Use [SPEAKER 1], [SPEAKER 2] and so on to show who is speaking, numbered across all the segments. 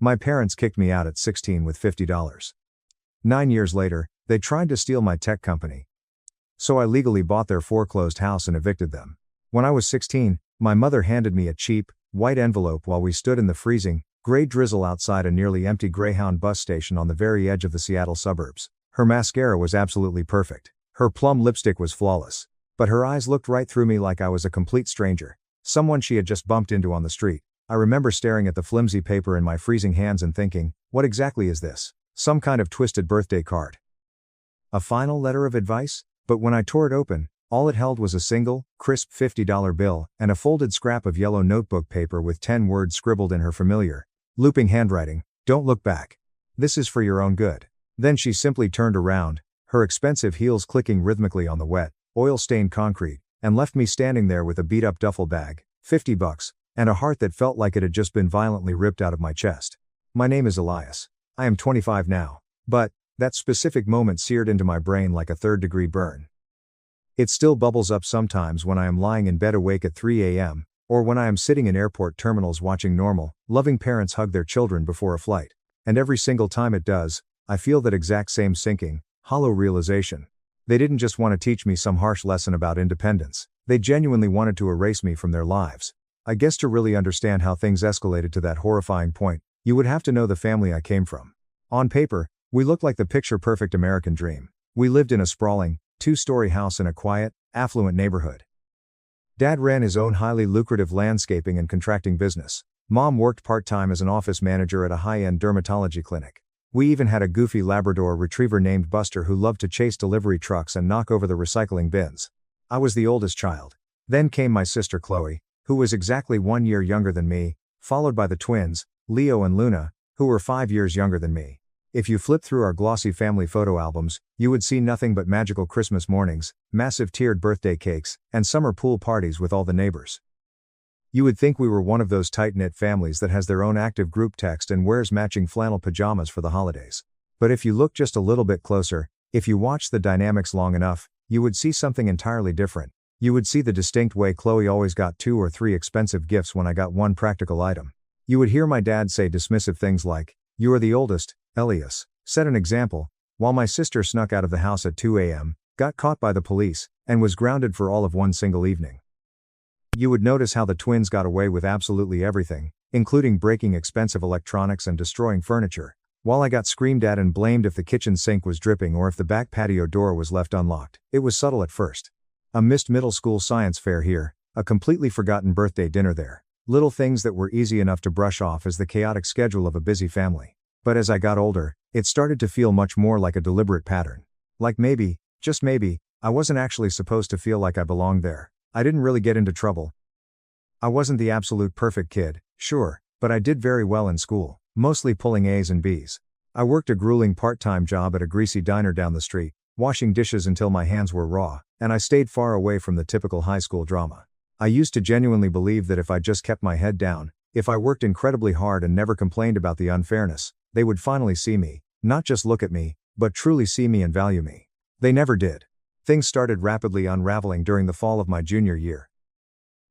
[SPEAKER 1] My parents kicked me out at 16 with $50. 9 years later, they tried to steal my tech company. So I legally bought their foreclosed house and evicted them. When I was 16, my mother handed me a cheap, white envelope while we stood in the freezing, gray drizzle outside a nearly empty Greyhound bus station on the very edge of the Seattle suburbs. Her mascara was absolutely perfect. Her plum lipstick was flawless. But her eyes looked right through me like I was a complete stranger. Someone she had just bumped into on the street. I remember staring at the flimsy paper in my freezing hands and thinking, what exactly is this? Some kind of twisted birthday card. A final letter of advice? But when I tore it open, all it held was a single, crisp $50 bill, and a folded scrap of yellow notebook paper with 10 words scribbled in her familiar, looping handwriting, "Don't look back. This is for your own good." Then she simply turned around, her expensive heels clicking rhythmically on the wet, oil-stained concrete, and left me standing there with a beat-up duffel bag, $50, and a heart that felt like it had just been violently ripped out of my chest. My name is Elias. I am 25 now. But that specific moment seared into my brain like a third-degree burn. It still bubbles up sometimes when I am lying in bed awake at 3 a.m., or when I am sitting in airport terminals watching normal, loving parents hug their children before a flight. And every single time it does, I feel that exact same sinking, hollow realization. They didn't just want to teach me some harsh lesson about independence. They genuinely wanted to erase me from their lives. I guess to really understand how things escalated to that horrifying point, you would have to know the family I came from. On paper, we looked like the picture-perfect American dream. We lived in a sprawling, two-story house in a quiet, affluent neighborhood. Dad ran his own highly lucrative landscaping and contracting business. Mom worked part-time as an office manager at a high-end dermatology clinic. We even had a goofy Labrador retriever named Buster who loved to chase delivery trucks and knock over the recycling bins. I was the oldest child. Then came my sister Chloe, who was exactly 1 year younger than me, followed by the twins, Leo and Luna, who were 5 years younger than me. If you flip through our glossy family photo albums, you would see nothing but magical Christmas mornings, massive tiered birthday cakes, and summer pool parties with all the neighbors. You would think we were one of those tight-knit families that has their own active group text and wears matching flannel pajamas for the holidays. But if you look just a little bit closer, if you watch the dynamics long enough, you would see something entirely different. You would see the distinct way Chloe always got 2 or 3 expensive gifts when I got one practical item. You would hear my dad say dismissive things like, "You are the oldest, Elias," set an example, while my sister snuck out of the house at 2 a.m., got caught by the police, and was grounded for all of one single evening. You would notice how the twins got away with absolutely everything, including breaking expensive electronics and destroying furniture, while I got screamed at and blamed if the kitchen sink was dripping or if the back patio door was left unlocked. It was subtle at first. A missed middle school science fair here, a completely forgotten birthday dinner there. Little things that were easy enough to brush off as the chaotic schedule of a busy family. But as I got older, it started to feel much more like a deliberate pattern. Like maybe, just maybe, I wasn't actually supposed to feel like I belonged there. I didn't really get into trouble. I wasn't the absolute perfect kid, sure, but I did very well in school, mostly pulling A's and B's. I worked a grueling part-time job at a greasy diner down the street, washing dishes until my hands were raw, and I stayed far away from the typical high school drama. I used to genuinely believe that if I just kept my head down, if I worked incredibly hard and never complained about the unfairness, they would finally see me, not just look at me, but truly see me and value me. They never did. Things started rapidly unraveling during the fall of my junior year.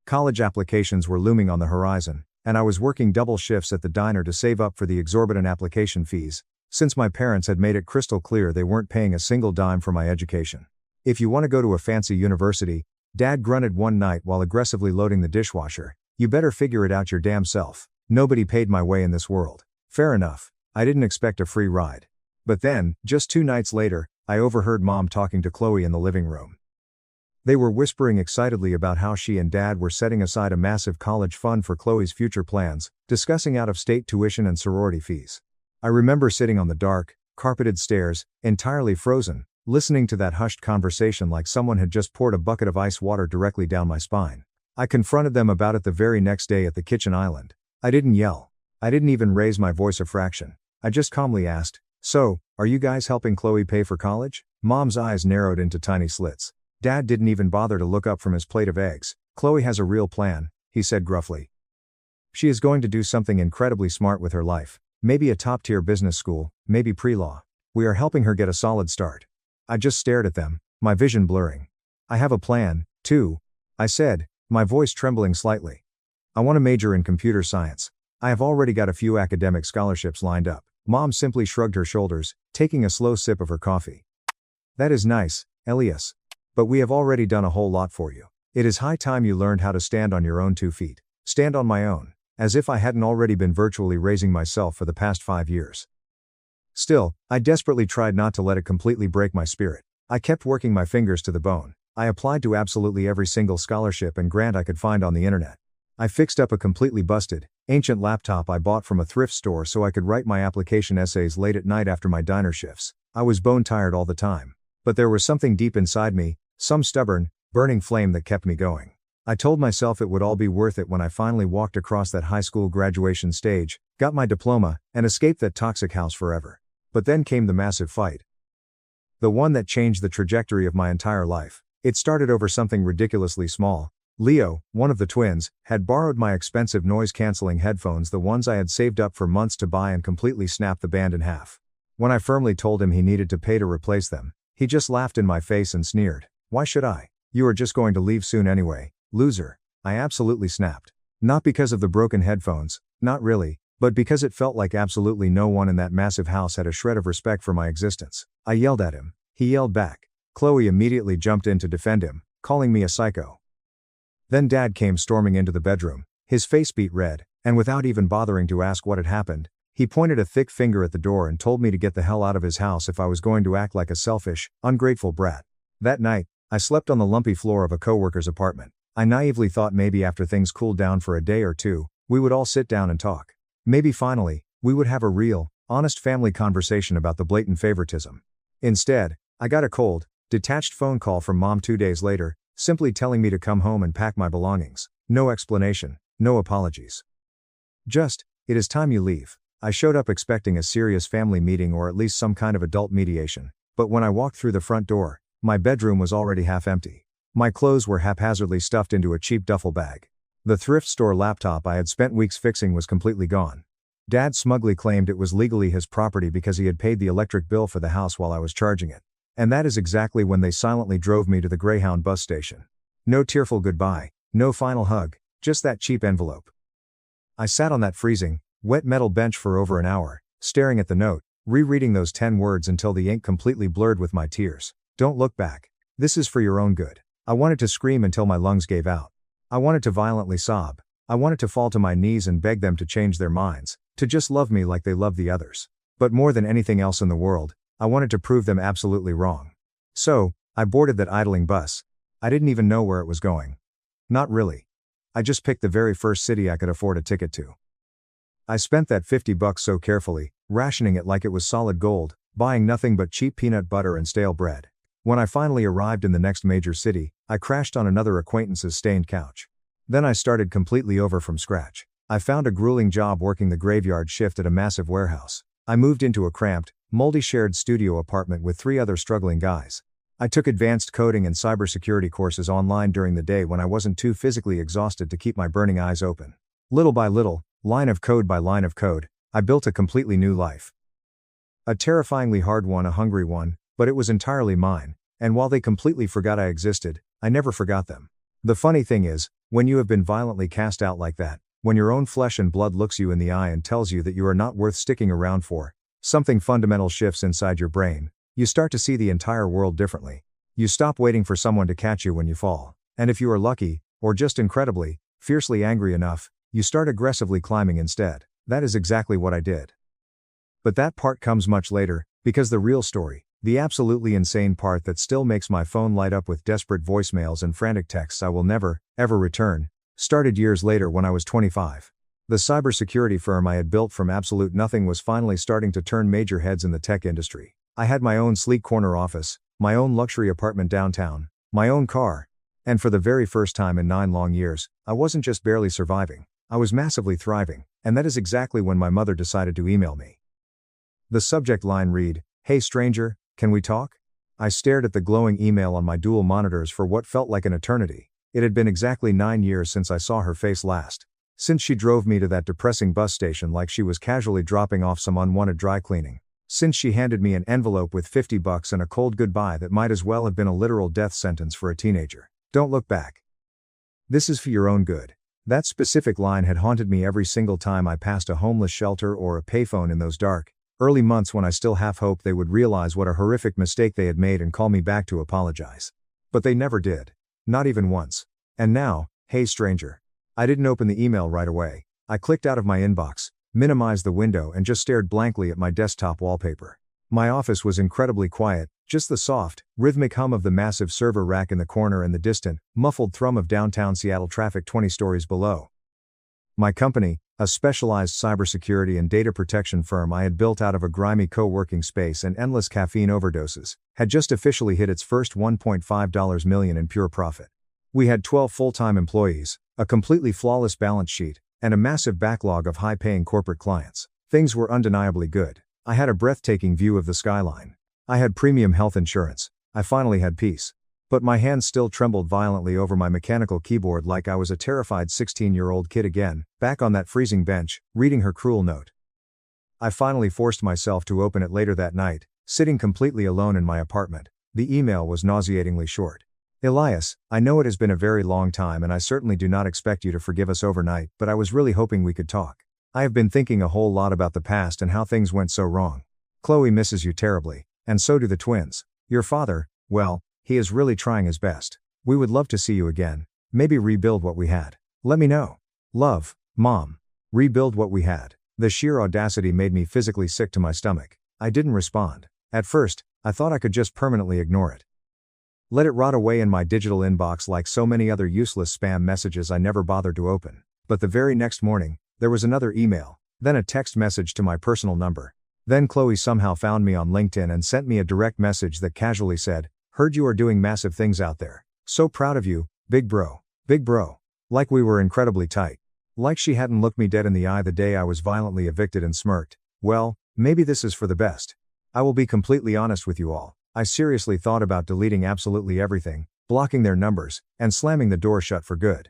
[SPEAKER 1] College applications were looming on the horizon, and I was working double shifts at the diner to save up for the exorbitant application fees, since my parents had made it crystal clear they weren't paying a single dime for my education. "If you want to go to a fancy university," Dad grunted one night while aggressively loading the dishwasher, "you better figure it out your damn self. Nobody paid my way in this world." Fair enough. I didn't expect a free ride. But then, just 2 nights later, I overheard Mom talking to Chloe in the living room. They were whispering excitedly about how she and Dad were setting aside a massive college fund for Chloe's future plans, discussing out-of-state tuition and sorority fees. I remember sitting on the dark, carpeted stairs, entirely frozen, listening to that hushed conversation like someone had just poured a bucket of ice water directly down my spine. I confronted them about it the very next day at the kitchen island. I didn't yell. I didn't even raise my voice a fraction. I just calmly asked, "So, are you guys helping Chloe pay for college?" Mom's eyes narrowed into tiny slits. Dad didn't even bother to look up from his plate of eggs. "Chloe has a real plan," he said gruffly. "She is going to do something incredibly smart with her life. Maybe a top-tier business school, maybe pre-law. We are helping her get a solid start." I just stared at them, my vision blurring. "I have a plan, too," I said, my voice trembling slightly. "I want to major in computer science. I have already got a few academic scholarships lined up. Mom simply shrugged her shoulders, taking a slow sip of her coffee. That is nice, Elias. But we have already done a whole lot for you. It is high time you learned how to stand on your own 2 feet. Stand on my own. As if I hadn't already been virtually raising myself for the past 5 years. Still, I desperately tried not to let it completely break my spirit. I kept working my fingers to the bone. I applied to absolutely every single scholarship and grant I could find on the internet. I fixed up a completely busted, ancient laptop I bought from a thrift store so I could write my application essays late at night after my diner shifts. I was bone tired all the time. But there was something deep inside me, some stubborn, burning flame that kept me going. I told myself it would all be worth it when I finally walked across that high school graduation stage, got my diploma, and escaped that toxic house forever. But then came the massive fight. The one that changed the trajectory of my entire life. It started over something ridiculously small. Leo, one of the twins, had borrowed my expensive noise-canceling headphones, the ones I had saved up for months to buy, and completely snapped the band in half. When I firmly told him he needed to pay to replace them, he just laughed in my face and sneered. Why should I? You are just going to leave soon anyway, loser. I absolutely snapped. Not because of the broken headphones, not really, but because it felt like absolutely no one in that massive house had a shred of respect for my existence. I yelled at him. He yelled back. Chloe immediately jumped in to defend him, calling me a psycho. Then Dad came storming into the bedroom, his face beet red, and without even bothering to ask what had happened, he pointed a thick finger at the door and told me to get the hell out of his house if I was going to act like a selfish, ungrateful brat. That night, I slept on the lumpy floor of a coworker's apartment. I naively thought maybe after things cooled down for a day or two, we would all sit down and talk. Maybe finally, we would have a real, honest family conversation about the blatant favoritism. Instead, I got a cold, detached phone call from Mom 2 days later, simply telling me to come home and pack my belongings. No explanation, no apologies. Just, it is time you leave. I showed up expecting a serious family meeting or at least some kind of adult mediation, but when I walked through the front door, my bedroom was already half empty. My clothes were haphazardly stuffed into a cheap duffel bag. The thrift store laptop I had spent weeks fixing was completely gone. Dad smugly claimed it was legally his property because he had paid the electric bill for the house while I was charging it. And that is exactly when they silently drove me to the Greyhound bus station. No tearful goodbye, no final hug, just that cheap envelope. I sat on that freezing, wet metal bench for over an hour, staring at the note, rereading those 10 words until the ink completely blurred with my tears. Don't look back. This is for your own good. I wanted to scream until my lungs gave out. I wanted to violently sob. I wanted to fall to my knees and beg them to change their minds, to just love me like they loved the others. But more than anything else in the world, I wanted to prove them absolutely wrong. So, I boarded that idling bus. I didn't even know where it was going. Not really. I just picked the very first city I could afford a ticket to. I spent that $50 so carefully, rationing it like it was solid gold, buying nothing but cheap peanut butter and stale bread. When I finally arrived in the next major city, I crashed on another acquaintance's stained couch. Then I started completely over from scratch. I found a grueling job working the graveyard shift at a massive warehouse. I moved into a cramped, moldy shared studio apartment with 3 other struggling guys. I took advanced coding and cybersecurity courses online during the day when I wasn't too physically exhausted to keep my burning eyes open. Little by little, line of code by line of code, I built a completely new life. A terrifyingly hard one, a hungry one, but it was entirely mine, and while they completely forgot I existed, I never forgot them. The funny thing is, when you have been violently cast out like that, when your own flesh and blood looks you in the eye and tells you that you are not worth sticking around for, something fundamental shifts inside your brain. You start to see the entire world differently. You stop waiting for someone to catch you when you fall, and if you are lucky, or just incredibly, fiercely angry enough, you start aggressively climbing instead. That is exactly what I did. But that part comes much later, because the real story, the absolutely insane part that still makes my phone light up with desperate voicemails and frantic texts I will never, ever return, started years later when I was 25. The cybersecurity firm I had built from absolute nothing was finally starting to turn major heads in the tech industry. I had my own sleek corner office, my own luxury apartment downtown, my own car. And for the very first time in 9 long years, I wasn't just barely surviving, I was massively thriving, and that is exactly when my mother decided to email me. The subject line read, "Hey stranger, can we talk?" I stared at the glowing email on my dual monitors for what felt like an eternity. It had been exactly 9 years since I saw her face last. Since she drove me to that depressing bus station like she was casually dropping off some unwanted dry cleaning. Since she handed me an envelope with $50 and a cold goodbye that might as well have been a literal death sentence for a teenager. Don't look back. This is for your own good. That specific line had haunted me every single time I passed a homeless shelter or a payphone in those dark, early months when I still half hoped they would realize what a horrific mistake they had made and call me back to apologize. But they never did. Not even once. And now, hey stranger. I didn't open the email right away. I clicked out of my inbox, minimized the window and just stared blankly at my desktop wallpaper. My office was incredibly quiet, just the soft, rhythmic hum of the massive server rack in the corner and the distant, muffled thrum of downtown Seattle traffic 20 stories below. My company, a specialized cybersecurity and data protection firm I had built out of a grimy co-working space and endless caffeine overdoses, had just officially hit its first $1.5 million in pure profit. We had 12 full-time employees, a completely flawless balance sheet, and a massive backlog of high-paying corporate clients. Things were undeniably good. I had a breathtaking view of the skyline. I had premium health insurance. I finally had peace. But my hands still trembled violently over my mechanical keyboard like I was a terrified 16-year-old kid again, back on that freezing bench, reading her cruel note. I finally forced myself to open it later that night, sitting completely alone in my apartment. The email was nauseatingly short. Elias, I know it has been a very long time and I certainly do not expect you to forgive us overnight, but I was really hoping we could talk. I have been thinking a whole lot about the past and how things went so wrong. Chloe misses you terribly, and so do the twins. Your father, well, he is really trying his best. We would love to see you again, maybe rebuild what we had. Let me know. Love, Mom. Rebuild what we had. The sheer audacity made me physically sick to my stomach. I didn't respond. At first, I thought I could just permanently ignore it. Let it rot away in my digital inbox like so many other useless spam messages I never bothered to open. But the very next morning, there was another email, then a text message to my personal number. Then Chloe somehow found me on LinkedIn and sent me a direct message that casually said, "Heard you are doing massive things out there. So proud of you, big bro. Big bro." Like we were incredibly tight. Like she hadn't looked me dead in the eye the day I was violently evicted and smirked. Well, maybe this is for the best. I will be completely honest with you all. I seriously thought about deleting absolutely everything, blocking their numbers, and slamming the door shut for good.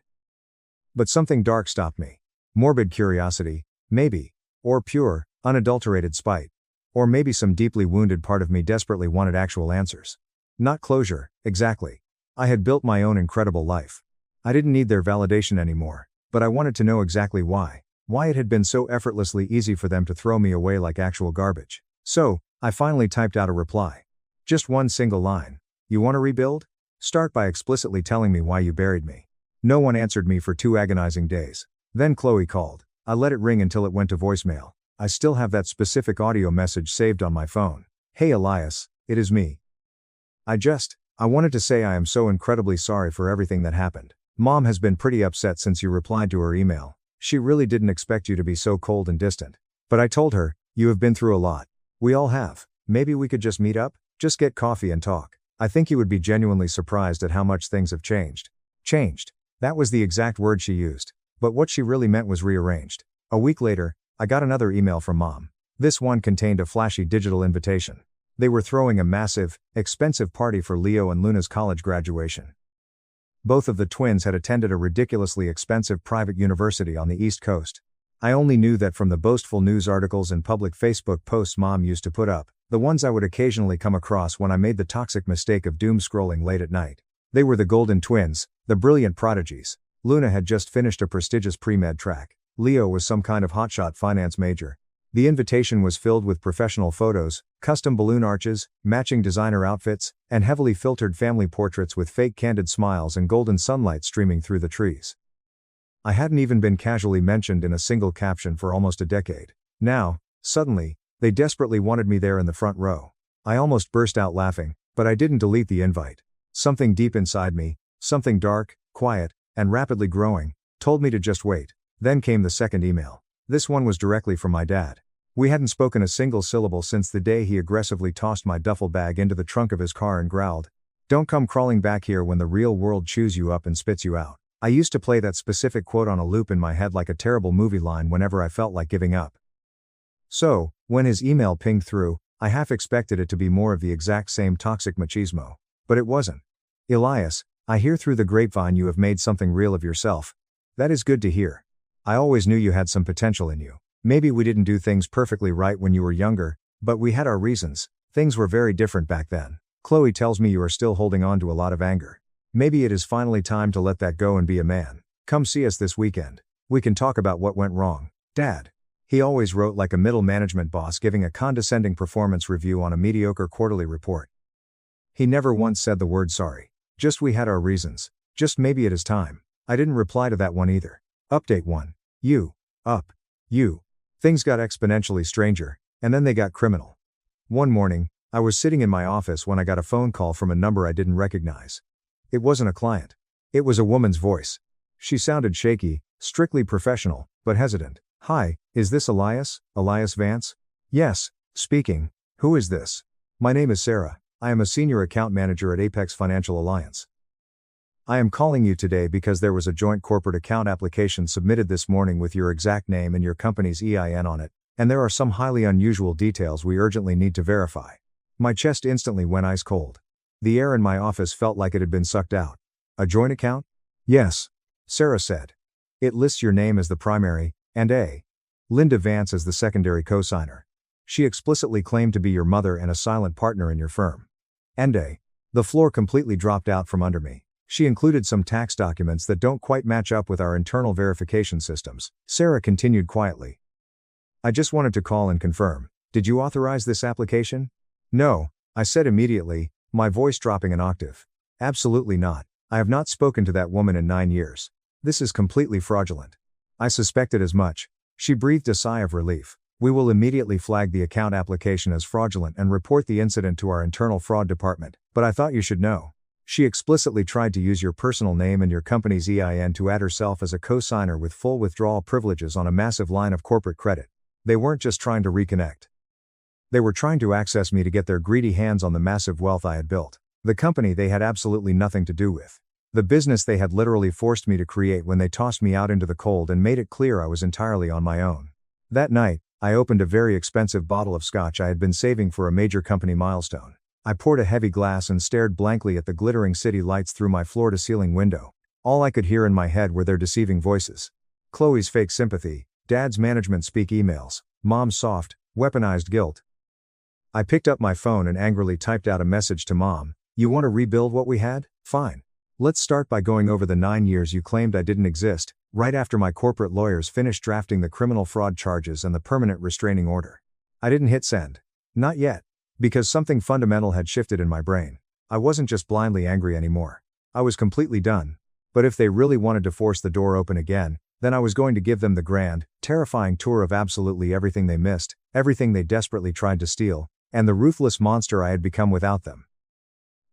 [SPEAKER 1] But something dark stopped me. Morbid curiosity, maybe. Or pure, unadulterated spite. Or maybe some deeply wounded part of me desperately wanted actual answers. Not closure, exactly. I had built my own incredible life. I didn't need their validation anymore, but I wanted to know exactly why. Why it had been so effortlessly easy for them to throw me away like actual garbage. So, I finally typed out a reply. Just one single line. You want to rebuild? Start by explicitly telling me why you buried me. No one answered me for 2 agonizing days. Then Chloe called. I let it ring until it went to voicemail. I still have that specific audio message saved on my phone. Hey Elias, it is me. I wanted to say I am so incredibly sorry for everything that happened. Mom has been pretty upset since you replied to her email. She really didn't expect you to be so cold and distant. But I told her, you have been through a lot. We all have. Maybe we could just meet up? Just get coffee and talk. I think you would be genuinely surprised at how much things have changed. Changed. That was the exact word she used. But what she really meant was rearranged. A week later, I got another email from Mom. This one contained a flashy digital invitation. They were throwing a massive, expensive party for Leo and Luna's college graduation. Both of the twins had attended a ridiculously expensive private university on the East Coast. I only knew that from the boastful news articles and public Facebook posts Mom used to put up, the ones I would occasionally come across when I made the toxic mistake of doom scrolling late at night. They were the golden twins, the brilliant prodigies. Luna had just finished a prestigious pre-med track. Leo was some kind of hotshot finance major. The invitation was filled with professional photos, custom balloon arches, matching designer outfits, and heavily filtered family portraits with fake candid smiles and golden sunlight streaming through the trees. I hadn't even been casually mentioned in a single caption for almost a decade. Now, suddenly, they desperately wanted me there in the front row. I almost burst out laughing, but I didn't delete the invite. Something deep inside me, something dark, quiet, and rapidly growing, told me to just wait. Then came the second email. This one was directly from my dad. We hadn't spoken a single syllable since the day he aggressively tossed my duffel bag into the trunk of his car and growled, "Don't come crawling back here when the real world chews you up and spits you out." I used to play that specific quote on a loop in my head like a terrible movie line whenever I felt like giving up. So, when his email pinged through, I half expected it to be more of the exact same toxic machismo. But it wasn't. "Elias, I hear through the grapevine you have made something real of yourself. That is good to hear. I always knew you had some potential in you. Maybe we didn't do things perfectly right when you were younger, but we had our reasons. Things were very different back then. Chloe tells me you are still holding on to a lot of anger. Maybe it is finally time to let that go and be a man. Come see us this weekend. We can talk about what went wrong. Dad. He always wrote like a middle management boss giving a condescending performance review on a mediocre quarterly report. He never once said the word sorry. Just we had our reasons. Just maybe it is time. I didn't reply to that one either. Update 1. You. Up. You. Things got exponentially stranger, and then they got criminal. One morning, I was sitting in my office when I got a phone call from a number I didn't recognize. It wasn't a client. It was a woman's voice. She sounded shaky, strictly professional, but hesitant. Hi, is this Elias? Elias Vance? Yes, speaking. Who is this? My name is Sarah. I am a senior account manager at Apex Financial Alliance. I am calling you today because there was a joint corporate account application submitted this morning with your exact name and your company's EIN on it, and there are some highly unusual details we urgently need to verify. My chest instantly went ice cold. The air in my office felt like it had been sucked out. A joint account? Yes. Sarah said. It lists your name as the primary, and Linda Vance as the secondary co-signer. She explicitly claimed to be your mother and a silent partner in your firm. And the floor completely dropped out from under me. She included some tax documents that don't quite match up with our internal verification systems. Sarah continued quietly. I just wanted to call and confirm. Did you authorize this application? No, I said immediately, my voice dropping an octave. Absolutely not. I have not spoken to that woman in 9 years. This is completely fraudulent. I suspected as much. She breathed a sigh of relief. We will immediately flag the account application as fraudulent and report the incident to our internal fraud department, but I thought you should know. She explicitly tried to use your personal name and your company's EIN to add herself as a co-signer with full withdrawal privileges on a massive line of corporate credit. They weren't just trying to reconnect. They were trying to access me to get their greedy hands on the massive wealth I had built. The company they had absolutely nothing to do with. The business they had literally forced me to create when they tossed me out into the cold and made it clear I was entirely on my own. That night, I opened a very expensive bottle of scotch I had been saving for a major company milestone. I poured a heavy glass and stared blankly at the glittering city lights through my floor-to-ceiling window. All I could hear in my head were their deceiving voices. Chloe's fake sympathy, Dad's management speak emails, Mom's soft, weaponized guilt. I picked up my phone and angrily typed out a message to Mom. You want to rebuild what we had? Fine. Let's start by going over the 9 years you claimed I didn't exist, right after my corporate lawyers finished drafting the criminal fraud charges and the permanent restraining order. I didn't hit send. Not yet. Because something fundamental had shifted in my brain. I wasn't just blindly angry anymore. I was completely done. But if they really wanted to force the door open again, then I was going to give them the grand, terrifying tour of absolutely everything they missed, everything they desperately tried to steal, and the ruthless monster I had become without them.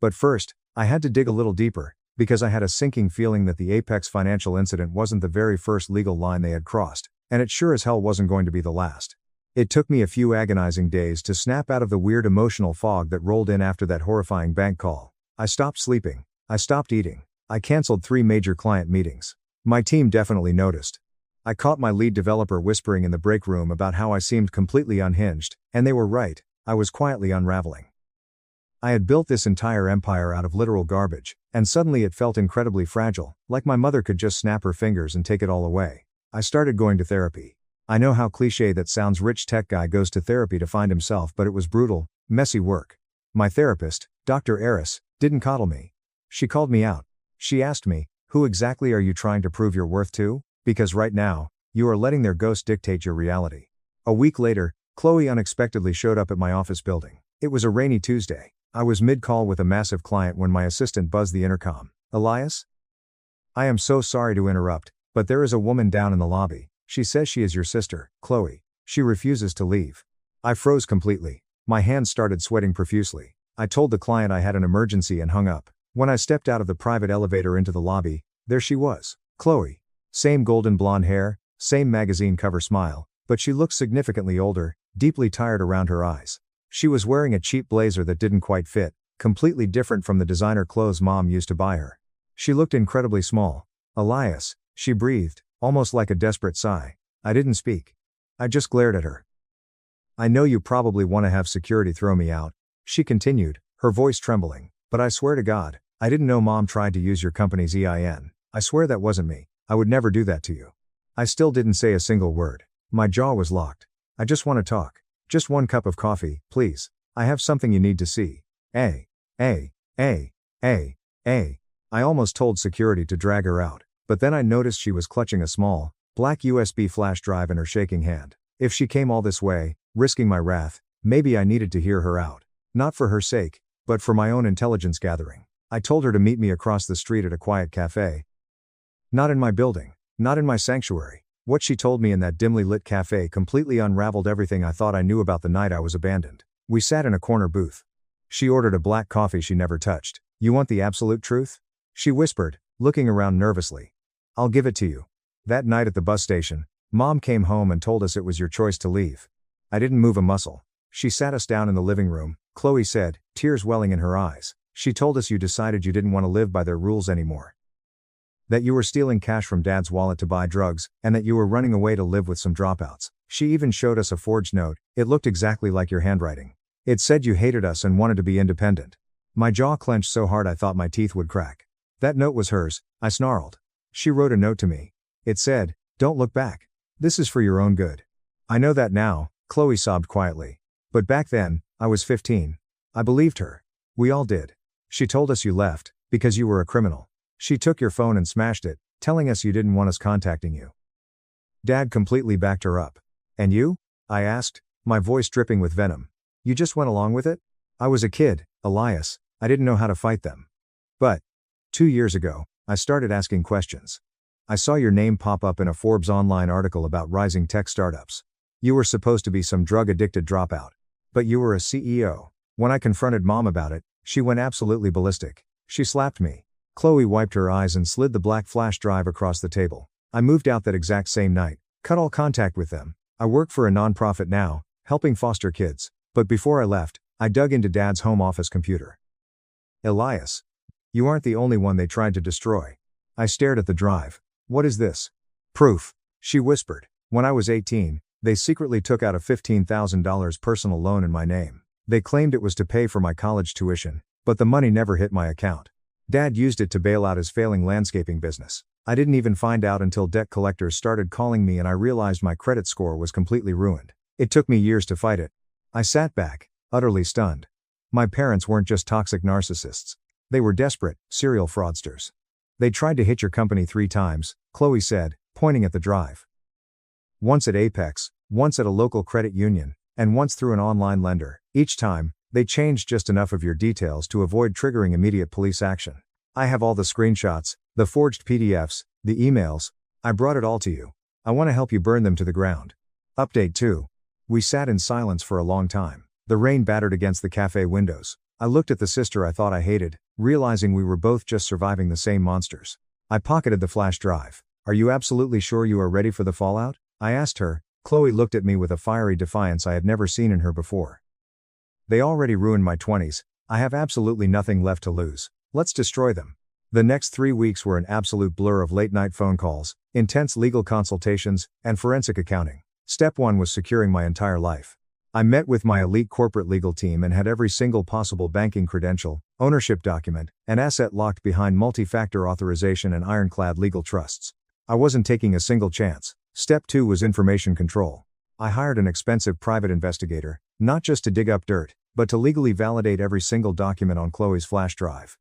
[SPEAKER 1] But first, I had to dig a little deeper, because I had a sinking feeling that the Apex financial incident wasn't the very first legal line they had crossed, and it sure as hell wasn't going to be the last. It took me a few agonizing days to snap out of the weird emotional fog that rolled in after that horrifying bank call. I stopped sleeping. I stopped eating. I canceled 3 major client meetings. My team definitely noticed. I caught my lead developer whispering in the break room about how I seemed completely unhinged, and they were right. I was quietly unraveling. I had built this entire empire out of literal garbage, and suddenly it felt incredibly fragile, like my mother could just snap her fingers and take it all away. I started going to therapy. I know how cliché that sounds. Rich tech guy goes to therapy to find himself, but it was brutal, messy work. My therapist, Dr. Eris, didn't coddle me. She called me out. She asked me, who exactly are you trying to prove your worth to? Because right now, you are letting their ghost dictate your reality. A week later, Chloe unexpectedly showed up at my office building. It was a rainy Tuesday. I was mid-call with a massive client when my assistant buzzed the intercom. Elias? I am so sorry to interrupt, but there is a woman down in the lobby. She says she is your sister, Chloe. She refuses to leave. I froze completely. My hands started sweating profusely. I told the client I had an emergency and hung up. When I stepped out of the private elevator into the lobby, there she was, Chloe. Same golden blonde hair, same magazine cover smile, but she looked significantly older, deeply tired around her eyes. She was wearing a cheap blazer that didn't quite fit, completely different from the designer clothes Mom used to buy her. She looked incredibly small. Elias, she breathed, almost like a desperate sigh. I didn't speak. I just glared at her. I know you probably want to have security throw me out, she continued, her voice trembling, but I swear to God, I didn't know Mom tried to use your company's EIN. I swear that wasn't me. I would never do that to you. I still didn't say a single word. My jaw was locked. I just want to talk. Just 1 cup of coffee, please. I have something you need to see. I almost told security to drag her out, But then I noticed she was clutching a small, black USB flash drive in her shaking hand. If she came all this way, risking my wrath, maybe I needed to hear her out. Not for her sake, but for my own intelligence gathering. I told her to meet me across the street at a quiet cafe. Not in my building, not in my sanctuary. What she told me in that dimly lit cafe completely unraveled everything I thought I knew about the night I was abandoned. We sat in a corner booth. She ordered a black coffee she never touched. "You want the absolute truth?" she whispered, looking around nervously. "I'll give it to you. That night at the bus station, Mom came home and told us it was your choice to leave. I didn't move a muscle. She sat us down in the living room," Chloe said, tears welling in her eyes. "She told us you decided you didn't want to live by their rules anymore. That you were stealing cash from Dad's wallet to buy drugs, and that you were running away to live with some dropouts. She even showed us a forged note. It looked exactly like your handwriting. It said you hated us and wanted to be independent." My jaw clenched so hard I thought my teeth would crack. "That note was hers," I snarled. "She wrote a note to me. It said, 'Don't look back. This is for your own good.'" "I know that now," Chloe sobbed quietly. "But back then, I was 15. I believed her. We all did. She told us you left because you were a criminal. She took your phone and smashed it, telling us you didn't want us contacting you." Dad completely backed her up. "And you?" I asked, my voice dripping with venom. "You just went along with it?" "I was a kid, Elias. I didn't know how to fight them. But 2 years ago, I started asking questions. I saw your name pop up in a Forbes online article about rising tech startups. You were supposed to be some drug-addicted dropout. But you were a CEO. When I confronted Mom about it, she went absolutely ballistic. She slapped me." Chloe wiped her eyes and slid the black flash drive across the table. "I moved out that exact same night, cut all contact with them. I work for a nonprofit now, helping foster kids. But before I left, I dug into Dad's home office computer." "Elias, you aren't the only one they tried to destroy." I stared at the drive. "What is this?" "Proof," she whispered. "When I was 18, they secretly took out a $15,000 personal loan in my name. They claimed it was to pay for my college tuition, but the money never hit my account. Dad used it to bail out his failing landscaping business. I didn't even find out until debt collectors started calling me and I realized my credit score was completely ruined. It took me years to fight it." I sat back, utterly stunned. My parents weren't just toxic narcissists. They were desperate, serial fraudsters. "They tried to hit your company 3 times, Chloe said, pointing at the drive. "Once at Apex, once at a local credit union, and once through an online lender. Each time, they changed just enough of your details to avoid triggering immediate police action. I have all the screenshots, the forged PDFs, the emails. I brought it all to you. I want to help you burn them to the ground." Update 2. We sat in silence for a long time. The rain battered against the cafe windows. I looked at the sister I thought I hated, realizing we were both just surviving the same monsters. I pocketed the flash drive. "Are you absolutely sure you are ready for the fallout?" I asked her. Chloe looked at me with a fiery defiance I had never seen in her before. "They already ruined my 20s. I have absolutely nothing left to lose. Let's destroy them." The next 3 weeks were an absolute blur of late-night phone calls, intense legal consultations, and forensic accounting. Step 1 was securing my entire life. I met with my elite corporate legal team and had every single possible banking credential, ownership document, and asset locked behind multi-factor authorization and ironclad legal trusts. I wasn't taking a single chance. Step 2 was information control. I hired an expensive private investigator, not just to dig up dirt, but to legally validate every single document on Chloe's flash drive.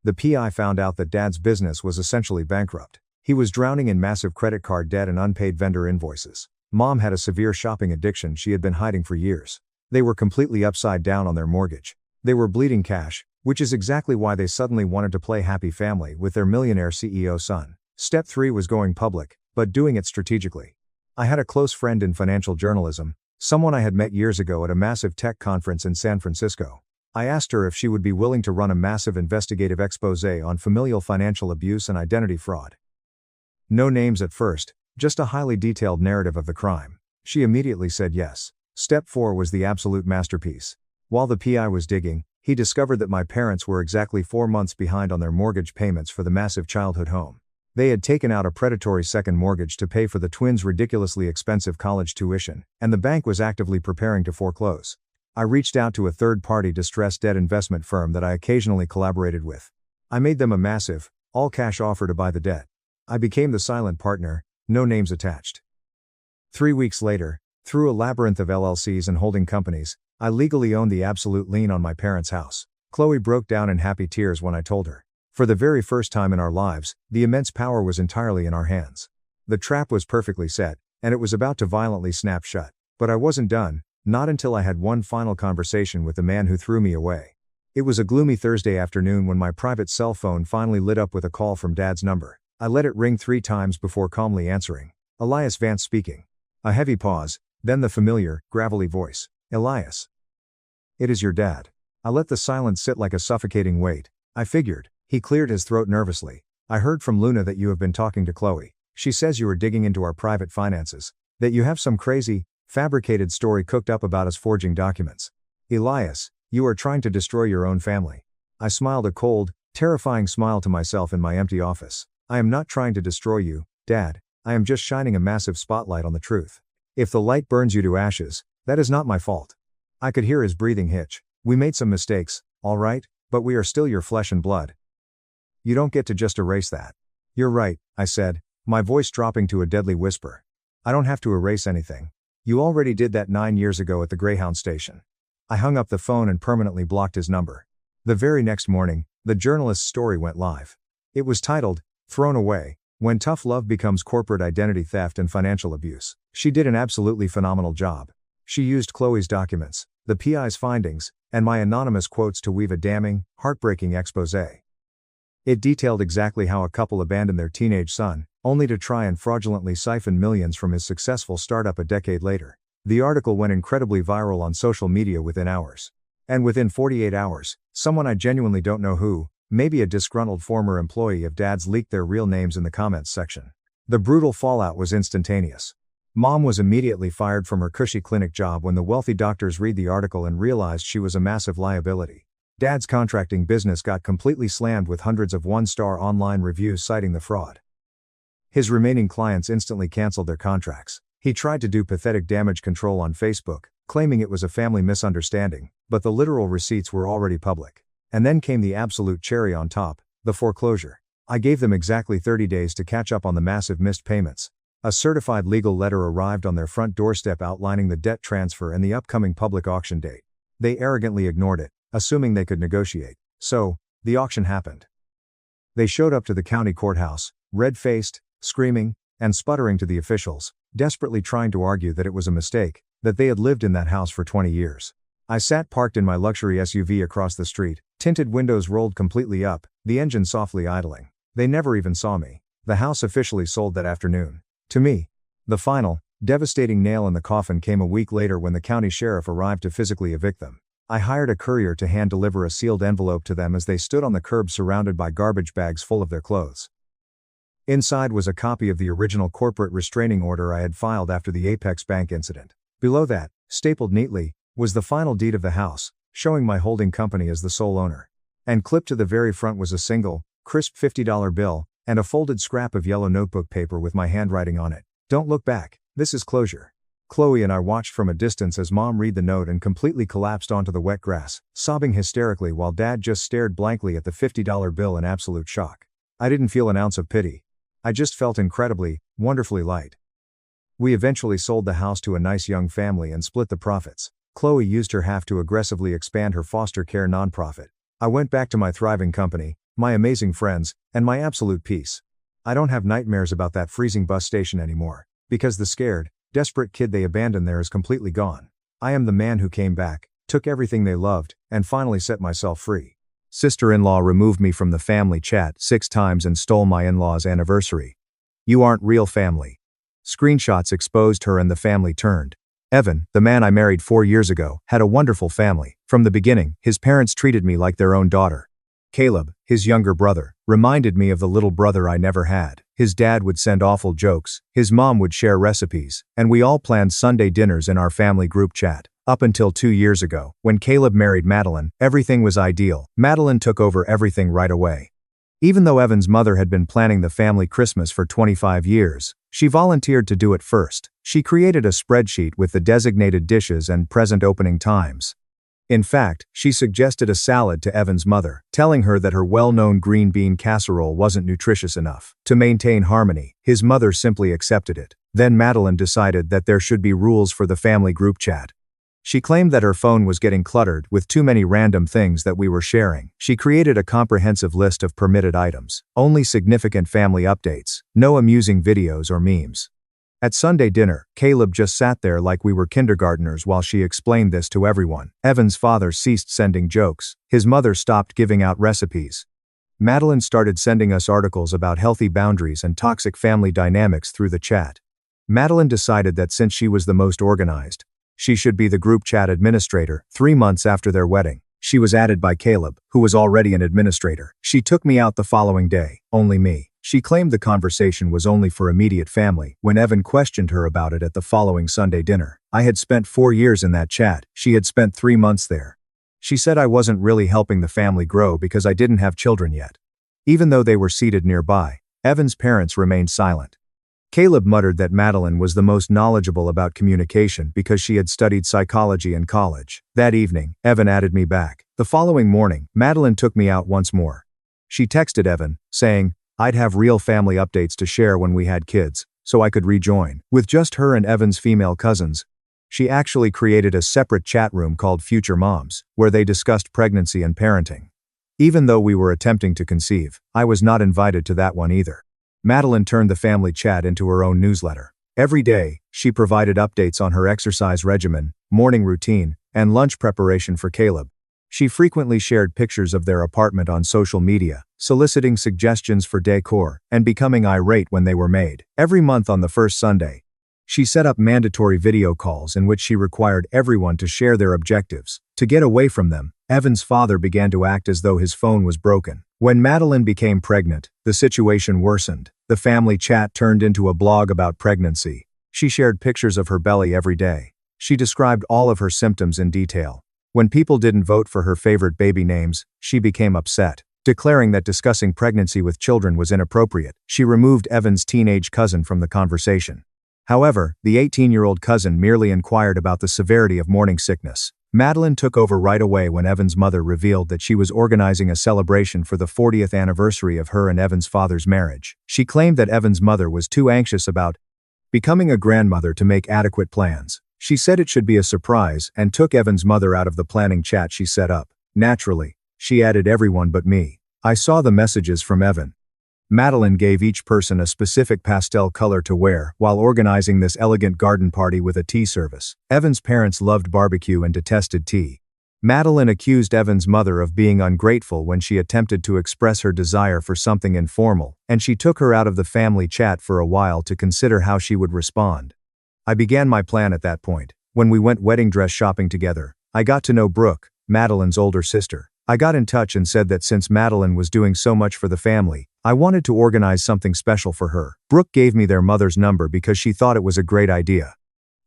[SPEAKER 1] The PI found out that Dad's business was essentially bankrupt. He was drowning in massive credit card debt and unpaid vendor invoices. Mom had a severe shopping addiction she had been hiding for years. They were completely upside down on their mortgage. They were bleeding cash, which is exactly why they suddenly wanted to play happy family with their millionaire CEO son. Step 3 was going public, but doing it strategically. I had a close friend in financial journalism, someone I had met years ago at a massive tech conference in San Francisco. I asked her if she would be willing to run a massive investigative expose on familial financial abuse and identity fraud. No names at first, just a highly detailed narrative of the crime. She immediately said yes. Step 4 was the absolute masterpiece. While the PI was digging, he discovered that my parents were exactly 4 months behind on their mortgage payments for the massive childhood home. They had taken out a predatory second mortgage to pay for the twins' ridiculously expensive college tuition, and the bank was actively preparing to foreclose. I reached out to a third-party distressed debt investment firm that I occasionally collaborated with. I made them a massive, all-cash offer to buy the debt. I became the silent partner, no names attached. 3 weeks later, through a labyrinth of LLCs and holding companies, I legally owned the absolute lien on my parents' house. Chloe broke down in happy tears when I told her. For the very first time in our lives, the immense power was entirely in our hands. The trap was perfectly set, and it was about to violently snap shut. But I wasn't done, not until I had one final conversation with the man who threw me away. It was a gloomy Thursday afternoon when my private cell phone finally lit up with a call from Dad's number. I let it ring 3 times before calmly answering. Elias Vance speaking. A heavy pause, then the familiar, gravelly voice. Elias. It is your dad. I let the silence sit like a suffocating weight. I figured. He cleared his throat nervously. I heard from Luna that you have been talking to Chloe. She says you are digging into our private finances. That you have some crazy, fabricated story cooked up about us forging documents. Elias, you are trying to destroy your own family. I smiled a cold, terrifying smile to myself in my empty office. I am not trying to destroy you, Dad. I am just shining a massive spotlight on the truth. If the light burns you to ashes, that is not my fault. I could hear his breathing hitch. We made some mistakes, all right, but we are still your flesh and blood. You don't get to just erase that. You're right, I said, my voice dropping to a deadly whisper. I don't have to erase anything. You already did that 9 years ago at the Greyhound station. I hung up the phone and permanently blocked his number. The very next morning, the journalist's story went live. It was titled, Thrown Away, When Tough Love Becomes Corporate Identity Theft and Financial Abuse. She did an absolutely phenomenal job. She used Chloe's documents, the PI's findings, and my anonymous quotes to weave a damning, heartbreaking exposé. It detailed exactly how a couple abandoned their teenage son, only to try and fraudulently siphon millions from his successful startup a decade later. The article went incredibly viral on social media within hours. And within 48 hours, someone I genuinely don't know who, maybe a disgruntled former employee of Dad's, leaked their real names in the comments section. The brutal fallout was instantaneous. Mom was immediately fired from her cushy clinic job when the wealthy doctors read the article and realized she was a massive liability. Dad's contracting business got completely slammed with hundreds of one-star online reviews citing the fraud. His remaining clients instantly canceled their contracts. He tried to do pathetic damage control on Facebook, claiming it was a family misunderstanding, but the literal receipts were already public. And then came the absolute cherry on top, the foreclosure. I gave them exactly 30 days to catch up on the massive missed payments. A certified legal letter arrived on their front doorstep outlining the debt transfer and the upcoming public auction date. They arrogantly ignored it, assuming they could negotiate. So, the auction happened. They showed up to the county courthouse, red-faced, screaming, and sputtering to the officials, desperately trying to argue that it was a mistake, that they had lived in that house for 20 years. I sat parked in my luxury SUV across the street, tinted windows rolled completely up, the engine softly idling. They never even saw me. The house officially sold that afternoon. To me. The final, devastating nail in the coffin came a week later when the county sheriff arrived to physically evict them. I hired a courier to hand-deliver a sealed envelope to them as they stood on the curb surrounded by garbage bags full of their clothes. Inside was a copy of the original corporate restraining order I had filed after the Apex Bank incident. Below that, stapled neatly, was the final deed of the house, showing my holding company as the sole owner. And clipped to the very front was a single, crisp $50 bill, and a folded scrap of yellow notebook paper with my handwriting on it. Don't look back, this is closure. Chloe and I watched from a distance as Mom read the note and completely collapsed onto the wet grass, sobbing hysterically while Dad just stared blankly at the $50 bill in absolute shock. I didn't feel an ounce of pity. I just felt incredibly, wonderfully light. We eventually sold the house to a nice young family and split the profits. Chloe used her half to aggressively expand her foster care nonprofit. I went back to my thriving company, my amazing friends, and my absolute peace. I don't have nightmares about that freezing bus station anymore, because the scared, desperate kid they abandoned there is completely gone. I am the man who came back, took everything they loved, and finally set myself free. Sister-in-law removed me from the family chat 6 times and stole my in-law's anniversary. You aren't real family. Screenshots exposed her and the family turned. Evan, the man I married 4 years ago, had a wonderful family. From the beginning, his parents treated me like their own daughter. Caleb, his younger brother, reminded me of the little brother I never had. His dad would send awful jokes, his mom would share recipes, and we all planned Sunday dinners in our family group chat. Up until 2 years ago, when Caleb married Madeline, everything was ideal. Madeline took over everything right away. Even though Evan's mother had been planning the family Christmas for 25 years, she volunteered to do it first. She created a spreadsheet with the designated dishes and present opening times. In fact, she suggested a salad to Evan's mother, telling her that her well-known green bean casserole wasn't nutritious enough. To maintain harmony, his mother simply accepted it. Then Madeline decided that there should be rules for the family group chat. She claimed that her phone was getting cluttered with too many random things that we were sharing. She created a comprehensive list of permitted items, only significant family updates, no amusing videos or memes. At Sunday dinner, Caleb just sat there like we were kindergartners while she explained this to everyone. Evan's father ceased sending jokes. His mother stopped giving out recipes. Madeline started sending us articles about healthy boundaries and toxic family dynamics through the chat. Madeline decided that since she was the most organized, she should be the group chat administrator. 3 months after their wedding, she was added by Caleb, who was already an administrator. She took me out the following day, only me. She claimed the conversation was only for immediate family when Evan questioned her about it at the following Sunday dinner. I had spent 4 years in that chat. She had spent 3 months there. She said I wasn't really helping the family grow because I didn't have children yet. Even though they were seated nearby, Evan's parents remained silent. Caleb muttered that Madeline was the most knowledgeable about communication because she had studied psychology in college. That evening, Evan added me back. The following morning, Madeline took me out once more. She texted Evan, saying, I'd have real family updates to share when we had kids, so I could rejoin. With just her and Evan's female cousins, she actually created a separate chat room called Future Moms, where they discussed pregnancy and parenting. Even though we were attempting to conceive, I was not invited to that one either. Madeline turned the family chat into her own newsletter. Every day, she provided updates on her exercise regimen, morning routine, and lunch preparation for Caleb. She frequently shared pictures of their apartment on social media, soliciting suggestions for decor, and becoming irate when they were made. Every month on the first Sunday, she set up mandatory video calls in which she required everyone to share their objectives. To get away from them, Evan's father began to act as though his phone was broken. When Madeline became pregnant, the situation worsened. The family chat turned into a blog about pregnancy. She shared pictures of her belly every day. She described all of her symptoms in detail. When people didn't vote for her favorite baby names, she became upset, declaring that discussing pregnancy with children was inappropriate. She removed Evan's teenage cousin from the conversation. However, the 18-year-old cousin merely inquired about the severity of morning sickness. Madeline took over right away when Evan's mother revealed that she was organizing a celebration for the 40th anniversary of her and Evan's father's marriage. She claimed that Evan's mother was too anxious about becoming a grandmother to make adequate plans. She said it should be a surprise and took Evan's mother out of the planning chat she set up. Naturally, she added everyone but me. I saw the messages from Evan. Madeline gave each person a specific pastel color to wear while organizing this elegant garden party with a tea service. Evan's parents loved barbecue and detested tea. Madeline accused Evan's mother of being ungrateful when she attempted to express her desire for something informal, and she took her out of the family chat for a while to consider how she would respond. I began my plan at that point. When we went wedding dress shopping together, I got to know Brooke, Madeline's older sister. I got in touch and said that since Madeline was doing so much for the family, I wanted to organize something special for her. Brooke gave me their mother's number because she thought it was a great idea.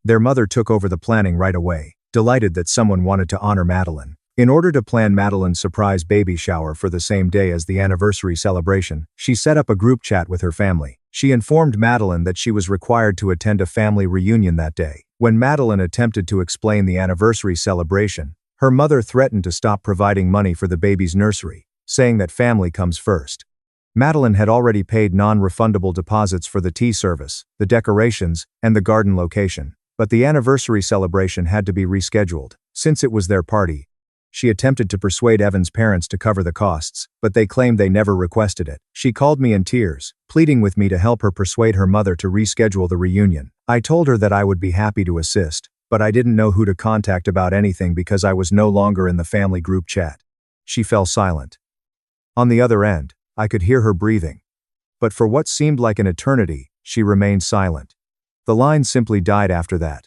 [SPEAKER 1] Their mother took over the planning right away, delighted that someone wanted to honor Madeline. In order to plan Madeline's surprise baby shower for the same day as the anniversary celebration, she set up a group chat with her family. She informed Madeline that she was required to attend a family reunion that day. When Madeline attempted to explain the anniversary celebration, her mother threatened to stop providing money for the baby's nursery, saying that family comes first. Madeline had already paid non-refundable deposits for the tea service, the decorations, and the garden location, but the anniversary celebration had to be rescheduled. Since it was their party, she attempted to persuade Evan's parents to cover the costs, but they claimed they never requested it. She called me in tears, pleading with me to help her persuade her mother to reschedule the reunion. I told her that I would be happy to assist, but I didn't know who to contact about anything because I was no longer in the family group chat. She fell silent. On the other end, I could hear her breathing. But for what seemed like an eternity, she remained silent. The line simply died after that.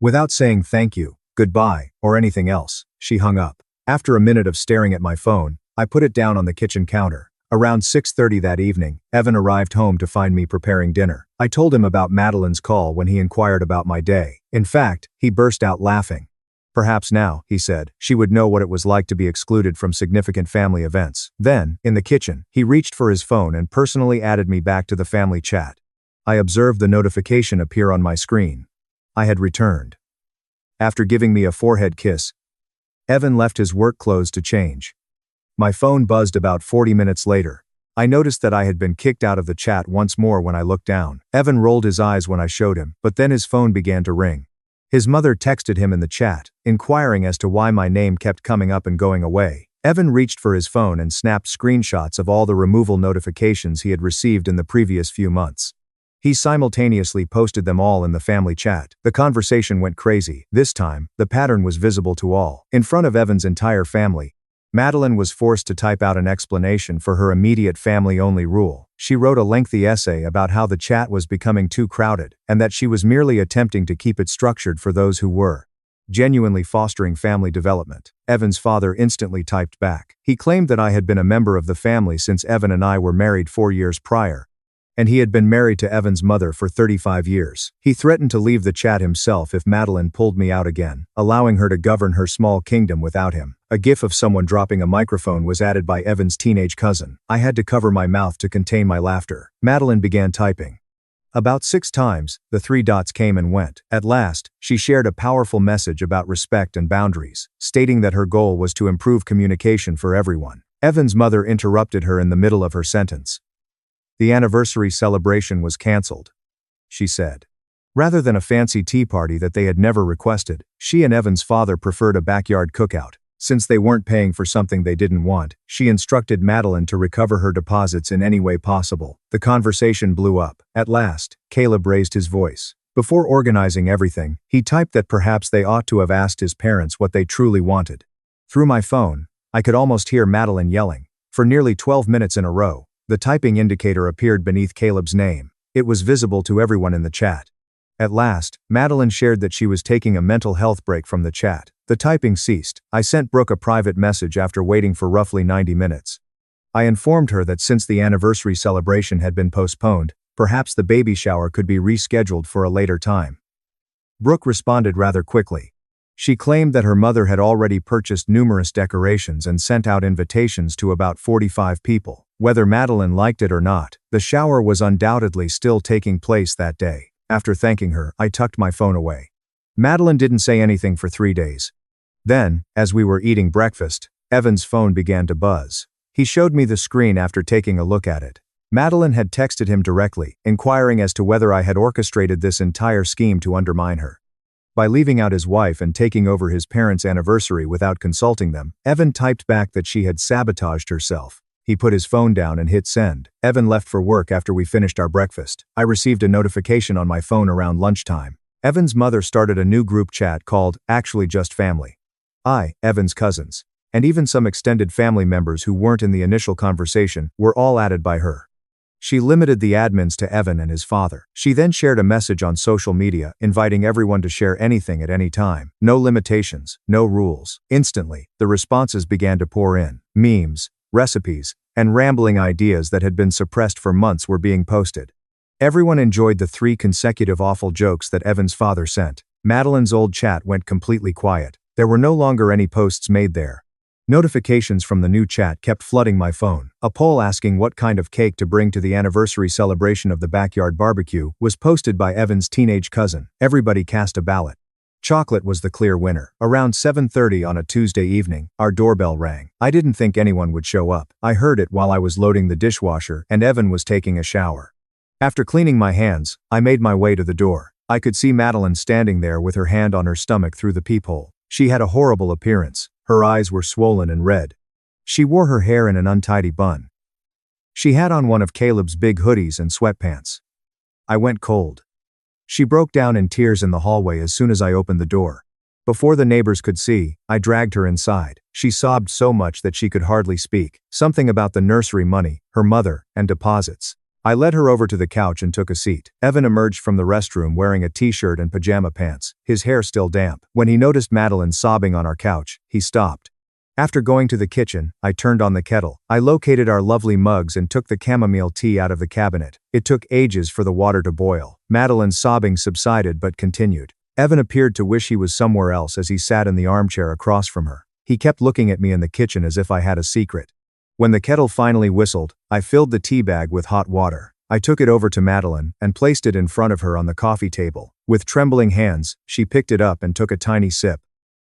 [SPEAKER 1] Without saying thank you, goodbye, or anything else, she hung up. After a minute of staring at my phone, I put it down on the kitchen counter. Around 6:30 that evening, Evan arrived home to find me preparing dinner. I told him about Madeline's call when he inquired about my day. In fact, he burst out laughing. Perhaps now, he said, she would know what it was like to be excluded from significant family events. Then, in the kitchen, he reached for his phone and personally added me back to the family chat. I observed the notification appear on my screen. I had returned. After giving me a forehead kiss, Evan left his work clothes to change. My phone buzzed about 40 minutes later. I noticed that I had been kicked out of the chat once more when I looked down. Evan rolled his eyes when I showed him, but then his phone began to ring. His mother texted him in the chat, inquiring as to why my name kept coming up and going away. Evan reached for his phone and snapped screenshots of all the removal notifications he had received in the previous few months. He simultaneously posted them all in the family chat. The conversation went crazy. This time, the pattern was visible to all. In front of Evan's entire family, Madeline was forced to type out an explanation for her immediate family-only rule. She wrote a lengthy essay about how the chat was becoming too crowded, and that she was merely attempting to keep it structured for those who were genuinely fostering family development. Evan's father instantly typed back. He claimed that I had been a member of the family since Evan and I were married 4 years prior, and he had been married to Evan's mother for 35 years. He threatened to leave the chat himself if Madeline pulled me out again, allowing her to govern her small kingdom without him. A gif of someone dropping a microphone was added by Evan's teenage cousin. I had to cover my mouth to contain my laughter. Madeline began typing. About 6 times, the 3 dots came and went. At last, she shared a powerful message about respect and boundaries, stating that her goal was to improve communication for everyone. Evan's mother interrupted her in the middle of her sentence. The anniversary celebration was cancelled, she said. Rather than a fancy tea party that they had never requested, she and Evan's father preferred a backyard cookout. Since they weren't paying for something they didn't want, she instructed Madeline to recover her deposits in any way possible. The conversation blew up. At last, Caleb raised his voice. Before organizing everything, he typed that perhaps they ought to have asked his parents what they truly wanted. Through my phone, I could almost hear Madeline yelling. For nearly 12 minutes in a row, the typing indicator appeared beneath Caleb's name. It was visible to everyone in the chat. At last, Madeline shared that she was taking a mental health break from the chat. The typing ceased. I sent Brooke a private message after waiting for roughly 90 minutes. I informed her that since the anniversary celebration had been postponed, perhaps the baby shower could be rescheduled for a later time. Brooke responded rather quickly. She claimed that her mother had already purchased numerous decorations and sent out invitations to about 45 people. Whether Madeline liked it or not, the shower was undoubtedly still taking place that day. After thanking her, I tucked my phone away. Madeline didn't say anything for 3 days. Then, as we were eating breakfast, Evan's phone began to buzz. He showed me the screen after taking a look at it. Madeline had texted him directly, inquiring as to whether I had orchestrated this entire scheme to undermine her. By leaving out his wife and taking over his parents' anniversary without consulting them, Evan typed back that she had sabotaged herself. He put his phone down and hit send. Evan left for work after we finished our breakfast. I received a notification on my phone around lunchtime. Evan's mother started a new group chat called Actually Just Family. I, Evan's cousins, and even some extended family members who weren't in the initial conversation were all added by her. She limited the admins to Evan and his father. She then shared a message on social media inviting everyone to share anything at any time. No limitations, no rules. Instantly, the responses began to pour in. Memes, recipes, and rambling ideas that had been suppressed for months were being posted. Everyone enjoyed the 3 consecutive awful jokes that Evan's father sent. Madeline's old chat went completely quiet. There were no longer any posts made there. Notifications from the new chat kept flooding my phone. A poll asking what kind of cake to bring to the anniversary celebration of the backyard barbecue was posted by Evan's teenage cousin. Everybody cast a ballot. Chocolate was the clear winner. Around 7:30 on a Tuesday evening, our doorbell rang. I didn't think anyone would show up. I heard it while I was loading the dishwasher and Evan was taking a shower. After cleaning my hands, I made my way to the door. I could see Madeline standing there with her hand on her stomach through the peephole. She had a horrible appearance. Her eyes were swollen and red. She wore her hair in an untidy bun. She had on one of Caleb's big hoodies and sweatpants. I went cold. She broke down in tears in the hallway as soon as I opened the door. Before the neighbors could see, I dragged her inside. She sobbed so much that she could hardly speak. Something about the nursery money, her mother, and deposits. I led her over to the couch and took a seat. Evan emerged from the restroom wearing a t-shirt and pajama pants, his hair still damp. When he noticed Madeline sobbing on our couch, he stopped. After going to the kitchen, I turned on the kettle. I located our lovely mugs and took the chamomile tea out of the cabinet. It took ages for the water to boil. Madeline's sobbing subsided but continued. Evan appeared to wish he was somewhere else as he sat in the armchair across from her. He kept looking at me in the kitchen as if I had a secret. When the kettle finally whistled, I filled the tea bag with hot water. I took it over to Madeline and placed it in front of her on the coffee table. With trembling hands, she picked it up and took a tiny sip.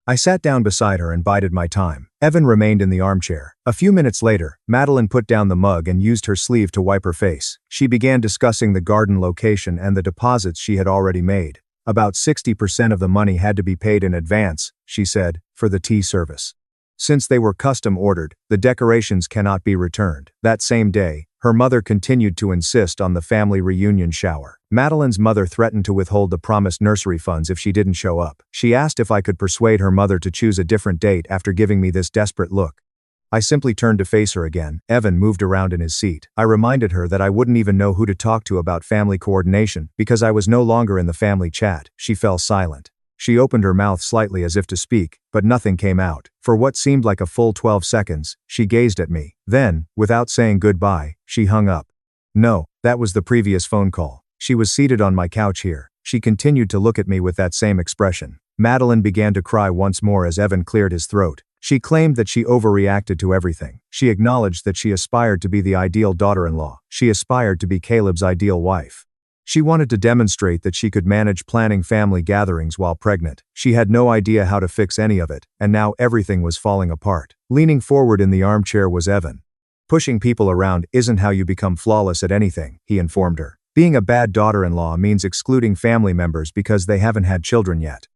[SPEAKER 1] I sat down beside her and bided my time. Evan remained in the armchair. A few minutes later, Madeline put down the mug and used her sleeve to wipe her face. She began discussing the garden location and the deposits she had already made. About 60% of the money had to be paid in advance, she said, for the tea service. Since they were custom ordered, the decorations cannot be returned. That same day, her mother continued to insist on the family reunion shower. Madeline's mother threatened to withhold the promised nursery funds if she didn't show up. She asked if I could persuade her mother to choose a different date after giving me this desperate look. I simply turned to face her again. Evan moved around in his seat. I reminded her that I wouldn't even know who to talk to about family coordination because I was no longer in the family chat. She fell silent. She opened her mouth slightly as if to speak, but nothing came out. For what seemed like a full 12 seconds, she gazed at me. Then, without saying goodbye, she hung up. No, that was the previous phone call. She was seated on my couch here. She continued to look at me with that same expression. Madeline began to cry once more as Evan cleared his throat. She claimed that she overreacted to everything. She acknowledged that she aspired to be the ideal daughter-in-law. She aspired to be Caleb's ideal wife. She wanted to demonstrate that she could manage planning family gatherings while pregnant. She had no idea how to fix any of it, and now everything was falling apart. Leaning forward in the armchair was Evan. Pushing people around isn't how you become flawless at anything, he informed her. Being a bad daughter-in-law means excluding family members because they haven't had children yet.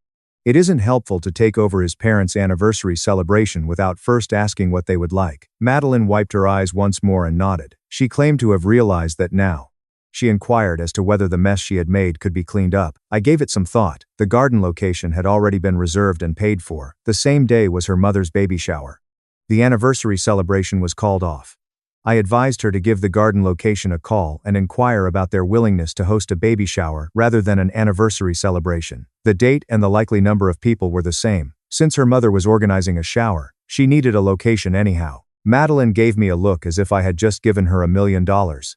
[SPEAKER 1] It isn't helpful to take over his parents' anniversary celebration without first asking what they would like. Madeline wiped her eyes once more and nodded. She claimed to have realized that now. She inquired as to whether the mess she had made could be cleaned up. I gave it some thought. The garden location had already been reserved and paid for. The same day was her mother's baby shower. The anniversary celebration was called off. I advised her to give the garden location a call and inquire about their willingness to host a baby shower rather than an anniversary celebration. The date and the likely number of people were the same. Since her mother was organizing a shower, she needed a location anyhow. Madeline gave me a look as if I had just given her $1 million.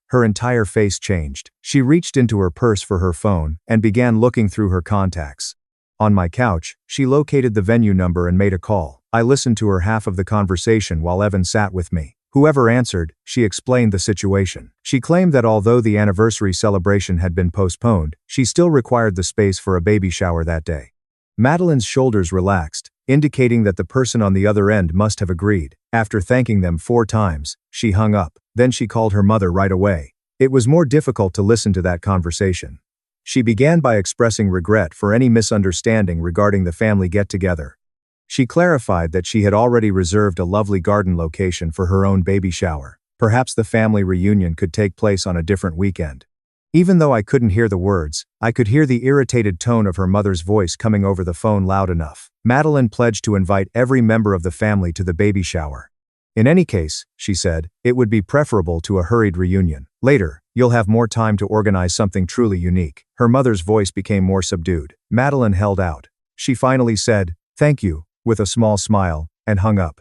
[SPEAKER 1] Her entire face changed. She reached into her purse for her phone and began looking through her contacts. On my couch, she located the venue number and made a call. I listened to her half of the conversation while Evan sat with me. Whoever answered, she explained the situation. She claimed that although the anniversary celebration had been postponed, she still required the space for a baby shower that day. Madeline's shoulders relaxed, indicating that the person on the other end must have agreed. After thanking them 4 times, she hung up. Then she called her mother right away. It was more difficult to listen to that conversation. She began by expressing regret for any misunderstanding regarding the family get-together. She clarified that she had already reserved a lovely garden location for her own baby shower. Perhaps the family reunion could take place on a different weekend. Even though I couldn't hear the words, I could hear the irritated tone of her mother's voice coming over the phone loud enough. Madeline pledged to invite every member of the family to the baby shower. In any case, she said, it would be preferable to a hurried reunion. Later, you'll have more time to organize something truly unique. Her mother's voice became more subdued. Madeline held out. She finally said, "Thank you," with a small smile, and hung up.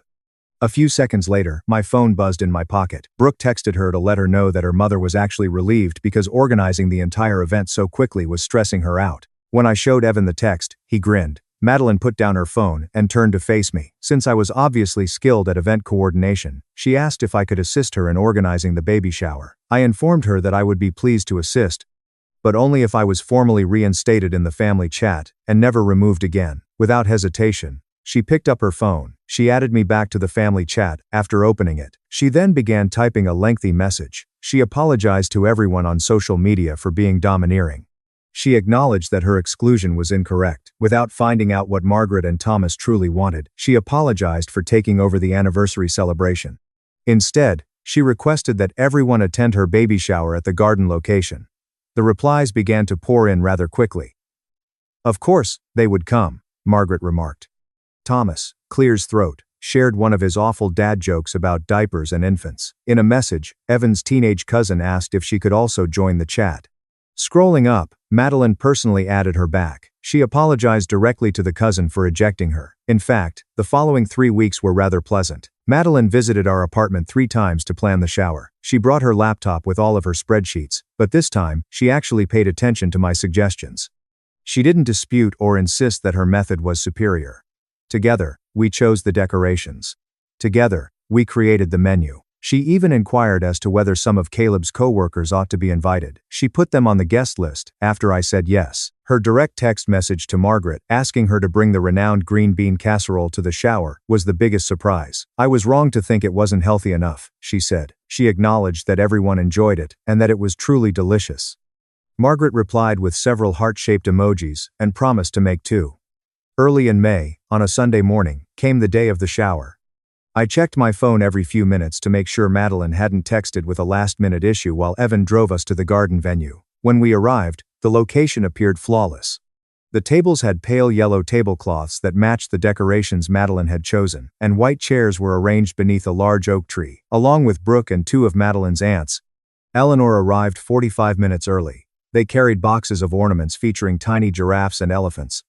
[SPEAKER 1] A few seconds later, my phone buzzed in my pocket. Brooke texted her to let her know that her mother was actually relieved because organizing the entire event so quickly was stressing her out. When I showed Evan the text, he grinned. Madeline put down her phone and turned to face me. Since I was obviously skilled at event coordination, she asked if I could assist her in organizing the baby shower. I informed her that I would be pleased to assist, but only if I was formally reinstated in the family chat and never removed again. Without hesitation, she picked up her phone. She added me back to the family chat after opening it. She then began typing a lengthy message. She apologized to everyone on social media for being domineering. She acknowledged that her exclusion was incorrect. Without finding out what Margaret and Thomas truly wanted, she apologized for taking over the anniversary celebration. Instead, she requested that everyone attend her baby shower at the garden location. The replies began to pour in rather quickly. Of course, they would come, Margaret remarked. Thomas, Clear's throat, shared one of his awful dad jokes about diapers and infants. In a message, Evan's teenage cousin asked if she could also join the chat. Scrolling up, Madeline personally added her back. She apologized directly to the cousin for ejecting her. In fact, the following 3 weeks were rather pleasant. Madeline visited our apartment 3 times to plan the shower. She brought her laptop with all of her spreadsheets, but this time, she actually paid attention to my suggestions. She didn't dispute or insist that her method was superior. Together, we chose the decorations. Together, we created the menu. She even inquired as to whether some of Caleb's co-workers ought to be invited. She put them on the guest list after I said yes. Her direct text message to Margaret, asking her to bring the renowned green bean casserole to the shower, was the biggest surprise. I was wrong to think it wasn't healthy enough, she said. She acknowledged that everyone enjoyed it and that it was truly delicious. Margaret replied with several heart-shaped emojis and promised to make 2. Early in May, on a Sunday morning, came the day of the shower. I checked my phone every few minutes to make sure Madeline hadn't texted with a last-minute issue while Evan drove us to the garden venue. When we arrived, the location appeared flawless. The tables had pale yellow tablecloths that matched the decorations Madeline had chosen, and white chairs were arranged beneath a large oak tree, along with Brooke and 2 of Madeline's aunts. Eleanor arrived 45 minutes early. They carried boxes of ornaments featuring tiny giraffes and elephants.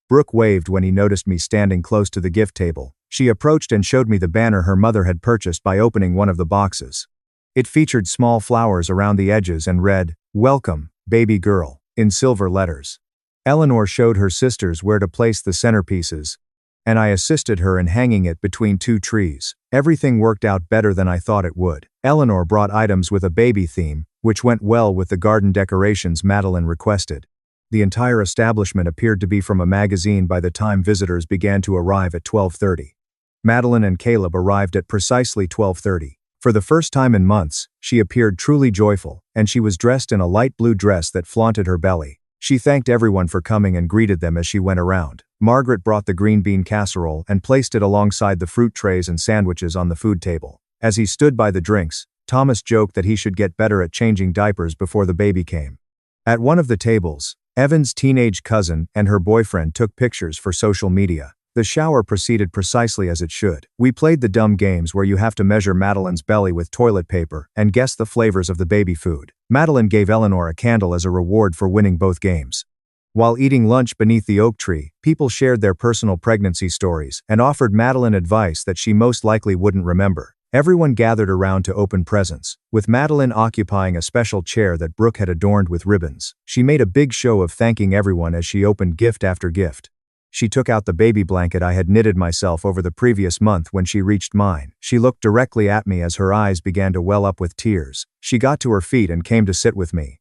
[SPEAKER 1] Brooke waved when he noticed me standing close to the gift table. She approached and showed me the banner her mother had purchased by opening one of the boxes. It featured small flowers around the edges and read, "Welcome, baby girl," in silver letters. Eleanor showed her sisters where to place the centerpieces, and I assisted her in hanging it between 2 trees. Everything worked out better than I thought it would. Eleanor brought items with a baby theme, which went well with the garden decorations Madeline requested. The entire establishment appeared to be from a magazine by the time visitors began to arrive at 12:30. Madeline and Caleb arrived at precisely 12:30. For the first time in months, she appeared truly joyful, and she was dressed in a light blue dress that flaunted her belly. She thanked everyone for coming and greeted them as she went around. Margaret brought the green bean casserole and placed it alongside the fruit trays and sandwiches on the food table. As he stood by the drinks, Thomas joked that he should get better at changing diapers before the baby came. At one of the tables, Evan's teenage cousin and her boyfriend took pictures for social media. The shower proceeded precisely as it should. We played the dumb games where you have to measure Madeline's belly with toilet paper and guess the flavors of the baby food. Madeline gave Eleanor a candle as a reward for winning both games. While eating lunch beneath the oak tree, people shared their personal pregnancy stories and offered Madeline advice that she most likely wouldn't remember. Everyone gathered around to open presents, with Madeline occupying a special chair that Brooke had adorned with ribbons. She made a big show of thanking everyone as she opened gift after gift. She took out the baby blanket I had knitted myself over the previous month when she reached mine. She looked directly at me as her eyes began to well up with tears. She got to her feet and came to sit with me.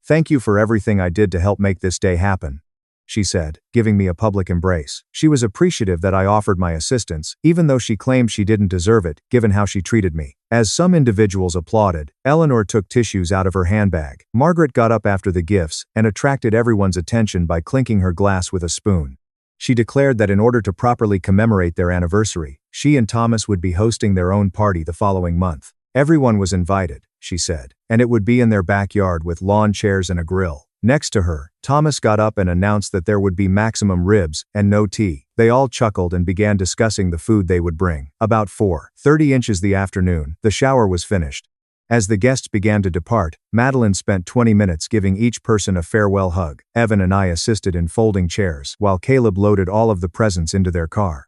[SPEAKER 1] "Thank you for everything I did to help make this day happen," she said, giving me a public embrace. She was appreciative that I offered my assistance, even though she claimed she didn't deserve it, given how she treated me. As some individuals applauded, Eleanor took tissues out of her handbag. Margaret got up after the gifts and attracted everyone's attention by clinking her glass with a spoon. She declared that in order to properly commemorate their anniversary, she and Thomas would be hosting their own party the following month. Everyone was invited, she said, and it would be in their backyard with lawn chairs and a grill. Next to her, Thomas got up and announced that there would be maximum ribs and no tea. They all chuckled and began discussing the food they would bring. About 4:30 the afternoon, the shower was finished. As the guests began to depart, Madeline spent 20 minutes giving each person a farewell hug. Evan and I assisted in folding chairs, while Caleb loaded all of the presents into their car.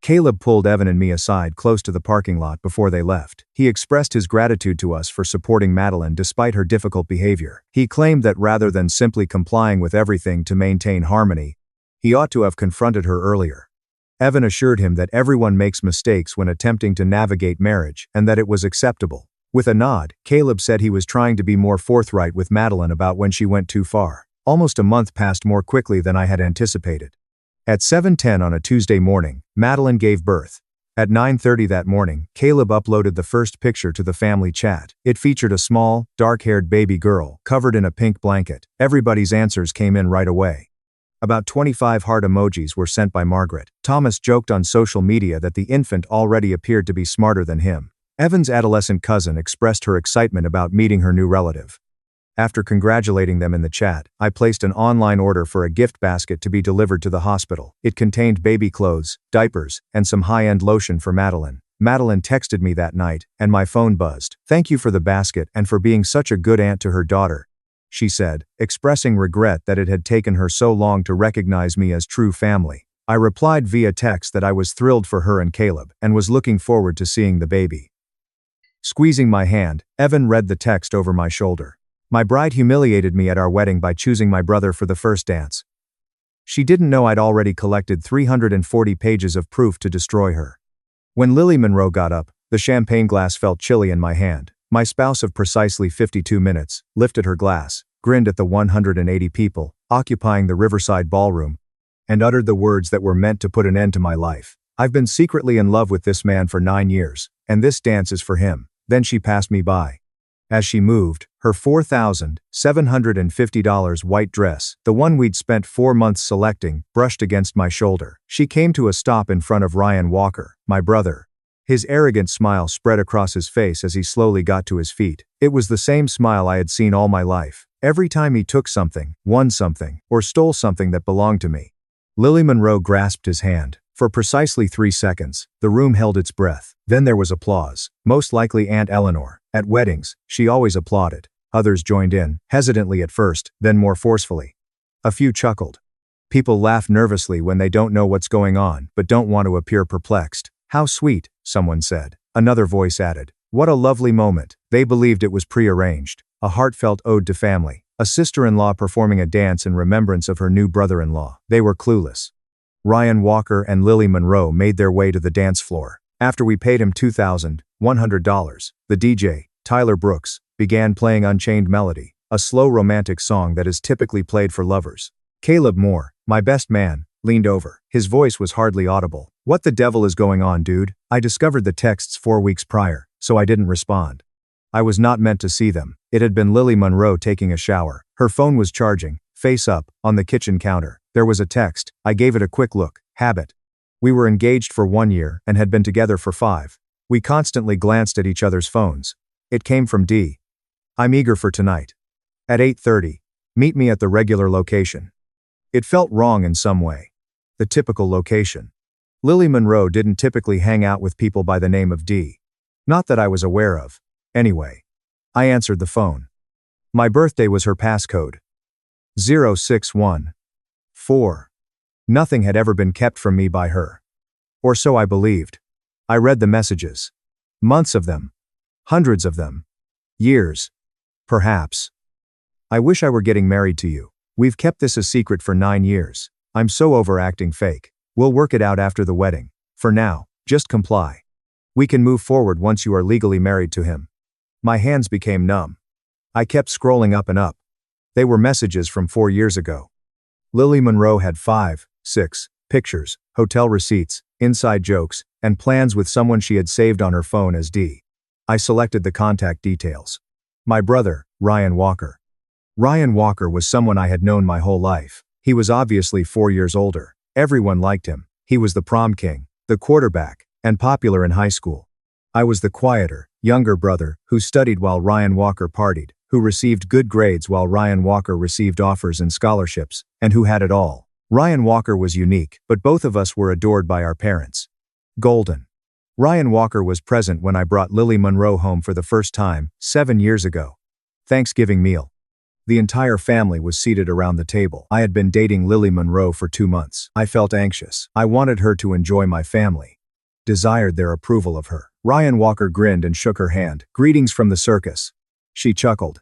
[SPEAKER 1] Caleb pulled Evan and me aside close to the parking lot before they left. He expressed his gratitude to us for supporting Madeline despite her difficult behavior. He claimed that rather than simply complying with everything to maintain harmony, he ought to have confronted her earlier. Evan assured him that everyone makes mistakes when attempting to navigate marriage, and that it was acceptable. With a nod, Caleb said he was trying to be more forthright with Madeline about when she went too far. Almost a month passed more quickly than I had anticipated. At 7:10 on a Tuesday morning, Madeline gave birth. At 9:30 that morning, Caleb uploaded the first picture to the family chat. It featured a small, dark-haired baby girl, covered in a pink blanket. Everybody's answers came in right away. About 25 heart emojis were sent by Margaret. Thomas joked on social media that the infant already appeared to be smarter than him. Evan's adolescent cousin expressed her excitement about meeting her new relative. After congratulating them in the chat, I placed an online order for a gift basket to be delivered to the hospital. It contained baby clothes, diapers, and some high-end lotion for Madeline. Madeline texted me that night, and my phone buzzed. "Thank you for the basket and for being such a good aunt to her daughter," she said, expressing regret that it had taken her so long to recognize me as true family. I replied via text that I was thrilled for her and Caleb, and was looking forward to seeing the baby. Squeezing my hand, Evan read the text over my shoulder. My bride humiliated me at our wedding by choosing my brother for the first dance. She didn't know I'd already collected 340 pages of proof to destroy her. When Lily Monroe got up, the champagne glass felt chilly in my hand. My spouse of precisely 52 minutes lifted her glass, grinned at the 180 people occupying the Riverside Ballroom, and uttered the words that were meant to put an end to my life. "I've been secretly in love with this man for 9 years, and this dance is for him." Then she passed me by. As she moved, her $4,750 white dress, the one we'd spent 4 months selecting, brushed against my shoulder. She came to a stop in front of Ryan Walker, my brother. His arrogant smile spread across his face as he slowly got to his feet. It was the same smile I had seen all my life. Every time he took something, won something, or stole something that belonged to me. Lily Monroe grasped his hand. For precisely 3 seconds, the room held its breath. Then there was applause, most likely Aunt Eleanor. At weddings, she always applauded. Others joined in, hesitantly at first, then more forcefully. A few chuckled. People laugh nervously when they don't know what's going on, but don't want to appear perplexed. "How sweet," someone said. Another voice added, "What a lovely moment." They believed it was prearranged, a heartfelt ode to family, a sister-in-law performing a dance in remembrance of her new brother-in-law. They were clueless. Ryan Walker and Lily Monroe made their way to the dance floor. After we paid him $2,100, the DJ, Tyler Brooks, began playing Unchained Melody, a slow romantic song that is typically played for lovers. Caleb Moore, my best man, leaned over. His voice was hardly audible. "What the devil is going on, dude?" I discovered the texts 4 weeks prior, so I didn't respond. I was not meant to see them. It had been Lily Monroe taking a shower. Her phone was charging, face up, on the kitchen counter. There was a text. I gave it a quick look. Habit. We were engaged for 1 year and had been together for 5. We constantly glanced at each other's phones. It came from D. "I'm eager for tonight. At 8:30. Meet me at the regular location." It felt wrong in some way. The typical location. Lily Monroe didn't typically hang out with people by the name of D. Not that I was aware of. Anyway. I answered the phone. My birthday was her passcode. 0614. Nothing had ever been kept from me by her. Or so I believed. I read the messages. Months of them. Hundreds of them. Years. Perhaps. "I wish I were getting married to you. We've kept this a secret for 9 years. I'm so over acting fake. We'll work it out after the wedding. For now, just comply. We can move forward once you are legally married to him." My hands became numb. I kept scrolling up and up. They were messages from 4 years ago. Lily Monroe had 5, 6 pictures, hotel receipts, inside jokes, and plans with someone she had saved on her phone as D. I selected the contact details. My brother, Ryan Walker. Ryan Walker was someone I had known my whole life. He was obviously 4 years older. Everyone liked him. He was the prom king, the quarterback, and popular in high school. I was the quieter, younger brother, who studied while Ryan Walker partied, who received good grades while Ryan Walker received offers and scholarships, and who had it all. Ryan Walker was unique, but both of us were adored by our parents. Golden. Ryan Walker was present when I brought Lily Monroe home for the first time, 7 years ago. Thanksgiving meal. The entire family was seated around the table. I had been dating Lily Monroe for 2 months. I felt anxious. I wanted her to enjoy my family. Desired their approval of her. Ryan Walker grinned and shook her hand. "Greetings from the circus." She chuckled.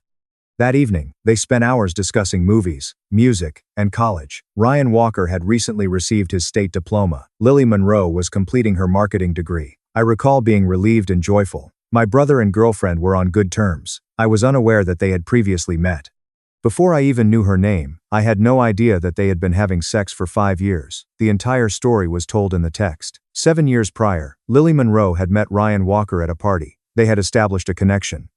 [SPEAKER 1] That evening, they spent hours discussing movies, music, and college. Ryan Walker had recently received his state diploma. Lily Monroe was completing her marketing degree. I recall being relieved and joyful. My brother and girlfriend were on good terms. I was unaware that they had previously met. Before I even knew her name, I had no idea that they had been having sex for 5 years. The entire story was told in the text. 7 years prior, Lily Monroe had met Ryan Walker at a party. They had established a connection.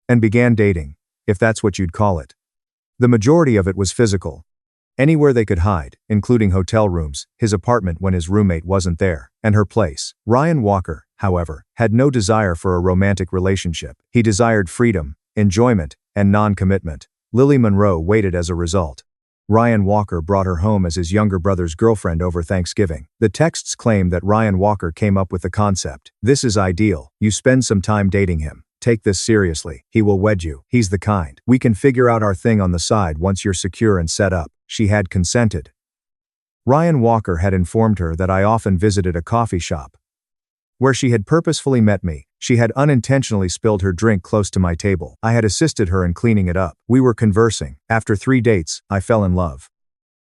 [SPEAKER 1] And began dating, if that's what you'd call it. The majority of it was physical. Anywhere they could hide, including hotel rooms, his apartment when his roommate wasn't there, and her place. Ryan Walker, however, had no desire for a romantic relationship. He desired freedom, enjoyment, and non-commitment. Lily Monroe waited as a result. Ryan Walker brought her home as his younger brother's girlfriend over Thanksgiving. The texts claim that Ryan Walker came up with the concept. "This is ideal. You spend some time dating him. Take this seriously. He will wed you. He's the kind. We can figure out our thing on the side once you're secure and set up." She had consented. Ryan Walker had informed her that I often visited a coffee shop. Where she had purposefully met me, she had unintentionally spilled her drink close to my table. I had assisted her in cleaning it up. We were conversing. After 3 dates, I fell in love.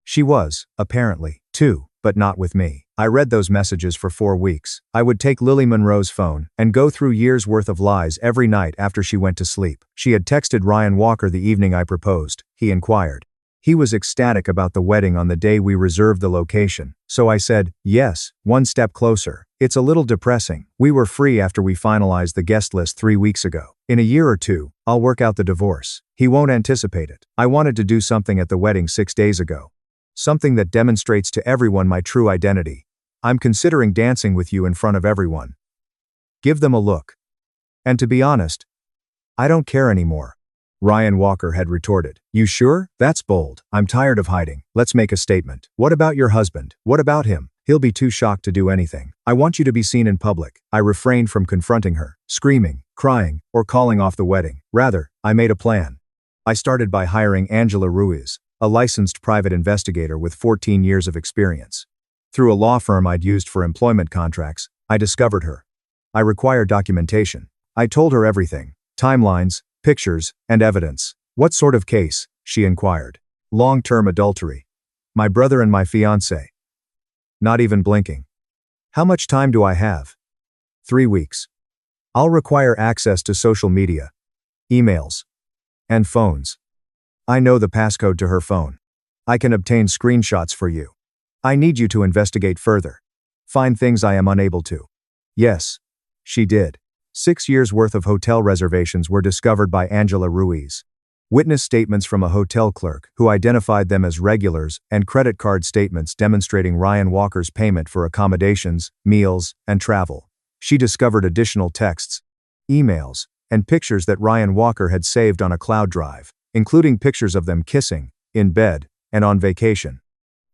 [SPEAKER 1] She was, apparently, too, but not with me. I read those messages for 4 weeks. I would take Lily Monroe's phone and go through years' worth of lies every night after she went to sleep. She had texted Ryan Walker the evening I proposed. He inquired. He was ecstatic about the wedding on the day we reserved the location, so I said, yes, one step closer. It's a little depressing. We were free after we finalized the guest list 3 weeks ago. In a year or two, I'll work out the divorce. He won't anticipate it. I wanted to do something at the wedding 6 days ago. Something that demonstrates to everyone my true identity. I'm considering dancing with you in front of everyone. Give them a look. And to be honest, I don't care anymore. Ryan Walker had retorted. You sure? That's bold. I'm tired of hiding. Let's make a statement. What about your husband? What about him? He'll be too shocked to do anything. I want you to be seen in public. I refrained from confronting her, screaming, crying, or calling off the wedding. Rather, I made a plan. I started by hiring Angela Ruiz, a licensed private investigator with 14 years of experience. Through a law firm I'd used for employment contracts, I discovered her. I required documentation. I told her everything. Timelines, pictures, and evidence. What sort of case? She inquired. Long-term adultery. My brother and my fiancé. Not even blinking. How much time do I have? 3 weeks. I'll require access to social media, emails, and phones. I know the passcode to her phone. I can obtain screenshots for you. I need you to investigate further. Find things I am unable to. Yes, she did. 6 years' worth of hotel reservations were discovered by Angela Ruiz. Witness statements from a hotel clerk, who identified them as regulars, and credit card statements demonstrating Ryan Walker's payment for accommodations, meals, and travel. She discovered additional texts, emails, and pictures that Ryan Walker had saved on a cloud drive, including pictures of them kissing, in bed, and on vacation.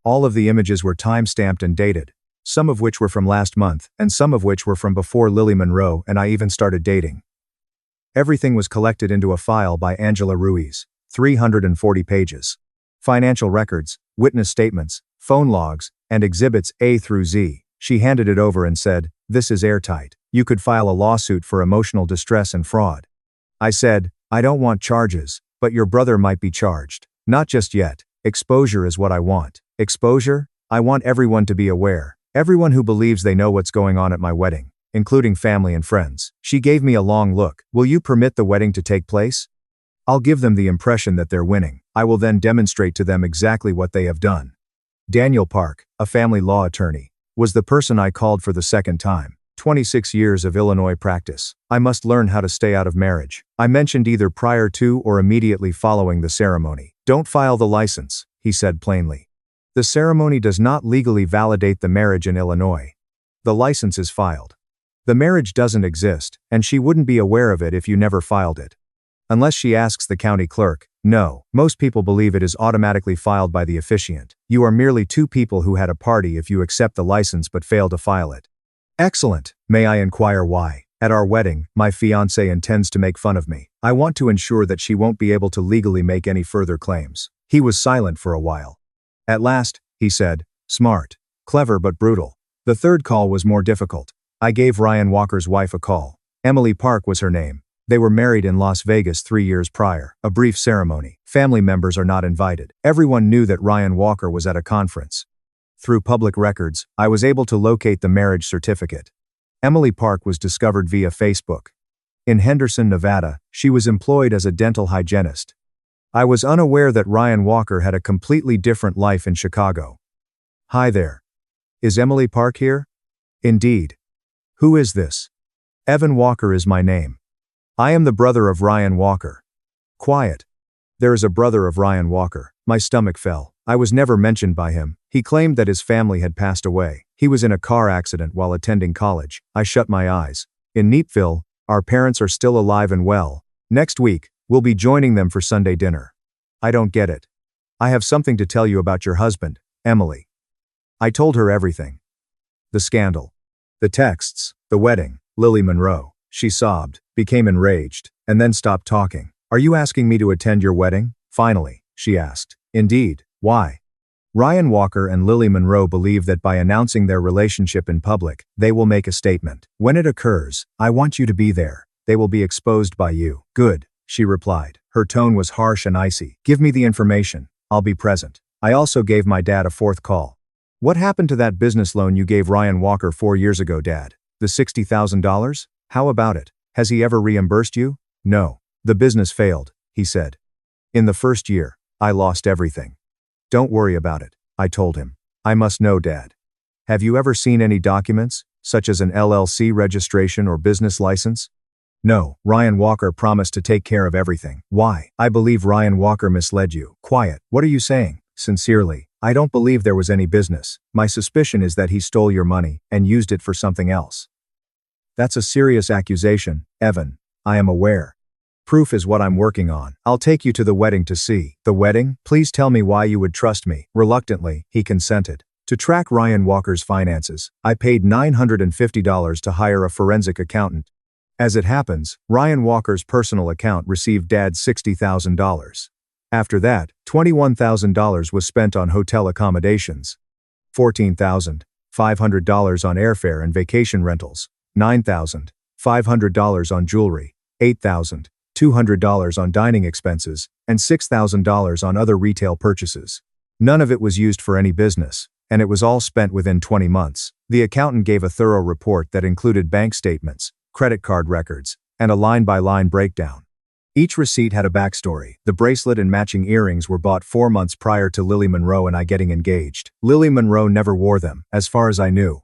[SPEAKER 1] All of the images were time-stamped and dated, some of which were from last month, and some of which were from before Lily Monroe and I even started dating. Everything was collected into a file by Angela Ruiz, 340 pages. Financial records, witness statements, phone logs, and exhibits A through Z. She handed it over and said, "This is airtight. You could file a lawsuit for emotional distress and fraud." I said, "I don't want charges, but your brother might be charged. Not just yet. Exposure is what I want." Exposure? I want everyone to be aware. Everyone who believes they know what's going on at my wedding, including family and friends. She gave me a long look. Will you permit the wedding to take place? I'll give them the impression that they're winning. I will then demonstrate to them exactly what they have done. Daniel Park, a family law attorney, was the person I called for the second time. 26 years of Illinois practice. I must learn how to stay out of marriage. I mentioned either prior to or immediately following the ceremony. Don't file the license, he said plainly. The ceremony does not legally validate the marriage in Illinois. The license is filed. The marriage doesn't exist, and she wouldn't be aware of it if you never filed it. Unless she asks the county clerk. No, most people believe it is automatically filed by the officiant. You are merely two people who had a party if you accept the license but fail to file it. Excellent. May I inquire why? At our wedding, my fiancé intends to make fun of me. I want to ensure that she won't be able to legally make any further claims. He was silent for a while. At last, he said, "Smart. Clever but brutal." The third call was more difficult. I gave Ryan Walker's wife a call. Emily Park was her name. They were married in Las Vegas 3 years prior. A brief ceremony. Family members are not invited. Everyone knew that Ryan Walker was at a conference. Through public records, I was able to locate the marriage certificate. Emily Park was discovered via Facebook. In Henderson, Nevada, she was employed as a dental hygienist. I was unaware that Ryan Walker had a completely different life in Chicago. Hi there. Is Emily Park here? Indeed. Who is this? Evan Walker is my name. I am the brother of Ryan Walker. Quiet. There is a brother of Ryan Walker. My stomach fell. I was never mentioned by him. He claimed that his family had passed away. He was in a car accident while attending college. I shut my eyes. In Neatville, our parents are still alive and well. Next week, we'll be joining them for Sunday dinner. I don't get it. I have something to tell you about your husband, Emily. I told her everything. The scandal. The texts, the wedding, Lily Monroe. She sobbed, became enraged, and then stopped talking. Are you asking me to attend your wedding? Finally, she asked. Indeed. Why? Ryan Walker and Lily Monroe believe that by announcing their relationship in public, they will make a statement. When it occurs, I want you to be there. They will be exposed by you. Good, she replied. Her tone was harsh and icy. Give me the information. I'll be present. I also gave my dad a fourth call. What happened to that business loan you gave Ryan Walker 4 years ago, Dad? The $60,000? How about it? Has he ever reimbursed you? No. The business failed, he said. In the first year, I lost everything. Don't worry about it, I told him. I must know, Dad. Have you ever seen any documents, such as an LLC registration or business license? No, Ryan Walker promised to take care of everything. Why? I believe Ryan Walker misled you. Quiet. What are you saying? Sincerely, I don't believe there was any business. My suspicion is that he stole your money and used it for something else. That's a serious accusation, Evan. I am aware. Proof is what I'm working on. I'll take you to the wedding to see. The wedding? Please tell me why you would trust me. Reluctantly, he consented. To track Ryan Walker's finances, I paid $950 to hire a forensic accountant. As it happens, Ryan Walker's personal account received Dad's $60,000. After that, $21,000 was spent on hotel accommodations, $14,500 on airfare and vacation rentals, $9,500 on jewelry, $8,200 on dining expenses, and $6,000 on other retail purchases. None of it was used for any business, and it was all spent within 20 months. The accountant gave a thorough report that included bank statements, credit card records, and a line-by-line breakdown. Each receipt had a backstory. The bracelet and matching earrings were bought 4 months prior to Lily Monroe and I getting engaged. Lily Monroe never wore them, as far as I knew.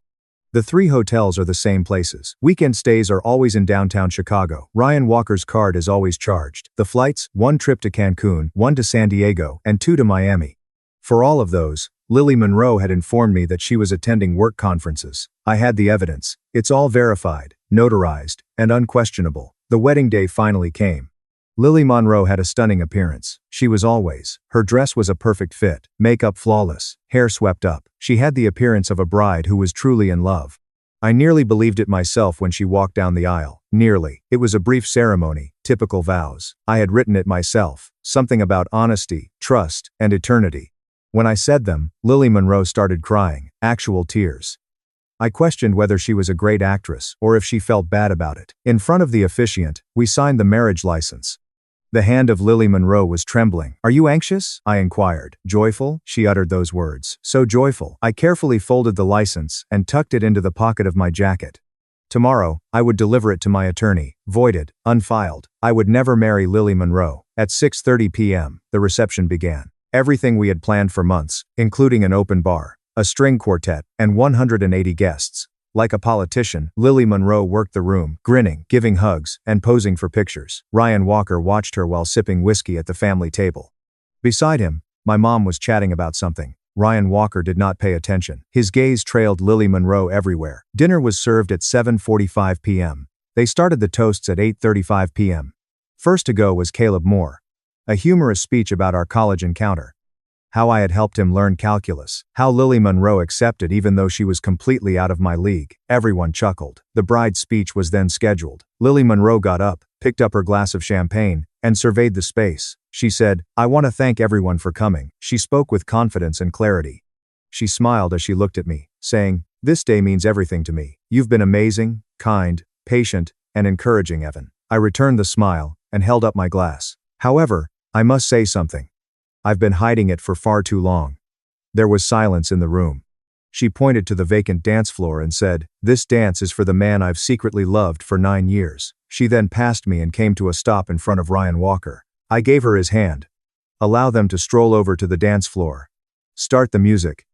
[SPEAKER 1] The 3 hotels are the same places. Weekend stays are always in downtown Chicago. Ryan Walker's card is always charged. The flights, 1 trip to Cancun, 1 to San Diego, and 2 to Miami. For all of those, Lily Monroe had informed me that she was attending work conferences. I had the evidence. It's all verified, notarized, and unquestionable. The wedding day finally came. Lily Monroe had a stunning appearance. She was always. Her dress was a perfect fit, makeup flawless, hair swept up. She had the appearance of a bride who was truly in love. I nearly believed it myself when she walked down the aisle. Nearly. It was a brief ceremony, typical vows. I had written it myself, something about honesty, trust, and eternity. When I said them, Lily Monroe started crying, actual tears. I questioned whether she was a great actress or if she felt bad about it. In front of the officiant, we signed the marriage license. The hand of Lily Monroe was trembling. Are you anxious? I inquired. Joyful? She uttered those words. So joyful. I carefully folded the license and tucked it into the pocket of my jacket. Tomorrow, I would deliver it to my attorney, voided, unfiled. I would never marry Lily Monroe. At 6:30 p.m., the reception began. Everything we had planned for months, including an open bar, a string quartet, and 180 guests. Like a politician, Lily Monroe worked the room, grinning, giving hugs, and posing for pictures. Ryan Walker watched her while sipping whiskey at the family table. Beside him, my mom was chatting about something. Ryan Walker did not pay attention. His gaze trailed Lily Monroe everywhere. Dinner was served at 7:45 p.m. They started the toasts at 8:35 p.m. First to go was Caleb Moore. A humorous speech about our college encounter. How I had helped him learn calculus. How Lily Monroe accepted even though she was completely out of my league. Everyone chuckled. The bride's speech was then scheduled. Lily Monroe got up, picked up her glass of champagne, and surveyed the space. She said, "I want to thank everyone for coming." She spoke with confidence and clarity. She smiled as she looked at me, saying, "This day means everything to me. You've been amazing, kind, patient, and encouraging, Evan." I returned the smile and held up my glass. However, I must say something. I've been hiding it for far too long. There was silence in the room. She pointed to the vacant dance floor and said, "This dance is for the man I've secretly loved for 9 years. She then passed me and came to a stop in front of Ryan Walker. I gave her his hand. "Allow them to stroll over to the dance floor. Start the music."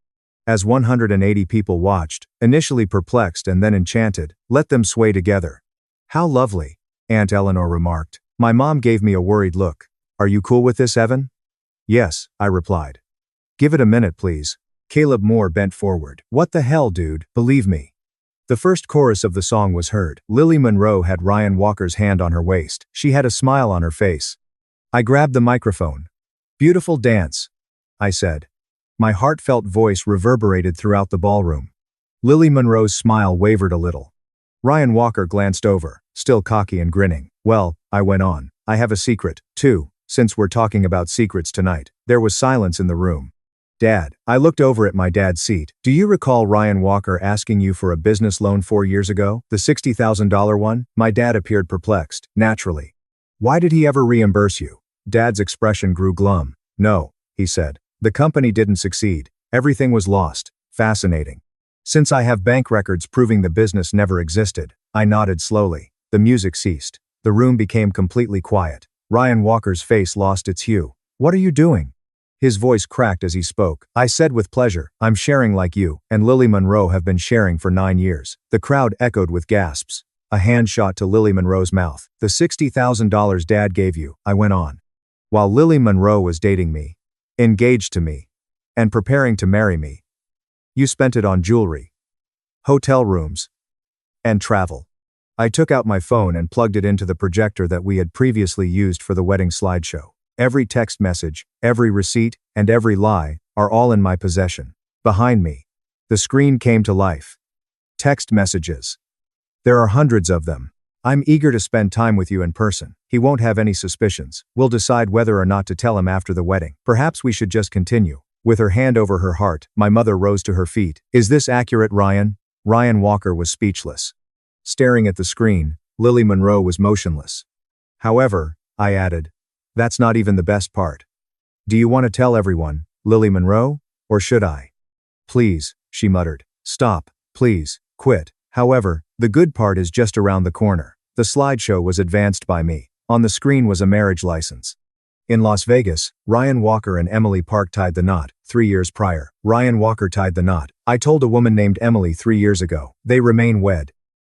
[SPEAKER 1] As 180 people watched, initially perplexed and then enchanted, let them sway together. "How lovely," Aunt Eleanor remarked. My mom gave me a worried look. "Are you cool with this, Evan?" "Yes," I replied. "Give it a minute, please." Caleb Moore bent forward. "What the hell, dude? Believe me." The first chorus of the song was heard. Lily Monroe had Ryan Walker's hand on her waist. She had a smile on her face. I grabbed the microphone. "Beautiful dance," I said. My heartfelt voice reverberated throughout the ballroom. Lily Monroe's smile wavered a little. Ryan Walker glanced over, still cocky and grinning. "Well," I went on, "I have a secret, too. Since we're talking about secrets tonight." There was silence in the room. "Dad," I looked over at my dad's seat. "Do you recall Ryan Walker asking you for a business loan 4 years ago? The $60,000 one?" My dad appeared perplexed, naturally. "Why did he ever reimburse you?" Dad's expression grew glum. "No," he said. "The company didn't succeed. Everything was lost." Fascinating. "Since I have bank records proving the business never existed." I nodded slowly. The music ceased. The room became completely quiet. Ryan Walker's face lost its hue. "What are you doing?" His voice cracked as he spoke. I said with pleasure, I'm sharing like you and Lily Monroe have been sharing for 9 years. The crowd echoed with gasps. A hand shot to Lily Monroe's mouth. The $60,000 Dad gave you, I went on. While Lily Monroe was dating me, engaged to me, and preparing to marry me, you spent it on jewelry, hotel rooms, and travel. I took out my phone and plugged it into the projector that we had previously used for the wedding slideshow. Every text message, every receipt, and every lie are all in my possession. Behind me, the screen came to life. Text messages. There are hundreds of them. I'm eager to spend time with you in person. He won't have any suspicions. We'll decide whether or not to tell him after the wedding. Perhaps we should just continue. With her hand over her heart, my mother rose to her feet. Is this accurate, Ryan? Ryan Walker was speechless. Staring at the screen, Lily Monroe was motionless. However, I added, that's not even the best part. Do you want to tell everyone, Lily Monroe? Or should I? Please, she muttered. Stop, please, quit. However, the good part is just around the corner. The slideshow was advanced by me. On the screen was a marriage license. In Las Vegas, Ryan Walker and Emily Park tied the knot. 3 years prior, Ryan Walker tied the knot. I told a woman named Emily 3 years ago. They remain wed.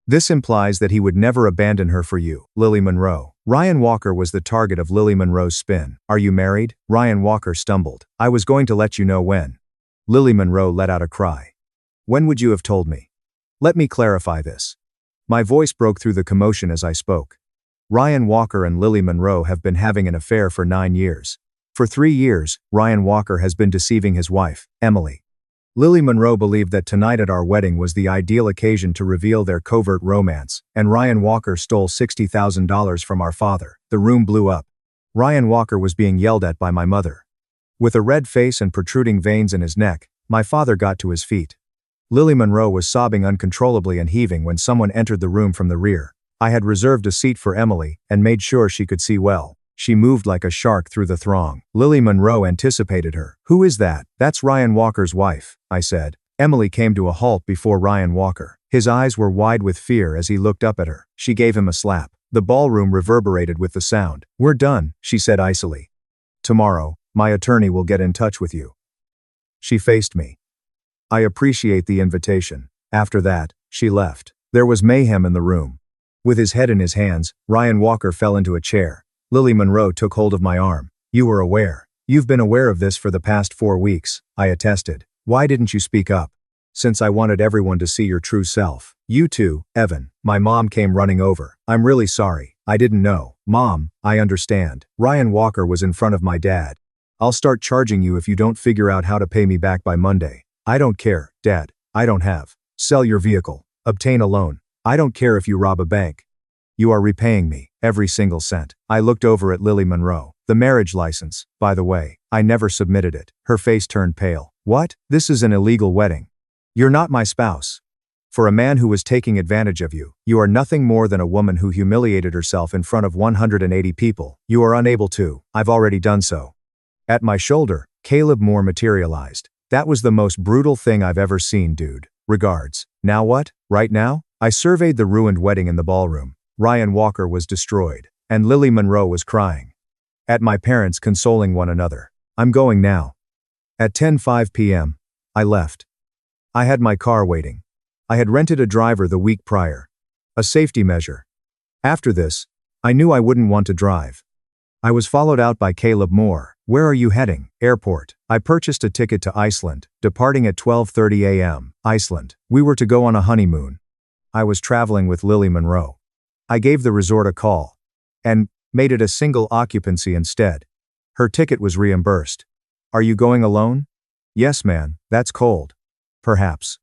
[SPEAKER 1] This implies that he would never abandon her for you, Lily Monroe. Ryan Walker was the target of Lily Monroe's spin. Are you married? Ryan Walker stumbled. I was going to let you know when. Lily Monroe let out a cry. When would you have told me? Let me clarify this. My voice broke through the commotion as I spoke. Ryan Walker and Lily Monroe have been having an affair for 9 years. For 3 years, Ryan Walker has been deceiving his wife, Emily. Lily Monroe believed that tonight at our wedding was the ideal occasion to reveal their covert romance, and Ryan Walker stole $60,000 from our father. The room blew up. Ryan Walker was being yelled at by my mother. With a red face and protruding veins in his neck, my father got to his feet. Lily Monroe was sobbing uncontrollably and heaving when someone entered the room from the rear. I had reserved a seat for Emily and made sure she could see well. She moved like a shark through the throng. Lily Monroe anticipated her. Who is that? That's Ryan Walker's wife, I said. Emily came to a halt before Ryan Walker. His eyes were wide with fear as he looked up at her. She gave him a slap. The ballroom reverberated with the sound. We're done, she said icily. Tomorrow, my attorney will get in touch with you. She faced me. I appreciate the invitation. After that, she left. There was mayhem in the room. With his head in his hands, Ryan Walker fell into a chair. Lily Monroe took hold of my arm. You were aware. You've been aware of this for the past 4 weeks, I attested. Why didn't you speak up? Since I wanted everyone to see your true self. You too, Evan. My mom came running over. I'm really sorry. I didn't know. Mom, I understand. Ryan Walker was in front of my dad. I'll start charging you if you don't figure out how to pay me back by Monday. I don't care, Dad. I don't have. Sell your vehicle. Obtain a loan. I don't care if you rob a bank. You are repaying me, every single cent. I looked over at Lily Monroe. The marriage license, by the way, I never submitted it. Her face turned pale. What? This is an illegal wedding. You're not my spouse. For a man who was taking advantage of you, you are nothing more than a woman who humiliated herself in front of 180 people. You are unable to. I've already done so. At my shoulder, Caleb Moore materialized. That was the most brutal thing I've ever seen, dude. Regards. Now what? Right now? I surveyed the ruined wedding in the ballroom. Ryan Walker was destroyed, and Lily Monroe was crying. At my parents consoling one another. I'm going now. At 10:05 p.m., I left. I had my car waiting. I had rented a driver the week prior. A safety measure. After this, I knew I wouldn't want to drive. I was followed out by Caleb Moore. Where are you heading? Airport. I purchased a ticket to Iceland, departing at 12:30 a.m. Iceland. We were to go on a honeymoon. I was traveling with Lily Monroe. I gave the resort a call and made it a single occupancy instead. Her ticket was reimbursed. Are you going alone? Yes, man, that's cold. Perhaps.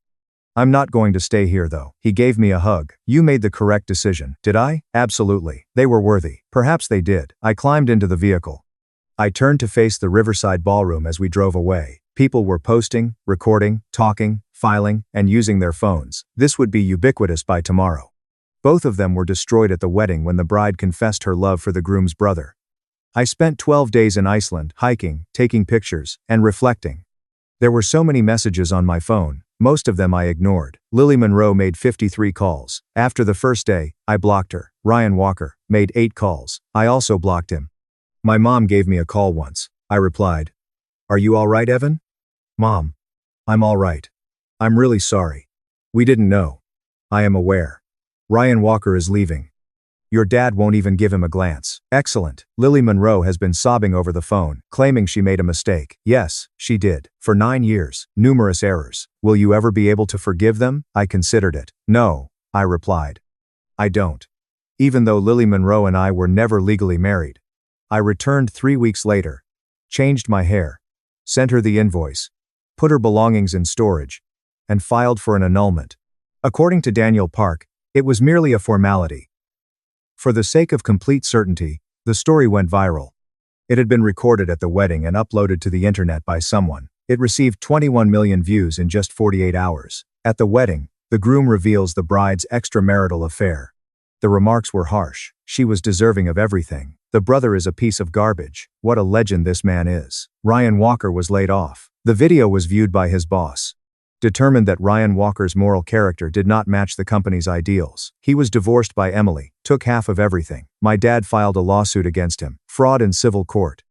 [SPEAKER 1] I'm not going to stay here though. He gave me a hug. You made the correct decision. Did I? Absolutely. They were worthy. Perhaps they did. I climbed into the vehicle. I turned to face the Riverside Ballroom as we drove away. People were posting, recording, talking, filing, and using their phones. This would be ubiquitous by tomorrow. Both of them were destroyed at the wedding when the bride confessed her love for the groom's brother. I spent 12 days in Iceland, hiking, taking pictures, and reflecting. There were so many messages on my phone, most of them I ignored. Lily Monroe made 53 calls. After the first day, I blocked her. Ryan Walker made 8 calls. I also blocked him. My mom gave me a call once. I replied. Are you all right, Evan? Mom. I'm all right. I'm really sorry. We didn't know. I am aware. Ryan Walker is leaving. Your dad won't even give him a glance. Excellent. Lily Monroe has been sobbing over the phone, claiming she made a mistake. Yes, she did. For 9 years, numerous errors. Will you ever be able to forgive them? I considered it. No, I replied. I don't. Even though Lily Monroe and I were never legally married. I returned 3 weeks later. Changed my hair. Sent her the invoice. Put her belongings in storage. And filed for an annulment. According to Daniel Park, it was merely a formality. For the sake of complete certainty, the story went viral. It had been recorded at the wedding and uploaded to the internet by someone. It received 21 million views in just 48 hours. At the wedding, the groom reveals the bride's extramarital affair. The remarks were harsh. She was deserving of everything. The brother is a piece of garbage. What a legend this man is. Ryan Walker was laid off. The video was viewed by his boss. Determined that Ryan Walker's moral character did not match the company's ideals. He was divorced by Emily, took half of everything. My dad filed a lawsuit against him, fraud in civil court.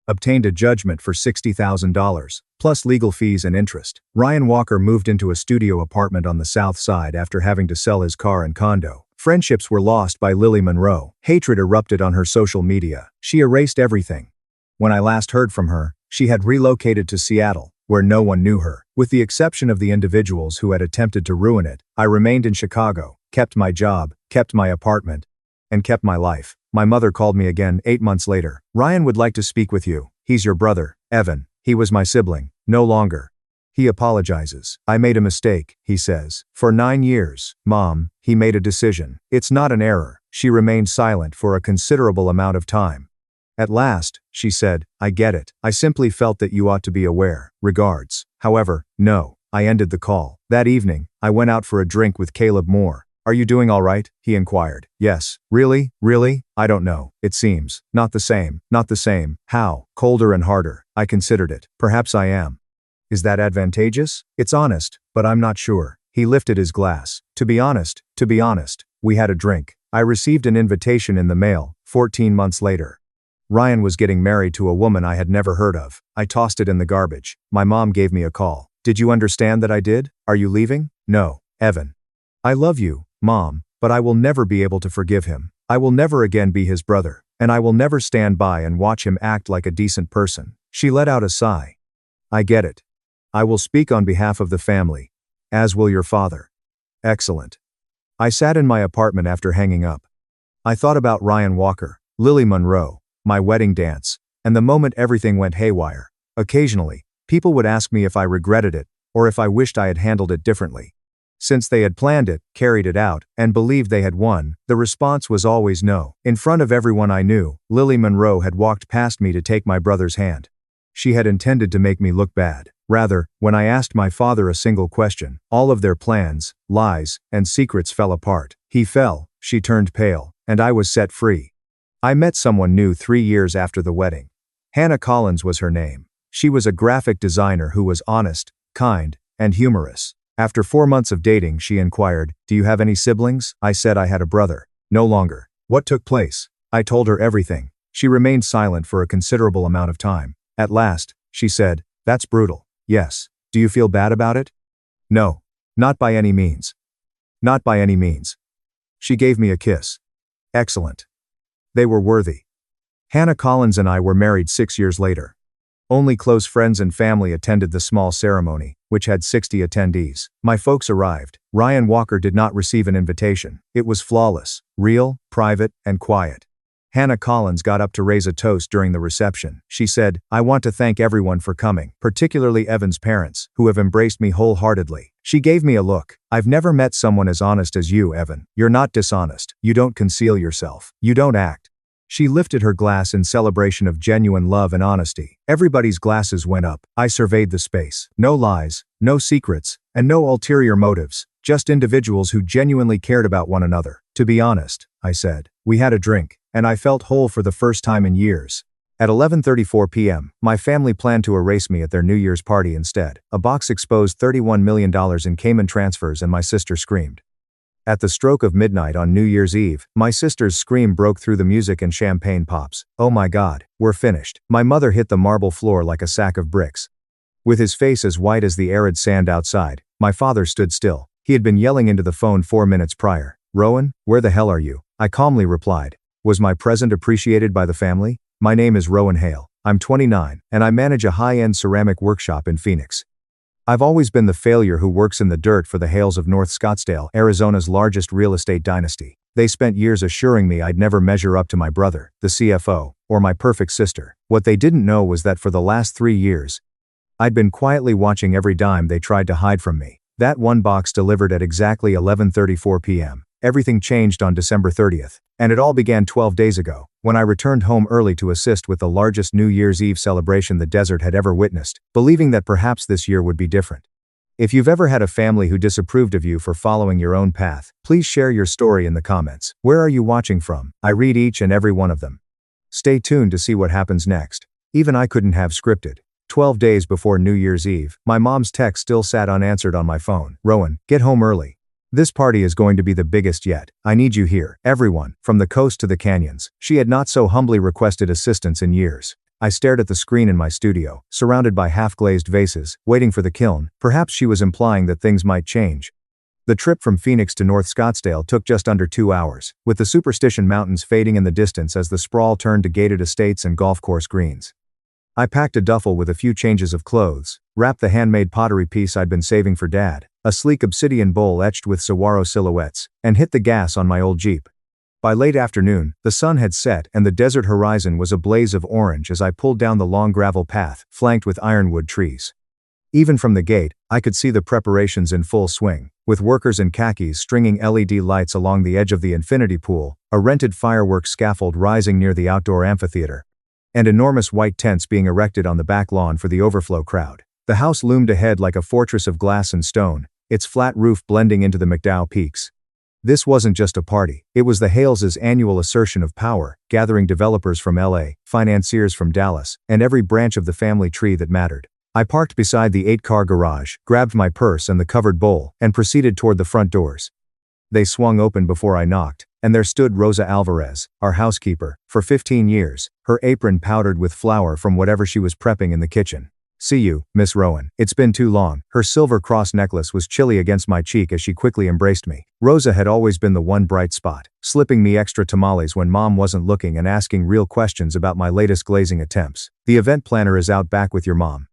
[SPEAKER 1] Obtained a judgment for $60,000, plus legal fees and interest. Ryan Walker moved into a studio apartment on the south side after having to sell his car and condo. Friendships were lost by Lily Monroe. Hatred erupted on her social media. She erased everything. When I last heard from her, she had relocated to Seattle, where no one knew her. With the exception of the individuals who had attempted to ruin it, I remained in Chicago, kept my job, kept my apartment, and kept my life. My mother called me again 8 months later. Ryan would like to speak with you. He's your brother, Evan. He was my sibling. No longer. He apologizes. I made a mistake, he says. For 9 years, Mom, he made a decision. It's not an error. She remained silent for a considerable amount of time. At last, she said, I get it. I simply felt that you ought to be aware. Regards. However, no. I ended the call. That evening, I went out for a drink with Caleb Moore. Are you doing all right? He inquired. Yes. Really? Really? I don't know. It seems. Not the same. Not the same. How? Colder and harder. I considered it. Perhaps I am. Is that advantageous? It's honest, but I'm not sure. He lifted his glass. To be honest, we had a drink. I received an invitation in the mail, 14 months later. Ryan was getting married to a woman I had never heard of. I tossed it in the garbage. My mom gave me a call. Did you understand that I did? Are you leaving? No, Evan. I love you, Mom, but I will never be able to forgive him. I will never again be his brother, and I will never stand by and watch him act like a decent person. She let out a sigh. I get it. I will speak on behalf of the family, as will your father. Excellent. I sat in my apartment after hanging up. I thought about Ryan Walker, Lily Monroe, my wedding dance, and the moment everything went haywire. Occasionally, people would ask me if I regretted it, or if I wished I had handled it differently. Since they had planned it, carried it out, and believed they had won, the response was always no. In front of everyone I knew, Lily Monroe had walked past me to take my brother's hand. She had intended to make me look bad. Rather, when I asked my father a single question, all of their plans, lies, and secrets fell apart. He fell, she turned pale, and I was set free. I met someone new 3 years after the wedding. Hannah Collins was her name. She was a graphic designer who was honest, kind, and humorous. After 4 months of dating, she inquired, "Do you have any siblings?" I said I had a brother. No longer. What took place? I told her everything. She remained silent for a considerable amount of time. At last, she said, "That's brutal." Yes. Do you feel bad about it? No. Not by any means. Not by any means. She gave me a kiss. Excellent. They were worthy. Hannah Collins and I were married 6 years later. Only close friends and family attended the small ceremony, which had 60 attendees. My folks arrived. Ryan Walker did not receive an invitation. It was flawless, real, private, and quiet. Hannah Collins got up to raise a toast during the reception. She said, "I want to thank everyone for coming, particularly Evan's parents, who have embraced me wholeheartedly." She gave me a look. "I've never met someone as honest as you, Evan. You're not dishonest. You don't conceal yourself. You don't act." She lifted her glass in celebration of genuine love and honesty. Everybody's glasses went up. I surveyed the space. No lies, no secrets, and no ulterior motives. Just individuals who genuinely cared about one another. "To be honest," I said. We had a drink, and I felt whole for the first time in years. At 11:34 p.m., my family planned to erase me at their New Year's party instead. A box exposed $31 million in Cayman transfers and my sister screamed. At the stroke of midnight on New Year's Eve, my sister's scream broke through the music and champagne pops. "Oh my God, we're finished." My mother hit the marble floor like a sack of bricks. With his face as white as the arid sand outside, my father stood still. He had been yelling into the phone 4 minutes prior. "Rowan, where the hell are you?" I calmly replied. Was my present appreciated by the family? "My name is Rowan Hale. I'm 29, and I manage a high-end ceramic workshop in Phoenix. I've always been the failure who works in the dirt for the Hales of North Scottsdale, Arizona's largest real estate dynasty. They spent years assuring me I'd never measure up to my brother, the CFO, or my perfect sister. What they didn't know was that for the last 3 years, I'd been quietly watching every dime they tried to hide from me. That one box delivered at exactly 11:34 p.m. Everything changed on December 30th, and it all began 12 days ago, when I returned home early to assist with the largest New Year's Eve celebration the desert had ever witnessed, believing that perhaps this year would be different. If you've ever had a family who disapproved of you for following your own path, please share your story in the comments. Where are you watching from? I read each and every one of them. Stay tuned to see what happens next. Even I couldn't have scripted. 12 days before New Year's Eve, my mom's text still sat unanswered on my phone. "Rowan, get home early. This party is going to be the biggest yet. I need you here." Everyone, from the coast to the canyons. She had not so humbly requested assistance in years. I stared at the screen in my studio, surrounded by half-glazed vases, waiting for the kiln. Perhaps she was implying that things might change. The trip from Phoenix to North Scottsdale took just under 2 hours, with the Superstition Mountains fading in the distance as the sprawl turned to gated estates and golf course greens. I packed a duffel with a few changes of clothes, wrapped the handmade pottery piece I'd been saving for Dad, a sleek obsidian bowl etched with saguaro silhouettes, and hit the gas on my old Jeep. By late afternoon, the sun had set and the desert horizon was a blaze of orange as I pulled down the long gravel path, flanked with ironwood trees. Even from the gate, I could see the preparations in full swing, with workers in khakis stringing LED lights along the edge of the infinity pool, a rented fireworks scaffold rising near the outdoor amphitheater, and enormous white tents being erected on the back lawn for the overflow crowd. The house loomed ahead like a fortress of glass and stone, its flat roof blending into the McDowell Peaks. This wasn't just a party, it was the Hales' annual assertion of power, gathering developers from LA, financiers from Dallas, and every branch of the family tree that mattered. I parked beside the 8-car garage, grabbed my purse and the covered bowl, and proceeded toward the front doors. They swung open before I knocked, and there stood Rosa Alvarez, our housekeeper, for 15 years, her apron powdered with flour from whatever she was prepping in the kitchen. "See you, Miss Rowan. It's been too long." Her silver cross necklace was chilly against my cheek as she quickly embraced me. Rosa had always been the one bright spot, slipping me extra tamales when Mom wasn't looking and asking real questions about my latest glazing attempts. "The event planner is out back with your mom.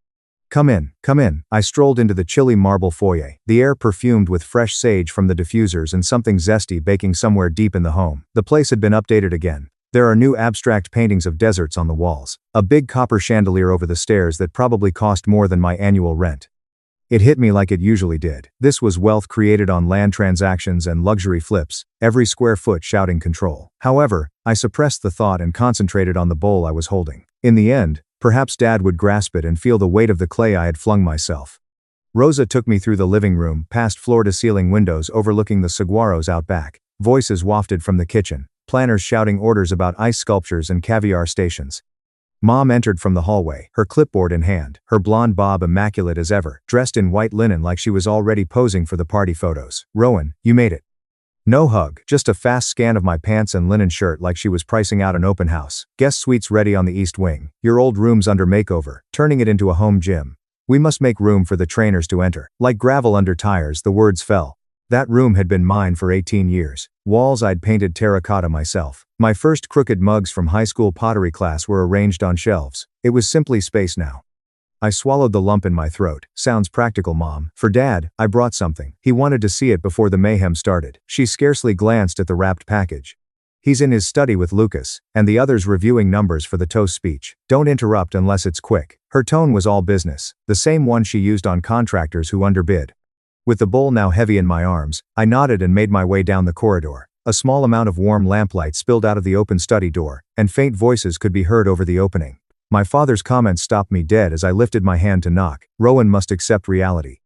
[SPEAKER 1] Come in, come in." I strolled into the chilly marble foyer, the air perfumed with fresh sage from the diffusers and something zesty baking somewhere deep in the home. The place had been updated again. There are new abstract paintings of deserts on the walls, a big copper chandelier over the stairs that probably cost more than my annual rent. It hit me like it usually did. This was wealth created on land transactions and luxury flips, every square foot shouting control. However, I suppressed the thought and concentrated on the bowl I was holding. In the end, perhaps Dad would grasp it and feel the weight of the clay I had flung myself. Rosa took me through the living room, past floor-to-ceiling windows overlooking the saguaros out back. Voices wafted from the kitchen, planners shouting orders about ice sculptures and caviar stations. Mom entered from the hallway, her clipboard in hand, her blonde bob immaculate as ever, dressed in white linen like she was already posing for the party photos. "Rowan, you made it." No hug, just a fast scan of my pants and linen shirt like she was pricing out an open house. "Guest suites ready on the east wing. Your old room's under makeover, turning it into a home gym. We must make room for the trainers to enter." Like gravel under tires, the words fell. That room had been mine for 18 years. Walls I'd painted terracotta myself. My first crooked mugs from high school pottery class were arranged on shelves. It was simply space now. I swallowed the lump in my throat. "Sounds practical, Mom." "For Dad, I brought something. He wanted to see it before the mayhem started." She scarcely glanced at the wrapped package. "He's in his study with Lucas, and the others reviewing numbers for the toast speech. Don't interrupt unless it's quick." Her tone was all business, the same one she used on contractors who underbid. With the bowl now heavy in my arms, I nodded and made my way down the corridor. A small amount of warm lamplight spilled out of the open study door, and faint voices could be heard over the opening. My father's comments stopped me dead as I lifted my hand to knock. Rowan must accept reality.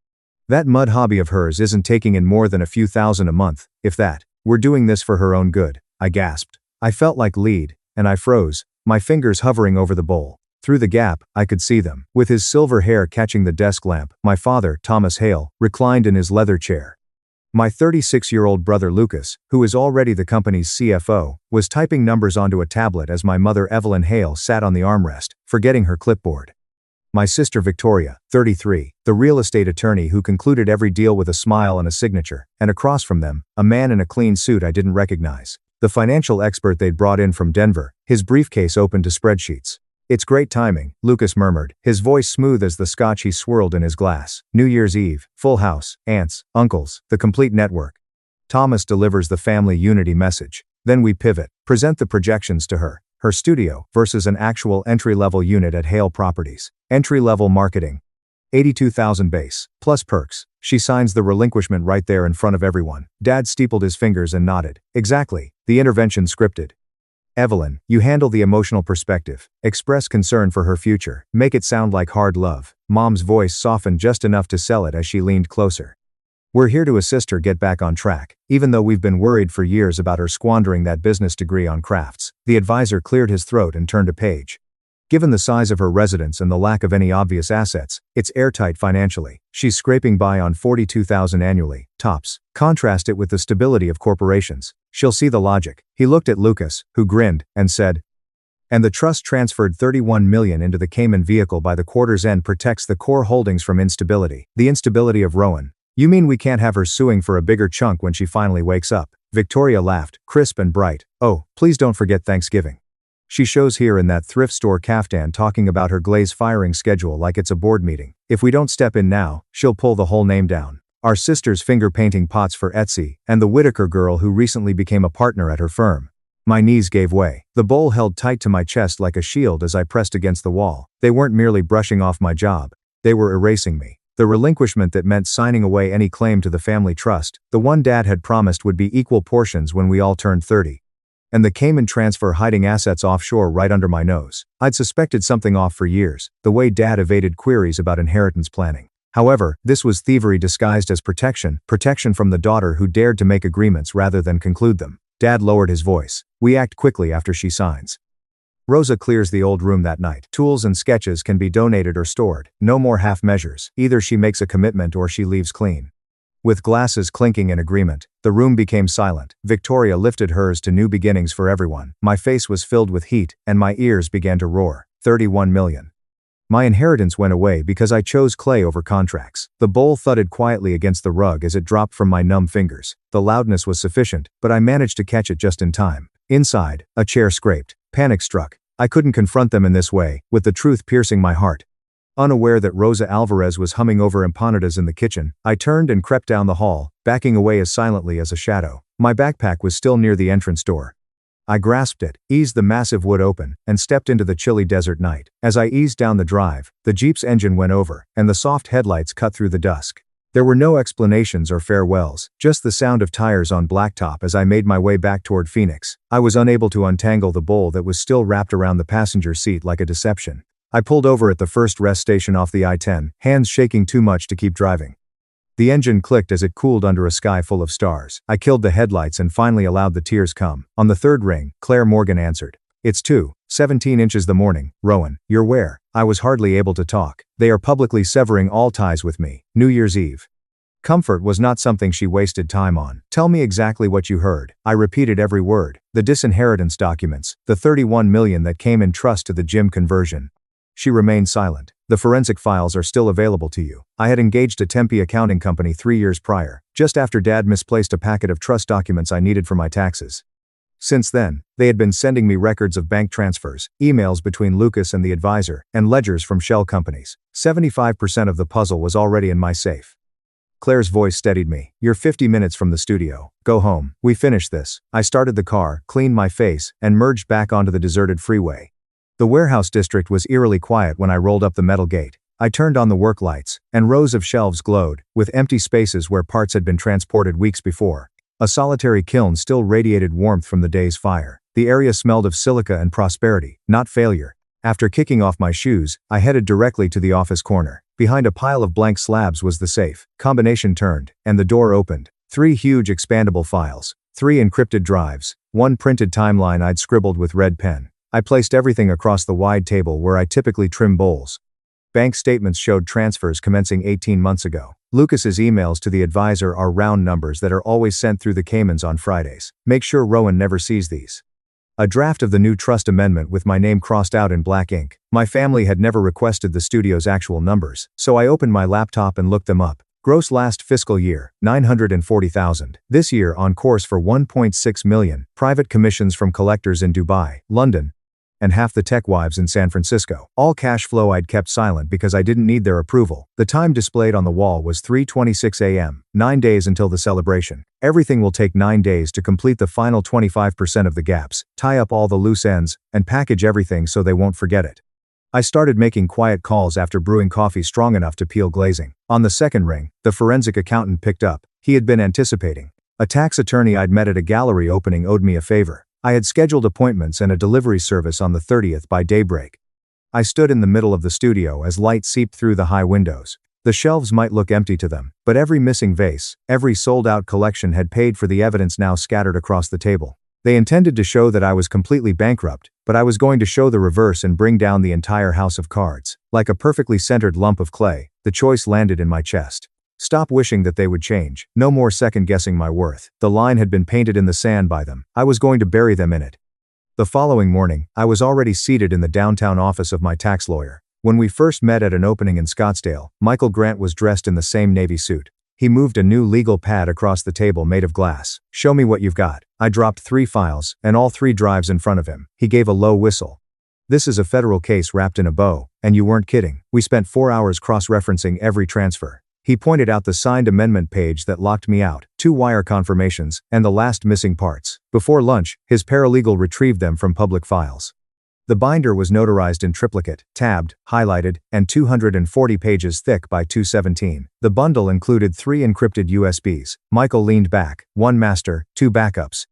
[SPEAKER 1] That mud hobby of hers isn't taking in more than a few thousand a month, if that. We're doing this for her own good, I gasped. I felt like lead, and I froze, my fingers hovering over the bowl. Through the gap, I could see them. With his silver hair catching the desk lamp, my father, Thomas Hale, reclined in his leather chair. My 36-year-old brother Lucas, who is already the company's CFO, was typing numbers onto a tablet as my mother Evelyn Hale sat on the armrest, forgetting her clipboard. My sister Victoria, 33, the real estate attorney who concluded every deal with a smile and a signature, and across from them, a man in a clean suit I didn't recognize. The financial expert they'd brought in from Denver, his briefcase open to spreadsheets. "It's great timing," Lucas murmured, his voice smooth as the scotch he swirled in his glass. "New Year's Eve, full house, aunts, uncles, the complete network." Thomas delivers the family unity message. Then we pivot, present the projections to her. Her studio versus an actual entry-level unit at Hale Properties. Entry-level marketing. 82,000 base, plus perks. She signs the relinquishment right there in front of everyone. Dad steepled his fingers and nodded. "Exactly. The intervention scripted. Evelyn, you handle the emotional perspective. Express concern for her future. Make it sound like hard love." Mom's voice softened just enough to sell it as she leaned closer. "We're here to assist her get back on track, even though we've been worried for years about her squandering that business degree on crafts." The advisor cleared his throat and turned a page. "Given the size of her residence and the lack of any obvious assets, it's airtight financially. She's scraping by on $42,000 annually, tops. Contrast it with the stability of corporations. She'll see the logic." He looked at Lucas, who grinned, and said, "And the trust transferred $31 million into the Cayman vehicle by the quarter's end protects the core holdings from instability. The instability of Rowan. You mean we can't have her suing for a bigger chunk when she finally wakes up?" Victoria laughed, crisp and bright. "Oh, please don't forget Thanksgiving. She shows here in that thrift store caftan talking about her glaze firing schedule like it's a board meeting. If we don't step in now, she'll pull the whole name down. Our sister's finger painting pots for Etsy, and the Whitaker girl who recently became a partner at her firm." My knees gave way. The bowl held tight to my chest like a shield as I pressed against the wall. They weren't merely brushing off my job. They were erasing me. The relinquishment that meant signing away any claim to the family trust, the one Dad had promised would be equal portions when we all turned 30. And the Cayman transfer hiding assets offshore right under my nose. I'd suspected something off for years, the way Dad evaded queries about inheritance planning. However, this was thievery disguised as protection from the daughter who dared to make agreements rather than conclude them. Dad lowered his voice. "We act quickly after she signs. Rosa clears the old room that night. Tools and sketches can be donated or stored. No more half measures. Either she makes a commitment or she leaves clean." With glasses clinking in agreement, the room became silent. Victoria lifted hers to new beginnings for everyone. My face was filled with heat, and my ears began to roar. 31 million. My inheritance went away because I chose clay over contracts. The bowl thudded quietly against the rug as it dropped from my numb fingers. The loudness was sufficient, but I managed to catch it just in time. Inside, a chair scraped. Panic struck. I couldn't confront them in this way, with the truth piercing my heart. Unaware that Rosa Alvarez was humming over empanadas in the kitchen, I turned and crept down the hall, backing away as silently as a shadow. My backpack was still near the entrance door. I grasped it, eased the massive wood open, and stepped into the chilly desert night. As I eased down the drive, the Jeep's engine went over, and the soft headlights cut through the dusk. There were no explanations or farewells, just the sound of tires on blacktop as I made my way back toward Phoenix. I was unable to untangle the bowl that was still wrapped around the passenger seat like a deception. I pulled over at the first rest station off the I-10, hands shaking too much to keep driving. The engine clicked as it cooled under a sky full of stars. I killed the headlights and finally allowed the tears come. On the third ring, Claire Morgan answered. "It's 2:17 inches the morning, Rowan. You're where?" I was hardly able to talk. "They are publicly severing all ties with me. New Year's Eve." Comfort was not something she wasted time on. "Tell me exactly what you heard." I repeated every word. "The disinheritance documents, the 31 million that came in trust to the gym conversion." She remained silent. "The forensic files are still available to you. I had engaged a Tempe accounting company 3 years prior, just after Dad misplaced a packet of trust documents I needed for my taxes. Since then, they had been sending me records of bank transfers, emails between Lucas and the advisor, and ledgers from shell companies. 75% of the puzzle was already in my safe. Claire's voice steadied me. "You're 50 minutes from the studio. Go home. We finished this." I started the car, cleaned my face, and merged back onto the deserted freeway. The warehouse district was eerily quiet when I rolled up the metal gate. I turned on the work lights, and rows of shelves glowed, with empty spaces where parts had been transported weeks before. A solitary kiln still radiated warmth from the day's fire. The area smelled of silica and prosperity, not failure. After kicking off my shoes, I headed directly to the office corner. Behind a pile of blank slabs was the safe. Combination turned, and the door opened. 3 huge expandable files, 3 encrypted drives, 1 printed timeline I'd scribbled with red pen. I placed everything across the wide table where I typically trim bowls. Bank statements showed transfers commencing 18 months ago. Lucas's emails to the advisor are round numbers that are always sent through the Caymans on Fridays. Make sure Rowan never sees these. A draft of the new trust amendment with my name crossed out in black ink. My family had never requested the studio's actual numbers, so I opened my laptop and looked them up. Gross last fiscal year, $940,000. This year on course for $1.6 million. Private commissions from collectors in Dubai, London, and half the tech wives in San Francisco. All cash flow I'd kept silent because I didn't need their approval. The time displayed on the wall was 3:26 a.m., 9 days until the celebration. Everything will take 9 days to complete the final 25% of the gaps, tie up all the loose ends, and package everything so they won't forget it. I started making quiet calls after brewing coffee strong enough to peel glazing. On the second ring, the forensic accountant picked up. He had been anticipating. A tax attorney I'd met at a gallery opening owed me a favor. I had scheduled appointments and a delivery service on the 30th by daybreak. I stood in the middle of the studio as light seeped through the high windows. The shelves might look empty to them, but every missing vase, every sold-out collection had paid for the evidence now scattered across the table. They intended to show that I was completely bankrupt, but I was going to show the reverse and bring down the entire house of cards. Like a perfectly centered lump of clay, the choice landed in my chest. Stop wishing that they would change. No more second-guessing my worth. The line had been painted in the sand by them. I was going to bury them in it. The following morning, I was already seated in the downtown office of my tax lawyer. When we first met at an opening in Scottsdale, Michael Grant was dressed in the same navy suit. He moved a new legal pad across the table made of glass. Show me what you've got. I dropped 3 files, and all 3 drives in front of him. He gave a low whistle. This is a federal case wrapped in a bow, and you weren't kidding. We spent 4 hours cross-referencing every transfer. He pointed out the signed amendment page that locked me out, 2 wire confirmations, and the last missing parts. Before lunch, his paralegal retrieved them from public files. The binder was notarized in triplicate, tabbed, highlighted, and 240 pages thick by 217. The bundle included 3 encrypted USBs. Michael leaned back, 1 master, 2 backups.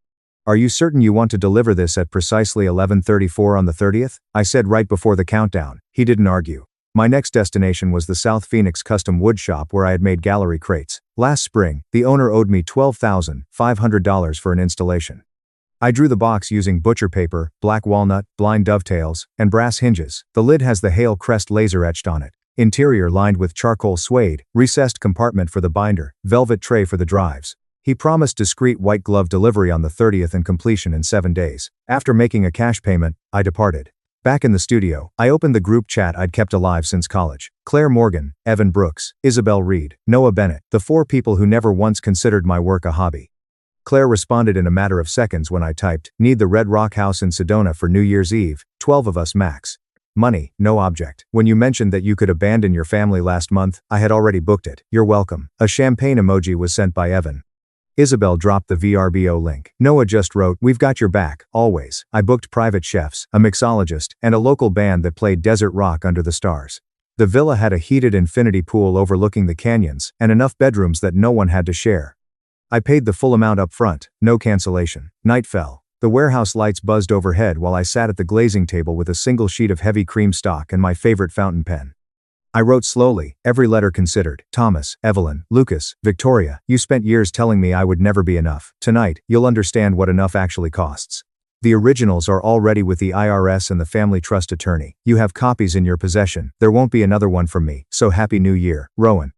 [SPEAKER 1] Are you certain you want to deliver this at precisely 11:34 on the 30th? I said right before the countdown. He didn't argue. My next destination was the South Phoenix custom wood shop where I had made gallery crates. Last spring, the owner owed me $12,500 for an installation. I drew the box using butcher paper, black walnut, blind dovetails, and brass hinges. The lid has the Hail crest laser etched on it. Interior lined with charcoal suede, recessed compartment for the binder, velvet tray for the drives. He promised discreet white glove delivery on the 30th and completion in 7 days. After making a cash payment, I departed. Back in the studio, I opened the group chat I'd kept alive since college. Claire Morgan, Evan Brooks, Isabel Reed, Noah Bennett, the 4 people who never once considered my work a hobby. Claire responded in a matter of seconds when I typed, "Need the Red Rock House in Sedona for New Year's Eve, 12 of us max. Money, no object. When you mentioned that you could abandon your family last month, I had already booked it. You're welcome." A champagne emoji was sent by Evan. Isabel dropped the VRBO link. Noah just wrote, "We've got your back, always." I booked private chefs, a mixologist, and a local band that played desert rock under the stars. The villa had a heated infinity pool overlooking the canyons, and enough bedrooms that no one had to share. I paid the full amount up front, no cancellation. Night fell. The warehouse lights buzzed overhead while I sat at the glazing table with a single sheet of heavy cream stock and my favorite fountain pen. I wrote slowly, every letter considered. Thomas, Evelyn, Lucas, Victoria, you spent years telling me I would never be enough. Tonight, you'll understand what enough actually costs. The originals are already with the IRS and the family trust attorney. You have copies in your possession. There won't be another one from me, so Happy New Year, Rowan.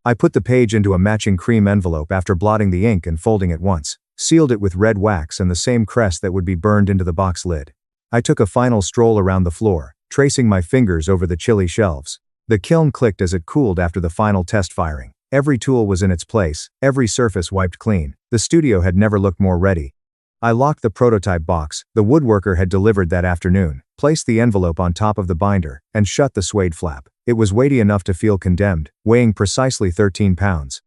[SPEAKER 1] I put the page into a matching cream envelope after blotting the ink and folding it once. Sealed it with red wax and the same crest that would be burned into the box lid. I took a final stroll around the floor, tracing my fingers over the chilly shelves. The kiln clicked as it cooled after the final test firing. Every tool was in its place, every surface wiped clean. The studio had never looked more ready. I locked the prototype box the woodworker had delivered that afternoon, placed the envelope on top of the binder, and shut the suede flap. It was weighty enough to feel condemned, weighing precisely 13 pounds.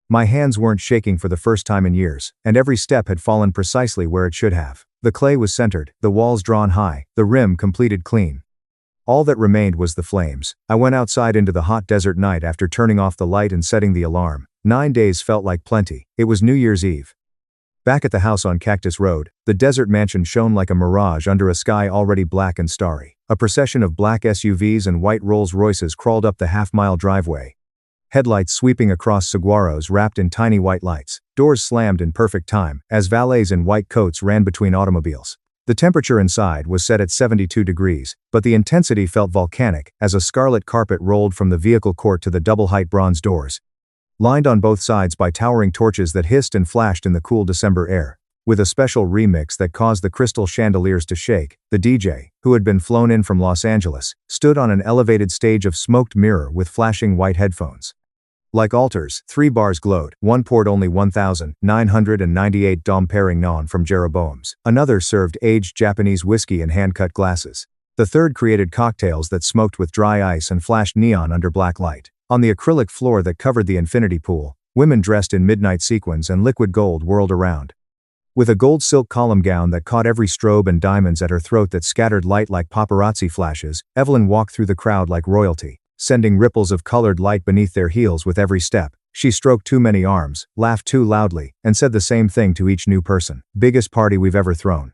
[SPEAKER 1] My hands weren't shaking for the first time in years, and every step had fallen precisely where it should have. The clay was centered, the walls drawn high, the rim completed clean. All that remained was the flames. I went outside into the hot desert night after turning off the light and setting the alarm. 9 days felt like plenty. It was New Year's Eve. Back at the house on Cactus Road, the desert mansion shone like a mirage under a sky already black and starry. A procession of black SUVs and white Rolls-Royces crawled up the half-mile driveway. Headlights sweeping across saguaros wrapped in tiny white lights. Doors slammed in perfect time, as valets in white coats ran between automobiles. The temperature inside was set at 72 degrees, but the intensity felt volcanic as a scarlet carpet rolled from the vehicle court to the double-height bronze doors, lined on both sides by towering torches that hissed and flashed in the cool December air. With a special remix that caused the crystal chandeliers to shake, the DJ, who had been flown in from Los Angeles, stood on an elevated stage of smoked mirror with flashing white headphones. Like altars, 3 bars glowed. One poured only 1,998 Dom Perignon from Jeroboam's. Another served aged Japanese whiskey in hand-cut glasses. The third created cocktails that smoked with dry ice and flashed neon under black light. On the acrylic floor that covered the infinity pool, women dressed in midnight sequins and liquid gold whirled around. With a gold silk column gown that caught every strobe and diamonds at her throat that scattered light like paparazzi flashes, Evelyn walked through the crowd like royalty, sending ripples of colored light beneath their heels with every step. She stroked too many arms, laughed too loudly, and said the same thing to each new person. Biggest party we've ever thrown.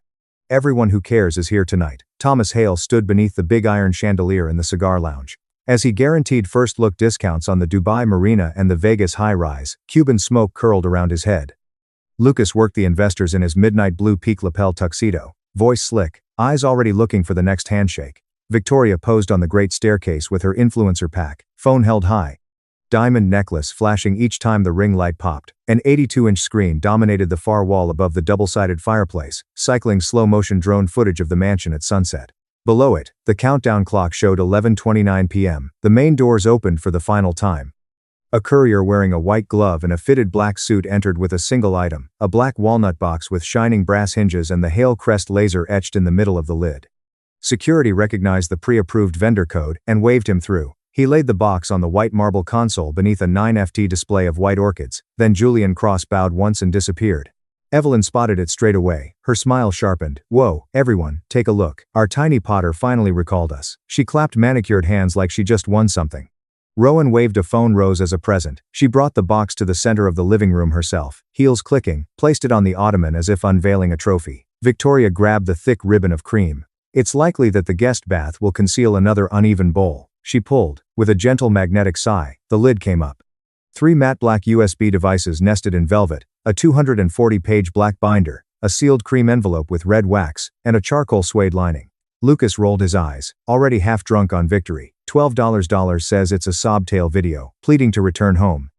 [SPEAKER 1] Everyone who cares is here tonight. Thomas Hale stood beneath the big iron chandelier in the cigar lounge. As he guaranteed first-look discounts on the Dubai Marina and the Vegas high-rise, Cuban smoke curled around his head. Lucas worked the investors in his midnight blue peak lapel tuxedo, voice slick, eyes already looking for the next handshake. Victoria posed on the great staircase with her influencer pack, phone held high. Diamond necklace flashing each time the ring light popped. An 82-inch screen dominated the far wall above the double-sided fireplace, cycling slow-motion drone footage of the mansion at sunset. Below it, the countdown clock showed 11:29 p.m. The main doors opened for the final time. A courier wearing a white glove and a fitted black suit entered with a single item, a black walnut box with shining brass hinges and the Hale crest laser etched in the middle of the lid. Security recognized the pre-approved vendor code and waved him through. He laid the box on the white marble console beneath a 9FT display of white orchids, then Julian Cross bowed once and disappeared. Evelyn spotted it straight away, her smile sharpened. Whoa, everyone, take a look. Our tiny Potter finally recalled us. She clapped manicured hands like she just won something. Rowan waved a phone rose as a present. She brought the box to the center of the living room herself, heels clicking, placed it on the ottoman as if unveiling a trophy. Victoria grabbed the thick ribbon of cream. It's likely that the guest bath will conceal another uneven bowl. She pulled. With a gentle magnetic sigh, the lid came up. 3 matte black USB devices nested in velvet, a 240-page black binder, a sealed cream envelope with red wax, and a charcoal suede lining. Lucas rolled his eyes, already half drunk on victory. $12 says it's a sobtail video, pleading to return home.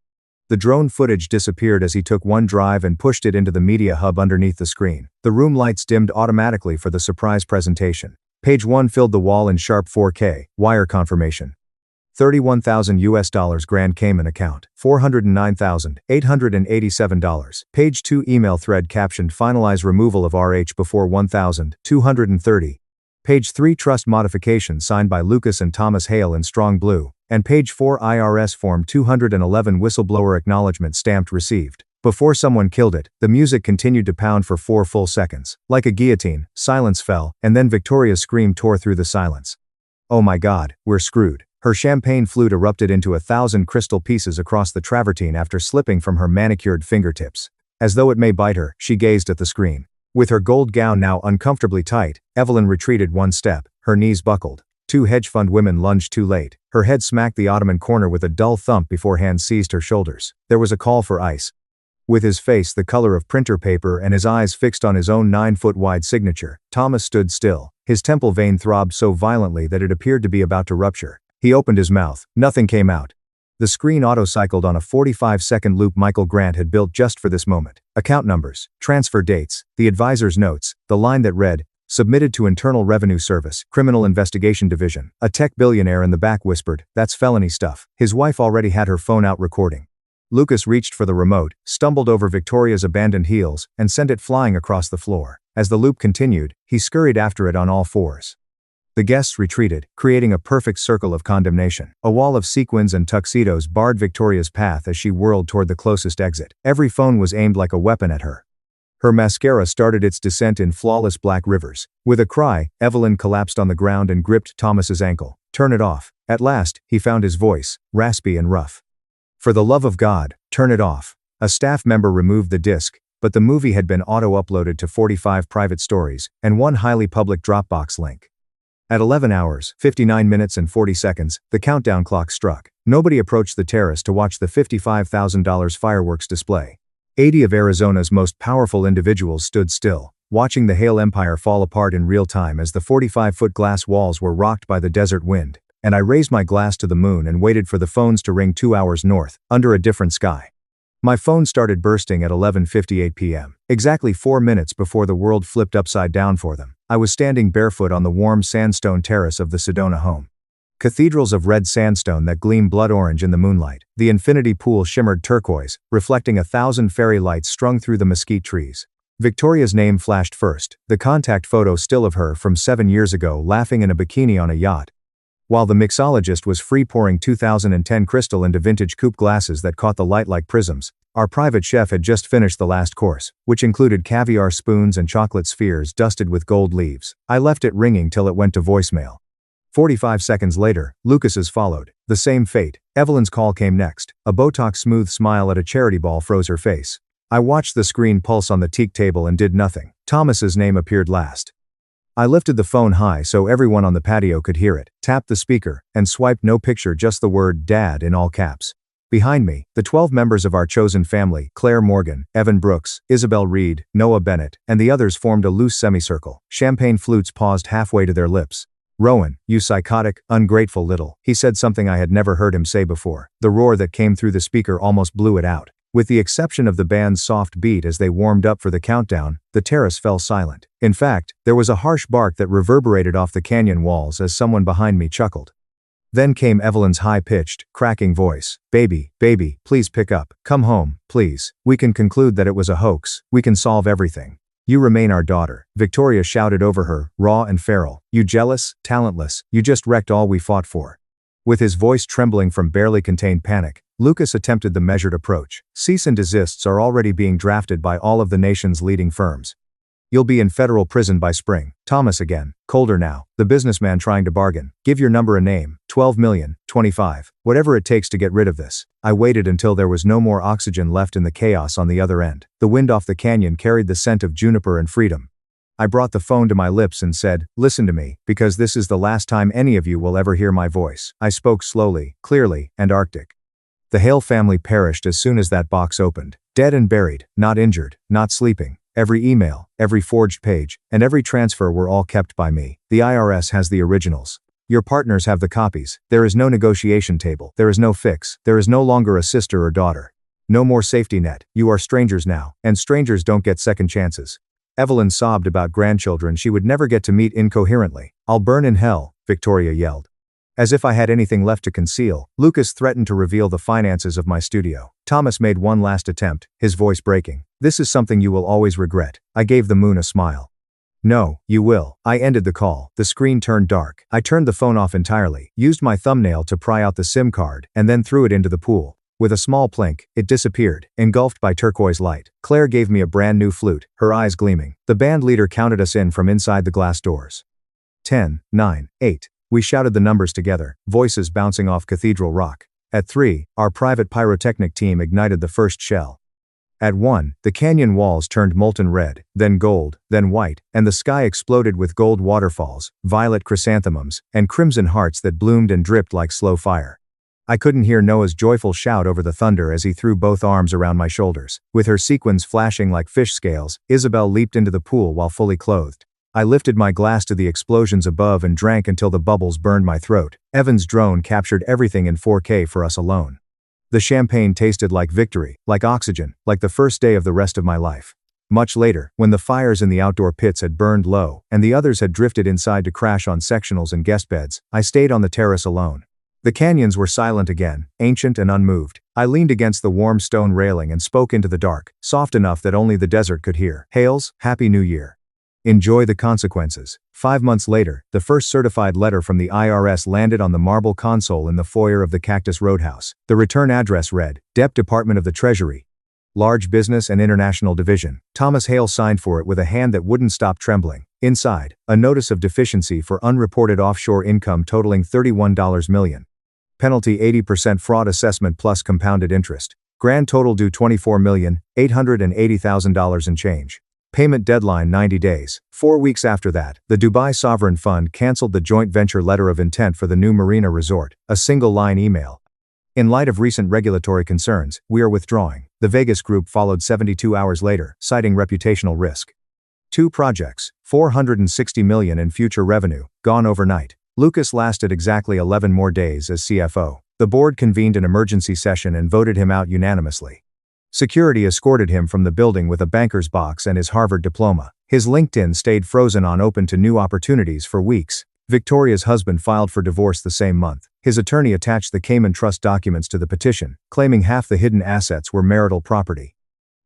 [SPEAKER 1] The drone footage disappeared as he took one drive and pushed it into the media hub underneath the screen. The room lights dimmed automatically for the surprise presentation. Page 1 filled the wall in sharp 4K, wire confirmation. $31,000 Grand Cayman account, $409,887. Page 2 email thread captioned finalize removal of RH before 1,230. Page 3 trust modification signed by Lucas and Thomas Hale in strong blue, and page 4 IRS form 211 whistleblower acknowledgement stamped received. Before someone killed it, the music continued to pound for 4 full seconds. Like a guillotine, silence fell, and then Victoria's scream tore through the silence. Oh my God, we're screwed. Her champagne flute erupted into 1,000 crystal pieces across the travertine after slipping from her manicured fingertips. As though it may bite her, she gazed at the screen. With her gold gown now uncomfortably tight, Evelyn retreated one step, her knees buckled. 2 hedge fund women lunged too late. Her head smacked the ottoman corner with a dull thump before hands seized her shoulders. There was a call for ice. With his face the color of printer paper and his eyes fixed on his own 9-foot-wide signature, Thomas stood still. His temple vein throbbed so violently that it appeared to be about to rupture. He opened his mouth. Nothing came out. The screen auto-cycled on a 45-second loop Michael Grant had built just for this moment. Account numbers, transfer dates, the advisor's notes, the line that read, submitted to Internal Revenue Service, Criminal Investigation Division. A tech billionaire in the back whispered, that's felony stuff. His wife already had her phone out recording. Lucas reached for the remote, stumbled over Victoria's abandoned heels, and sent it flying across the floor. As the loop continued, he scurried after it on all fours. The guests retreated, creating a perfect circle of condemnation. A wall of sequins and tuxedos barred Victoria's path as she whirled toward the closest exit. Every phone was aimed like a weapon at her. Her mascara started its descent in flawless black rivers. With a cry, Evelyn collapsed on the ground and gripped Thomas's ankle. Turn it off. At last, he found his voice, raspy and rough. For the love of God, turn it off. A staff member removed the disc, but the movie had been auto-uploaded to 45 private stories and 1 highly public Dropbox link. At 11 hours, 59 minutes and 40 seconds, the countdown clock struck. Nobody approached the terrace to watch the $55,000 fireworks display. 80 of Arizona's most powerful individuals stood still. watching the Hale Empire fall apart in real time as the 45-foot glass walls were rocked by the desert wind, and I raised my glass to the moon and waited for the phones to ring 2 hours north, under a different sky. My phone started bursting at 11:58 p.m., exactly 4 minutes before the world flipped upside down for them. I was standing barefoot on the warm sandstone terrace of the Sedona home. Cathedrals of red sandstone that gleam blood orange in the moonlight. The infinity pool shimmered turquoise, reflecting 1,000 fairy lights strung through the mesquite trees. Victoria's name flashed first, the contact photo still of her from 7 years ago laughing in a bikini on a yacht. While the mixologist was free-pouring 2010 crystal into vintage coupe glasses that caught the light like prisms, our private chef had just finished the last course, which included caviar spoons and chocolate spheres dusted with gold leaves. I left it ringing till it went to voicemail. 45 seconds later, Lucas's followed. The same fate. Evelyn's call came next. A Botox-smooth smile at a charity ball froze her face. I watched the screen pulse on the teak table and did nothing. Thomas's name appeared last. I lifted the phone high so everyone on the patio could hear it, tapped the speaker, and swiped no picture, just the word "Dad" in all caps. Behind me, the 12 members of our chosen family, Claire Morgan, Evan Brooks, Isabel Reed, Noah Bennett, and the others formed a loose semicircle. Champagne flutes paused halfway to their lips. "Rowan, you psychotic, ungrateful little," he said, something I had never heard him say before. The roar that came through the speaker almost blew it out. With the exception of the band's soft beat as they warmed up for the countdown, the terrace fell silent. In fact, there was a harsh bark that reverberated off the canyon walls as someone behind me chuckled. Then came Evelyn's high-pitched, cracking voice. Baby, please pick up. Come home, please. We can conclude that it was a hoax. We can solve everything. You remain our daughter," Victoria shouted over her, raw and feral. "You jealous, talentless, you just wrecked all we fought for." With his voice trembling from barely contained panic, Lucas attempted the measured approach. "Cease and desists are already being drafted by all of the nation's leading firms. You'll be in federal prison by spring." Thomas again, colder now, the businessman trying to bargain. "Give your number a name. 12 million, 25. Whatever it takes to get rid of this." I waited until there was no more oxygen left in the chaos on the other end. The wind off the canyon carried the scent of juniper and freedom. I brought the phone to my lips and said, "Listen to me, because this is the last time any of you will ever hear my voice." I spoke slowly, clearly, and Arctic. The Hale family perished as soon as that box opened. Dead and buried, not injured, not sleeping. Every email, every forged page, and every transfer were all kept by me. The IRS has the originals. Your partners have the copies. There is no negotiation table. There is no fix. There is no longer a sister or daughter. No more safety net. You are strangers now, and strangers don't get second chances. Evelyn sobbed about grandchildren she would never get to meet incoherently. "I'll burn in hell," Victoria yelled. As if I had anything left to conceal, Lucas threatened to reveal the finances of my studio. Thomas made one last attempt, his voice breaking. "This is something you will always regret." I gave the moon a smile. "No, you will." I ended the call. The screen turned dark. I turned the phone off entirely, used my thumbnail to pry out the SIM card, and then threw it into the pool. With a small plink, it disappeared, engulfed by turquoise light. Claire gave me a brand new flute, her eyes gleaming. The band leader counted us in from inside the glass doors. 10, 9, 8. We shouted the numbers together, voices bouncing off cathedral rock. At 3, our private pyrotechnic team ignited the first shell. At 1, the canyon walls turned molten red, then gold, then white, and the sky exploded with gold waterfalls, violet chrysanthemums, and crimson hearts that bloomed and dripped like slow fire. I couldn't hear Noah's joyful shout over the thunder as he threw both arms around my shoulders. With her sequins flashing like fish scales, Isabel leaped into the pool while fully clothed. I lifted my glass to the explosions above and drank until the bubbles burned my throat. Evan's drone captured everything in 4K for us alone. The champagne tasted like victory, like oxygen, like the first day of the rest of my life. Much later, when the fires in the outdoor pits had burned low, and the others had drifted inside to crash on sectionals and guest beds, I stayed on the terrace alone. The canyons were silent again, ancient and unmoved. I leaned against the warm stone railing and spoke into the dark, soft enough that only the desert could hear. "Hales, Happy New Year. Enjoy the consequences." 5 months later, the first certified letter from the IRS landed on the marble console in the foyer of the Cactus Roadhouse. The return address read, Dep Department of the Treasury, Large Business and International Division. Thomas Hale signed for it with a hand that wouldn't stop trembling. Inside, a notice of deficiency for unreported offshore income totaling $31 million. Penalty 80% fraud assessment plus compounded interest. Grand total due $24,880,000 and change. Payment deadline 90 days. 4 weeks after that, the Dubai Sovereign Fund canceled the joint venture letter of intent for the new marina resort, a single-line email. In light of recent regulatory concerns, we are withdrawing. The Vegas group followed 72 hours later, citing reputational risk. 2 projects, $460 million in future revenue, gone overnight. Lucas lasted exactly 11 more days as CFO. The board convened an emergency session and voted him out unanimously. Security escorted him from the building with a banker's box and his Harvard diploma. His LinkedIn stayed frozen on open to new opportunities for weeks. Victoria's husband filed for divorce the same month. His attorney attached the Cayman Trust documents to the petition, claiming half the hidden assets were marital property.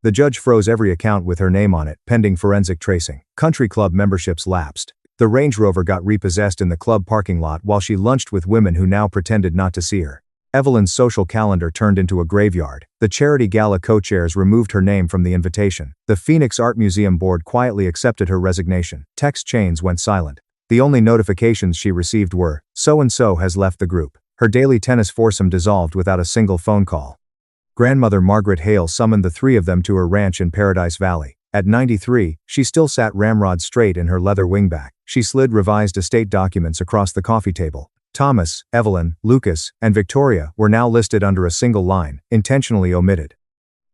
[SPEAKER 1] The judge froze every account with her name on it, pending forensic tracing. Country club memberships lapsed. The Range Rover got repossessed in the club parking lot while she lunched with women who now pretended not to see her. Evelyn's social calendar turned into a graveyard. The charity gala co-chairs removed her name from the invitation. The Phoenix Art Museum board quietly accepted her resignation. Text chains went silent. The only notifications she received were, "So-and-so has left the group." Her daily tennis foursome dissolved without a single phone call. Grandmother Margaret Hale summoned the 3 of them to her ranch in Paradise Valley. At 93, she still sat ramrod straight in her leather wingback. She slid revised estate documents across the coffee table. Thomas, Evelyn, Lucas, and Victoria were now listed under a single line, intentionally omitted.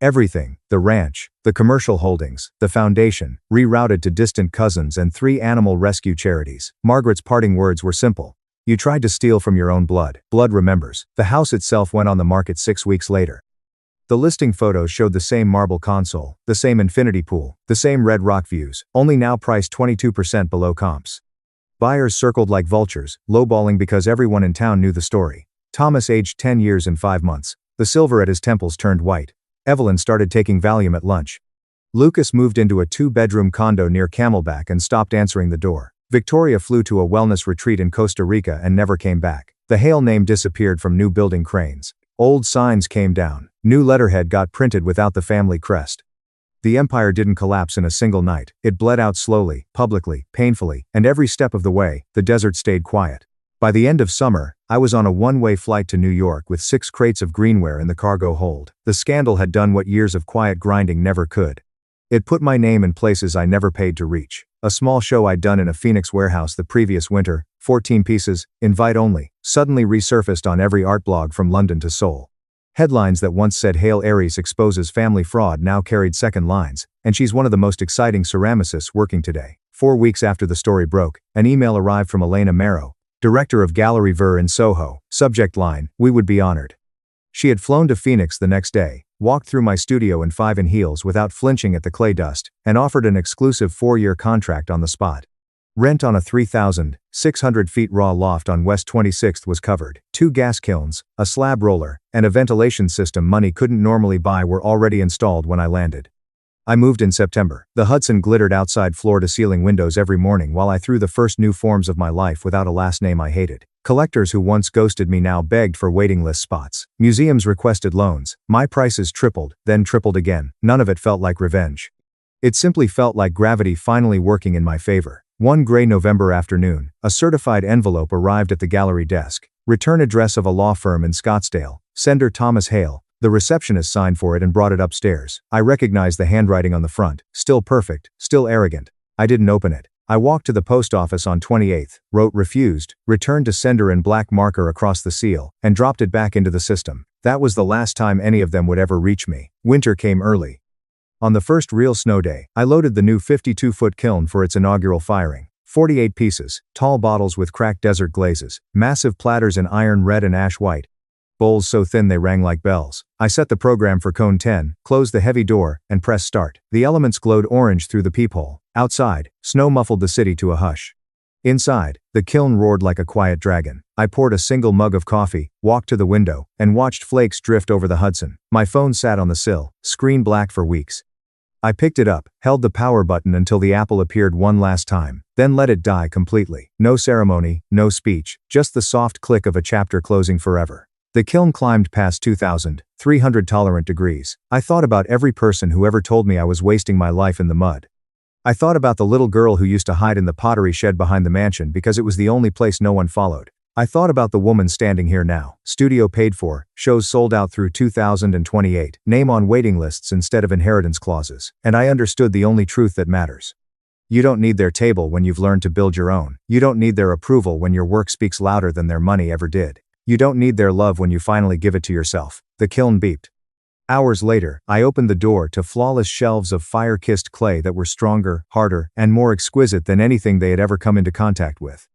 [SPEAKER 1] Everything, the ranch, the commercial holdings, the foundation, rerouted to distant cousins and 3 animal rescue charities. Margaret's parting words were simple. "You tried to steal from your own blood. Blood remembers." The house itself went on the market 6 weeks later. The listing photos showed the same marble console, the same infinity pool, the same red rock views, only now priced 22% below comps. Buyers circled like vultures, lowballing because everyone in town knew the story. Thomas aged 10 years and 5 months. The silver at his temples turned white. Evelyn started taking Valium at lunch. Lucas moved into a 2-bedroom condo near Camelback and stopped answering the door. Victoria flew to a wellness retreat in Costa Rica and never came back. The Hale name disappeared from new building cranes. Old signs came down. New letterhead got printed without the family crest. The empire didn't collapse in a single night. It bled out slowly, publicly, painfully, and every step of the way, the desert stayed quiet. By the end of summer, I was on a one-way flight to New York with 6 crates of greenware in the cargo hold. The scandal had done what years of quiet grinding never could. It put my name in places I never paid to reach. A small show I'd done in a Phoenix warehouse the previous winter, 14 pieces, invite only, suddenly resurfaced on every art blog from London to Seoul. Headlines that once said Hale Aries exposes family fraud now carried second lines, and she's one of the most exciting ceramicists working today. 4 weeks after the story broke, an email arrived from Elena Marrow, director of Gallery Ver in Soho, subject line, "We would be honored." She had flown to Phoenix the next day, walked through my studio in 5 in heels without flinching at the clay dust, and offered an exclusive 4-year contract on the spot. Rent on a 3,600 feet raw loft on West 26th was covered. 2 gas kilns, a slab roller, and a ventilation system money couldn't normally buy were already installed when I landed. I moved in September. The Hudson glittered outside floor-to-ceiling windows every morning while I threw the first new forms of my life without a last name I hated. Collectors who once ghosted me now begged for waiting list spots. Museums requested loans. My prices tripled, then tripled again. None of it felt like revenge. It simply felt like gravity finally working in my favor. One gray November afternoon, a certified envelope arrived at the gallery desk. Return address of a law firm in Scottsdale. Sender Thomas Hale. The receptionist signed for it and brought it upstairs. I recognized the handwriting on the front. Still perfect, still arrogant. I didn't open it. I walked to the post office on 28th, wrote refused, returned to sender in black marker across the seal, and dropped it back into the system. That was the last time any of them would ever reach me. Winter came early. On the first real snow day, I loaded the new 52-foot kiln for its inaugural firing. 48 pieces, tall bottles with cracked desert glazes, massive platters in iron red and ash white, bowls so thin they rang like bells. I set the program for cone 10, closed the heavy door, and pressed start. The elements glowed orange through the peephole. Outside, snow muffled the city to a hush. Inside, the kiln roared like a quiet dragon. I poured a single mug of coffee, walked to the window, and watched flakes drift over the Hudson. My phone sat on the sill, screen black for weeks. I picked it up, held the power button until the apple appeared one last time, then let it die completely. No ceremony, no speech, just the soft click of a chapter closing forever. The kiln climbed past 2,300 tolerant degrees. I thought about every person who ever told me I was wasting my life in the mud. I thought about the little girl who used to hide in the pottery shed behind the mansion because it was the only place no one followed. I thought about the woman standing here now. Studio paid for, shows sold out through 2028, name on waiting lists instead of inheritance clauses. And I understood the only truth that matters. You don't need their table when you've learned to build your own. You don't need their approval when your work speaks louder than their money ever did. You don't need their love when you finally give it to yourself. The kiln beeped. Hours later, I opened the door to flawless shelves of fire-kissed clay that were stronger, harder, and more exquisite than anything they had ever come into contact with.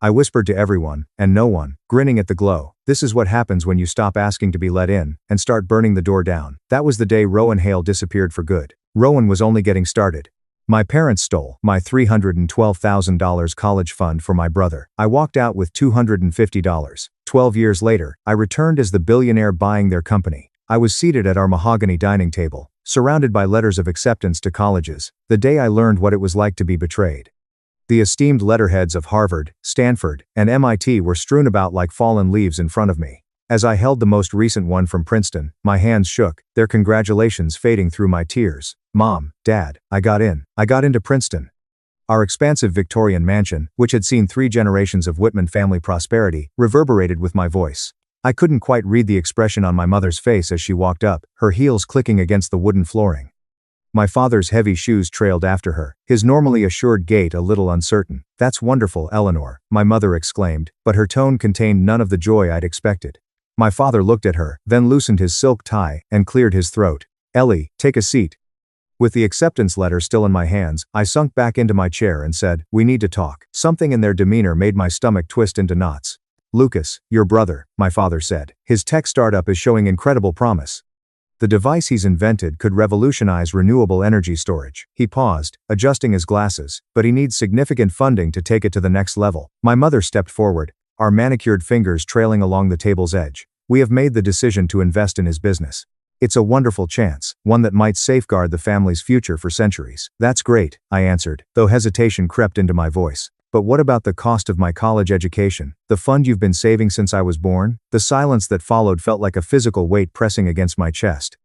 [SPEAKER 1] I whispered to everyone, and no one, grinning at the glow. This is what happens when you stop asking to be let in, and start burning the door down. That was the day Rowan Hale disappeared for good. Rowan was only getting started. My parents stole my $312,000 college fund for my brother. I walked out with $250. 12 years later, I returned as the billionaire buying their company. I was seated at our mahogany dining table, surrounded by letters of acceptance to colleges, the day I learned what it was like to be betrayed. The esteemed letterheads of Harvard, Stanford, and MIT were strewn about like fallen leaves in front of me. As I held the most recent one from Princeton, my hands shook, their congratulations fading through my tears. Mom, Dad, I got into Princeton. Our expansive Victorian mansion, which had seen 3 generations of Whitman family prosperity, reverberated with my voice. I couldn't quite read the expression on my mother's face as she walked up, her heels clicking against the wooden flooring. My father's heavy shoes trailed after her, his normally assured gait a little uncertain. "That's wonderful, Eleanor," my mother exclaimed, but her tone contained none of the joy I'd expected. My father looked at her, then loosened his silk tie and cleared his throat. "Ellie, take a seat." With the acceptance letter still in my hands, I sunk back into my chair and said, "We need to talk." Something in their demeanor made my stomach twist into knots. "Lucas, your brother," my father said. "His tech startup is showing incredible promise. The device he's invented could revolutionize renewable energy storage." He paused, adjusting his glasses, "but he needs significant funding to take it to the next level." My mother stepped forward, our manicured fingers trailing along the table's edge. "We have made the decision to invest in his business. It's a wonderful chance, one that might safeguard the family's future for centuries." "That's great," I answered, though hesitation crept into my voice. "But what about the cost of my college education? The fund you've been saving since I was born?" The silence that followed felt like a physical weight pressing against my chest.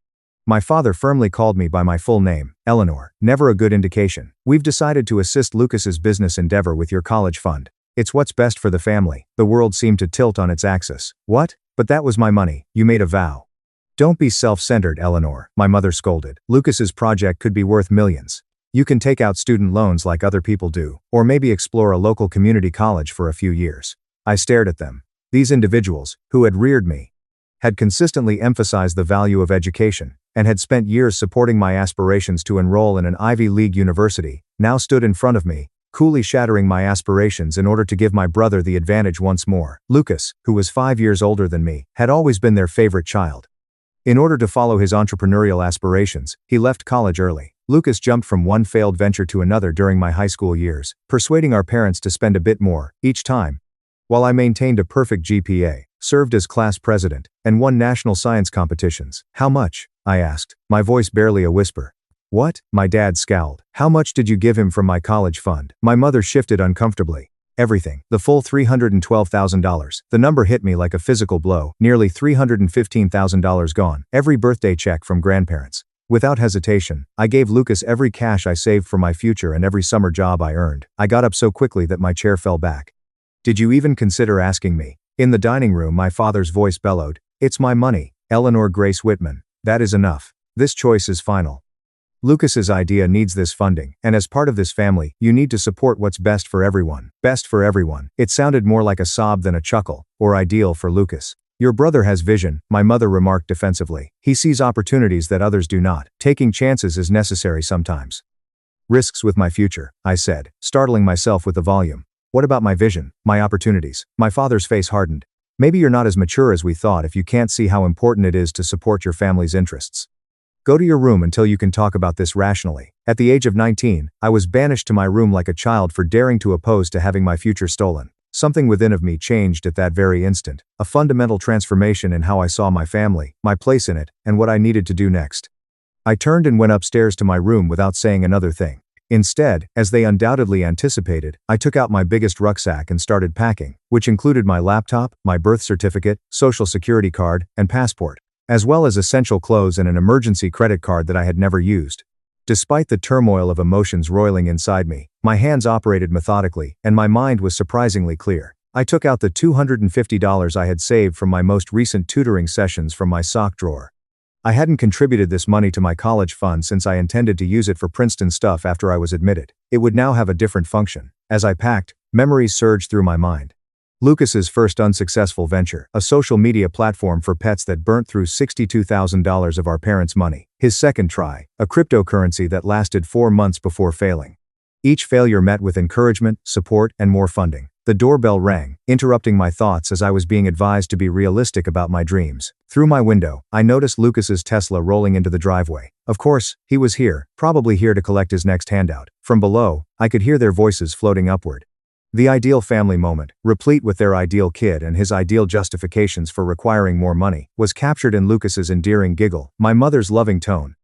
[SPEAKER 1] My father firmly called me by my full name, Eleanor, never a good indication. "We've decided to assist Lucas's business endeavor with your college fund. It's what's best for the family." The world seemed to tilt on its axis. "What? But that was my money. You made a vow." "Don't be self-centered, Eleanor," my mother scolded. "Lucas's project could be worth millions. You can take out student loans like other people do, or maybe explore a local community college for a few years." I stared at them. These individuals, who had reared me, had consistently emphasized the value of education, and had spent years supporting my aspirations to enroll in an Ivy League university, now stood in front of me, coolly shattering my aspirations in order to give my brother the advantage once more. Lucas, who was 5 years older than me, had always been their favorite child. In order to follow his entrepreneurial aspirations, he left college early. Lucas jumped from one failed venture to another during my high school years, persuading our parents to spend a bit more, each time. While I maintained a perfect GPA, served as class president, and won national science competitions. "How much?" I asked, my voice barely a whisper. "What?" My dad scowled. "How much did you give him from my college fund?" My mother shifted uncomfortably. "Everything. The full $312,000. The number hit me like a physical blow, nearly $315,000 gone. Every birthday check from grandparents. Without hesitation, I gave Lucas every cash I saved for my future and every summer job I earned." I got up so quickly that my chair fell back. "Did you even consider asking me?" In the dining room, my father's voice bellowed. "It's my money, Eleanor Grace Whitman. That is enough. This choice is final. Lucas's idea needs this funding, and as part of this family, you need to support what's best for everyone." Best for everyone. It sounded more like a sob than a chuckle, or ideal for Lucas. "Your brother has vision," my mother remarked defensively. "He sees opportunities that others do not. Taking chances is necessary sometimes." "Risks with my future," I said, startling myself with the volume. "What about my vision, my opportunities?" My father's face hardened. "Maybe you're not as mature as we thought if you can't see how important it is to support your family's interests. Go to your room until you can talk about this rationally." At the age of 19, I was banished to my room like a child for daring to oppose to having my future stolen. Something within of me changed at that very instant, a fundamental transformation in how I saw my family, my place in it, and what I needed to do next. I turned and went upstairs to my room without saying another thing. Instead, as they undoubtedly anticipated, I took out my biggest rucksack and started packing, which included my laptop, my birth certificate, social security card, and passport, as well as essential clothes and an emergency credit card that I had never used. Despite the turmoil of emotions roiling inside me, my hands operated methodically, and my mind was surprisingly clear. I took out the $250 I had saved from my most recent tutoring sessions from my sock drawer. I hadn't contributed this money to my college fund since I intended to use it for Princeton stuff after I was admitted. It would now have a different function. As I packed, memories surged through my mind. Lucas's first unsuccessful venture, a social media platform for pets that burnt through $62,000 of our parents' money. His second try, a cryptocurrency that lasted 4 months before failing. Each failure met with encouragement, support, and more funding. The doorbell rang, interrupting my thoughts as I was being advised to be realistic about my dreams. Through my window, I noticed Lucas's Tesla rolling into the driveway. Of course, he was here, probably here to collect his next handout. From below, I could hear their voices floating upward. The ideal family moment, replete with their ideal kid and his ideal justifications for requiring more money, was captured in Lucas's endearing giggle, my mother's loving tone,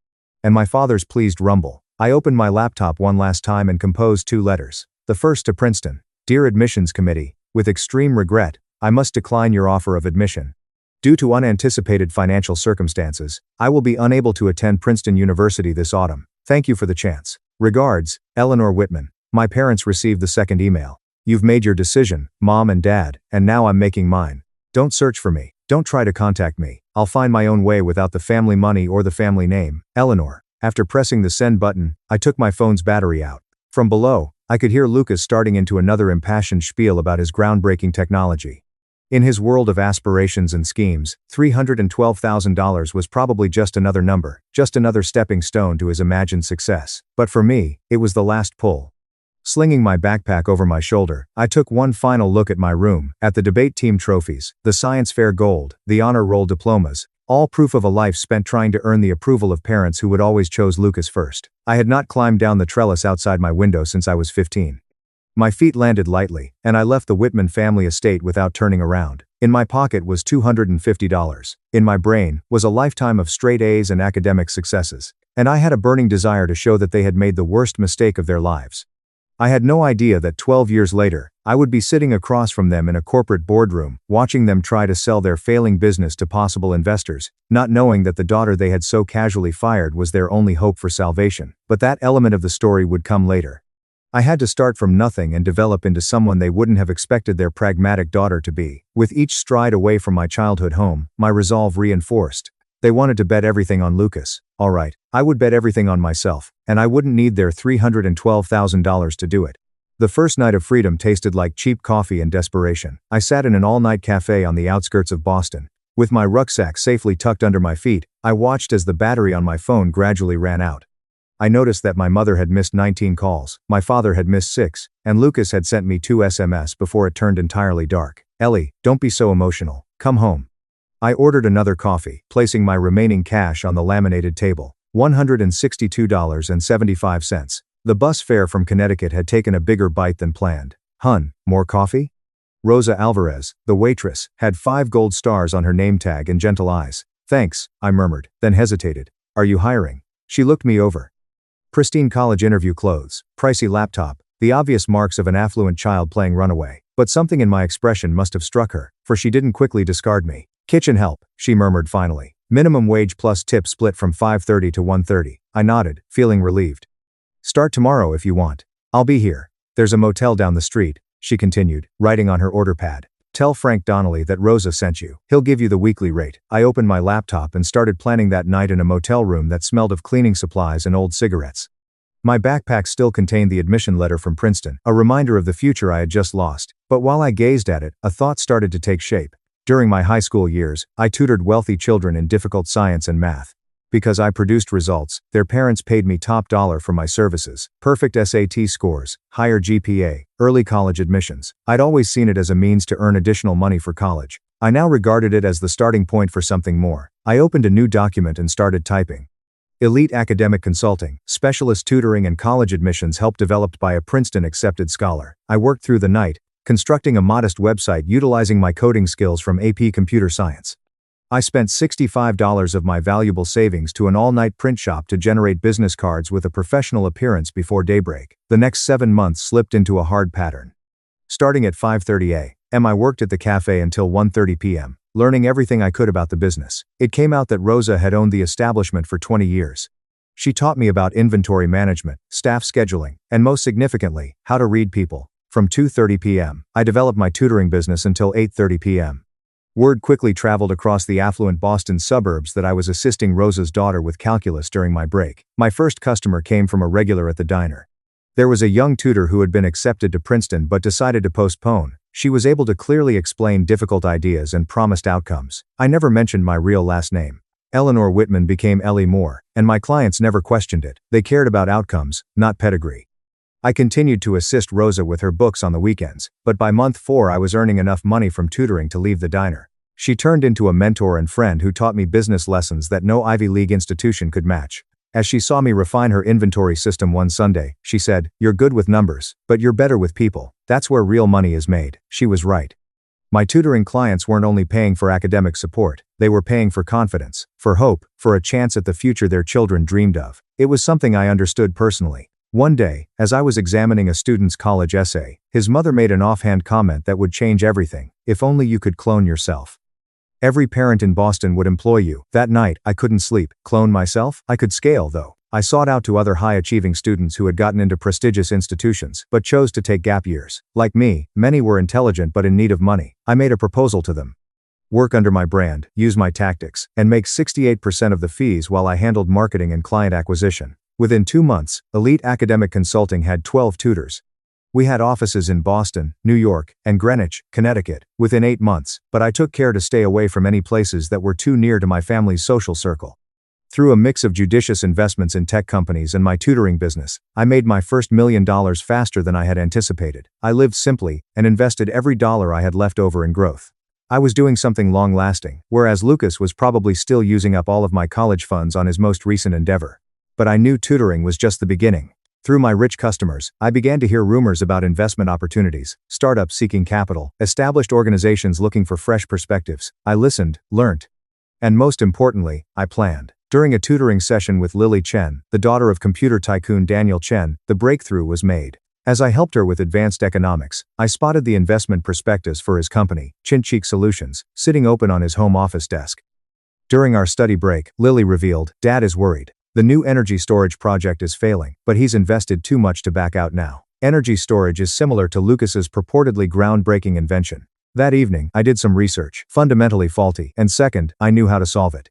[SPEAKER 1] and my father's pleased rumble. I opened my laptop one last time and composed 2 letters. The first to Princeton. Dear Admissions Committee, with extreme regret, I must decline your offer of admission. Due to unanticipated financial circumstances, I will be unable to attend Princeton University this autumn. Thank you for the chance. Regards, Eleanor Whitman. My parents received the second email. You've made your decision, Mom and Dad, and now I'm making mine. Don't search for me. Don't try to contact me. I'll find my own way without the family money or the family name. Eleanor. After pressing the send button, I took my phone's battery out. From below, I could hear Lucas starting into another impassioned spiel about his groundbreaking technology. In his world of aspirations and schemes, $312,000 was probably just another number, just another stepping stone to his imagined success. But for me, it was the last pull. Slinging my backpack over my shoulder, I took one final look at my room, at the debate team trophies, the science fair gold, the honor roll diplomas, all proof of a life spent trying to earn the approval of parents who would always chose Lucas first. I had not climbed down the trellis outside my window since I was 15. My feet landed lightly, and I left the Whitman family estate without turning around. In my pocket was $250. In my brain was a lifetime of straight A's and academic successes, and I had a burning desire to show that they had made the worst mistake of their lives. I had no idea that 12 years later, I would be sitting across from them in a corporate boardroom, watching them try to sell their failing business to possible investors, not knowing that the daughter they had so casually fired was their only hope for salvation. But that element of the story would come later. I had to start from nothing and develop into someone they wouldn't have expected their pragmatic daughter to be. With each stride away from my childhood home, my resolve reinforced. They wanted to bet everything on Lucas. All right, I would bet everything on myself, and I wouldn't need their $312,000 to do it. The first night of freedom tasted like cheap coffee and desperation. I sat in an all-night cafe on the outskirts of Boston. With my rucksack safely tucked under my feet, I watched as the battery on my phone gradually ran out. I noticed that my mother had missed 19 calls, my father had missed 6, and Lucas had sent me 2 SMS before it turned entirely dark. Ellie, don't be so emotional. Come home. I ordered another coffee, placing my remaining cash on the laminated table. $162.75. The bus fare from Connecticut had taken a bigger bite than planned. Hun, more coffee? Rosa Alvarez, the waitress, had 5 gold stars on her name tag and gentle eyes. Thanks, I murmured, then hesitated. Are you hiring? She looked me over. Pristine college interview clothes, pricey laptop, the obvious marks of an affluent child playing runaway. But something in my expression must have struck her, for she didn't quickly discard me. Kitchen help, she murmured finally. Minimum wage plus tip split from $5.30 to $1.30. I nodded, feeling relieved. Start tomorrow if you want. I'll be here. There's a motel down the street, she continued, writing on her order pad. Tell Frank Donnelly that Rosa sent you. He'll give you the weekly rate. I opened my laptop and started planning that night in a motel room that smelled of cleaning supplies and old cigarettes. My backpack still contained the admission letter from Princeton, a reminder of the future I had just lost. But while I gazed at it, a thought started to take shape. During my high school years, I tutored wealthy children in difficult science and math. Because I produced results, their parents paid me top dollar for my services. Perfect SAT scores, higher GPA, early college admissions. I'd always seen it as a means to earn additional money for college. I now regarded it as the starting point for something more. I opened a new document and started typing. Elite academic consulting, specialist tutoring and college admissions help developed by a Princeton-accepted scholar. I worked through the night, constructing a modest website utilizing my coding skills from AP Computer Science. I spent $65 of my valuable savings to an all-night print shop to generate business cards with a professional appearance before daybreak. The next 7 months slipped into a hard pattern. Starting at 5:30 a.m., I worked at the cafe until 1:30 p.m., learning everything I could about the business. It came out that Rosa had owned the establishment for 20 years. She taught me about inventory management, staff scheduling, and most significantly, how to read people. From 2:30 p.m., I developed my tutoring business until 8:30 p.m. Word quickly traveled across the affluent Boston suburbs that I was assisting Rosa's daughter with calculus during my break. My first customer came from a regular at the diner. There was a young tutor who had been accepted to Princeton but decided to postpone, She was able to clearly explain difficult ideas and promised outcomes. I never mentioned my real last name. Eleanor Whitman became Ellie Moore, and my clients never questioned it. They cared about outcomes, not pedigree. I continued to assist Rosa with her books on the weekends, but by month 4 I was earning enough money from tutoring to leave the diner. She turned into a mentor and friend who taught me business lessons that no Ivy League institution could match. As she saw me refine her inventory system one Sunday, she said, "You're good with numbers, but you're better with people. That's where real money is made." She was right. My tutoring clients weren't only paying for academic support, they were paying for confidence, for hope, for a chance at the future their children dreamed of. It was something I understood personally. One day, as I was examining a student's college essay, his mother made an offhand comment that would change everything. "If only you could clone yourself. Every parent in Boston would employ you." That night, I couldn't sleep. Clone myself? I could scale, though. I sought out to other high-achieving students who had gotten into prestigious institutions, but chose to take gap years. Like me, many were intelligent but in need of money. I made a proposal to them. Work under my brand, use my tactics, and make 68% of the fees while I handled marketing and client acquisition. Within 2 months, Elite Academic Consulting had 12 tutors. We had offices in Boston, New York, and Greenwich, Connecticut, within 8 months, but I took care to stay away from any places that were too near to my family's social circle. Through a mix of judicious investments in tech companies and my tutoring business, I made my first $1 million faster than I had anticipated. I lived simply, and invested every dollar I had left over in growth. I was doing something long-lasting, whereas Lucas was probably still using up all of my college funds on his most recent endeavor. But I knew tutoring was just the beginning. Through my rich customers, I began to hear rumors about investment opportunities, startups seeking capital, established organizations looking for fresh perspectives. I listened, learnt, and most importantly, I planned. During a tutoring session with Lily Chen, the daughter of computer tycoon Daniel Chen, the breakthrough was made. As I helped her with advanced economics, I spotted the investment prospectus for his company, Chincheek Solutions, sitting open on his home office desk. During our study break, Lily revealed, "Dad is worried. The new energy storage project is failing, but he's invested too much to back out now." Energy storage is similar to Lucas's purportedly groundbreaking invention. That evening, I did some research, fundamentally faulty, and second, I knew how to solve it.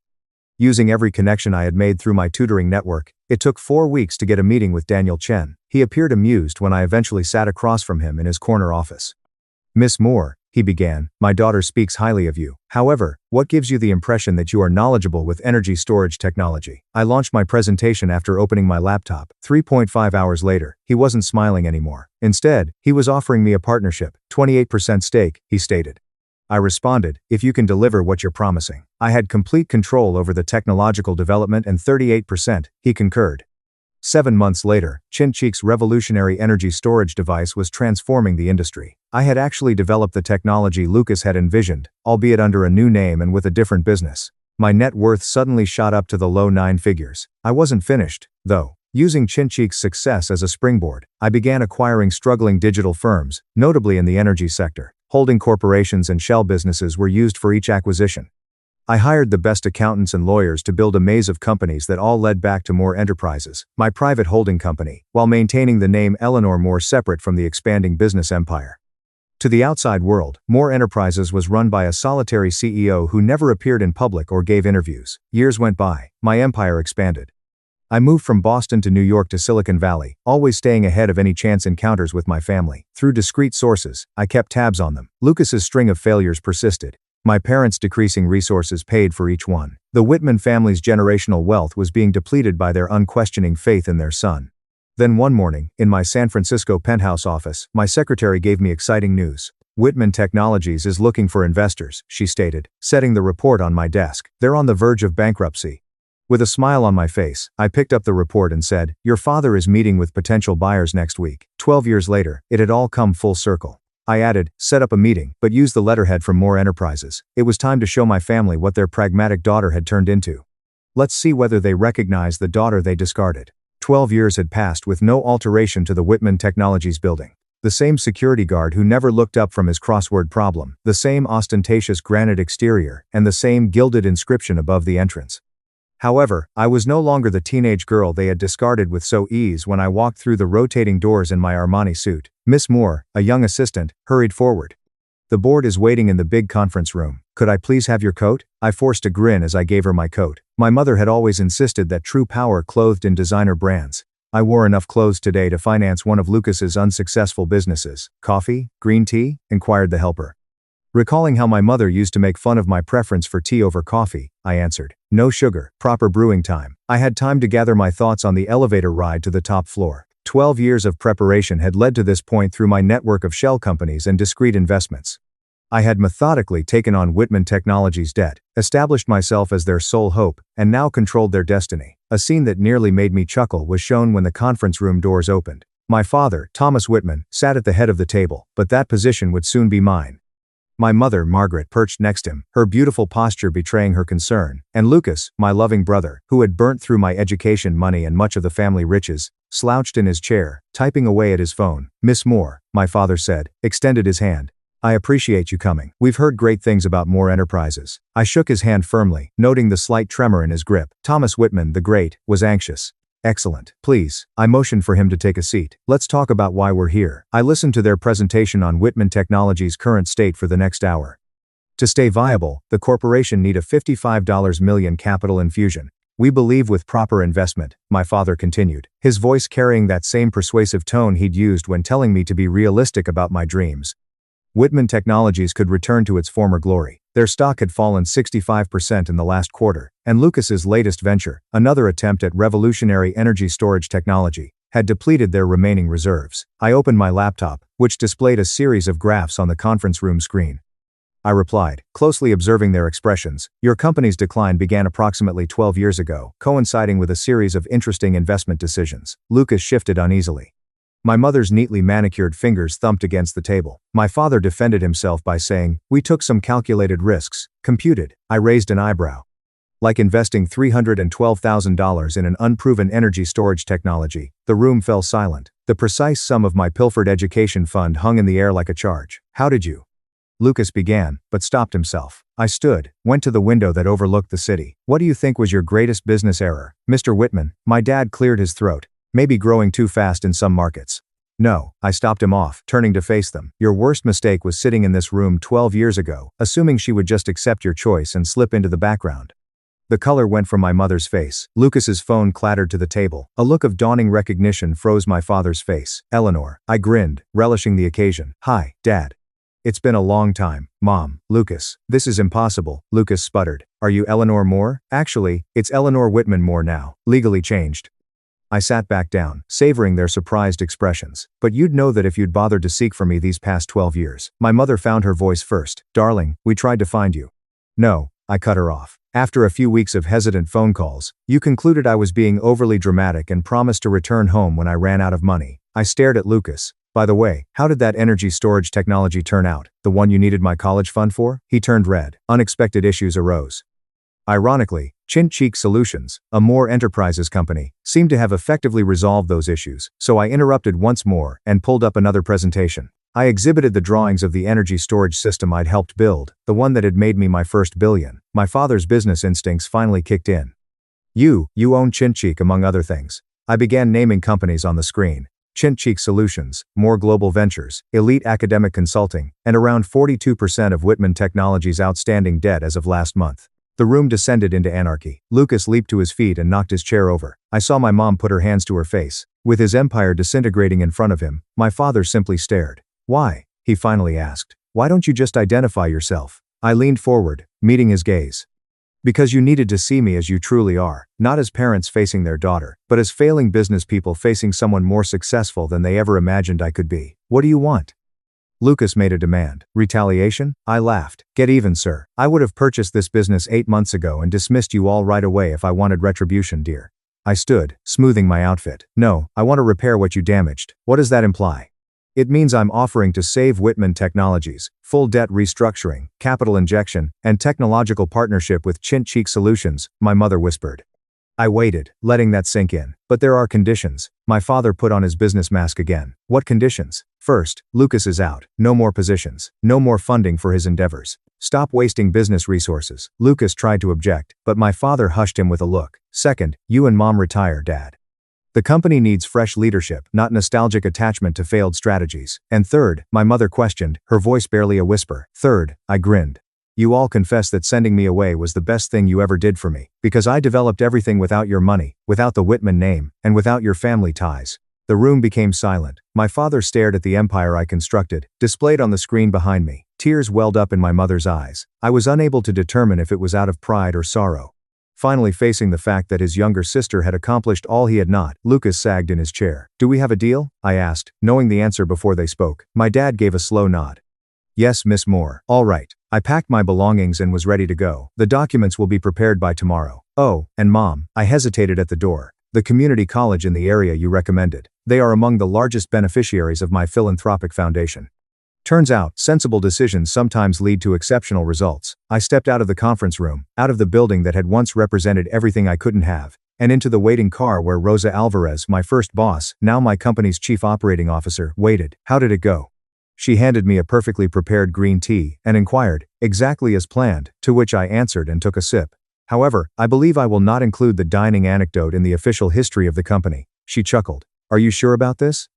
[SPEAKER 1] Using every connection I had made through my tutoring network, it took 4 weeks to get a meeting with Daniel Chen. He appeared amused when I eventually sat across from him in his corner office. "Miss Moore," he began, "my daughter speaks highly of you. However, what gives you the impression that you are knowledgeable with energy storage technology?" I launched my presentation after opening my laptop. 3.5 hours later, he wasn't smiling anymore. Instead, he was offering me a partnership, 28% stake, he stated. I responded, "If you can deliver what you're promising." I had complete control over the technological development and 38%, he concurred. 7 months later, Chincheek's revolutionary energy storage device was transforming the industry. I had actually developed the technology Lucas had envisioned, albeit under a new name and with a different business. My net worth suddenly shot up to the low 9 figures. I wasn't finished, though. Using Chincheek's success as a springboard, I began acquiring struggling digital firms, notably in the energy sector. Holding corporations and shell businesses were used for each acquisition. I hired the best accountants and lawyers to build a maze of companies that all led back to Moore Enterprises, my private holding company, while maintaining the name Eleanor Moore separate from the expanding business empire. To the outside world, Moore Enterprises was run by a solitary CEO who never appeared in public or gave interviews. Years went by, my empire expanded. I moved from Boston to New York to Silicon Valley, always staying ahead of any chance encounters with my family. Through discreet sources, I kept tabs on them. Lucas's string of failures persisted. My parents' decreasing resources paid for each one. The Whitman family's generational wealth was being depleted by their unquestioning faith in their son. Then one morning, in my San Francisco penthouse office, my secretary gave me exciting news. "Whitman Technologies is looking for investors," she stated, setting the report on my desk. "They're on the verge of bankruptcy." With a smile on my face, I picked up the report and said, "Your father is meeting with potential buyers next week." 12 years later, it had all come full circle. I added, "Set up a meeting, but use the letterhead from Moore Enterprises." It was time to show my family what their pragmatic daughter had turned into. Let's see whether they recognize the daughter they discarded. 12 years had passed with no alteration to the Whitman Technologies building. The same security guard who never looked up from his crossword problem, the same ostentatious granite exterior, and the same gilded inscription above the entrance. However, I was no longer the teenage girl they had discarded with so ease when I walked through the rotating doors in my Armani suit. Miss Moore, a young assistant, hurried forward. "The board is waiting in the big conference room. Could I please have your coat?" I forced a grin as I gave her my coat. My mother had always insisted that true power clothed in designer brands. I wore enough clothes today to finance one of Lucas's unsuccessful businesses. Coffee? Green tea? Inquired the helper. Recalling how my mother used to make fun of my preference for tea over coffee, I answered. No sugar, proper brewing time. I had time to gather my thoughts on the elevator ride to the top floor. 12 years of preparation had led to this point through my network of shell companies and discrete investments. I had methodically taken on Whitman Technologies' debt, established myself as their sole hope, and now controlled their destiny. A scene that nearly made me chuckle was shown when the conference room doors opened. My father, Thomas Whitman, sat at the head of the table, but that position would soon be mine. My mother, Margaret, perched next him, her beautiful posture betraying her concern, and Lucas, my loving brother, who had burnt through my education money and much of the family riches, slouched in his chair, typing away at his phone. Miss Moore, my father said, extended his hand. I appreciate you coming. We've heard great things about Moore Enterprises. I shook his hand firmly, noting the slight tremor in his grip. Thomas Whitman, the Great, was anxious. Excellent. Please. I motioned for him to take a seat. Let's talk about why we're here. I listened to their presentation on Whitman Technologies' current state for the next hour. To stay viable, the corporation need a $55 million capital infusion. We believe with proper investment, my father continued, his voice carrying that same persuasive tone he'd used when telling me to be realistic about my dreams. Whitman Technologies could return to its former glory. Their stock had fallen 65% in the last quarter, and Lucas's latest venture, another attempt at revolutionary energy storage technology, had depleted their remaining reserves. I opened my laptop, which displayed a series of graphs on the conference room screen. I replied, closely observing their expressions, your company's decline began approximately 12 years ago, coinciding with a series of interesting investment decisions. Lucas shifted uneasily. My mother's neatly manicured fingers thumped against the table. My father defended himself by saying, we took some calculated risks. Computed. I raised an eyebrow. Like investing $312,000 in an unproven energy storage technology, the room fell silent. The precise sum of my pilfered education fund hung in the air like a charge. How did you? Lucas began, but stopped himself. I stood, went to the window that overlooked the city. What do you think was your greatest business error, Mr. Whitman? My dad cleared his throat. Maybe growing too fast in some markets. No, I stopped him off, turning to face them. Your worst mistake was sitting in this room 12 years ago, assuming she would just accept your choice and slip into the background. The color went from my mother's face. Lucas's phone clattered to the table. A look of dawning recognition froze my father's face. Eleanor. I grinned, relishing the occasion. Hi, Dad. It's been a long time, Mom. Lucas. This is impossible, Lucas sputtered. Are you Eleanor Moore? Actually, it's Eleanor Whitman Moore now, legally changed. I sat back down, savoring their surprised expressions. But you'd know that if you'd bothered to seek for me these past 12 years. My mother found her voice first. Darling, we tried to find you. No, I cut her off. After a few weeks of hesitant phone calls, you concluded I was being overly dramatic and promised to return home when I ran out of money. I stared at Lucas. By the way, how did that energy storage technology turn out? The one you needed my college fund for? He turned red. Unexpected issues arose. Ironically, Chin-Cheek Solutions, a Moore Enterprises company, seemed to have effectively resolved those issues, so I interrupted once more and pulled up another presentation. I exhibited the drawings of the energy storage system I'd helped build, the one that had made me my first billion. My father's business instincts finally kicked in. You own Chin-Cheek among other things. I began naming companies on the screen. Chin-Cheek Solutions, Moore Global Ventures, Elite Academic Consulting, and around 42% of Whitman Technologies' outstanding debt as of last month. The room descended into anarchy. Lucas leaped to his feet and knocked his chair over. I saw my mom put her hands to her face. With his empire disintegrating in front of him, my father simply stared. Why? He finally asked. Why don't you just identify yourself? I leaned forward, meeting his gaze. Because you needed to see me as you truly are, not as parents facing their daughter, but as failing business people facing someone more successful than they ever imagined I could be. What do you want? Lucas made a demand. Retaliation? I laughed. Get even, sir. I would have purchased this business 8 months ago and dismissed you all right away if I wanted retribution, dear. I stood, smoothing my outfit. No, I want to repair what you damaged. What does that imply? It means I'm offering to save Whitman Technologies, full debt restructuring, capital injection, and technological partnership with Chin-Cheek Solutions, my mother whispered. I waited, letting that sink in. But there are conditions. My father put on his business mask again. What conditions? First, Lucas is out. No more positions. No more funding for his endeavors. Stop wasting business resources. Lucas tried to object, but my father hushed him with a look. Second, you and Mom retire, Dad. The company needs fresh leadership, not nostalgic attachment to failed strategies. And third, my mother questioned, her voice barely a whisper. Third, I grinned. You all confess that sending me away was the best thing you ever did for me, because I developed everything without your money, without the Whitman name, and without your family ties. The room became silent. My father stared at the empire I constructed, displayed on the screen behind me. Tears welled up in my mother's eyes. I was unable to determine if it was out of pride or sorrow. Finally facing the fact that his younger sister had accomplished all he had not, Lucas sagged in his chair. "Do we have a deal?" I asked, knowing the answer before they spoke. My dad gave a slow nod. "Yes, Miss Moore." "All right." I packed my belongings and was ready to go. "The documents will be prepared by tomorrow." "Oh, and Mom." I hesitated at the door. "The community college in the area you recommended. They are among the largest beneficiaries of my philanthropic foundation." Turns out, sensible decisions sometimes lead to exceptional results. I stepped out of the conference room, out of the building that had once represented everything I couldn't have, and into the waiting car where Rosa Alvarez, my first boss, now my company's chief operating officer, waited. "How did it go?" She handed me a perfectly prepared green tea and inquired, "Exactly as planned," to which I answered and took a sip. "However, I believe I will not include the dining anecdote in the official history of the company." She chuckled. "Are you sure about this?"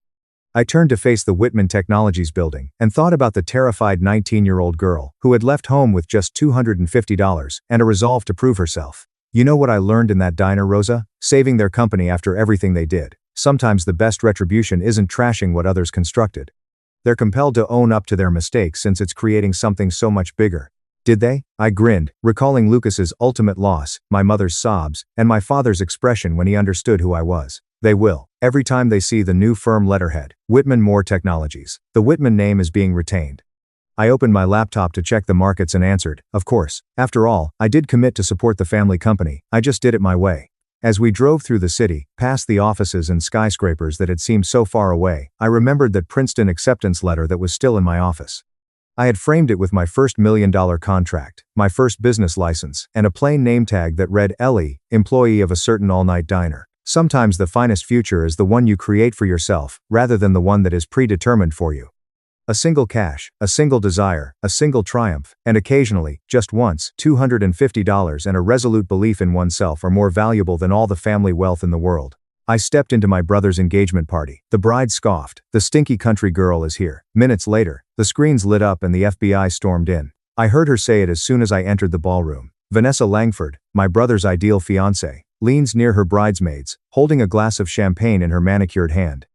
[SPEAKER 1] I turned to face the Whitman Technologies building and thought about the terrified 19-year-old girl who had left home with just $250 and a resolve to prove herself. "You know what I learned in that diner, Rosa? Saving their company after everything they did. Sometimes the best retribution isn't trashing what others constructed. They're compelled to own up to their mistakes since it's creating something so much bigger." "Did they?" I grinned, recalling Lucas's ultimate loss, my mother's sobs, and my father's expression when he understood who I was. "They will. Every time they see the new firm letterhead, Whitman Moore Technologies. The Whitman name is being retained." I opened my laptop to check the markets and answered, "Of course. After all, I did commit to support the family company. I just did it my way." As we drove through the city, past the offices and skyscrapers that had seemed so far away, I remembered that Princeton acceptance letter that was still in my office. I had framed it with my first $1 million contract, my first business license, and a plain name tag that read Ellie, employee of a certain all-night diner. Sometimes the finest future is the one you create for yourself, rather than the one that is predetermined for you. A single cash, a single desire, a single triumph, and occasionally, just once, $250 and a resolute belief in oneself are more valuable than all the family wealth in the world. I stepped into my brother's engagement party. The bride scoffed. "The stinky country girl is here." Minutes later, the screens lit up and the FBI stormed in. I heard her say it as soon as I entered the ballroom. Vanessa Langford, my brother's ideal fiancée, leans near her bridesmaids, holding a glass of champagne in her manicured hand.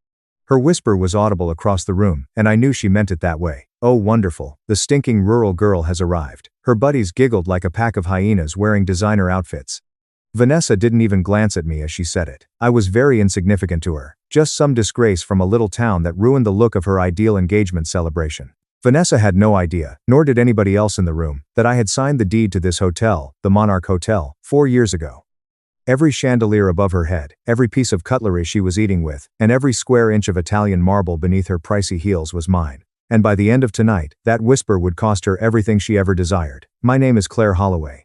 [SPEAKER 1] Her whisper was audible across the room, and I knew she meant it that way. "Oh wonderful, the stinking rural girl has arrived." Her buddies giggled like a pack of hyenas wearing designer outfits. Vanessa didn't even glance at me as she said it. I was very insignificant to her, just some disgrace from a little town that ruined the look of her ideal engagement celebration. Vanessa had no idea, nor did anybody else in the room, that I had signed the deed to this hotel, the Monarch Hotel, 4 years ago. Every chandelier above her head, every piece of cutlery she was eating with, and every square inch of Italian marble beneath her pricey heels was mine. And by the end of tonight, that whisper would cost her everything she ever desired. "My name is Claire Holloway.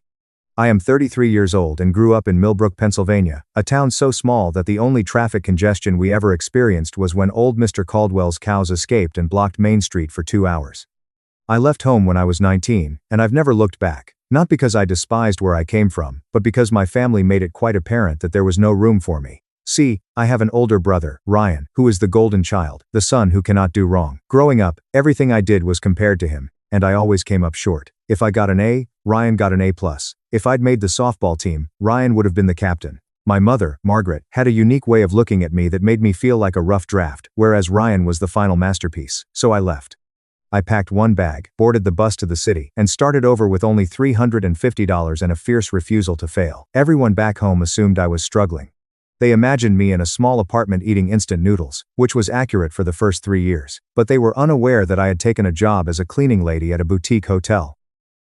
[SPEAKER 1] I am 33 years old and grew up in Millbrook, Pennsylvania, a town so small that the only traffic congestion we ever experienced was when old Mr. Caldwell's cows escaped and blocked Main Street for 2 hours. I left home when I was 19, and I've never looked back. Not because I despised where I came from, but because my family made it quite apparent that there was no room for me. See, I have an older brother, Ryan, who is the golden child, the son who cannot do wrong. Growing up, everything I did was compared to him, and I always came up short. If I got an A, Ryan got an A+. If I'd made the softball team, Ryan would have been the captain. My mother, Margaret, had a unique way of looking at me that made me feel like a rough draft, whereas Ryan was the final masterpiece. So I left. I packed one bag, boarded the bus to the city, and started over with only $350 and a fierce refusal to fail. Everyone back home assumed I was struggling. They imagined me in a small apartment eating instant noodles, which was accurate for the first 3 years. But they were unaware that I had taken a job as a cleaning lady at a boutique hotel.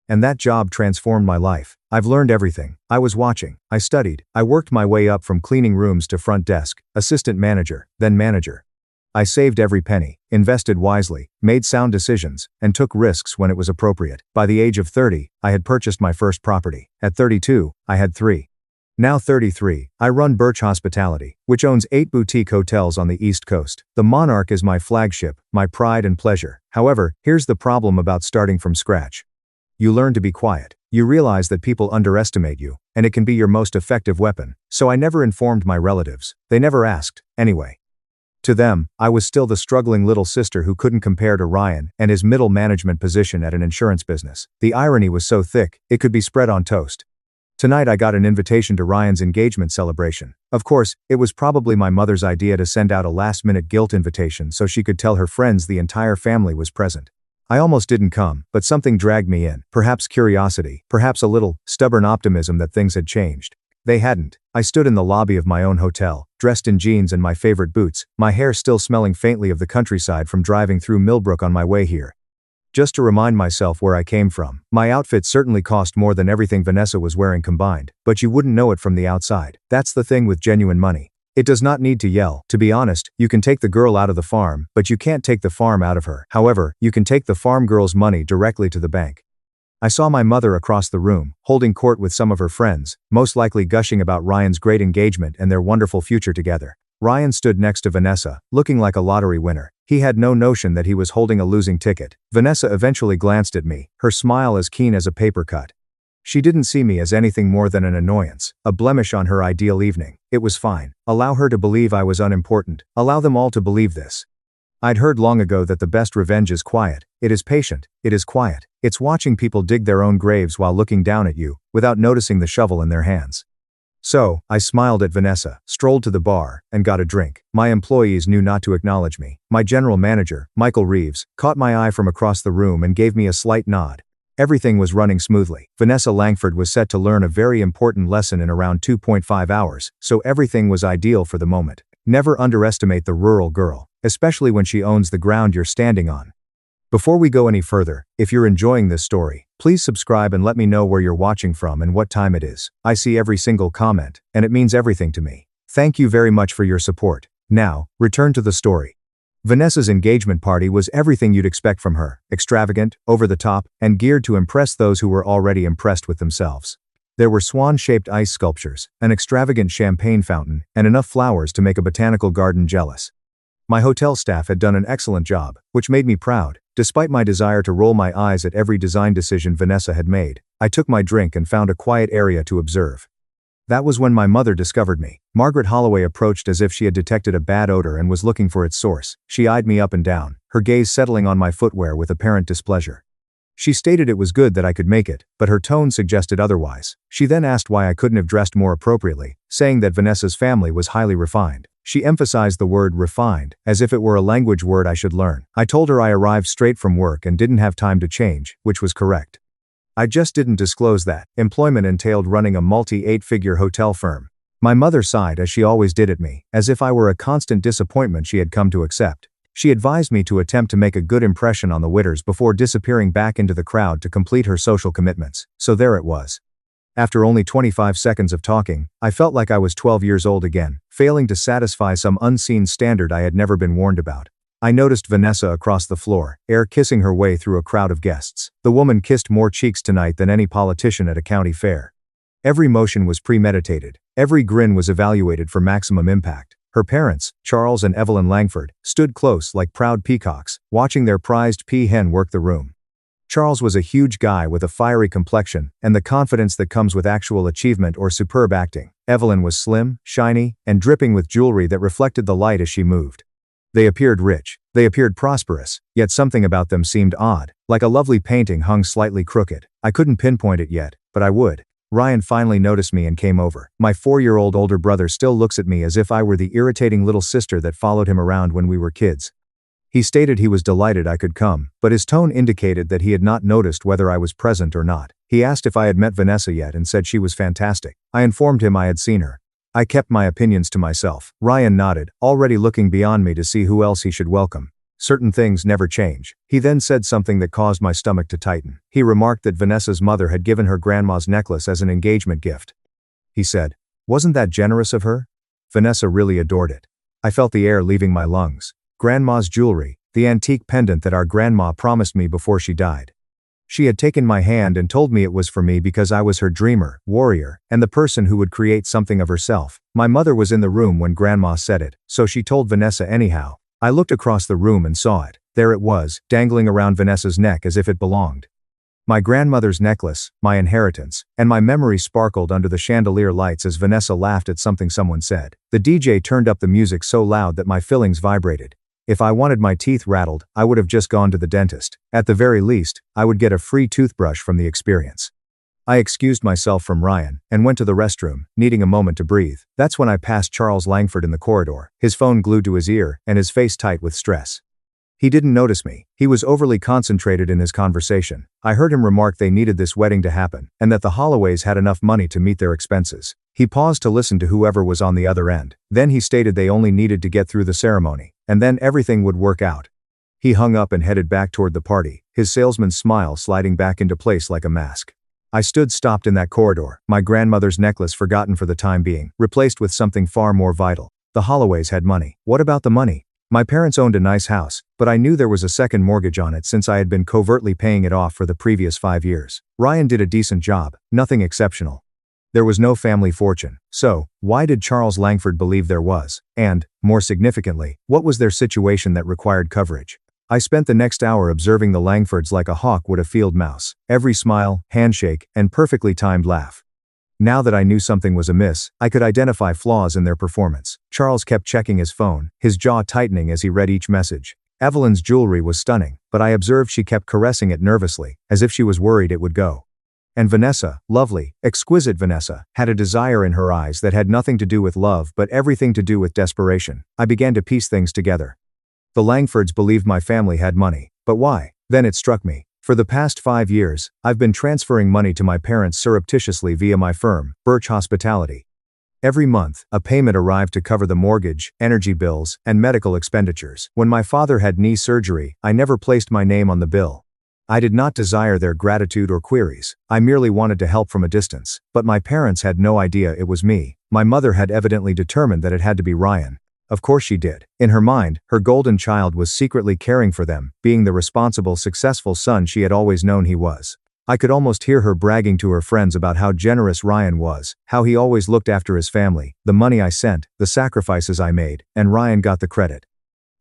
[SPEAKER 1] And that job transformed my life. I've learned everything. I was watching. I studied. I worked my way up from cleaning rooms to front desk, assistant manager, then manager. I saved every penny, invested wisely, made sound decisions, and took risks when it was appropriate. By the age of 30, I had purchased my first property. At 32, I had 3. Now 33, I run Birch Hospitality, which owns 8 boutique hotels on the East Coast. The Monarch is my flagship, my pride and pleasure. However, here's the problem about starting from scratch. You learn to be quiet. You realize that people underestimate you, and it can be your most effective weapon. So I never informed my relatives. They never asked, anyway. To them, I was still the struggling little sister who couldn't compare to Ryan and his middle management position at an insurance business. The irony was so thick, it could be spread on toast. Tonight I got an invitation to Ryan's engagement celebration. Of course, it was probably my mother's idea to send out a last-minute guilt invitation so she could tell her friends the entire family was present. I almost didn't come, but something dragged me in. Perhaps curiosity, perhaps a little stubborn optimism that things had changed. They hadn't. I stood in the lobby of my own hotel, dressed in jeans and my favorite boots, my hair still smelling faintly of the countryside from driving through Millbrook on my way here. Just to remind myself where I came from. My outfit certainly cost more than everything Vanessa was wearing combined, but you wouldn't know it from the outside. That's the thing with genuine money. It does not need to yell. To be honest, you can take the girl out of the farm, but you can't take the farm out of her. However, you can take the farm girl's money directly to the bank. I saw my mother across the room, holding court with some of her friends, most likely gushing about Ryan's great engagement and their wonderful future together. Ryan stood next to Vanessa, looking like a lottery winner. He had no notion that he was holding a losing ticket. Vanessa eventually glanced at me, her smile as keen as a paper cut. She didn't see me as anything more than an annoyance, a blemish on her ideal evening. It was fine. Allow her to believe I was unimportant. Allow them all to believe this. I'd heard long ago that the best revenge is quiet. It is patient. It is quiet. It's watching people dig their own graves while looking down at you, without noticing the shovel in their hands. So, I smiled at Vanessa, strolled to the bar, and got a drink. My employees knew not to acknowledge me. My general manager, Michael Reeves, caught my eye from across the room and gave me a slight nod. Everything was running smoothly. Vanessa Langford was set to learn a very important lesson in around 2.5 hours, so everything was ideal for the moment. Never underestimate the rural girl, especially when she owns the ground you're standing on. Before we go any further, if you're enjoying this story, please subscribe and let me know where you're watching from and what time it is. I see every single comment, and it means everything to me. Thank you very much for your support. Now, return to the story. Vanessa's engagement party was everything you'd expect from her, extravagant, over the top, and geared to impress those who were already impressed with themselves. There were swan-shaped ice sculptures, an extravagant champagne fountain, and enough flowers to make a botanical garden jealous. My hotel staff had done an excellent job, which made me proud. Despite my desire to roll my eyes at every design decision Vanessa had made, I took my drink and found a quiet area to observe. That was when my mother discovered me. Margaret Holloway approached as if she had detected a bad odor and was looking for its source. She eyed me up and down, her gaze settling on my footwear with apparent displeasure. She stated it was good that I could make it, but her tone suggested otherwise. She then asked why I couldn't have dressed more appropriately, saying that Vanessa's family was highly refined. She emphasized the word refined, as if it were a language word I should learn. I told her I arrived straight from work and didn't have time to change, which was correct. I just didn't disclose that employment entailed running a multi-8-figure hotel firm. My mother sighed as she always did at me, as if I were a constant disappointment she had come to accept. She advised me to attempt to make a good impression on the witters before disappearing back into the crowd to complete her social commitments. So there it was. After only 25 seconds of talking, I felt like I was 12 years old again, failing to satisfy some unseen standard I had never been warned about. I noticed Vanessa across the floor, air kissing her way through a crowd of guests. The woman kissed more cheeks tonight than any politician at a county fair. Every motion was premeditated. Every grin was evaluated for maximum impact. Her parents, Charles and Evelyn Langford, stood close like proud peacocks, watching their prized peahen work the room. Charles was a huge guy with a fiery complexion and the confidence that comes with actual achievement or superb acting. Evelyn was slim, shiny, and dripping with jewelry that reflected the light as she moved. They appeared rich. They appeared prosperous, yet something about them seemed odd, like a lovely painting hung slightly crooked. I couldn't pinpoint it yet, but I would. Ryan finally noticed me and came over. My 4-year-old older brother still looks at me as if I were the irritating little sister that followed him around when we were kids. He stated he was delighted I could come, but his tone indicated that he had not noticed whether I was present or not. He asked if I had met Vanessa yet and said she was fantastic. I informed him I had seen her. I kept my opinions to myself. Ryan nodded, already looking beyond me to see who else he should welcome. Certain things never change. He then said something that caused my stomach to tighten. He remarked that Vanessa's mother had given her grandma's necklace as an engagement gift. He said, "Wasn't that generous of her? Vanessa really adored it." I felt the air leaving my lungs. Grandma's jewelry, the antique pendant that our grandma promised me before she died. She had taken my hand and told me it was for me because I was her dreamer, warrior, and the person who would create something of herself. My mother was in the room when Grandma said it, so she told Vanessa anyhow. I looked across the room and saw it. There it was, dangling around Vanessa's neck as if it belonged. My grandmother's necklace, my inheritance, and my memory sparkled under the chandelier lights as Vanessa laughed at something someone said. The DJ turned up the music so loud that my fillings vibrated. If I wanted my teeth rattled, I would have just gone to the dentist. At the very least, I would get a free toothbrush from the experience. I excused myself from Ryan and went to the restroom, needing a moment to breathe. That's when I passed Charles Langford in the corridor, his phone glued to his ear and his face tight with stress. He didn't notice me. He was overly concentrated in his conversation. I heard him remark they needed this wedding to happen, and that the Holloways had enough money to meet their expenses. He paused to listen to whoever was on the other end. Then he stated they only needed to get through the ceremony, and then everything would work out. He hung up and headed back toward the party, his salesman's smile sliding back into place like a mask. I stood stopped in that corridor, my grandmother's necklace forgotten for the time being, replaced with something far more vital. The Holloways had money. What about the money? My parents owned a nice house, but I knew there was a second mortgage on it since I had been covertly paying it off for the previous 5 years. Ryan did a decent job, nothing exceptional. There was no family fortune, so why did Charles Langford believe there was? And, more significantly, what was their situation that required coverage? I spent the next hour observing the Langfords like a hawk would a field mouse, every smile, handshake, and perfectly timed laugh. Now that I knew something was amiss, I could identify flaws in their performance. Charles kept checking his phone, his jaw tightening as he read each message. Evelyn's jewelry was stunning, but I observed she kept caressing it nervously, as if she was worried it would go. And Vanessa, lovely, exquisite Vanessa, had a desire in her eyes that had nothing to do with love but everything to do with desperation. I began to piece things together. The Langfords believed my family had money, but why? Then it struck me. For the past 5 years, I've been transferring money to my parents surreptitiously via my firm, Birch Hospitality. Every month, a payment arrived to cover the mortgage, energy bills, and medical expenditures. When my father had knee surgery, I never placed my name on the bill. I did not desire their gratitude or queries. I merely wanted to help from a distance. But my parents had no idea it was me. My mother had evidently determined that it had to be Ryan. Of course she did. In her mind, her golden child was secretly caring for them, being the responsible, successful son she had always known he was. I could almost hear her bragging to her friends about how generous Ryan was, how he always looked after his family, the money I sent, the sacrifices I made, and Ryan got the credit.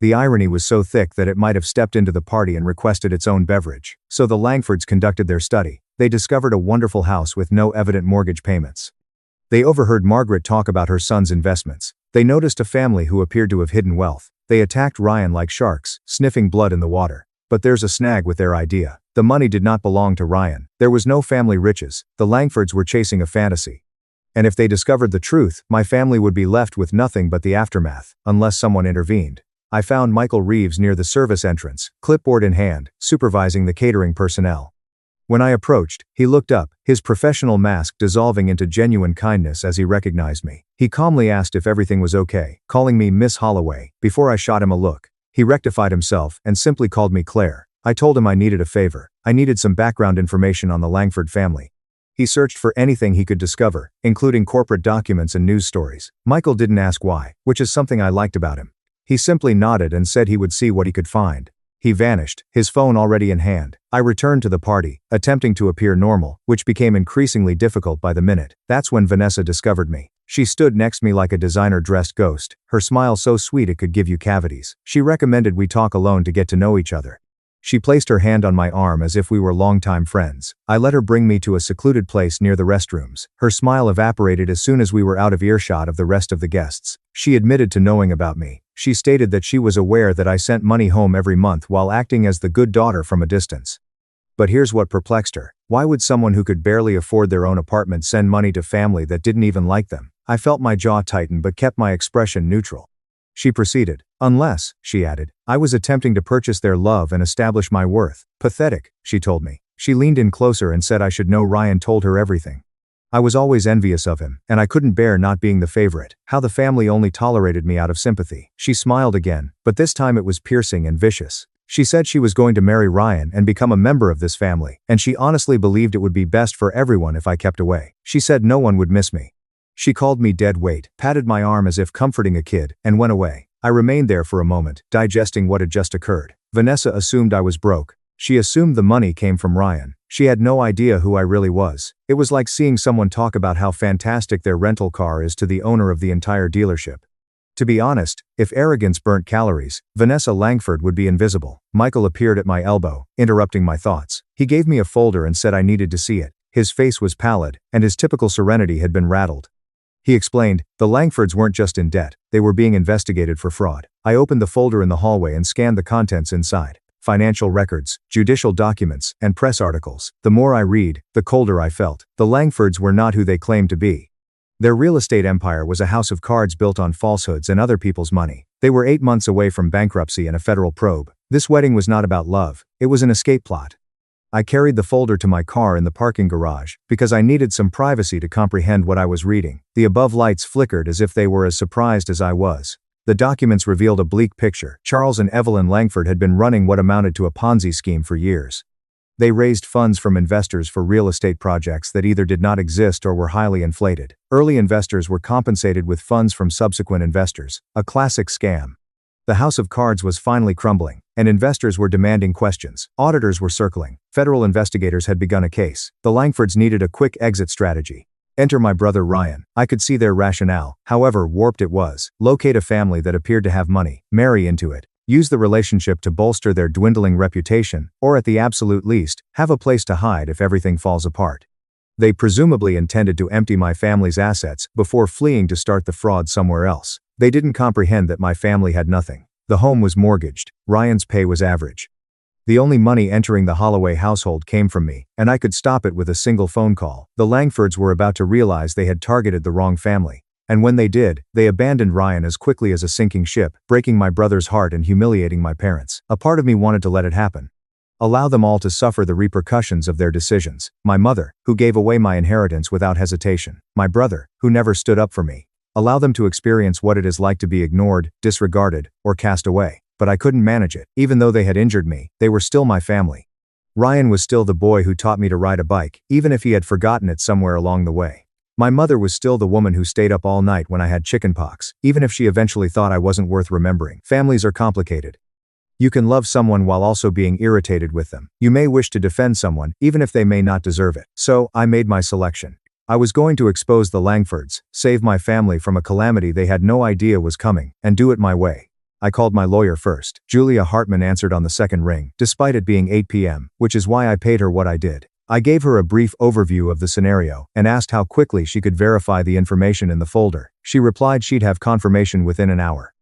[SPEAKER 1] The irony was so thick that it might have stepped into the party and requested its own beverage. So the Langfords conducted their study. They discovered a wonderful house with no evident mortgage payments. They overheard Margaret talk about her son's investments. They noticed a family who appeared to have hidden wealth. They attacked Ryan like sharks, sniffing blood in the water. But there's a snag with their idea. The money did not belong to Ryan. There was no family riches. The Langfords were chasing a fantasy. And if they discovered the truth, my family would be left with nothing but the aftermath, unless someone intervened. I found Michael Reeves near the service entrance, clipboard in hand, supervising the catering personnel. When I approached, he looked up, his professional mask dissolving into genuine kindness as he recognized me. He calmly asked if everything was okay, calling me Miss Holloway, before I shot him a look. He rectified himself and simply called me Claire. I told him I needed a favor. I needed some background information on the Langford family. He searched for anything he could discover, including corporate documents and news stories. Michael didn't ask why, which is something I liked about him. He simply nodded and said he would see what he could find. He vanished, his phone already in hand. I returned to the party, attempting to appear normal, which became increasingly difficult by the minute. That's when Vanessa discovered me. She stood next to me like a designer-dressed ghost, her smile so sweet it could give you cavities. She recommended we talk alone to get to know each other. She placed her hand on my arm as if we were longtime friends. I let her bring me to a secluded place near the restrooms. Her smile evaporated as soon as we were out of earshot of the rest of the guests. She admitted to knowing about me. She stated that she was aware that I sent money home every month while acting as the good daughter from a distance. But here's what perplexed her. Why would someone who could barely afford their own apartment send money to family that didn't even like them? I felt my jaw tighten but kept my expression neutral. She proceeded. Unless, she added, I was attempting to purchase their love and establish my worth. Pathetic, she told me. She leaned in closer and said I should know Ryan told her everything. I was always envious of him, and I couldn't bear not being the favorite. How the family only tolerated me out of sympathy. She smiled again, but this time it was piercing and vicious. She said she was going to marry Ryan and become a member of this family, and she honestly believed it would be best for everyone if I kept away. She said no one would miss me. She called me dead weight, patted my arm as if comforting a kid, and went away. I remained there for a moment, digesting what had just occurred. Vanessa assumed I was broke. She assumed the money came from Ryan. She had no idea who I really was. It was like seeing someone talk about how fantastic their rental car is to the owner of the entire dealership. To be honest, if arrogance burnt calories, Vanessa Langford would be invisible. Michael appeared at my elbow, interrupting my thoughts. He gave me a folder and said I needed to see it. His face was pallid, and his typical serenity had been rattled. He explained, the Langfords weren't just in debt, they were being investigated for fraud. I opened the folder in the hallway and scanned the contents inside. Financial records, judicial documents, and press articles. The more I read, the colder I felt. The Langfords were not who they claimed to be. Their real estate empire was a house of cards built on falsehoods and other people's money. They were 8 months away from bankruptcy and a federal probe. This wedding was not about love, it was an escape plot. I carried the folder to my car in the parking garage, because I needed some privacy to comprehend what I was reading. The above lights flickered as if they were as surprised as I was. The documents revealed a bleak picture. Charles and Evelyn Langford had been running what amounted to a Ponzi scheme for years. They raised funds from investors for real estate projects that either did not exist or were highly inflated. Early investors were compensated with funds from subsequent investors, a classic scam. The house of cards was finally crumbling, and investors were demanding questions. Auditors were circling. Federal investigators had begun a case. The Langfords needed a quick exit strategy. Enter my brother Ryan. I could see their rationale, however warped it was. Locate a family that appeared to have money, marry into it, use the relationship to bolster their dwindling reputation, or at the absolute least, have a place to hide if everything falls apart. They presumably intended to empty my family's assets before fleeing to start the fraud somewhere else. They didn't comprehend that my family had nothing. The home was mortgaged. Ryan's pay was average. The only money entering the Holloway household came from me, and I could stop it with a single phone call. The Langfords were about to realize they had targeted the wrong family. And when they did, they abandoned Ryan as quickly as a sinking ship, breaking my brother's heart and humiliating my parents. A part of me wanted to let it happen. Allow them all to suffer the repercussions of their decisions. My mother, who gave away my inheritance without hesitation. My brother, who never stood up for me. Allow them to experience what it is like to be ignored, disregarded, or cast away. But I couldn't manage it. Even though they had injured me, they were still my family. Ryan was still the boy who taught me to ride a bike, even if he had forgotten it somewhere along the way. My mother was still the woman who stayed up all night when I had chickenpox, even if she eventually thought I wasn't worth remembering. Families are complicated. You can love someone while also being irritated with them. You may wish to defend someone, even if they may not deserve it. So, I made my selection. I was going to expose the Langfords, save my family from a calamity they had no idea was coming, and do it my way. I called my lawyer first. Julia Hartman answered on the second ring, despite it being 8 p.m., which is why I paid her what I did. I gave her a brief overview of the scenario, and asked how quickly she could verify the information in the folder. She replied she'd have confirmation within an hour.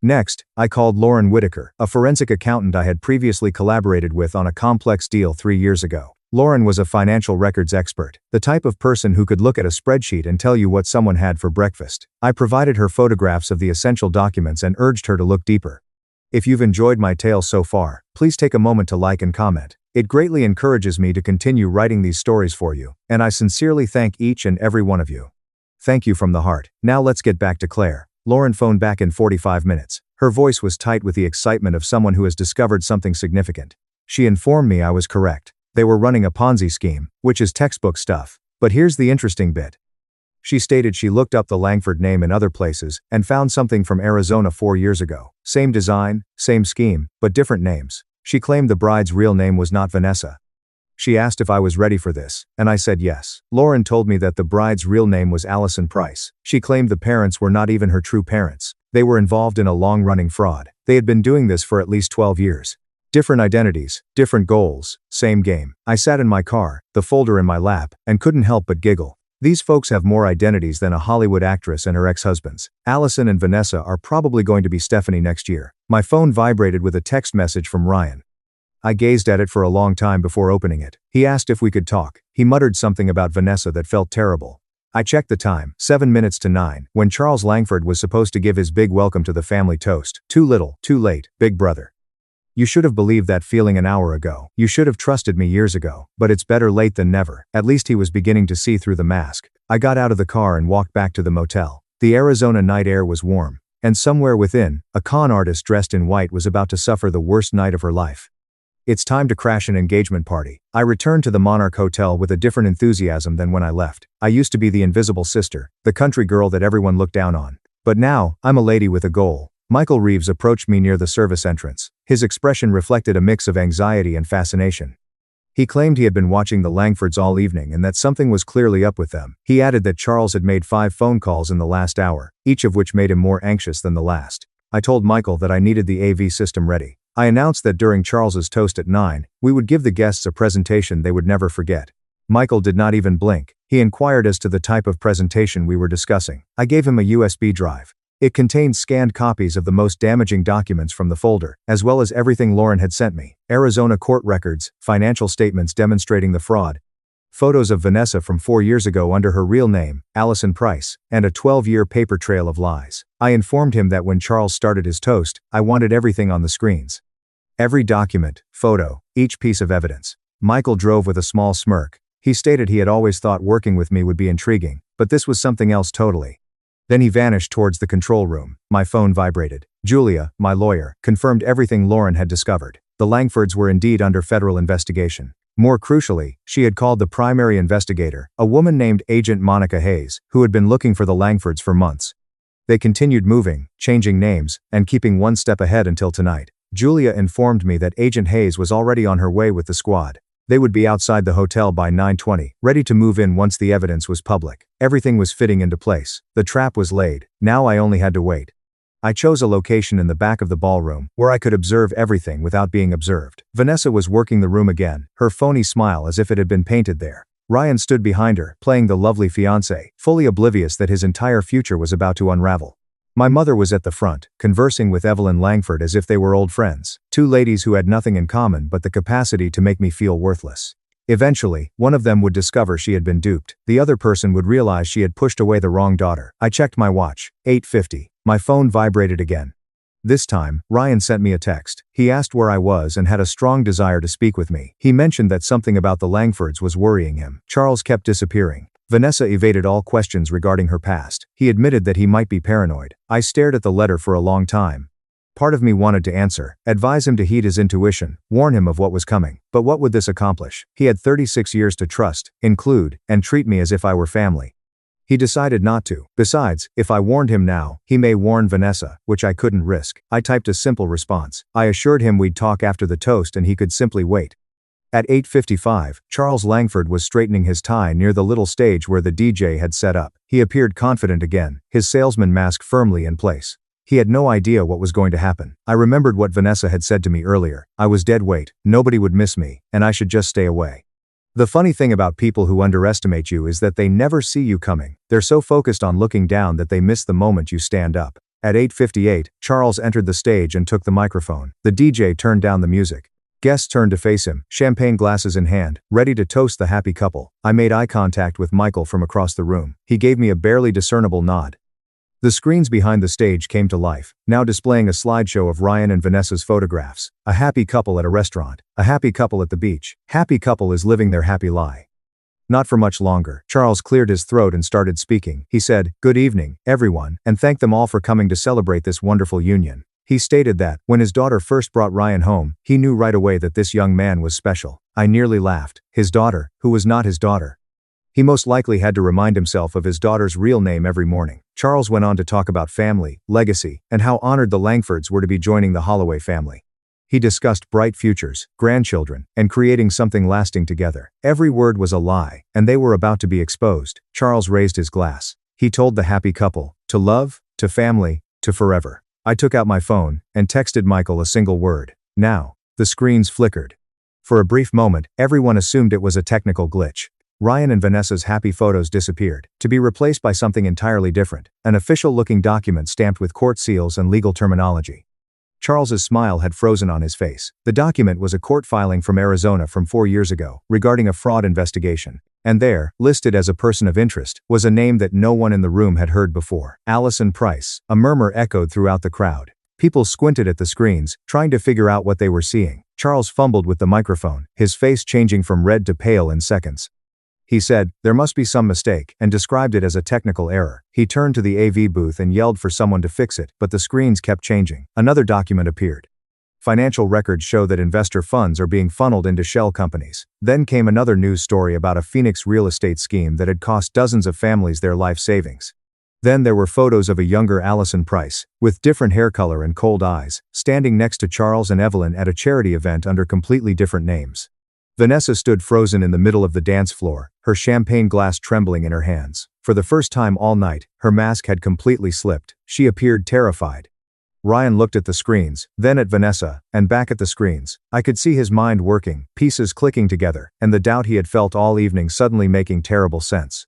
[SPEAKER 1] Next, I called Lauren Whitaker, a forensic accountant I had previously collaborated with on a complex deal 3 years ago. Lauren was a financial records expert, the type of person who could look at a spreadsheet and tell you what someone had for breakfast. I provided her photographs of the essential documents and urged her to look deeper. If you've enjoyed my tale so far, please take a moment to like and comment. It greatly encourages me to continue writing these stories for you, and I sincerely thank each and every one of you. Thank you from the heart. Now let's get back to Claire. Lauren phoned back in 45 minutes. Her voice was tight with the excitement of someone who has discovered something significant. She informed me I was correct. They were running a Ponzi scheme, which is textbook stuff. But here's the interesting bit. She stated she looked up the Langford name in other places and found something from Arizona 4 years ago. Same design, same scheme, but different names. She claimed the bride's real name was not Vanessa. She asked if I was ready for this, and I said yes. Lauren told me that the bride's real name was Allison Price. She claimed the parents were not even her true parents. They were involved in a long-running fraud. They had been doing this for at least 12 years. Different identities, different goals, same game. I sat in my car, the folder in my lap, and couldn't help but giggle. These folks have more identities than a Hollywood actress and her ex-husbands. Allison and Vanessa are probably going to be Stephanie next year. My phone vibrated with a text message from Ryan. I gazed at it for a long time before opening it. He asked if we could talk. He muttered something about Vanessa that felt terrible. I checked the time, 7 minutes to 9, when Charles Langford was supposed to give his big welcome to the family toast. Too little, too late, big brother. You should have believed that feeling an hour ago. You should have trusted me years ago. But it's better late than never. At least he was beginning to see through the mask. I got out of the car and walked back to the motel. The Arizona night air was warm. And somewhere within, a con artist dressed in white was about to suffer the worst night of her life. It's time to crash an engagement party. I returned to the Monarch Hotel with a different enthusiasm than when I left. I used to be the invisible sister, the country girl that everyone looked down on. But now, I'm a lady with a goal. Michael Reeves approached me near the service entrance. His expression reflected a mix of anxiety and fascination. He claimed he had been watching the Langfords all evening and that something was clearly up with them. He added that Charles had made 5 phone calls in the last hour, each of which made him more anxious than the last. I told Michael that I needed the AV system ready. I announced that during Charles's toast at 9, we would give the guests a presentation they would never forget. Michael did not even blink. He inquired as to the type of presentation we were discussing. I gave him a USB drive. It contained scanned copies of the most damaging documents from the folder, as well as everything Lauren had sent me: Arizona court records, financial statements demonstrating the fraud, photos of Vanessa from 4 years ago under her real name, Allison Price, and a 12-year paper trail of lies. I informed him that when Charles started his toast, I wanted everything on the screens. Every document, photo, each piece of evidence. Michael drove with a small smirk. He stated he had always thought working with me would be intriguing, but this was something else totally. Then he vanished towards the control room. My phone vibrated. Julia, my lawyer, confirmed everything Lauren had discovered. The Langfords were indeed under federal investigation. More crucially, she had called the primary investigator, a woman named Agent Monica Hayes, who had been looking for the Langfords for months. They continued moving, changing names, and keeping one step ahead until tonight. Julia informed me that Agent Hayes was already on her way with the squad. They would be outside the hotel by 9:20, ready to move in once the evidence was public. Everything was fitting into place. The trap was laid. Now I only had to wait. I chose a location in the back of the ballroom, where I could observe everything without being observed. Vanessa was working the room again, her phony smile as if it had been painted there. Ryan stood behind her, playing the lovely fiancé, fully oblivious that his entire future was about to unravel. My mother was at the front, conversing with Evelyn Langford as if they were old friends, two ladies who had nothing in common but the capacity to make me feel worthless. Eventually, one of them would discover she had been duped. The other person would realize she had pushed away the wrong daughter. I checked my watch. 8:50. My phone vibrated again. This time, Ryan sent me a text. He asked where I was and had a strong desire to speak with me. He mentioned that something about the Langfords was worrying him. Charles kept disappearing. Vanessa evaded all questions regarding her past. He admitted that he might be paranoid. I stared at the letter for a long time. Part of me wanted to answer, advise him to heed his intuition, warn him of what was coming. But what would this accomplish? He had 36 years to trust, include, and treat me as if I were family. He decided not to. Besides, if I warned him now, he may warn Vanessa, which I couldn't risk. I typed a simple response. I assured him we'd talk after the toast and he could simply wait. At 8:55, Charles Langford was straightening his tie near the little stage where the DJ had set up. He appeared confident again, his salesman mask firmly in place. He had no idea what was going to happen. I remembered what Vanessa had said to me earlier. I was dead weight, nobody would miss me, and I should just stay away. The funny thing about people who underestimate you is that they never see you coming. They're so focused on looking down that they miss the moment you stand up. At 8:58, Charles entered the stage and took the microphone. The DJ turned down the music. Guests turned to face him, champagne glasses in hand, ready to toast the happy couple. I made eye contact with Michael from across the room. He gave me a barely discernible nod. The screens behind the stage came to life, now displaying a slideshow of Ryan and Vanessa's photographs. A happy couple at a restaurant. A happy couple at the beach. Happy couple is living their happy lie. Not for much longer. Charles cleared his throat and started speaking. He said, "Good evening, everyone, and thank them all for coming to celebrate this wonderful union." He stated that, when his daughter first brought Ryan home, he knew right away that this young man was special. I nearly laughed. His daughter, who was not his daughter. He most likely had to remind himself of his daughter's real name every morning. Charles went on to talk about family, legacy, and how honored the Langfords were to be joining the Holloway family. He discussed bright futures, grandchildren, and creating something lasting together. Every word was a lie, and they were about to be exposed. Charles raised his glass. He told the happy couple, to love, to family, to forever. I took out my phone and texted Michael a single word. Now. The screens flickered. For a brief moment, everyone assumed it was a technical glitch. Ryan and Vanessa's happy photos disappeared, to be replaced by something entirely different, an official-looking document stamped with court seals and legal terminology. Charles's smile had frozen on his face. The document was a court filing from Arizona from 4 years ago, regarding a fraud investigation. And there, listed as a person of interest, was a name that no one in the room had heard before. Allison Price. A murmur echoed throughout the crowd. People squinted at the screens, trying to figure out what they were seeing. Charles fumbled with the microphone, his face changing from red to pale in seconds. He said, "There must be some mistake," and described it as a technical error. He turned to the AV booth and yelled for someone to fix it, but the screens kept changing. Another document appeared. Financial records show that investor funds are being funneled into shell companies. Then came another news story about a Phoenix real estate scheme that had cost dozens of families their life savings. Then there were photos of a younger Allison Price, with different hair color and cold eyes, standing next to Charles and Evelyn at a charity event under completely different names. Vanessa stood frozen in the middle of the dance floor, her champagne glass trembling in her hands. For the first time all night, her mask had completely slipped. She appeared terrified. Ryan looked at the screens, then at Vanessa, and back at the screens. I could see his mind working, pieces clicking together, and the doubt he had felt all evening suddenly making terrible sense.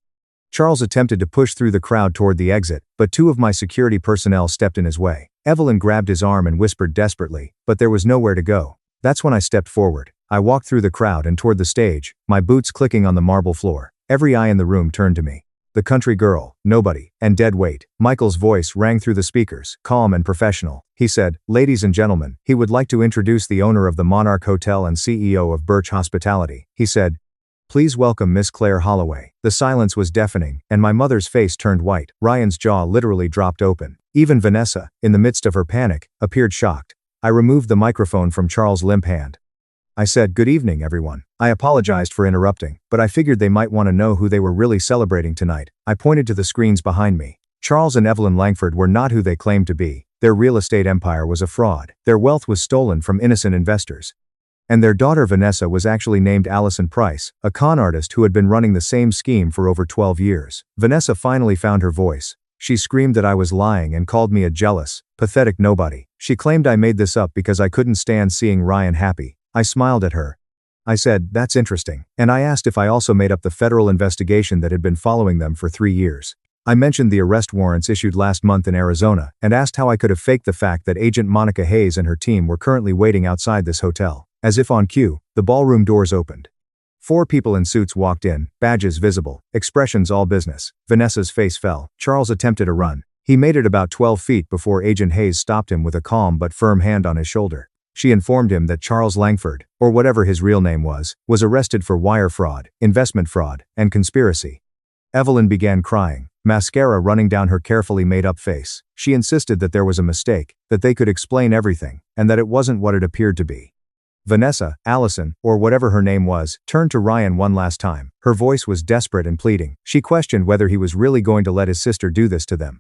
[SPEAKER 1] Charles attempted to push through the crowd toward the exit, but two of my security personnel stepped in his way. Evelyn grabbed his arm and whispered desperately, but there was nowhere to go. That's when I stepped forward. I walked through the crowd and toward the stage, my boots clicking on the marble floor. Every eye in the room turned to me. The country girl, nobody, and dead weight. Michael's voice rang through the speakers, calm and professional. He said, "Ladies and gentlemen, he would like to introduce the owner of the Monarch Hotel and CEO of Birch Hospitality." He said, "Please welcome Miss Claire Holloway." The silence was deafening, and my mother's face turned white. Ryan's jaw literally dropped open. Even Vanessa, in the midst of her panic, appeared shocked. I removed the microphone from Charles' limp hand. I said, "Good evening, everyone." I apologized for interrupting, but I figured they might want to know who they were really celebrating tonight. I pointed to the screens behind me. Charles and Evelyn Langford were not who they claimed to be. Their real estate empire was a fraud. Their wealth was stolen from innocent investors. And their daughter Vanessa was actually named Allison Price, a con artist who had been running the same scheme for over 12 years. Vanessa finally found her voice. She screamed that I was lying and called me a jealous, pathetic nobody. She claimed I made this up because I couldn't stand seeing Ryan happy. I smiled at her. I said, "That's interesting," and I asked if I also made up the federal investigation that had been following them for 3 years. I mentioned the arrest warrants issued last month in Arizona and asked how I could have faked the fact that Agent Monica Hayes and her team were currently waiting outside this hotel. As if on cue, the ballroom doors opened. 4 people in suits walked in, badges visible, expressions all business. Vanessa's face fell. Charles attempted a run. He made it about 12 feet before Agent Hayes stopped him with a calm but firm hand on his shoulder. She informed him that Charles Langford, or whatever his real name was arrested for wire fraud, investment fraud, and conspiracy. Evelyn began crying, mascara running down her carefully made-up face. She insisted that there was a mistake, that they could explain everything, and that it wasn't what it appeared to be. Vanessa, Allison, or whatever her name was, turned to Ryan one last time. Her voice was desperate and pleading. She questioned whether he was really going to let his sister do this to them.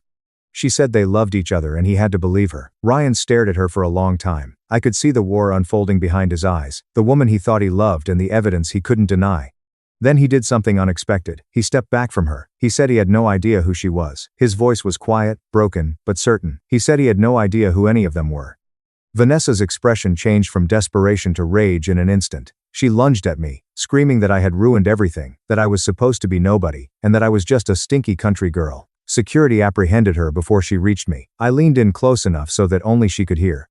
[SPEAKER 1] She said they loved each other and he had to believe her. Ryan stared at her for a long time. I could see the war unfolding behind his eyes, the woman he thought he loved and the evidence he couldn't deny. Then he did something unexpected. He stepped back from her. He said he had no idea who she was. His voice was quiet, broken, but certain. He said he had no idea who any of them were. Vanessa's expression changed from desperation to rage in an instant. She lunged at me, screaming that I had ruined everything, that I was supposed to be nobody, and that I was just a stinky country girl. Security apprehended her before she reached me. I leaned in close enough so that only she could hear.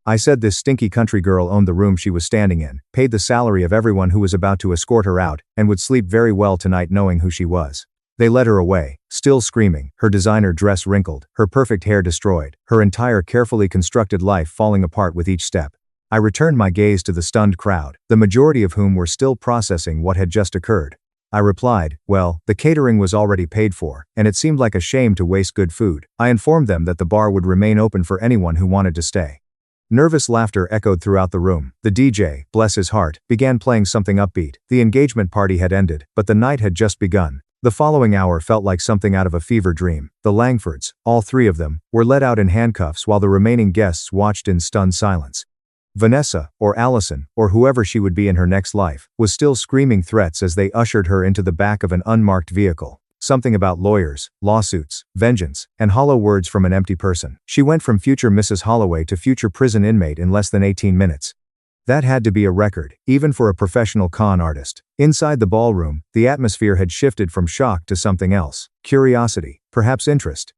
[SPEAKER 1] I said this stinky country girl owned the room she was standing in, paid the salary of everyone who was about to escort her out, and would sleep very well tonight knowing who she was. They led her away, still screaming, her designer dress wrinkled, her perfect hair destroyed, her entire carefully constructed life falling apart with each step. I returned my gaze to the stunned crowd, the majority of whom were still processing what had just occurred. I replied, "Well, the catering was already paid for, and it seemed like a shame to waste good food." I informed them that the bar would remain open for anyone who wanted to stay. Nervous laughter echoed throughout the room. The DJ, bless his heart, began playing something upbeat. The engagement party had ended, but the night had just begun. The following hour felt like something out of a fever dream. The Langfords, all 3 of them, were led out in handcuffs while the remaining guests watched in stunned silence. Vanessa, or Allison, or whoever she would be in her next life, was still screaming threats as they ushered her into the back of an unmarked vehicle. Something about lawyers, lawsuits, vengeance, and hollow words from an empty person. She went from future Mrs. Holloway to future prison inmate in less than 18 minutes. That had to be a record, even for a professional con artist. Inside the ballroom, the atmosphere had shifted from shock to something else. Curiosity, perhaps interest.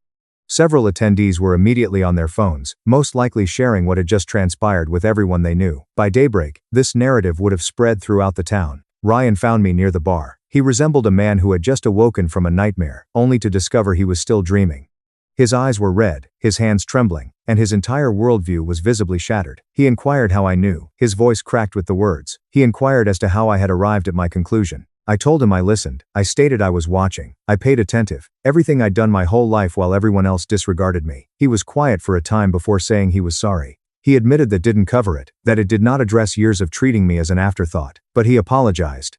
[SPEAKER 1] Several attendees were immediately on their phones, most likely sharing what had just transpired with everyone they knew. By daybreak, this narrative would have spread throughout the town. Ryan found me near the bar. He resembled a man who had just awoken from a nightmare, only to discover he was still dreaming. His eyes were red, his hands trembling, and his entire worldview was visibly shattered. He inquired how I knew. His voice cracked with the words. He inquired as to how I had arrived at my conclusion. I told him I listened. I stated I was watching. I paid attentive. Everything I'd done my whole life while everyone else disregarded me. He was quiet for a time before saying he was sorry. He admitted that didn't cover it, that it did not address years of treating me as an afterthought, but he apologized.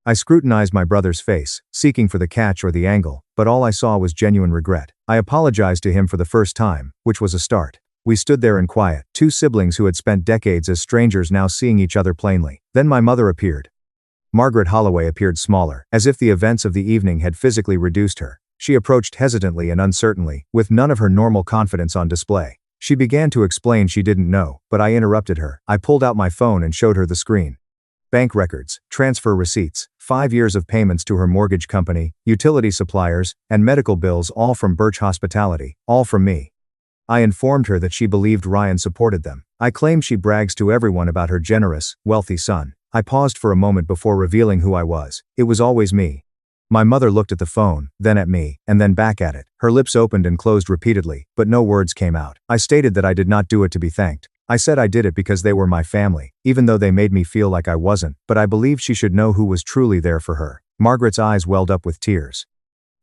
[SPEAKER 1] I scrutinized my brother's face, seeking for the catch or the angle, but all I saw was genuine regret. I apologized to him for the first time, which was a start. We stood there in quiet, 2 siblings who had spent decades as strangers now seeing each other plainly. Then my mother appeared. Margaret Holloway appeared smaller, as if the events of the evening had physically reduced her. She approached hesitantly and uncertainly, with none of her normal confidence on display. She began to explain she didn't know, but I interrupted her. I pulled out my phone and showed her the screen. Bank records, transfer receipts, 5 years of payments to her mortgage company, utility suppliers, and medical bills, all from Birch Hospitality, all from me. I informed her that she believed Ryan supported them. I claimed she brags to everyone about her generous, wealthy son. I paused for a moment before revealing who I was. It was always me. My mother looked at the phone, then at me, and then back at it. Her lips opened and closed repeatedly, but no words came out. I stated that I did not do it to be thanked. I said I did it because they were my family, even though they made me feel like I wasn't, but I believed she should know who was truly there for her. Margaret's eyes welled up with tears.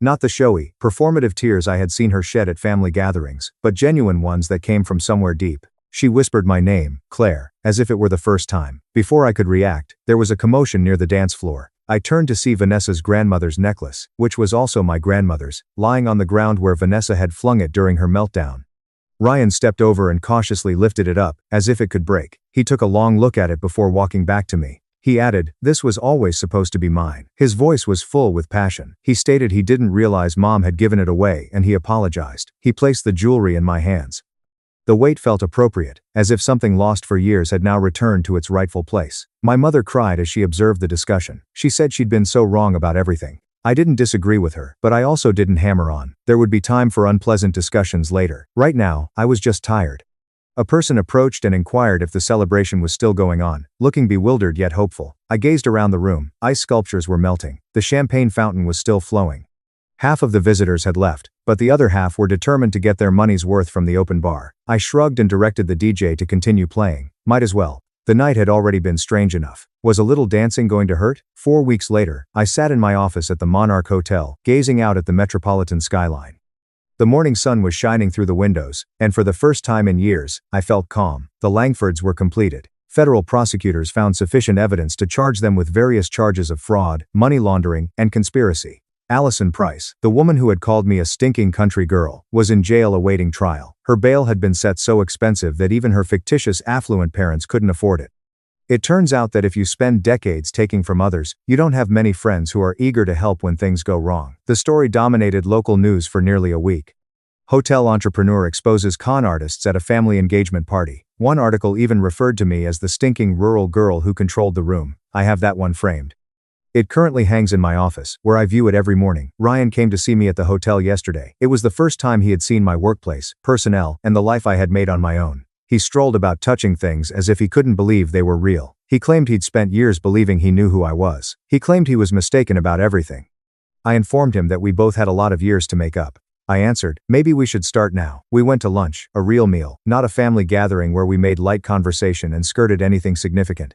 [SPEAKER 1] Not the showy, performative tears I had seen her shed at family gatherings, but genuine ones that came from somewhere deep. She whispered my name, Claire, as if it were the first time. Before I could react, there was a commotion near the dance floor. I turned to see Vanessa's grandmother's necklace, which was also my grandmother's, lying on the ground where Vanessa had flung it during her meltdown. Ryan stepped over and cautiously lifted it up, as if it could break. He took a long look at it before walking back to me. He added, "This was always supposed to be mine." His voice was full with passion. He stated he didn't realize Mom had given it away and he apologized. He placed the jewelry in my hands. The weight felt appropriate, as if something lost for years had now returned to its rightful place. My mother cried as she observed the discussion. She said she'd been so wrong about everything. I didn't disagree with her, but I also didn't hammer on. There would be time for unpleasant discussions later. Right now, I was just tired. A person approached and inquired if the celebration was still going on, looking bewildered yet hopeful. I gazed around the room. Ice sculptures were melting. The champagne fountain was still flowing. Half of the visitors had left, but the other half were determined to get their money's worth from the open bar. I shrugged and directed the DJ to continue playing. Might as well. The night had already been strange enough. Was a little dancing going to hurt? 4 weeks later, I sat in my office at the Monarch Hotel, gazing out at the metropolitan skyline. The morning sun was shining through the windows, and for the first time in years, I felt calm. The Langfords were completed. Federal prosecutors found sufficient evidence to charge them with various charges of fraud, money laundering, and conspiracy. Allison Price, the woman who had called me a stinking country girl, was in jail awaiting trial. Her bail had been set so expensive that even her fictitious affluent parents couldn't afford it. It turns out that if you spend decades taking from others, you don't have many friends who are eager to help when things go wrong. The story dominated local news for nearly a week. Hotel entrepreneur exposes con artists at a family engagement party. One article even referred to me as the stinking rural girl who controlled the room. I have that one framed. It currently hangs in my office, where I view it every morning. Ryan came to see me at the hotel yesterday. It was the first time he had seen my workplace, personnel, and the life I had made on my own. He strolled about touching things as if he couldn't believe they were real. He claimed he'd spent years believing he knew who I was. He claimed he was mistaken about everything. I informed him that we both had a lot of years to make up. I answered, "Maybe we should start now." We went to lunch, a real meal, not a family gathering where we made light conversation and skirted anything significant.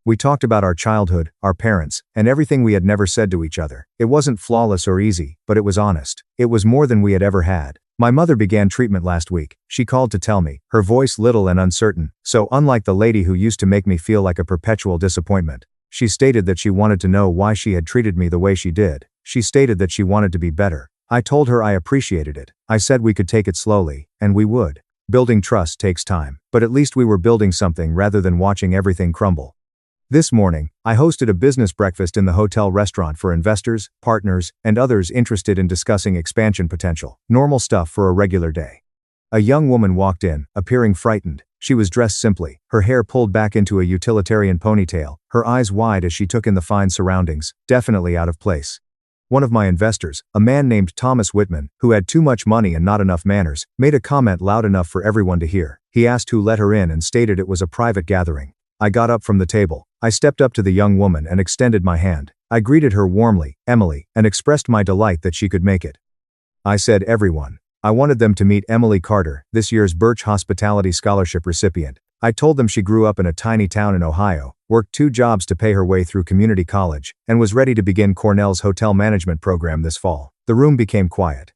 [SPEAKER 1] We talked about our childhood, our parents, and everything we had never said to each other. It wasn't flawless or easy, but it was honest. It was more than we had ever had. My mother began treatment last week. She called to tell me, her voice little and uncertain, so unlike the lady who used to make me feel like a perpetual disappointment. She stated that she wanted to know why she had treated me the way she did. She stated that she wanted to be better. I told her I appreciated it. I said we could take it slowly, and we would. Building trust takes time, but at least we were building something rather than watching everything crumble. This morning, I hosted a business breakfast in the hotel restaurant for investors, partners, and others interested in discussing expansion potential. Normal stuff for a regular day. A young woman walked in, appearing frightened. She was dressed simply, her hair pulled back into a utilitarian ponytail, her eyes wide as she took in the fine surroundings, definitely out of place. One of my investors, a man named Thomas Whitman, who had too much money and not enough manners, made a comment loud enough for everyone to hear. He asked who let her in and stated it was a private gathering. I got up from the table. I stepped up to the young woman and extended my hand. I greeted her warmly, Emily, and expressed my delight that she could make it. I said everyone. I wanted them to meet Emily Carter, this year's Birch Hospitality Scholarship recipient. I told them she grew up in a tiny town in Ohio, worked 2 jobs to pay her way through community college, and was ready to begin Cornell's hotel management program this fall. The room became quiet.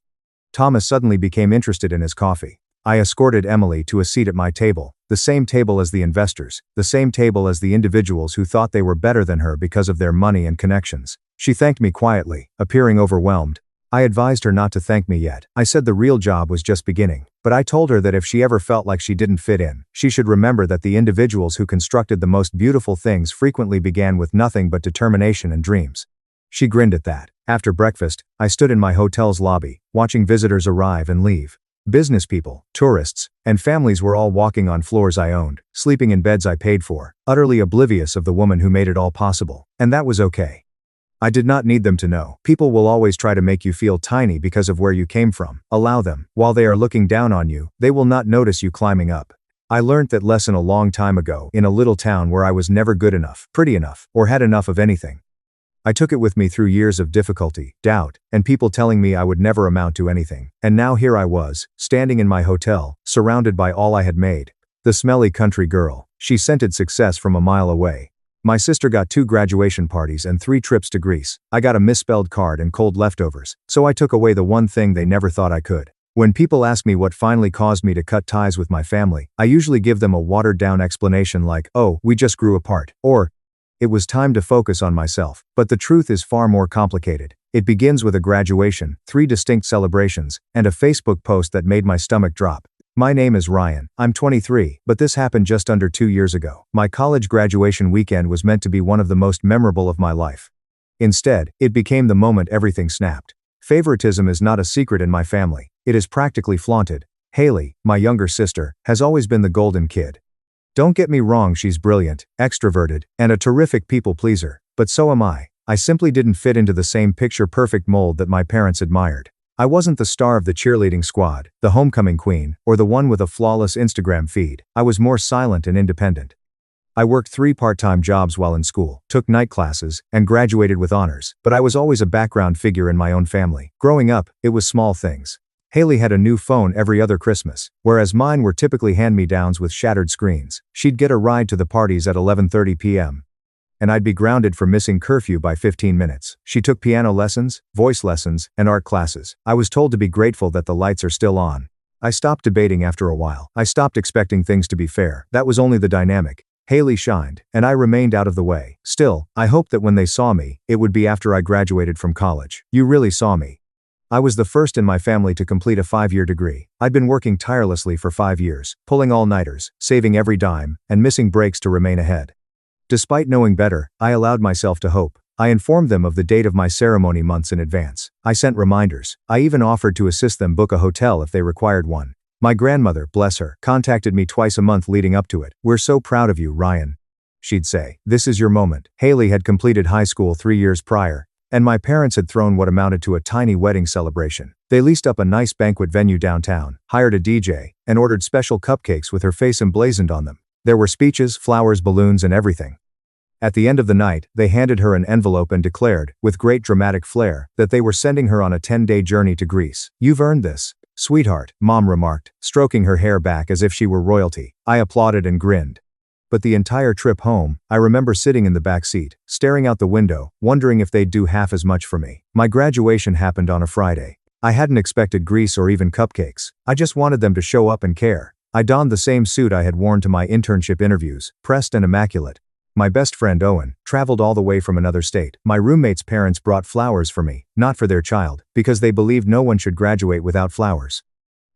[SPEAKER 1] Thomas suddenly became interested in his coffee. I escorted Emily to a seat at my table, the same table as the investors, the same table as the individuals who thought they were better than her because of their money and connections. She thanked me quietly, appearing overwhelmed. I advised her not to thank me yet. I said the real job was just beginning, but I told her that if she ever felt like she didn't fit in, she should remember that the individuals who constructed the most beautiful things frequently began with nothing but determination and dreams. She grinned at that. After breakfast, I stood in my hotel's lobby, watching visitors arrive and leave. Business people, tourists, and families were all walking on floors I owned, sleeping in beds I paid for, utterly oblivious of the woman who made it all possible. And that was okay. I did not need them to know. People will always try to make you feel tiny because of where you came from. Allow them. While they are looking down on you, they will not notice you climbing up. I learned that lesson a long time ago in a little town where I was never good enough, pretty enough, or had enough of anything. I took it with me through years of difficulty, doubt, and people telling me I would never amount to anything. And now here I was, standing in my hotel, surrounded by all I had made. The smelly country girl. She scented success from a mile away. My sister got 2 graduation parties and 3 trips to Greece. I got a misspelled card and cold leftovers, so I took away the one thing they never thought I could. When people ask me what finally caused me to cut ties with my family, I usually give them a watered-down explanation like, "Oh, we just grew apart," or, "It was time to focus on myself." But the truth is far more complicated. It begins with a graduation, 3 distinct celebrations, and a Facebook post that made my stomach drop. My name is Ryan. I'm 23, but this happened just under 2 years ago. My college graduation weekend was meant to be one of the most memorable of my life. Instead, it became the moment everything snapped. Favoritism is not a secret in my family. It is practically flaunted. Haley, my younger sister, has always been the golden kid. Don't get me wrong, she's brilliant, extroverted, and a terrific people pleaser, but so am I. I simply didn't fit into the same picture-perfect mold that my parents admired. I wasn't the star of the cheerleading squad, the homecoming queen, or the one with a flawless Instagram feed. I was more silent and independent. I worked 3 part-time jobs while in school, took night classes, and graduated with honors, but I was always a background figure in my own family. Growing up, it was small things. Haley had a new phone every other Christmas, whereas mine were typically hand-me-downs with shattered screens. She'd get a ride to the parties at 11:30 p.m. and I'd be grounded for missing curfew by 15 minutes. She took piano lessons, voice lessons, and art classes. I was told to be grateful that the lights are still on. I stopped debating after a while. I stopped expecting things to be fair. That was only the dynamic. Haley shined, and I remained out of the way. Still, I hoped that when they saw me, it would be after I graduated from college. You really saw me. I was the first in my family to complete a 5-year degree. I'd been working tirelessly for 5 years, pulling all-nighters, saving every dime, and missing breaks to remain ahead. Despite knowing better, I allowed myself to hope. I informed them of the date of my ceremony months in advance. I sent reminders. I even offered to assist them book a hotel if they required one. My grandmother, bless her, contacted me twice a month leading up to it. "We're so proud of you, Ryan," she'd say. "This is your moment." Haley had completed high school 3 years prior, and my parents had thrown what amounted to a tiny wedding celebration. They leased up a nice banquet venue downtown, hired a DJ, and ordered special cupcakes with her face emblazoned on them. There were speeches, flowers, balloons, and everything. At the end of the night, they handed her an envelope and declared, with great dramatic flair, that they were sending her on a 10-day journey to Greece. "You've earned this, sweetheart," Mom remarked, stroking her hair back as if she were royalty. I applauded and grinned. But the entire trip home, I remember sitting in the back seat, staring out the window, wondering if they'd do half as much for me. My graduation happened on a Friday. I hadn't expected Greece or even cupcakes. I just wanted them to show up and care. I donned the same suit I had worn to my internship interviews, pressed and immaculate. My best friend Owen traveled all the way from another state. My roommate's parents brought flowers for me, not for their child, because they believed no one should graduate without flowers.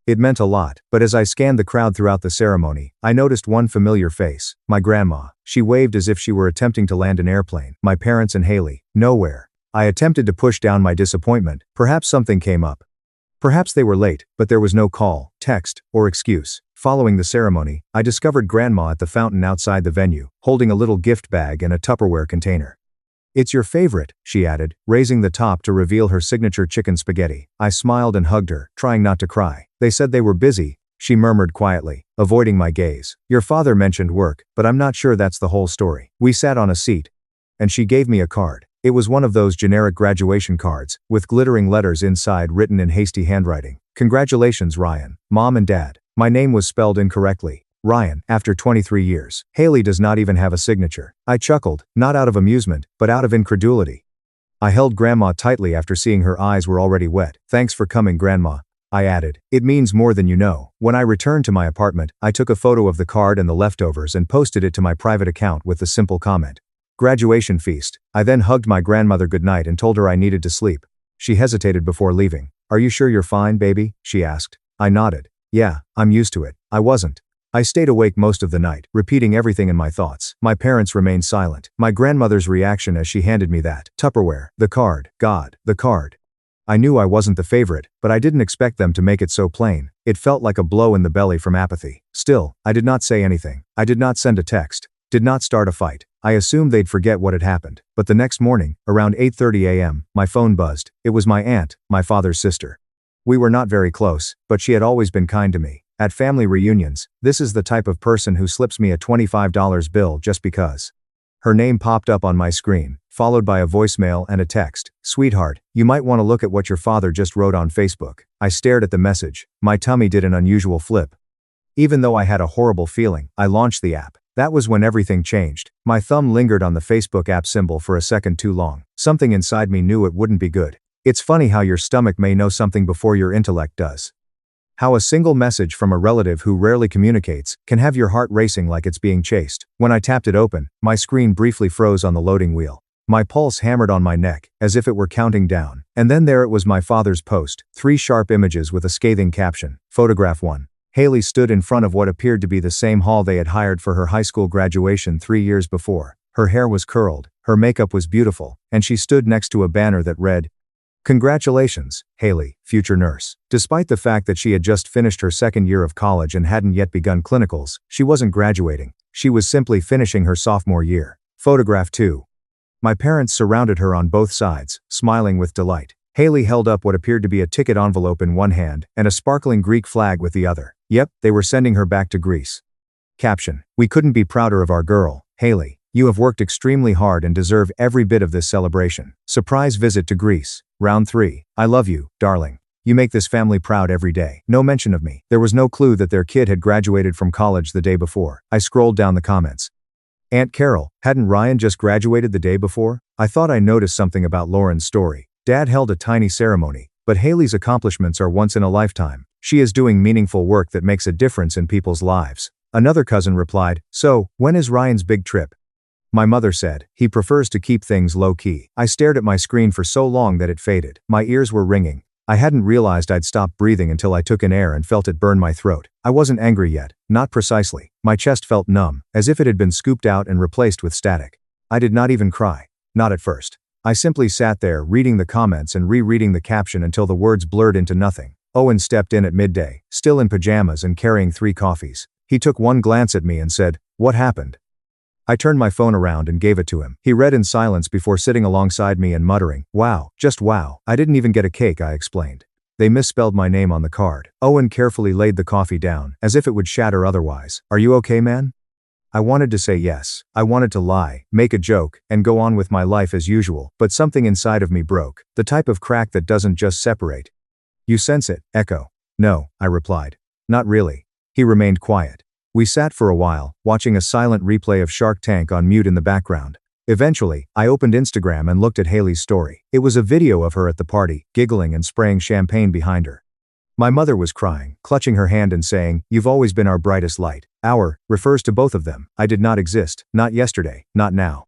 [SPEAKER 1] It meant a lot, but as I scanned the crowd throughout the ceremony, I noticed one familiar face, my grandma. She waved as if she were attempting to land an airplane. My parents and Haley, nowhere. I attempted to push down my disappointment. Perhaps something came up. Perhaps they were late, but there was no call, text, or excuse. Following the ceremony, I discovered Grandma at the fountain outside the venue, holding a little gift bag and a Tupperware container. "It's your favorite," she added, raising the top to reveal her signature chicken spaghetti. I smiled and hugged her, trying not to cry. "They said they were busy," she murmured quietly, avoiding my gaze. "Your father mentioned work, but I'm not sure that's the whole story." We sat on a seat, and she gave me a card. It was one of those generic graduation cards, with glittering letters inside written in hasty handwriting. "Congratulations, Ryan, Mom and Dad." My name was spelled incorrectly. Ryan, after 23 years. Haley does not even have a signature. I chuckled, not out of amusement, but out of incredulity. I held Grandma tightly after seeing her eyes were already wet. "Thanks for coming, Grandma," I added. "It means more than you know." When I returned to my apartment, I took a photo of the card and the leftovers and posted it to my private account with the simple comment, "Graduation feast." I then hugged my grandmother goodnight and told her I needed to sleep. She hesitated before leaving. "Are you sure you're fine, baby?" she asked. I nodded. "Yeah, I'm used to it." I wasn't. I stayed awake most of the night, repeating everything in my thoughts. My parents remained silent. My grandmother's reaction as she handed me that Tupperware, the card, God, the card. I knew I wasn't the favorite, but I didn't expect them to make it so plain. It felt like a blow in the belly from apathy. Still, I did not say anything. I did not send a text. Did not start a fight. I assumed they'd forget what had happened. But the next morning, around 8:30 a.m., my phone buzzed. It was my aunt, my father's sister. We were not very close, but she had always been kind to me. At family reunions, this is the type of person who slips me a $25 bill just because. Her name popped up on my screen, followed by a voicemail and a text. "Sweetheart, you might want to look at what your father just wrote on Facebook." I stared at the message. My tummy did an unusual flip. Even though I had a horrible feeling, I launched the app. That was when everything changed. My thumb lingered on the Facebook app symbol for a second too long. Something inside me knew it wouldn't be good. It's funny how your stomach may know something before your intellect does. How a single message from a relative who rarely communicates can have your heart racing like it's being chased. When I tapped it open, my screen briefly froze on the loading wheel. My pulse hammered on my neck, as if it were counting down. And then there it was, my father's post. 3 sharp images with a scathing caption. Photograph 1. Haley stood in front of what appeared to be the same hall they had hired for her high school graduation 3 years before. Her hair was curled, her makeup was beautiful, and she stood next to a banner that read, "Congratulations, Haley, future nurse." Despite the fact that she had just finished her second year of college and hadn't yet begun clinicals, she wasn't graduating. She was simply finishing her sophomore year. Photograph 2. My parents surrounded her on both sides, smiling with delight. Haley held up what appeared to be a ticket envelope in one hand and a sparkling Greek flag with the other. Yep, they were sending her back to Greece. Caption: "We couldn't be prouder of our girl, Haley. You have worked extremely hard and deserve every bit of this celebration. Surprise visit to Greece. Round 3. I love you, darling. You make this family proud every day." No mention of me. There was no clue that their kid had graduated from college the day before. I scrolled down the comments. Aunt Carol, hadn't Ryan just graduated the day before? I thought I noticed something about Lauren's story. Dad held a tiny ceremony, but Haley's accomplishments are once in a lifetime. She is doing meaningful work that makes a difference in people's lives. Another cousin replied, "So, when is Ryan's big trip?" My mother said, "He prefers to keep things low-key." I stared at my screen for so long that it faded. My ears were ringing. I hadn't realized I'd stopped breathing until I took in air and felt it burn my throat. I wasn't angry yet, not precisely. My chest felt numb, as if it had been scooped out and replaced with static. I did not even cry. Not at first. I simply sat there, reading the comments and rereading the caption until the words blurred into nothing. Owen stepped in at midday, still in pajamas and carrying 3 coffees. He took one glance at me and said, "What happened?" I turned my phone around and gave it to him. He read in silence before sitting alongside me and muttering, "Wow, just wow. I didn't even get a cake," I explained. "They misspelled my name on the card." Owen carefully laid the coffee down, as if it would shatter otherwise. "Are you okay, man?" I wanted to say yes. I wanted to lie, make a joke, and go on with my life as usual, but something inside of me broke. The type of crack that doesn't just separate. "You sense it, Echo?" "No," I replied. "Not really." He remained quiet. We sat for a while, watching a silent replay of Shark Tank on mute in the background. Eventually, I opened Instagram and looked at Haley's story. It was a video of her at the party, giggling and spraying champagne behind her. My mother was crying, clutching her hand and saying, "You've always been our brightest light." Our refers to both of them. I did not exist, not yesterday, not now.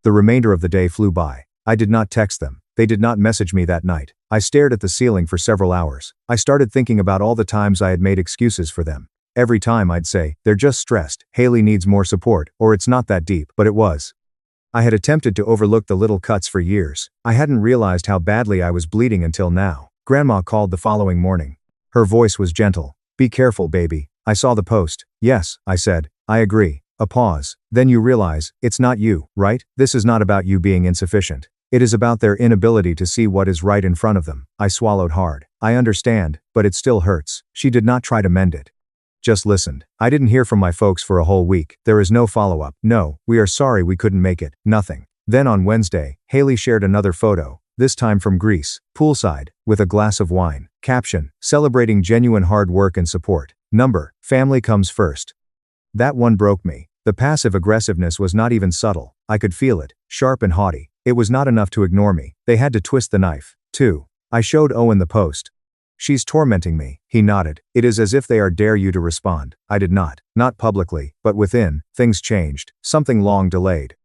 [SPEAKER 1] The remainder of the day flew by. I did not text them. They did not message me that night. I stared at the ceiling for several hours. I started thinking about all the times I had made excuses for them. Every time I'd say, "They're just stressed, Haley needs more support," or "It's not that deep," but it was. I had attempted to overlook the little cuts for years. I hadn't realized how badly I was bleeding until now. Grandma called the following morning. Her voice was gentle. "Be careful, baby. I saw the post." "Yes," I said. "I agree." A pause. "Then you realize, it's not you, right? This is not about you being insufficient. It is about their inability to see what is right in front of them." I swallowed hard. "I understand, but it still hurts." She did not try to mend it. Just listened. I didn't hear from my folks for a whole week. There is no follow-up. "No, we are sorry we couldn't make it." Nothing. Then on Wednesday, Haley shared another photo, this time from Greece, poolside, with a glass of wine. Caption: "Celebrating genuine hard work and support. Number: family comes first." That one broke me. The passive aggressiveness was not even subtle. I could feel it, sharp and haughty. It was not enough to ignore me. They had to twist the knife, too. I showed Owen the post. "She's tormenting me," he nodded. "It is as if they dare you to respond." I did not. Not publicly, but within. Things changed. Something long delayed.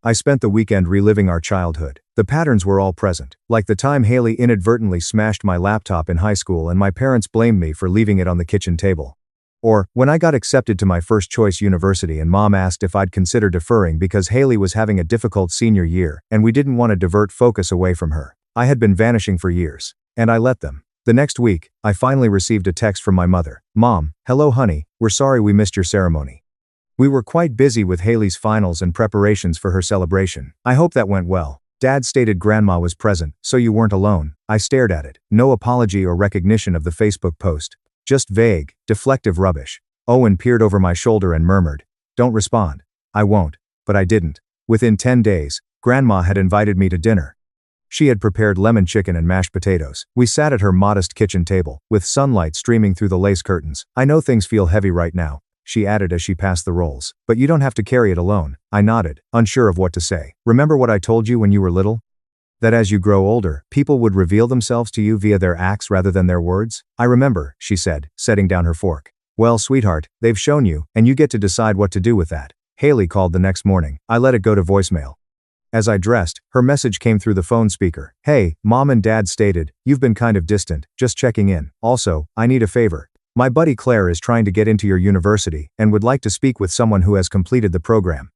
[SPEAKER 1] I spent the weekend reliving our childhood. The patterns were all present. Like the time Haley inadvertently smashed my laptop in high school and my parents blamed me for leaving it on the kitchen table. Or, when I got accepted to my first choice university and mom asked if I'd consider deferring because Haley was having a difficult senior year and we didn't want to divert focus away from her. I had been vanishing for years. And I let them. The next week, I finally received a text from my mother. Mom, hello honey, we're sorry we missed your ceremony. We were quite busy with Haley's finals and preparations for her celebration. I hope that went well. Dad stated Grandma was present, so you weren't alone. I stared at it. No apology or recognition of the Facebook post. Just vague, deflective rubbish. Owen peered over my shoulder and murmured, "Don't respond." I won't. But I didn't. Within 10 days, Grandma had invited me to dinner. She had prepared lemon chicken and mashed potatoes. We sat at her modest kitchen table, with sunlight streaming through the lace curtains. I know things feel heavy right now, she added as she passed the rolls. But you don't have to carry it alone. I nodded, unsure of what to say. Remember what I told you when you were little? That as you grow older, people would reveal themselves to you via their acts rather than their words? I remember, she said, setting down her fork. Well, sweetheart, they've shown you, and you get to decide what to do with that. Haley called the next morning. I let it go to voicemail. As I dressed, her message came through the phone speaker. Hey, Mom and Dad stated, you've been kind of distant, just checking in. Also, I need a favor. My buddy Claire is trying to get into your university and would like to speak with someone who has completed the program.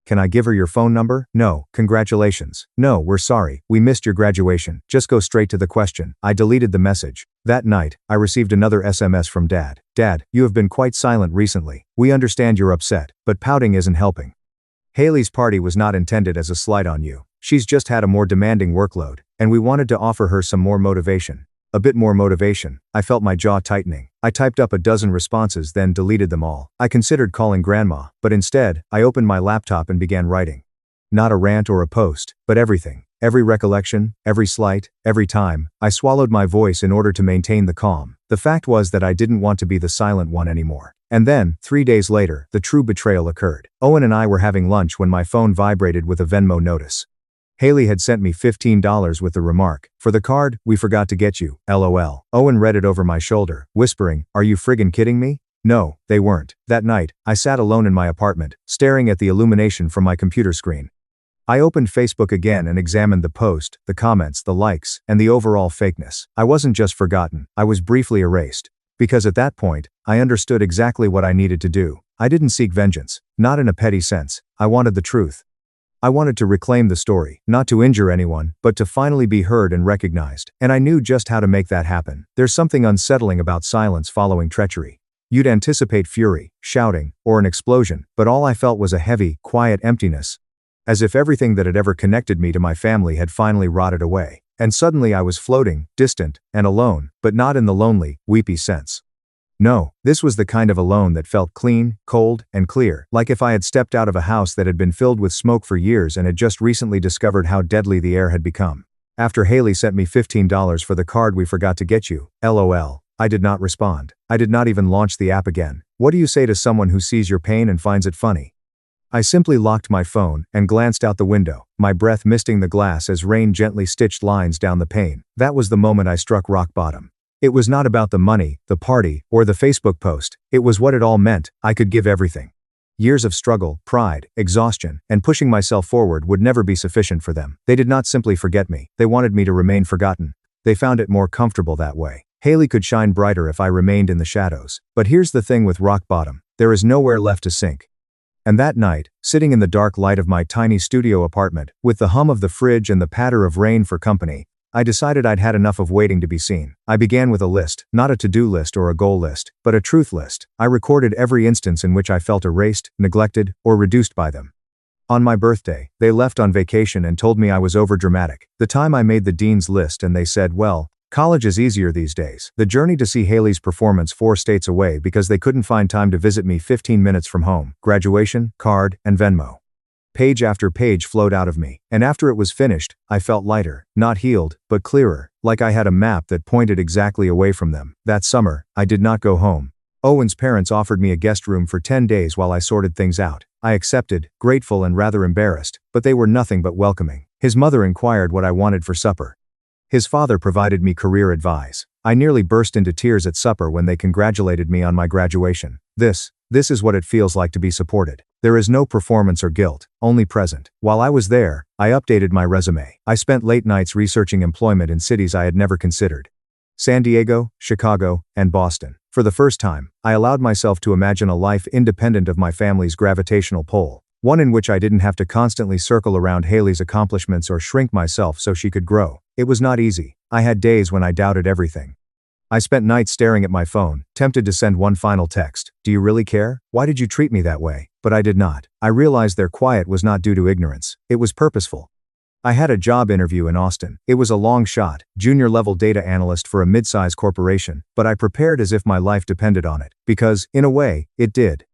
[SPEAKER 1] Can I give her your phone number? No, congratulations. No, we're sorry, we missed your graduation. Just go straight to the question. I deleted the message. That night, I received another SMS from Dad. Dad, you have been quite silent recently. We understand you're upset, but pouting isn't helping. Haley's party was not intended as a slight on you. She's just had a more demanding workload, and we wanted to offer her some more motivation. A bit more motivation. I felt my jaw tightening. I typed up a dozen responses, then deleted them all. I considered calling Grandma, but instead, I opened my laptop and began writing. Not a rant or a post, but everything. Every recollection, every slight, every time. I swallowed my voice in order to maintain the calm. The fact was that I didn't want to be the silent one anymore. And then, 3 days later, the true betrayal occurred. Owen and I were having lunch when my phone vibrated with a Venmo notice. Haley had sent me $15 with the remark, "For the card, we forgot to get you, LOL. Owen read it over my shoulder, whispering, "Are you friggin' kidding me?" No, they weren't. That night, I sat alone in my apartment, staring at the illumination from my computer screen. I opened Facebook again and examined the post, the comments, the likes, and the overall fakeness. I wasn't just forgotten, I was briefly erased. Because at that point, I understood exactly what I needed to do. I didn't seek vengeance, not in a petty sense. I wanted the truth. I wanted to reclaim the story, not to injure anyone, but to finally be heard and recognized. And I knew just how to make that happen. There's something unsettling about silence following treachery. You'd anticipate fury, shouting, or an explosion, but all I felt was a heavy, quiet emptiness. As if everything that had ever connected me to my family had finally rotted away. And suddenly I was floating, distant, and alone, but not in the lonely, weepy sense. No, this was the kind of alone that felt clean, cold, and clear, like if I had stepped out of a house that had been filled with smoke for years and had just recently discovered how deadly the air had become. After Haley sent me $15 for the card we forgot to get you, LOL, I did not respond. I did not even launch the app again. What do you say to someone who sees your pain and finds it funny? I simply locked my phone and glanced out the window, my breath misting the glass as rain gently stitched lines down the pane. That was the moment I struck rock bottom. It was not about the money, the party, or the Facebook post. It was what it all meant. I could give everything. Years of struggle, pride, exhaustion, and pushing myself forward would never be sufficient for them. They did not simply forget me. They wanted me to remain forgotten. They found it more comfortable that way. Haley could shine brighter if I remained in the shadows. But here's the thing with rock bottom. There is nowhere left to sink. And that night, sitting in the dark light of my tiny studio apartment, with the hum of the fridge and the patter of rain for company, I decided I'd had enough of waiting to be seen. I began with a list, not a to-do list or a goal list, but a truth list. I recorded every instance in which I felt erased, neglected, or reduced by them. On my birthday, they left on vacation and told me I was overdramatic. The time I made the dean's list and they said, well, college is easier these days. The journey to see Haley's performance 4 states away because they couldn't find time to visit me 15 minutes from home. Graduation, card, and Venmo. Page after page flowed out of me, and after it was finished, I felt lighter, not healed, but clearer, like I had a map that pointed exactly away from them. That summer, I did not go home. Owen's parents offered me a guest room for 10 days while I sorted things out. I accepted, grateful and rather embarrassed, but they were nothing but welcoming. His mother inquired what I wanted for supper. His father provided me career advice. I nearly burst into tears at supper when they congratulated me on my graduation. This is what it feels like to be supported. There is no performance or guilt, only present. While I was there, I updated my resume. I spent late nights researching employment in cities I had never considered. San Diego, Chicago, and Boston. For the first time, I allowed myself to imagine a life independent of my family's gravitational pull. One in which I didn't have to constantly circle around Haley's accomplishments or shrink myself so she could grow. It was not easy. I had days when I doubted everything. I spent nights staring at my phone, tempted to send one final text. Do you really care? Why did you treat me that way? But I did not. I realized their quiet was not due to ignorance. It was purposeful. I had a job interview in Austin. It was a long shot, junior-level data analyst for a mid-size corporation, but I prepared as if my life depended on it. Because, in a way, it did.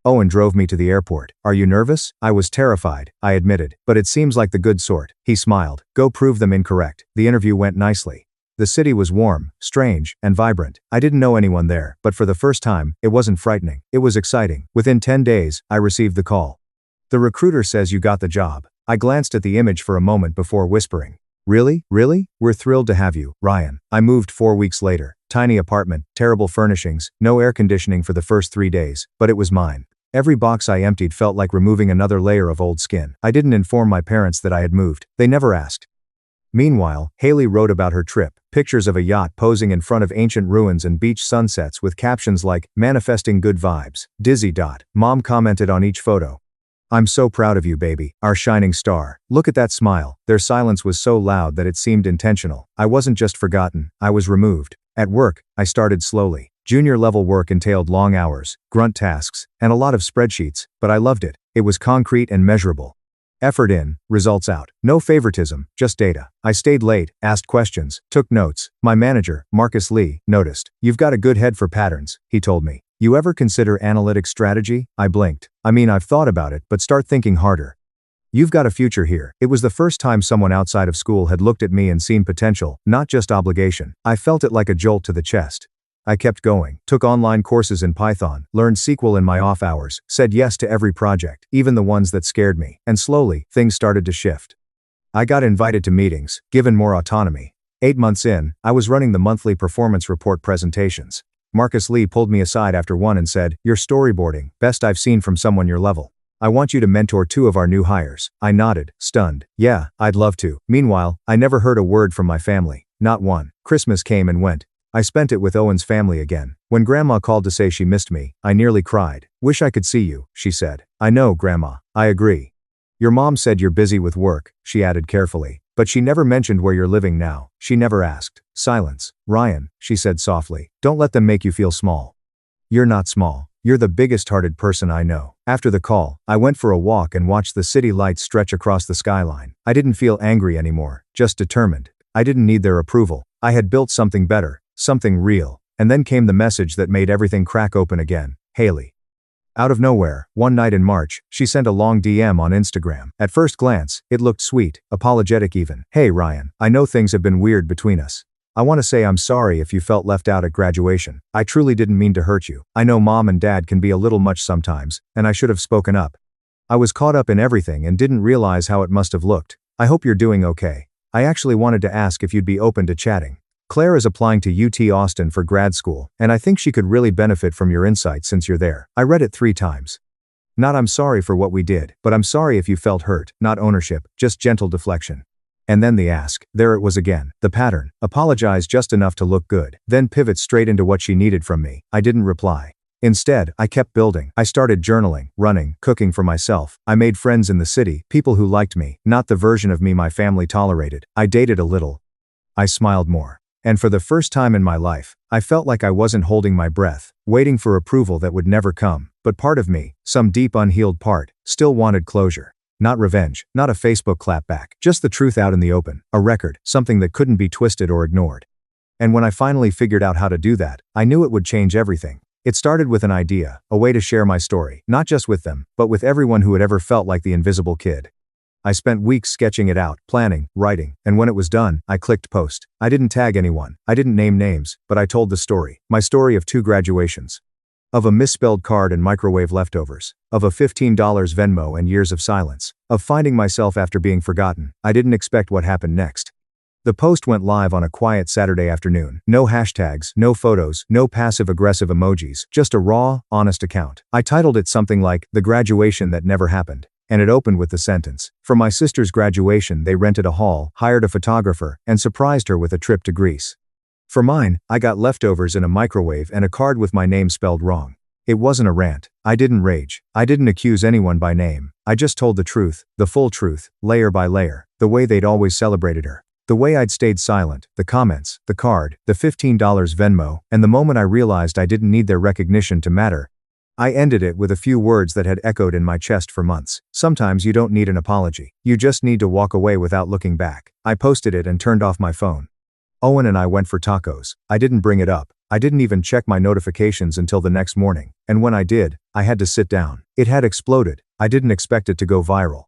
[SPEAKER 1] Owen drove me to the airport. Are you nervous? I was terrified, I admitted, but it seems like the good sort. He smiled. Go prove them incorrect. The interview went nicely. The city was warm, strange, and vibrant. I didn't know anyone there, but for the first time, it wasn't frightening. It was exciting. Within 10 days, I received the call. The recruiter says you got the job. I glanced at the image for a moment before whispering. Really? Really? We're thrilled to have you, Ryan. I moved 4 weeks later. Tiny apartment, terrible furnishings, no air conditioning for the first 3 days, but it was mine. Every box I emptied felt like removing another layer of old skin. I didn't inform my parents that I had moved. They never asked. Meanwhile, Haley wrote about her trip, pictures of a yacht posing in front of ancient ruins and beach sunsets with captions like, manifesting good vibes, dizzy. Mom commented on each photo. I'm so proud of you, baby, our shining star. Look at that smile. Their silence was so loud that it seemed intentional. I wasn't just forgotten, I was removed. At work, I started slowly. Junior-level work entailed long hours, grunt tasks, and a lot of spreadsheets, but I loved it. It was concrete and measurable. Effort in, results out. No favoritism, just data. I stayed late, asked questions, took notes. My manager, Marcus Lee, noticed. You've got a good head for patterns, he told me. You ever consider analytic strategy? I blinked. I mean, I've thought about it, but start thinking harder. You've got a future here. It was the first time someone outside of school had looked at me and seen potential, not just obligation. I felt it like a jolt to the chest. I kept going, took online courses in Python, learned SQL in my off hours, said yes to every project, even the ones that scared me, and slowly, things started to shift. I got invited to meetings, given more autonomy. 8 months in, I was running the monthly performance report presentations. Marcus Lee pulled me aside after one and said, "You're storyboarding, best I've seen from someone your level. I want you to mentor 2 of our new hires." I nodded, stunned. Yeah, I'd love to. Meanwhile, I never heard a word from my family. Not one. Christmas came and went. I spent it with Owen's family again. When Grandma called to say she missed me, I nearly cried. Wish I could see you, she said. I know, Grandma. I agree. Your mom said you're busy with work, she added carefully. But she never mentioned where you're living now. She never asked. Silence. Ryan, she said softly. Don't let them make you feel small. You're not small. You're the biggest-hearted person I know. After the call, I went for a walk and watched the city lights stretch across the skyline. I didn't feel angry anymore, just determined. I didn't need their approval. I had built something better. Something real. And then came the message that made everything crack open again. Haley. Out of nowhere, one night in March, she sent a long DM on Instagram. At first glance, it looked sweet, apologetic even. Hey Ryan, I know things have been weird between us. I want to say I'm sorry if you felt left out at graduation. I truly didn't mean to hurt you. I know mom and dad can be a little much sometimes, and I should have spoken up. I was caught up in everything and didn't realize how it must have looked. I hope you're doing okay. I actually wanted to ask if you'd be open to chatting. Claire is applying to UT Austin for grad school, and I think she could really benefit from your insight since you're there. I read it 3 times. Not I'm sorry for what we did, but I'm sorry if you felt hurt, not ownership, just gentle deflection. And then the ask. There it was again. The pattern. Apologize just enough to look good, then pivot straight into what she needed from me. I didn't reply. Instead, I kept building. I started journaling, running, cooking for myself. I made friends in the city, people who liked me, not the version of me my family tolerated. I dated a little. I smiled more. And for the first time in my life, I felt like I wasn't holding my breath, waiting for approval that would never come. But part of me, some deep unhealed part, still wanted closure. Not revenge, not a Facebook clapback, just the truth out in the open, a record, something that couldn't be twisted or ignored. And when I finally figured out how to do that, I knew it would change everything. It started with an idea, a way to share my story, not just with them, but with everyone who had ever felt like the invisible kid. I spent weeks sketching it out, planning, writing, and when it was done, I clicked post. I didn't tag anyone, I didn't name names, but I told the story. My story of 2 graduations. Of a misspelled card and microwave leftovers. Of a $15 Venmo and years of silence. Of finding myself after being forgotten. I didn't expect what happened next. The post went live on a quiet Saturday afternoon. No hashtags, no photos, no passive-aggressive emojis, just a raw, honest account. I titled it something like, "The Graduation That Never Happened." And it opened with the sentence. For my sister's graduation, they rented a hall, hired a photographer, and surprised her with a trip to Greece. For mine, I got leftovers in a microwave and a card with my name spelled wrong. It wasn't a rant. I didn't rage. I didn't accuse anyone by name. I just told the truth, the full truth, layer by layer, the way they'd always celebrated her. The way I'd stayed silent, the comments, the card, the $15 Venmo, and the moment I realized I didn't need their recognition to matter, I ended it with a few words that had echoed in my chest for months. Sometimes you don't need an apology. You just need to walk away without looking back. I posted it and turned off my phone. Owen and I went for tacos. I didn't bring it up. I didn't even check my notifications until the next morning. And when I did, I had to sit down. It had exploded. I didn't expect it to go viral.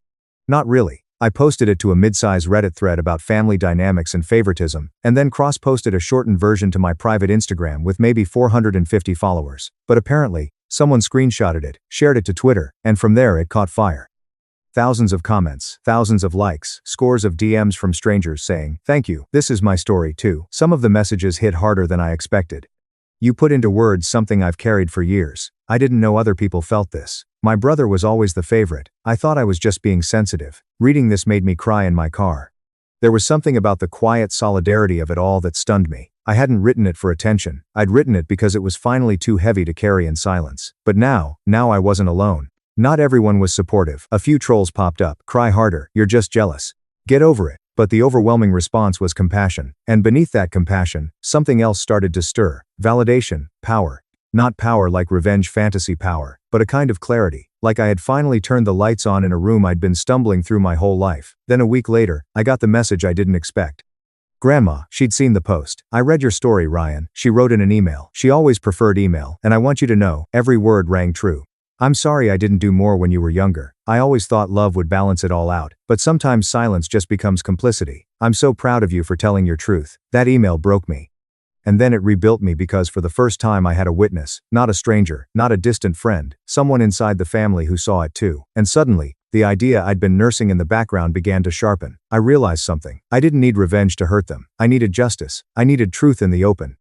[SPEAKER 1] Not really. I posted it to a mid-size Reddit thread about family dynamics and favoritism, and then cross-posted a shortened version to my private Instagram with maybe 450 followers. But apparently, someone screenshotted it, shared it to Twitter, and from there it caught fire. Thousands of comments, thousands of likes, scores of DMs from strangers saying, "Thank you, this is my story too." Some of the messages hit harder than I expected. "You put into words something I've carried for years. I didn't know other people felt this. My brother was always the favorite. I thought I was just being sensitive. Reading this made me cry in my car." There was something about the quiet solidarity of it all that stunned me. I hadn't written it for attention. I'd written it because it was finally too heavy to carry in silence. But now I wasn't alone. Not everyone was supportive. A few trolls popped up. "Cry harder. You're just jealous. Get over it." But the overwhelming response was compassion. And beneath that compassion, something else started to stir. Validation. Power. Not power like revenge fantasy power, but a kind of clarity. Like I had finally turned the lights on in a room I'd been stumbling through my whole life. Then a week later, I got the message I didn't expect. Grandma, she'd seen the post. "I read your story, Ryan," she wrote in an email. She always preferred email, and I want you to know, every word rang true. "I'm sorry I didn't do more when you were younger. I always thought love would balance it all out, but sometimes silence just becomes complicity. I'm so proud of you for telling your truth." That email broke me. And then it rebuilt me because for the first time I had a witness, not a stranger, not a distant friend, someone inside the family who saw it too. And suddenly, the idea I'd been nursing in the background began to sharpen. I realized something. I didn't need revenge to hurt them. I needed justice. I needed truth in the open.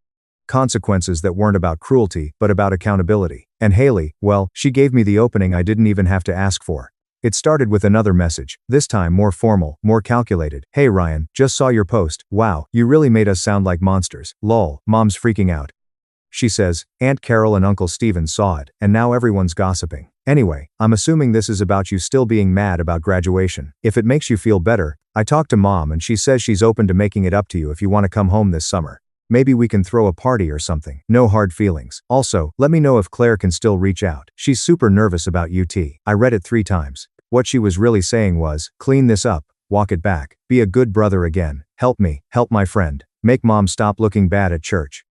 [SPEAKER 1] Consequences that weren't about cruelty, but about accountability. And Haley, well, she gave me the opening I didn't even have to ask for. It started with another message, this time more formal, more calculated. "Hey Ryan, just saw your post. Wow, you really made us sound like monsters. Lol, mom's freaking out." She says, "Aunt Carol and Uncle Steven saw it, and now everyone's gossiping. Anyway, I'm assuming this is about you still being mad about graduation. If it makes you feel better, I talked to Mom and she says she's open to making it up to you if you want to come home this summer. Maybe we can throw a party or something. No hard feelings. Also, let me know if Claire can still reach out. She's super nervous about UT." I read it 3 times. What she was really saying was, clean this up, walk it back, be a good brother again, help me, help my friend, make Mom stop looking bad at church.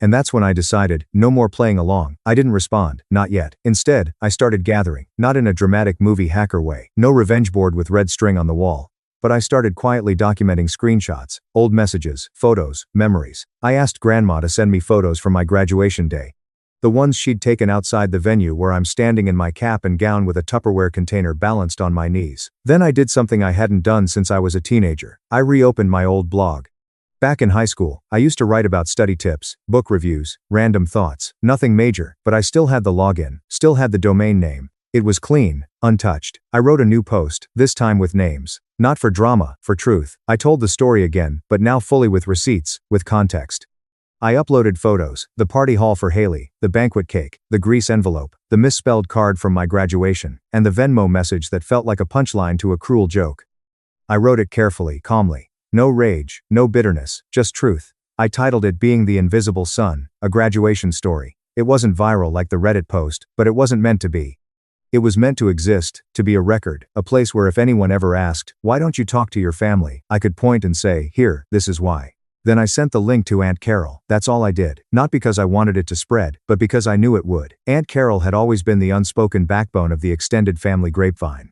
[SPEAKER 1] And that's when I decided, no more playing along. I didn't respond, not yet. Instead, I started gathering, not in a dramatic movie hacker way, no revenge board with red string on the wall. But I started quietly documenting screenshots, old messages, photos, memories. I asked Grandma to send me photos from my graduation day. The ones she'd taken outside the venue where I'm standing in my cap and gown with a Tupperware container balanced on my knees. Then I did something I hadn't done since I was a teenager. I reopened my old blog. Back in high school, I used to write about study tips, book reviews, random thoughts. Nothing major, but I still had the login, still had the domain name. It was clean, untouched. I wrote a new post, this time with names. Not for drama, for truth. I told the story again, but now fully with receipts, with context. I uploaded photos, the party hall for Haley, the banquet cake, the grease envelope, the misspelled card from my graduation, and the Venmo message that felt like a punchline to a cruel joke. I wrote it carefully, calmly. No rage, no bitterness, just truth. I titled it Being the Invisible Son, a graduation story. It wasn't viral like the Reddit post, but it wasn't meant to be. It was meant to exist, to be a record, a place where if anyone ever asked, "Why don't you talk to your family?" I could point and say, "Here, this is why." Then I sent the link to Aunt Carol. That's all I did. Not because I wanted it to spread, but because I knew it would. Aunt Carol had always been the unspoken backbone of the extended family grapevine.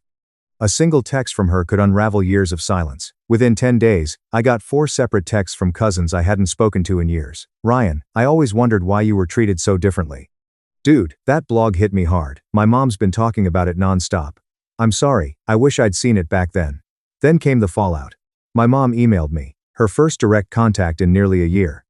[SPEAKER 1] A single text from her could unravel years of silence. Within 10 days, I got 4 separate texts from cousins I hadn't spoken to in years. "Ryan, I always wondered why you were treated so differently. Dude, that blog hit me hard. My mom's been talking about it nonstop. I'm sorry, I wish I'd seen it back then." Then came the fallout. My mom emailed me, her first direct contact in nearly a year.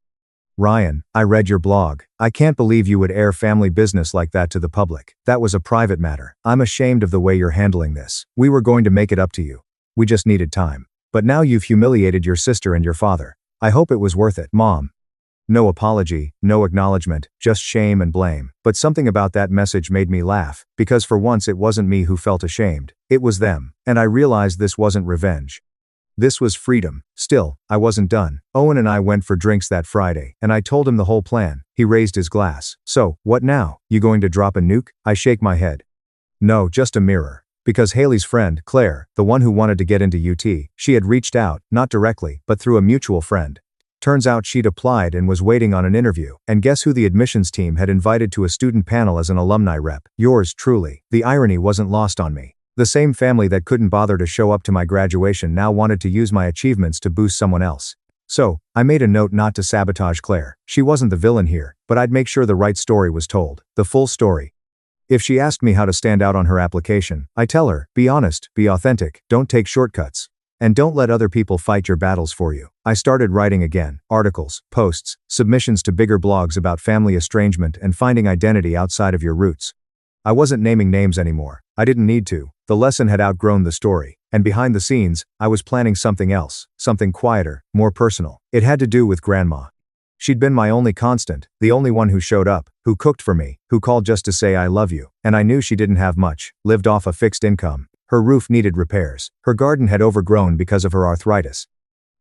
[SPEAKER 1] "Ryan, I read your blog. I can't believe you would air family business like that to the public. That was a private matter. I'm ashamed of the way you're handling this. We were going to make it up to you. We just needed time. But now you've humiliated your sister and your father. I hope it was worth it, Mom." No apology, no acknowledgement, just shame and blame. But something about that message made me laugh, because for once it wasn't me who felt ashamed. It was them. And I realized this wasn't revenge. This was freedom. Still, I wasn't done. Owen and I went for drinks that Friday, and I told him the whole plan. He raised his glass. So, what now? You going to drop a nuke? I shake my head. No, just a mirror. Because Haley's friend, Claire, the one who wanted to get into UT, she had reached out, not directly, but through a mutual friend. Turns out she'd applied and was waiting on an interview, and guess who the admissions team had invited to a student panel as an alumni rep? Yours truly. The irony wasn't lost on me. The same family that couldn't bother to show up to my graduation now wanted to use my achievements to boost someone else. So, I made a note not to sabotage Claire. She wasn't the villain here, but I'd make sure the right story was told. The full story. If she asked me how to stand out on her application, I tell her, be honest, be authentic, don't take shortcuts. And don't let other people fight your battles for you. I started writing again, articles, posts, submissions to bigger blogs about family estrangement and finding identity outside of your roots. I wasn't naming names anymore. I didn't need to. The lesson had outgrown the story. And behind the scenes, I was planning something else, something quieter, more personal. It had to do with Grandma. She'd been my only constant, the only one who showed up, who cooked for me, who called just to say I love you. And I knew she didn't have much, lived off a fixed income. Her roof needed repairs. Her garden had overgrown because of her arthritis.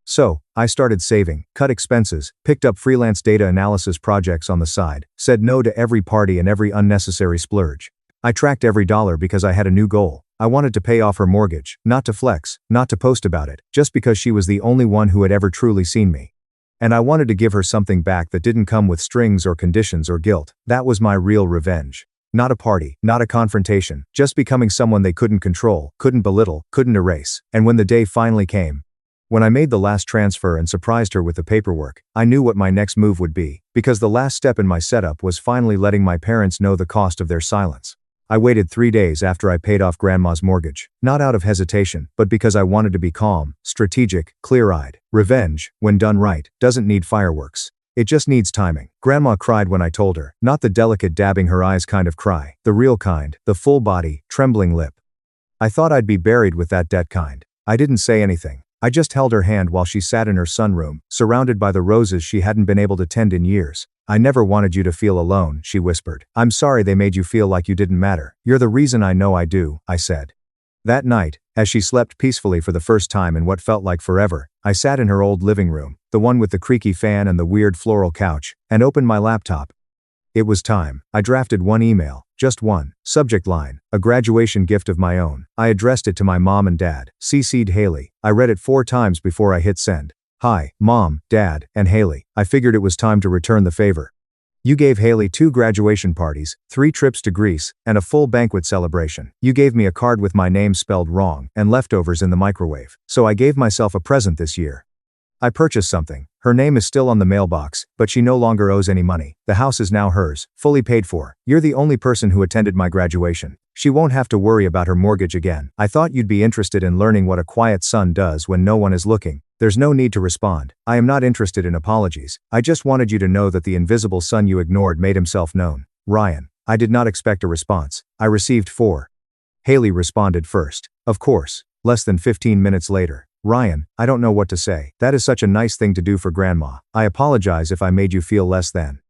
[SPEAKER 1] So, I started saving, cut expenses, picked up freelance data analysis projects on the side, said no to every party and every unnecessary splurge. I tracked every dollar because I had a new goal. I wanted to pay off her mortgage, not to flex, not to post about it, just because she was the only one who had ever truly seen me. And I wanted to give her something back that didn't come with strings or conditions or guilt. That was my real revenge. Not a party, not a confrontation, just becoming someone they couldn't control, couldn't belittle, couldn't erase. And when the day finally came, when I made the last transfer and surprised her with the paperwork, I knew what my next move would be, because the last step in my setup was finally letting my parents know the cost of their silence. I waited 3 days after I paid off Grandma's mortgage, not out of hesitation, but because I wanted to be calm, strategic, clear-eyed. Revenge, when done right, doesn't need fireworks. It just needs timing. Grandma cried when I told her, not the delicate dabbing her eyes kind of cry, the real kind, the full body, trembling lip. I thought I'd be buried with that debt kind. I didn't say anything. I just held her hand while she sat in her sunroom, surrounded by the roses she hadn't been able to tend in years. I never wanted you to feel alone, she whispered. I'm sorry they made you feel like you didn't matter. You're the reason I know I do, I said. That night, as she slept peacefully for the first time in what felt like forever, I sat in her old living room, the one with the creaky fan and the weird floral couch, and opened my laptop. It was time. I drafted one email, just one. Subject line, a graduation gift of my own. I addressed it to my mom and dad, CC'd Haley. I read it 4 times before I hit send. Hi, Mom, Dad, and Haley. I figured it was time to return the favor. You gave Haley 2 graduation parties, 3 trips to Greece, and a full banquet celebration. You gave me a card with my name spelled wrong and leftovers in the microwave. So I gave myself a present this year. I purchased something. Her name is still on the mailbox, but she no longer owes any money. The house is now hers, fully paid for. You're the only person who attended my graduation. She won't have to worry about her mortgage again. I thought you'd be interested in learning what a quiet son does when no one is looking. There's no need to respond. I am not interested in apologies. I just wanted you to know that the invisible son you ignored made himself known. Ryan. I did not expect a response. I received 4. Haley responded first. Of course. Less than 15 minutes later. Ryan, I don't know what to say. That is such a nice thing to do for Grandma. I apologize if I made you feel less than.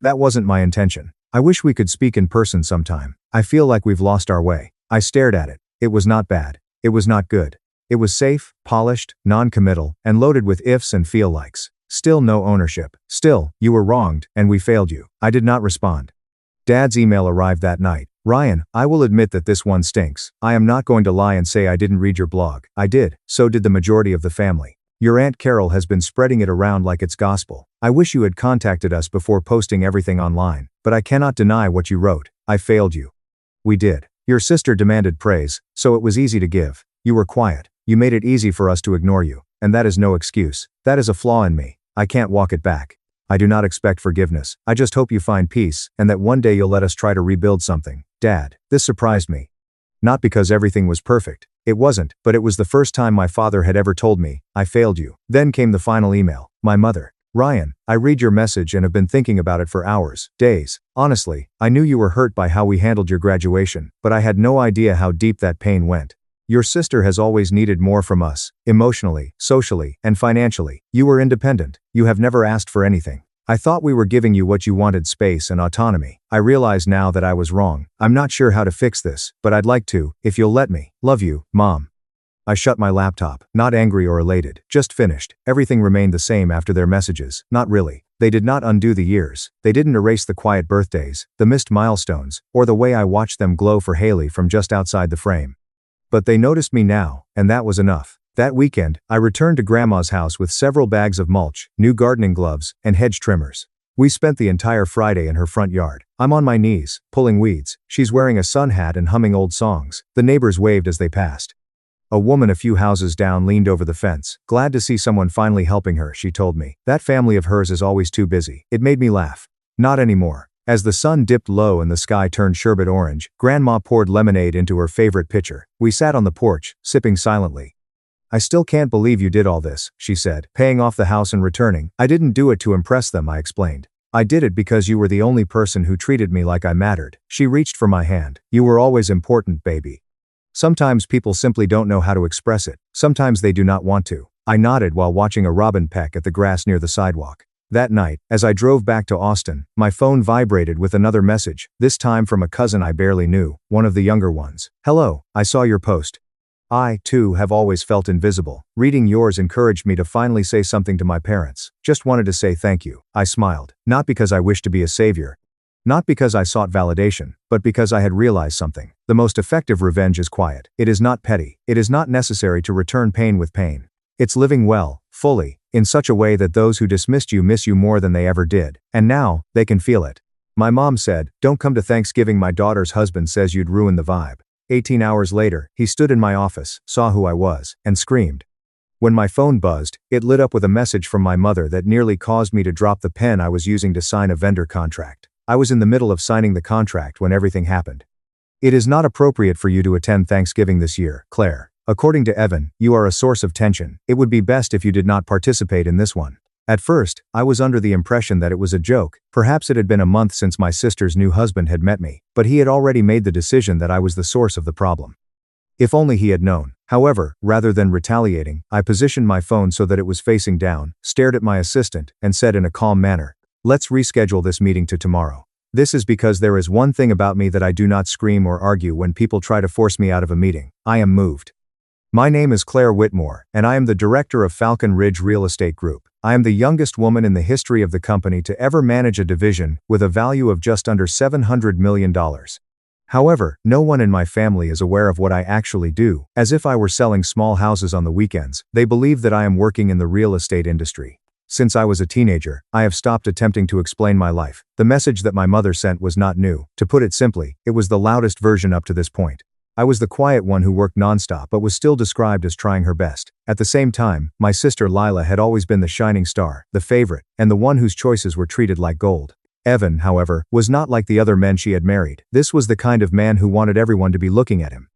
[SPEAKER 1] That wasn't my intention. I wish we could speak in person sometime. I feel like we've lost our way. I stared at it. It was not bad. It was not good. It was safe, polished, non-committal, and loaded with ifs and feel-likes. Still no ownership. Still, you were wronged, and we failed you. I did not respond. Dad's email arrived that night. Ryan, I will admit that this one stinks. I am not going to lie and say I didn't read your blog. I did. So did the majority of the family. Your Aunt Carol has been spreading it around like it's gospel. I wish you had contacted us before posting everything online, but I cannot deny what you wrote. I failed you. We did. Your sister demanded praise, so it was easy to give. You were quiet. You made it easy for us to ignore you, and that is no excuse. That is a flaw in me. I can't walk it back. I do not expect forgiveness. I just hope you find peace, and that one day you'll let us try to rebuild something. Dad, this surprised me. Not because everything was perfect. It wasn't, but it was the first time my father had ever told me, I failed you. Then came the final email. My mother. Ryan, I read your message and have been thinking about it for hours, days. Honestly, I knew you were hurt by how we handled your graduation, but I had no idea how deep that pain went. Your sister has always needed more from us, emotionally, socially, and financially. You were independent. You have never asked for anything. I thought we were giving you what you wanted, space and autonomy. I realize now that I was wrong. I'm not sure how to fix this, but I'd like to, if you'll let me. Love you, Mom. I shut my laptop, not angry or elated, just finished. Everything remained the same after their messages, not really. They did not undo the years, they didn't erase the quiet birthdays, the missed milestones, or the way I watched them glow for Haley from just outside the frame. But they noticed me now, and that was enough. That weekend, I returned to Grandma's house with several bags of mulch, new gardening gloves, and hedge trimmers. We spent the entire Friday in her front yard. I'm on my knees, pulling weeds. She's wearing a sun hat and humming old songs. The neighbors waved as they passed. A woman a few houses down leaned over the fence. Glad to see someone finally helping her, she told me. That family of hers is always too busy. It made me laugh. Not anymore. As the sun dipped low and the sky turned sherbet orange, Grandma poured lemonade into her favorite pitcher. We sat on the porch, sipping silently. I still can't believe you did all this, she said, paying off the house and returning. I didn't do it to impress them, I explained. I did it because you were the only person who treated me like I mattered. She reached for my hand. You were always important, baby. Sometimes people simply don't know how to express it. Sometimes they do not want to. I nodded while watching a robin peck at the grass near the sidewalk. That night, as I drove back to Austin, my phone vibrated with another message, this time from a cousin I barely knew, one of the younger ones. Hello, I saw your post. I, too, have always felt invisible. Reading yours encouraged me to finally say something to my parents. Just wanted to say thank you. I smiled. Not because I wished to be a savior. Not because I sought validation, but because I had realized something. The most effective revenge is quiet. It is not petty. It is not necessary to return pain with pain. It's living well, fully, in such a way that those who dismissed you miss you more than they ever did. And now, they can feel it. My mom said, "Don't come to Thanksgiving, my daughter's husband says you'd ruin the vibe." 18 hours later, he stood in my office, saw who I was, and screamed. When my phone buzzed, it lit up with a message from my mother that nearly caused me to drop the pen I was using to sign a vendor contract. I was in the middle of signing the contract when everything happened. It is not appropriate for you to attend Thanksgiving this year, Claire. According to Evan, you are a source of tension. It would be best if you did not participate in this one. At first, I was under the impression that it was a joke. Perhaps it had been a month since my sister's new husband had met me, but he had already made the decision that I was the source of the problem. If only he had known. However, rather than retaliating, I positioned my phone so that it was facing down, stared at my assistant, and said in a calm manner, "Let's reschedule this meeting to tomorrow. This is because there is one thing about me that I do not scream or argue when people try to force me out of a meeting. I am moved. My name is Claire Whitmore, and I am the director of Falcon Ridge Real Estate Group. I am the youngest woman in the history of the company to ever manage a division with a value of just under $700 million. However, no one in my family is aware of what I actually do. As if I were selling small houses on the weekends, they believe that I am working in the real estate industry. Since I was a teenager, I have stopped attempting to explain my life. The message that my mother sent was not new. To put it simply, it was the loudest version up to this point. I was the quiet one who worked nonstop but was still described as trying her best. At the same time, my sister Lila had always been the shining star, the favorite, and the one whose choices were treated like gold. Evan, however, was not like the other men she had married. This was the kind of man who wanted everyone to be looking at him.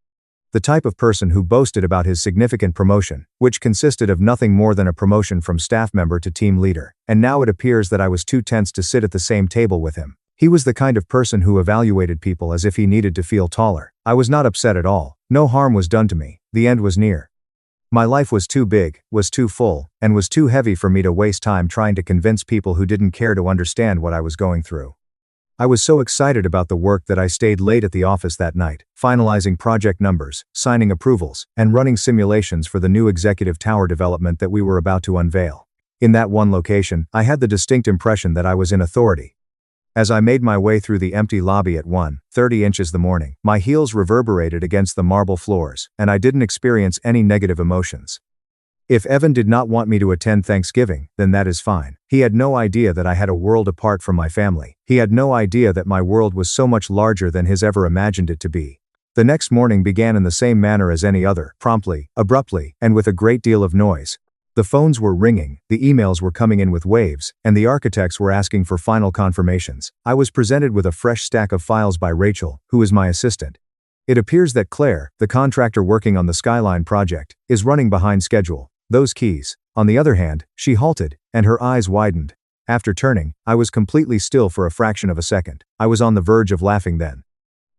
[SPEAKER 1] The type of person who boasted about his significant promotion, which consisted of nothing more than a promotion from staff member to team leader, and now it appears that I was too tense to sit at the same table with him. He was the kind of person who evaluated people as if he needed to feel taller. I was not upset at all. No harm was done to me. The end was near. My life was too big, was too full, and was too heavy for me to waste time trying to convince people who didn't care to understand what I was going through. I was so excited about the work that I stayed late at the office that night, finalizing project numbers, signing approvals, and running simulations for the new executive tower development that we were about to unveil. In that one location, I had the distinct impression that I was in authority. As I made my way through the empty lobby at 1:30 inches the morning, my heels reverberated against the marble floors, and I didn't experience any negative emotions. If Evan did not want me to attend Thanksgiving, then that is fine. He had no idea that I had a world apart from my family. He had no idea that my world was so much larger than his ever imagined it to be. The next morning began in the same manner as any other, promptly, abruptly, and with a great deal of noise. The phones were ringing, the emails were coming in with waves, and the architects were asking for final confirmations. I was presented with a fresh stack of files by Rachel, who is my assistant. It appears that Claire, the contractor working on the Skyline project, is running behind schedule. Those keys. On the other hand, she halted, and her eyes widened. After turning, I was completely still for a fraction of a second. I was on the verge of laughing then.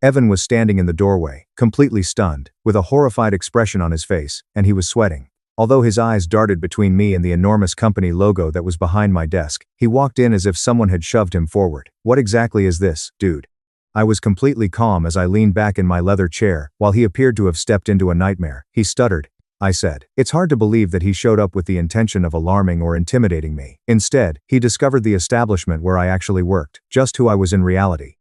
[SPEAKER 1] Evan was standing in the doorway, completely stunned, with a horrified expression on his face, and he was sweating. Although his eyes darted between me and the enormous company logo that was behind my desk, he walked in as if someone had shoved him forward. "What exactly is this, dude?" I was completely calm as I leaned back in my leather chair, while he appeared to have stepped into a nightmare. He stuttered. I said. It's hard to believe that he showed up with the intention of alarming or intimidating me. Instead, he discovered the establishment where I actually worked, just who I was in reality.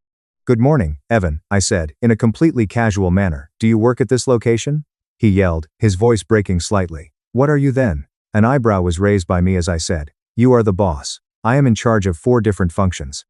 [SPEAKER 1] Good morning, Evan, I said, in a completely casual manner. Do you work at this location? He yelled, his voice breaking slightly. What are you then? An eyebrow was raised by me as I said, you are the boss. I am in charge of 4 different functions.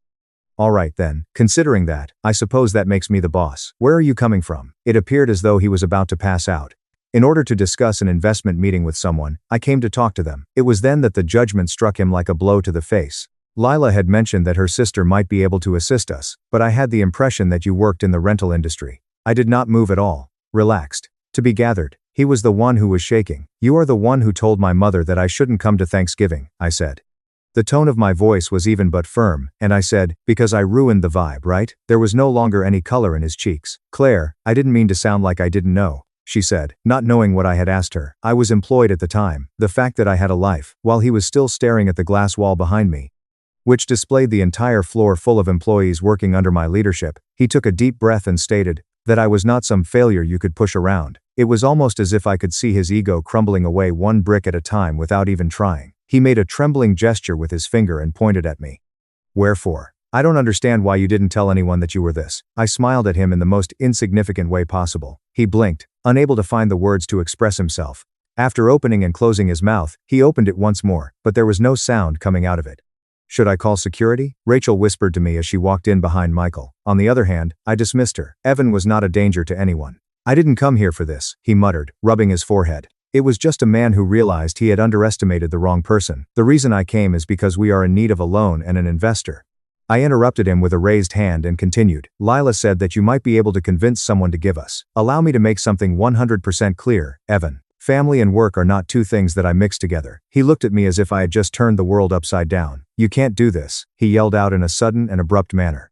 [SPEAKER 1] All right then, considering that, I suppose that makes me the boss. Where are you coming from? It appeared as though he was about to pass out. In order to discuss an investment meeting with someone, I came to talk to them. It was then that the judgment struck him like a blow to the face. Lila had mentioned that her sister might be able to assist us, but I had the impression that you worked in the rental industry. I did not move at all. Relaxed. To be gathered. He was the one who was shaking. You are the one who told my mother that I shouldn't come to Thanksgiving, I said. The tone of my voice was even but firm, and I said, because I ruined the vibe, right? There was no longer any color in his cheeks. Claire, I didn't mean to sound like I didn't know, she said, not knowing what I had asked her. I was employed at the time. The fact that I had a life, while he was still staring at the glass wall behind me, which displayed the entire floor full of employees working under my leadership, he took a deep breath and stated, that I was not some failure you could push around. It was almost as if I could see his ego crumbling away one brick at a time without even trying. He made a trembling gesture with his finger and pointed at me. Wherefore? I don't understand why you didn't tell anyone that you were this. I smiled at him in the most insignificant way possible. He blinked, unable to find the words to express himself. After opening and closing his mouth, he opened it once more, but there was no sound coming out of it. Should I call security? Rachel whispered to me as she walked in behind Michael. On the other hand, I dismissed her. Evan was not a danger to anyone. I didn't come here for this, he muttered, rubbing his forehead. It was just a man who realized he had underestimated the wrong person. The reason I came is because we are in need of a loan and an investor. I interrupted him with a raised hand and continued. Lila said that you might be able to convince someone to give us. Allow me to make something 100% clear, Evan. Family and work are not 2 things that I mix together. He looked at me as if I had just turned the world upside down. You can't do this, he yelled out in a sudden and abrupt manner.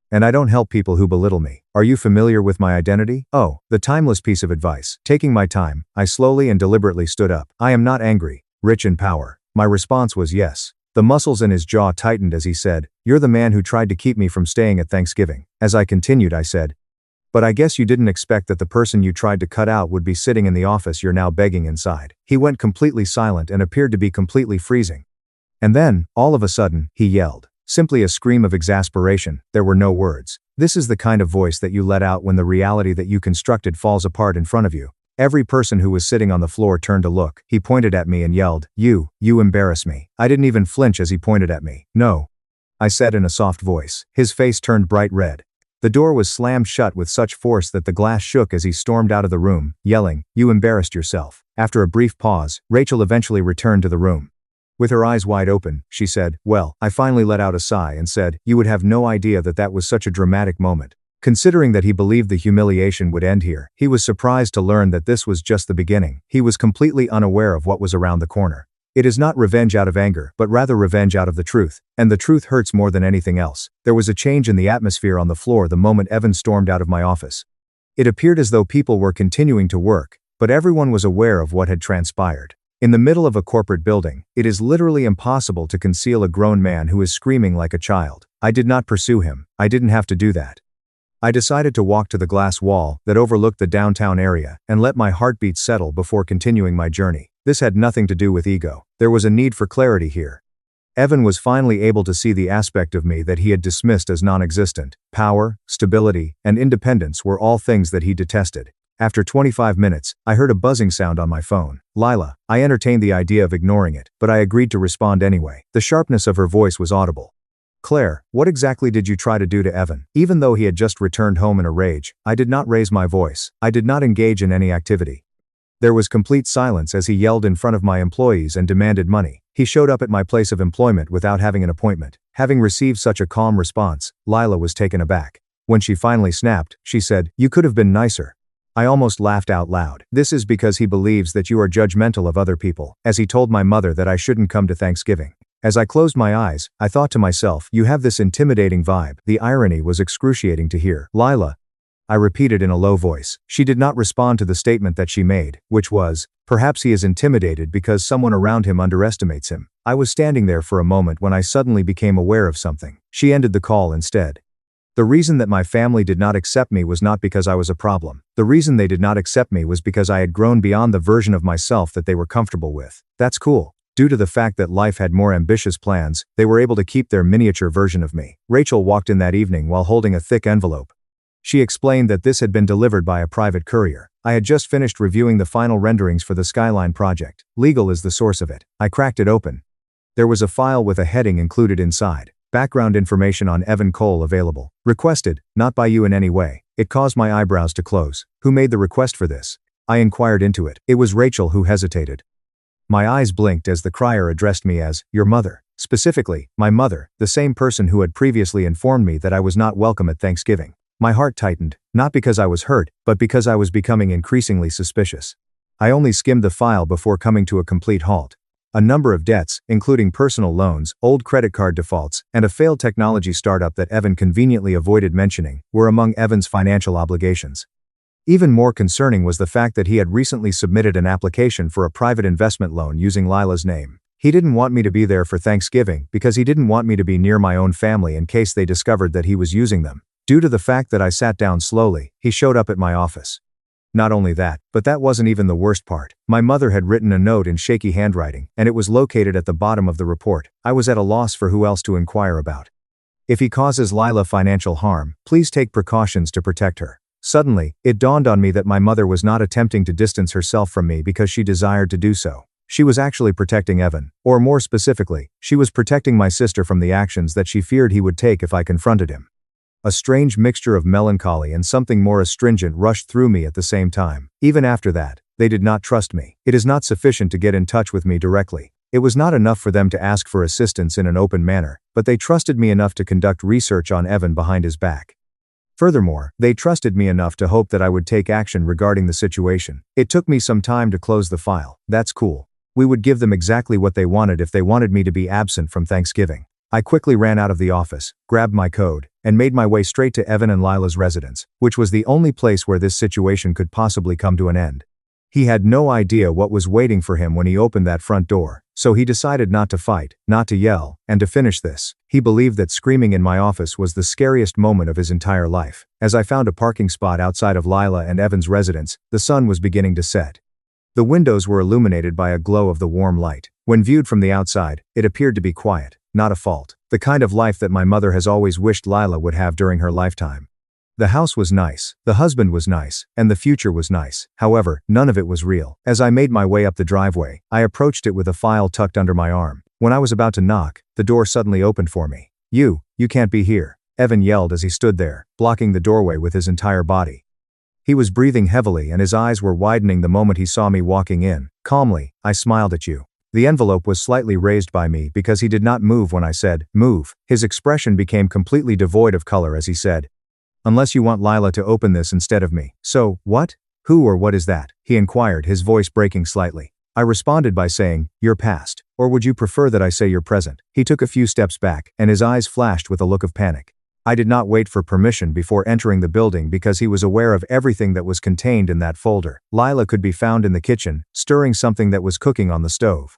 [SPEAKER 1] And I don't help people who belittle me. Are you familiar with my identity? Oh, the timeless piece of advice. Taking my time, I slowly and deliberately stood up. I am not angry, rich in power. My response was yes. The muscles in his jaw tightened as he said, you're the man who tried to keep me from staying at Thanksgiving. As I continued, I said, but I guess you didn't expect that the person you tried to cut out would be sitting in the office you're now begging inside. He went completely silent and appeared to be completely freezing. And then, all of a sudden, he yelled. Simply a scream of exasperation. There were no words. This is the kind of voice that you let out when the reality that you constructed falls apart in front of you. Every person who was sitting on the floor turned to look. He pointed at me and yelled, you embarrass me. I didn't even flinch as he pointed at me. No, I said in a soft voice. His face turned bright red. The door was slammed shut with such force that the glass shook as he stormed out of the room, yelling, you embarrassed yourself. After a brief pause, Rachel eventually returned to the room. With her eyes wide open, she said, well, I finally let out a sigh and said, you would have no idea that that was such a dramatic moment. Considering that he believed the humiliation would end here, he was surprised to learn that this was just the beginning. He was completely unaware of what was around the corner. It is not revenge out of anger, but rather revenge out of the truth. And the truth hurts more than anything else. There was a change in the atmosphere on the floor the moment Evan stormed out of my office. It appeared as though people were continuing to work, but everyone was aware of what had transpired. In the middle of a corporate building, it is literally impossible to conceal a grown man who is screaming like a child. I did not pursue him. I didn't have to do that. I decided to walk to the glass wall that overlooked the downtown area and let my heartbeat settle before continuing my journey. This had nothing to do with ego. There was a need for clarity here. Evan was finally able to see the aspect of me that he had dismissed as non-existent. Power, stability, and independence were all things that he detested. After 25 minutes, I heard a buzzing sound on my phone. Lila. I entertained the idea of ignoring it, but I agreed to respond anyway. The sharpness of her voice was audible. Claire, what exactly did you try to do to Evan? Even though he had just returned home in a rage, I did not raise my voice. I did not engage in any activity. There was complete silence as he yelled in front of my employees and demanded money. He showed up at my place of employment without having an appointment. Having received such a calm response, Lila was taken aback. When she finally snapped, she said, you could have been nicer. I almost laughed out loud. This is because he believes that you are judgmental of other people, as he told my mother that I shouldn't come to Thanksgiving. As I closed my eyes, I thought to myself, you have this intimidating vibe. The irony was excruciating to hear. Lila, I repeated in a low voice. She did not respond to the statement that she made, which was, perhaps he is intimidated because someone around him underestimates him. I was standing there for a moment when I suddenly became aware of something. She ended the call instead. The reason that my family did not accept me was not because I was a problem. The reason they did not accept me was because I had grown beyond the version of myself that they were comfortable with. That's cool. Due to the fact that life had more ambitious plans, they were able to keep their miniature version of me. Rachel walked in that evening while holding a thick envelope. She explained that this had been delivered by a private courier. I had just finished reviewing the final renderings for the Skyline project. Legal is the source of it. I cracked it open. There was a file with a heading included inside. Background information on Evan Cole available. Requested, not by you in any way. It caused my eyebrows to close. Who made the request for this? I inquired into it. It was Rachel who hesitated. My eyes blinked as the crier addressed me as, your mother. Specifically, my mother, the same person who had previously informed me that I was not welcome at Thanksgiving. My heart tightened, not because I was hurt, but because I was becoming increasingly suspicious. I only skimmed the file before coming to a complete halt. A number of debts, including personal loans, old credit card defaults, and a failed technology startup that Evan conveniently avoided mentioning, were among Evan's financial obligations. Even more concerning was the fact that he had recently submitted an application for a private investment loan using Lila's name. He didn't want me to be there for Thanksgiving because he didn't want me to be near my own family in case they discovered that he was using them. Due to the fact that I sat down slowly, he showed up at my office. Not only that, but that wasn't even the worst part. My mother had written a note in shaky handwriting, and it was located at the bottom of the report. I was at a loss for who else to inquire about. If he causes Lila financial harm, please take precautions to protect her. Suddenly, it dawned on me that my mother was not attempting to distance herself from me because she desired to do so. She was actually protecting Evan, or more specifically, she was protecting my sister from the actions that she feared he would take if I confronted him. A strange mixture of melancholy and something more astringent rushed through me at the same time. Even after that, they did not trust me. It is not sufficient to get in touch with me directly. It was not enough for them to ask for assistance in an open manner, but they trusted me enough to conduct research on Evan behind his back. Furthermore, they trusted me enough to hope that I would take action regarding the situation. It took me some time to close the file. That's cool. We would give them exactly what they wanted if they wanted me to be absent from Thanksgiving. I quickly ran out of the office, grabbed my code, and made my way straight to Evan and Lila's residence, which was the only place where this situation could possibly come to an end. He had no idea what was waiting for him when he opened that front door, so he decided not to fight, not to yell, and to finish this. He believed that screaming in my office was the scariest moment of his entire life. As I found a parking spot outside of Lila and Evan's residence, the sun was beginning to set. The windows were illuminated by a glow of the warm light. When viewed from the outside, it appeared to be quiet, not a fault. The kind of life that my mother has always wished Lila would have during her lifetime. The house was nice, the husband was nice, and the future was nice. However, none of it was real. As I made my way up the driveway, I approached it with a file tucked under my arm. When I was about to knock, the door suddenly opened for me. You can't be here," Evan yelled as he stood there, blocking the doorway with his entire body. He was breathing heavily and his eyes were widening the moment he saw me walking in. Calmly, I smiled at you. The envelope was slightly raised by me because he did not move when I said, "Move." His expression became completely devoid of color as he said, "Unless you want Lila to open this instead of me." "So, what? Who or what is that?" he inquired, his voice breaking slightly. I responded by saying, "Your past. Or would you prefer that I say your present?" He took a few steps back, and his eyes flashed with a look of panic. I did not wait for permission before entering the building because he was aware of everything that was contained in that folder. Lila could be found in the kitchen, stirring something that was cooking on the stove.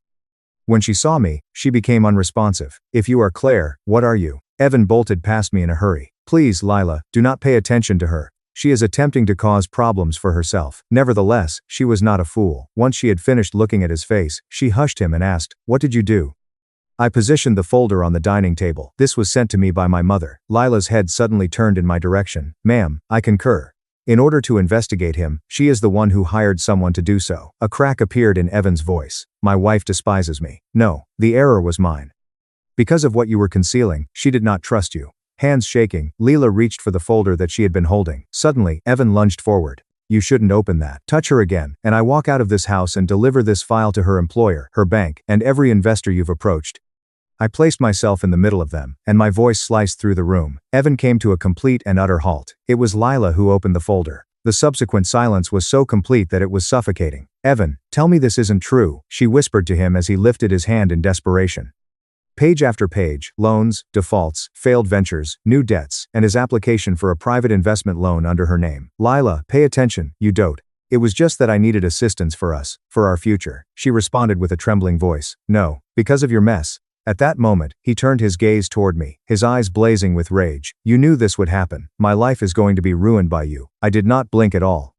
[SPEAKER 1] When she saw me, she became unresponsive. "If you are Claire, what are you?" Evan bolted past me in a hurry. "Please, Lila, do not pay attention to her. She is attempting to cause problems for herself." Nevertheless, she was not a fool. Once she had finished looking at his face, she hushed him and asked, "What did you do?" I positioned the folder on the dining table. "This was sent to me by my mother." Lila's head suddenly turned in my direction. "Ma'am, I concur. In order to investigate him, she is the one who hired someone to do so." A crack appeared in Evan's voice. "My wife despises me." "No, the error was mine. Because of what you were concealing, she did not trust you." Hands shaking, Lila reached for the folder that she had been holding. Suddenly, Evan lunged forward. "You shouldn't open that. Touch her again, and I walk out of this house and deliver this file to her employer, her bank, and every investor you've approached." I placed myself in the middle of them, and my voice sliced through the room. Evan came to a complete and utter halt. It was Lila who opened the folder. The subsequent silence was so complete that it was suffocating. "Evan, tell me this isn't true," she whispered to him as he lifted his hand in desperation. Page after page, loans, defaults, failed ventures, new debts, and his application for a private investment loan under her name. "Lila, pay attention, you dote. It was just that I needed assistance for us, for our future." She responded with a trembling voice. "No, because of your mess. At that moment, he turned his gaze toward me, his eyes blazing with rage. You knew this would happen. My life is going to be ruined by you. I did not blink at all.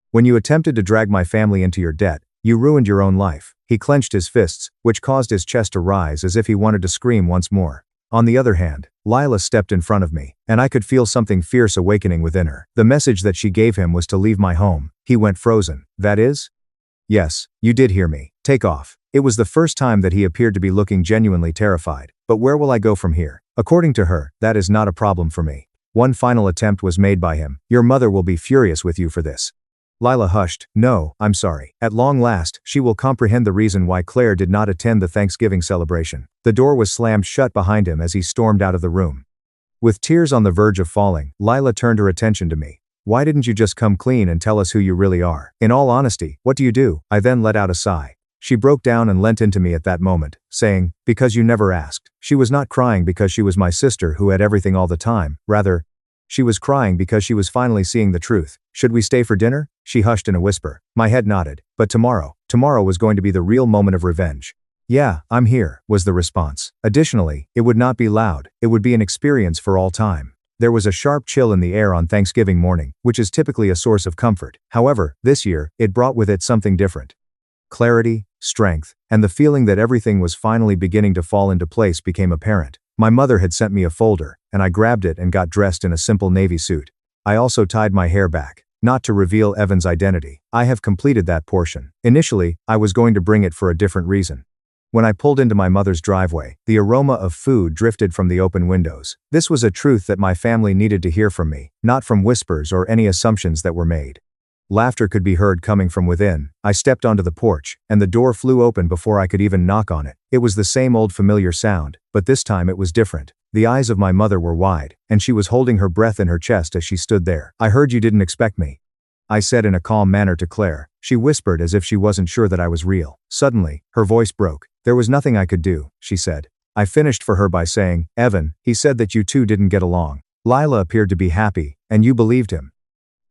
[SPEAKER 1] When you attempted to drag my family into your debt, you ruined your own life. He clenched his fists, which caused his chest to rise as if he wanted to scream once more. On the other hand, Lila stepped in front of me, and I could feel something fierce awakening within her. The message that she gave him was to leave my home. He went frozen. That is? Yes, you did hear me. Take off. It was the first time that he appeared to be looking genuinely terrified. But where will I go from here? According to her, that is not a problem for me. One final attempt was made by him. Your mother will be furious with you for this. Lila hushed. No, I'm sorry. At long last, she will comprehend the reason why Claire did not attend the Thanksgiving celebration. The door was slammed shut behind him as he stormed out of the room. With tears on the verge of falling, Lila turned her attention to me. Why didn't you just come clean and tell us who you really are? In all honesty, what do you do? I then let out a sigh. She broke down and leant into me at that moment, saying, because you never asked. She was not crying because she was my sister who had everything all the time. Rather, she was crying because she was finally seeing the truth. Should we stay for dinner? She hushed in a whisper. My head nodded. But tomorrow was going to be the real moment of revenge. Yeah, I'm here, was the response. Additionally, it would not be loud. It would be an experience for all time. There was a sharp chill in the air on Thanksgiving morning, which is typically a source of comfort. However, this year, it brought with it something different. Clarity, strength, and the feeling that everything was finally beginning to fall into place became apparent. My mother had sent me a folder, and I grabbed it and got dressed in a simple navy suit. I also tied my hair back, not to reveal Evan's identity. I have completed that portion. Initially, I was going to bring it for a different reason. When I pulled into my mother's driveway, the aroma of food drifted from the open windows. This was a truth that my family needed to hear from me, not from whispers or any assumptions that were made. Laughter could be heard coming from within. I stepped onto the porch, and the door flew open before I could even knock on it. It was the same old familiar sound, but this time it was different. The eyes of my mother were wide, and she was holding her breath in her chest as she stood there. I heard you didn't expect me, I said in a calm manner to Claire. She whispered as if she wasn't sure that I was real. Suddenly, her voice broke. There was nothing I could do, she said. I finished for her by saying, Evan, he said that you two didn't get along. Lila appeared to be happy, and you believed him.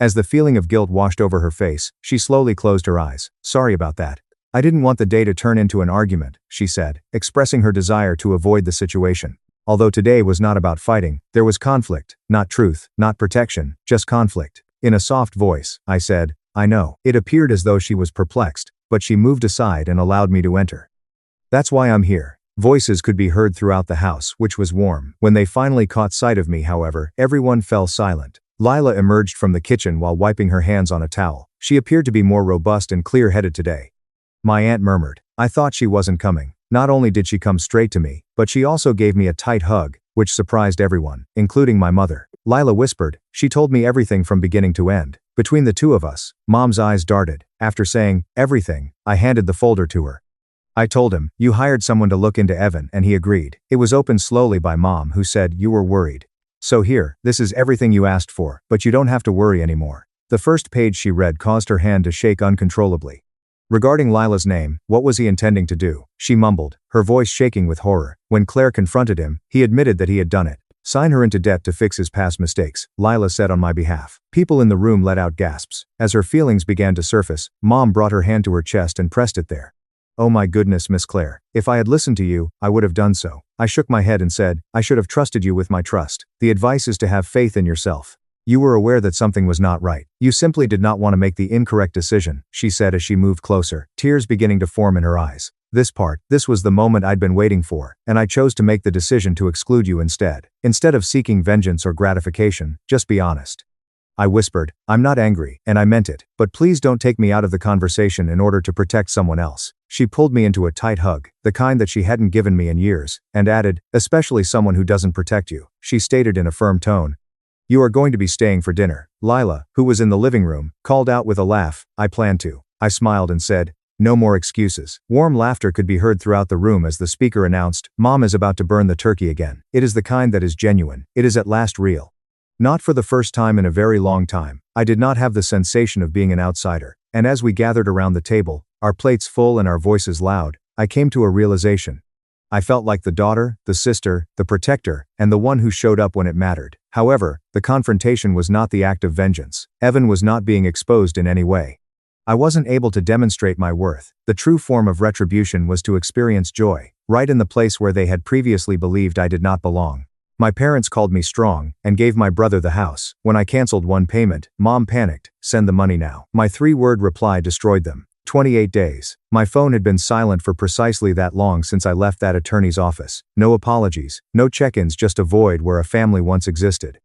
[SPEAKER 1] As the feeling of guilt washed over her face, she slowly closed her eyes. Sorry about that. I didn't want the day to turn into an argument, she said, expressing her desire to avoid the situation. Although today was not about fighting, there was conflict, not truth, not protection, just conflict. In a soft voice, I said, I know. It appeared as though she was perplexed, but she moved aside and allowed me to enter. That's why I'm here. Voices could be heard throughout the house, which was warm. When they finally caught sight of me, however, everyone fell silent. Lila emerged from the kitchen while wiping her hands on a towel. She appeared to be more robust and clear-headed today. My aunt murmured. I thought she wasn't coming. Not only did she come straight to me, but she also gave me a tight hug, which surprised everyone, including my mother. Lila whispered. She told me everything from beginning to end. Between the two of us, Mom's eyes darted. After saying, everything, I handed the folder to her. I told him, you hired someone to look into Evan, and he agreed. It was opened slowly by Mom, who said, you were worried. So here, this is everything you asked for, but you don't have to worry anymore. The first page she read caused her hand to shake uncontrollably. Regarding Lila's name, what was he intending to do? She mumbled, her voice shaking with horror. When Claire confronted him, he admitted that he had done it. Sign her into debt to fix his past mistakes, Lila said on my behalf. People in the room let out gasps. As her feelings began to surface, Mom brought her hand to her chest and pressed it there. Oh my goodness, Miss Claire. If I had listened to you, I would have done so. I shook my head and said, I should have trusted you with my trust. The advice is to have faith in yourself. You were aware that something was not right. You simply did not want to make the incorrect decision, she said as she moved closer, tears beginning to form in her eyes. This was the moment I'd been waiting for, and I chose to make the decision to exclude you instead. Instead of seeking vengeance or gratification, just be honest. I whispered, I'm not angry, and I meant it, but please don't take me out of the conversation in order to protect someone else. She pulled me into a tight hug, the kind that she hadn't given me in years, and added, especially someone who doesn't protect you. She stated in a firm tone. You are going to be staying for dinner. Lila, who was in the living room, called out with a laugh, I plan to. I smiled and said, no more excuses. Warm laughter could be heard throughout the room as the speaker announced, Mom is about to burn the turkey again. It is the kind that is genuine. It is at last real. Not for the first time in a very long time, I did not have the sensation of being an outsider, and as we gathered around the table, our plates full and our voices loud, I came to a realization. I felt like the daughter, the sister, the protector, and the one who showed up when it mattered. However, the confrontation was not the act of vengeance. Evan was not being exposed in any way. I wasn't able to demonstrate my worth. The true form of retribution was to experience joy, right in the place where they had previously believed I did not belong. My parents called me strong, and gave my brother the house. When I canceled one payment, Mom panicked, "Send the money now." My 3-word reply destroyed them. 28 days. My phone had been silent for precisely that long since I left that attorney's office. No apologies, no check-ins, just a void where a family once existed.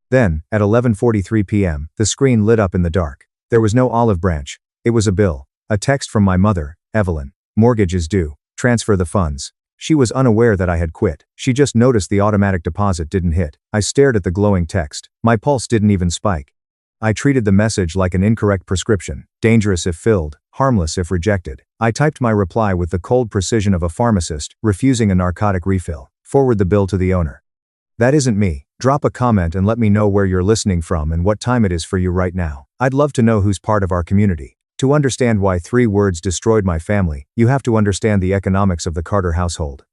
[SPEAKER 1] Then, at 11:43 p.m., the screen lit up in the dark. There was no olive branch. It was a bill. A text from my mother, Evelyn. "Mortgage is due. Transfer the funds." She was unaware that I had quit. She just noticed the automatic deposit didn't hit. I stared at the glowing text. My pulse didn't even spike. I treated the message like an incorrect prescription. Dangerous if filled, harmless if rejected. I typed my reply with the cold precision of a pharmacist, refusing a narcotic refill. Forward the bill to the owner. That isn't me. Drop a comment and let me know where you're listening from and what time it is for you right now. I'd love to know who's part of our community. To understand why 3 words destroyed my family, you have to understand the economics of the Carter household.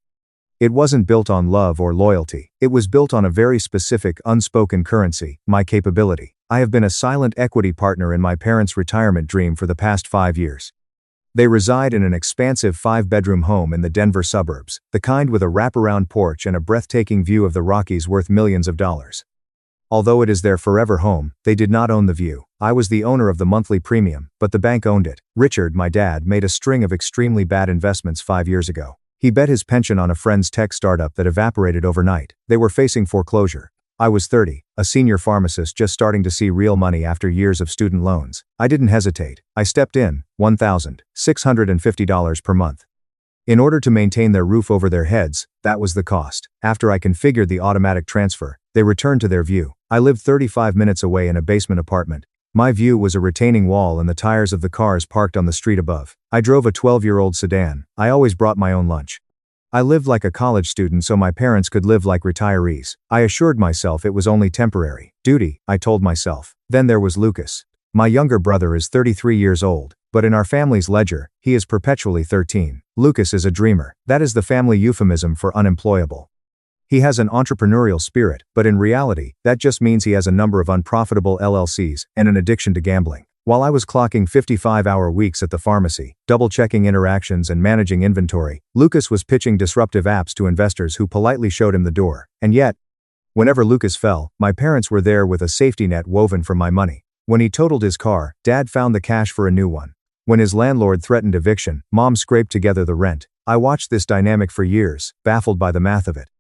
[SPEAKER 1] It wasn't built on love or loyalty. It was built on a very specific, unspoken currency, my capability. I have been a silent equity partner in my parents' retirement dream for the past 5 years. They reside in an expansive 5-bedroom home in the Denver suburbs, the kind with a wraparound porch and a breathtaking view of the Rockies worth millions of dollars. Although it is their forever home, they did not own the view. I was the owner of the monthly premium, but the bank owned it. Richard, my dad, made a string of extremely bad investments 5 years ago. He bet his pension on a friend's tech startup that evaporated overnight. They were facing foreclosure. I was 30, a senior pharmacist just starting to see real money after years of student loans. I didn't hesitate. I stepped in, $1,650 per month. In order to maintain their roof over their heads, that was the cost. After I configured the automatic transfer, they returned to their view. I lived 35 minutes away in a basement apartment. My view was a retaining wall and the tires of the cars parked on the street above. I drove a 12-year-old sedan. I always brought my own lunch. I lived like a college student so my parents could live like retirees. I assured myself it was only temporary. Duty, I told myself. Then there was Lucas. My younger brother is 33 years old, but in our family's ledger, he is perpetually 13. Lucas is a dreamer. That is the family euphemism for unemployable. He has an entrepreneurial spirit, but in reality, that just means he has a number of unprofitable LLCs and an addiction to gambling. While I was clocking 55-hour weeks at the pharmacy, double-checking interactions and managing inventory, Lucas was pitching disruptive apps to investors who politely showed him the door. And yet, whenever Lucas fell, my parents were there with a safety net woven from my money. When he totaled his car, Dad found the cash for a new one. When his landlord threatened eviction, Mom scraped together the rent. I watched this dynamic for years, baffled by the math of it.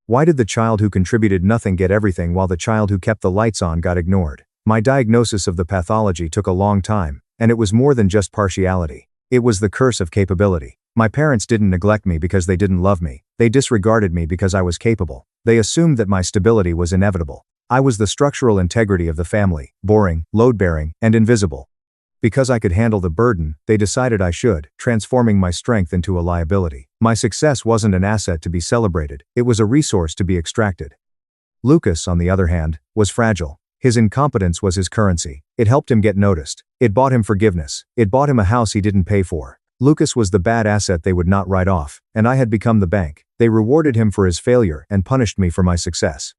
[SPEAKER 1] Why did the child who contributed nothing get everything while the child who kept the lights on got ignored? My diagnosis of the pathology took a long time, and it was more than just partiality. It was the curse of capability. My parents didn't neglect me because they didn't love me. They disregarded me because I was capable. They assumed that my stability was inevitable. I was the structural integrity of the family, boring, load-bearing, and invisible. Because I could handle the burden, they decided I should, transforming my strength into a liability. My success wasn't an asset to be celebrated, it was a resource to be extracted. Lucas, on the other hand, was fragile. His incompetence was his currency. It helped him get noticed. It bought him forgiveness. It bought him a house he didn't pay for. Lucas was the bad asset they would not write off, and I had become the bank. They rewarded him for his failure and punished me for my success.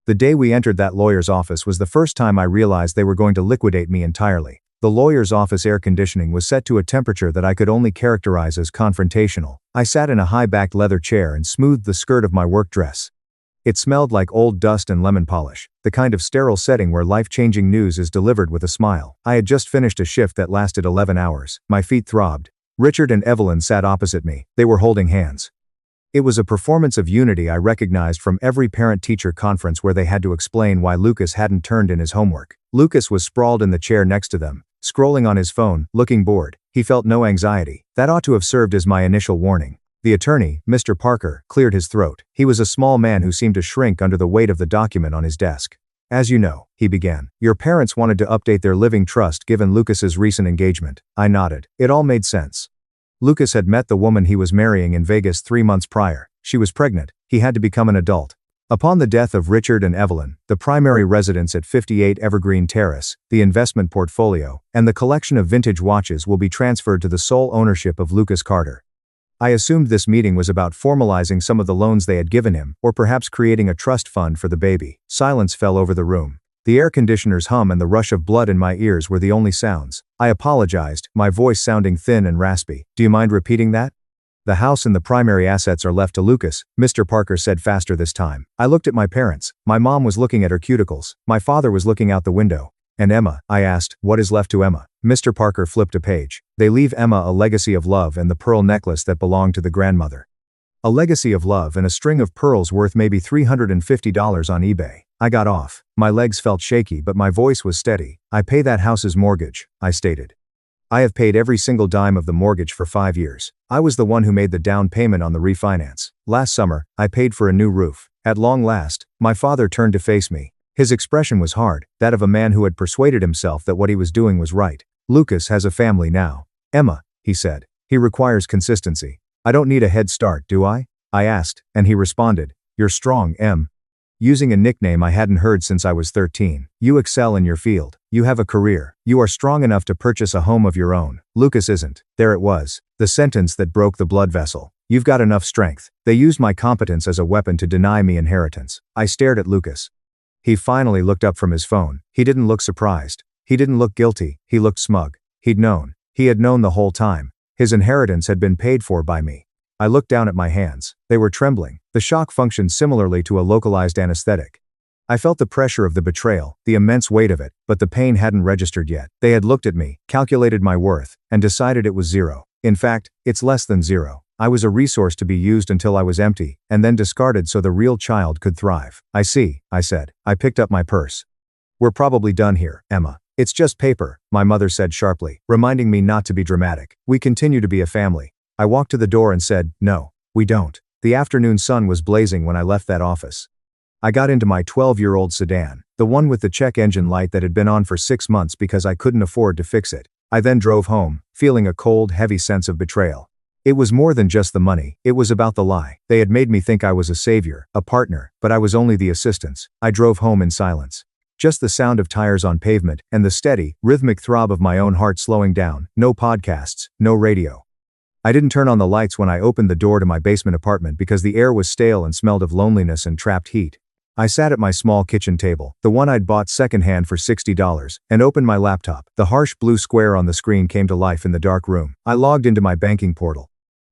[SPEAKER 1] The day we entered that lawyer's office was the first time I realized they were going to liquidate me entirely. The lawyer's office air conditioning was set to a temperature that I could only characterize as confrontational. I sat in a high-backed leather chair and smoothed the skirt of my work dress. It smelled like old dust and lemon polish, the kind of sterile setting where life-changing news is delivered with a smile. I had just finished a shift that lasted 11 hours. My feet throbbed. Richard and Evelyn sat opposite me. They were holding hands. It was a performance of unity I recognized from every parent-teacher conference where they had to explain why Lucas hadn't turned in his homework. Lucas was sprawled in the chair next to them, scrolling on his phone, looking bored. He felt no anxiety. That ought to have served as my initial warning. The attorney, Mr. Parker, cleared his throat. He was a small man who seemed to shrink under the weight of the document on his desk. As you know, he began, your parents wanted to update their living trust given Lucas's recent engagement. I nodded. It all made sense. Lucas had met the woman he was marrying in Vegas 3 months prior. She was pregnant. He had to become an adult. Upon the death of Richard and Evelyn, the primary residence at 58 Evergreen Terrace, the investment portfolio, and the collection of vintage watches will be transferred to the sole ownership of Lucas Carter. I assumed this meeting was about formalizing some of the loans they had given him, or perhaps creating a trust fund for the baby. Silence fell over the room. The air conditioner's hum and the rush of blood in my ears were the only sounds. I apologized, my voice sounding thin and raspy. Do you mind repeating that? The house and the primary assets are left to Lucas, Mr. Parker said faster this time. I looked at my parents. My mom was looking at her cuticles. My father was looking out the window. And Emma, I asked, what is left to Emma? Mr. Parker flipped a page. They leave Emma a legacy of love and the pearl necklace that belonged to the grandmother. A legacy of love and a string of pearls worth maybe $350 on eBay. I got off. My legs felt shaky but my voice was steady. I pay that house's mortgage, I stated. I have paid every single dime of the mortgage for 5 years. I was the one who made the down payment on the refinance. Last summer, I paid for a new roof. At long last, my father turned to face me. His expression was hard, that of a man who had persuaded himself that what he was doing was right. Lucas has a family now. Emma, he said. He requires consistency. I don't need a head start, do I? I asked, and he responded, you're strong, Em. Using a nickname I hadn't heard since I was 13. You excel in your field. You have a career. You are strong enough to purchase a home of your own. Lucas isn't. There it was. The sentence that broke the blood vessel. You've got enough strength. They used my competence as a weapon to deny me inheritance. I stared at Lucas. He finally looked up from his phone. He didn't look surprised. He didn't look guilty. He looked smug. He'd known. He had known the whole time. His inheritance had been paid for by me. I looked down at my hands. They were trembling. The shock functioned similarly to a localized anesthetic. I felt the pressure of the betrayal, the immense weight of it, but the pain hadn't registered yet. They had looked at me, calculated my worth, and decided it was zero. In fact, it's less than zero. I was a resource to be used until I was empty, and then discarded so the real child could thrive. I see, I said. I picked up my purse. We're probably done here, Emma. It's just paper, my mother said sharply, reminding me not to be dramatic. We continue to be a family. I walked to the door and said, no, we don't. The afternoon sun was blazing when I left that office. I got into my 12-year-old sedan, the one with the check engine light that had been on for 6 months because I couldn't afford to fix it. I then drove home, feeling a cold, heavy sense of betrayal. It was more than just the money, it was about the lie. They had made me think I was a savior, a partner, but I was only the assistance. I drove home in silence. Just the sound of tires on pavement, and the steady, rhythmic throb of my own heart slowing down. No podcasts, no radio. I didn't turn on the lights when I opened the door to my basement apartment because the air was stale and smelled of loneliness and trapped heat. I sat at my small kitchen table, the one I'd bought secondhand for $60, and opened my laptop. The harsh blue square on the screen came to life in the dark room. I logged into my banking portal.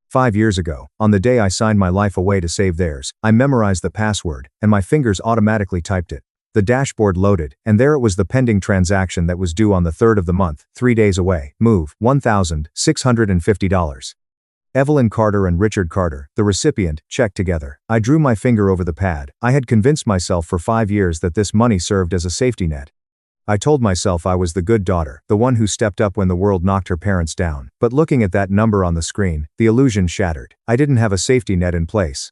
[SPEAKER 1] 5 years ago, on the day I signed my life away to save theirs, I memorized the password, and my fingers automatically typed it. The dashboard loaded, and there it was, the pending transaction that was due on the 3rd of the month, 3 days away. Move, $1,650. Evelyn Carter and Richard Carter, the recipient, checked together. I drew my finger over the pad. I had convinced myself for 5 years that this money served as a safety net. I told myself I was the good daughter, the one who stepped up when the world knocked her parents down. But looking at that number on the screen, the illusion shattered. I didn't have a safety net in place.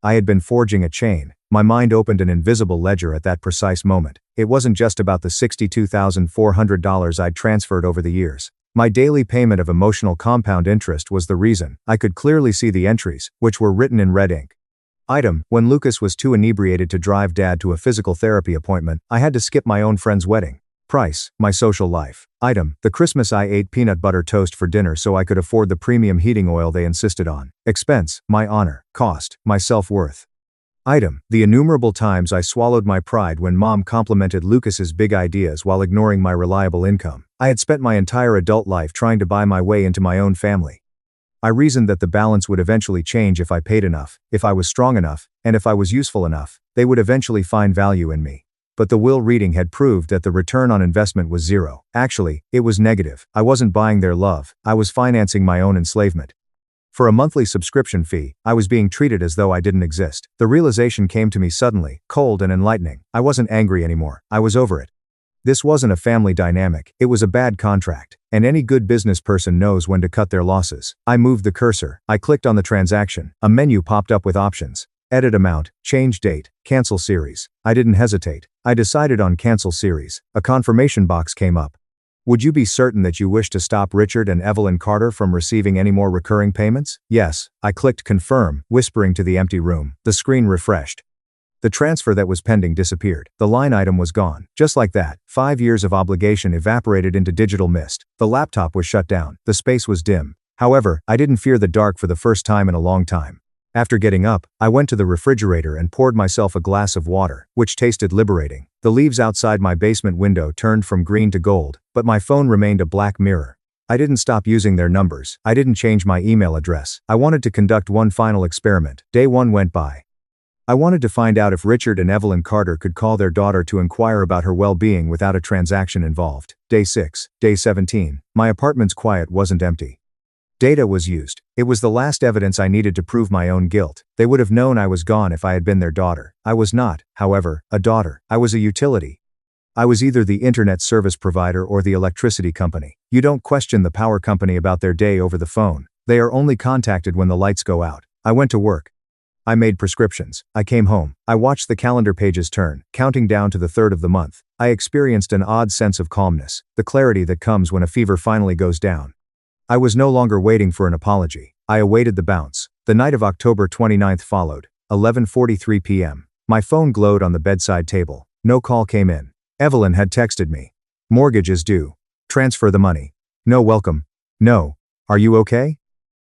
[SPEAKER 1] I had been forging a chain. My mind opened an invisible ledger at that precise moment. It wasn't just about the $62,400 I'd transferred over the years. My daily payment of emotional compound interest was the reason. I could clearly see the entries, which were written in red ink. Item: when Lucas was too inebriated to drive Dad to a physical therapy appointment, I had to skip my own friend's wedding. Price: my social life. Item: the Christmas I ate peanut butter toast for dinner so I could afford the premium heating oil they insisted on. Expense: my honor. Cost: my self-worth. Item: the innumerable times I swallowed my pride when Mom complimented Lucas's big ideas while ignoring my reliable income. I had spent my entire adult life trying to buy my way into my own family. I reasoned that the balance would eventually change if I paid enough, if I was strong enough, and if I was useful enough. They would eventually find value in me. But the will reading had proved that the return on investment was zero. Actually, it was negative. I wasn't buying their love. I was financing my own enslavement. For a monthly subscription fee, I was being treated as though I didn't exist. The realization came to me suddenly, cold and enlightening. I wasn't angry anymore. I was over it. This wasn't a family dynamic. It was a bad contract. And any good business person knows when to cut their losses. I moved the cursor. I clicked on the transaction. A menu popped up with options. Edit amount, change date, cancel series. I didn't hesitate. I decided on cancel series. A confirmation box came up. Would you be certain that you wish to stop Richard and Evelyn Carter from receiving any more recurring payments? Yes. I clicked confirm, whispering to the empty room. The screen refreshed. The transfer that was pending disappeared. The line item was gone. Just like that, 5 years of obligation evaporated into digital mist. The laptop was shut down. The space was dim. However, I didn't fear the dark for the first time in a long time. After getting up, I went to the refrigerator and poured myself a glass of water, which tasted liberating. The leaves outside my basement window turned from green to gold, but my phone remained a black mirror. I didn't stop using their numbers. I didn't change my email address. I wanted to conduct one final experiment. Day 1 went by. I wanted to find out if Richard and Evelyn Carter could call their daughter to inquire about her well-being without a transaction involved. Day 6, day 17. My apartment's quiet wasn't empty. Data was used. It was the last evidence I needed to prove my own guilt. They would have known I was gone if I had been their daughter. I was not, however, a daughter. I was a utility. I was either the internet service provider or the electricity company. You don't question the power company about their day over the phone. They are only contacted when the lights go out. I went to work. I made prescriptions. I came home. I watched the calendar pages turn, counting down to the 3rd of the month. I experienced an odd sense of calmness, the clarity that comes when a fever finally goes down. I was no longer waiting for an apology. I awaited the bounce. The night of October 29th followed, 11:43 p.m. My phone glowed on the bedside table. No call came in. Evelyn had texted me. Mortgage is due. Transfer the money. No welcome. No. Are you okay?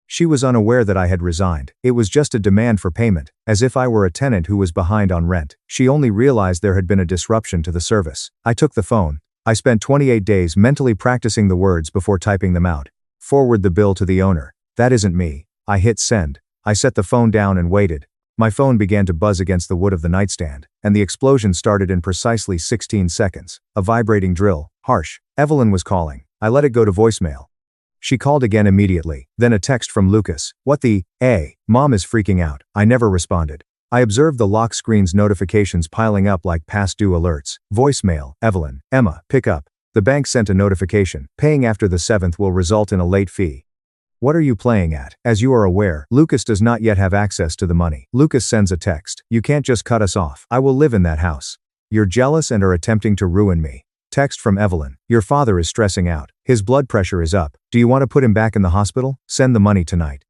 [SPEAKER 1] She was unaware that I had resigned. It was just a demand for payment, as if I were a tenant who was behind on rent. She only realized there had been a disruption to the service. I took the phone. I spent 28 days mentally practicing the words before typing them out. Forward the bill to the owner. That isn't me. I hit send. I set the phone down and waited. My phone began to buzz against the wood of the nightstand, and the explosion started in precisely 16 seconds. A vibrating drill. Harsh. Evelyn was calling. I let it go to voicemail. She called again immediately, then a text from Lucas. What the, Mom is freaking out. I never responded. I observed the lock screen's notifications piling up like past due alerts. Voicemail, Evelyn, Emma, pick up. The bank sent a notification. Paying after the 7th will result in a late fee. What are you playing at? As you are aware, Lucas does not yet have access to the money. Lucas sends a text. You can't just cut us off. I will live in that house. You're jealous and are attempting to ruin me. Text from Evelyn. Your father is stressing out. His blood pressure is up. Do you want to put him back in the hospital? Send the money tonight.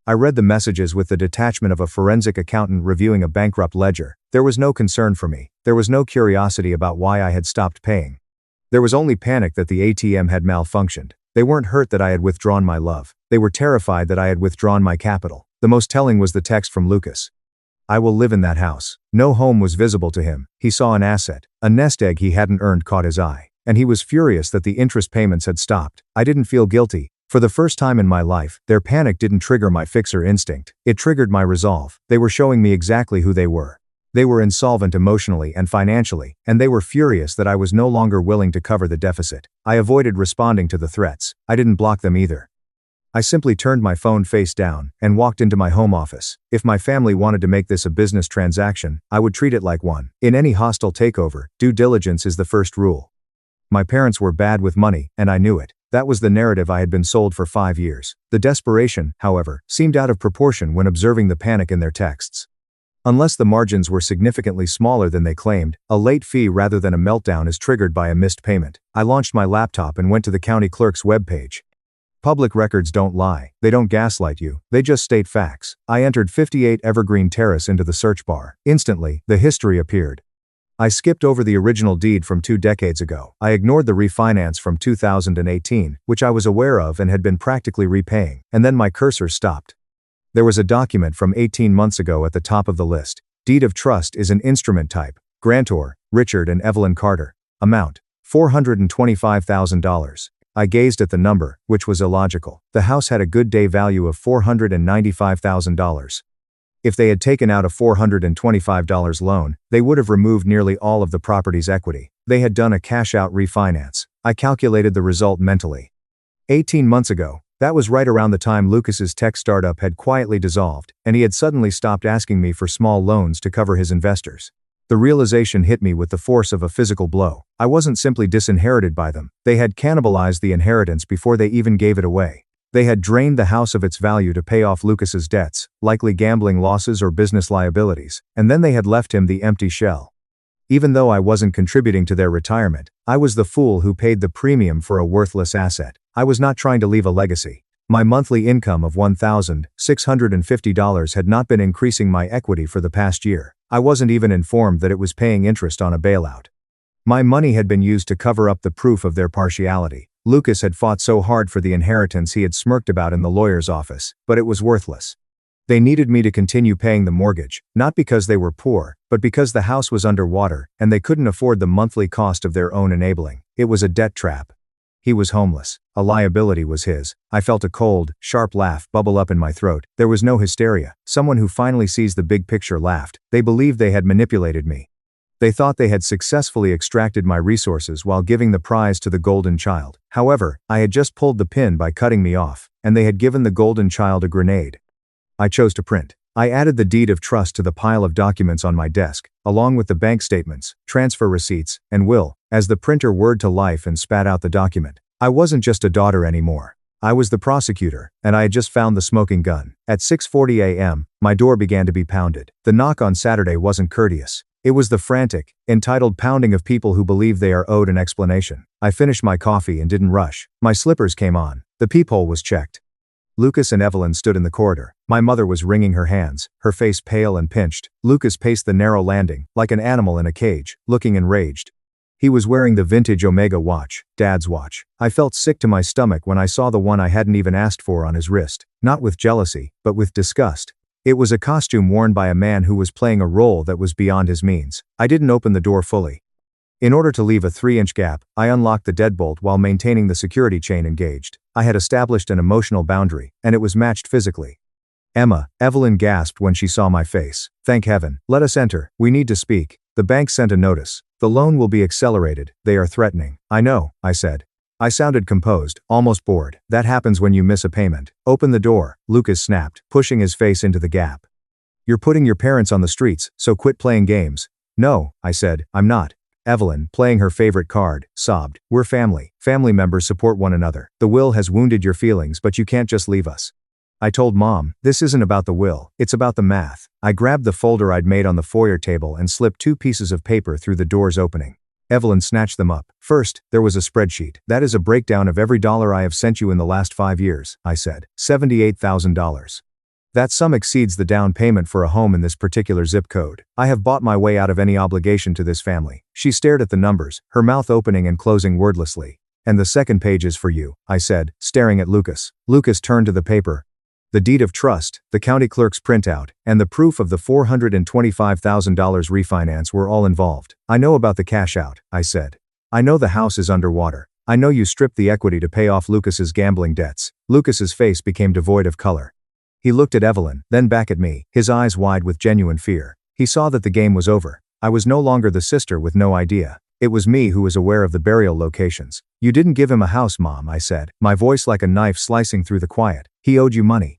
[SPEAKER 1] I read the messages with the detachment of a forensic accountant reviewing a bankrupt ledger. There was no concern for me. There was no curiosity about why I had stopped paying. There was only panic that the ATM had malfunctioned. They weren't hurt that I had withdrawn my love. They were terrified that I had withdrawn my capital. The most telling was the text from Lucas. I will live in that house. No home was visible to him. He saw an asset. A nest egg he hadn't earned caught his eye. And he was furious that the interest payments had stopped. I didn't feel guilty. For the first time in my life, their panic didn't trigger my fixer instinct. It triggered my resolve. They were showing me exactly who they were. They were insolvent emotionally and financially, and they were furious that I was no longer willing to cover the deficit. I avoided responding to the threats. I didn't block them either. I simply turned my phone face down and walked into my home office. If my family wanted to make this a business transaction, I would treat it like one. In any hostile takeover, due diligence is the first rule. My parents were bad with money, and I knew it. That was the narrative I had been sold for 5 years. The desperation, however, seemed out of proportion when observing the panic in their texts. Unless the margins were significantly smaller than they claimed, a late fee rather than a meltdown is triggered by a missed payment. I launched my laptop and went to the county clerk's webpage. Public records don't lie. They don't gaslight you. They just state facts. I entered 58 Evergreen Terrace into the search bar. Instantly, the history appeared. I skipped over the original deed from 2 decades ago. I ignored the refinance from 2018, which I was aware of and had been practically repaying, and then my cursor stopped. There was a document from 18 months ago at the top of the list. Deed of trust is an instrument type. Grantor, Richard and Evelyn Carter. Amount, $425,000. I gazed at the number, which was illogical. The house had a good day value of $495,000. If they had taken out a $425 loan, they would have removed nearly all of the property's equity. They had done a cash-out refinance. I calculated the result mentally. 18 months ago, that was right around the time Lucas's tech startup had quietly dissolved, and he had suddenly stopped asking me for small loans to cover his investors. The realization hit me with the force of a physical blow. I wasn't simply disinherited by them. They had cannibalized the inheritance before they even gave it away. They had drained the house of its value to pay off Lucas's debts, likely gambling losses or business liabilities, and then they had left him the empty shell. Even though I wasn't contributing to their retirement, I was the fool who paid the premium for a worthless asset. I was not trying to leave a legacy. My monthly income of $1,650 had not been increasing my equity for the past year. I wasn't even informed that it was paying interest on a bailout. My money had been used to cover up the proof of their partiality. Lucas had fought so hard for the inheritance he had smirked about in the lawyer's office, but it was worthless. They needed me to continue paying the mortgage, not because they were poor, but because the house was underwater and they couldn't afford the monthly cost of their own enabling. It was a debt trap. He was homeless. A liability was his. I felt a cold, sharp laugh bubble up in my throat. There was no hysteria. Someone who finally sees the big picture laughed. They believed they had manipulated me. They thought they had successfully extracted my resources while giving the prize to the golden child. However, I had just pulled the pin by cutting me off, and they had given the golden child a grenade. I chose to print. I added the deed of trust to the pile of documents on my desk, along with the bank statements, transfer receipts, and will, as the printer whirred to life and spat out the document. I wasn't just a daughter anymore. I was the prosecutor, and I had just found the smoking gun. At 6:40 a.m., my door began to be pounded. The knock on Saturday wasn't courteous. It was the frantic, entitled pounding of people who believe they are owed an explanation. I finished my coffee and didn't rush. My slippers came on. The peephole was checked. Lucas and Evelyn stood in the corridor. My mother was wringing her hands, her face pale and pinched. Lucas paced the narrow landing, like an animal in a cage, looking enraged. He was wearing the vintage Omega watch, Dad's watch. I felt sick to my stomach when I saw the one I hadn't even asked for on his wrist, not with jealousy, but with disgust. It was a costume worn by a man who was playing a role that was beyond his means. I didn't open the door fully. In order to leave a 3-inch gap, I unlocked the deadbolt while maintaining the security chain engaged. I had established an emotional boundary, and it was matched physically. Emma, Evelyn gasped when she saw my face. Thank heaven. Let us enter. We need to speak. The bank sent a notice. The loan will be accelerated. They are threatening. I know, I said. I sounded composed, almost bored. That happens when you miss a payment. Open the door, Lucas snapped, pushing his face into the gap. You're putting your parents on the streets, so quit playing games. No, I said, I'm not. Evelyn, playing her favorite card, sobbed. We're family. Family members support one another. The will has wounded your feelings, but you can't just leave us. I told Mom, this isn't about the will, it's about the math. I grabbed the folder I'd made on the foyer table and slipped 2 pieces of paper through the door's opening. Evelyn snatched them up. First, there was a spreadsheet. That is a breakdown of every dollar I have sent you in the last 5 years, I said. $78,000. That sum exceeds the down payment for a home in this particular zip code. I have bought my way out of any obligation to this family. She stared at the numbers, her mouth opening and closing wordlessly. And the second page is for you, I said, staring at Lucas. Lucas turned to the paper. The deed of trust, the county clerk's printout, and the proof of the $425,000 refinance were all involved. I know about the cash out, I said. I know the house is underwater. I know you stripped the equity to pay off Lucas's gambling debts. Lucas's face became devoid of color. He looked at Evelyn, then back at me, his eyes wide with genuine fear. He saw that the game was over. I was no longer the sister with no idea. It was me who was aware of the burial locations. You didn't give him a house, Mom, I said, my voice like a knife slicing through the quiet. He owed you money.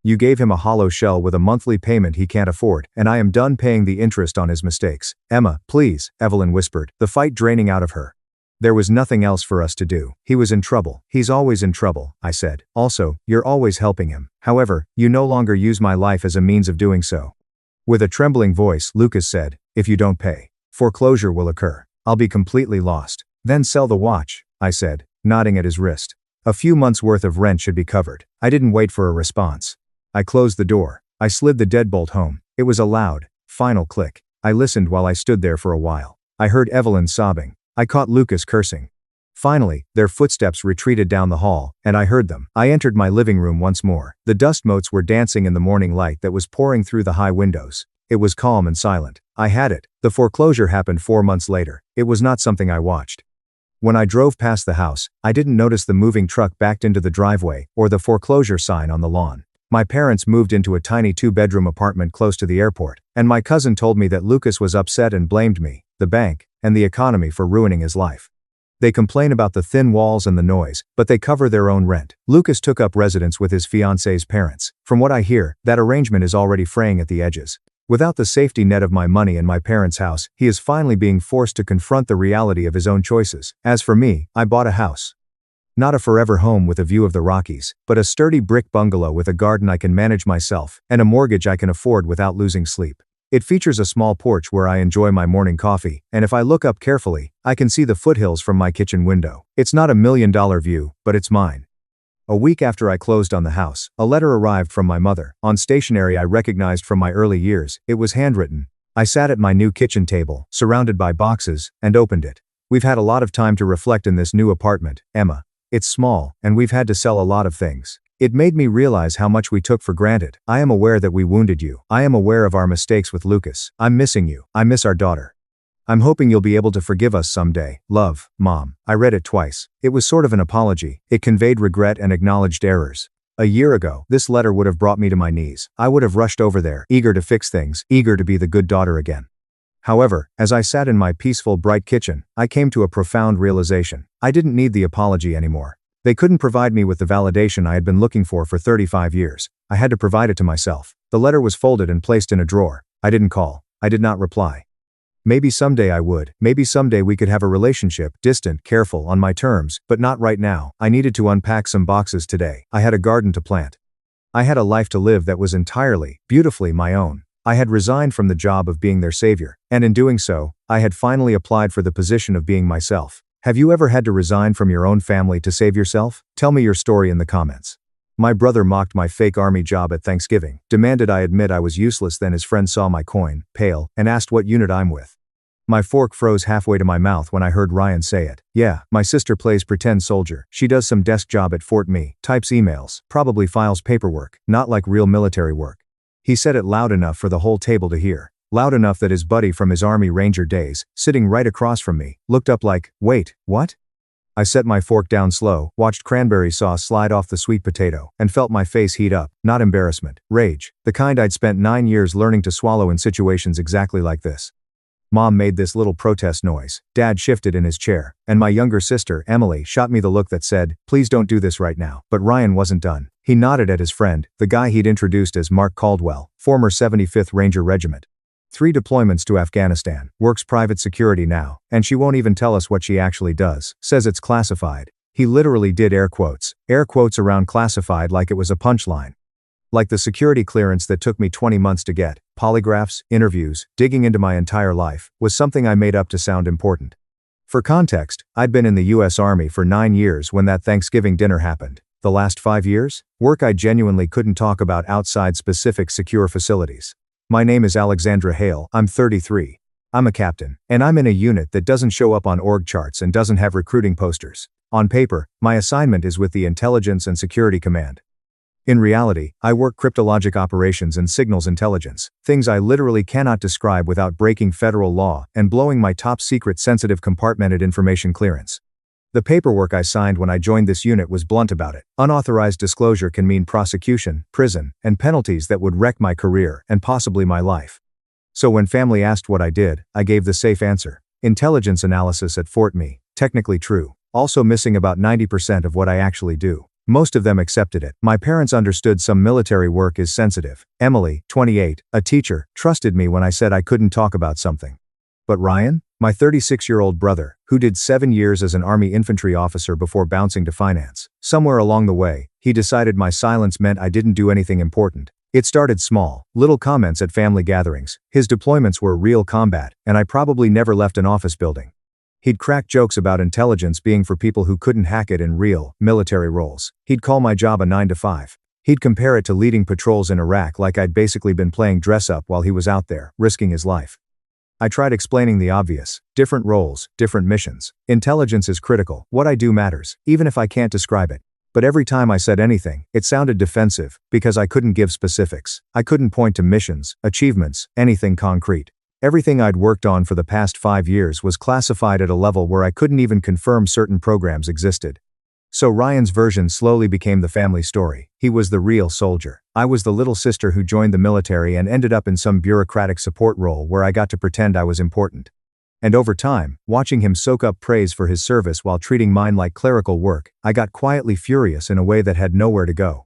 [SPEAKER 1] You gave him a hollow shell with a monthly payment he can't afford, and I am done paying the interest on his mistakes. Emma, please, Evelyn whispered, the fight draining out of her. There was nothing else for us to do. He was in trouble. He's always in trouble, I said. Also, you're always helping him. However, you no longer use my life as a means of doing so. With a trembling voice, Lucas said, if you don't pay, foreclosure will occur. I'll be completely lost. Then sell the watch, I said, nodding at his wrist. A few months' worth of rent should be covered. I didn't wait for a response. I closed the door. I slid the deadbolt home. It was a loud, final click. I listened while I stood there for a while. I heard Evelyn sobbing. I caught Lucas cursing. Finally, their footsteps retreated down the hall, and I heard them. I entered my living room once more. The dust motes were dancing in the morning light that was pouring through the high windows. It was calm and silent. I had it. The foreclosure happened 4 months later. It was not something I watched. When I drove past the house, I didn't notice the moving truck backed into the driveway or the foreclosure sign on the lawn. My parents moved into a tiny 2-bedroom apartment close to the airport, and my cousin told me that Lucas was upset and blamed me, the bank, and the economy for ruining his life. They complain about the thin walls and the noise, but they cover their own rent. Lucas took up residence with his fiancée's parents. From what I hear, that arrangement is already fraying at the edges. Without the safety net of my money and my parents' house, he is finally being forced to confront the reality of his own choices. As for me, I bought a house. Not a forever home with a view of the Rockies, but a sturdy brick bungalow with a garden I can manage myself, and a mortgage I can afford without losing sleep. It features a small porch where I enjoy my morning coffee, and if I look up carefully, I can see the foothills from my kitchen window. It's not a $1 million view, but it's mine. A week after I closed on the house, a letter arrived from my mother, on stationery I recognized from my early years. It was handwritten. I sat at my new kitchen table, surrounded by boxes, and opened it. We've had a lot of time to reflect in this new apartment, Emma. It's small, and we've had to sell a lot of things. It made me realize how much we took for granted. I am aware that we wounded you. I am aware of our mistakes with Lucas. I'm missing you. I miss our daughter. I'm hoping you'll be able to forgive us someday. Love, Mom. I read it twice. It was sort of an apology. It conveyed regret and acknowledged errors. A year ago, this letter would have brought me to my knees. I would have rushed over there, eager to fix things, eager to be the good daughter again. However, as I sat in my peaceful, bright kitchen, I came to a profound realization. I didn't need the apology anymore. They couldn't provide me with the validation I had been looking for 35 years. I had to provide it to myself. The letter was folded and placed in a drawer. I didn't call. I did not reply. Maybe someday I would. Maybe someday we could have a relationship, distant, careful, on my terms, but not right now. I needed to unpack some boxes today. I had a garden to plant. I had a life to live that was entirely, beautifully my own. I had resigned from the job of being their savior, and in doing so, I had finally applied for the position of being myself. Have you ever had to resign from your own family to save yourself? Tell me your story in the comments. My brother mocked my fake army job at Thanksgiving, demanded I admit I was useless. Then his friend saw my coin, pale, and asked what unit I'm with. My fork froze halfway to my mouth when I heard Ryan say it. Yeah, my sister plays pretend soldier. She does some desk job at Fort Me, types emails, probably files paperwork, not like real military work. He said it loud enough for the whole table to hear. Loud enough that his buddy from his Army Ranger days, sitting right across from me, looked up like, wait, what? I set my fork down slow, watched cranberry sauce slide off the sweet potato, and felt my face heat up, not embarrassment, rage, the kind I'd spent 9 years learning to swallow in situations exactly like this. Mom made this little protest noise, Dad shifted in his chair, and my younger sister, Emily, shot me the look that said, please don't do this right now. But Ryan wasn't done. He nodded at his friend, the guy he'd introduced as Mark Caldwell, former 75th Ranger Regiment. 3 deployments to Afghanistan, works private security now, and she won't even tell us what she actually does, says it's classified. He literally did air quotes around classified like it was a punchline. Like the security clearance that took me 20 months to get, polygraphs, interviews, digging into my entire life, was something I made up to sound important. For context, I'd been in the US Army for 9 years when that Thanksgiving dinner happened. The last 5 years? Work I genuinely couldn't talk about outside specific secure facilities. My name is Alexandra Hale, I'm 33. I'm a captain, and I'm in a unit that doesn't show up on org charts and doesn't have recruiting posters. On paper, my assignment is with the Intelligence and Security Command. In reality, I work cryptologic operations and signals intelligence, things I literally cannot describe without breaking federal law and blowing my top secret sensitive compartmented information clearance. The paperwork I signed when I joined this unit was blunt about it. Unauthorized disclosure can mean prosecution, prison, and penalties that would wreck my career and possibly my life. So when family asked what I did, I gave the safe answer. Intelligence analysis at Fort Me, technically true. Also missing about 90% of what I actually do. Most of them accepted it. My parents understood some military work is sensitive. Emily, 28, a teacher, trusted me when I said I couldn't talk about something. But Ryan, my 36-year-old brother, who did 7 years as an Army infantry officer before bouncing to finance, somewhere along the way, he decided my silence meant I didn't do anything important. It started small, little comments at family gatherings. His deployments were real combat, and I probably never left an office building. He'd crack jokes about intelligence being for people who couldn't hack it in real, military roles. He'd call my job a 9 to 5. He'd compare it to leading patrols in Iraq like I'd basically been playing dress-up while he was out there, risking his life. I tried explaining the obvious. Different roles, different missions. Intelligence is critical. What I do matters, even if I can't describe it. But every time I said anything, it sounded defensive, because I couldn't give specifics. I couldn't point to missions, achievements, anything concrete. Everything I'd worked on for the past 5 years was classified at a level where I couldn't even confirm certain programs existed. So Ryan's version slowly became the family story. He was the real soldier. I was the little sister who joined the military and ended up in some bureaucratic support role where I got to pretend I was important. And over time, watching him soak up praise for his service while treating mine like clerical work, I got quietly furious in a way that had nowhere to go.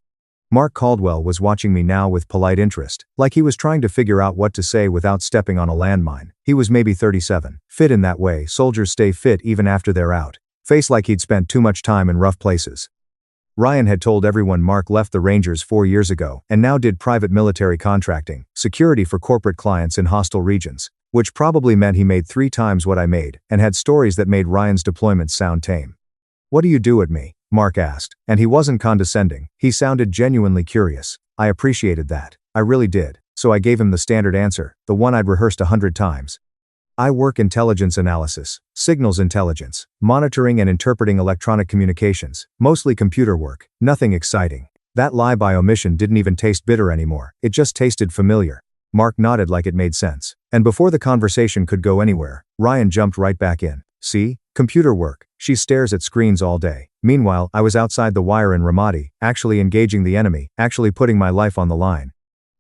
[SPEAKER 1] Mark Caldwell was watching me now with polite interest, like he was trying to figure out what to say without stepping on a landmine. He was maybe 37. Fit in that way, soldiers stay fit even after they're out. Face like he'd spent too much time in rough places. Ryan had told everyone Mark left the Rangers 4 years ago and now did private military contracting, security for corporate clients in hostile regions, which probably meant he made 3 times what I made, and had stories that made Ryan's deployments sound tame. What do you do at me? Mark asked, and he wasn't condescending. He sounded genuinely curious. I appreciated that. I really did. So I gave him the standard answer, the one I'd rehearsed 100 times. I work intelligence analysis, signals intelligence, monitoring and interpreting electronic communications, mostly computer work, nothing exciting. That lie by omission didn't even taste bitter anymore, it just tasted familiar. Mark nodded like it made sense. And before the conversation could go anywhere, Ryan jumped right back in. See? Computer work. She stares at screens all day. Meanwhile, I was outside the wire in Ramadi, actually engaging the enemy, actually putting my life on the line.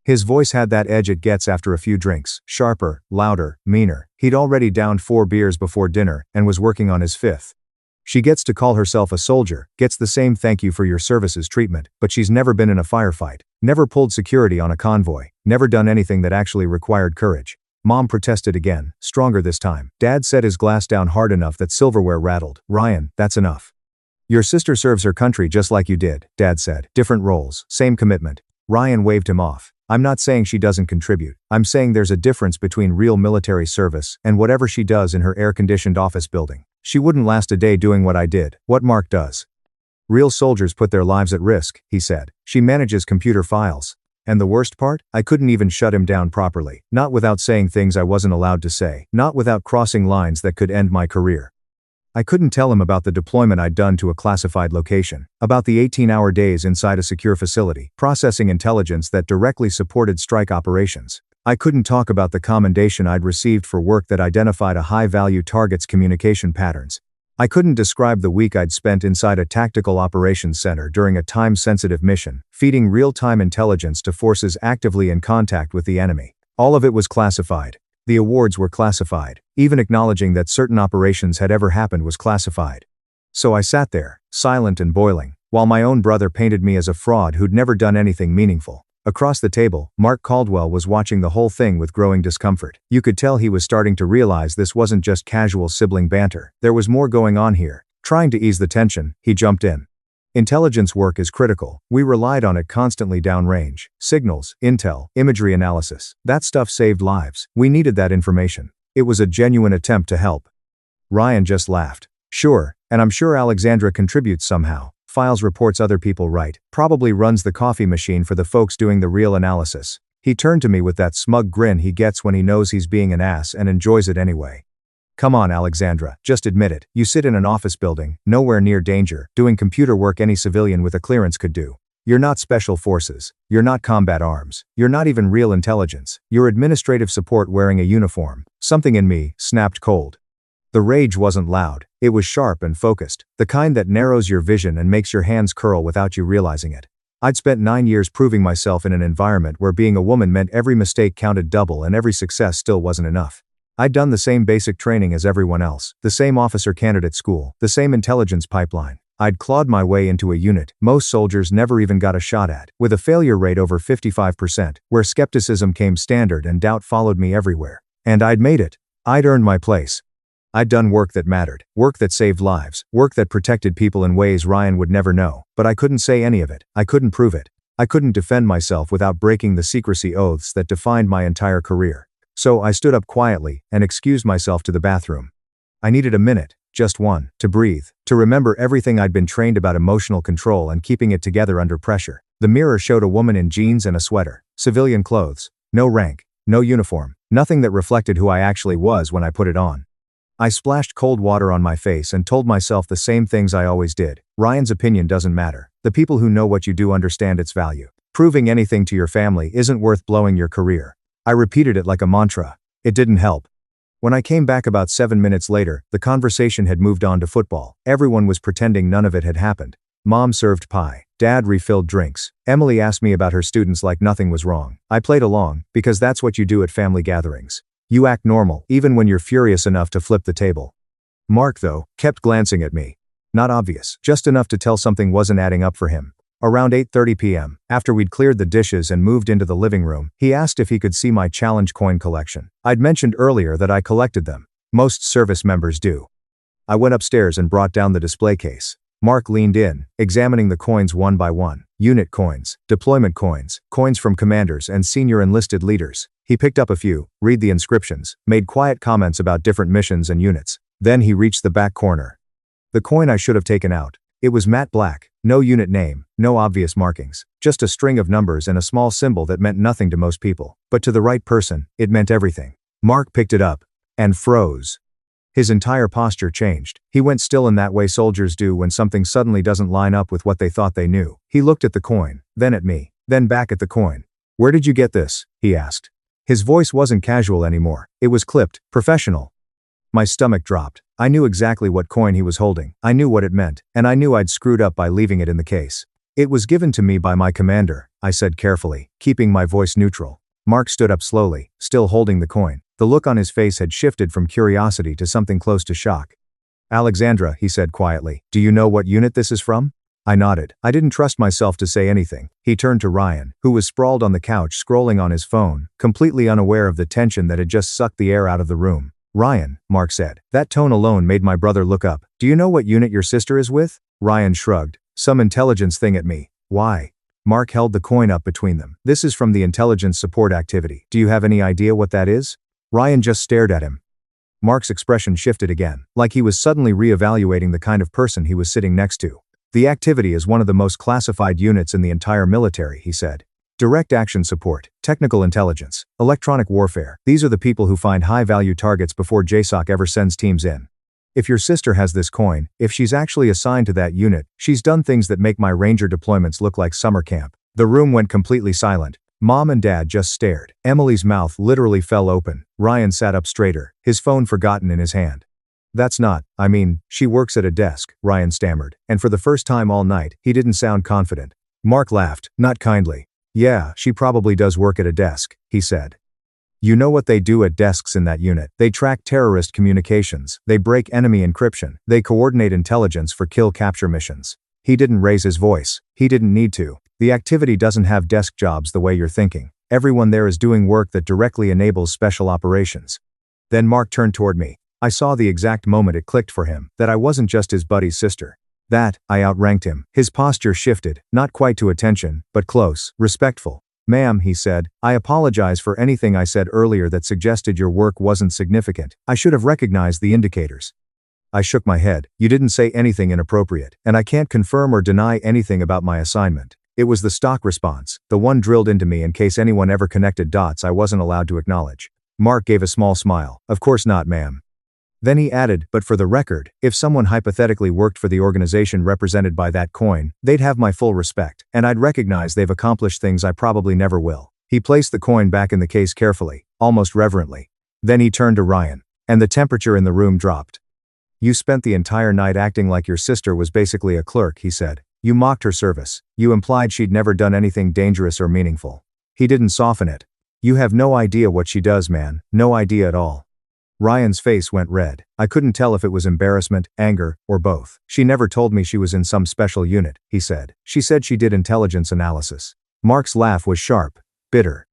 [SPEAKER 1] His voice had that edge it gets after a few drinks, sharper, louder, meaner. He'd already downed 4 beers before dinner, and was working on his 5th. She gets to call herself a soldier, gets the same thank you for your services treatment, but she's never been in a firefight, never pulled security on a convoy, never done anything that actually required courage. Mom protested again, stronger this time. Dad set his glass down hard enough that silverware rattled. Ryan, that's enough. Your sister serves her country just like you did, Dad said. Different roles, same commitment. Ryan waved him off. I'm not saying she doesn't contribute. I'm saying there's a difference between real military service and whatever she does in her air-conditioned office building. She wouldn't last a day doing what I did, what Mark does. Real soldiers put their lives at risk, he said. She manages computer files. And the worst part? I couldn't even shut him down properly. Not without saying things I wasn't allowed to say. Not without crossing lines that could end my career. I couldn't tell him about the deployment I'd done to a classified location, about the 18-hour days inside a secure facility, processing intelligence that directly supported strike operations. I couldn't talk about the commendation I'd received for work that identified a high-value target's communication patterns. I couldn't describe the week I'd spent inside a tactical operations center during a time-sensitive mission, feeding real-time intelligence to forces actively in contact with the enemy. All of it was classified. The awards were classified. Even acknowledging that certain operations had ever happened was classified. So I sat there, silent and boiling, while my own brother painted me as a fraud who'd never done anything meaningful. Across the table, Mark Caldwell was watching the whole thing with growing discomfort. You could tell he was starting to realize this wasn't just casual sibling banter. There was more going on here. Trying to ease the tension, he jumped in. Intelligence work is critical. We relied on it constantly downrange. Signals, intel, imagery analysis. That stuff saved lives. We needed that information. It was a genuine attempt to help. Ryan just laughed. Sure, and I'm sure Alexandra contributes somehow. Files reports other people write. Probably runs the coffee machine for the folks doing the real analysis. He turned to me with that smug grin he gets when he knows he's being an ass and enjoys it anyway. Come on, Alexandra, just admit it. You sit in an office building, nowhere near danger, doing computer work any civilian with a clearance could do. You're not special forces. You're not combat arms. You're not even real intelligence. You're administrative support wearing a uniform. Something in me snapped cold. The rage wasn't loud. It was sharp and focused, the kind that narrows your vision and makes your hands curl without you realizing it. I'd spent 9 years proving myself in an environment where being a woman meant every mistake counted double and every success still wasn't enough. I'd done the same basic training as everyone else, the same officer candidate school, the same intelligence pipeline. I'd clawed my way into a unit most soldiers never even got a shot at, with a failure rate over 55%, where skepticism came standard and doubt followed me everywhere. And I'd made it. I'd earned my place. I'd done work that mattered, work that saved lives, work that protected people in ways Ryan would never know, but I couldn't say any of it. I couldn't prove it. I couldn't defend myself without breaking the secrecy oaths that defined my entire career. So I stood up quietly and excused myself to the bathroom. I needed a minute, just one, to breathe, to remember everything I'd been trained about emotional control and keeping it together under pressure. The mirror showed a woman in jeans and a sweater, civilian clothes, no rank, no uniform, nothing that reflected who I actually was when I put it on. I splashed cold water on my face and told myself the same things I always did. Ryan's opinion doesn't matter. The people who know what you do understand its value. Proving anything to your family isn't worth blowing your career. I repeated it like a mantra. It didn't help. When I came back about 7 minutes later, the conversation had moved on to football. Everyone was pretending none of it had happened. Mom served pie. Dad refilled drinks. Emily asked me about her students like nothing was wrong. I played along, because that's what you do at family gatherings. You act normal, even when you're furious enough to flip the table. Mark, though, kept glancing at me. Not obvious, just enough to tell something wasn't adding up for him. Around 8:30 p.m., after we'd cleared the dishes and moved into the living room, he asked if he could see my challenge coin collection. I'd mentioned earlier that I collected them. Most service members do. I went upstairs and brought down the display case. Mark leaned in, examining the coins one by one. Unit coins, deployment coins, coins from commanders and senior enlisted leaders. He picked up a few, read the inscriptions, made quiet comments about different missions and units. Then he reached the back corner. The coin I should have taken out. It was matte black, no unit name, no obvious markings, just a string of numbers and a small symbol that meant nothing to most people. But to the right person, it meant everything. Mark picked it up and froze. His entire posture changed. He went still in that way soldiers do when something suddenly doesn't line up with what they thought they knew. He looked at the coin, then at me, then back at the coin. "Where did you get this?" he asked. His voice wasn't casual anymore. It was clipped, professional. My stomach dropped. I knew exactly what coin he was holding. I knew what it meant, and I knew I'd screwed up by leaving it in the case. "It was given to me by my commander," I said carefully, keeping my voice neutral. Mark stood up slowly, still holding the coin. The look on his face had shifted from curiosity to something close to shock. "Alexandra," he said quietly, "do you know what unit this is from?" I nodded. I didn't trust myself to say anything. He turned to Ryan, who was sprawled on the couch scrolling on his phone, completely unaware of the tension that had just sucked the air out of the room. "Ryan," Mark said. That tone alone made my brother look up. "Do you know what unit your sister is with?" Ryan shrugged. "Some intelligence thing at me." "Why?" Mark held the coin up between them. "This is from the intelligence support activity. Do you have any idea what that is?" Ryan just stared at him. Mark's expression shifted again, like he was suddenly re-evaluating the kind of person he was sitting next to. "The activity is one of the most classified units in the entire military," he said. "Direct action support, technical intelligence, electronic warfare. These are the people who find high-value targets before JSOC ever sends teams in. If your sister has this coin, if she's actually assigned to that unit, she's done things that make my Ranger deployments look like summer camp." The room went completely silent. Mom and Dad just stared. Emily's mouth literally fell open. Ryan sat up straighter, his phone forgotten in his hand. She works at a desk," Ryan stammered, and for the first time all night, he didn't sound confident. Mark laughed, not kindly. "Yeah, she probably does work at a desk," he said. "You know what they do at desks in that unit? They track terrorist communications, they break enemy encryption, they coordinate intelligence for kill-capture missions." He didn't raise his voice. He didn't need to. "The activity doesn't have desk jobs the way you're thinking. Everyone there is doing work that directly enables special operations." Then Mark turned toward me. I saw the exact moment it clicked for him, that I wasn't just his buddy's sister. That, I outranked him. His posture shifted, not quite to attention, but close, respectful. "Ma'am," he said, "I apologize for anything I said earlier that suggested your work wasn't significant. I should have recognized the indicators." I shook my head. "You didn't say anything inappropriate, and I can't confirm or deny anything about my assignment." It was the stock response, the one drilled into me in case anyone ever connected dots I wasn't allowed to acknowledge. Mark gave a small smile. "Of course not, ma'am." Then he added, "But for the record, if someone hypothetically worked for the organization represented by that coin, they'd have my full respect, and I'd recognize they've accomplished things I probably never will." He placed the coin back in the case carefully, almost reverently. Then he turned to Ryan, and the temperature in the room dropped. "You spent the entire night acting like your sister was basically a clerk," he said. "You mocked her service. You implied she'd never done anything dangerous or meaningful." He didn't soften it. "You have no idea what she does, man. No idea at all." Ryan's face went red. I couldn't tell if it was embarrassment, anger, or both. "She never told me she was in some special unit," he said. "She said she did intelligence analysis." Mark's laugh was sharp, bitter.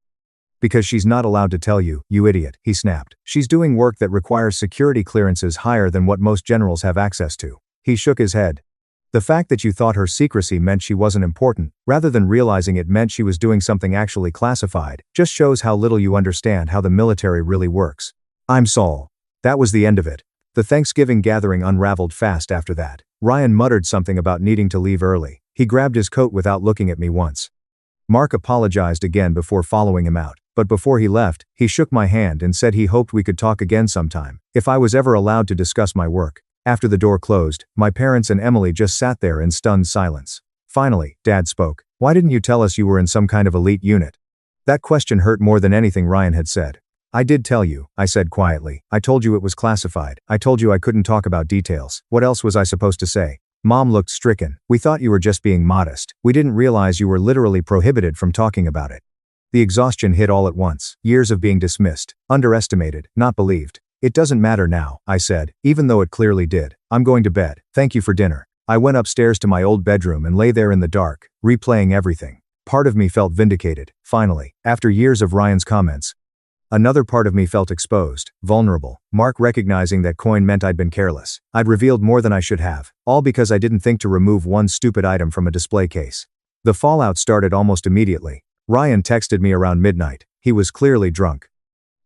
[SPEAKER 1] "Because she's not allowed to tell you, you idiot," he snapped. "She's doing work that requires security clearances higher than what most generals have access to." He shook his head. "The fact that you thought her secrecy meant she wasn't important, rather than realizing it meant she was doing something actually classified, just shows how little you understand how the military really works." "I'm Saul." That was the end of it. The Thanksgiving gathering unraveled fast after that. Ryan muttered something about needing to leave early. He grabbed his coat without looking at me once. Mark apologized again before following him out, but before he left, he shook my hand and said he hoped we could talk again sometime, if I was ever allowed to discuss my work. After the door closed, my parents and Emily just sat there in stunned silence. Finally, Dad spoke. "Why didn't you tell us you were in some kind of elite unit?" That question hurt more than anything Ryan had said. "I did tell you," I said quietly. "I told you it was classified. I told you I couldn't talk about details. What else was I supposed to say?" Mom looked stricken. "We thought you were just being modest. We didn't realize you were literally prohibited from talking about it." The exhaustion hit all at once. Years of being dismissed, underestimated, not believed. "It doesn't matter now," I said, even though it clearly did. "I'm going to bed. Thank you for dinner." I went upstairs to my old bedroom and lay there in the dark, replaying everything. Part of me felt vindicated, finally, after years of Ryan's comments. Another part of me felt exposed, vulnerable. Mark recognizing that coin meant I'd been careless. I'd revealed more than I should have, all because I didn't think to remove one stupid item from a display case. The fallout started almost immediately. Ryan texted me around midnight. He was clearly drunk.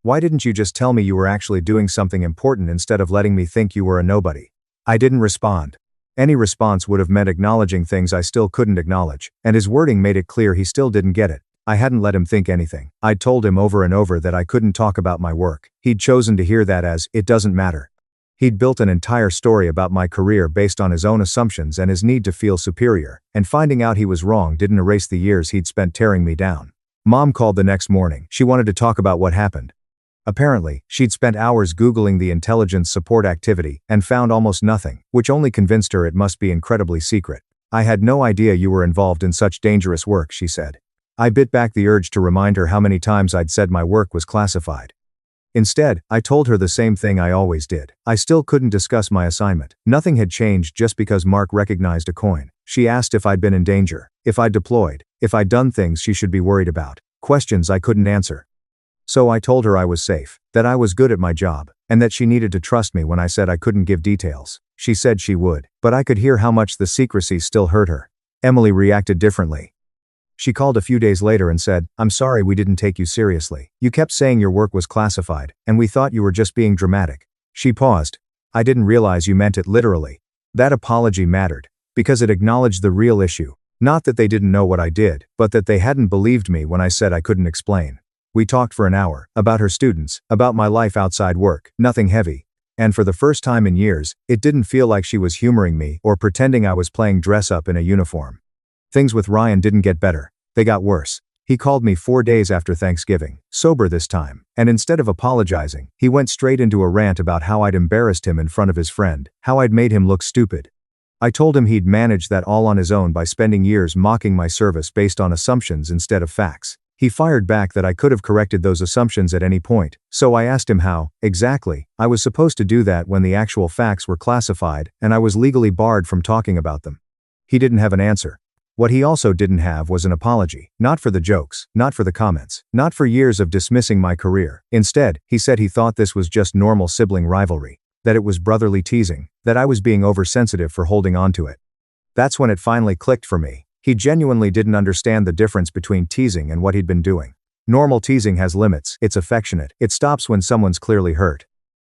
[SPEAKER 1] "Why didn't you just tell me you were actually doing something important instead of letting me think you were a nobody?" I didn't respond. Any response would have meant acknowledging things I still couldn't acknowledge, and his wording made it clear he still didn't get it. I hadn't let him think anything. I'd told him over and over that I couldn't talk about my work. He'd chosen to hear that as, "It doesn't matter." He'd built an entire story about my career based on his own assumptions and his need to feel superior, and finding out he was wrong didn't erase the years he'd spent tearing me down. Mom called the next morning. She wanted to talk about what happened. Apparently, she'd spent hours Googling the intelligence support activity and found almost nothing, which only convinced her it must be incredibly secret. "I had no idea you were involved in such dangerous work," she said. I bit back the urge to remind her how many times I'd said my work was classified. Instead, I told her the same thing I always did. I still couldn't discuss my assignment. Nothing had changed just because Mark recognized a coin. She asked if I'd been in danger, if I'd deployed, if I'd done things she should be worried about. Questions I couldn't answer. So I told her I was safe, that I was good at my job, and that she needed to trust me when I said I couldn't give details. She said she would, but I could hear how much the secrecy still hurt her. Emily reacted differently. She called a few days later and said, "I'm sorry we didn't take you seriously. You kept saying your work was classified, and we thought you were just being dramatic." She paused. "I didn't realize you meant it literally." That apology mattered, because it acknowledged the real issue. Not that they didn't know what I did, but that they hadn't believed me when I said I couldn't explain. We talked for an hour, about her students, about my life outside work, nothing heavy. And for the first time in years, it didn't feel like she was humoring me or pretending I was playing dress up in a uniform. Things with Ryan didn't get better. They got worse. He called me 4 days after Thanksgiving, sober this time, and instead of apologizing, he went straight into a rant about how I'd embarrassed him in front of his friend, how I'd made him look stupid. I told him he'd managed that all on his own by spending years mocking my service based on assumptions instead of facts. He fired back that I could have corrected those assumptions at any point, so I asked him how, exactly, I was supposed to do that when the actual facts were classified and I was legally barred from talking about them. He didn't have an answer. What he also didn't have was an apology, not for the jokes, not for the comments, not for years of dismissing my career. Instead, he said he thought this was just normal sibling rivalry, that it was brotherly teasing, that I was being oversensitive for holding on to it. That's when it finally clicked for me. He genuinely didn't understand the difference between teasing and what he'd been doing. Normal teasing has limits, it's affectionate, it stops when someone's clearly hurt.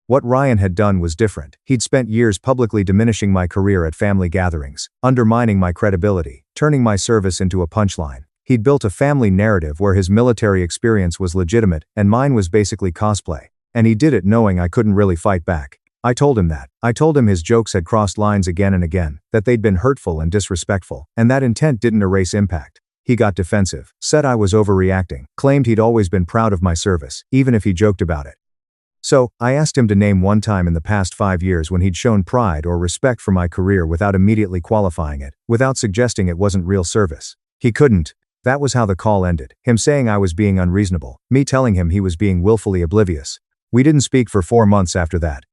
[SPEAKER 1] What Ryan had done was different. He'd spent years publicly diminishing my career at family gatherings, undermining my credibility, turning my service into a punchline. He'd built a family narrative where his military experience was legitimate and mine was basically cosplay. And he did it knowing I couldn't really fight back. I told him that. I told him his jokes had crossed lines again and again, that they'd been hurtful and disrespectful, and that intent didn't erase impact. He got defensive, said I was overreacting, claimed he'd always been proud of my service, even if he joked about it. So, I asked him to name one time in the past 5 years when he'd shown pride or respect for my career without immediately qualifying it, without suggesting it wasn't real service. He couldn't. That was how the call ended, him saying I was being unreasonable, me telling him he was being willfully oblivious. We didn't speak for 4 months after that.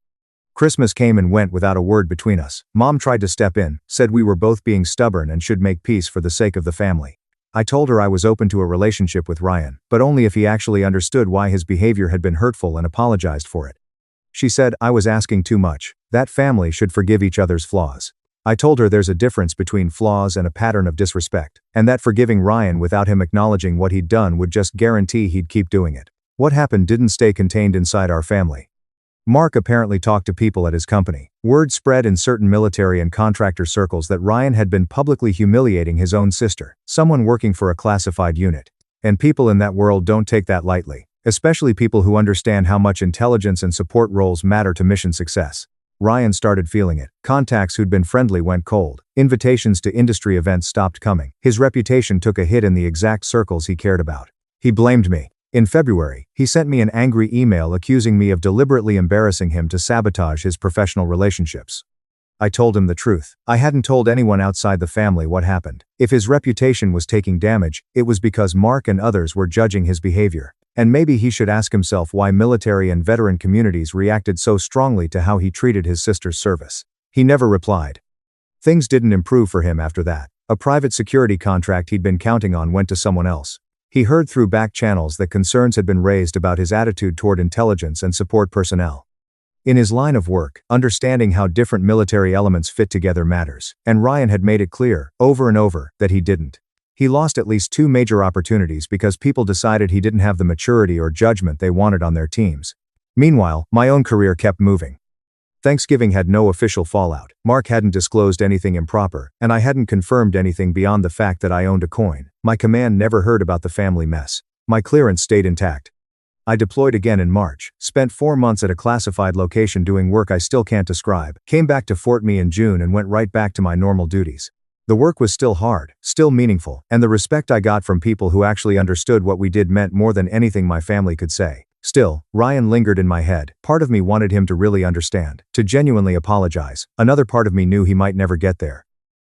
[SPEAKER 1] Christmas came and went without a word between us. Mom tried to step in, said we were both being stubborn and should make peace for the sake of the family. I told her I was open to a relationship with Ryan, but only if he actually understood why his behavior had been hurtful and apologized for it. She said I was asking too much. That family should forgive each other's flaws. I told her there's a difference between flaws and a pattern of disrespect, and that forgiving Ryan without him acknowledging what he'd done would just guarantee he'd keep doing it. What happened didn't stay contained inside our family. Mark apparently talked to people at his company. Word spread in certain military and contractor circles that Ryan had been publicly humiliating his own sister, someone working for a classified unit. And people in that world don't take that lightly, especially people who understand how much intelligence and support roles matter to mission success. Ryan started feeling it. Contacts who'd been friendly went cold. Invitations to industry events stopped coming. His reputation took a hit in the exact circles he cared about. He blamed me. In February, he sent me an angry email accusing me of deliberately embarrassing him to sabotage his professional relationships. I told him the truth. I hadn't told anyone outside the family what happened. If his reputation was taking damage, it was because Mark and others were judging his behavior. And maybe he should ask himself why military and veteran communities reacted so strongly to how he treated his sister's service. He never replied. Things didn't improve for him after that. A private security contract he'd been counting on went to someone else. He heard through back channels that concerns had been raised about his attitude toward intelligence and support personnel. In his line of work, understanding how different military elements fit together matters, and Ryan had made it clear, over and over, that he didn't. He lost at least 2 major opportunities because people decided he didn't have the maturity or judgment they wanted on their teams. Meanwhile, my own career kept moving. Thanksgiving had no official fallout. Mark hadn't disclosed anything improper, and I hadn't confirmed anything beyond the fact that I owned a coin. My command never heard about the family mess. My clearance stayed intact. I deployed again in March, spent 4 months at a classified location doing work I still can't describe, came back to Fort Mee in June and went right back to my normal duties. The work was still hard, still meaningful, and the respect I got from people who actually understood what we did meant more than anything my family could say. Still, Ryan lingered in my head. Part of me wanted him to really understand, to genuinely apologize. Another part of me knew he might never get there.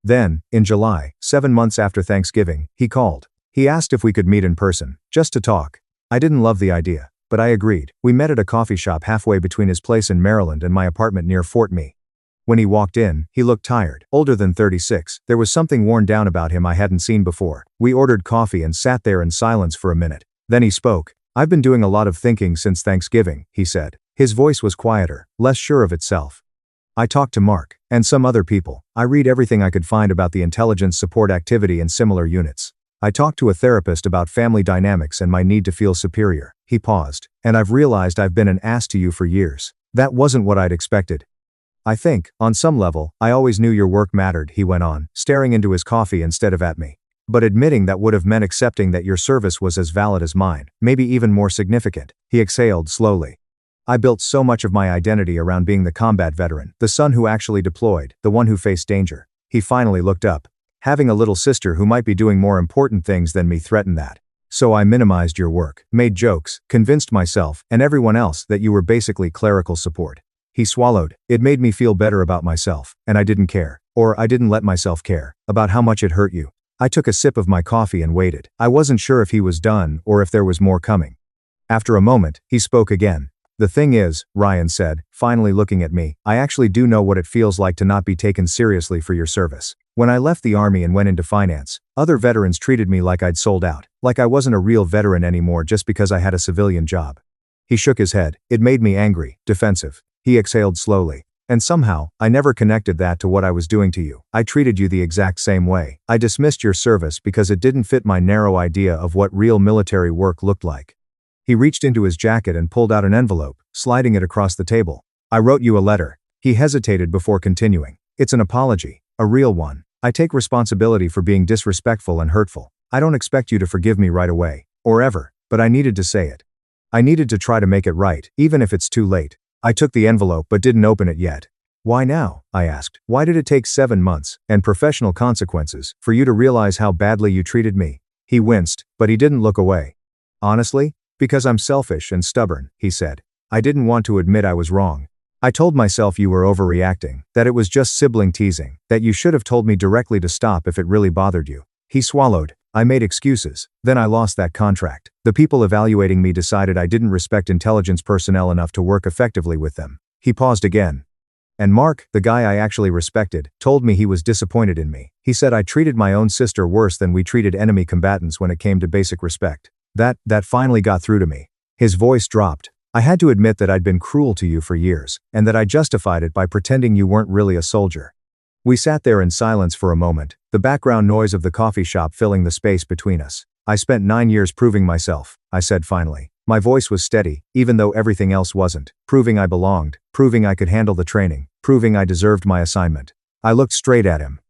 [SPEAKER 1] Then, in July, 7 months after Thanksgiving, he called. He asked if we could meet in person, just to talk. I didn't love the idea, but I agreed. We met at a coffee shop halfway between his place in Maryland and my apartment near Fort Mee. When he walked in, he looked tired, older than 36. There was something worn down about him I hadn't seen before. We ordered coffee and sat there in silence for a minute. Then he spoke. "I've been doing a lot of thinking since Thanksgiving," he said. His voice was quieter, less sure of itself. "I talked to Mark, and some other people. I read everything I could find about the intelligence support activity and similar units. I talked to a therapist about family dynamics and my need to feel superior." He paused. "And I've realized I've been an ass to you for years. That wasn't what I'd expected. I think, on some level, I always knew your work mattered," he went on, staring into his coffee instead of at me. "But admitting that would have meant accepting that your service was as valid as mine, maybe even more significant." He exhaled slowly. "I built so much of my identity around being the combat veteran, the son who actually deployed, the one who faced danger." He finally looked up. "Having a little sister who might be doing more important things than me threatened that. So I minimized your work, made jokes, convinced myself, and everyone else that you were basically clerical support." He swallowed. "It made me feel better about myself, and I didn't care, or I didn't let myself care, about how much it hurt you." I took a sip of my coffee and waited. I wasn't sure if he was done or if there was more coming. After a moment, he spoke again. "The thing is," Ryan said, finally looking at me, "I actually do know what it feels like to not be taken seriously for your service. When I left the Army and went into finance, other veterans treated me like I'd sold out, like I wasn't a real veteran anymore just because I had a civilian job." He shook his head. "It made me angry, defensive." He exhaled slowly. "And somehow, I never connected that to what I was doing to you. I treated you the exact same way. I dismissed your service because it didn't fit my narrow idea of what real military work looked like." He reached into his jacket and pulled out an envelope, sliding it across the table. "I wrote you a letter." He hesitated before continuing. "It's an apology, a real one. I take responsibility for being disrespectful and hurtful. I don't expect you to forgive me right away, or ever, but I needed to say it. I needed to try to make it right, even if it's too late." I took the envelope but didn't open it yet. "Why now?" I asked. "Why did it take 7 months, and professional consequences, for you to realize how badly you treated me?" He winced, but he didn't look away. "Honestly? Because I'm selfish and stubborn," he said. "I didn't want to admit I was wrong. I told myself you were overreacting, that it was just sibling teasing, that you should have told me directly to stop if it really bothered you." He swallowed. "I made excuses. Then I lost that contract. The people evaluating me decided I didn't respect intelligence personnel enough to work effectively with them." He paused again. "And Mark, the guy I actually respected, told me he was disappointed in me. He said I treated my own sister worse than we treated enemy combatants when it came to basic respect. That finally got through to me." His voice dropped. "I had to admit that I'd been cruel to you for years, and that I justified it by pretending you weren't really a soldier." We sat there in silence for a moment, the background noise of the coffee shop filling the space between us. "I spent 9 years proving myself," I said finally. My voice was steady, even though everything else wasn't. "Proving I belonged, proving I could handle the training, proving I deserved my assignment." I looked straight at him.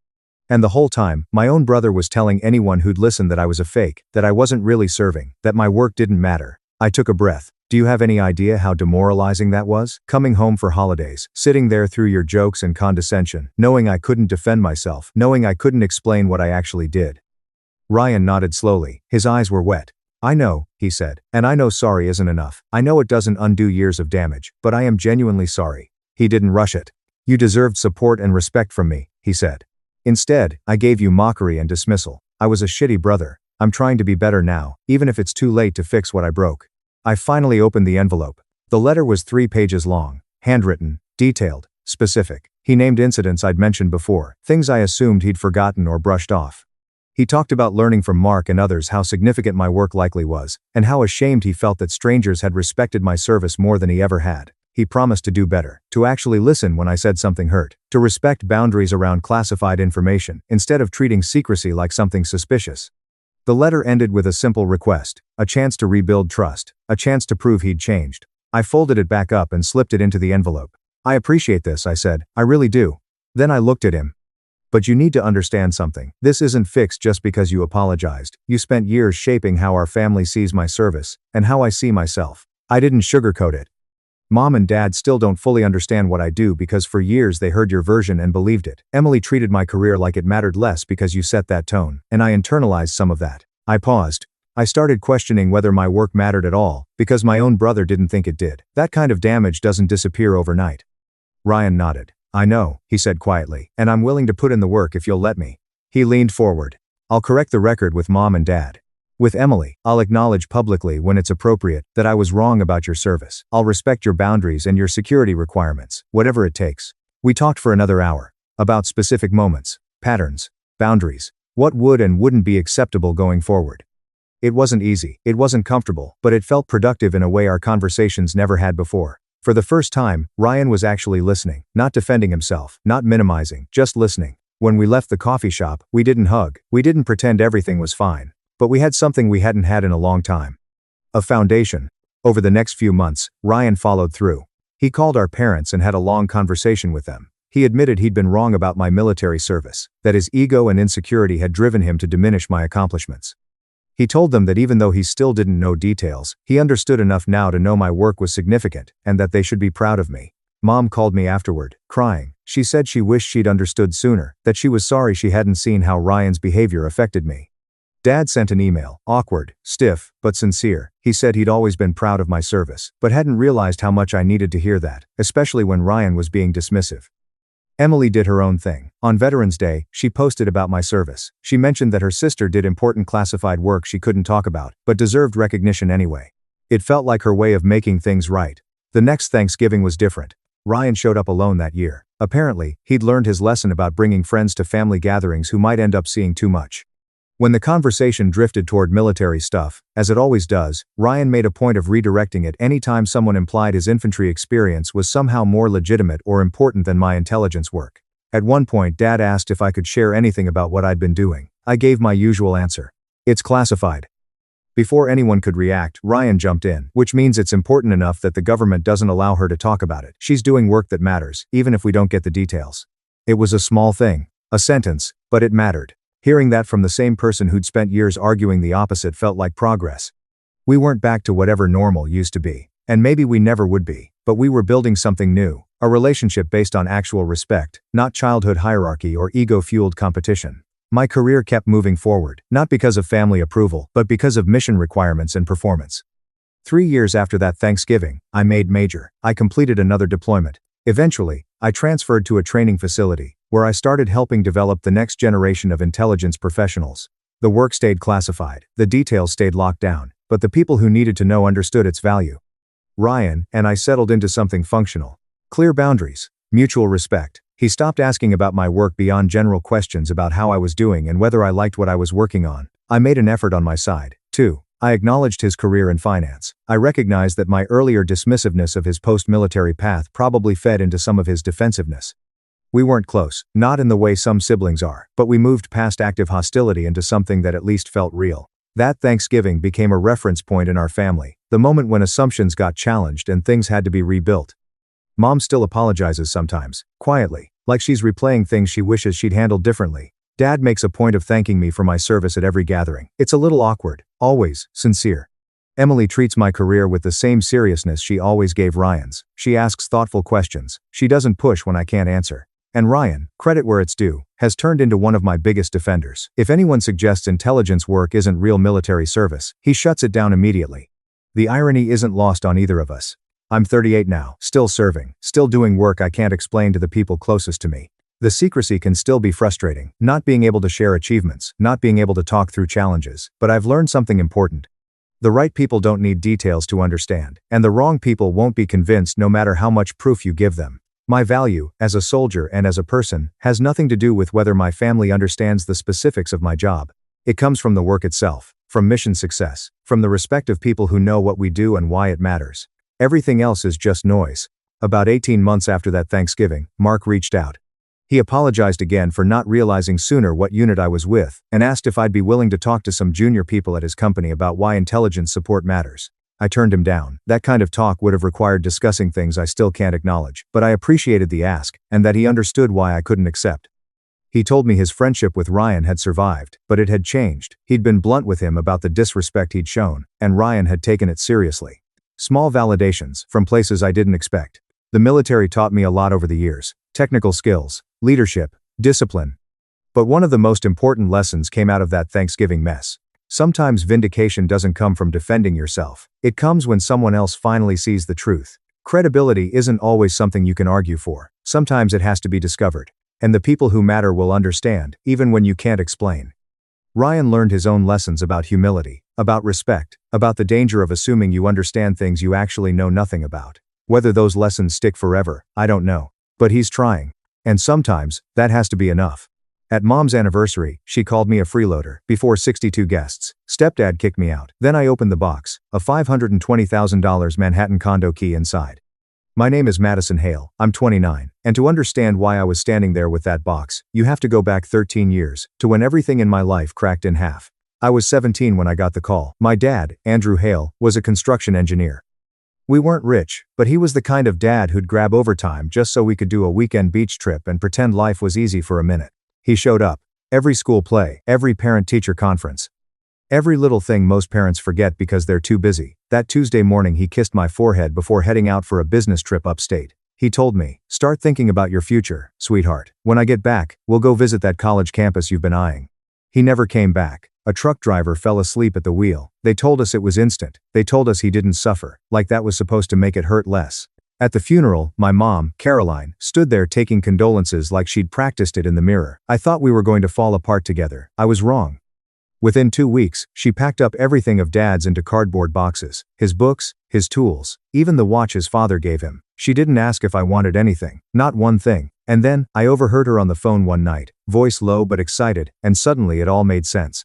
[SPEAKER 1] And the whole time, my own brother was telling anyone who'd listen that I was a fake, that I wasn't really serving, that my work didn't matter. I took a breath. "Do you have any idea how demoralizing that was? Coming home for holidays, sitting there through your jokes and condescension, knowing I couldn't defend myself, knowing I couldn't explain what I actually did." Ryan nodded slowly. His eyes were wet. "I know," he said, "and I know sorry isn't enough. I know it doesn't undo years of damage, but I am genuinely sorry." He didn't rush it. "You deserved support and respect from me," he said. "Instead, I gave you mockery and dismissal. I was a shitty brother. I'm trying to be better now, even if it's too late to fix what I broke." I finally opened the envelope. The letter was 3 pages long, handwritten, detailed, specific. He named incidents I'd mentioned before, things I assumed he'd forgotten or brushed off. He talked about learning from Mark and others how significant my work likely was, and how ashamed he felt that strangers had respected my service more than he ever had. He promised to do better, to actually listen when I said something hurt, to respect boundaries around classified information, instead of treating secrecy like something suspicious. The letter ended with a simple request, a chance to rebuild trust, a chance to prove he'd changed. I folded it back up and slipped it into the envelope. "I appreciate this," I said. "I really do." Then I looked at him. "But you need to understand something. This isn't fixed just because you apologized. You spent years shaping how our family sees my service, and how I see myself. I didn't sugarcoat it. Mom and Dad still don't fully understand what I do because for years they heard your version and believed it. Emily treated my career like it mattered less because you set that tone, and I internalized some of that. I paused. I started questioning whether my work mattered at all, because my own brother didn't think it did. That kind of damage doesn't disappear overnight. Ryan nodded. I know, he said quietly, and I'm willing to put in the work if you'll let me. He leaned forward. I'll correct the record with Mom and Dad. With Emily, I'll acknowledge publicly when it's appropriate that I was wrong about your service. I'll respect your boundaries and your security requirements, whatever it takes. We talked for another hour. About specific moments, patterns, boundaries, what would and wouldn't be acceptable going forward. It wasn't easy, it wasn't comfortable, but it felt productive in a way our conversations never had before. For the first time, Ryan was actually listening, not defending himself, not minimizing, just listening. When we left the coffee shop, we didn't hug, we didn't pretend everything was fine. But we had something we hadn't had in a long time. A foundation. Over the next few months, Ryan followed through. He called our parents and had a long conversation with them. He admitted he'd been wrong about my military service, that his ego and insecurity had driven him to diminish my accomplishments. He told them that even though he still didn't know details, he understood enough now to know my work was significant, and that they should be proud of me. Mom called me afterward, crying. She said she wished she'd understood sooner, that she was sorry she hadn't seen how Ryan's behavior affected me. Dad sent an email, awkward, stiff, but sincere. He said he'd always been proud of my service, but hadn't realized how much I needed to hear that, especially when Ryan was being dismissive. Emily did her own thing. On Veterans Day, she posted about my service. She mentioned that her sister did important classified work she couldn't talk about, but deserved recognition anyway. It felt like her way of making things right. The next Thanksgiving was different. Ryan showed up alone that year. Apparently, he'd learned his lesson about bringing friends to family gatherings who might end up seeing too much. When the conversation drifted toward military stuff, as it always does, Ryan made a point of redirecting it any time someone implied his infantry experience was somehow more legitimate or important than my intelligence work. At one point, Dad asked if I could share anything about what I'd been doing. I gave my usual answer. It's classified. Before anyone could react, Ryan jumped in, which means it's important enough that the government doesn't allow her to talk about it. She's doing work that matters, even if we don't get the details. It was a small thing, a sentence, but it mattered. Hearing that from the same person who'd spent years arguing the opposite felt like progress. We weren't back to whatever normal used to be, and maybe we never would be, but we were building something new, a relationship based on actual respect, not childhood hierarchy or ego-fueled competition. My career kept moving forward, not because of family approval, but because of mission requirements and performance. 3 years after that Thanksgiving, I made major. I completed another deployment. Eventually, I transferred to a training facility, where I started helping develop the next generation of intelligence professionals. The work stayed classified, the details stayed locked down, but the people who needed to know understood its value. Ryan and I settled into something functional. Clear boundaries, mutual respect. He stopped asking about my work beyond general questions about how I was doing and whether I liked what I was working on. I made an effort on my side, too. I acknowledged his career in finance. I recognized that my earlier dismissiveness of his post-military path probably fed into some of his defensiveness. We weren't close, not in the way some siblings are, but we moved past active hostility into something that at least felt real. That Thanksgiving became a reference point in our family, the moment when assumptions got challenged and things had to be rebuilt. Mom still apologizes sometimes, quietly, like she's replaying things she wishes she'd handled differently. Dad makes a point of thanking me for my service at every gathering. It's a little awkward, always sincere. Emily treats my career with the same seriousness she always gave Ryan's. She asks thoughtful questions. She doesn't push when I can't answer. And Ryan, credit where it's due, has turned into one of my biggest defenders. If anyone suggests intelligence work isn't real military service, he shuts it down immediately. The irony isn't lost on either of us. I'm 38 now, still serving, still doing work I can't explain to the people closest to me. The secrecy can still be frustrating, not being able to share achievements, not being able to talk through challenges, but I've learned something important. The right people don't need details to understand, and the wrong people won't be convinced no matter how much proof you give them. My value, as a soldier and as a person, has nothing to do with whether my family understands the specifics of my job. It comes from the work itself, from mission success, from the respect of people who know what we do and why it matters. Everything else is just noise. About 18 months after that Thanksgiving, Mark reached out. He apologized again for not realizing sooner what unit I was with, and asked if I'd be willing to talk to some junior people at his company about why intelligence support matters. I turned him down. That kind of talk would have required discussing things I still can't acknowledge, but I appreciated the ask, and that he understood why I couldn't accept. He told me his friendship with Ryan had survived, but it had changed. He'd been blunt with him about the disrespect he'd shown, and Ryan had taken it seriously. Small validations from places I didn't expect. The military taught me a lot over the years: technical skills, leadership, discipline. But one of the most important lessons came out of that Thanksgiving mess. Sometimes vindication doesn't come from defending yourself. It comes when someone else finally sees the truth. Credibility isn't always something you can argue for. Sometimes it has to be discovered. And the people who matter will understand, even when you can't explain. Ryan learned his own lessons about humility, about respect, about the danger of assuming you understand things you actually know nothing about. Whether those lessons stick forever, I don't know. But he's trying. And sometimes, that has to be enough. At Mom's anniversary, she called me a freeloader. Before 62 guests, Stepdad kicked me out. Then I opened the box, a $520,000 Manhattan condo key inside. My name is Madison Hale, I'm 29, and to understand why I was standing there with that box, you have to go back 13 years, to when everything in my life cracked in half. I was 17 when I got the call. My dad, Andrew Hale, was a construction engineer. We weren't rich, but he was the kind of dad who'd grab overtime just so we could do a weekend beach trip and pretend life was easy for a minute. He showed up. Every school play, every parent-teacher conference. Every little thing most parents forget because they're too busy. That Tuesday morning he kissed my forehead before heading out for a business trip upstate. He told me, "Start thinking about your future, sweetheart. When I get back, we'll go visit that college campus you've been eyeing." He never came back. A truck driver fell asleep at the wheel. They told us it was instant. They told us he didn't suffer, like that was supposed to make it hurt less. At the funeral, my mom, Caroline, stood there taking condolences like she'd practiced it in the mirror. I thought we were going to fall apart together. I was wrong. Within 2 weeks, she packed up everything of Dad's into cardboard boxes. His books, his tools, even the watch his father gave him. She didn't ask if I wanted anything, not one thing. And then, I overheard her on the phone one night, voice low but excited, and suddenly it all made sense.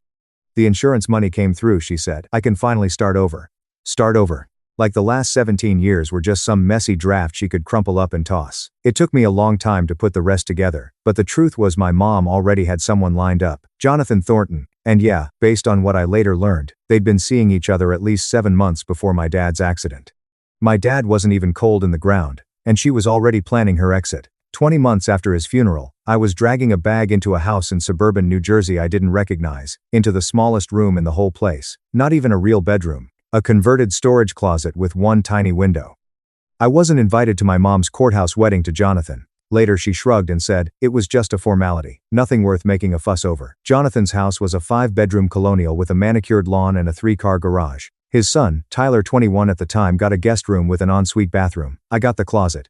[SPEAKER 1] "The insurance money came through," she said. "I can finally start over." Start over. Like the last 17 years were just some messy draft she could crumple up and toss. It took me a long time to put the rest together, but the truth was my mom already had someone lined up, Jonathan Thornton, and yeah, based on what I later learned, they'd been seeing each other at least 7 months before my dad's accident. My dad wasn't even cold in the ground, and she was already planning her exit. 20 months after his funeral, I was dragging a bag into a house in suburban New Jersey I didn't recognize, into the smallest room in the whole place, not even a real bedroom. A converted storage closet with one tiny window. I wasn't invited to my mom's courthouse wedding to Jonathan. Later she shrugged and said, it was just a formality, nothing worth making a fuss over. Jonathan's house was a 5-bedroom colonial with a manicured lawn and a 3-car garage. His son, Tyler 21 at the time, got a guest room with an ensuite bathroom. I got the closet.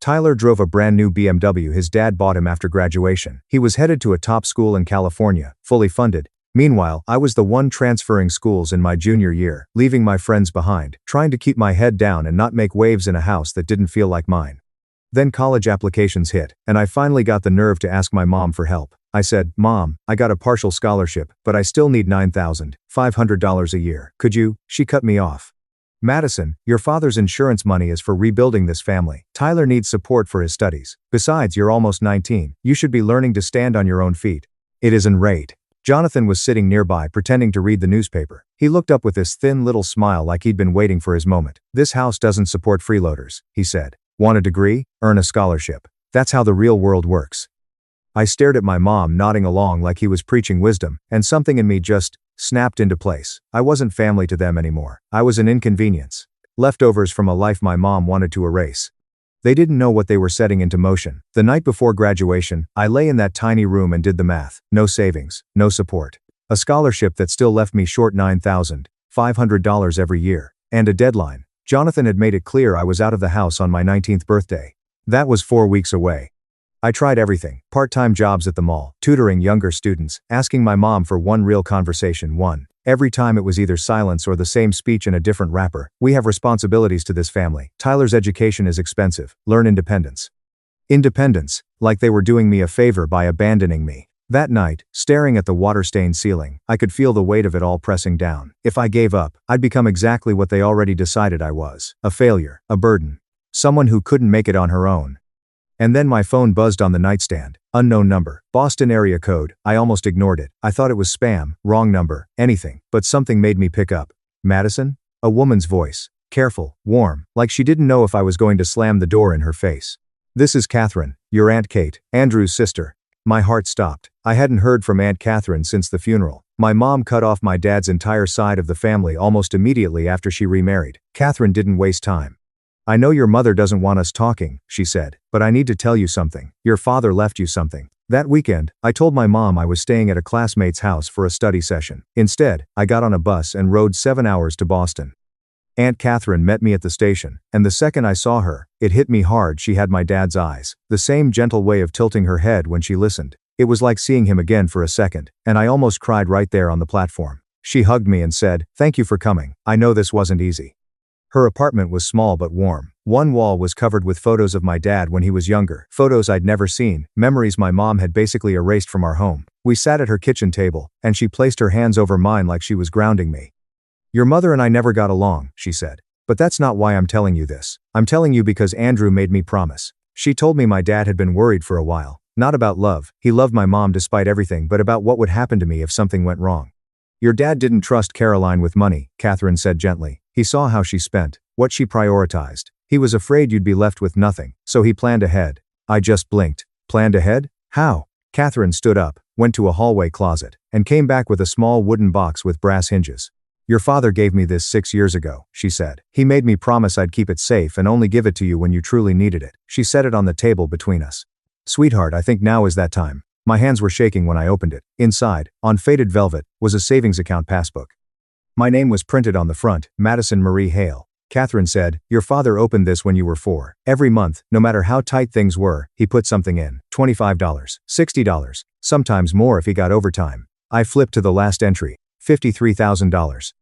[SPEAKER 1] Tyler drove a brand new BMW his dad bought him after graduation. He was headed to a top school in California, fully funded. Meanwhile, I was the one transferring schools in my junior year, leaving my friends behind, trying to keep my head down and not make waves in a house that didn't feel like mine. Then college applications hit, and I finally got the nerve to ask my mom for help. I said, "Mom, I got a partial scholarship, but I still need $9,500 a year. Could you?" She cut me off. "Madison, your father's insurance money is for rebuilding this family. Tyler needs support for his studies. Besides, you're almost 19. You should be learning to stand on your own feet." It isn't right. Jonathan was sitting nearby pretending to read the newspaper. He looked up with this thin little smile like he'd been waiting for his moment. "This house doesn't support freeloaders," he said. "Want a degree? Earn a scholarship. That's how the real world works." I stared at my mom nodding along like he was preaching wisdom, and something in me just snapped into place. I wasn't family to them anymore. I was an inconvenience. Leftovers from a life my mom wanted to erase. They didn't know what they were setting into motion. The night before graduation, I lay in that tiny room and did the math. No savings, no support. A scholarship that still left me short $9,500 every year. And a deadline. Jonathan had made it clear I was out of the house on my 19th birthday. That was 4 weeks away. I tried everything. Part-time jobs at the mall, tutoring younger students, asking my mom for one real conversation, one. Every time it was either silence or the same speech in a different wrapper. "We have responsibilities to this family. Tyler's education is expensive. Learn independence." Independence, like they were doing me a favor by abandoning me. That night, staring at the water-stained ceiling, I could feel the weight of it all pressing down. If I gave up, I'd become exactly what they already decided I was. A failure, a burden. Someone who couldn't make it on her own. And then my phone buzzed on the nightstand. Unknown number. Boston area code. I almost ignored it. I thought it was spam, wrong number, anything. But something made me pick up. "Madison?" A woman's voice. Careful, warm, like she didn't know if I was going to slam the door in her face. "This is Catherine, your Aunt Kate, Andrew's sister." My heart stopped. I hadn't heard from Aunt Catherine since the funeral. My mom cut off my dad's entire side of the family almost immediately after she remarried. Catherine didn't waste time. I know your mother doesn't want us talking, she said, but I need to tell you something. Your father left you something. That weekend, I told my mom I was staying at a classmate's house for a study session. Instead, I got on a bus and rode 7 hours to Boston. Aunt Catherine met me at the station, and the second I saw her, it hit me hard she had my dad's eyes, the same gentle way of tilting her head when she listened. It was like seeing him again for a second, and I almost cried right there on the platform. She hugged me and said, "Thank you for coming. I know this wasn't easy." Her apartment was small but warm. One wall was covered with photos of my dad when he was younger, photos I'd never seen, memories my mom had basically erased from our home. We sat at her kitchen table, and she placed her hands over mine like she was grounding me. "Your mother and I never got along," she said. "But that's not why I'm telling you this. I'm telling you because Andrew made me promise." She told me my dad had been worried for a while. Not about love, he loved my mom despite everything, but about what would happen to me if something went wrong. "Your dad didn't trust Caroline with money," Catherine said gently. "He saw how she spent, what she prioritized. He was afraid you'd be left with nothing, so he planned ahead." I just blinked. Planned ahead? How? Catherine stood up, went to a hallway closet, and came back with a small wooden box with brass hinges. "Your father gave me this 6 years ago," she said. "He made me promise I'd keep it safe and only give it to you when you truly needed it." She set it on the table between us. "Sweetheart, I think now is that time." My hands were shaking when I opened it. Inside, on faded velvet, was a savings account passbook. My name was printed on the front, Madison Marie Hale. Catherine said, "Your father opened this when you were 4. Every month, no matter how tight things were, he put something in. $25, $60, sometimes more if he got overtime." I flipped to the last entry, $53,000.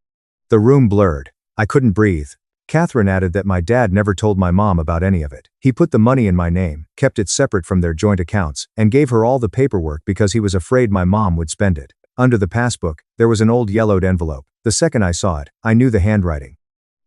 [SPEAKER 1] The room blurred. I couldn't breathe. Catherine added that my dad never told my mom about any of it. He put the money in my name, kept it separate from their joint accounts, and gave her all the paperwork because he was afraid my mom would spend it. Under the passbook, there was an old yellowed envelope. The second I saw it, I knew the handwriting.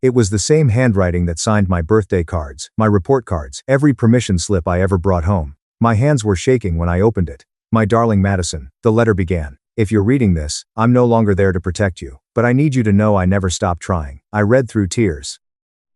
[SPEAKER 1] It was the same handwriting that signed my birthday cards, my report cards, every permission slip I ever brought home. My hands were shaking when I opened it. "My darling Madison," the letter began. "If you're reading this, I'm no longer there to protect you, but I need you to know I never stopped trying." I read through tears.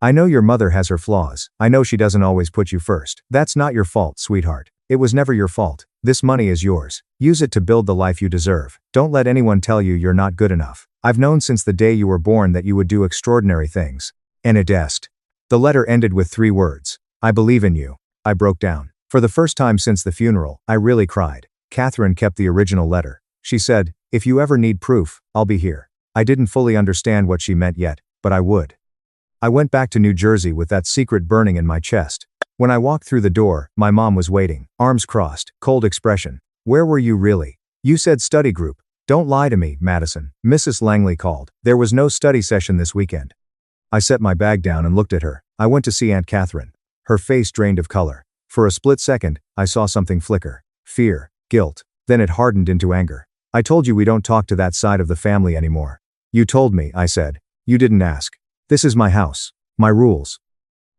[SPEAKER 1] "I know your mother has her flaws. I know she doesn't always put you first. That's not your fault, sweetheart. It was never your fault. This money is yours. Use it to build the life you deserve. Don't let anyone tell you you're not good enough. I've known since the day you were born that you would do extraordinary things. En est." The letter ended with 3 words. "I believe in you." I broke down. For the first time since the funeral, I really cried. Catherine kept the original letter. She said, "If you ever need proof, I'll be here." I didn't fully understand what she meant yet, but I would. I went back to New Jersey with that secret burning in my chest. When I walked through the door, my mom was waiting, arms crossed, cold expression. "Where were you really? You said study group." "Don't lie to me, Madison," Mrs. Langley called. "There was no study session this weekend." I set my bag down and looked at her. I went to see Aunt Catherine. Her face drained of color. For a split second, I saw something flicker. Fear, guilt. Then it hardened into anger. "I told you we don't talk to that side of the family anymore." "You told me," I said. "You didn't ask. This is my house. My rules."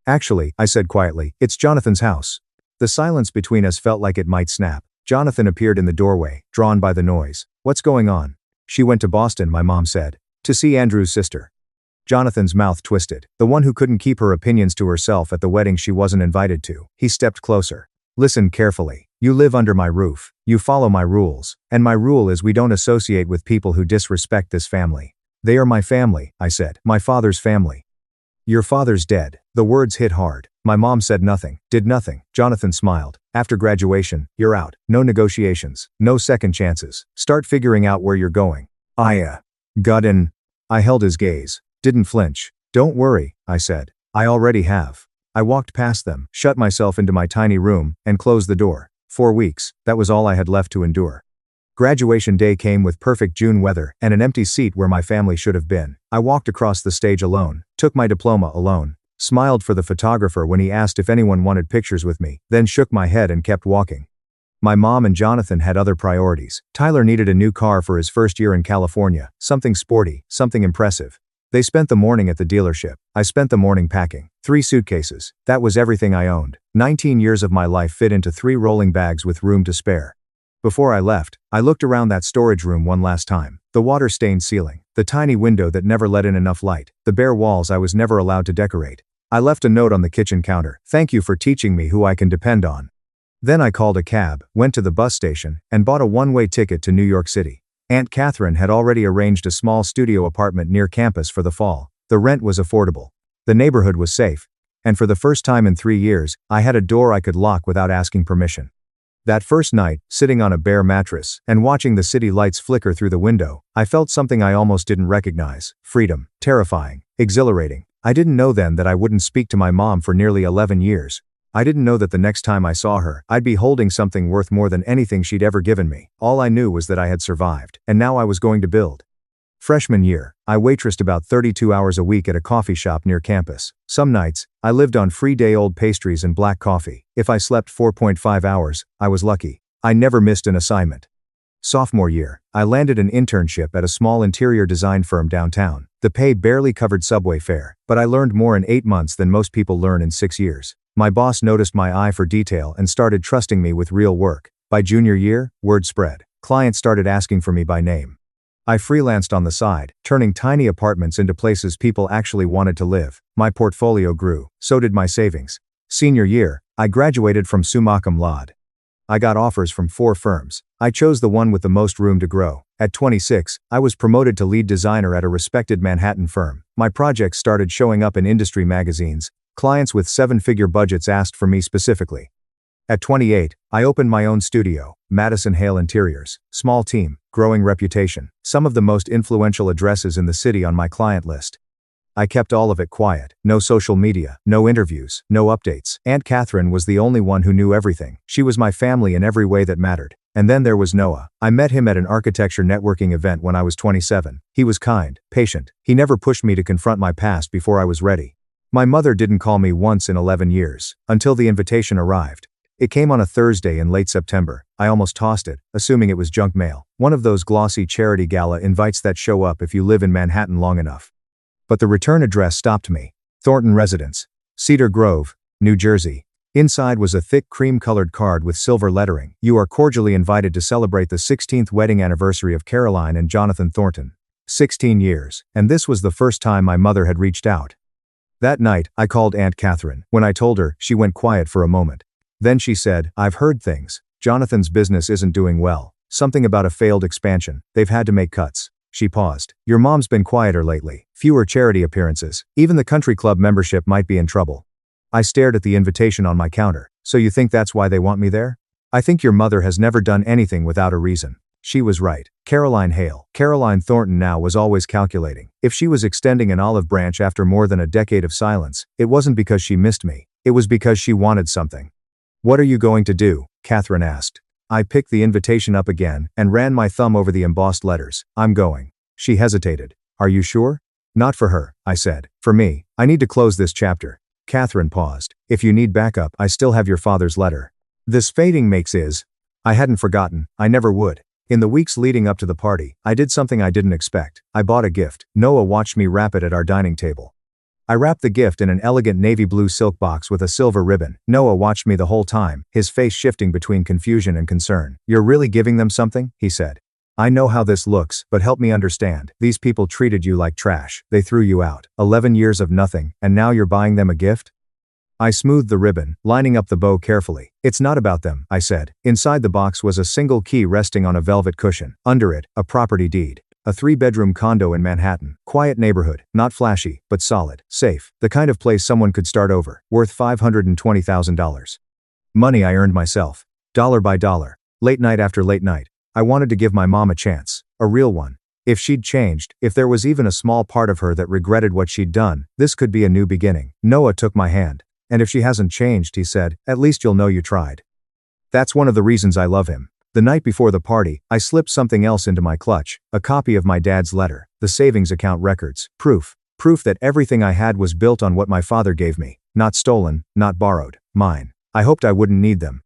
[SPEAKER 1] "Actually," I said quietly, "it's Jonathan's house." The silence between us felt like it might snap. Jonathan appeared in the doorway, drawn by the noise. "What's going on?" "She went to Boston," my mom said. "To see Andrew's sister." Jonathan's mouth twisted. The one who couldn't keep her opinions to herself at the wedding she wasn't invited to. He stepped closer. "Listen carefully. You live under my roof. You follow my rules. And my rule is we don't associate with people who disrespect this family." "They are my family," I said. "My father's family." "Your father's dead." The words hit hard. My mom said nothing, did nothing. Jonathan smiled. "After graduation, you're out. No negotiations. No second chances. Start figuring out where you're going." Got in. I held his gaze. Didn't flinch. "Don't worry," I said. "I already have." I walked past them, shut myself into my tiny room, and closed the door. 4 weeks, that was all I had left to endure. Graduation day came with perfect June weather and an empty seat where my family should have been. I walked across the stage alone, took my diploma alone, smiled for the photographer when he asked if anyone wanted pictures with me, then shook my head and kept walking. My mom and Jonathan had other priorities. Tyler needed a new car for his first year in California, something sporty, something impressive. They spent the morning at the dealership. I spent the morning packing. 3 suitcases. That was everything I owned. 19 years of my life fit into 3 rolling bags with room to spare. Before I left, I looked around that storage room one last time. The water-stained ceiling, the tiny window that never let in enough light, the bare walls I was never allowed to decorate. I left a note on the kitchen counter. "Thank you for teaching me who I can depend on." Then I called a cab, went to the bus station, and bought a one-way ticket to New York City. Aunt Catherine had already arranged a small studio apartment near campus for the fall. The rent was affordable. The neighborhood was safe. And for the first time in 3 years, I had a door I could lock without asking permission. That first night, sitting on a bare mattress and watching the city lights flicker through the window, I felt something I almost didn't recognize: freedom, terrifying, exhilarating. I didn't know then that I wouldn't speak to my mom for nearly 11 years. I didn't know that the next time I saw her, I'd be holding something worth more than anything she'd ever given me. All I knew was that I had survived, and now I was going to build. Freshman year, I waitressed about 32 hours a week at a coffee shop near campus. Some nights, I lived on free day-old pastries and black coffee. If I slept 4.5 hours, I was lucky. I never missed an assignment. Sophomore year, I landed an internship at a small interior design firm downtown. The pay barely covered subway fare, but I learned more in 8 months than most people learn in 6 years. My boss noticed my eye for detail and started trusting me with real work. By junior year, word spread. Clients started asking for me by name. I freelanced on the side, turning tiny apartments into places people actually wanted to live. My portfolio grew, so did my savings. Senior year, I graduated from summa cum laude. I got offers from 4 firms. I chose the one with the most room to grow. At 26, I was promoted to lead designer at a respected Manhattan firm. My projects started showing up in industry magazines. Clients with 7-figure budgets asked for me specifically. At 28, I opened my own studio, Madison Hale Interiors. Small team, growing reputation, some of the most influential addresses in the city on my client list. I kept all of it quiet. No social media, no interviews, no updates. Aunt Catherine was the only one who knew everything. She was my family in every way that mattered. And then there was Noah. I met him at an architecture networking event when I was 27. He was kind, patient. He never pushed me to confront my past before I was ready. My mother didn't call me once in 11 years, until the invitation arrived. It came on a Thursday in late September. I almost tossed it, assuming it was junk mail. One of those glossy charity gala invites that show up if you live in Manhattan long enough. But the return address stopped me. Thornton Residence, Cedar Grove, New Jersey. Inside was a thick cream-colored card with silver lettering. You are cordially invited to celebrate the 16th wedding anniversary of Caroline and Jonathan Thornton. 16 years, and this was the first time my mother had reached out. That night, I called Aunt Catherine. When I told her, she went quiet for a moment. Then she said, "I've heard things. Jonathan's business isn't doing well. Something about a failed expansion. They've had to make cuts." She paused. "Your mom's been quieter lately. Fewer charity appearances. Even the country club membership might be in trouble." I stared at the invitation on my counter. "So you think that's why they want me there?" "I think your mother has never done anything without a reason." She was right. Caroline Hale. Caroline Thornton now was always calculating. If she was extending an olive branch after more than a decade of silence, it wasn't because she missed me. It was because she wanted something. "What are you going to do?" Catherine asked. I picked the invitation up again and ran my thumb over the embossed letters. "I'm going." She hesitated. "Are you sure?" "Not for her," I said. "For me. I need to close this chapter." Catherine paused. "If you need backup, I still have your father's letter." This fading makes is. I hadn't forgotten. I never would. In the weeks leading up to the party, I did something I didn't expect. I bought a gift. Noah watched me wrap it at our dining table. I wrapped the gift in an elegant navy blue silk box with a silver ribbon. Noah watched me the whole time, his face shifting between confusion and concern. "You're really giving them something?" he said. "I know how this looks, but help me understand. These people treated you like trash. They threw you out. 11 years of nothing, and now you're buying them a gift?" I smoothed the ribbon, lining up the bow carefully. "It's not about them," I said. Inside the box was a single key resting on a velvet cushion. Under it, a property deed. A 3-bedroom condo in Manhattan. Quiet neighborhood, not flashy, but solid, safe. The kind of place someone could start over. Worth $520,000. Money I earned myself. Dollar by dollar. Late night after late night. I wanted to give my mom a chance. A real one. If she'd changed, if there was even a small part of her that regretted what she'd done, this could be a new beginning. Noah took my hand. "And if she hasn't changed," he said, "at least you'll know you tried." That's one of the reasons I love him. The night before the party, I slipped something else into my clutch, a copy of my dad's letter, the savings account records, proof that everything I had was built on what my father gave me, not stolen, not borrowed, mine. I hoped I wouldn't need them.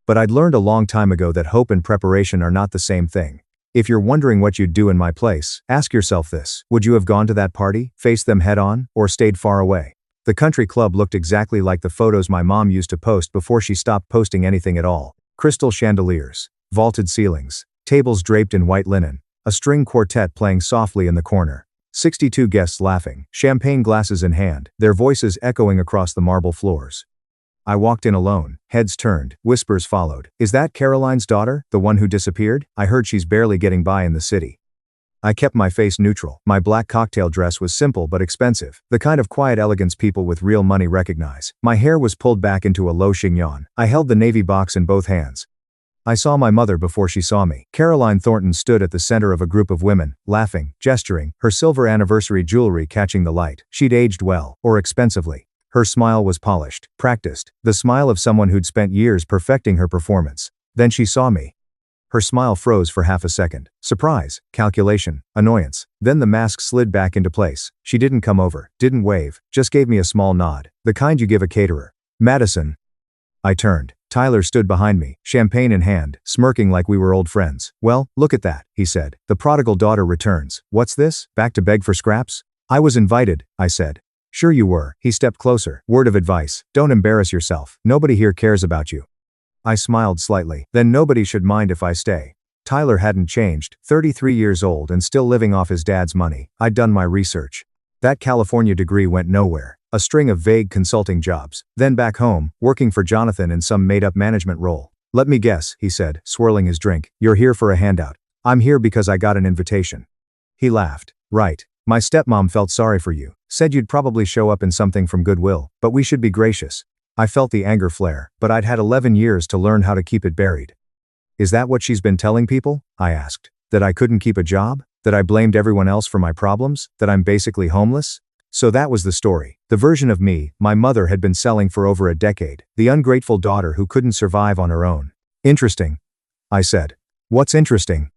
[SPEAKER 1] But I'd learned a long time ago that hope and preparation are not the same thing. If you're wondering what you'd do in my place, ask yourself this: would you have gone to that party, faced them head on, or stayed far away? The country club looked exactly like the photos my mom used to post before she stopped posting anything at all. Crystal chandeliers. Vaulted ceilings, tables draped in white linen, a string quartet playing softly in the corner. 62 guests laughing, champagne glasses in hand, their voices echoing across the marble floors. I walked in alone, heads turned, whispers followed. Is that Caroline's daughter, the one who disappeared? I heard she's barely getting by in the city. I kept my face neutral. My black cocktail dress was simple but expensive, the kind of quiet elegance people with real money recognize. My hair was pulled back into a low chignon. I held the navy box in both hands. I saw my mother before she saw me. Caroline Thornton stood at the center of a group of women, laughing, gesturing, her silver anniversary jewelry catching the light. She'd aged well, or expensively. Her smile was polished, practiced, the smile of someone who'd spent years perfecting her performance. Then she saw me. Her smile froze for half a second. Surprise, calculation, annoyance. Then the mask slid back into place. She didn't come over, didn't wave, just gave me a small nod, the kind you give a caterer. Madison. I turned. Tyler stood behind me, champagne in hand, smirking like we were old friends. Well, look at that, he said. The prodigal daughter returns. What's this? Back to beg for scraps? I was invited, I said. Sure you were. He stepped closer. Word of advice. Don't embarrass yourself. Nobody here cares about you. I smiled slightly. Then nobody should mind if I stay. Tyler hadn't changed, 33 years old and still living off his dad's money. I'd done my research. That California degree went nowhere. A string of vague consulting jobs. Then back home, working for Jonathan in some made-up management role. Let me guess, he said, swirling his drink. You're here for a handout. I'm here because I got an invitation. He laughed. Right. My stepmom felt sorry for you. Said you'd probably show up in something from Goodwill, but we should be gracious. I felt the anger flare, but I'd had 11 years to learn how to keep it buried. Is that what she's been telling people? I asked. That I couldn't keep a job? That I blamed everyone else for my problems? That I'm basically homeless? So that was the story. The version of me my mother had been selling for over a decade. The ungrateful daughter who couldn't survive on her own. Interesting. I said. What's interesting?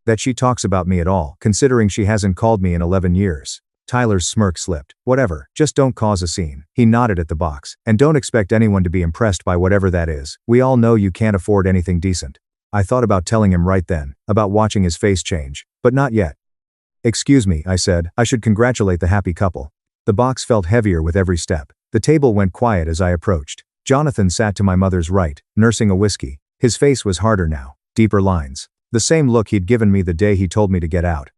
[SPEAKER 1] That she talks about me at all, considering she hasn't called me in 11 years. Tyler's smirk slipped. Whatever, just don't cause a scene. He nodded at the box. And don't expect anyone to be impressed by whatever that is. We all know you can't afford anything decent. I thought about telling him right then, about watching his face change, but not yet. Excuse me, I said, I should congratulate the happy couple. The box felt heavier with every step. The table went quiet as I approached. Jonathan sat to my mother's right, nursing a whiskey. His face was harder now, deeper lines. The same look he'd given me the day he told me to get out.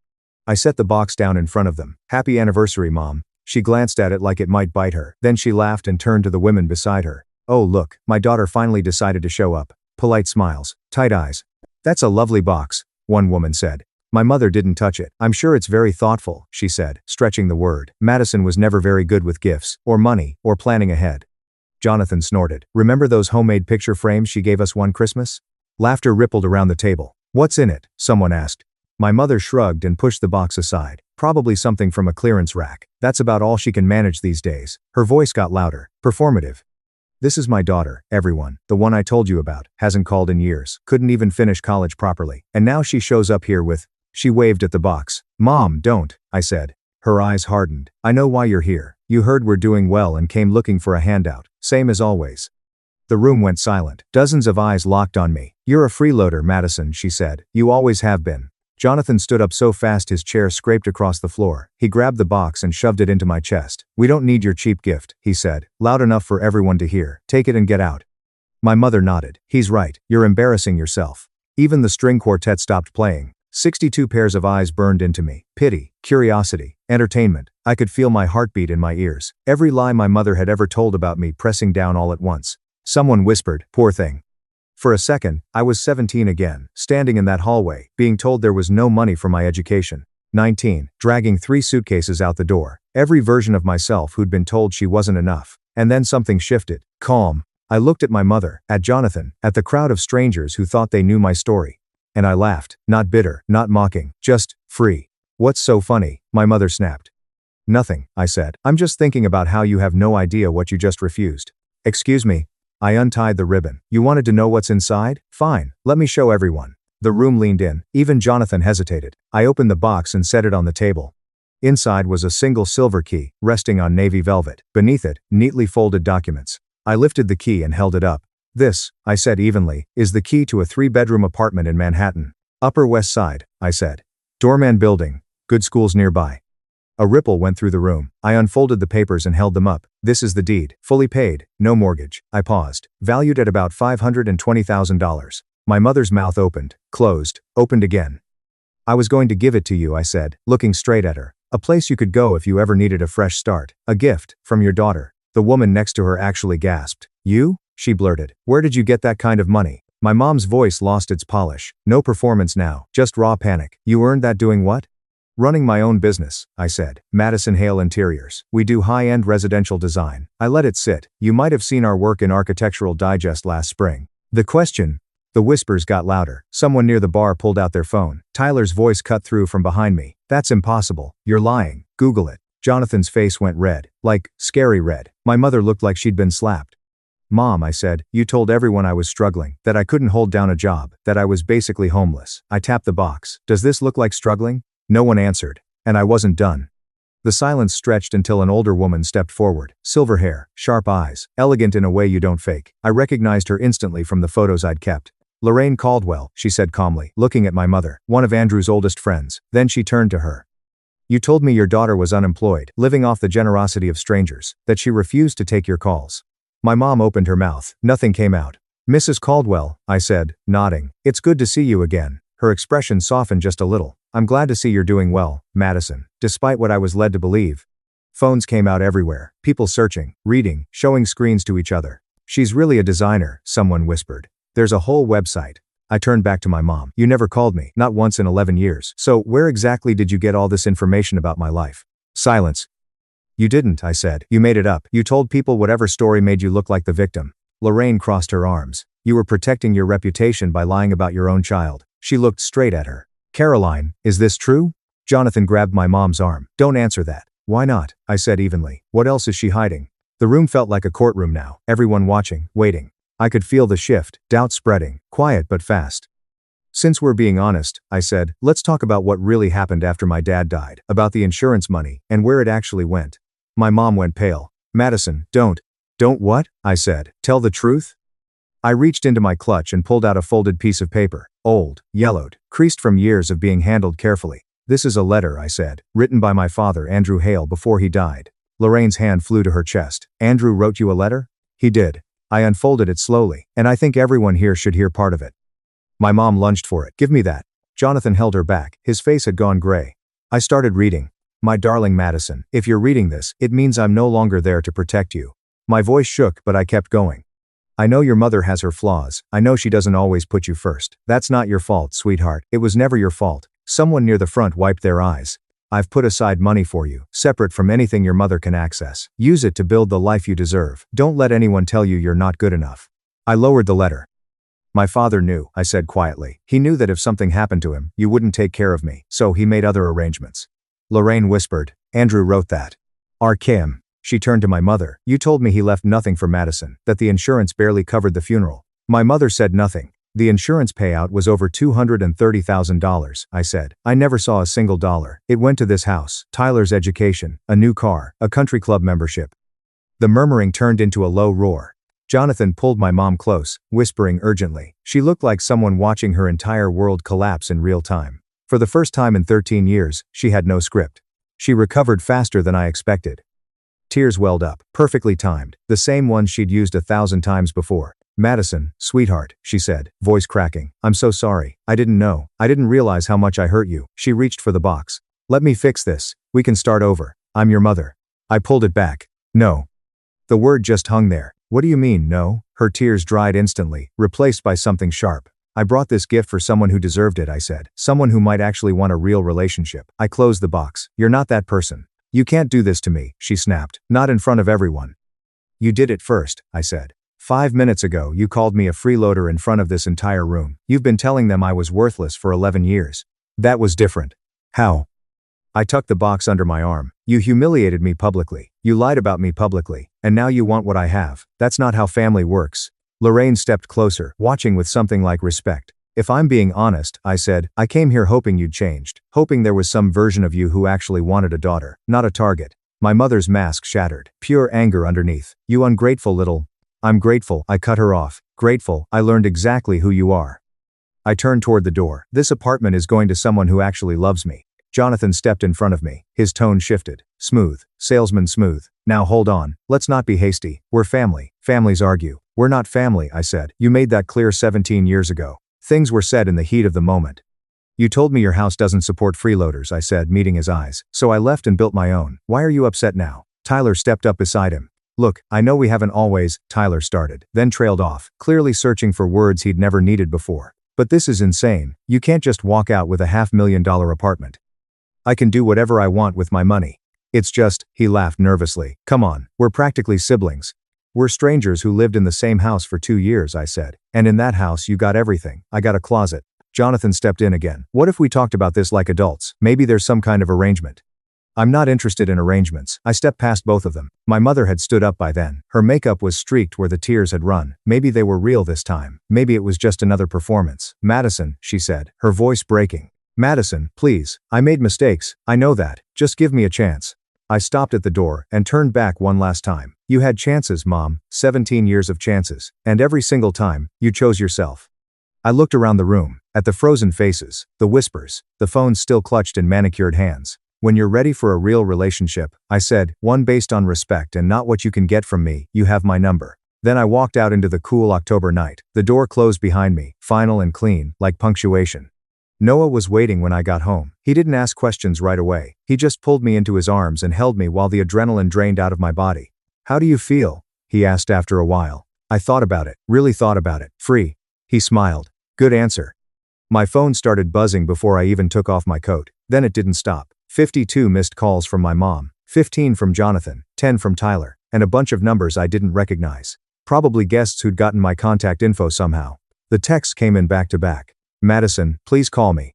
[SPEAKER 1] I set the box down in front of them. Happy anniversary, Mom. She glanced at it like it might bite her. Then she laughed and turned to the women beside her. Oh look, my daughter finally decided to show up. Polite smiles, tight eyes. That's a lovely box, one woman said. My mother didn't touch it. I'm sure it's very thoughtful, she said, stretching the word. Madison was never very good with gifts, or money, or planning ahead. Jonathan snorted. Remember those homemade picture frames she gave us one Christmas? Laughter rippled around the table. What's in it? Someone asked. My mother shrugged and pushed the box aside. Probably something from a clearance rack. That's about all she can manage these days. Her voice got louder, performative. This is my daughter, everyone, the one I told you about, hasn't called in years, couldn't even finish college properly, and now she shows up here with. She waved at the box. Mom, don't, I said. Her eyes hardened. I know why you're here. You heard we're doing well and came looking for a handout, same as always. The room went silent. Dozens of eyes locked on me. You're a freeloader, Madison, she said. You always have been. Jonathan stood up so fast his chair scraped across the floor. He grabbed the box and shoved it into my chest. We don't need your cheap gift, he said, loud enough for everyone to hear. Take it and get out. My mother nodded. He's right. You're embarrassing yourself. Even the string quartet stopped playing. 62 pairs of eyes burned into me. Pity, curiosity, entertainment. I could feel my heartbeat in my ears. Every lie my mother had ever told about me pressing down all at once. Someone whispered, poor thing. For a second, I was 17 again, standing in that hallway, being told there was no money for my education. 19, dragging 3 suitcases out the door. Every version of myself who'd been told she wasn't enough. And then something shifted. Calm. I looked at my mother, at Jonathan, at the crowd of strangers who thought they knew my story. And I laughed, not bitter, not mocking, just free. What's so funny? My mother snapped. Nothing, I said. I'm just thinking about how you have no idea what you just refused. Excuse me. I untied the ribbon. You wanted to know what's inside? Fine, let me show everyone. The room leaned in. Even Jonathan hesitated. I opened the box and set it on the table. Inside was a single silver key, resting on navy velvet. Beneath it, neatly folded documents. I lifted the key and held it up. This, I said evenly, is the key to a 3-bedroom apartment in Manhattan. Upper West Side, I said. Doorman building. Good schools nearby. A ripple went through the room. I unfolded the papers and held them up. This is the deed. Fully paid. No mortgage. I paused. Valued at about $520,000. My mother's mouth opened, closed, opened again. I was going to give it to you, I said, looking straight at her. A place you could go if you ever needed a fresh start. A gift, from your daughter. The woman next to her actually gasped. You? She blurted. Where did you get that kind of money? My mom's voice lost its polish. No performance now, just raw panic. You earned that doing what? Running my own business, I said. Madison Hale Interiors. We do high-end residential design. I let it sit. You might have seen our work in Architectural Digest last spring. The whispers got louder. Someone near the bar pulled out their phone. Tyler's voice cut through from behind me. That's impossible. You're lying. Google it. Jonathan's face went red. Like, scary red. My mother looked like she'd been slapped. Mom, I said, you told everyone I was struggling, that I couldn't hold down a job, that I was basically homeless. I tapped the box. Does this look like struggling? No one answered. And I wasn't done. The silence stretched until an older woman stepped forward. Silver hair, sharp eyes, elegant in a way you don't fake. I recognized her instantly from the photos I'd kept. Lorraine Caldwell, she said calmly, looking at my mother, one of Andrew's oldest friends. Then she turned to her. You told me your daughter was unemployed, living off the generosity of strangers, that she refused to take your calls. My mom opened her mouth. Nothing came out. Mrs. Caldwell, I said, nodding. It's good to see you again. Her expression softened just a little. I'm glad to see you're doing well, Madison, despite what I was led to believe. Phones came out everywhere, people searching, reading, showing screens to each other. She's really a designer, someone whispered. There's a whole website. I turned back to my mom. You never called me, not once in 11 years. So where exactly did you get all this information about my life? Silence. You didn't, I said. You made it up. You told people whatever story made you look like the victim. Lorraine crossed her arms. You were protecting your reputation by lying about your own child. She looked straight at her. Caroline, is this true? Jonathan grabbed my mom's arm. Don't answer that. Why not? I said evenly. What else is she hiding? The room felt like a courtroom now, everyone watching, waiting. I could feel the shift, doubt spreading, quiet but fast. Since we're being honest, I said, let's talk about what really happened after my dad died, about the insurance money, and where it actually went. My mom went pale. Madison, don't what? I said. Tell the truth? I reached into my clutch and pulled out a folded piece of paper, old, yellowed, creased from years of being handled carefully. This is a letter, I said, written by my father, Andrew Hale, before he died. Lorraine's hand flew to her chest. Andrew wrote you a letter? He did. I unfolded it slowly, and I think everyone here should hear part of it. My mom lunged for it. Give me that. Jonathan held her back. His face had gone gray. I started reading. My darling Madison, if you're reading this, it means I'm no longer there to protect you. My voice shook, but I kept going. I know your mother has her flaws. I know she doesn't always put you first. That's not your fault, sweetheart. It was never your fault. Someone near the front wiped their eyes. I've put aside money for you, separate from anything your mother can access. Use it to build the life you deserve. Don't let anyone tell you you're not good enough. I lowered the letter. My father knew, I said quietly. He knew that if something happened to him, you wouldn't take care of me, so he made other arrangements. Lorraine whispered. Andrew wrote that. Kim. She turned to my mother. You told me he left nothing for Madison, that the insurance barely covered the funeral. My mother said nothing. The insurance payout was over $230,000, I said. I never saw a single dollar. It went to this house, Tyler's education, a new car, a country club membership. The murmuring turned into a low roar. Jonathan pulled my mom close, whispering urgently. She looked like someone watching her entire world collapse in real time. For the first time in 13 years, she had no script. She recovered faster than I expected. Tears welled up, perfectly timed, the same ones she'd used 1,000 times before. Madison, sweetheart, she said, voice cracking. I'm so sorry. I didn't know. I didn't realize how much I hurt you. She reached for the box. Let me fix this. We can start over. I'm your mother. I pulled it back. No. The word just hung there. What do you mean, no? Her tears dried instantly, replaced by something sharp. I brought this gift for someone who deserved it, I said. Someone who might actually want a real relationship. I closed the box. You're not that person. You can't do this to me, she snapped. Not in front of everyone. You did it first, I said. 5 minutes ago you called me a freeloader in front of this entire room. You've been telling them I was worthless for 11 years. That was different. How? I tucked the box under my arm. You humiliated me publicly. You lied about me publicly. And now you want what I have. That's not how family works. Lorraine stepped closer, watching with something like respect. If I'm being honest, I said, I came here hoping you'd changed, hoping there was some version of you who actually wanted a daughter, not a target. My mother's mask shattered, pure anger underneath. You ungrateful little. I'm grateful, I cut her off. Grateful, I learned exactly who you are. I turned toward the door. This apartment is going to someone who actually loves me. Jonathan stepped in front of me. His tone shifted. Smooth. Salesman smooth. Now hold on. Let's not be hasty. We're family. Families argue. We're not family, I said. You made that clear 17 years ago. Things were said in the heat of the moment. You told me your house doesn't support freeloaders, I said, meeting his eyes. So I left and built my own. Why are you upset now? Tyler stepped up beside him. Look, I know we haven't always, Tyler started, then trailed off, clearly searching for words he'd never needed before. But this is insane. You can't just walk out with a $500,000 apartment. I can do whatever I want with my money. It's just, he laughed nervously. Come on, we're practically siblings. We're strangers who lived in the same house for 2 years, I said. And in that house you got everything. I got a closet. Jonathan stepped in again. What if we talked about this like adults? Maybe there's some kind of arrangement. I'm not interested in arrangements. I stepped past both of them. My mother had stood up by then. Her makeup was streaked where the tears had run. Maybe they were real this time. Maybe it was just another performance. Madison, she said, her voice breaking. Madison, please. I made mistakes. I know that. Just give me a chance. I stopped at the door and turned back one last time. You had chances, Mom. 17 years of chances. And every single time, you chose yourself. I looked around the room, at the frozen faces, the whispers, the phones still clutched in manicured hands. When you're ready for a real relationship, I said, one based on respect and not what you can get from me, you have my number. Then I walked out into the cool October night. The door closed behind me, final and clean, like punctuation. Noah was waiting when I got home. He didn't ask questions right away. He just pulled me into his arms and held me while the adrenaline drained out of my body. How do you feel? He asked after a while. I thought about it, really thought about it. Free. He smiled. Good answer. My phone started buzzing before I even took off my coat. Then it didn't stop. 52 missed calls from my mom, 15 from Jonathan, 10 from Tyler, and a bunch of numbers I didn't recognize. Probably guests who'd gotten my contact info somehow. The texts came in back to back. Madison, please call me.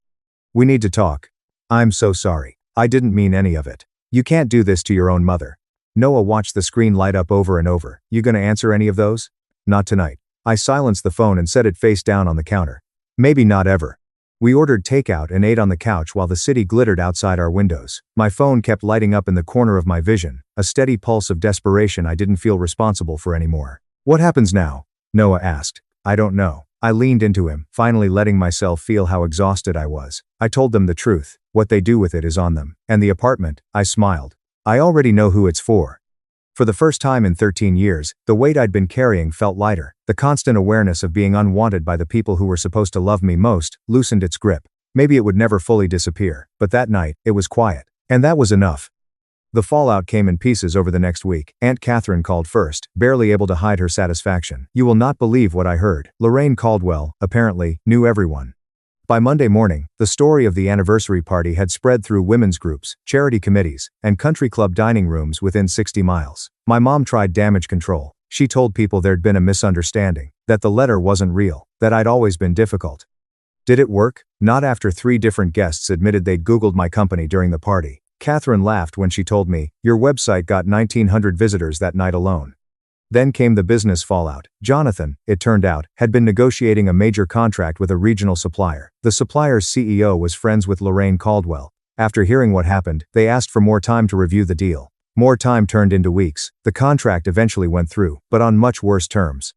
[SPEAKER 1] We need to talk. I'm so sorry. I didn't mean any of it. You can't do this to your own mother. Noah watched the screen light up over and over. You gonna answer any of those? Not tonight. I silenced the phone and set it face down on the counter. Maybe not ever. We ordered takeout and ate on the couch while the city glittered outside our windows. My phone kept lighting up in the corner of my vision, a steady pulse of desperation I didn't feel responsible for anymore. What happens now? Noah asked. I don't know. I leaned into him, finally letting myself feel how exhausted I was. I told them the truth. What they do with it is on them. And the apartment, I smiled. I already know who it's for. For the first time in 13 years, the weight I'd been carrying felt lighter. The constant awareness of being unwanted by the people who were supposed to love me most loosened its grip. Maybe it would never fully disappear, but that night, it was quiet. And that was enough. The fallout came in pieces over the next week. Aunt Catherine called first, barely able to hide her satisfaction. You will not believe what I heard. Lorraine Caldwell, apparently, knew everyone. By Monday morning, the story of the anniversary party had spread through women's groups, charity committees, and country club dining rooms within 60 miles. My mom tried damage control. She told people there'd been a misunderstanding, that the letter wasn't real, that I'd always been difficult. Did it work? Not after 3 different guests admitted they'd Googled my company during the party. Catherine laughed when she told me, your website got 1,900 visitors that night alone. Then came the business fallout. Jonathan, it turned out, had been negotiating a major contract with a regional supplier. The supplier's CEO was friends with Lorraine Caldwell. After hearing what happened, they asked for more time to review the deal. More time turned into weeks. The contract eventually went through, but on much worse terms.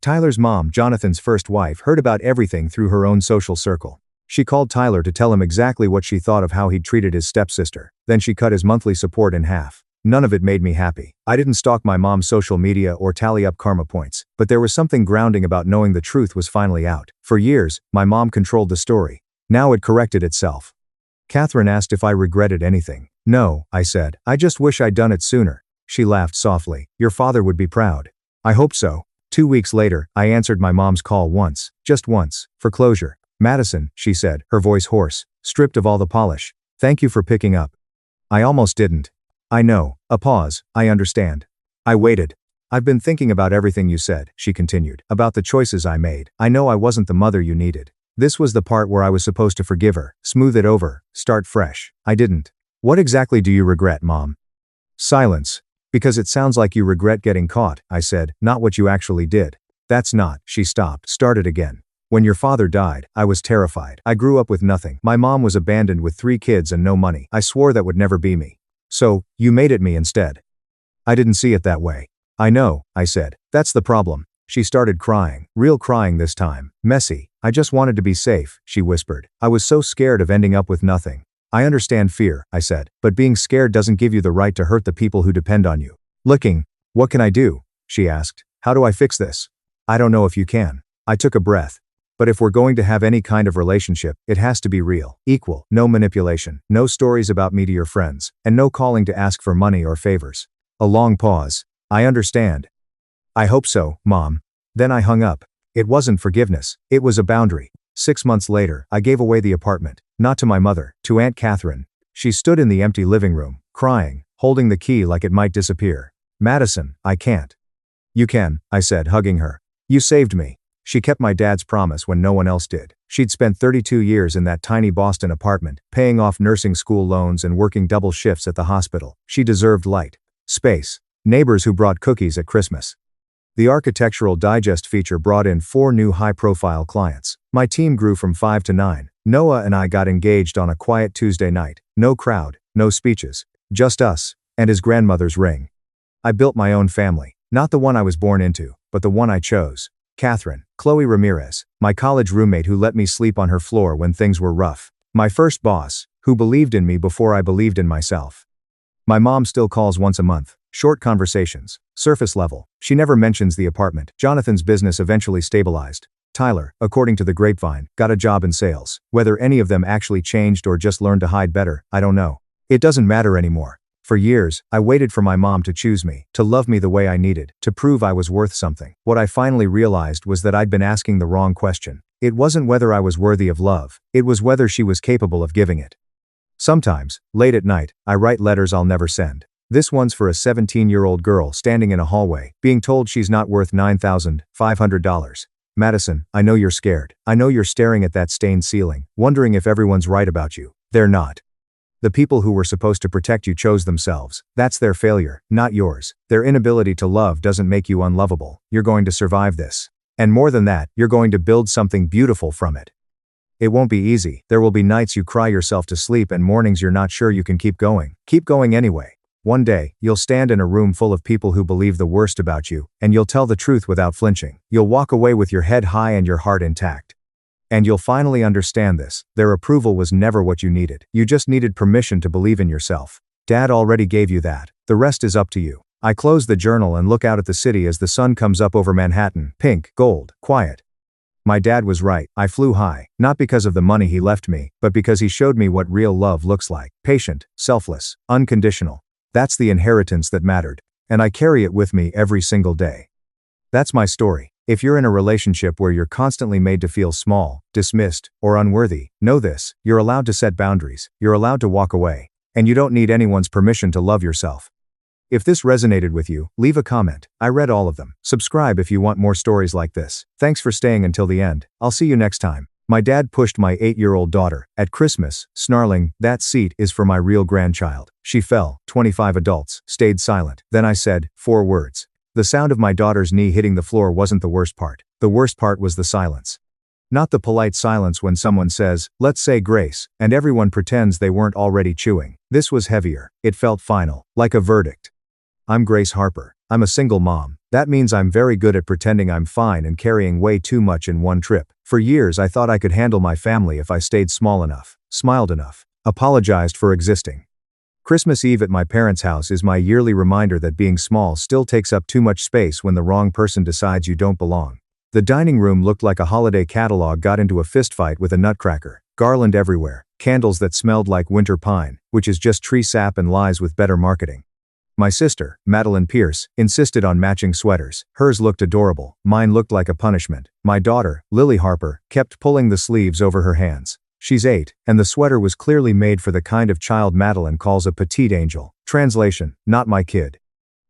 [SPEAKER 1] Tyler's mom, Jonathan's first wife, heard about everything through her own social circle. She called Tyler to tell him exactly what she thought of how he'd treated his stepsister. Then she cut his monthly support in half. None of it made me happy. I didn't stalk my mom's social media or tally up karma points, but there was something grounding about knowing the truth was finally out. For years, my mom controlled the story. Now it corrected itself. Catherine asked if I regretted anything. No, I said. I just wish I'd done it sooner. She laughed softly. Your father would be proud. I hope so. 2 weeks later, I answered my mom's call once. Just once. For closure. Madison, she said, her voice hoarse, stripped of all the polish. Thank you for picking up. I almost didn't. I know. A pause. I understand. I waited. I've been thinking about everything you said, she continued, about the choices I made. I know I wasn't the mother you needed. This was the part where I was supposed to forgive her, smooth it over, start fresh. I didn't. What exactly do you regret, Mom? Silence. Because it sounds like you regret getting caught, I said, not what you actually did. That's not. She stopped, started again. When your father died, I was terrified. I grew up with nothing. My mom was abandoned with 3 kids and no money. I swore that would never be me. So, you made it me instead. I didn't see it that way. I know, I said. That's the problem. She started crying, real crying this time. Messy. I just wanted to be safe, she whispered. I was so scared of ending up with nothing. I understand fear, I said, but being scared doesn't give you the right to hurt the people who depend on you. Licking. What can I do? She asked. How do I fix this? I don't know if you can. I took a breath. But if we're going to have any kind of relationship, it has to be real, equal, no manipulation, no stories about me to your friends, and no calling to ask for money or favors. A long pause. I understand. I hope so, Mom. Then I hung up. It wasn't forgiveness, it was a boundary. 6 months later, I gave away the apartment, not to my mother, to Aunt Catherine. She stood in the empty living room, crying, holding the key like it might disappear. Madison, I can't. You can, I said, hugging her. You saved me. She kept my dad's promise when no one else did. She'd spent 32 years in that tiny Boston apartment, paying off nursing school loans and working double shifts at the hospital. She deserved light, space, neighbors who brought cookies at Christmas. The Architectural Digest feature brought in 4 new high-profile clients. My team grew from 5 to 9. Noah and I got engaged on a quiet Tuesday night. No crowd, no speeches. Just us, and his grandmother's ring. I built my own family. Not the one I was born into, but the one I chose. Catherine, Chloe Ramirez, my college roommate who let me sleep on her floor when things were rough. My first boss, who believed in me before I believed in myself. My mom still calls once a month. Short conversations. Surface level. She never mentions the apartment. Jonathan's business eventually stabilized. Tyler, according to the grapevine, got a job in sales. Whether any of them actually changed or just learned to hide better, I don't know. It doesn't matter anymore. For years, I waited for my mom to choose me, to love me the way I needed, to prove I was worth something. What I finally realized was that I'd been asking the wrong question. It wasn't whether I was worthy of love, it was whether she was capable of giving it. Sometimes, late at night, I write letters I'll never send. This one's for a 17-year-old girl standing in a hallway, being told she's not worth $9,500. Madison, I know you're scared. I know you're staring at that stained ceiling, wondering if everyone's right about you. They're not. The people who were supposed to protect you chose themselves. That's their failure, not yours. Their inability to love doesn't make you unlovable. You're going to survive this. And more than that, you're going to build something beautiful from it. It won't be easy. There will be nights you cry yourself to sleep and mornings you're not sure you can keep going. Keep going anyway. One day, you'll stand in a room full of people who believe the worst about you, and you'll tell the truth without flinching. You'll walk away with your head high and your heart intact. And you'll finally understand this. Their approval was never what you needed. You just needed permission to believe in yourself. Dad already gave you that. The rest is up to you. I close the journal and look out at the city as the sun comes up over Manhattan. Pink, gold, quiet. My dad was right. I flew high, not because of the money he left me, but because he showed me what real love looks like. Patient, selfless, unconditional. That's the inheritance that mattered. And I carry it with me every single day. That's my story. If you're in a relationship where you're constantly made to feel small, dismissed, or unworthy, know this: you're allowed to set boundaries, you're allowed to walk away, and you don't need anyone's permission to love yourself. If this resonated with you, leave a comment. I read all of them. Subscribe if you want more stories like this. Thanks for staying until the end. I'll see you next time. My dad pushed my 8-year-old daughter at Christmas, snarling, "That seat is for my real grandchild." She fell. 25 adults stayed silent. Then I said 4 words. The sound of my daughter's knee hitting the floor wasn't the worst part. The worst part was the silence. Not the polite silence when someone says, "Let's say grace," and everyone pretends they weren't already chewing. This was heavier. It felt final, like a verdict. I'm Grace Harper. I'm a single mom. That means I'm very good at pretending I'm fine and carrying way too much in one trip. For years I thought I could handle my family if I stayed small enough, smiled enough, apologized for existing. Christmas Eve at my parents' house is my yearly reminder that being small still takes up too much space when the wrong person decides you don't belong. The dining room looked like a holiday catalog got into a fistfight with a nutcracker. Garland everywhere, candles that smelled like winter pine, which is just tree sap and lies with better marketing. My sister, Madeline Pierce, insisted on matching sweaters. Hers looked adorable, mine looked like a punishment. My daughter, Lily Harper, kept pulling the sleeves over her hands. She's 8, and the sweater was clearly made for the kind of child Madeline calls a petite angel. Translation: not my kid.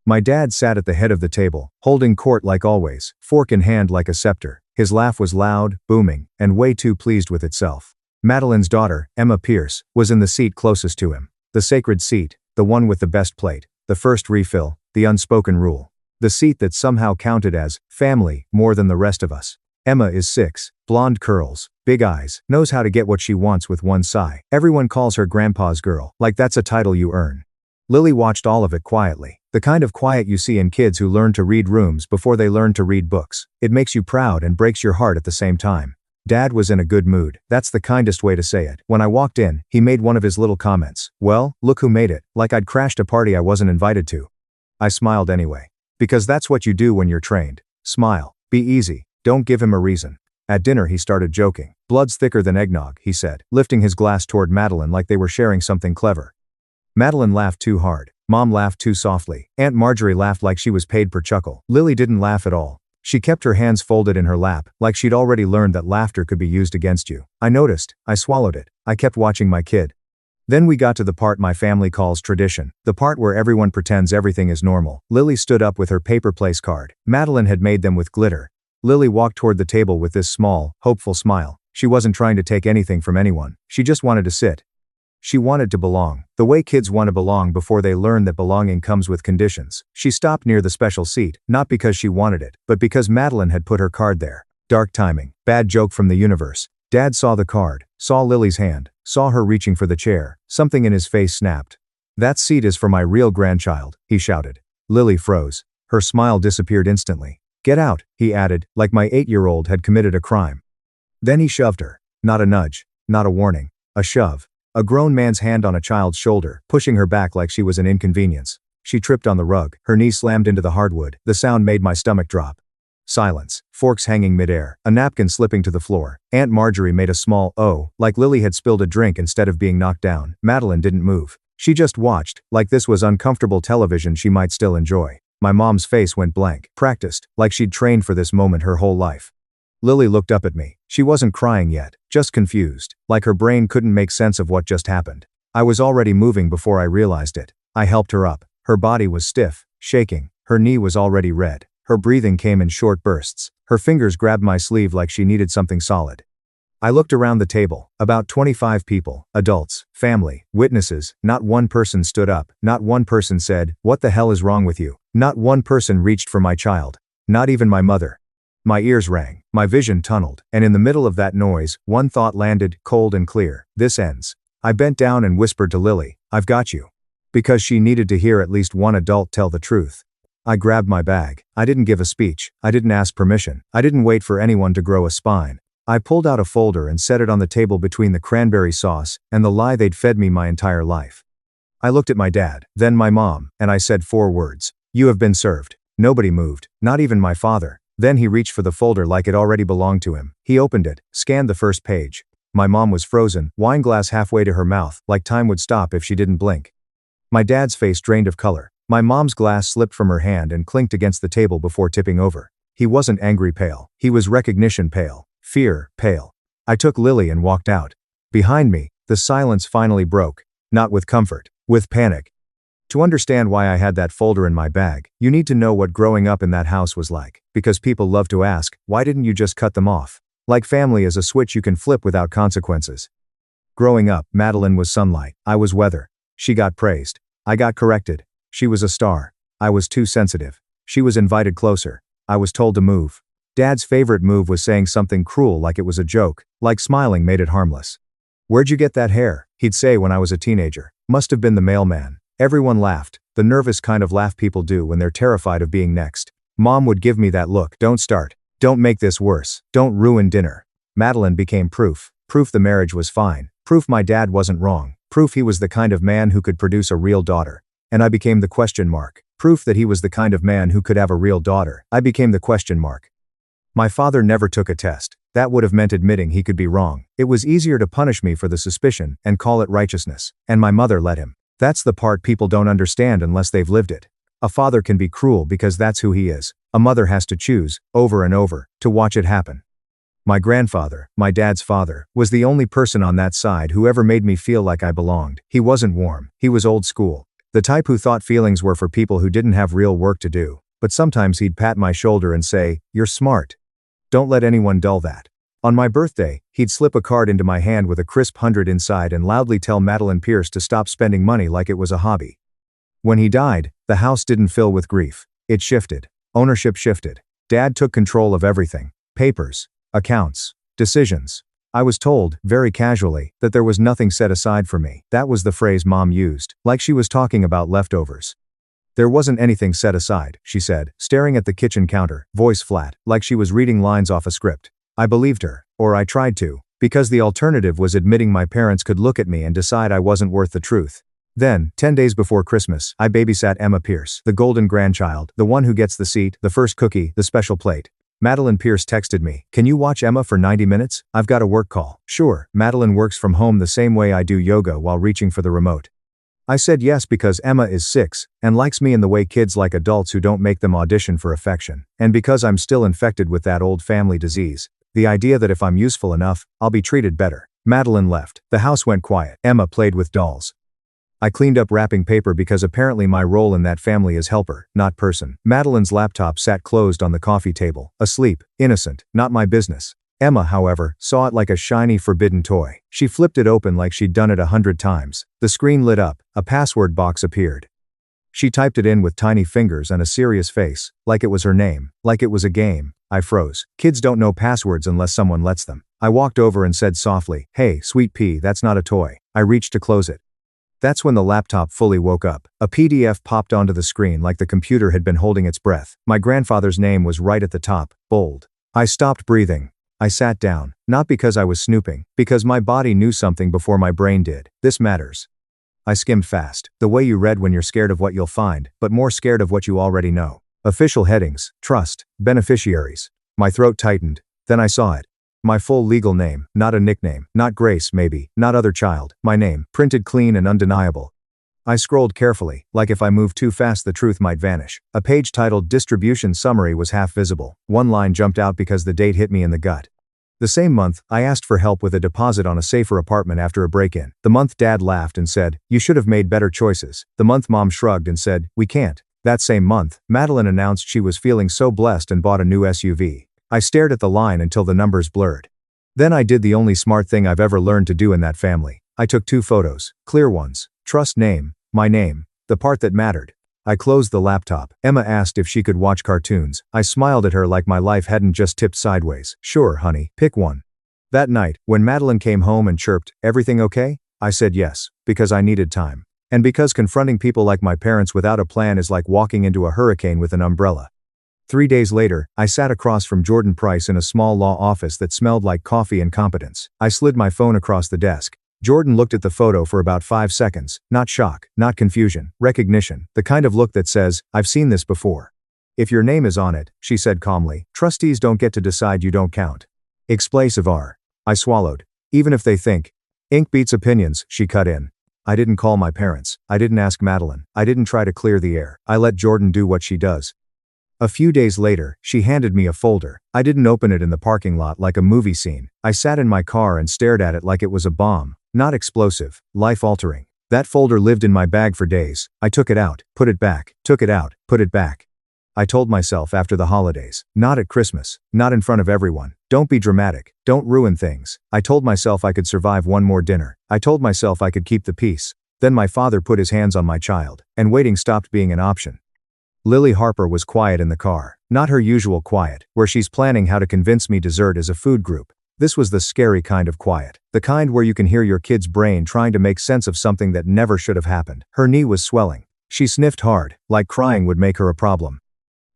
[SPEAKER 1] My dad sat at the head of the table, holding court like always, fork in hand like a scepter. His laugh was loud, booming, and way too pleased with itself. Madeline's daughter, Emma Pierce, was in the seat closest to him. The sacred seat, the one with the best plate. The first refill, the unspoken rule. The seat that somehow counted as family more than the rest of us. Emma is 6, blonde curls, big eyes, knows how to get what she wants with one sigh. Everyone calls her grandpa's girl, like that's a title you earn. Lily watched all of it quietly, the kind of quiet you see in kids who learn to read rooms before they learn to read books. It makes you proud and breaks your heart at the same time. Dad was in a good mood. That's the kindest way to say it. When I walked in, he made one of his little comments. "Well, look who made it," like I'd crashed a party I wasn't invited to. I smiled anyway. Because that's what you do when you're trained. Smile. Be easy. Don't give him a reason. At dinner he started joking. "Blood's thicker than eggnog," he said, lifting his glass toward Madeline like they were sharing something clever. Madeline laughed too hard. Mom laughed too softly. Aunt Marjorie laughed like she was paid per chuckle. Lily didn't laugh at all. She kept her hands folded in her lap, like she'd already learned that laughter could be used against you. I noticed. I swallowed it. I kept watching my kid. Then we got to the part my family calls tradition, the part where everyone pretends everything is normal. Lily stood up with her paper place card. Madeline had made them with glitter. Lily walked toward the table with this small, hopeful smile. She wasn't trying to take anything from anyone. She just wanted to sit. She wanted to belong, the way kids want to belong before they learn that belonging comes with conditions. She stopped near the special seat, not because she wanted it, but because Madeline had put her card there. Dark timing, bad joke from the universe. Dad saw the card, saw Lily's hand, saw her reaching for the chair. Something in his face snapped. "That seat is for my real grandchild," he shouted. Lily froze. Her smile disappeared instantly. "Get out," he added, like my 8-year-old had committed a crime. Then he shoved her. Not a nudge, not a warning, a shove. A grown man's hand on a child's shoulder, pushing her back like she was an inconvenience. She tripped on the rug, her knee slammed into the hardwood. The sound made my stomach drop. Silence, forks hanging midair, a napkin slipping to the floor. Aunt Marjorie made a small "oh," like Lily had spilled a drink instead of being knocked down. Madeline didn't move. She just watched, like this was uncomfortable television she might still enjoy. My mom's face went blank, practiced, like she'd trained for this moment her whole life. Lily looked up at me. She wasn't crying yet, just confused, like her brain couldn't make sense of what just happened. I was already moving before I realized it. I helped her up. Her body was stiff, shaking. Her knee was already red. Her breathing came in short bursts. Her fingers grabbed my sleeve like she needed something solid. I looked around the table. About 25 people, adults, family, witnesses. Not one person stood up. Not one person said, "What the hell is wrong with you?" Not one person reached for my child. Not even my mother. My ears rang, my vision tunneled, and in the middle of that noise, one thought landed, cold and clear. This ends. I bent down and whispered to Lily, "I've got you." Because she needed to hear at least one adult tell the truth. I grabbed my bag. I didn't give a speech. I didn't ask permission. I didn't wait for anyone to grow a spine. I pulled out a folder and set it on the table between the cranberry sauce and the lie they'd fed me my entire life. I looked at my dad, then my mom, and I said 4 words. "You have been served." Nobody moved, not even my father. Then he reached for the folder like it already belonged to him. He opened it, scanned the first page. My mom was frozen, wine glass halfway to her mouth, like time would stop if she didn't blink. My dad's face drained of color. My mom's glass slipped from her hand and clinked against the table before tipping over. He wasn't angry pale. He was recognition pale. Fear pale. I took Lily and walked out. Behind me, the silence finally broke. Not with comfort, with panic. To understand why I had that folder in my bag, you need to know what growing up in that house was like. Because people love to ask, why didn't you just cut them off? Like family is a switch you can flip without consequences. Growing up, Madeline was sunlight. I was weather. She got praised. I got corrected. She was a star. I was too sensitive. She was invited closer. I was told to move. Dad's favorite move was saying something cruel like it was a joke, like smiling made it harmless. "Where'd you get that hair?" he'd say when I was a teenager. Must have been the mailman. Everyone laughed, the nervous kind of laugh people do when they're terrified of being next. Mom would give me that look, "Don't start. Don't make this worse. Don't ruin dinner." Madeline became proof. Proof the marriage was fine. Proof my dad wasn't wrong. Proof he was the kind of man who could produce a real daughter. And I became the question mark. Proof that he was the kind of man who could have a real daughter. I became the question mark. My father never took a test. That would have meant admitting he could be wrong. It was easier to punish me for the suspicion and call it righteousness. And my mother let him. That's the part people don't understand unless they've lived it. A father can be cruel because that's who he is. A mother has to choose, over and over, to watch it happen. My grandfather, my dad's father, was the only person on that side who ever made me feel like I belonged. He wasn't warm. He was old school. The type who thought feelings were for people who didn't have real work to do. But sometimes he'd pat my shoulder and say, "You're smart. Don't let anyone dull that." On my birthday, he'd slip a card into my hand with a crisp 100 inside and loudly tell Madeline Pierce to stop spending money like it was a hobby. When he died, the house didn't fill with grief. It shifted. Ownership shifted. Dad took control of everything. Papers, accounts, decisions. I was told, very casually, that there was nothing set aside for me. That was the phrase Mom used, like she was talking about leftovers. "There wasn't anything set aside," she said, staring at the kitchen counter, voice flat, like she was reading lines off a script. I believed her, or I tried to, because the alternative was admitting my parents could look at me and decide I wasn't worth the truth. Then, 10 days before Christmas, I babysat Emma Pierce, the golden grandchild, the one who gets the seat, the first cookie, the special plate. Madeline Pierce texted me, "Can you watch Emma for 90 minutes? I've got a work call." Sure, Madeline works from home the same way I do yoga while reaching for the remote. I said yes because Emma is 6, and likes me in the way kids like adults who don't make them audition for affection, and because I'm still infected with that old family disease, the idea that if I'm useful enough, I'll be treated better. Madeline left. The house went quiet. Emma played with dolls. I cleaned up wrapping paper because apparently my role in that family is helper, not person. Madeline's laptop sat closed on the coffee table, asleep, innocent, not my business. Emma, however, saw it like a shiny forbidden toy. She flipped it open like she'd done it 100 times. The screen lit up, a password box appeared. She typed it in with tiny fingers and a serious face, like it was her name, like it was a game. I froze. Kids don't know passwords unless someone lets them. I walked over and said softly, "Hey, sweet pea, that's not a toy." I reached to close it. That's when the laptop fully woke up. A PDF popped onto the screen like the computer had been holding its breath. My grandfather's name was right at the top, bold. I stopped breathing. I sat down, not because I was snooping, because my body knew something before my brain did. This matters. I skimmed fast, the way you read when you're scared of what you'll find, but more scared of what you already know. Official headings, trust, beneficiaries. My throat tightened, then I saw it. My full legal name, not a nickname, not Grace maybe, not other child, my name, printed clean and undeniable. I scrolled carefully, like if I moved too fast the truth might vanish. A page titled Distribution Summary was half visible. One line jumped out because the date hit me in the gut. The same month, I asked for help with a deposit on a safer apartment after a break-in. The month Dad laughed and said, "You should have made better choices." The month Mom shrugged and said, "We can't." That same month, Madeline announced she was feeling so blessed and bought a new SUV. I stared at the line until the numbers blurred. Then I did the only smart thing I've ever learned to do in that family. I took 2 photos, clear ones, trust name, my name, the part that mattered. I closed the laptop. Emma asked if she could watch cartoons. I smiled at her like my life hadn't just tipped sideways. "Sure, honey, pick one." That night, when Madeline came home and chirped, "Everything okay?" I said yes, because I needed time. And because confronting people like my parents without a plan is like walking into a hurricane with an umbrella. 3 days later, I sat across from Jordan Price in a small law office that smelled like coffee and competence. I slid my phone across the desk. Jordan looked at the photo for about 5 seconds, not shock, not confusion, recognition, the kind of look that says, "I've seen this before." "If your name is on it," she said calmly, "trustees don't get to decide you don't count." Explosive. I swallowed. "Even if they think." "Ink beats opinions," she cut in. I didn't call my parents. I didn't ask Madeline. I didn't try to clear the air. I let Jordan do what she does. A few days later, she handed me a folder. I didn't open it in the parking lot like a movie scene. I sat in my car and stared at it like it was a bomb. Not explosive, life-altering. That folder lived in my bag for days. I took it out, put it back, took it out, put it back. I told myself after the holidays, not at Christmas, not in front of everyone, don't be dramatic, don't ruin things. I told myself I could survive one more dinner. I told myself I could keep the peace. Then my father put his hands on my child, and waiting stopped being an option. Lily Harper was quiet in the car, not her usual quiet, where she's planning how to convince me dessert is a food group. This was the scary kind of quiet, the kind where you can hear your kid's brain trying to make sense of something that never should have happened. Her knee was swelling. She sniffed hard, like crying would make her a problem.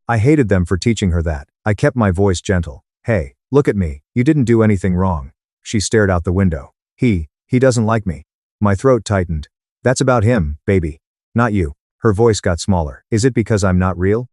[SPEAKER 1] I hated them for teaching her that. I kept my voice gentle. "Hey, look at me, you didn't do anything wrong." She stared out the window. He doesn't like me." My throat tightened. "That's about him, baby. Not you." Her voice got smaller. "Is it because I'm not real?"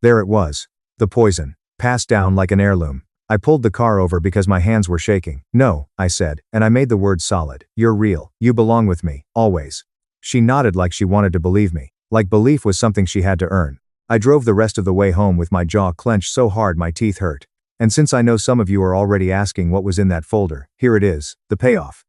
[SPEAKER 1] There it was. The poison. Passed down like an heirloom. I pulled the car over because my hands were shaking. "No," I said, and I made the words solid. "You're real. You belong with me. Always." She nodded like she wanted to believe me. Like belief was something she had to earn. I drove the rest of the way home with my jaw clenched so hard my teeth hurt. And since I know some of you are already asking what was in that folder, here it is, the payoff.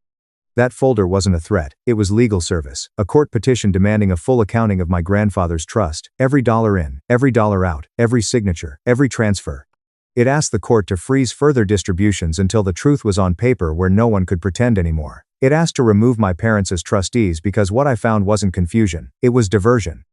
[SPEAKER 1] That folder wasn't a threat, it was legal service, a court petition demanding a full accounting of my grandfather's trust, every dollar in, every dollar out, every signature, every transfer. It asked the court to freeze further distributions until the truth was on paper where no one could pretend anymore. It asked to remove my parents as trustees because what I found wasn't confusion, it was diversion.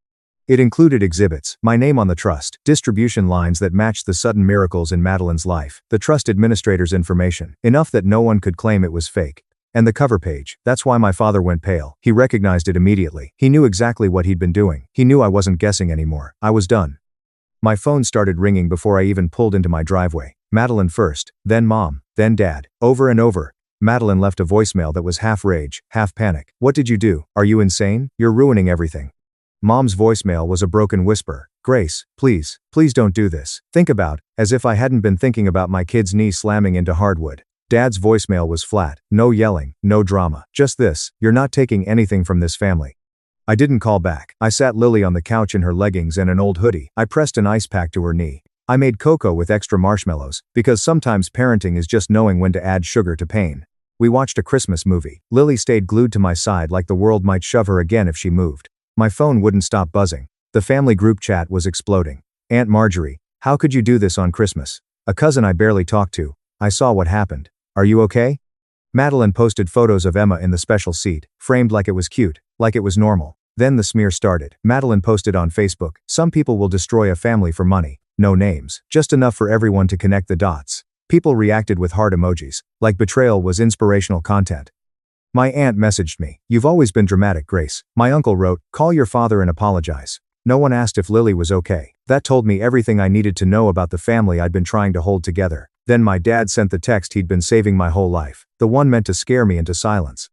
[SPEAKER 1] It included exhibits, my name on the trust, distribution lines that matched the sudden miracles in Madeline's life, the trust administrator's information, enough that no one could claim it was fake. And the cover page, that's why my father went pale. He recognized it immediately. He knew exactly what he'd been doing. He knew I wasn't guessing anymore. I was done. My phone started ringing before I even pulled into my driveway. Madeline first, then Mom, then Dad. Over and over. Madeline left a voicemail that was half rage, half panic. "What did you do? Are you insane? You're ruining everything." Mom's voicemail was a broken whisper. "Grace, please, please don't do this. Think about," as if I hadn't been thinking about my kid's knee slamming into hardwood. Dad's voicemail was flat. No yelling, no drama. Just this: "You're not taking anything from this family." I didn't call back. I sat Lily on the couch in her leggings and an old hoodie. I pressed an ice pack to her knee. I made cocoa with extra marshmallows, because sometimes parenting is just knowing when to add sugar to pain. We watched a Christmas movie. Lily stayed glued to my side like the world might shove her again if she moved. My phone wouldn't stop buzzing. The family group chat was exploding. Aunt Marjorie, how could you do this on Christmas? A cousin I barely talked to. I saw what happened. Are you okay? Madeline posted photos of Emma in the special seat, framed like it was cute, like it was normal. Then the smear started. Madeline posted on Facebook, some people will destroy a family for money. No names, just enough for everyone to connect the dots. People reacted with heart emojis, like betrayal was inspirational content. My aunt messaged me, you've always been dramatic, Grace. My uncle wrote, call your father and apologize. No one asked if Lily was okay. That told me everything I needed to know about the family I'd been trying to hold together. Then my dad sent the text he'd been saving my whole life, the one meant to scare me into silence.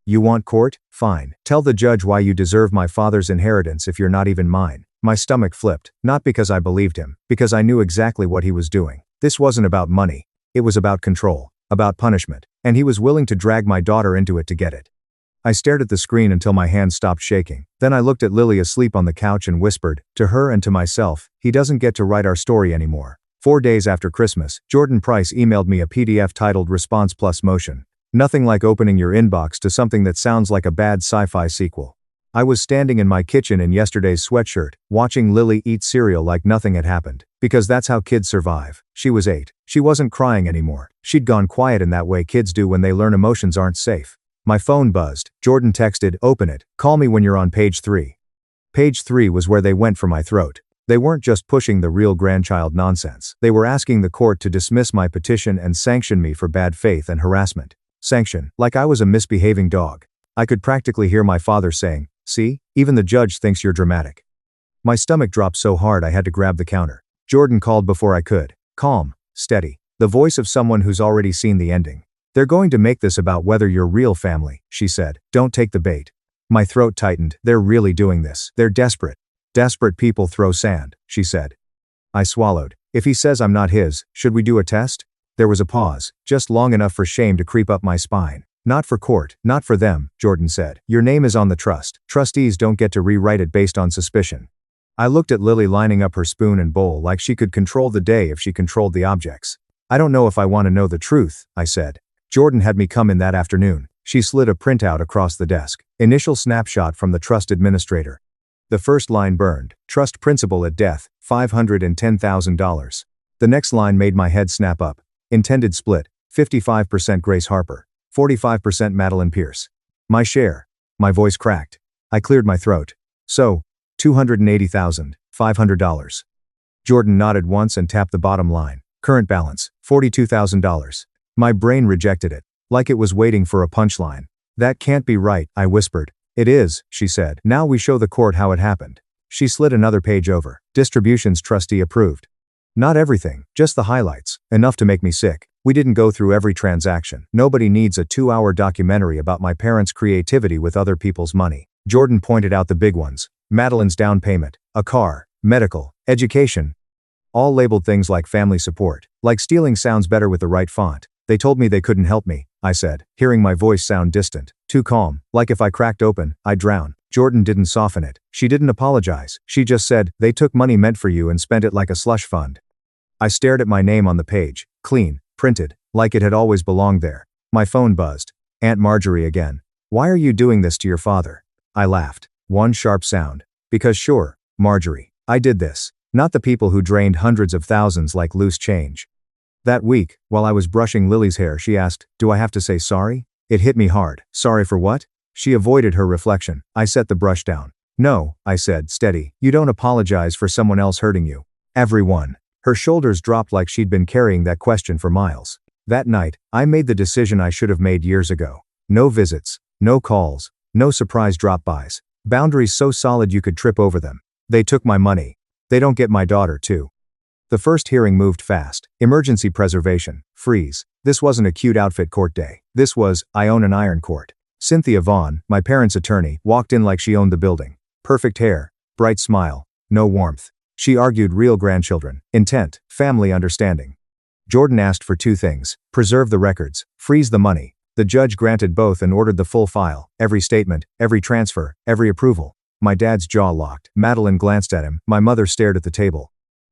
[SPEAKER 1] You want court? Fine. Tell the judge why you deserve my father's inheritance if you're not even mine. My stomach flipped, not because I believed him, because I knew exactly what he was doing. This wasn't about money. It was about control, about punishment, and he was willing to drag my daughter into it to get it. I stared at the screen until my hands stopped shaking. Then I looked at Lily asleep on the couch and whispered, to her and to myself, he doesn't get to write our story anymore. 4 days after Christmas, Jordan Price emailed me a PDF titled Response Plus Motion. Nothing like opening your inbox to something that sounds like a bad sci-fi sequel. I was standing in my kitchen in yesterday's sweatshirt, watching Lily eat cereal like nothing had happened. Because that's how kids survive. She was 8. She wasn't crying anymore. She'd gone quiet in that way kids do when they learn emotions aren't safe. My phone buzzed. Jordan texted, open it. Call me when you're on page 3. Page 3 was where they went for my throat. They weren't just pushing the real grandchild nonsense. They were asking the court to dismiss my petition and sanction me for bad faith and harassment. Sanction, like I was a misbehaving dog. I could practically hear my father saying, see, even the judge thinks you're dramatic. My stomach dropped so hard I had to grab the counter. Jordan called before I could. Calm, steady. The voice of someone who's already seen the ending. They're going to make this about whether you're real family, she said. Don't take the bait. My throat tightened. They're really doing this. They're desperate. Desperate people throw sand, she said. I swallowed. If he says I'm not his, should we do a test? There was a pause, just long enough for shame to creep up my spine. Not for court, not for them, Jordan said. Your name is on the trust. Trustees don't get to rewrite it based on suspicion. I looked at Lily lining up her spoon and bowl like she could control the day if she controlled the objects. I don't know if I want to know the truth, I said. Jordan had me come in that afternoon. She slid a printout across the desk. Initial snapshot from the trust administrator. The first line burned. Trust principal at death, $510,000. The next line made my head snap up. Intended split, 55% Grace Harper, 45% Madeline Pierce. My share. My voice cracked. I cleared my throat. So, $280,500. Jordan nodded once and tapped the bottom line. Current balance, $42,000. My brain rejected it, like it was waiting for a punchline. That can't be right, I whispered. It is, she said. Now we show the court how it happened. She slid another page over. Distributions trustee approved. Not everything, just the highlights, enough to make me sick. We didn't go through every transaction. Nobody needs a 2-hour documentary about my parents' creativity with other people's money. Jordan pointed out the big ones. Madeline's down payment, a car, medical, education. All labeled things like family support. Like stealing sounds better with the right font. They told me they couldn't help me, I said, hearing my voice sound distant. Too calm, like if I cracked open, I'd drown. Jordan didn't soften it. She didn't apologize. She just said, they took money meant for you and spent it like a slush fund. I stared at my name on the page, clean, printed, like it had always belonged there. My phone buzzed. Aunt Marjorie again. Why are you doing this to your father? I laughed. One sharp sound. Because sure, Marjorie, I did this. Not the people who drained hundreds of thousands like loose change. That week, while I was brushing Lily's hair, she asked, do I have to say sorry? It hit me hard. Sorry for what? She avoided her reflection. I set the brush down. No, I said, steady. You don't apologize for someone else hurting you. Everyone. Her shoulders dropped like she'd been carrying that question for miles. That night, I made the decision I should have made years ago. No visits, no calls, no surprise drop-bys. Boundaries so solid you could trip over them. They took my money. They don't get my daughter, too. The first hearing moved fast. Emergency preservation. Freeze. This wasn't a cute outfit court day. This was, I own an iron court. Cynthia Vaughn, my parents' attorney, walked in like she owned the building. Perfect hair, bright smile, no warmth. She argued real grandchildren, intent, family understanding. Jordan asked for 2 things. Preserve the records, freeze the money. The judge granted both and ordered the full file, every statement, every transfer, every approval. My dad's jaw locked. Madeline glanced at him. My mother stared at the table.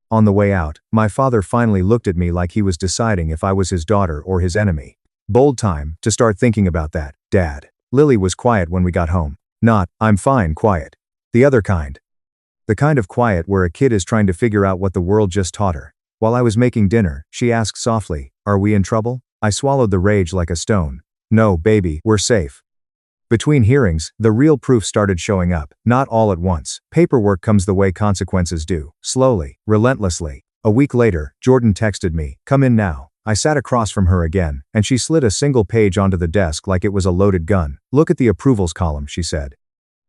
[SPEAKER 1] On the way out, my father finally looked at me like he was deciding if I was his daughter or his enemy. Bold time to start thinking about that, Dad. Lily was quiet when we got home. Not, I'm fine, quiet. The other kind. The kind of quiet where a kid is trying to figure out what the world just taught her. While I was making dinner, she asked softly, "Are we in trouble?" I swallowed the rage like a stone. "No, baby, we're safe." Between hearings, the real proof started showing up, not all at once. Paperwork comes the way consequences do, slowly, relentlessly. A week later, Jordan texted me, "Come in now." I sat across from her again, and she slid a single page onto the desk like it was a loaded gun. "Look at the approvals column," she said.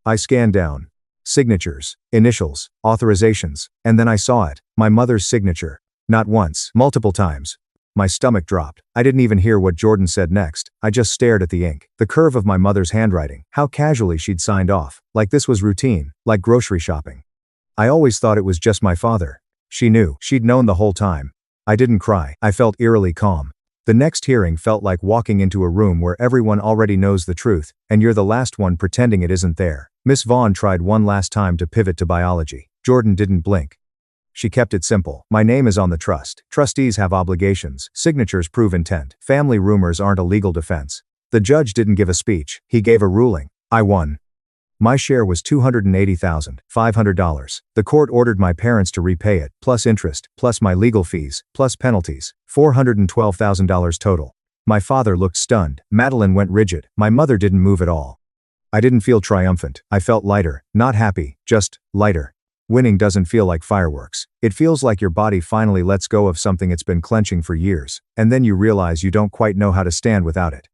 [SPEAKER 1] I scanned down. Signatures, initials, authorizations, and then I saw it, my mother's signature. Not once, multiple times. My stomach dropped. I didn't even hear what Jordan said next. I just stared at the ink, the curve of my mother's handwriting, how casually she'd signed off, like this was routine, like grocery shopping. I always thought it was just my father. She knew, she'd known the whole time. I didn't cry, I felt eerily calm. The next hearing felt like walking into a room where everyone already knows the truth, and you're the last one pretending it isn't there. Miss Vaughn tried one last time to pivot to biology. Jordan didn't blink. She kept it simple. My name is on the trust. Trustees have obligations. Signatures prove intent. Family rumors aren't a legal defense. The judge didn't give a speech. He gave a ruling. I won. My share was $280,500. The court ordered my parents to repay it, plus interest, plus my legal fees, plus penalties. $412,000 total. My father looked stunned. Madeline went rigid. My mother didn't move at all. I didn't feel triumphant. I felt lighter. Not happy, just lighter. Winning doesn't feel like fireworks. It feels like your body finally lets go of something it's been clenching for years, and then you realize you don't quite know how to stand without it.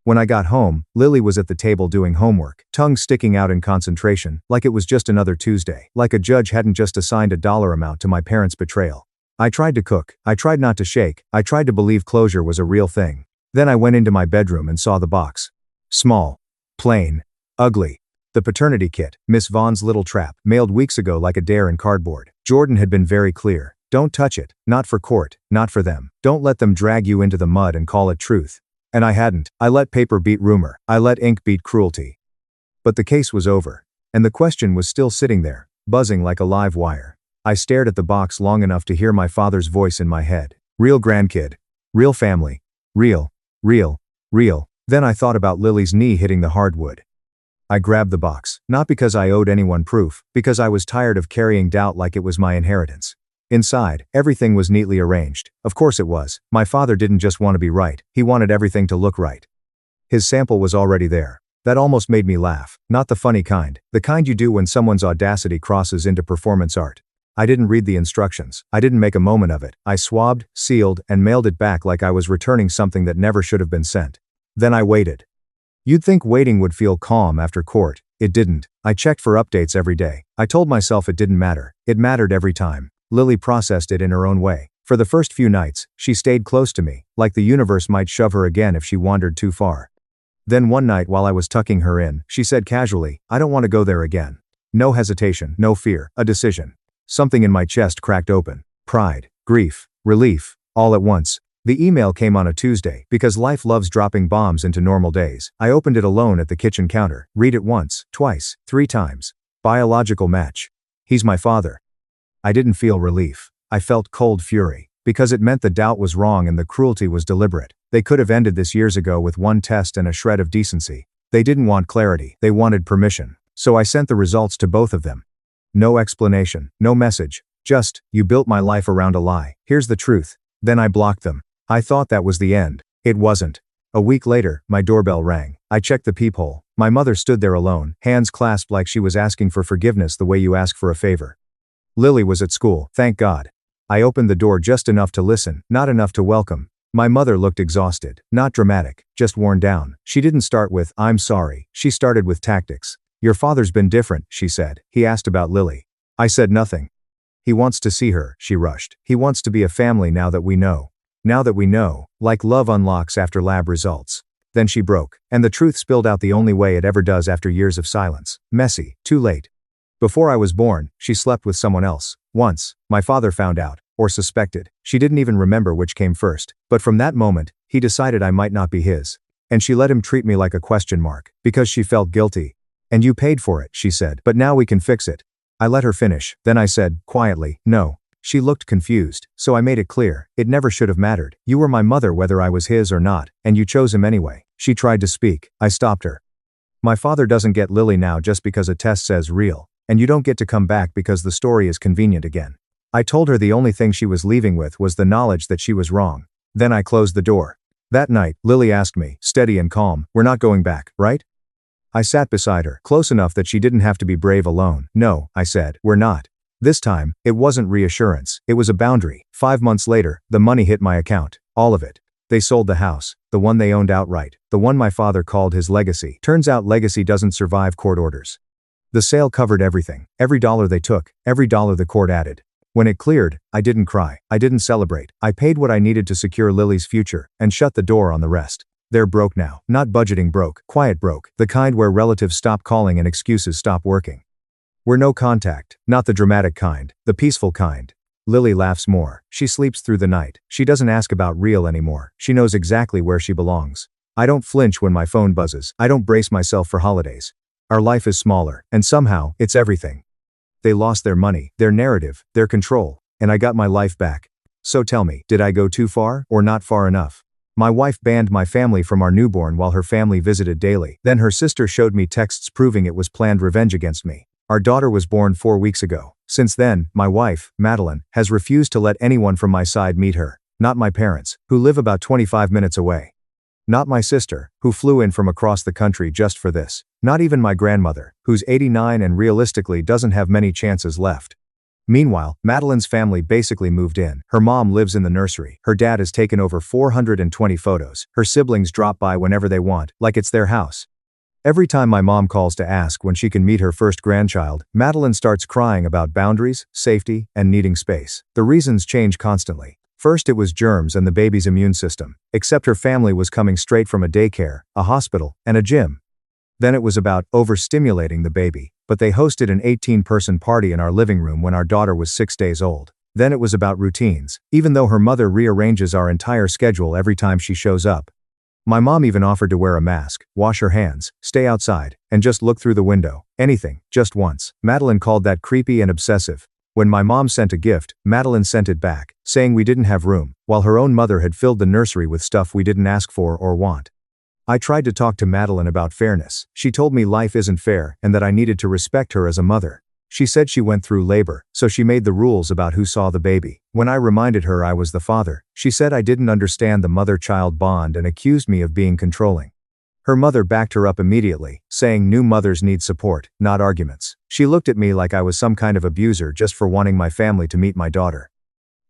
[SPEAKER 1] When I got home, Lily was at the table doing homework, tongue sticking out in concentration, like it was just another Tuesday, like a judge hadn't just assigned a dollar amount to my parents' betrayal. I tried to cook, I tried not to shake, I tried to believe closure was a real thing. Then I went into my bedroom and saw the box. Small. Plain. Ugly. The paternity kit, Miss Vaughn's little trap, mailed weeks ago like a dare in cardboard. Jordan had been very clear. Don't touch it, not for court, not for them. Don't let them drag you into the mud and call it truth. And I hadn't. I let paper beat rumor. I let ink beat cruelty. But the case was over. And the question was still sitting there, buzzing like a live wire. I stared at the box long enough to hear my father's voice in my head. Real grandkid. Real family. Real. Real. Real. Then I thought about Lily's knee hitting the hardwood. I grabbed the box, not because I owed anyone proof, because I was tired of carrying doubt like it was my inheritance. Inside, everything was neatly arranged. Of course it was. My father didn't just want to be right, he wanted everything to look right. His sample was already there. That almost made me laugh. Not the funny kind, the kind you do when someone's audacity crosses into performance art. I didn't read the instructions. I didn't make a moment of it. I swabbed, sealed, and mailed it back like I was returning something that never should have been sent. Then I waited. You'd think waiting would feel calm after court. It didn't. I checked for updates every day. I told myself it didn't matter. It mattered every time. Lily processed it in her own way. For the first few nights, she stayed close to me, like the universe might shove her again if she wandered too far. Then one night while I was tucking her in, she said casually, "I don't want to go there again." No hesitation, no fear, a decision. Something in my chest cracked open. Pride, grief, relief, all at once. The email came on a Tuesday, because life loves dropping bombs into normal days. I opened it alone at the kitchen counter. Read it once, twice, 3 times. Biological match. He's my father. I didn't feel relief. I felt cold fury. Because it meant the doubt was wrong and the cruelty was deliberate. They could have ended this years ago with one test and a shred of decency. They didn't want clarity, they wanted permission. So I sent the results to both of them. No explanation, no message. Just, you built my life around a lie. Here's the truth. Then I blocked them. I thought that was the end. It wasn't. A week later, my doorbell rang. I checked the peephole. My mother stood there alone, hands clasped like she was asking for forgiveness the way you ask for a favor. Lily was at school, thank God. I opened the door just enough to listen, not enough to welcome. My mother looked exhausted, not dramatic, just worn down. She didn't start with, "I'm sorry." She started with tactics. "Your father's been different," she said. He asked about Lily. I said nothing. "He wants to see her," she rushed. "He wants to be a family now that we know." Now that we know, like love unlocks after lab results. Then she broke, and the truth spilled out the only way it ever does after years of silence. Messy, too late. Before I was born, she slept with someone else. Once, my father found out, or suspected. She didn't even remember which came first. But from that moment, he decided I might not be his. And she let him treat me like a question mark, because she felt guilty. And you paid for it, she said. But now we can fix it. I let her finish. Then I said, quietly, no. She looked confused, so I made it clear. It never should have mattered. You were my mother whether I was his or not, and you chose him anyway. She tried to speak. I stopped her. My father doesn't get Lily now just because a test says real, and you don't get to come back because the story is convenient again. I told her the only thing she was leaving with was the knowledge that she was wrong. Then I closed the door. That night, Lily asked me, steady and calm, we're not going back, right? I sat beside her, close enough that she didn't have to be brave alone. No, I said, we're not. This time, it wasn't reassurance, it was a boundary. 5 months later, the money hit my account. All of it. They sold the house, the one they owned outright, the one my father called his legacy. Turns out legacy doesn't survive court orders. The sale covered everything, every dollar they took, every dollar the court added. When it cleared, I didn't cry, I didn't celebrate. I paid what I needed to secure Lily's future, and shut the door on the rest. They're broke now. Not budgeting broke, quiet broke, the kind where relatives stop calling and excuses stop working. We're no contact, not the dramatic kind, the peaceful kind. Lily laughs more. She sleeps through the night. She doesn't ask about real anymore. She knows exactly where she belongs. I don't flinch when my phone buzzes. I don't brace myself for holidays. Our life is smaller, and somehow, it's everything. They lost their money, their narrative, their control, and I got my life back. So tell me, did I go too far, or not far enough? My wife banned my family from our newborn while her family visited daily. Then her sister showed me texts proving it was planned revenge against me. Our daughter was born 4 weeks ago. Since then, my wife, Madeline, has refused to let anyone from my side meet her. Not my parents, who live about 25 minutes away. Not my sister, who flew in from across the country just for this. Not even my grandmother, who's 89 and realistically doesn't have many chances left. Meanwhile, Madeline's family basically moved in. Her mom lives in the nursery. Her dad has taken over 420 photos. Her siblings drop by whenever they want, like it's their house. Every time my mom calls to ask when she can meet her first grandchild, Madeline starts crying about boundaries, safety, and needing space. The reasons change constantly. First it was germs and the baby's immune system, except her family was coming straight from a daycare, a hospital, and a gym. Then it was about overstimulating the baby, but they hosted an 18-person party in our living room when our daughter was 6 days old. Then it was about routines, even though her mother rearranges our entire schedule every time she shows up. My mom even offered to wear a mask, wash her hands, stay outside, and just look through the window. Anything, just once. Madeline called that creepy and obsessive. When my mom sent a gift, Madeline sent it back, saying we didn't have room, while her own mother had filled the nursery with stuff we didn't ask for or want. I tried to talk to Madeline about fairness. She told me life isn't fair and that I needed to respect her as a mother. She said she went through labor, so she made the rules about who saw the baby. When I reminded her I was the father, she said I didn't understand the mother-child bond and accused me of being controlling. Her mother backed her up immediately, saying new mothers need support, not arguments. She looked at me like I was some kind of abuser just for wanting my family to meet my daughter.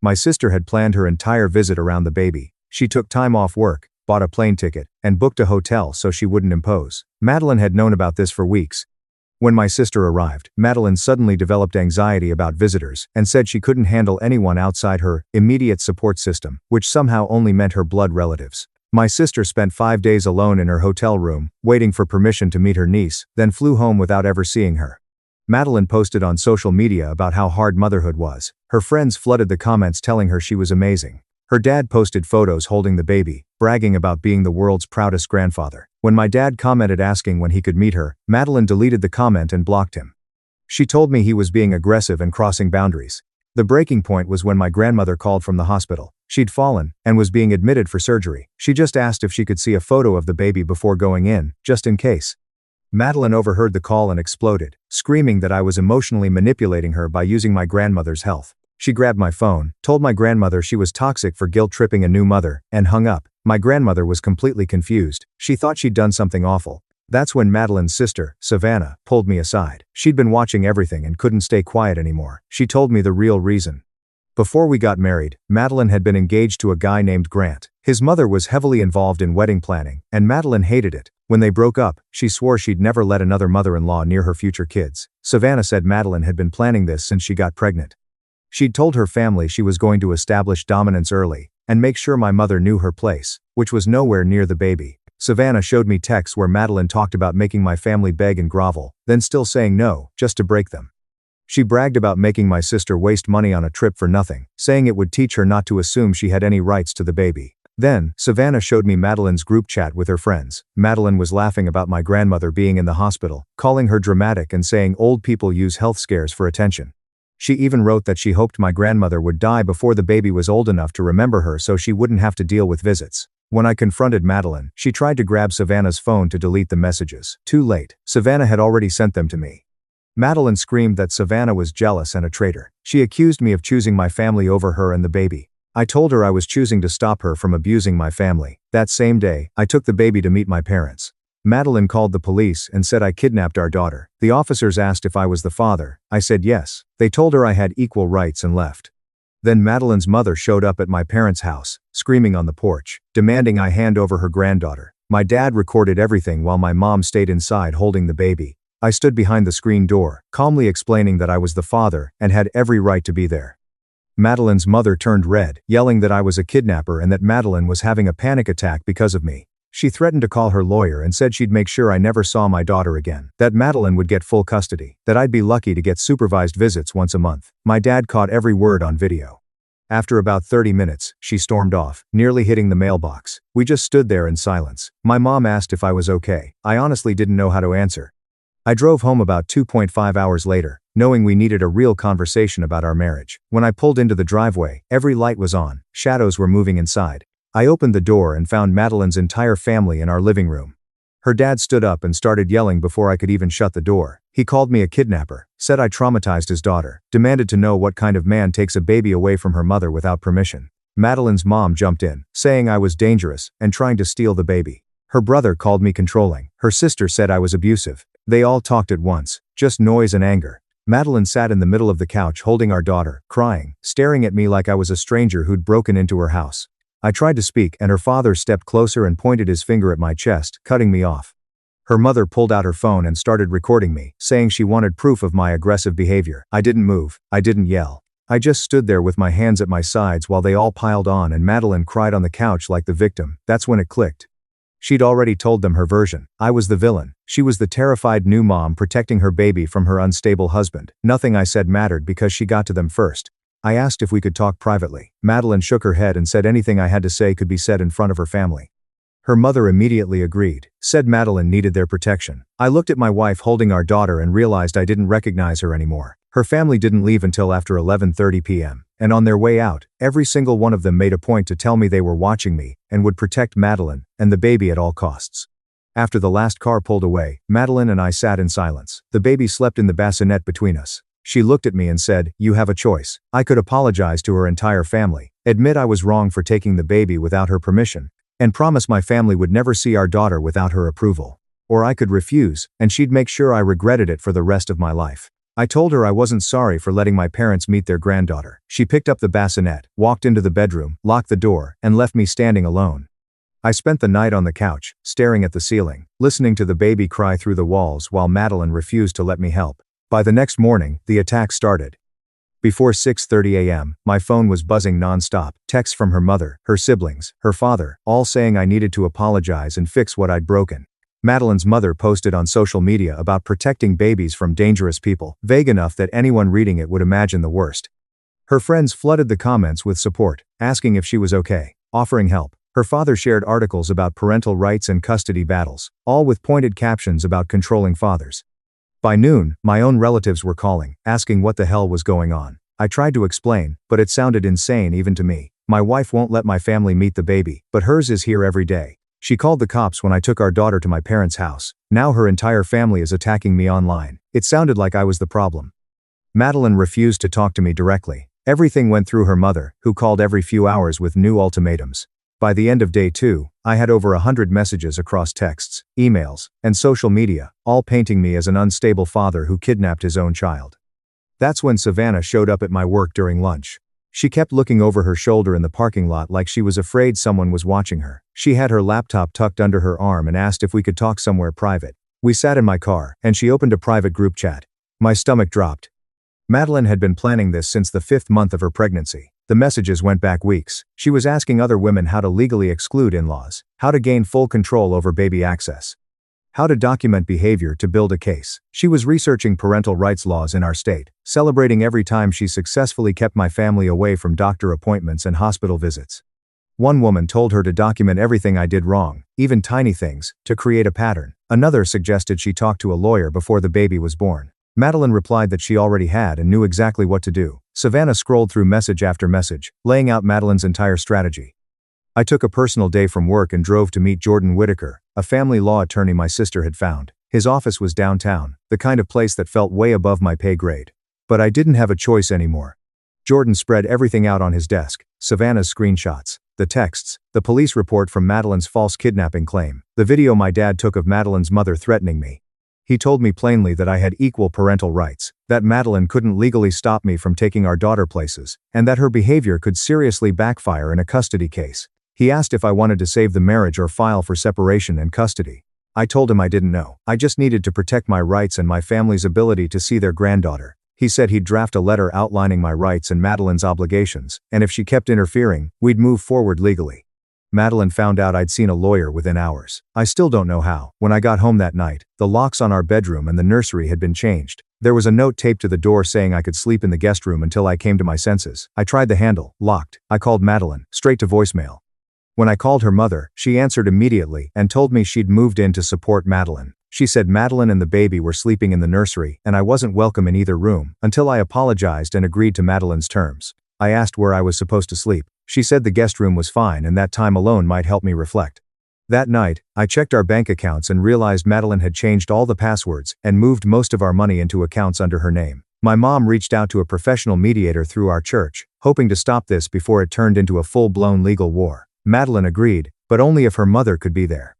[SPEAKER 1] My sister had planned her entire visit around the baby. She took time off work, bought a plane ticket, and booked a hotel so she wouldn't impose. Madeline had known about this for weeks. When my sister arrived, Madeline suddenly developed anxiety about visitors and said she couldn't handle anyone outside her immediate support system, which somehow only meant her blood relatives. My sister spent 5 days alone in her hotel room, waiting for permission to meet her niece, then flew home without ever seeing her. Madeline posted on social media about how hard motherhood was. Her friends flooded the comments telling her she was amazing. Her dad posted photos holding the baby, bragging about being the world's proudest grandfather. When my dad commented asking when he could meet her, Madeline deleted the comment and blocked him. She told me he was being aggressive and crossing boundaries. The breaking point was when my grandmother called from the hospital. She'd fallen, and was being admitted for surgery. She just asked if she could see a photo of the baby before going in, just in case. Madeline overheard the call and exploded, screaming that I was emotionally manipulating her by using my grandmother's health. She grabbed my phone, told my grandmother she was toxic for guilt-tripping a new mother, and hung up. My grandmother was completely confused. She thought she'd done something awful. That's when Madeline's sister, Savannah, pulled me aside. She'd been watching everything and couldn't stay quiet anymore. She told me the real reason. Before we got married, Madeline had been engaged to a guy named Grant. His mother was heavily involved in wedding planning, and Madeline hated it. When they broke up, she swore she'd never let another mother-in-law near her future kids. Savannah said Madeline had been planning this since she got pregnant. She'd told her family she was going to establish dominance early, and make sure my mother knew her place, which was nowhere near the baby. Savannah showed me texts where Madeline talked about making my family beg and grovel, then still saying no, just to break them. She bragged about making my sister waste money on a trip for nothing, saying it would teach her not to assume she had any rights to the baby. Then, Savannah showed me Madeline's group chat with her friends. Madeline was laughing about my grandmother being in the hospital, calling her dramatic and saying old people use health scares for attention. She even wrote that she hoped my grandmother would die before the baby was old enough to remember her so she wouldn't have to deal with visits. When I confronted Madeline, she tried to grab Savannah's phone to delete the messages. Too late. Savannah had already sent them to me. Madeline screamed that Savannah was jealous and a traitor. She accused me of choosing my family over her and the baby. I told her I was choosing to stop her from abusing my family. That same day, I took the baby to meet my parents. Madeline called the police and said I kidnapped our daughter. The officers asked if I was the father. I said yes. They told her I had equal rights and left. Then Madeline's mother showed up at my parents' house, screaming on the porch, demanding I hand over her granddaughter. My dad recorded everything while my mom stayed inside holding the baby. I stood behind the screen door, calmly explaining that I was the father and had every right to be there. Madeline's mother turned red, yelling that I was a kidnapper and that Madeline was having a panic attack because of me. She threatened to call her lawyer and said she'd make sure I never saw my daughter again, that Madeline would get full custody, that I'd be lucky to get supervised visits once a month. My dad caught every word on video. After about 30 minutes, she stormed off, nearly hitting the mailbox. We just stood there in silence. My mom asked if I was okay. I honestly didn't know how to answer. I drove home about 2.5 hours later, knowing we needed a real conversation about our marriage. When I pulled into the driveway, every light was on, shadows were moving inside. I opened the door and found Madeline's entire family in our living room. Her dad stood up and started yelling before I could even shut the door. He called me a kidnapper, said I traumatized his daughter, demanded to know what kind of man takes a baby away from her mother without permission. Madeline's mom jumped in, saying I was dangerous and trying to steal the baby. Her brother called me controlling. Her sister said I was abusive. They all talked at once, just noise and anger. Madeline sat in the middle of the couch holding our daughter, crying, staring at me like I was a stranger who'd broken into her house. I tried to speak and her father stepped closer and pointed his finger at my chest, cutting me off. Her mother pulled out her phone and started recording me, saying she wanted proof of my aggressive behavior. I didn't move. I didn't yell. I just stood there with my hands at my sides while they all piled on and Madeline cried on the couch like the victim. That's when it clicked. She'd already told them her version. I was the villain. She was the terrified new mom protecting her baby from her unstable husband. Nothing I said mattered because she got to them first. I asked if we could talk privately. Madeline shook her head and said anything I had to say could be said in front of her family. Her mother immediately agreed, said Madeline needed their protection. I looked at my wife holding our daughter and realized I didn't recognize her anymore. Her family didn't leave until after 11:30 p.m., and on their way out, every single one of them made a point to tell me they were watching me and would protect Madeline and the baby at all costs. After the last car pulled away, Madeline and I sat in silence. The baby slept in the bassinet between us. She looked at me and said, "You have a choice." I could apologize to her entire family, admit I was wrong for taking the baby without her permission, and promise my family would never see our daughter without her approval. Or I could refuse, and she'd make sure I regretted it for the rest of my life. I told her I wasn't sorry for letting my parents meet their granddaughter. She picked up the bassinet, walked into the bedroom, locked the door, and left me standing alone. I spent the night on the couch, staring at the ceiling, listening to the baby cry through the walls while Madeline refused to let me help. By the next morning, the attack started. Before 6:30 a.m., my phone was buzzing nonstop, texts from her mother, her siblings, her father, all saying I needed to apologize and fix what I'd broken. Madeline's mother posted on social media about protecting babies from dangerous people, vague enough that anyone reading it would imagine the worst. Her friends flooded the comments with support, asking if she was okay, offering help. Her father shared articles about parental rights and custody battles, all with pointed captions about controlling fathers. By noon, my own relatives were calling, asking what the hell was going on. I tried to explain, but it sounded insane even to me. My wife won't let my family meet the baby, but hers is here every day. She called the cops when I took our daughter to my parents' house. Now her entire family is attacking me online. It sounded like I was the problem. Madeline refused to talk to me directly. Everything went through her mother, who called every few hours with new ultimatums. By the end of day 2, I had over 100 messages across texts, emails, and social media, all painting me as an unstable father who kidnapped his own child. That's when Savannah showed up at my work during lunch. She kept looking over her shoulder in the parking lot like she was afraid someone was watching her. She had her laptop tucked under her arm and asked if we could talk somewhere private. We sat in my car, and she opened a private group chat. My stomach dropped. Madeline had been planning this since the 5th month of her pregnancy. The messages went back weeks. She was asking other women how to legally exclude in-laws, how to gain full control over baby access, how to document behavior to build a case. She was researching parental rights laws in our state, celebrating every time she successfully kept my family away from doctor appointments and hospital visits. One woman told her to document everything I did wrong, even tiny things, to create a pattern. Another suggested she talk to a lawyer before the baby was born. Madeline replied that she already had and knew exactly what to do. Savannah scrolled through message after message, laying out Madeline's entire strategy. I took a personal day from work and drove to meet Jordan Whitaker, a family law attorney my sister had found. His office was downtown, the kind of place that felt way above my pay grade. But I didn't have a choice anymore. Jordan spread everything out on his desk: Savannah's screenshots, the texts, the police report from Madeline's false kidnapping claim, the video my dad took of Madeline's mother threatening me. He told me plainly that I had equal parental rights, that Madeline couldn't legally stop me from taking our daughter places, and that her behavior could seriously backfire in a custody case. He asked if I wanted to save the marriage or file for separation and custody. I told him I didn't know. I just needed to protect my rights and my family's ability to see their granddaughter. He said he'd draft a letter outlining my rights and Madeline's obligations, and if she kept interfering, we'd move forward legally. Madeline found out I'd seen a lawyer within hours. I still don't know how. When I got home that night, the locks on our bedroom and the nursery had been changed. There was a note taped to the door saying I could sleep in the guest room until I came to my senses. I tried the handle, locked. I called Madeline, straight to voicemail. When I called her mother, she answered immediately and told me she'd moved in to support Madeline. She said Madeline and the baby were sleeping in the nursery and I wasn't welcome in either room, until I apologized and agreed to Madeline's terms. I asked where I was supposed to sleep. She said the guest room was fine and that time alone might help me reflect. That night, I checked our bank accounts and realized Madeline had changed all the passwords and moved most of our money into accounts under her name. My mom reached out to a professional mediator through our church, hoping to stop this before it turned into a full-blown legal war. Madeline agreed, but only if her mother could be there.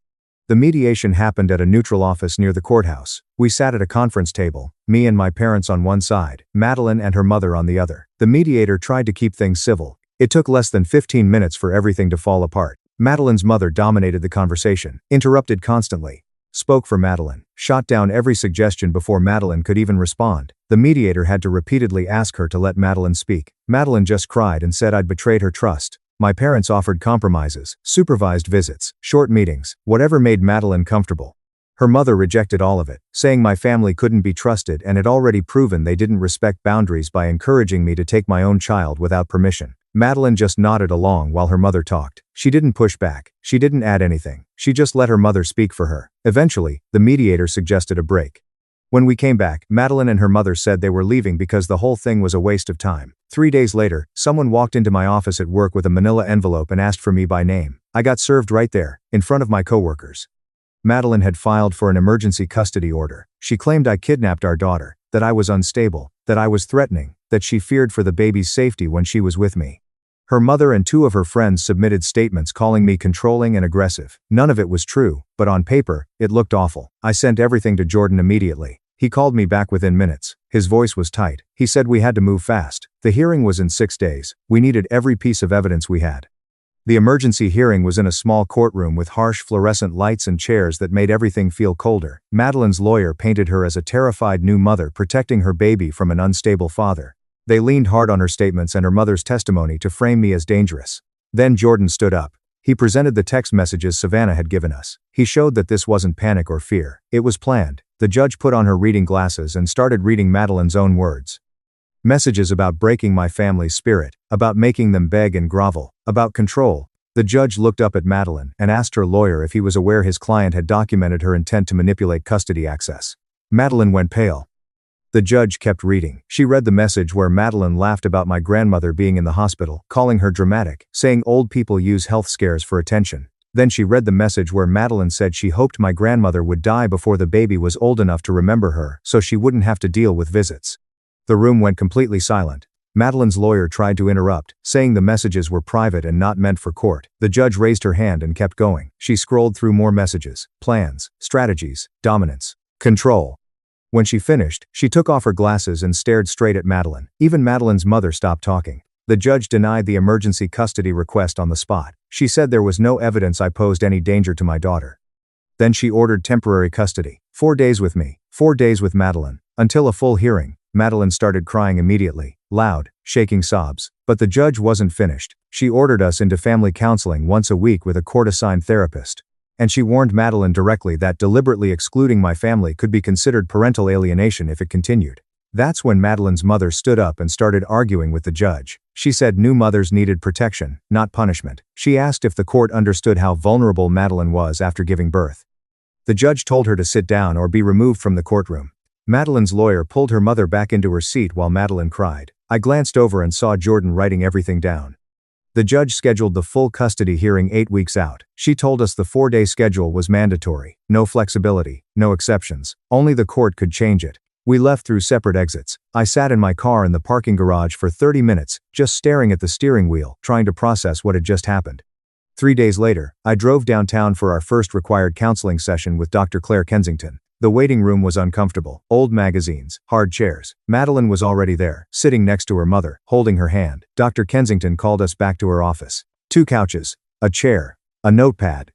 [SPEAKER 1] The mediation happened at a neutral office near the courthouse. We sat at a conference table, me and my parents on one side, Madeline and her mother on the other. The mediator tried to keep things civil. It took less than 15 minutes for everything to fall apart. Madeline's mother dominated the conversation, interrupted constantly, spoke for Madeline, shot down every suggestion before Madeline could even respond. The mediator had to repeatedly ask her to let Madeline speak. Madeline just cried and said I'd betrayed her trust. My parents offered compromises, supervised visits, short meetings, whatever made Madeline comfortable. Her mother rejected all of it, saying my family couldn't be trusted and had already proven they didn't respect boundaries by encouraging me to take my own child without permission. Madeline just nodded along while her mother talked. She didn't push back. She didn't add anything. She just let her mother speak for her. Eventually, the mediator suggested a break. When we came back, Madeline and her mother said they were leaving because the whole thing was a waste of time. 3 days later, someone walked into my office at work with a manila envelope and asked for me by name. I got served right there, in front of my coworkers. Madeline had filed for an emergency custody order. She claimed I kidnapped our daughter, that I was unstable, that I was threatening, that she feared for the baby's safety when she was with me. Her mother and 2 of her friends submitted statements calling me controlling and aggressive. None of it was true, but on paper, it looked awful. I sent everything to Jordan immediately. He called me back within minutes. His voice was tight. He said we had to move fast. The hearing was in 6 days. We needed every piece of evidence we had. The emergency hearing was in a small courtroom with harsh fluorescent lights and chairs that made everything feel colder. Madeline's lawyer painted her as a terrified new mother protecting her baby from an unstable father. They leaned hard on her statements and her mother's testimony to frame me as dangerous. Then Jordan stood up. He presented the text messages Savannah had given us. He showed that this wasn't panic or fear. It was planned. The judge put on her reading glasses and started reading Madeline's own words. Messages about breaking my family's spirit, about making them beg and grovel, about control. The judge looked up at Madeline and asked her lawyer if he was aware his client had documented her intent to manipulate custody access. Madeline went pale. The judge kept reading. She read the message where Madeline laughed about my grandmother being in the hospital, calling her dramatic, saying old people use health scares for attention. Then she read the message where Madeline said she hoped my grandmother would die before the baby was old enough to remember her, so she wouldn't have to deal with visits. The room went completely silent. Madeline's lawyer tried to interrupt, saying the messages were private and not meant for court. The judge raised her hand and kept going. She scrolled through more messages, plans, strategies, dominance, control. When she finished, she took off her glasses and stared straight at Madeline. Even Madeline's mother stopped talking. The judge denied the emergency custody request on the spot. She said there was no evidence I posed any danger to my daughter. Then she ordered temporary custody. 4 days with me, 4 days with Madeline, until a full hearing. Madeline started crying immediately, loud, shaking sobs. But the judge wasn't finished. She ordered us into family counseling once a week with a court-assigned therapist. And she warned Madeline directly that deliberately excluding my family could be considered parental alienation if it continued. That's when Madeline's mother stood up and started arguing with the judge. She said new mothers needed protection, not punishment. She asked if the court understood how vulnerable Madeline was after giving birth. The judge told her to sit down or be removed from the courtroom. Madeline's lawyer pulled her mother back into her seat while Madeline cried. I glanced over and saw Jordan writing everything down. The judge scheduled the full custody hearing 8 weeks out. She told us the 4-day schedule was mandatory, no flexibility, no exceptions. Only the court could change it. We left through separate exits. I sat in my car in the parking garage for 30 minutes, just staring at the steering wheel, trying to process what had just happened. 3 days later, I drove downtown for our first required counseling session with Dr. Claire Kensington. The waiting room was uncomfortable. Old magazines, hard chairs. Madeline was already there, sitting next to her mother, holding her hand. Dr. Kensington called us back to her office. 2 couches, a chair, a notepad.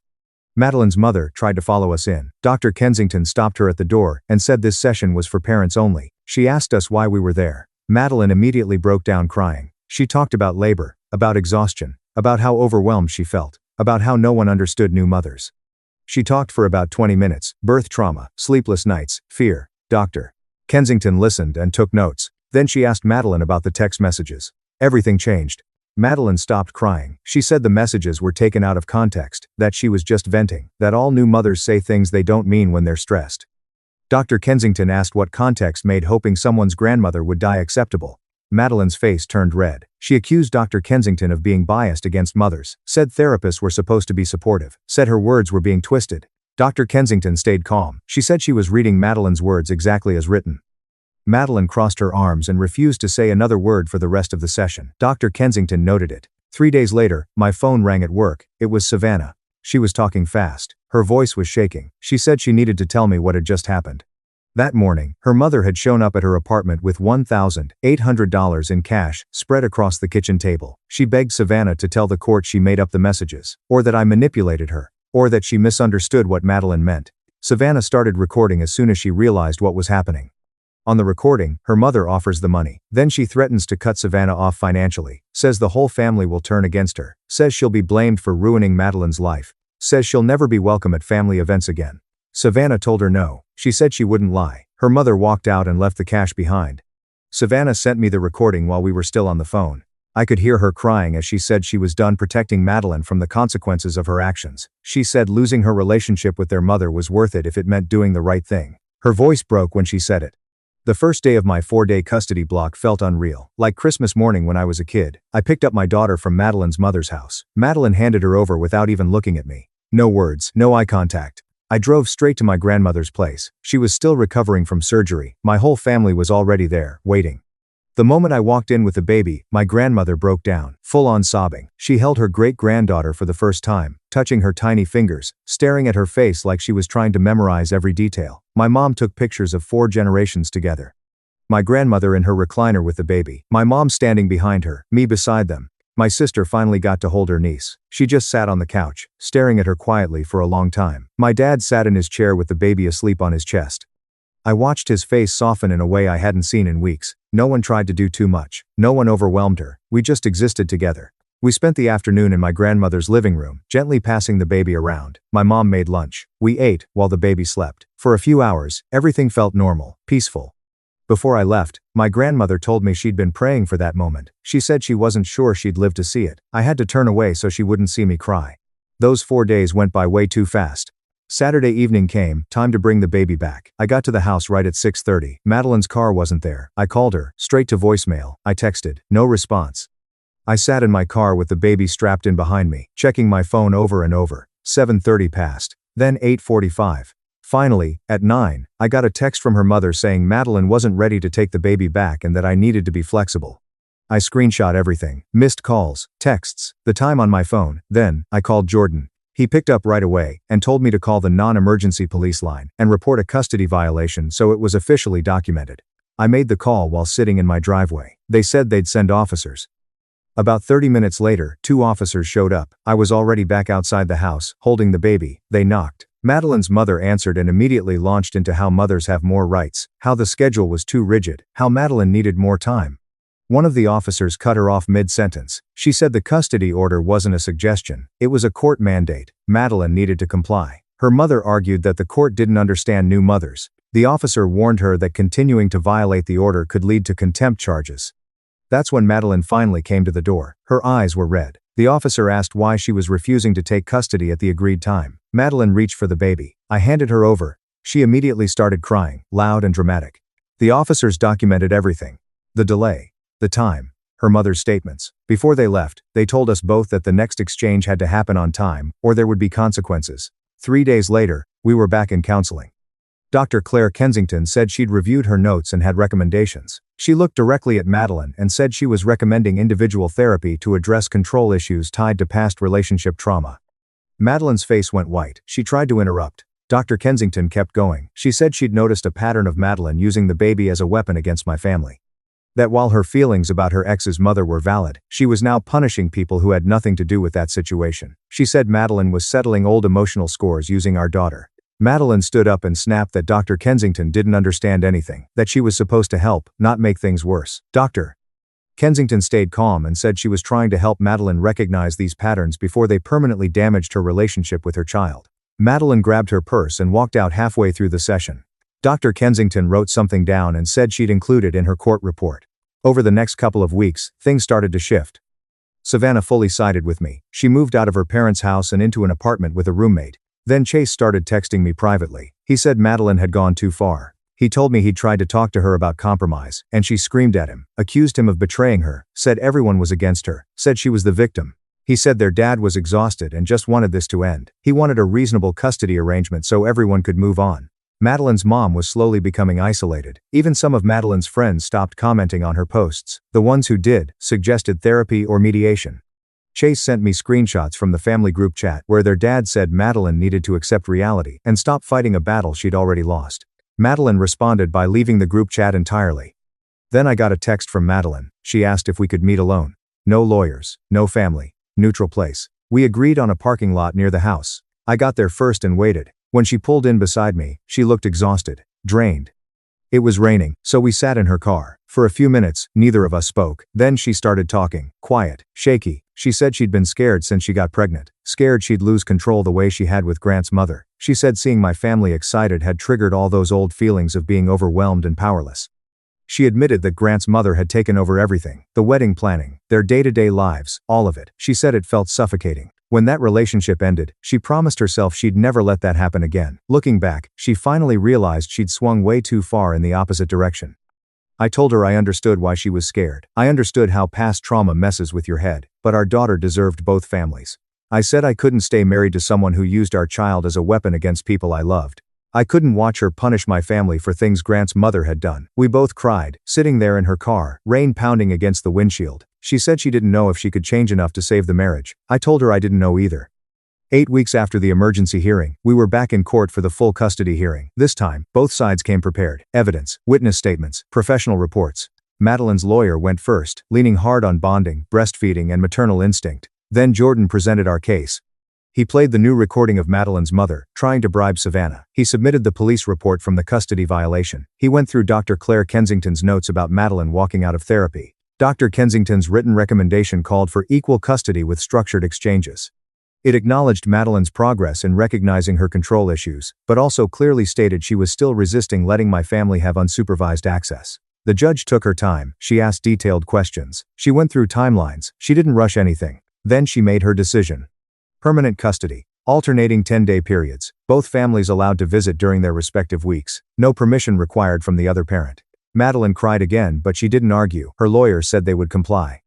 [SPEAKER 1] Madeline's mother tried to follow us in. Dr. Kensington stopped her at the door and said this session was for parents only. She asked us why we were there. Madeline immediately broke down crying. She talked about labor, about exhaustion, about how overwhelmed she felt, about how no one understood new mothers. She talked for about 20 minutes, birth trauma, sleepless nights, fear. Dr. Kensington listened and took notes. Then she asked Madeline about the text messages. Everything changed. Madeline stopped crying. She said the messages were taken out of context, that she was just venting, that all new mothers say things they don't mean when they're stressed. Dr. Kensington asked what context made hoping someone's grandmother would die acceptable. Madeline's face turned red. She accused Dr. Kensington of being biased against mothers, said therapists were supposed to be supportive, said her words were being twisted. Dr. Kensington stayed calm. She said she was reading Madeline's words exactly as written. Madeline crossed her arms and refused to say another word for the rest of the session. Dr. Kensington noted it. 3 days later, my phone rang at work. It was Savannah. She was talking fast. Her voice was shaking. She said she needed to tell me what had just happened. That morning, her mother had shown up at her apartment with $1,800 in cash spread across the kitchen table. She begged Savannah to tell the court she made up the messages, or that I manipulated her, or that she misunderstood what Madeline meant. Savannah started recording as soon as she realized what was happening. On the recording, her mother offers the money. Then she threatens to cut Savannah off financially, says the whole family will turn against her, says she'll be blamed for ruining Madeline's life, says she'll never be welcome at family events again. Savannah told her no. She said she wouldn't lie. Her mother walked out and left the cash behind. Savannah sent me the recording while we were still on the phone. I could hear her crying as she said she was done protecting Madeline from the consequences of her actions. She said losing her relationship with their mother was worth it if it meant doing the right thing. Her voice broke when she said it. The first day of my 4-day custody block felt unreal. Like Christmas morning when I was a kid, I picked up my daughter from Madeline's mother's house. Madeline handed her over without even looking at me. No words, no eye contact. I drove straight to my grandmother's place. She was still recovering from surgery. My whole family was already there, waiting. The moment I walked in with the baby, my grandmother broke down, full-on sobbing. She held her great-granddaughter for the first time, touching her tiny fingers, staring at her face like she was trying to memorize every detail. My mom took pictures of 4 generations together. My grandmother in her recliner with the baby, my mom standing behind her, me beside them. My sister finally got to hold her niece. She just sat on the couch, staring at her quietly for a long time. My dad sat in his chair with the baby asleep on his chest. I watched his face soften in a way I hadn't seen in weeks. No one tried to do too much. No one overwhelmed her. We just existed together. We spent the afternoon in my grandmother's living room, gently passing the baby around. My mom made lunch. We ate while the baby slept. For a few hours, everything felt normal, peaceful. Before I left, my grandmother told me she'd been praying for that moment. She said she wasn't sure she'd live to see it. I had to turn away so she wouldn't see me cry. Those 4 days went by way too fast. Saturday evening came, time to bring the baby back. I got to the house right at 6:30. Madeline's car wasn't there. I called her, straight to voicemail. I texted, no response. I sat in my car with the baby strapped in behind me, checking my phone over and over. 7:30 passed. Then 8:45. Finally, at 9, I got a text from her mother saying Madeline wasn't ready to take the baby back and that I needed to be flexible. I screenshot everything, missed calls, texts, the time on my phone. Then, I called Jordan. He picked up right away and told me to call the non-emergency police line and report a custody violation so it was officially documented. I made the call while sitting in my driveway. They said they'd send officers. About 30 minutes later, 2 officers showed up. I was already back outside the house, holding the baby. They knocked. Madeline's mother answered and immediately launched into how mothers have more rights, how the schedule was too rigid, how Madeline needed more time. One of the officers cut her off mid-sentence. She said the custody order wasn't a suggestion, it was a court mandate. Madeline needed to comply. Her mother argued that the court didn't understand new mothers. The officer warned her that continuing to violate the order could lead to contempt charges. That's when Madeline finally came to the door. Her eyes were red. The officer asked why she was refusing to take custody at the agreed time. Madeline reached for the baby. I handed her over. She immediately started crying, loud and dramatic. The officers documented everything. The delay. The time. Her mother's statements. Before they left, they told us both that the next exchange had to happen on time, or there would be consequences. 3 days later, we were back in counseling. Dr. Claire Kensington said she'd reviewed her notes and had recommendations. She looked directly at Madeline and said she was recommending individual therapy to address control issues tied to past relationship trauma. Madeline's face went white. She tried to interrupt. Dr. Kensington kept going. She said she'd noticed a pattern of Madeline using the baby as a weapon against my family. That while her feelings about her ex's mother were valid, she was now punishing people who had nothing to do with that situation. She said Madeline was settling old emotional scores using our daughter. Madeline stood up and snapped that Dr. Kensington didn't understand anything, that she was supposed to help, not make things worse. Dr. Kensington stayed calm and said she was trying to help Madeline recognize these patterns before they permanently damaged her relationship with her child. Madeline grabbed her purse and walked out halfway through the session. Dr. Kensington wrote something down and said she'd include it in her court report. Over the next couple of weeks, things started to shift. Savannah fully sided with me. She moved out of her parents' house and into an apartment with a roommate. Then Chase started texting me privately. He said Madeline had gone too far. He told me he'd tried to talk to her about compromise, and she screamed at him, accused him of betraying her, said everyone was against her, said she was the victim. He said their dad was exhausted and just wanted this to end. He wanted a reasonable custody arrangement so everyone could move on. Madeline's mom was slowly becoming isolated. Even some of Madeline's friends stopped commenting on her posts. The ones who did, suggested therapy or mediation. Chase sent me screenshots from the family group chat where their dad said Madeline needed to accept reality and stop fighting a battle she'd already lost. Madeline responded by leaving the group chat entirely. Then I got a text from Madeline. She asked if we could meet alone. No lawyers, no family, neutral place. We agreed on a parking lot near the house. I got there first and waited. When she pulled in beside me, she looked exhausted, drained. It was raining, so we sat in her car. For a few minutes, neither of us spoke. Then she started talking, quiet, shaky. She said she'd been scared since she got pregnant, scared she'd lose control the way she had with Grant's mother. She said seeing my family excited had triggered all those old feelings of being overwhelmed and powerless. She admitted that Grant's mother had taken over everything, the wedding planning, their day-to-day lives, all of it. She said it felt suffocating. When that relationship ended, she promised herself she'd never let that happen again. Looking back, she finally realized she'd swung way too far in the opposite direction. I told her I understood why she was scared. I understood how past trauma messes with your head, but our daughter deserved both families. I said I couldn't stay married to someone who used our child as a weapon against people I loved. I couldn't watch her punish my family for things Grant's mother had done. We both cried, sitting there in her car, rain pounding against the windshield. She said she didn't know if she could change enough to save the marriage. I told her I didn't know either. 8 weeks after the emergency hearing, we were back in court for the full custody hearing. This time, both sides came prepared. Evidence, witness statements, professional reports. Madeline's lawyer went first, leaning hard on bonding, breastfeeding, and maternal instinct. Then Jordan presented our case. He played the new recording of Madeline's mother, trying to bribe Savannah. He submitted the police report from the custody violation. He went through Dr. Claire Kensington's notes about Madeline walking out of therapy. Dr. Kensington's written recommendation called for equal custody with structured exchanges. It acknowledged Madeline's progress in recognizing her control issues, but also clearly stated she was still resisting letting my family have unsupervised access. The judge took her time. She asked detailed questions. She went through timelines. She didn't rush anything. Then she made her decision. Permanent custody. Alternating 10-day periods. Both families allowed to visit during their respective weeks. No permission required from the other parent. Madeline cried again, but she didn't argue. Her lawyer said they would comply.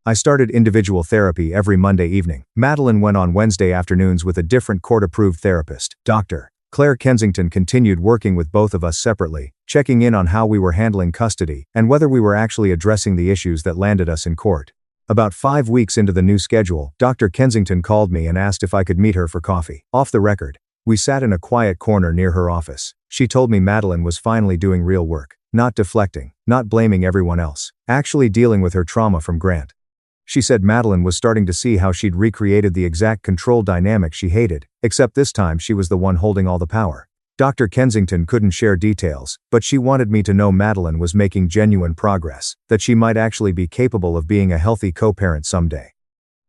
[SPEAKER 1] I started individual therapy every Monday evening. Madeline went on Wednesday afternoons with a different court-approved therapist. Dr. Claire Kensington continued working with both of us separately, checking in on how we were handling custody and whether we were actually addressing the issues that landed us in court. About 5 weeks into the new schedule, Dr. Kensington called me and asked if I could meet her for coffee. Off the record, we sat in a quiet corner near her office. She told me Madeline was finally doing real work, not deflecting, not blaming everyone else, actually dealing with her trauma from Grant. She said Madeline was starting to see how she'd recreated the exact control dynamic she hated, except this time she was the one holding all the power. Dr. Kensington couldn't share details, but she wanted me to know Madeline was making genuine progress, that she might actually be capable of being a healthy co-parent someday.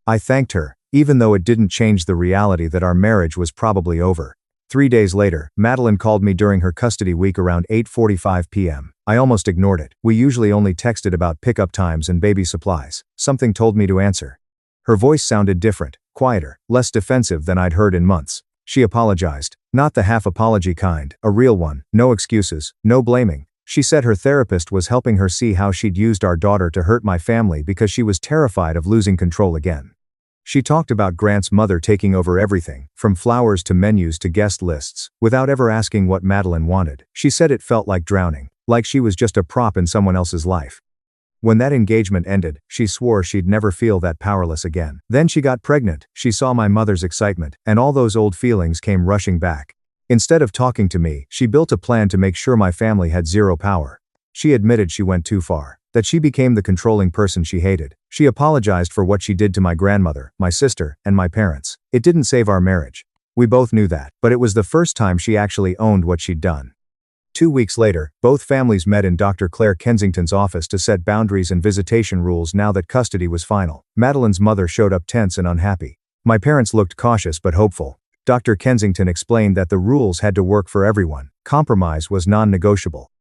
[SPEAKER 1] I thanked her, even though it didn't change the reality that our marriage was probably over. 3 days later, Madeline called me during her custody week around 8:45 p.m. I almost ignored it. We usually only texted about pickup times and baby supplies. Something told me to answer. Her voice sounded different, quieter, less defensive than I'd heard in months. She apologized. Not the half-apology kind, a real one, no excuses, no blaming. She said her therapist was helping her see how she'd used our daughter to hurt my family because she was terrified of losing control again. She talked about Grant's mother taking over everything, from flowers to menus to guest lists, without ever asking what Madeline wanted. She said it felt like drowning, like she was just a prop in someone else's life. When that engagement ended, she swore she'd never feel that powerless again. Then she got pregnant, she saw my mother's excitement, and all those old feelings came rushing back. Instead of talking to me, she built a plan to make sure my family had zero power. She admitted she went too far, that she became the controlling person she hated. She apologized for what she did to my grandmother, my sister, and my parents. It didn't save our marriage. We both knew that, but it was the first time she actually owned what she'd done. 2 weeks later, both families met in Dr. Claire Kensington's office to set boundaries and visitation rules now that custody was final. Madeline's mother showed up tense and unhappy. My parents looked cautious but hopeful. Dr. Kensington explained that the rules had to work for everyone. Compromise was non-negotiable.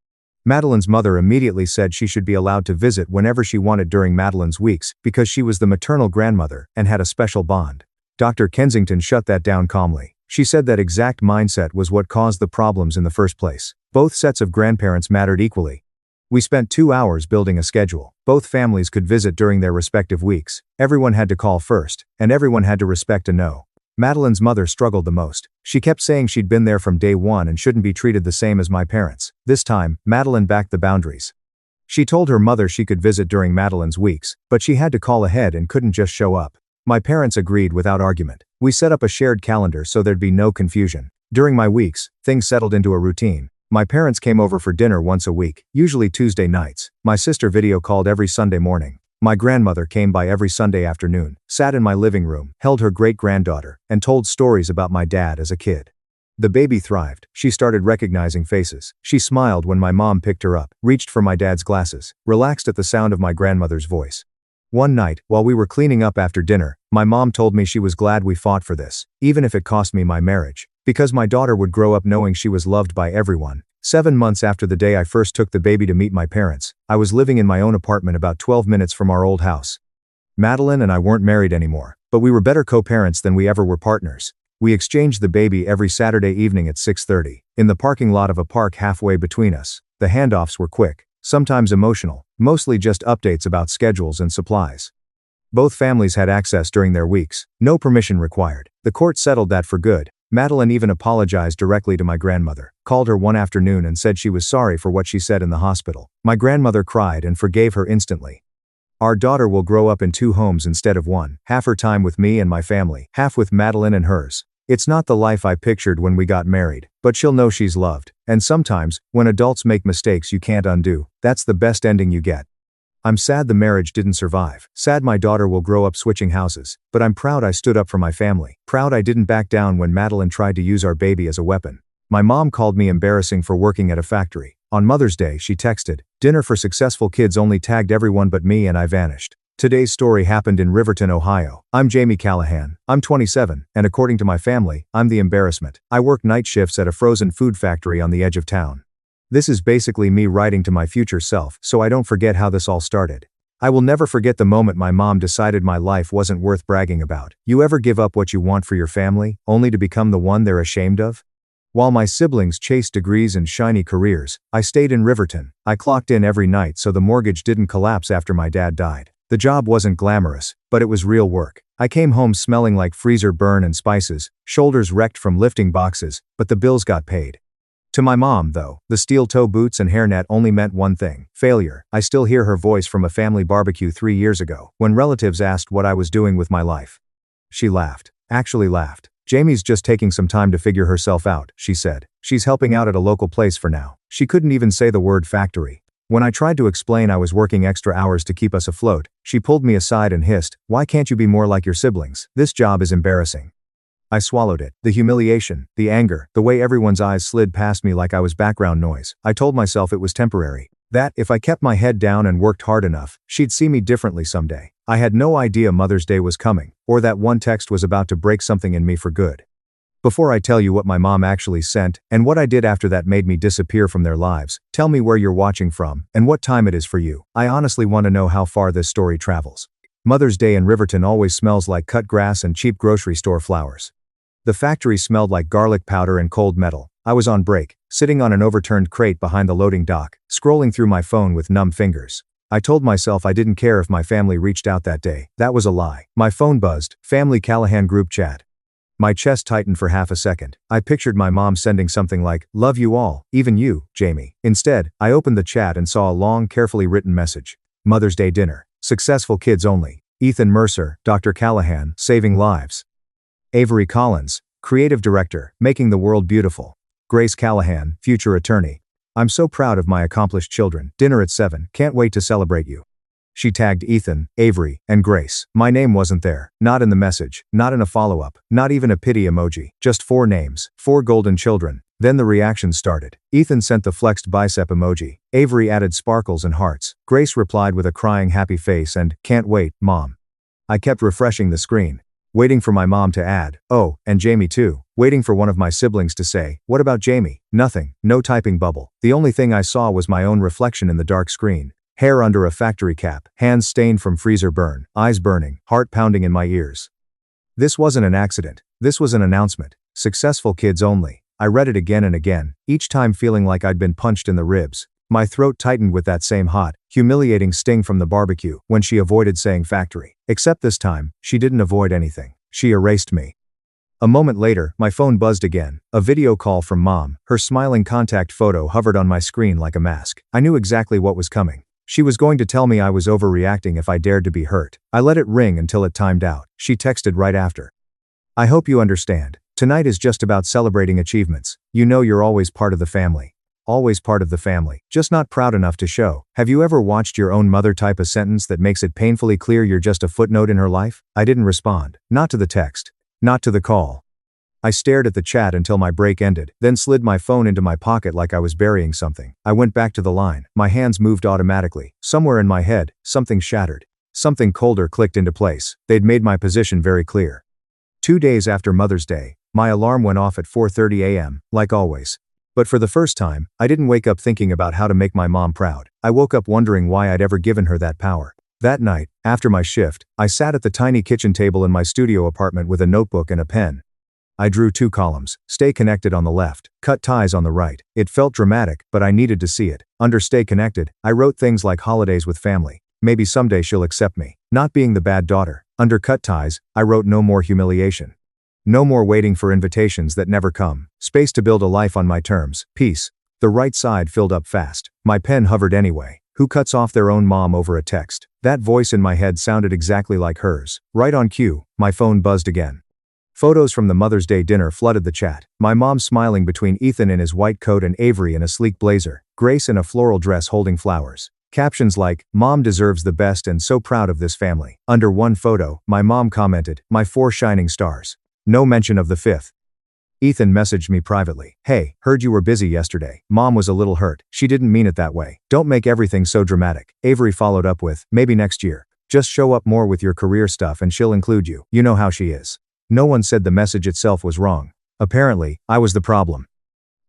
[SPEAKER 1] Madeline's mother immediately said she should be allowed to visit whenever she wanted during Madeline's weeks because she was the maternal grandmother and had a special bond. Dr. Kensington shut that down calmly. She said that exact mindset was what caused the problems in the first place. Both sets of grandparents mattered equally. We spent 2 hours building a schedule. Both families could visit during their respective weeks. Everyone had to call first, and everyone had to respect a no. Madeline's mother struggled the most. She kept saying she'd been there from day one and shouldn't be treated the same as my parents. This time, Madeline backed the boundaries. She told her mother she could visit during Madeline's weeks, but she had to call ahead and couldn't just show up. My parents agreed without argument. We set up a shared calendar so there'd be no confusion. During my weeks, things settled into a routine. My parents came over for dinner once a week, usually Tuesday nights. My sister video called every Sunday morning. My grandmother came by every Sunday afternoon, sat in my living room, held her great-granddaughter, and told stories about my dad as a kid. The baby thrived. She started recognizing faces. She smiled when my mom picked her up, reached for my dad's glasses, relaxed at the sound of my grandmother's voice. One night, while we were cleaning up after dinner, my mom told me she was glad we fought for this, even if it cost me my marriage, because my daughter would grow up knowing she was loved by everyone. 7 months after the day I first took the baby to meet my parents, I was living in my own apartment about 12 minutes from our old house. Madeline and I weren't married anymore, but we were better co-parents than we ever were partners. We exchanged the baby every Saturday evening at 6:30, in the parking lot of a park halfway between us. The handoffs were quick, sometimes emotional, mostly just updates about schedules and supplies. Both families had access during their weeks, no permission required. The court settled that for good. Madeline even apologized directly to my grandmother, called her one afternoon and said she was sorry for what she said in the hospital. My grandmother cried and forgave her instantly. Our daughter will grow up in 2 homes instead of 1, half her time with me and my family, half with Madeline and hers. It's not the life I pictured when we got married, but she'll know she's loved. And sometimes, when adults make mistakes you can't undo, that's the best ending you get. I'm sad the marriage didn't survive, sad my daughter will grow up switching houses, but I'm proud I stood up for my family, proud I didn't back down when Madeline tried to use our baby as a weapon. My mom called me embarrassing for working at a factory. On Mother's Day she texted, "Dinner for successful kids only tagged everyone but me," and I vanished. Today's story happened in Riverton, Ohio. I'm Jamie Callahan. I'm 27, and according to my family, I'm the embarrassment. I work night shifts at a frozen food factory on the edge of town. This is basically me writing to my future self, so I don't forget how this all started. I will never forget the moment my mom decided my life wasn't worth bragging about. You ever give up what you want for your family, only to become the one they're ashamed of? While my siblings chased degrees and shiny careers, I stayed in Riverton. I clocked in every night so the mortgage didn't collapse after my dad died. The job wasn't glamorous, but it was real work. I came home smelling like freezer burn and spices, shoulders wrecked from lifting boxes, but the bills got paid. To my mom, though, the steel-toe boots and hairnet only meant one thing: failure. I still hear her voice from a family barbecue 3 years ago, when relatives asked what I was doing with my life. She laughed. Actually laughed. "Jamie's just taking some time to figure herself out," she said. "She's helping out at a local place for now." She couldn't even say the word factory. When I tried to explain I was working extra hours to keep us afloat, she pulled me aside and hissed, "Why can't you be more like your siblings? This job is embarrassing." I swallowed it. The humiliation, the anger, the way everyone's eyes slid past me like I was background noise. I told myself it was temporary. That, if I kept my head down and worked hard enough, she'd see me differently someday. I had no idea Mother's Day was coming, or that one text was about to break something in me for good. Before I tell you what my mom actually sent, and what I did after that made me disappear from their lives, tell me where you're watching from, and what time it is for you. I honestly want to know how far this story travels. Mother's Day in Riverton always smells like cut grass and cheap grocery store flowers. The factory smelled like garlic powder and cold metal. I was on break, sitting on an overturned crate behind the loading dock, scrolling through my phone with numb fingers. I told myself I didn't care if my family reached out that day. That was a lie. My phone buzzed. Family Callahan group chat. My chest tightened for half a second. I pictured my mom sending something like, "Love you all, even you, Jamie." Instead, I opened the chat and saw a long, carefully written message. Mother's Day dinner. Successful kids only. Ethan Mercer, Dr. Callahan, saving lives. Avery Collins, creative director, making the world beautiful. Grace Callahan, future attorney. I'm so proud of my accomplished children. Dinner at 7. Can't wait to celebrate you. She tagged Ethan, Avery, and Grace. My name wasn't there. Not in the message. Not in a follow-up. Not even a pity emoji. Just 4 names. 4 golden children. Then the reactions started. Ethan sent the flexed bicep emoji. Avery added sparkles and hearts. Grace replied with a crying happy face and, "Can't wait, Mom." I kept refreshing the screen. Waiting for my mom to add, "Oh, and Jamie too." Waiting for one of my siblings to say, "What about Jamie?" Nothing. No typing bubble. The only thing I saw was my own reflection in the dark screen. Hair under a factory cap, hands stained from freezer burn, eyes burning, heart pounding in my ears. This wasn't an accident. This was an announcement. Successful kids only. I read it again and again, each time feeling like I'd been punched in the ribs. My throat tightened with that same hot, humiliating sting from the barbecue when she avoided saying factory. Except this time, she didn't avoid anything. She erased me. A moment later, my phone buzzed again. A video call from Mom. Her smiling contact photo hovered on my screen like a mask. I knew exactly what was coming. She was going to tell me I was overreacting if I dared to be hurt. I let it ring until it timed out. She texted right after. "I hope you understand. Tonight is just about celebrating achievements. You know you're always part of the family. Always part of the family. Just not proud enough to show." Have you ever watched your own mother type a sentence that makes it painfully clear you're just a footnote in her life? I didn't respond. Not to the text. Not to the call. I stared at the chat until my break ended, then slid my phone into my pocket like I was burying something. I went back to the line. My hands moved automatically. Somewhere in my head, something shattered. Something colder clicked into place. They'd made my position very clear. 2 days after Mother's Day, my alarm went off at 4:30 a.m., like always. But for the first time, I didn't wake up thinking about how to make my mom proud. I woke up wondering why I'd ever given her that power. That night, after my shift, I sat at the tiny kitchen table in my studio apartment with a notebook and a pen. I drew 2 columns, stay connected on the left, cut ties on the right. It felt dramatic, but I needed to see it. Under stay connected, I wrote things like holidays with family. Maybe someday she'll accept me. Not being the bad daughter. Under cut ties, I wrote no more humiliation. No more waiting for invitations that never come. Space to build a life on my terms. Peace. The right side filled up fast. My pen hovered anyway. Who cuts off their own mom over a text? That voice in my head sounded exactly like hers. Right on cue, my phone buzzed again. Photos from the Mother's Day dinner flooded the chat. My mom smiling between Ethan in his white coat and Avery in a sleek blazer. Grace in a floral dress holding flowers. Captions like, "Mom deserves the best and so proud of this family." Under one photo, my mom commented, "My 4 shining stars." No mention of the 5th. Ethan messaged me privately. "Hey, heard you were busy yesterday. Mom was a little hurt. She didn't mean it that way. Don't make everything so dramatic." Avery followed up with, "Maybe next year. Just show up more with your career stuff and she'll include you. You know how she is." No one said the message itself was wrong. Apparently, I was the problem.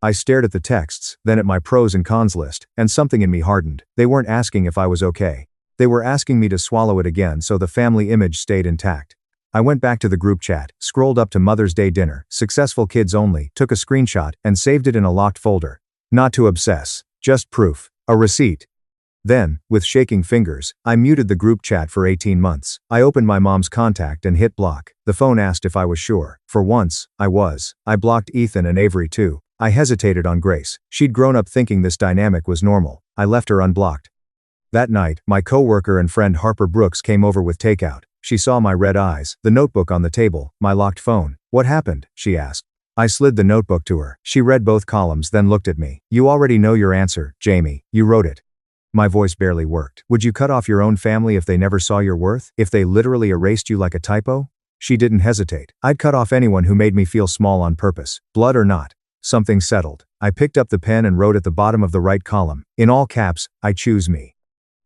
[SPEAKER 1] I stared at the texts, then at my pros and cons list, and something in me hardened. They weren't asking if I was okay. They were asking me to swallow it again so the family image stayed intact. I went back to the group chat, scrolled up to Mother's Day dinner, successful kids only, took a screenshot, and saved it in a locked folder. Not to obsess. Just proof. A receipt. Then, with shaking fingers, I muted the group chat for 18 months. I opened my mom's contact and hit block. The phone asked if I was sure. For once, I was. I blocked Ethan and Avery too. I hesitated on Grace. She'd grown up thinking this dynamic was normal. I left her unblocked. That night, my coworker and friend Harper Brooks came over with takeout. She saw my red eyes, the notebook on the table, my locked phone. "What happened?" she asked. I slid the notebook to her. She read both columns, then looked at me. "You already know your answer, Jamie. You wrote it." My voice barely worked. "Would you cut off your own family if they never saw your worth? If they literally erased you like a typo?" She didn't hesitate. "I'd cut off anyone who made me feel small on purpose. Blood or not." Something settled. I picked up the pen and wrote at the bottom of the right column, in all caps, "I choose me."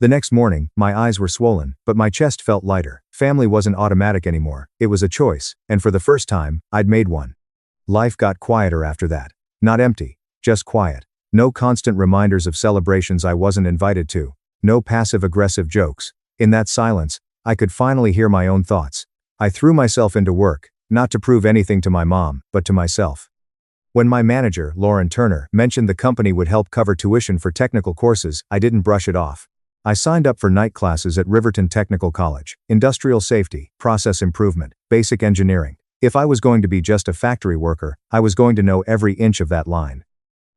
[SPEAKER 1] The next morning, my eyes were swollen, but my chest felt lighter. Family wasn't automatic anymore. It was a choice, and for the first time, I'd made one. Life got quieter after that. Not empty, just quiet. No constant reminders of celebrations I wasn't invited to. No passive-aggressive jokes. In that silence, I could finally hear my own thoughts. I threw myself into work, not to prove anything to my mom, but to myself. When my manager, Lauren Turner, mentioned the company would help cover tuition for technical courses, I didn't brush it off. I signed up for night classes at Riverton Technical College, industrial safety, process improvement, basic engineering. If I was going to be just a factory worker, I was going to know every inch of that line.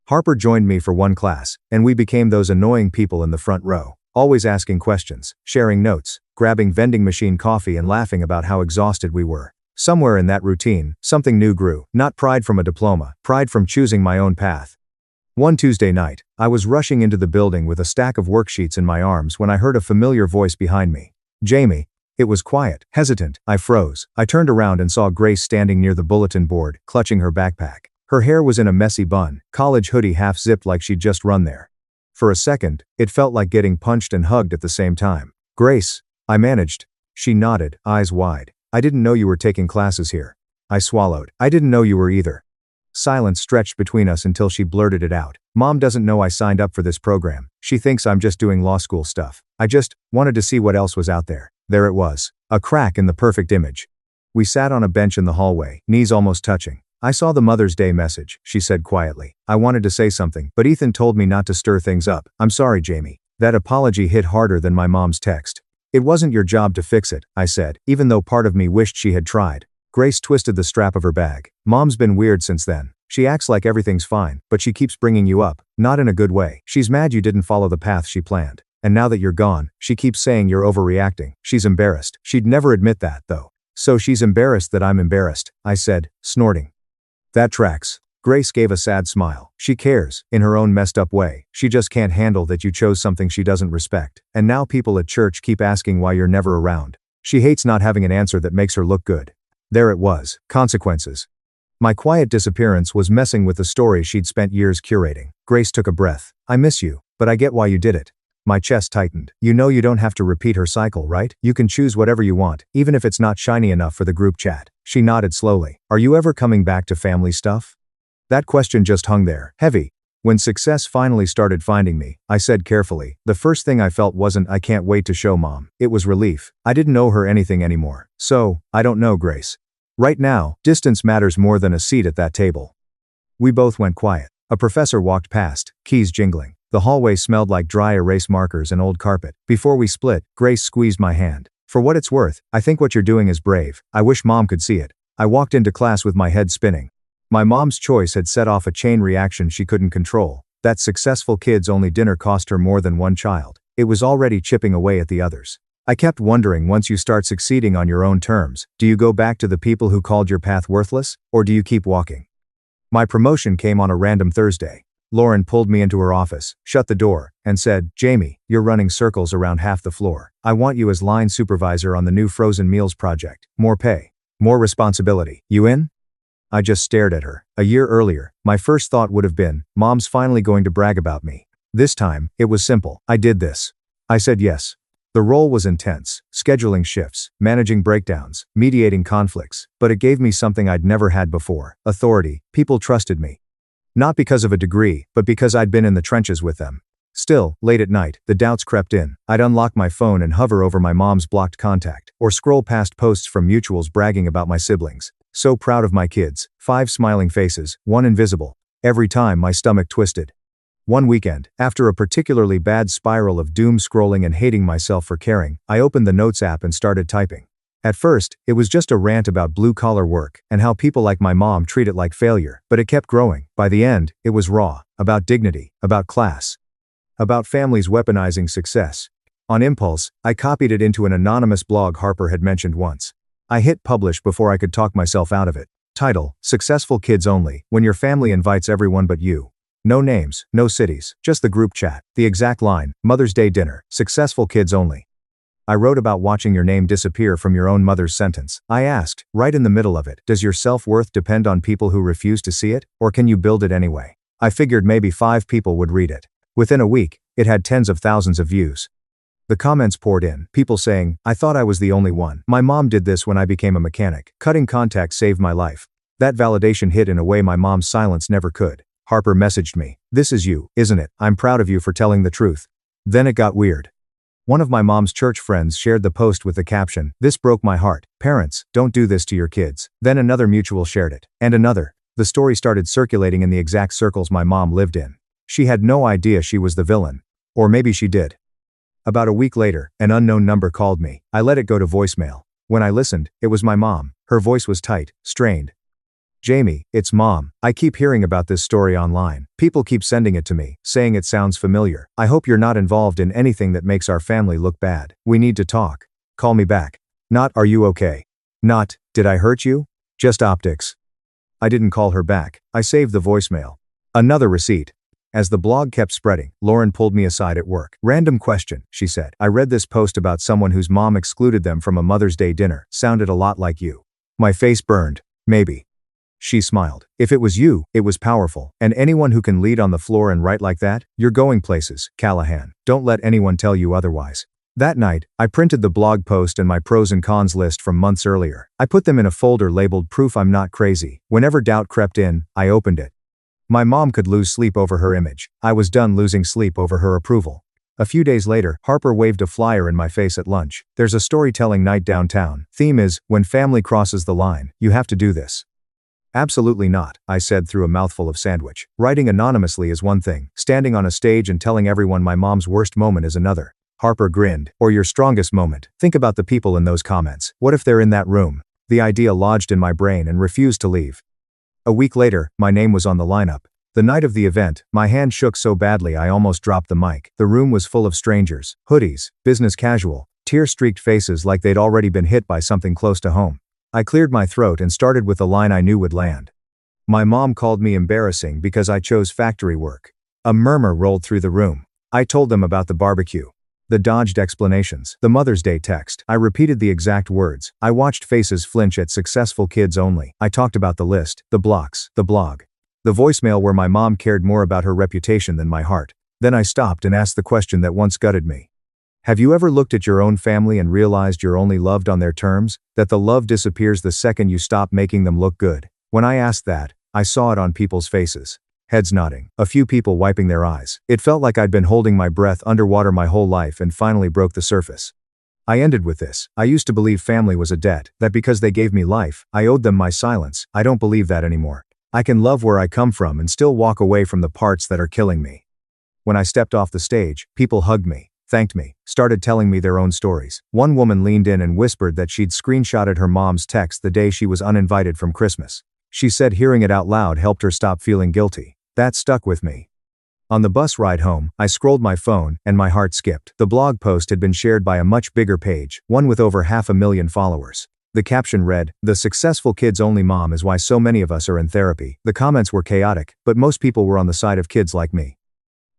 [SPEAKER 1] Harper joined me for one class, and we became those annoying people in the front row, always asking questions, sharing notes, grabbing vending machine coffee and laughing about how exhausted we were. Somewhere in that routine, something new grew, not pride from a diploma, pride from choosing my own path. One Tuesday night, I was rushing into the building with a stack of worksheets in my arms when I heard a familiar voice behind me. Jamie. It was quiet, hesitant. I froze. I turned around and saw Grace standing near the bulletin board, clutching her backpack. Her hair was in a messy bun, college hoodie half-zipped like she'd just run there. For a second, it felt like getting punched and hugged at the same time. Grace, I managed. She nodded, eyes wide. I didn't know you were taking classes here. I swallowed. I didn't know you were either. Silence stretched between us until she blurted it out. Mom doesn't know I signed up for this program. She thinks I'm just doing law school stuff. I just wanted to see what else was out there. There it was. A crack in the perfect image. We sat on a bench in the hallway, knees almost touching. I saw the Mother's Day message, she said quietly. I wanted to say something, but Ethan told me not to stir things up. I'm sorry, Jamie. That apology hit harder than my mom's text. It wasn't your job to fix it, I said, even though part of me wished she had tried. Grace twisted the strap of her bag. Mom's been weird since then. She acts like everything's fine, but she keeps bringing you up, not in a good way. She's mad you didn't follow the path she planned. And now that you're gone, she keeps saying you're overreacting. She's embarrassed. She'd never admit that, though. So she's embarrassed that I'm embarrassed, I said, snorting. That tracks. Grace gave a sad smile. She cares, in her own messed up way. She just can't handle that you chose something she doesn't respect. And now people at church keep asking why you're never around. She hates not having an answer that makes her look good. There it was, consequences. My quiet disappearance was messing with the story she'd spent years curating. Grace took a breath. I miss you, but I get why you did it. My chest tightened. You know you don't have to repeat her cycle, right? You can choose whatever you want, even if it's not shiny enough for the group chat. She nodded slowly. Are you ever coming back to family stuff? That question just hung there, heavy. When success finally started finding me, I said carefully, the first thing I felt wasn't I can't wait to show Mom. It was relief. I didn't owe her anything anymore. So, I don't know, Grace. Right now, distance matters more than a seat at that table. We both went quiet. A professor walked past, keys jingling. The hallway smelled like dry erase markers and old carpet. Before we split, Grace squeezed my hand. For what it's worth, I think what you're doing is brave. I wish Mom could see it. I walked into class with my head spinning. My mom's choice had set off a chain reaction she couldn't control. That successful kid's only dinner cost her more than one child. It was already chipping away at the others. I kept wondering, once you start succeeding on your own terms, do you go back to the people who called your path worthless, or do you keep walking? My promotion came on a random Thursday. Lauren pulled me into her office, shut the door, and said, Jamie, you're running circles around half the floor. I want you as line supervisor on the new frozen meals project. More pay. More responsibility. You in? I just stared at her. A year earlier, my first thought would have been, Mom's finally going to brag about me. This time, it was simple. I did this. I said yes. The role was intense, scheduling shifts, managing breakdowns, mediating conflicts, but it gave me something I'd never had before, authority. People trusted me. Not because of a degree, but because I'd been in the trenches with them. Still, late at night, the doubts crept in. I'd unlock my phone and hover over my mom's blocked contact, or scroll past posts from mutuals bragging about my siblings. So proud of my kids, 5 smiling faces, 1 invisible. Every time my stomach twisted. One weekend, after a particularly bad spiral of doom scrolling and hating myself for caring, I opened the Notes app and started typing. At first, it was just a rant about blue-collar work and how people like my mom treat it like failure, but it kept growing. By the end, it was raw, about dignity, about class, about families weaponizing success. On impulse, I copied it into an anonymous blog Harper had mentioned once. I hit publish before I could talk myself out of it. Title, Successful Kids Only, When Your Family Invites Everyone But You. No names, no cities, just the group chat. The exact line, Mother's Day dinner, successful kids only. I wrote about watching your name disappear from your own mother's sentence. I asked, right in the middle of it, does your self-worth depend on people who refuse to see it, or can you build it anyway? I figured maybe 5 people would read it. Within a week, it had tens of thousands of views. The comments poured in, people saying, I thought I was the only one. My mom did this when I became a mechanic. Cutting contact saved my life. That validation hit in a way my mom's silence never could. Harper messaged me. "This is you, isn't it? I'm proud of you for telling the truth." Then it got weird. One of my mom's church friends shared the post with the caption, "This broke my heart. Parents, don't do this to your kids." Then another mutual shared it. And another. The story started circulating in the exact circles my mom lived in. She had no idea she was the villain. Or maybe she did. About a week later, an unknown number called me. I let it go to voicemail. When I listened, it was my mom. Her voice was tight, strained. "Jamie, it's Mom. I keep hearing about this story online. People keep sending it to me, saying it sounds familiar. I hope you're not involved in anything that makes our family look bad. We need to talk. Call me back." Not, "Are you okay?" Not, "Did I hurt you?" Just optics. I didn't call her back. I saved the voicemail. Another receipt. As the blog kept spreading, Lauren pulled me aside at work. "Random question," she said. "I read this post about someone whose mom excluded them from a Mother's Day dinner. Sounded a lot like you." My face burned. "Maybe." She smiled. "If it was you, it was powerful. And anyone who can lead on the floor and write like that, you're going places, Callahan. Don't let anyone tell you otherwise." That night, I printed the blog post and my pros and cons list from months earlier. I put them in a folder labeled "Proof I'm Not Crazy." Whenever doubt crept in, I opened it. My mom could lose sleep over her image. I was done losing sleep over her approval. A few days later, Harper waved a flyer in my face at lunch. "There's a storytelling night downtown. Theme is, when family crosses the line, you have to do this." "Absolutely not," I said through a mouthful of sandwich. "Writing anonymously is one thing. Standing on a stage and telling everyone my mom's worst moment is another." Harper grinned. "Or your strongest moment. Think about the people in those comments. What if they're in that room?" The idea lodged in my brain and refused to leave. A week later, my name was on the lineup. The night of the event, my hand shook so badly I almost dropped the mic. The room was full of strangers, hoodies, business casual, tear-streaked faces like they'd already been hit by something close to home. I cleared my throat and started with a line I knew would land. "My mom called me embarrassing because I chose factory work." A murmur rolled through the room. I told them about the barbecue. The dodged explanations. The Mother's Day text. I repeated the exact words. I watched faces flinch at successful kids only. I talked about the list, the blocks, the blog. The voicemail where my mom cared more about her reputation than my heart. Then I stopped and asked the question that once gutted me. Have you ever looked at your own family and realized you're only loved on their terms? That the love disappears the second you stop making them look good? When I asked that, I saw it on people's faces. Heads nodding, a few people wiping their eyes. It felt like I'd been holding my breath underwater my whole life and finally broke the surface. I ended with this. I used to believe family was a debt, that because they gave me life, I owed them my silence. I don't believe that anymore. I can love where I come from and still walk away from the parts that are killing me. When I stepped off the stage, people hugged me, thanked me, started telling me their own stories. One woman leaned in and whispered that she'd screenshotted her mom's text the day she was uninvited from Christmas. She said hearing it out loud helped her stop feeling guilty. That stuck with me. On the bus ride home, I scrolled my phone, and my heart skipped. The blog post had been shared by a much bigger page, one with over 500,000 followers. The caption read, "The successful kids only mom is why so many of us are in therapy." The comments were chaotic, but most people were on the side of kids like me.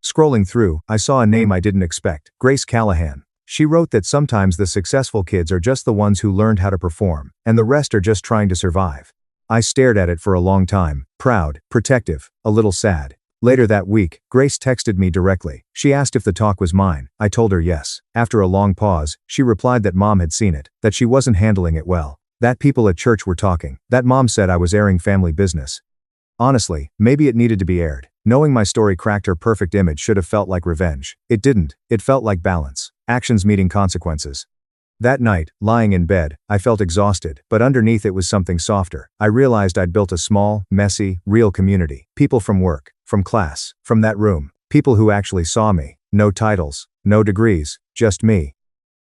[SPEAKER 1] Scrolling through, I saw a name I didn't expect, Grace Callahan. She wrote that sometimes the successful kids are just the ones who learned how to perform, and the rest are just trying to survive. I stared at it for a long time, proud, protective, a little sad. Later that week, Grace texted me directly. She asked if the talk was mine. I told her yes. After a long pause, she replied that mom had seen it, that she wasn't handling it well, that people at church were talking, that mom said I was airing family business. Honestly, maybe it needed to be aired. Knowing my story cracked her perfect image should have felt like revenge. It didn't. It felt like balance. Actions meeting consequences. That night, lying in bed, I felt exhausted, but underneath it was something softer. I realized I'd built a small, messy, real community. People from work, from class, from that room. People who actually saw me. No titles, no degrees, just me.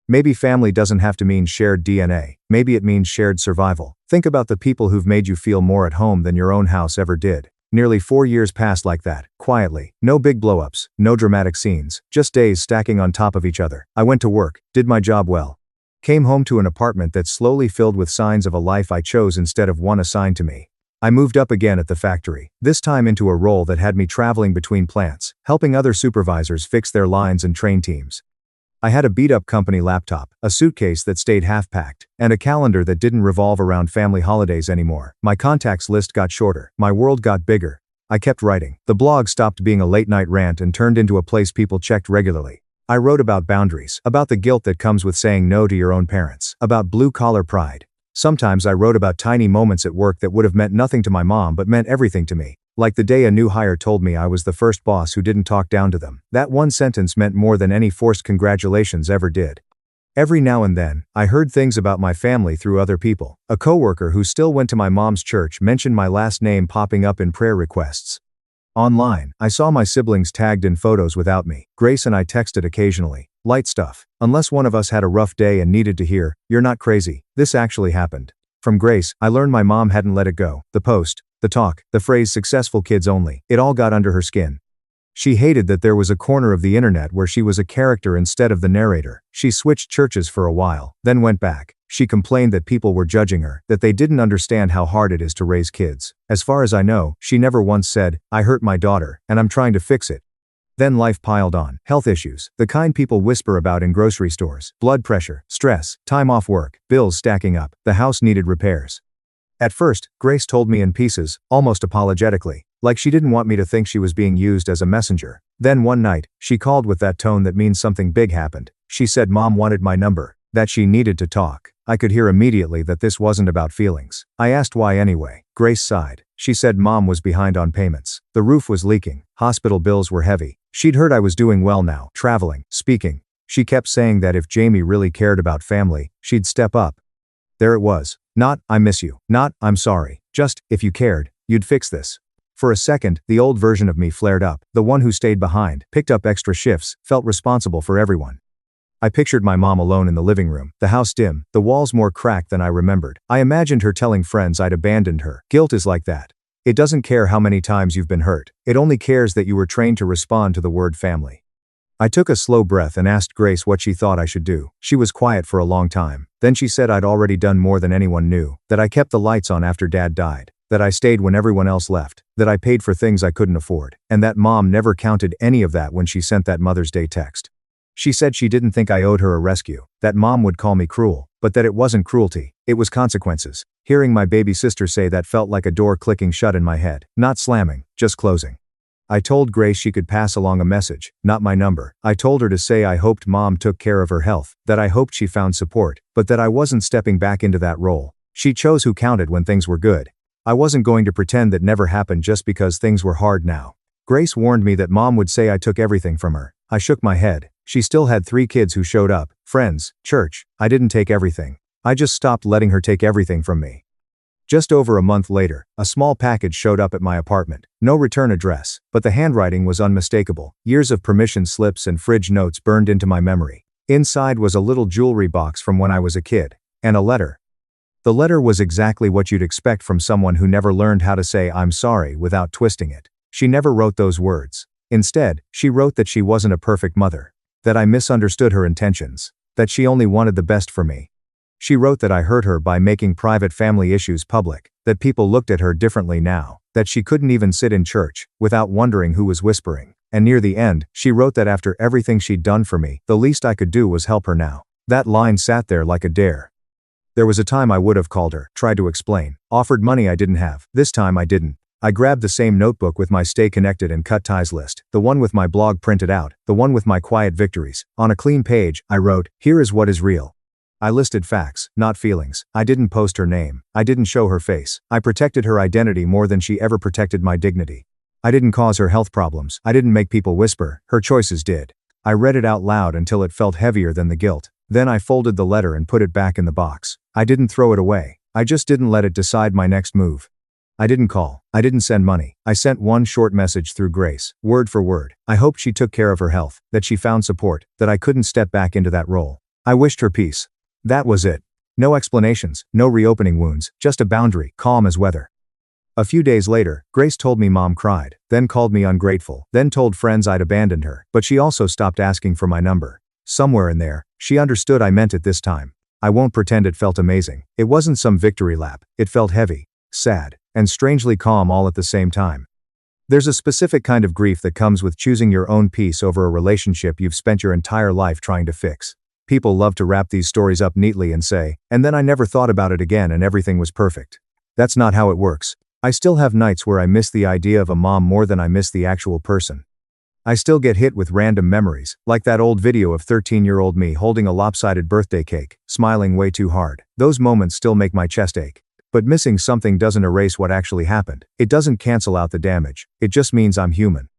[SPEAKER 1] Maybe family doesn't have to mean shared DNA. Maybe it means shared survival. Think about the people who've made you feel more at home than your own house ever did. Nearly 4 years passed like that, quietly. No big blow-ups, no dramatic scenes, just days stacking on top of each other. I went to work, did my job well. Came home to an apartment that slowly filled with signs of a life I chose instead of one assigned to me. I moved up again at the factory, this time into a role that had me traveling between plants, helping other supervisors fix their lines and train teams. I had a beat-up company laptop, a suitcase that stayed half-packed, and a calendar that didn't revolve around family holidays anymore. My contacts list got shorter, my world got bigger. I kept writing. The blog stopped being a late-night rant and turned into a place people checked regularly. I wrote about boundaries, about the guilt that comes with saying no to your own parents, about blue-collar pride. Sometimes I wrote about tiny moments at work that would have meant nothing to my mom but meant everything to me. Like the day a new hire told me I was the first boss who didn't talk down to them. That one sentence meant more than any forced congratulations ever did. Every now and then, I heard things about my family through other people. A coworker who still went to my mom's church mentioned my last name popping up in prayer requests. Online, I saw my siblings tagged in photos without me. Grace and I texted occasionally. Light stuff. Unless one of us had a rough day and needed to hear, "You're not crazy, this actually happened." From Grace, I learned my mom hadn't let it go. The post, the talk, the phrase successful kids only. It all got under her skin. She hated that there was a corner of the internet where she was a character instead of the narrator. She switched churches for a while, then went back. She complained that people were judging her, that they didn't understand how hard it is to raise kids. As far as I know, she never once said, "I hurt my daughter, and I'm trying to fix it." Then life piled on. Health issues, the kind people whisper about in grocery stores. Blood pressure, stress, time off work, bills stacking up. The house needed repairs. At first, Grace told me in pieces, almost apologetically, like she didn't want me to think she was being used as a messenger. Then one night, she called with that tone that means something big happened. She said Mom wanted my number, that she needed to talk. I could hear immediately that this wasn't about feelings. I asked why anyway. Grace sighed. She said Mom was behind on payments. The roof was leaking. Hospital bills were heavy. She'd heard I was doing well now, traveling, speaking. She kept saying that if Jamie really cared about family, she'd step up. There it was. Not, "I miss you." Not, "I'm sorry." Just, "If you cared, you'd fix this." For a second, the old version of me flared up. The one who stayed behind, picked up extra shifts, felt responsible for everyone. I pictured my mom alone in the living room, the house dim, the walls more cracked than I remembered. I imagined her telling friends I'd abandoned her. Guilt is like that. It doesn't care how many times you've been hurt. It only cares that you were trained to respond to the word family. I took a slow breath and asked Grace what she thought I should do. She was quiet for a long time. Then she said I'd already done more than anyone knew, that I kept the lights on after Dad died, that I stayed when everyone else left, that I paid for things I couldn't afford, and that Mom never counted any of that when she sent that Mother's Day text. She said she didn't think I owed her a rescue, that Mom would call me cruel, but that it wasn't cruelty, it was consequences. Hearing my baby sister say that felt like a door clicking shut in my head, not slamming, just closing. I told Grace she could pass along a message, not my number. I told her to say I hoped Mom took care of her health, that I hoped she found support, but that I wasn't stepping back into that role. She chose who counted when things were good. I wasn't going to pretend that never happened just because things were hard now. Grace warned me that Mom would say I took everything from her. I shook my head. She still had 3 kids who showed up, friends, church. I didn't take everything. I just stopped letting her take everything from me. Just over a month later, a small package showed up at my apartment. No return address, but the handwriting was unmistakable. Years of permission slips and fridge notes burned into my memory. Inside was a little jewelry box from when I was a kid, and a letter. The letter was exactly what you'd expect from someone who never learned how to say "I'm sorry" without twisting it. She never wrote those words. Instead, she wrote that she wasn't a perfect mother, that I misunderstood her intentions, that she only wanted the best for me. She wrote that I hurt her by making private family issues public, that people looked at her differently now, that she couldn't even sit in church, without wondering who was whispering. And near the end, she wrote that after everything she'd done for me, the least I could do was help her now. That line sat there like a dare. There was a time I would have called her, tried to explain, offered money I didn't have. This time I didn't. I grabbed the same notebook with my stay connected and cut ties list, the one with my blog printed out, the one with my quiet victories. On a clean page, I wrote, "Here is what is real." I listed facts, not feelings. I didn't post her name. I didn't show her face. I protected her identity more than she ever protected my dignity. I didn't cause her health problems. I didn't make people whisper. Her choices did. I read it out loud until it felt heavier than the guilt. Then I folded the letter and put it back in the box. I didn't throw it away. I just didn't let it decide my next move. I didn't call. I didn't send money. I sent one short message through Grace, word for word. I hoped she took care of her health, that she found support, that I couldn't step back into that role. I wished her peace. That was it. No explanations, no reopening wounds, just a boundary, calm as weather. A few days later, Grace told me Mom cried, then called me ungrateful, then told friends I'd abandoned her, but she also stopped asking for my number. Somewhere in there, she understood I meant it this time. I won't pretend it felt amazing. It wasn't some victory lap. It felt heavy, sad, and strangely calm all at the same time. There's a specific kind of grief that comes with choosing your own peace over a relationship you've spent your entire life trying to fix. People love to wrap these stories up neatly and say, "And then I never thought about it again and everything was perfect." That's not how it works. I still have nights where I miss the idea of a mom more than I miss the actual person. I still get hit with random memories, like that old video of 13-year-old me holding a lopsided birthday cake, smiling way too hard. Those moments still make my chest ache. But missing something doesn't erase what actually happened. It doesn't cancel out the damage. It just means I'm human.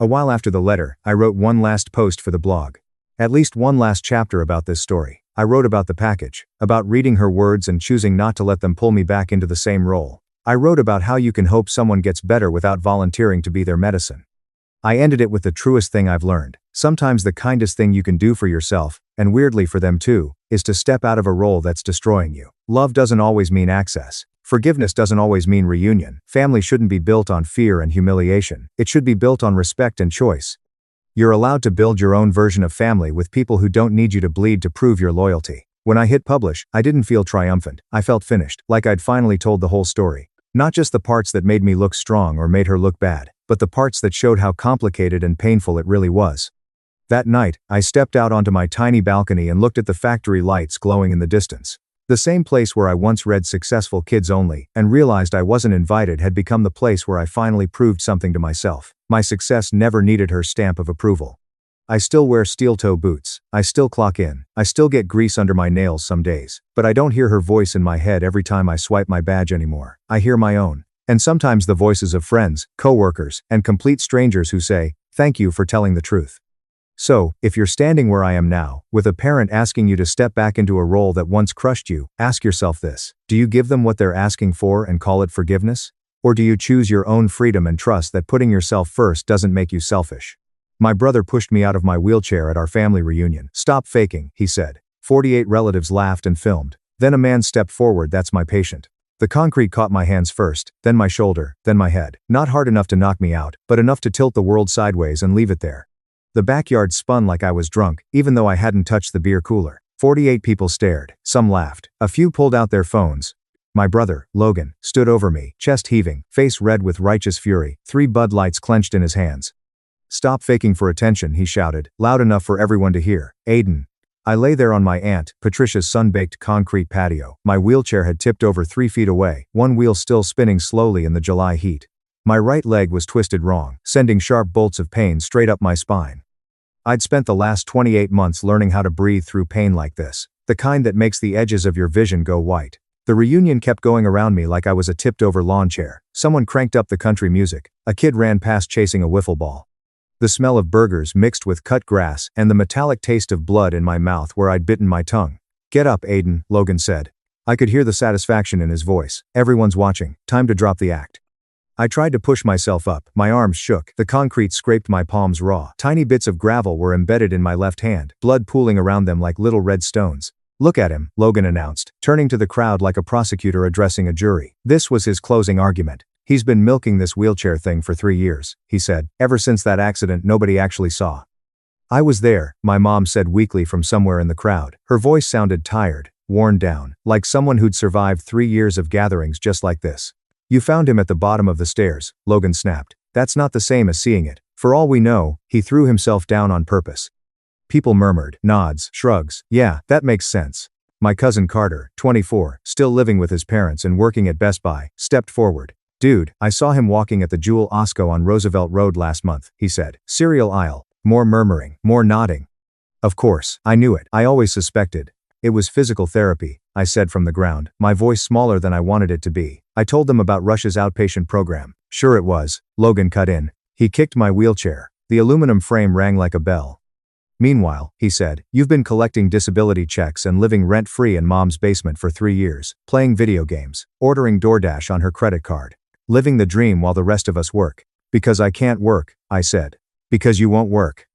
[SPEAKER 1] A while after the letter, I wrote one last post for the blog. At least one last chapter about this story. I wrote about the package, about reading her words and choosing not to let them pull me back into the same role. I wrote about how you can hope someone gets better without volunteering to be their medicine. I ended it with the truest thing I've learned. Sometimes the kindest thing you can do for yourself, and weirdly for them too, is to step out of a role that's destroying you. Love doesn't always mean access. Forgiveness doesn't always mean reunion. Family shouldn't be built on fear and humiliation. It should be built on respect and choice. You're allowed to build your own version of family with people who don't need you to bleed to prove your loyalty. When I hit publish, I didn't feel triumphant. I felt finished, like I'd finally told the whole story. Not just the parts that made me look strong or made her look bad, but the parts that showed how complicated and painful it really was. That night, I stepped out onto my tiny balcony and looked at the factory lights glowing in the distance. The same place where I once read Successful Kids Only and realized I wasn't invited had become the place where I finally proved something to myself. My success never needed her stamp of approval. I still wear steel-toe boots. I still clock in. I still get grease under my nails some days. But I don't hear her voice in my head every time I swipe my badge anymore. I hear my own. And sometimes the voices of friends, coworkers, and complete strangers who say, "Thank you for telling the truth." So, if you're standing where I am now, with a parent asking you to step back into a role that once crushed you, ask yourself this: do you give them what they're asking for and call it forgiveness? Or do you choose your own freedom and trust that putting yourself first doesn't make you selfish? My brother pushed me out of my wheelchair at our family reunion. "Stop faking," he said. 48 relatives laughed and filmed. Then a man stepped forward. "That's my patient." The concrete caught my hands first, then my shoulder, then my head. Not hard enough to knock me out, but enough to tilt the world sideways and leave it there. The backyard spun like I was drunk, even though I hadn't touched the beer cooler. 48 people stared. Some laughed. A few pulled out their phones. My brother, Logan, stood over me, chest heaving, face red with righteous fury, 3 Bud Lights clenched in his hands. "Stop faking for attention," he shouted, loud enough for everyone to hear. "Aiden." I lay there on my Aunt Patricia's sun-baked concrete patio. My wheelchair had tipped over 3 feet away, one wheel still spinning slowly in the July heat. My right leg was twisted wrong, sending sharp bolts of pain straight up my spine. I'd spent the last 28 months learning how to breathe through pain like this, the kind that makes the edges of your vision go white. The reunion kept going around me like I was a tipped-over lawn chair. Someone cranked up the country music. A kid ran past chasing a wiffle ball. The smell of burgers mixed with cut grass and the metallic taste of blood in my mouth where I'd bitten my tongue. "Get up, Aiden," Logan said. I could hear the satisfaction in his voice. "Everyone's watching. Time to drop the act." I tried to push myself up. My arms shook. The concrete scraped my palms raw. Tiny bits of gravel were embedded in my left hand, blood pooling around them like little red stones. "Look at him," Logan announced, turning to the crowd like a prosecutor addressing a jury. This was his closing argument. "He's been milking this wheelchair thing for 3 years," he said. "Ever since that accident nobody actually saw." "I was there," my mom said weakly from somewhere in the crowd. Her voice sounded tired, worn down, like someone who'd survived 3 years of gatherings just like this. "You found him at the bottom of the stairs," Logan snapped. "That's not the same as seeing it. For all we know, he threw himself down on purpose." People murmured, nods, shrugs. "Yeah, that makes sense." My cousin Carter, 24, still living with his parents and working at Best Buy, stepped forward. "Dude, I saw him walking at the Jewel Osco on Roosevelt Road last month," he said. "Cereal aisle." More murmuring, more nodding. "Of course, I knew it. I always suspected." "It was physical therapy," I said from the ground, my voice smaller than I wanted it to be. "I told them about Russia's outpatient program." "Sure it was," Logan cut in. He kicked my wheelchair. The aluminum frame rang like a bell. "Meanwhile," he said, "you've been collecting disability checks and living rent-free in Mom's basement for 3 years, playing video games, ordering DoorDash on her credit card, living the dream while the rest of us work." "Because I can't work," I said. "Because you won't work."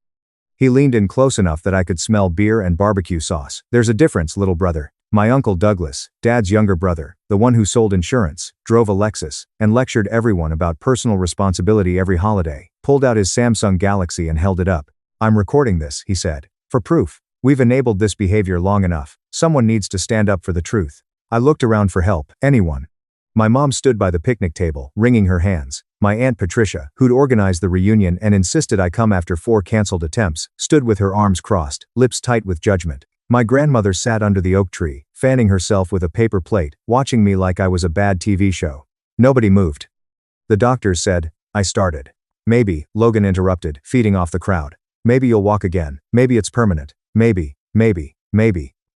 [SPEAKER 1] He leaned in close enough that I could smell beer and barbecue sauce. "There's a difference, little brother." My uncle Douglas, Dad's younger brother, the one who sold insurance, drove a Lexus, and lectured everyone about personal responsibility every holiday, pulled out his Samsung Galaxy and held it up. "I'm recording this," he said. "For proof. We've enabled this behavior long enough. Someone needs to stand up for the truth." I looked around for help. Anyone. My mom stood by the picnic table, wringing her hands. My Aunt Patricia, who'd organized the reunion and insisted I come after 4 canceled attempts, stood with her arms crossed, lips tight with judgment. My grandmother sat under the oak tree, fanning herself with a paper plate, watching me like I was a bad TV show. Nobody moved. "The doctors said," I started. Maybe, Logan interrupted, feeding off the crowd. Maybe you'll walk again. Maybe it's permanent. Maybe.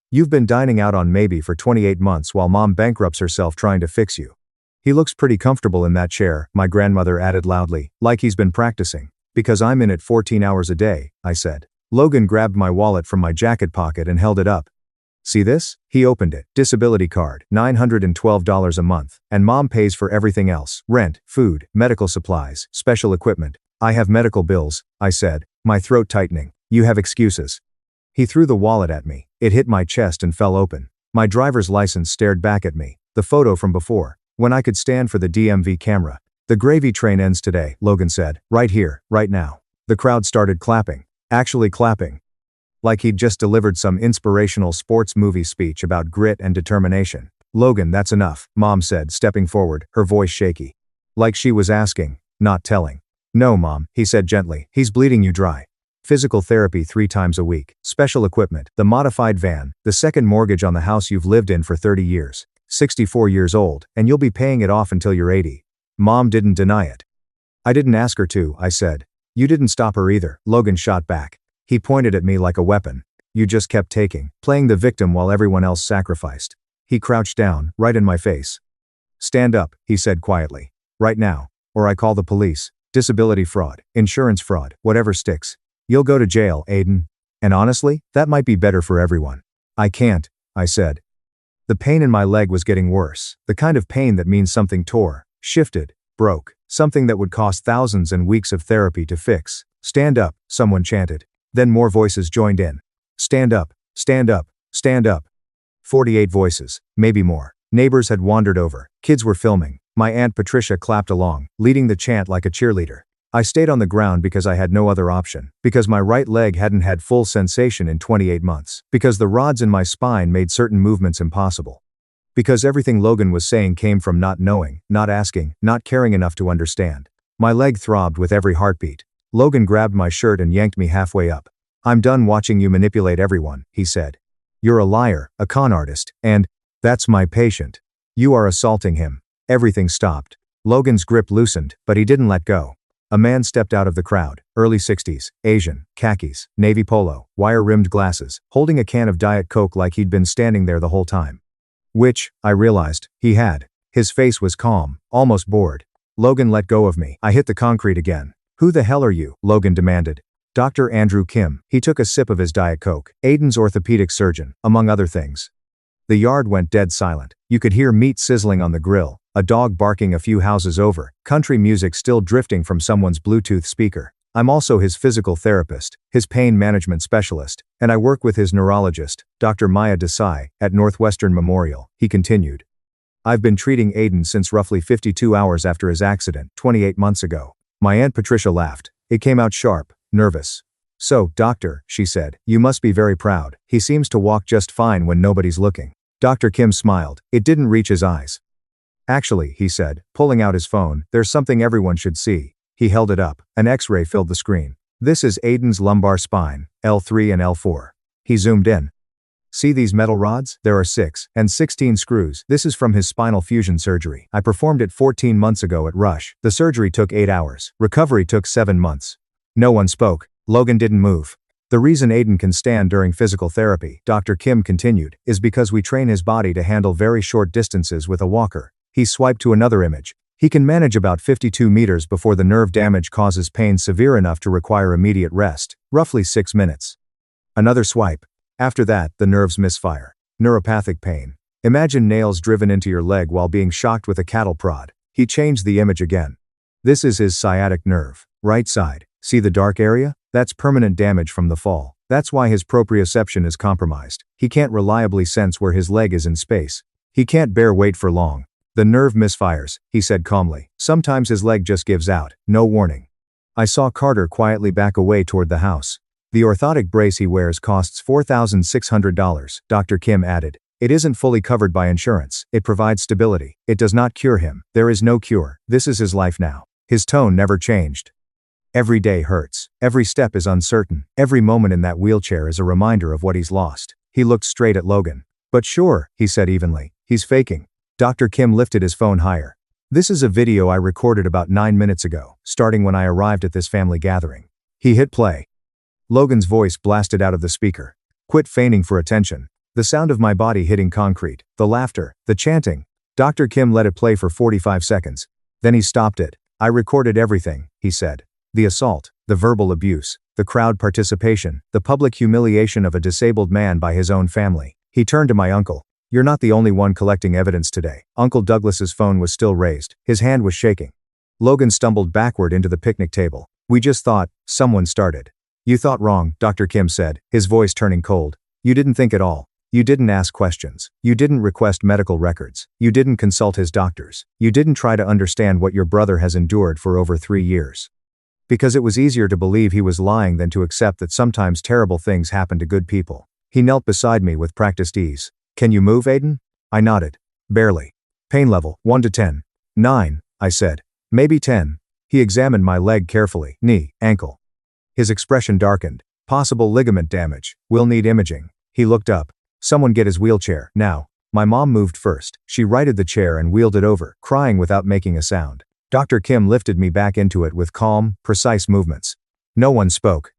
[SPEAKER 1] You've been dining out on maybe for 28 months while mom bankrupts herself trying to fix you. He looks pretty comfortable in that chair, my grandmother added loudly, like he's been practicing. Because I'm in it 14 hours a day, I said. Logan grabbed my wallet from my jacket pocket and held it up. See this? He opened it. Disability card, $912 a month, and mom pays for everything else. Rent, food, medical supplies, special equipment. I have medical bills, I said, my throat tightening. You have excuses. He threw the wallet at me. It hit my chest and fell open. My driver's license stared back at me. The photo from before, when I could stand for the DMV camera. The gravy train ends today, Logan said. Right here, right now. The crowd started clapping. Actually clapping. Like he'd just delivered some inspirational sports movie speech about grit and determination. Logan, that's enough, Mom said, stepping forward, her voice shaky. Like she was asking, not telling. No, Mom, he said gently, he's bleeding you dry. Physical therapy 3 times a week, special equipment, the modified van, the second mortgage on the house you've lived in for 30 years, 64 years old, and you'll be paying it off until you're 80. Mom didn't deny it. I didn't ask her to, I said. You didn't stop her either, Logan shot back. He pointed at me like a weapon. You just kept taking, playing the victim while everyone else sacrificed. He crouched down, right in my face. Stand up, he said quietly. Right now. Or I call the police. Disability fraud, insurance fraud, whatever sticks. You'll go to jail, Aiden. And honestly, that might be better for everyone. I can't, I said. The pain in my leg was getting worse, the kind of pain that means something tore, shifted, broke, something that would cost thousands and weeks of therapy to fix. Stand up, someone chanted. Then more voices joined in. Stand up, stand up, stand up. 48 voices, maybe more. Neighbors had wandered over, kids were filming. My Aunt Patricia clapped along, leading the chant like a cheerleader. I stayed on the ground because I had no other option, because my right leg hadn't had full sensation in 28 months, because the rods in my spine made certain movements impossible. Because everything Logan was saying came from not knowing, not asking, not caring enough to understand. My leg throbbed with every heartbeat. Logan grabbed my shirt and yanked me halfway up. I'm done watching you manipulate everyone, he said. You're a liar, a con artist, and that's my patient. You are assaulting him. Everything stopped. Logan's grip loosened, but he didn't let go. A man stepped out of the crowd, early 60s, Asian, khakis, navy polo, wire-rimmed glasses, holding a can of Diet Coke like he'd been standing there the whole time. Which, I realized, he had. His face was calm, almost bored. Logan let go of me. I hit the concrete again. Who the hell are you? Logan demanded. Dr. Andrew Kim. He took a sip of his Diet Coke. Aiden's orthopedic surgeon, among other things. The yard went dead silent. You could hear meat sizzling on the grill, a dog barking a few houses over, country music still drifting from someone's Bluetooth speaker. I'm also his physical therapist, his pain management specialist, and I work with his neurologist, Dr. Maya Desai, at Northwestern Memorial, he continued. I've been treating Aiden since roughly 52 hours after his accident, 28 months ago. My Aunt Patricia laughed. It came out sharp, nervous. So, doctor, she said, you must be very proud. He seems to walk just fine when nobody's looking. Dr. Kim smiled. It didn't reach his eyes. Actually, he said, pulling out his phone, there's something everyone should see. He held it up. An X-ray filled the screen. This is Aiden's lumbar spine, L3 and L4. He zoomed in. See these metal rods? There are 6 and 16 screws. This is from his spinal fusion surgery. I performed it 14 months ago at Rush. The surgery took 8 hours. Recovery took 7 months. No one spoke. Logan didn't move. The reason Aiden can stand during physical therapy, Dr. Kim continued, is because we train his body to handle very short distances with a walker. He swiped to another image. He can manage about 52 meters before the nerve damage causes pain severe enough to require immediate rest, roughly 6 minutes. Another swipe. After that, the nerves misfire. Neuropathic pain. Imagine nails driven into your leg while being shocked with a cattle prod. He changed the image again. This is his sciatic nerve, right side. See the dark area? That's permanent damage from the fall. That's why his proprioception is compromised. He can't reliably sense where his leg is in space. He can't bear weight for long. The nerve misfires, he said calmly. Sometimes his leg just gives out, no warning. I saw Carter quietly back away toward the house. The orthotic brace he wears costs $4,600, Dr. Kim added. It isn't fully covered by insurance. It provides stability. It does not cure him. There is no cure. This is his life now. His tone never changed. Every day hurts. Every step is uncertain. Every moment in that wheelchair is a reminder of what he's lost. He looked straight at Logan. But sure, he said evenly. He's faking. Dr. Kim lifted his phone higher. This is a video I recorded about 9 minutes ago, starting when I arrived at this family gathering. He hit play. Logan's voice blasted out of the speaker. Quit feigning for attention. The sound of my body hitting concrete, the laughter, the chanting. Dr. Kim let it play for 45 seconds. Then he stopped it. I recorded everything, he said. The assault, the verbal abuse, the crowd participation, the public humiliation of a disabled man by his own family. He turned to my uncle. You're not the only one collecting evidence today. Uncle Douglas's phone was still raised. His hand was shaking. Logan stumbled backward into the picnic table. We just thought, someone started. You thought wrong, Dr. Kim said, his voice turning cold. You didn't think at all. You didn't ask questions. You didn't request medical records. You didn't consult his doctors. You didn't try to understand what your brother has endured for over 3 years. Because it was easier to believe he was lying than to accept that sometimes terrible things happen to good people. He knelt beside me with practiced ease. Can you move, Aiden? I nodded. Barely. Pain level, 1 to 10. 9, I said. Maybe 10. He examined my leg carefully. Knee, ankle. His expression darkened. Possible ligament damage. We'll need imaging. He looked up. Someone get his wheelchair, now. My mom moved first. She righted the chair and wheeled it over, crying without making a sound. Dr. Kim lifted me back into it with calm, precise movements. No one spoke.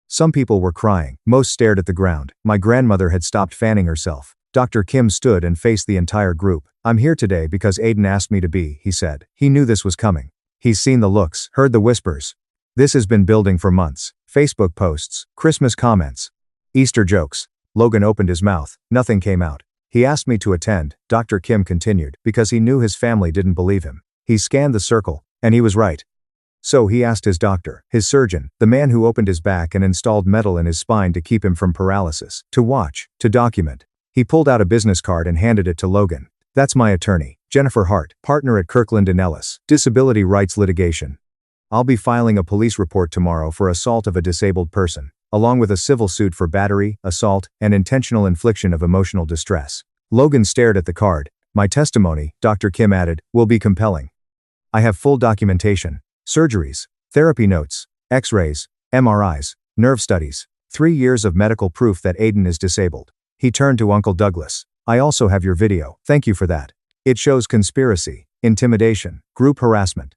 [SPEAKER 1] Some people were crying. Most stared at the ground. My grandmother had stopped fanning herself. Dr. Kim stood and faced the entire group. I'm here today because Aiden asked me to be, he said. He knew this was coming. He's seen the looks, heard the whispers. This has been building for months. Facebook posts, Christmas comments, Easter jokes. Logan opened his mouth. Nothing came out. He asked me to attend, Dr. Kim continued, because he knew his family didn't believe him. He scanned the circle, and he was right. So he asked his doctor, his surgeon, the man who opened his back and installed metal in his spine to keep him from paralysis, to watch, to document. He pulled out a business card and handed it to Logan. That's my attorney, Jennifer Hart, partner at Kirkland & Ellis, disability rights litigation. I'll be filing a police report tomorrow for assault of a disabled person, along with a civil suit for battery, assault, and intentional infliction of emotional distress. Logan stared at the card. My testimony, Dr. Kim added, will be compelling. I have full documentation, surgeries, therapy notes, x-rays, MRIs, nerve studies, 3 years of medical proof that Aiden is disabled. He turned to Uncle Douglas. I also have your video. Thank you for that. It shows conspiracy, intimidation, group harassment.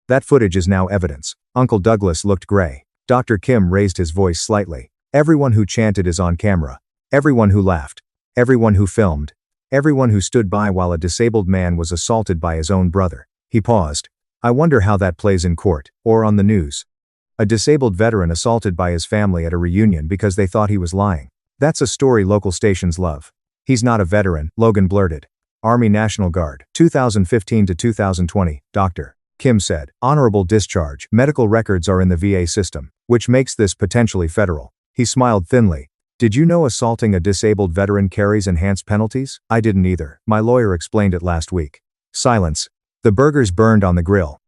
[SPEAKER 1] That footage is now evidence. Uncle Douglas looked gray. Dr. Kim raised his voice slightly. Everyone who chanted is on camera. Everyone who laughed. Everyone who filmed. Everyone who stood by while a disabled man was assaulted by his own brother. He paused. I wonder how that plays in court, or on the news. A disabled veteran assaulted by his family at a reunion because they thought he was lying. That's a story local stations love. He's not a veteran, Logan blurted. Army National Guard, 2015 to 2020, Dr. Kim said. Honorable discharge. Medical records are in the VA system, which makes this potentially federal. He smiled thinly. Did you know assaulting a disabled veteran carries enhanced penalties? I didn't either. My lawyer explained it last week. Silence. The burgers burned on the grill.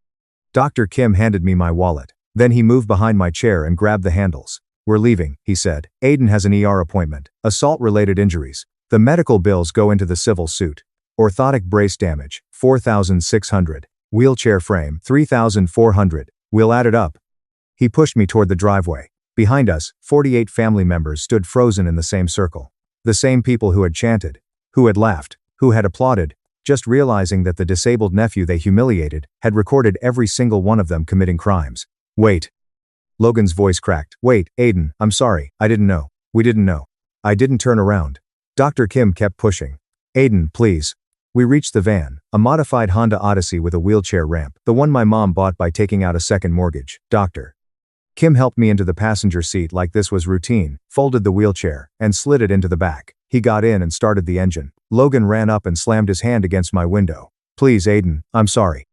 [SPEAKER 1] Dr. Kim handed me my wallet. Then he moved behind my chair and grabbed the handles. We're leaving, he said. Aiden has an ER appointment. Assault-related injuries. The medical bills go into the civil suit. Orthotic brace damage, $4,600. Wheelchair frame, $3,400. We'll add it up. He pushed me toward the driveway. Behind us, 48 family members stood frozen in the same circle. The same people who had chanted, who had laughed, who had applauded, just realizing that the disabled nephew they humiliated had recorded every single one of them committing crimes. Wait. Logan's voice cracked. Wait, Aiden, I'm sorry, I didn't know. We didn't know. I didn't turn around. Dr. Kim kept pushing. Aiden, please. We reached the van, a modified Honda Odyssey with a wheelchair ramp, the one my mom bought by taking out a second mortgage. Dr. Kim helped me into the passenger seat like this was routine, folded the wheelchair, and slid it into the back. He got in and started the engine. Logan ran up and slammed his hand against my window. Please, Aiden, I'm sorry.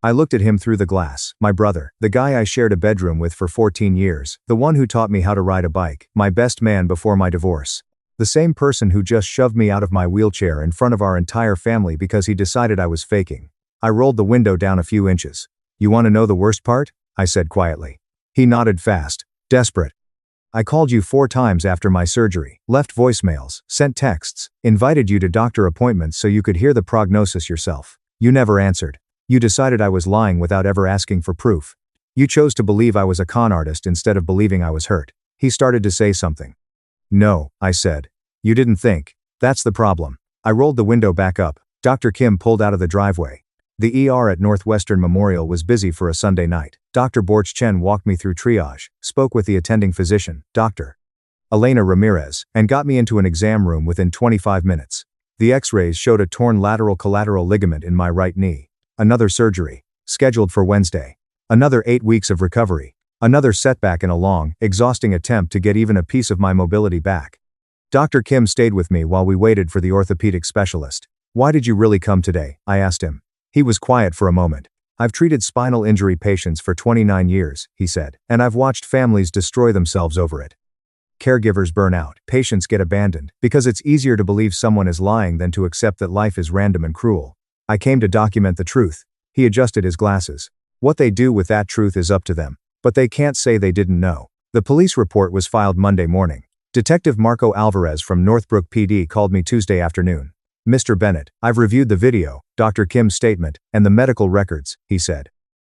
[SPEAKER 1] I looked at him through the glass. My brother, the guy I shared a bedroom with for 14 years, the one who taught me how to ride a bike, my best man before my divorce. The same person who just shoved me out of my wheelchair in front of our entire family because he decided I was faking. I rolled the window down a few inches. You want to know the worst part? I said quietly. He nodded fast, desperate. I called you 4 times after my surgery, left voicemails, sent texts, invited you to doctor appointments so you could hear the prognosis yourself. You never answered. You decided I was lying without ever asking for proof. You chose to believe I was a con artist instead of believing I was hurt. He started to say something. No, I said. You didn't think. That's the problem. I rolled the window back up. Dr. Kim pulled out of the driveway. The ER at Northwestern Memorial was busy for a Sunday night. Dr. Borch Chen walked me through triage, spoke with the attending physician, Dr. Elena Ramirez, and got me into an exam room within 25 minutes. The x-rays showed a torn lateral collateral ligament in my right knee. Another surgery, scheduled for Wednesday. Another 8 weeks of recovery. Another setback in a long, exhausting attempt to get even a piece of my mobility back. Dr. Kim stayed with me while we waited for the orthopedic specialist. "Why did you really come today?" I asked him. He was quiet for a moment. "I've treated spinal injury patients for 29 years, he said, and I've watched families destroy themselves over it. Caregivers burn out, patients get abandoned, because it's easier to believe someone is lying than to accept that life is random and cruel. I came to document the truth." He adjusted his glasses. "What they do with that truth is up to them. But they can't say they didn't know." The police report was filed Monday morning. Detective Marco Alvarez from Northbrook PD called me Tuesday afternoon. "Mr. Bennett, I've reviewed the video, Dr. Kim's statement, and the medical records," he said.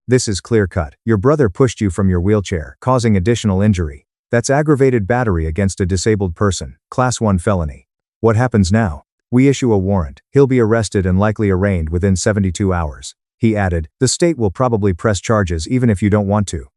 [SPEAKER 1] "This is clear-cut. Your brother pushed you from your wheelchair, causing additional injury. That's aggravated battery against a disabled person, Class 1 felony. What happens now? We issue a warrant. He'll be arrested and likely arraigned within 72 hours. He added, "The state will probably press charges even if you don't want to."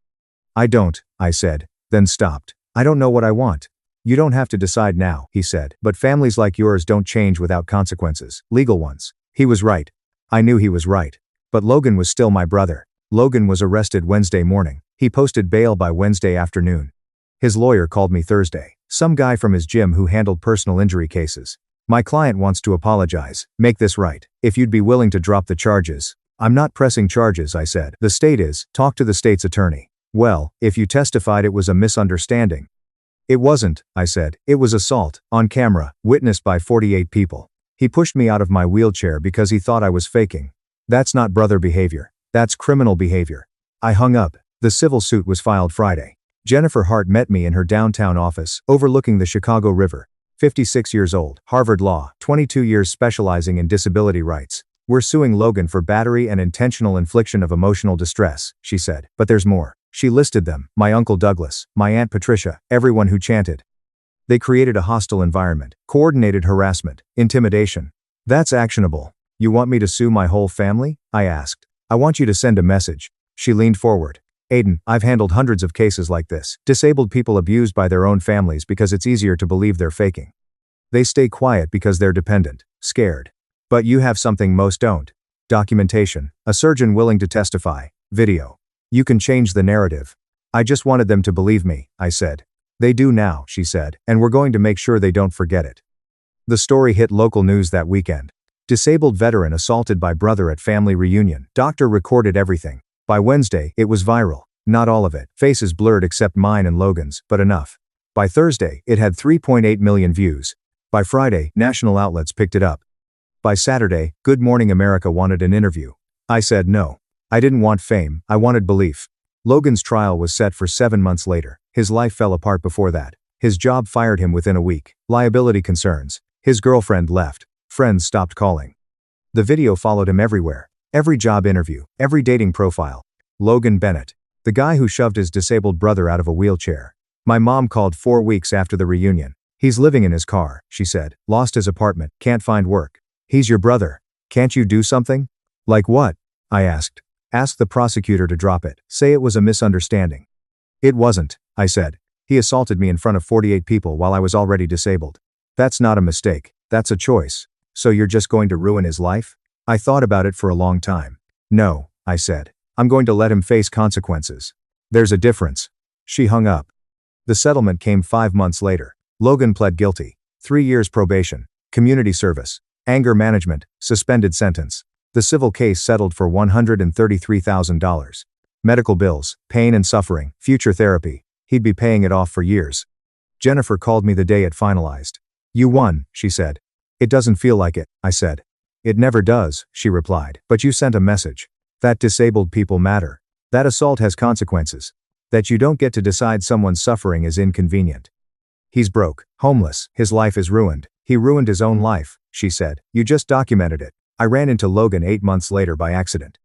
[SPEAKER 1] "I don't," I said, then stopped. "I don't know what I want." "You don't have to decide now," he said, "but families like yours don't change without consequences, legal ones." He was right. I knew he was right. But Logan was still my brother. Logan was arrested Wednesday morning. He posted bail by Wednesday afternoon. His lawyer called me Thursday. Some guy from his gym who handled personal injury cases. "My client wants to apologize. Make this right. If you'd be willing to drop the charges." "I'm not pressing charges," I said. "The state is. Talk to the state's attorney." "Well, if you testified it was a misunderstanding." "It wasn't," I said. "It was assault, on camera, witnessed by 48 people. He pushed me out of my wheelchair because he thought I was faking. That's not brother behavior. That's criminal behavior." I hung up. The civil suit was filed Friday. Jennifer Hart met me in her downtown office, overlooking the Chicago River. 56 years old, Harvard Law, 22 years specializing in disability rights. "We're suing Logan for battery and intentional infliction of emotional distress," she said. "But there's more." She listed them: my Uncle Douglas, my Aunt Patricia, everyone who chanted. They created a hostile environment, coordinated harassment, intimidation. "That's actionable. You want me to sue my whole family?" I asked. "I want you to send a message." She leaned forward. "Aiden, I've handled hundreds of cases like this. Disabled people abused by their own families because it's easier to believe they're faking. They stay quiet because they're dependent, scared. But you have something most don't. Documentation. A surgeon willing to testify. Video. You can change the narrative." "I just wanted them to believe me," I said. "They do now," she said, "and we're going to make sure they don't forget it." The story hit local news that weekend. Disabled veteran assaulted by brother at family reunion. Doctor recorded everything. By Wednesday, it was viral. Not all of it. Faces blurred except mine and Logan's, but enough. By Thursday, it had 3.8 million views. By Friday, national outlets picked it up. By Saturday, Good Morning America wanted an interview. I said no. I didn't want fame, I wanted belief. Logan's trial was set for 7 months later. His life fell apart before that. His job fired him within a week. Liability concerns. His girlfriend left. Friends stopped calling. The video followed him everywhere. Every job interview, every dating profile. Logan Bennett. The guy who shoved his disabled brother out of a wheelchair. My mom called 4 weeks after the reunion. "He's living in his car," she said. "Lost his apartment, can't find work." "He's your brother. Can't you do something?" "Like what?" I asked. "Ask the prosecutor to drop it. Say it was a misunderstanding." "It wasn't," I said. "He assaulted me in front of 48 people while I was already disabled. That's not a mistake. That's a choice. So you're just going to ruin his life?" I thought about it for a long time. "No," I said. "I'm going to let him face consequences." "There's a difference." She hung up. The settlement came 5 months later. Logan pled guilty. 3 years probation. Community service. Anger management. Suspended sentence. The civil case settled for $133,000. Medical bills, pain and suffering, future therapy. He'd be paying it off for years. Jennifer called me the day it finalized. "You won," she said. "It doesn't feel like it," I said. "It never does," she replied, "but you sent a message. That disabled people matter. That assault has consequences. That you don't get to decide someone's suffering is inconvenient. He's broke, homeless, his life is ruined. He ruined his own life," she said. "You just documented it." I ran into Logan 8 months later by accident.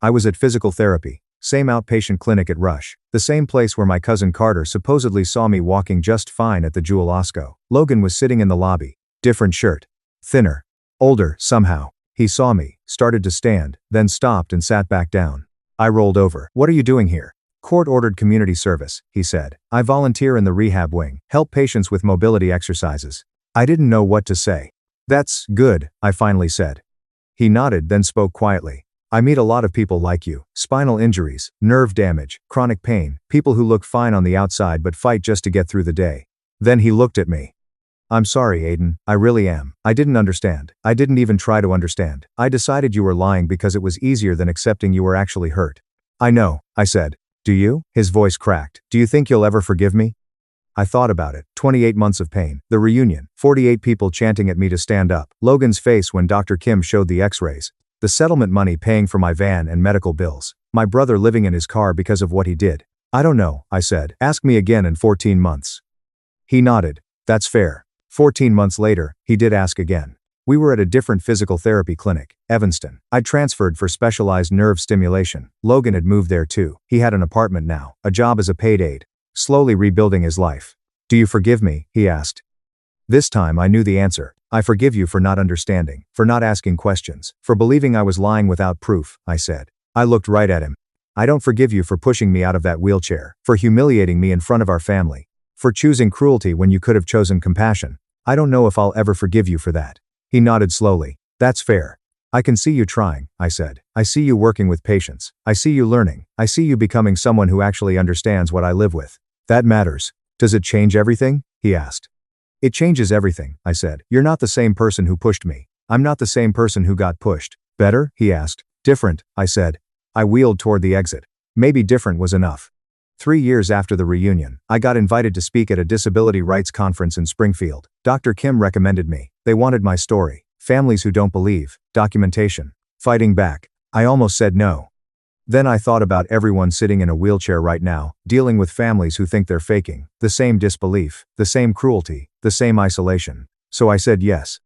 [SPEAKER 1] I was at physical therapy. Same outpatient clinic at Rush. The same place where my cousin Carter supposedly saw me walking just fine at the Jewel Osco. Logan was sitting in the lobby. Different shirt. Thinner. Older, somehow. He saw me, started to stand, then stopped and sat back down. I rolled over. "What are you doing here?" "Court-ordered community service," he said. "I volunteer in the rehab wing, help patients with mobility exercises." I didn't know what to say. "That's good," I finally said. He nodded, then spoke quietly. "I meet a lot of people like you. Spinal injuries, nerve damage, chronic pain, people who look fine on the outside but fight just to get through the day." Then he looked at me. "I'm sorry, Aiden, I really am. I didn't understand. I didn't even try to understand. I decided you were lying because it was easier than accepting you were actually hurt." "I know," I said. "Do you?" His voice cracked. "Do you think you'll ever forgive me?" I thought about it. 28 months of pain. The reunion. 48 people chanting at me to stand up. Logan's face when Dr. Kim showed the x-rays. The settlement money paying for my van and medical bills. My brother living in his car because of what he did. "I don't know," I said. "Ask me again in 14 months. He nodded. "That's fair." 14 months later, he did ask again. We were at a different physical therapy clinic, Evanston. I'd transferred for specialized nerve stimulation. Logan had moved there too. He had an apartment now, a job as a paid aide. Slowly rebuilding his life. "Do you forgive me?" he asked. This time I knew the answer. "I forgive you for not understanding, for not asking questions, for believing I was lying without proof," I said. I looked right at him. "I don't forgive you for pushing me out of that wheelchair, for humiliating me in front of our family, for choosing cruelty when you could have chosen compassion. I don't know if I'll ever forgive you for that." He nodded slowly. "That's fair. I can see you trying," I said. "I see you working with patients. I see you learning. I see you becoming someone who actually understands what I live with. That matters." "Does it change everything?" he asked. "It changes everything," I said. "You're not the same person who pushed me. I'm not the same person who got pushed." "Better?" he asked. "Different," I said. I wheeled toward the exit. Maybe different was enough. 3 years after the reunion, I got invited to speak at a disability rights conference in Springfield. Dr. Kim recommended me. They wanted my story. Families who don't believe. Documentation. Fighting back. I almost said no. Then I thought about everyone sitting in a wheelchair right now, dealing with families who think they're faking. The same disbelief, the same cruelty, the same isolation. So I said yes.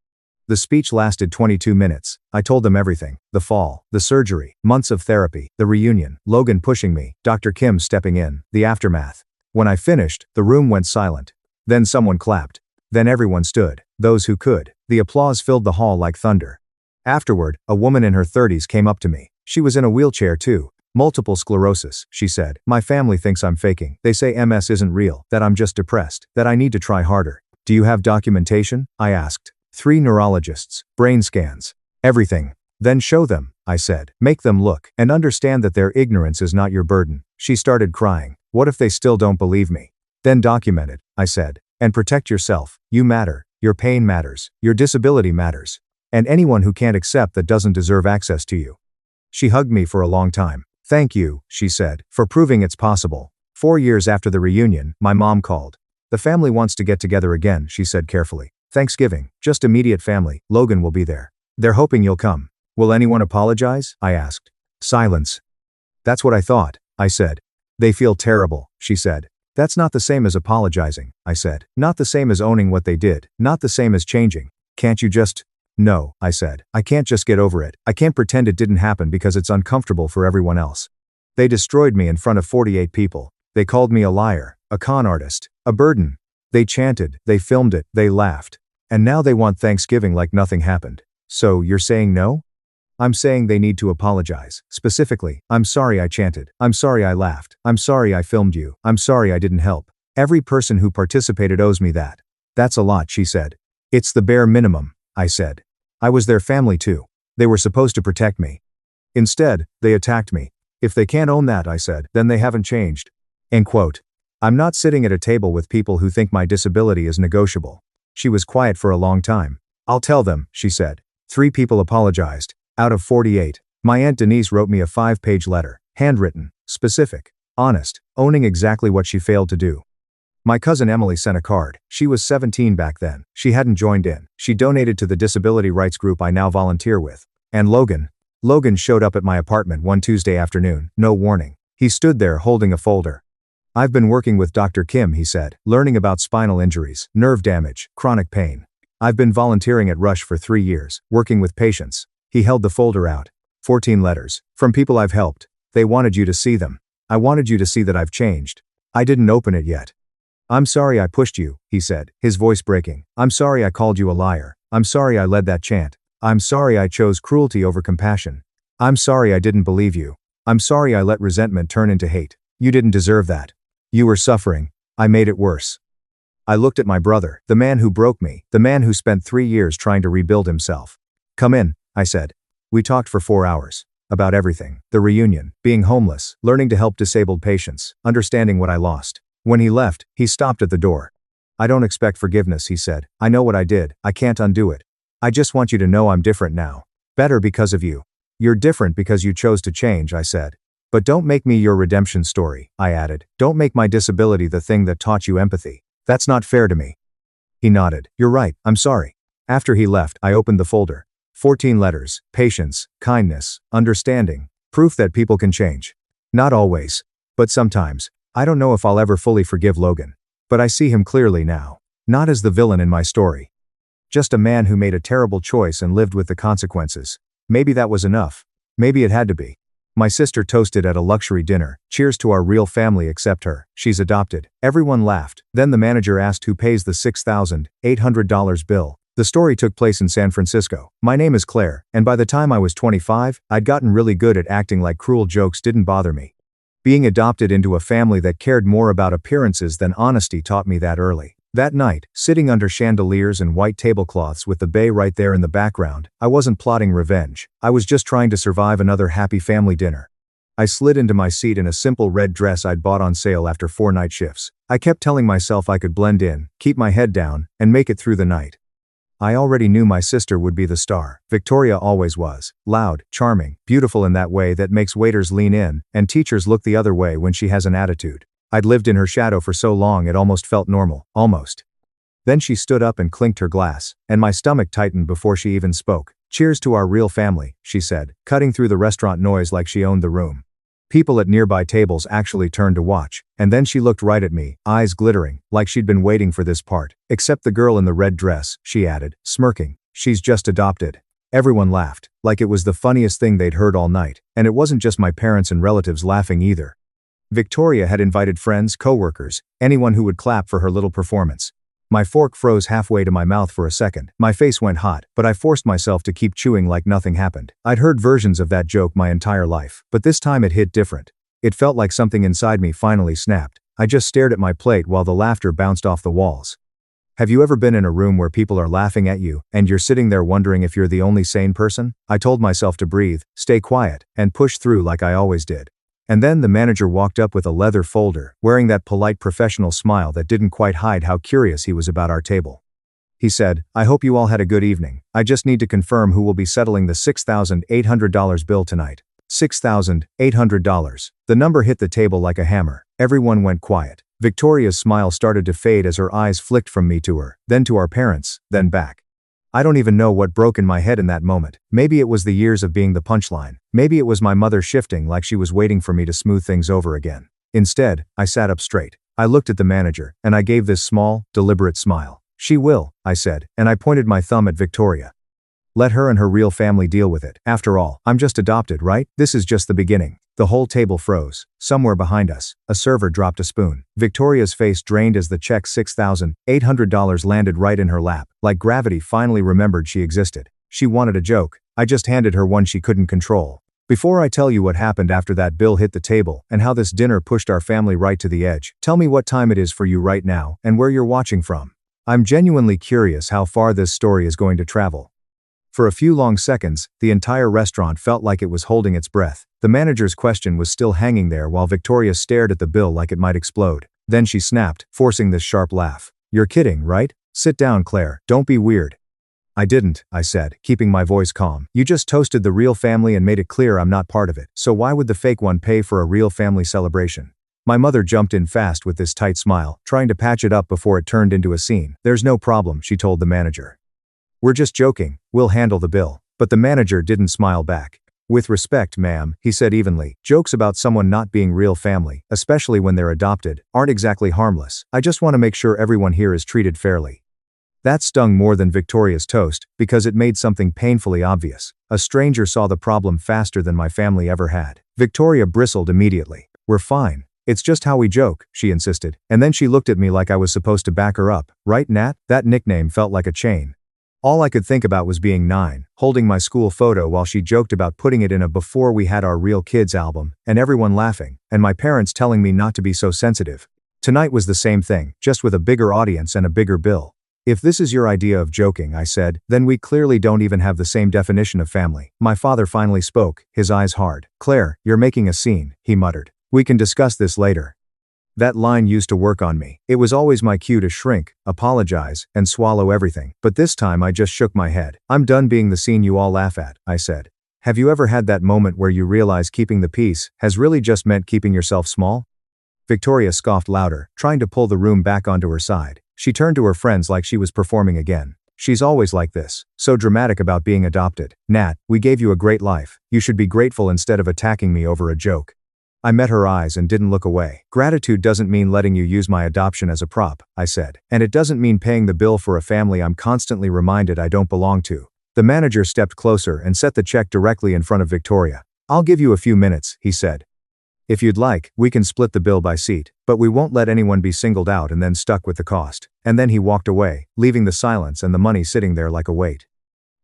[SPEAKER 1] The speech lasted 22 minutes. I told them everything. The fall, the surgery, months of therapy, the reunion, Logan pushing me, Dr. Kim stepping in, the aftermath. When I finished, the room went silent. Then someone clapped. Then everyone stood, those who could. The applause filled the hall like thunder. Afterward, a woman in her 30s came up to me. She was in a wheelchair too. "Multiple sclerosis," she said. "My family thinks I'm faking. They say MS isn't real, that I'm just depressed, that I need to try harder." "Do you have documentation?" I asked. 3 neurologists, brain scans, everything. "Then show them," I said. "Make them look, and understand that their ignorance is not your burden." She started crying. "What if they still don't believe me?" "Then document it," I said. "And protect yourself. You matter. Your pain matters. Your disability matters. And anyone who can't accept that doesn't deserve access to you." She hugged me for a long time. "Thank you," she said, "for proving it's possible." 4 years after the reunion, my mom called. "The family wants to get together again," she said carefully. "Thanksgiving, just immediate family, Logan will be there. They're hoping you'll come." "Will anyone apologize?" I asked. Silence. "That's what I thought," I said. "They feel terrible," she said. "That's not the same as apologizing," I said. "Not the same as owning what they did, not the same as changing. Can't you just—" "No," I said. "I can't just get over it. I can't pretend it didn't happen because it's uncomfortable for everyone else." They destroyed me in front of 48 people. They called me a liar, a con artist, a burden. They chanted, they filmed it, they laughed. And now they want Thanksgiving like nothing happened. So you're saying no? I'm saying they need to apologize. Specifically, "I'm sorry I chanted. I'm sorry I laughed. I'm sorry I filmed you. I'm sorry I didn't help. Every person who participated owes me that." "That's a lot," she said. "It's the bare minimum," I said. "I was their family too. They were supposed to protect me. Instead, they attacked me. If they can't own that," I said, "then they haven't changed." End quote. I'm not sitting at a table with people who think my disability is negotiable. She was quiet for a long time. "I'll tell them," she said. 3 people apologized. Out of 48. My Aunt Denise wrote me a 5-page letter. Handwritten. Specific. Honest. Owning exactly what she failed to do. My cousin Emily sent a card. She was 17 back then. She hadn't joined in. She donated to the disability rights group I now volunteer with. And Logan. Logan showed up at my apartment one Tuesday afternoon, no warning. He stood there holding a folder. "I've been working with Dr. Kim," he said, "learning about spinal injuries, nerve damage, chronic pain. I've been volunteering at Rush for 3 years, working with patients." He held the folder out. 14 letters. "From people I've helped. They wanted you to see them. I wanted you to see that I've changed." I didn't open it yet. "I'm sorry I pushed you," he said, his voice breaking. "I'm sorry I called you a liar. I'm sorry I led that chant. I'm sorry I chose cruelty over compassion. I'm sorry I didn't believe you. I'm sorry I let resentment turn into hate. You didn't deserve that. You were suffering. I made it worse. I looked at my brother, the man who broke me, the man who spent 3 years trying to rebuild himself. Come in, I said. We talked for 4 hours. About everything. The reunion, being homeless, learning to help disabled patients, understanding what I lost. When he left, he stopped at the door. I don't expect forgiveness, he said. I know what I did. I can't undo it. I just want you to know I'm different now. Better because of you. You're different because you chose to change, I said. But don't make me your redemption story, I added. Don't make my disability the thing that taught you empathy. That's not fair to me. He nodded. You're right, I'm sorry. After he left, I opened the folder. 14 letters, patience, kindness, understanding, proof that people can change. Not always, but sometimes. I don't know if I'll ever fully forgive Logan. But I see him clearly now. Not as the villain in my story. Just a man who made a terrible choice and lived with the consequences. Maybe that was enough. Maybe it had to be. My sister toasted at a luxury dinner. Cheers to our real family except her. She's adopted. Everyone laughed. Then the manager asked who pays the $6,800 bill. The story took place in San Francisco. My name is Claire, and by the time I was 25, I'd gotten really good at acting like cruel jokes didn't bother me. Being adopted into a family that cared more about appearances than honesty taught me that early. That night, sitting under chandeliers and white tablecloths with the bay right there in the background, I wasn't plotting revenge. I was just trying to survive another happy family dinner. I slid into my seat in a simple red dress I'd bought on sale after 4 night shifts. I kept telling myself I could blend in, keep my head down, and make it through the night. I already knew my sister would be the star. Victoria always was. Loud, charming, beautiful in that way that makes waiters lean in, and teachers look the other way when she has an attitude. I'd lived in her shadow for so long it almost felt normal. Almost. Then she stood up and clinked her glass, and my stomach tightened before she even spoke. Cheers to our real family, she said, cutting through the restaurant noise like she owned the room. People at nearby tables actually turned to watch, and then she looked right at me, eyes glittering, like she'd been waiting for this part. Except the girl in the red dress, she added, smirking. She's just adopted. Everyone laughed, like it was the funniest thing they'd heard all night, and it wasn't just my parents and relatives laughing either. Victoria had invited friends, co-workers, anyone who would clap for her little performance. My fork froze halfway to my mouth for a second. My face went hot, but I forced myself to keep chewing like nothing happened. I'd heard versions of that joke my entire life, but this time it hit different. It felt like something inside me finally snapped. I just stared at my plate while the laughter bounced off the walls. Have you ever been in a room where people are laughing at you, and you're sitting there wondering if you're the only sane person? I told myself to breathe, stay quiet, and push through like I always did. And then the manager walked up with a leather folder, wearing that polite professional smile that didn't quite hide how curious he was about our table. He said, I hope you all had a good evening. I just need to confirm who will be settling the $6,800 bill tonight. $6,800. The number hit the table like a hammer. Everyone went quiet. Victoria's smile started to fade as her eyes flicked from me to her, then to our parents, then back. I don't even know what broke in my head in that moment. Maybe it was the years of being the punchline. Maybe it was my mother shifting like she was waiting for me to smooth things over again. Instead, I sat up straight. I looked at the manager, and I gave this small, deliberate smile. She will, I said, and I pointed my thumb at Victoria. Let her and her real family deal with it. After all, I'm just adopted, right? This is just the beginning. The whole table froze. Somewhere behind us, a server dropped a spoon. Victoria's face drained as the check $6,800 landed right in her lap, like gravity finally remembered she existed. She wanted a joke. I just handed her one she couldn't control. Before I tell you what happened after that bill hit the table, and how this dinner pushed our family right to the edge, tell me what time it is for you right now, and where you're watching from. I'm genuinely curious how far this story is going to travel. For a few long seconds, the entire restaurant felt like it was holding its breath. The manager's question was still hanging there while Victoria stared at the bill like it might explode. Then she snapped, forcing this sharp laugh. You're kidding, right? Sit down, Claire. Don't be weird. I didn't, I said, keeping my voice calm. You just toasted the real family and made it clear I'm not part of it. So why would the fake one pay for a real family celebration? My mother jumped in fast with this tight smile, trying to patch it up before it turned into a scene. There's no problem, she told the manager. We're just joking, we'll handle the bill. But the manager didn't smile back. With respect, ma'am, he said evenly, jokes about someone not being real family, especially when they're adopted, aren't exactly harmless. I just want to make sure everyone here is treated fairly. That stung more than Victoria's toast, because it made something painfully obvious. A stranger saw the problem faster than my family ever had. Victoria bristled immediately. We're fine. It's just how we joke, she insisted. And then she looked at me like I was supposed to back her up. Right, Nat? That nickname felt like a chain. All I could think about was being 9, holding my school photo while she joked about putting it in a "Before We Had Our Real Kids" album, and everyone laughing, and my parents telling me not to be so sensitive. Tonight was the same thing, just with a bigger audience and a bigger bill. "If this is your idea of joking," I said, "then we clearly don't even have the same definition of family." My father finally spoke, his eyes hard. "Claire, you're making a scene," he muttered. "We can discuss this later." That line used to work on me. It was always my cue to shrink, apologize, and swallow everything. But this time I just shook my head. "I'm done being the scene you all laugh at," I said. "Have you ever had that moment where you realize keeping the peace has really just meant keeping yourself small?" Victoria scoffed louder, trying to pull the room back onto her side. She turned to her friends like she was performing again. "She's always like this, so dramatic about being adopted. Nat, we gave you a great life. You should be grateful instead of attacking me over a joke." I met her eyes and didn't look away. "Gratitude doesn't mean letting you use my adoption as a prop," I said. "And it doesn't mean paying the bill for a family I'm constantly reminded I don't belong to." The manager stepped closer and set the check directly in front of Victoria. "I'll give you a few minutes," he said. "If you'd like, we can split the bill by seat, but we won't let anyone be singled out and then stuck with the cost." And then he walked away, leaving the silence and the money sitting there like a weight.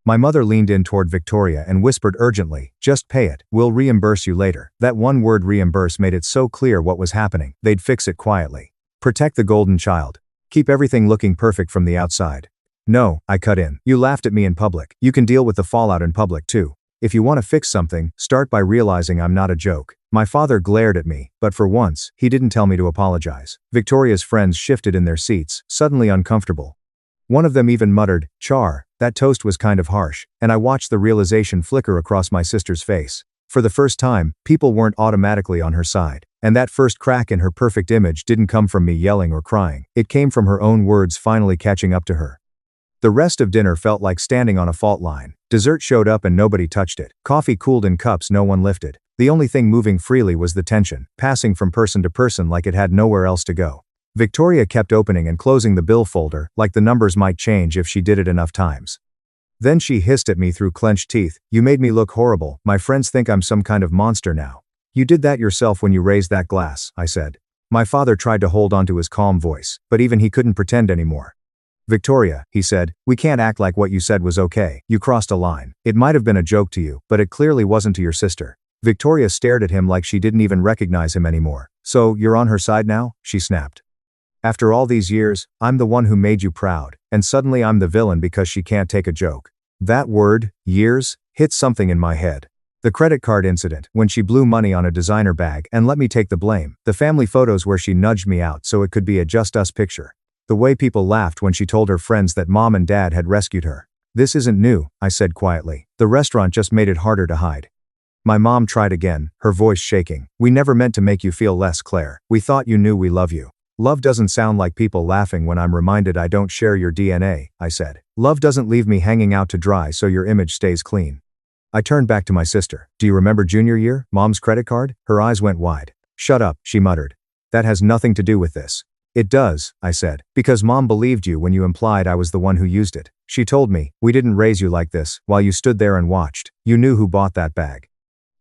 [SPEAKER 1] My mother leaned in toward Victoria and whispered urgently, "Just pay it, we'll reimburse you later." That one word reimburse made it so clear what was happening. They'd fix it quietly. Protect the golden child. Keep everything looking perfect from the outside. "No," I cut in. "You laughed at me in public. You can deal with the fallout in public too. If you want to fix something, start by realizing I'm not a joke." My father glared at me, but for once, he didn't tell me to apologize. Victoria's friends shifted in their seats, suddenly uncomfortable. One of them even muttered, "Char, that toast was kind of harsh," and I watched the realization flicker across my sister's face. For the first time, people weren't automatically on her side. And that first crack in her perfect image didn't come from me yelling or crying. It came from her own words finally catching up to her. The rest of dinner felt like standing on a fault line. Dessert showed up and nobody touched it. Coffee cooled in cups no one lifted. The only thing moving freely was the tension, passing from person to person like it had nowhere else to go. Victoria kept opening and closing the bill folder, like the numbers might change if she did it enough times. Then she hissed at me through clenched teeth, "You made me look horrible. My friends think I'm some kind of monster now." "You did that yourself when you raised that glass," I said. My father tried to hold onto his calm voice, but even he couldn't pretend anymore. "Victoria," he said, "we can't act like what you said was okay. You crossed a line. It might have been a joke to you, but it clearly wasn't to your sister." Victoria stared at him like she didn't even recognize him anymore. "So, you're on her side now?" she snapped. "After all these years, I'm the one who made you proud, and suddenly I'm the villain because she can't take a joke." That word, years, hit something in my head. The credit card incident, when she blew money on a designer bag and let me take the blame. The family photos where she nudged me out so it could be a just us picture. The way people laughed when she told her friends that mom and dad had rescued her. "This isn't new," I said quietly. "The restaurant just made it harder to hide." My mom tried again, her voice shaking. "We never meant to make you feel less, Claire. We thought you knew we love you." "Love doesn't sound like people laughing when I'm reminded I don't share your DNA," I said. "Love doesn't leave me hanging out to dry so your image stays clean." I turned back to my sister. "Do you remember junior year, mom's credit card?" Her eyes went wide. "Shut up," she muttered. "That has nothing to do with this." "It does," I said, "because mom believed you when you implied I was the one who used it. She told me, we didn't raise you like this, while you stood there and watched. You knew who bought that bag.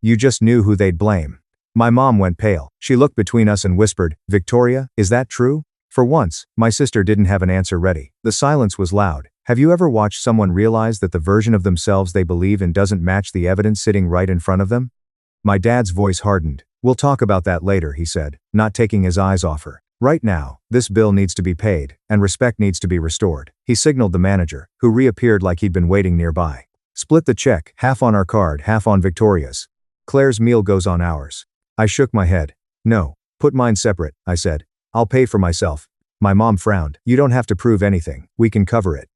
[SPEAKER 1] You just knew who they'd blame." My mom went pale. She looked between us and whispered, "Victoria, is that true?" For once, my sister didn't have an answer ready. The silence was loud. Have you ever watched someone realize that the version of themselves they believe in doesn't match the evidence sitting right in front of them? My dad's voice hardened. "We'll talk about that later," he said, not taking his eyes off her. "Right now, this bill needs to be paid, and respect needs to be restored." He signaled the manager, who reappeared like he'd been waiting nearby. "Split the check, half on our card, half on Victoria's. Claire's meal goes on ours." I shook my head. "No, put mine separate," I said. "I'll pay for myself." My mom frowned. "You don't have to prove anything. We can cover it."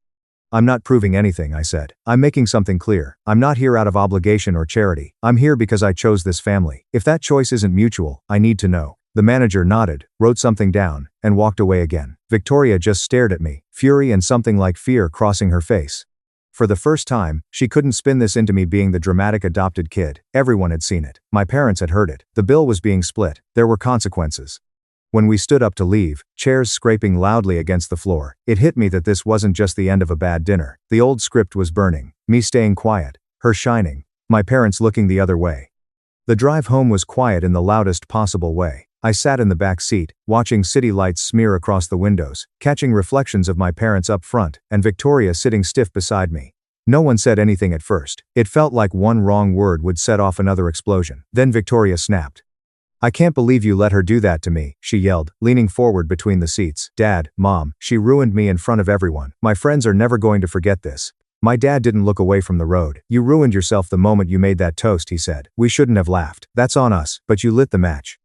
[SPEAKER 1] "I'm not proving anything," I said. "I'm making something clear. I'm not here out of obligation or charity. I'm here because I chose this family. If that choice isn't mutual, I need to know." The manager nodded, wrote something down, and walked away again. Victoria just stared at me, fury and something like fear crossing her face. For the first time, she couldn't spin this into me being the dramatic adopted kid. Everyone had seen it. My parents had heard it. The bill was being split. There were consequences. When we stood up to leave, chairs scraping loudly against the floor, it hit me that this wasn't just the end of a bad dinner. The old script was burning. Me staying quiet. Her shining. My parents looking the other way. The drive home was quiet in the loudest possible way. I sat in the back seat, watching city lights smear across the windows, catching reflections of my parents up front, and Victoria sitting stiff beside me. No one said anything at first. It felt like one wrong word would set off another explosion. Then Victoria snapped. "I can't believe you let her do that to me," she yelled, leaning forward between the seats. "Dad, Mom, she ruined me in front of everyone. My friends are never going to forget this." My dad didn't look away from the road. "You ruined yourself the moment you made that toast," he said. "We shouldn't have laughed. That's on us, but you lit the match."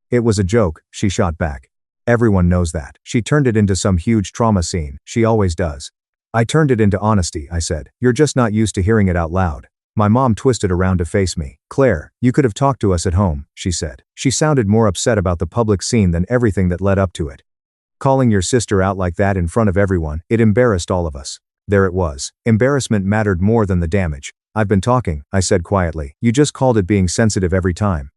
[SPEAKER 1] "It was a joke," she shot back. "Everyone knows that." She turned it into some huge trauma scene. She always does. "I turned it into honesty," I said. "You're just not used to hearing it out loud." My mom twisted around to face me. "Claire, you could have talked to us at home," she said. She sounded more upset about the public scene than everything that led up to it. "Calling your sister out like that in front of everyone, it embarrassed all of us." There it was. Embarrassment mattered more than the damage. "I've been talking," I said quietly. "You just called it being sensitive every time."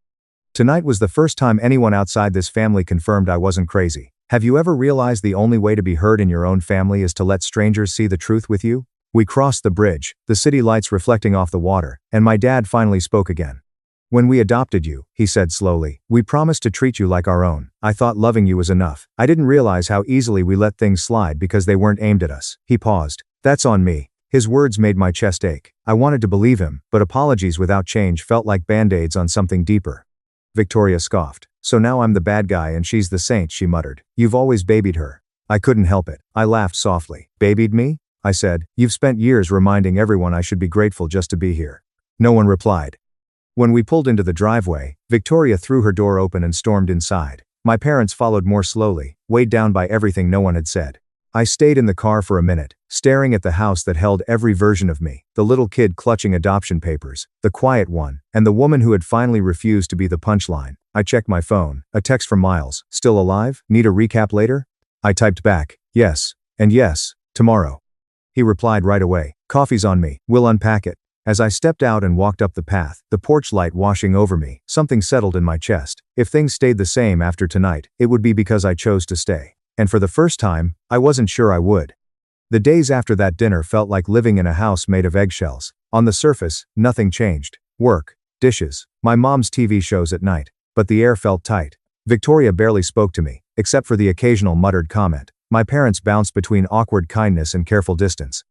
[SPEAKER 1] Tonight was the first time anyone outside this family confirmed I wasn't crazy. Have you ever realized the only way to be heard in your own family is to let strangers see the truth with you? We crossed the bridge, the city lights reflecting off the water, and my dad finally spoke again. "When we adopted you," he said slowly, "we promised to treat you like our own. I thought loving you was enough. I didn't realize how easily we let things slide because they weren't aimed at us." He paused. "That's on me." His words made my chest ache. I wanted to believe him, but apologies without change felt like band-aids on something deeper. Victoria scoffed. "So now I'm the bad guy and she's the saint," she muttered. "You've always babied her." I couldn't help it. I laughed softly. "Babied me?" I said. "You've spent years reminding everyone I should be grateful just to be here." No one replied. When we pulled into the driveway, Victoria threw her door open and stormed inside. My parents followed more slowly, weighed down by everything no one had said. I stayed in the car for a minute, staring at the house that held every version of me, the little kid clutching adoption papers, the quiet one, and the woman who had finally refused to be the punchline. I checked my phone, a text from Miles. "Still alive? Need a recap later?" I typed back, "Yes, and yes, tomorrow." He replied right away, "Coffee's on me, we'll unpack it." As I stepped out and walked up the path, the porch light washing over me, something settled in my chest. If things stayed the same after tonight, it would be because I chose to stay. And for the first time, I wasn't sure I would. The days after that dinner felt like living in a house made of eggshells. On the surface, nothing changed. Work, dishes, my mom's TV shows at night. But the air felt tight. Victoria barely spoke to me, except for the occasional muttered comment. My parents bounced between awkward kindness and careful distance.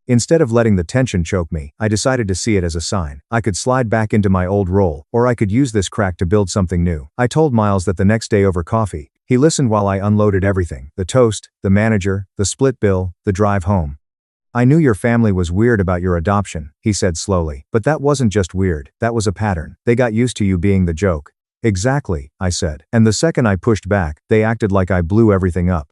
[SPEAKER 1] Instead of letting the tension choke me, I decided to see it as a sign. I could slide back into my old role, or I could use this crack to build something new. I told Miles that the next day over coffee. He listened while I unloaded everything. The toast, the manager, the split bill, the drive home. "I knew your family was weird about your adoption," he said slowly. "But that wasn't just weird, that was a pattern. They got used to you being the joke." "Exactly," I said. And the second I pushed back, they acted like I blew everything up.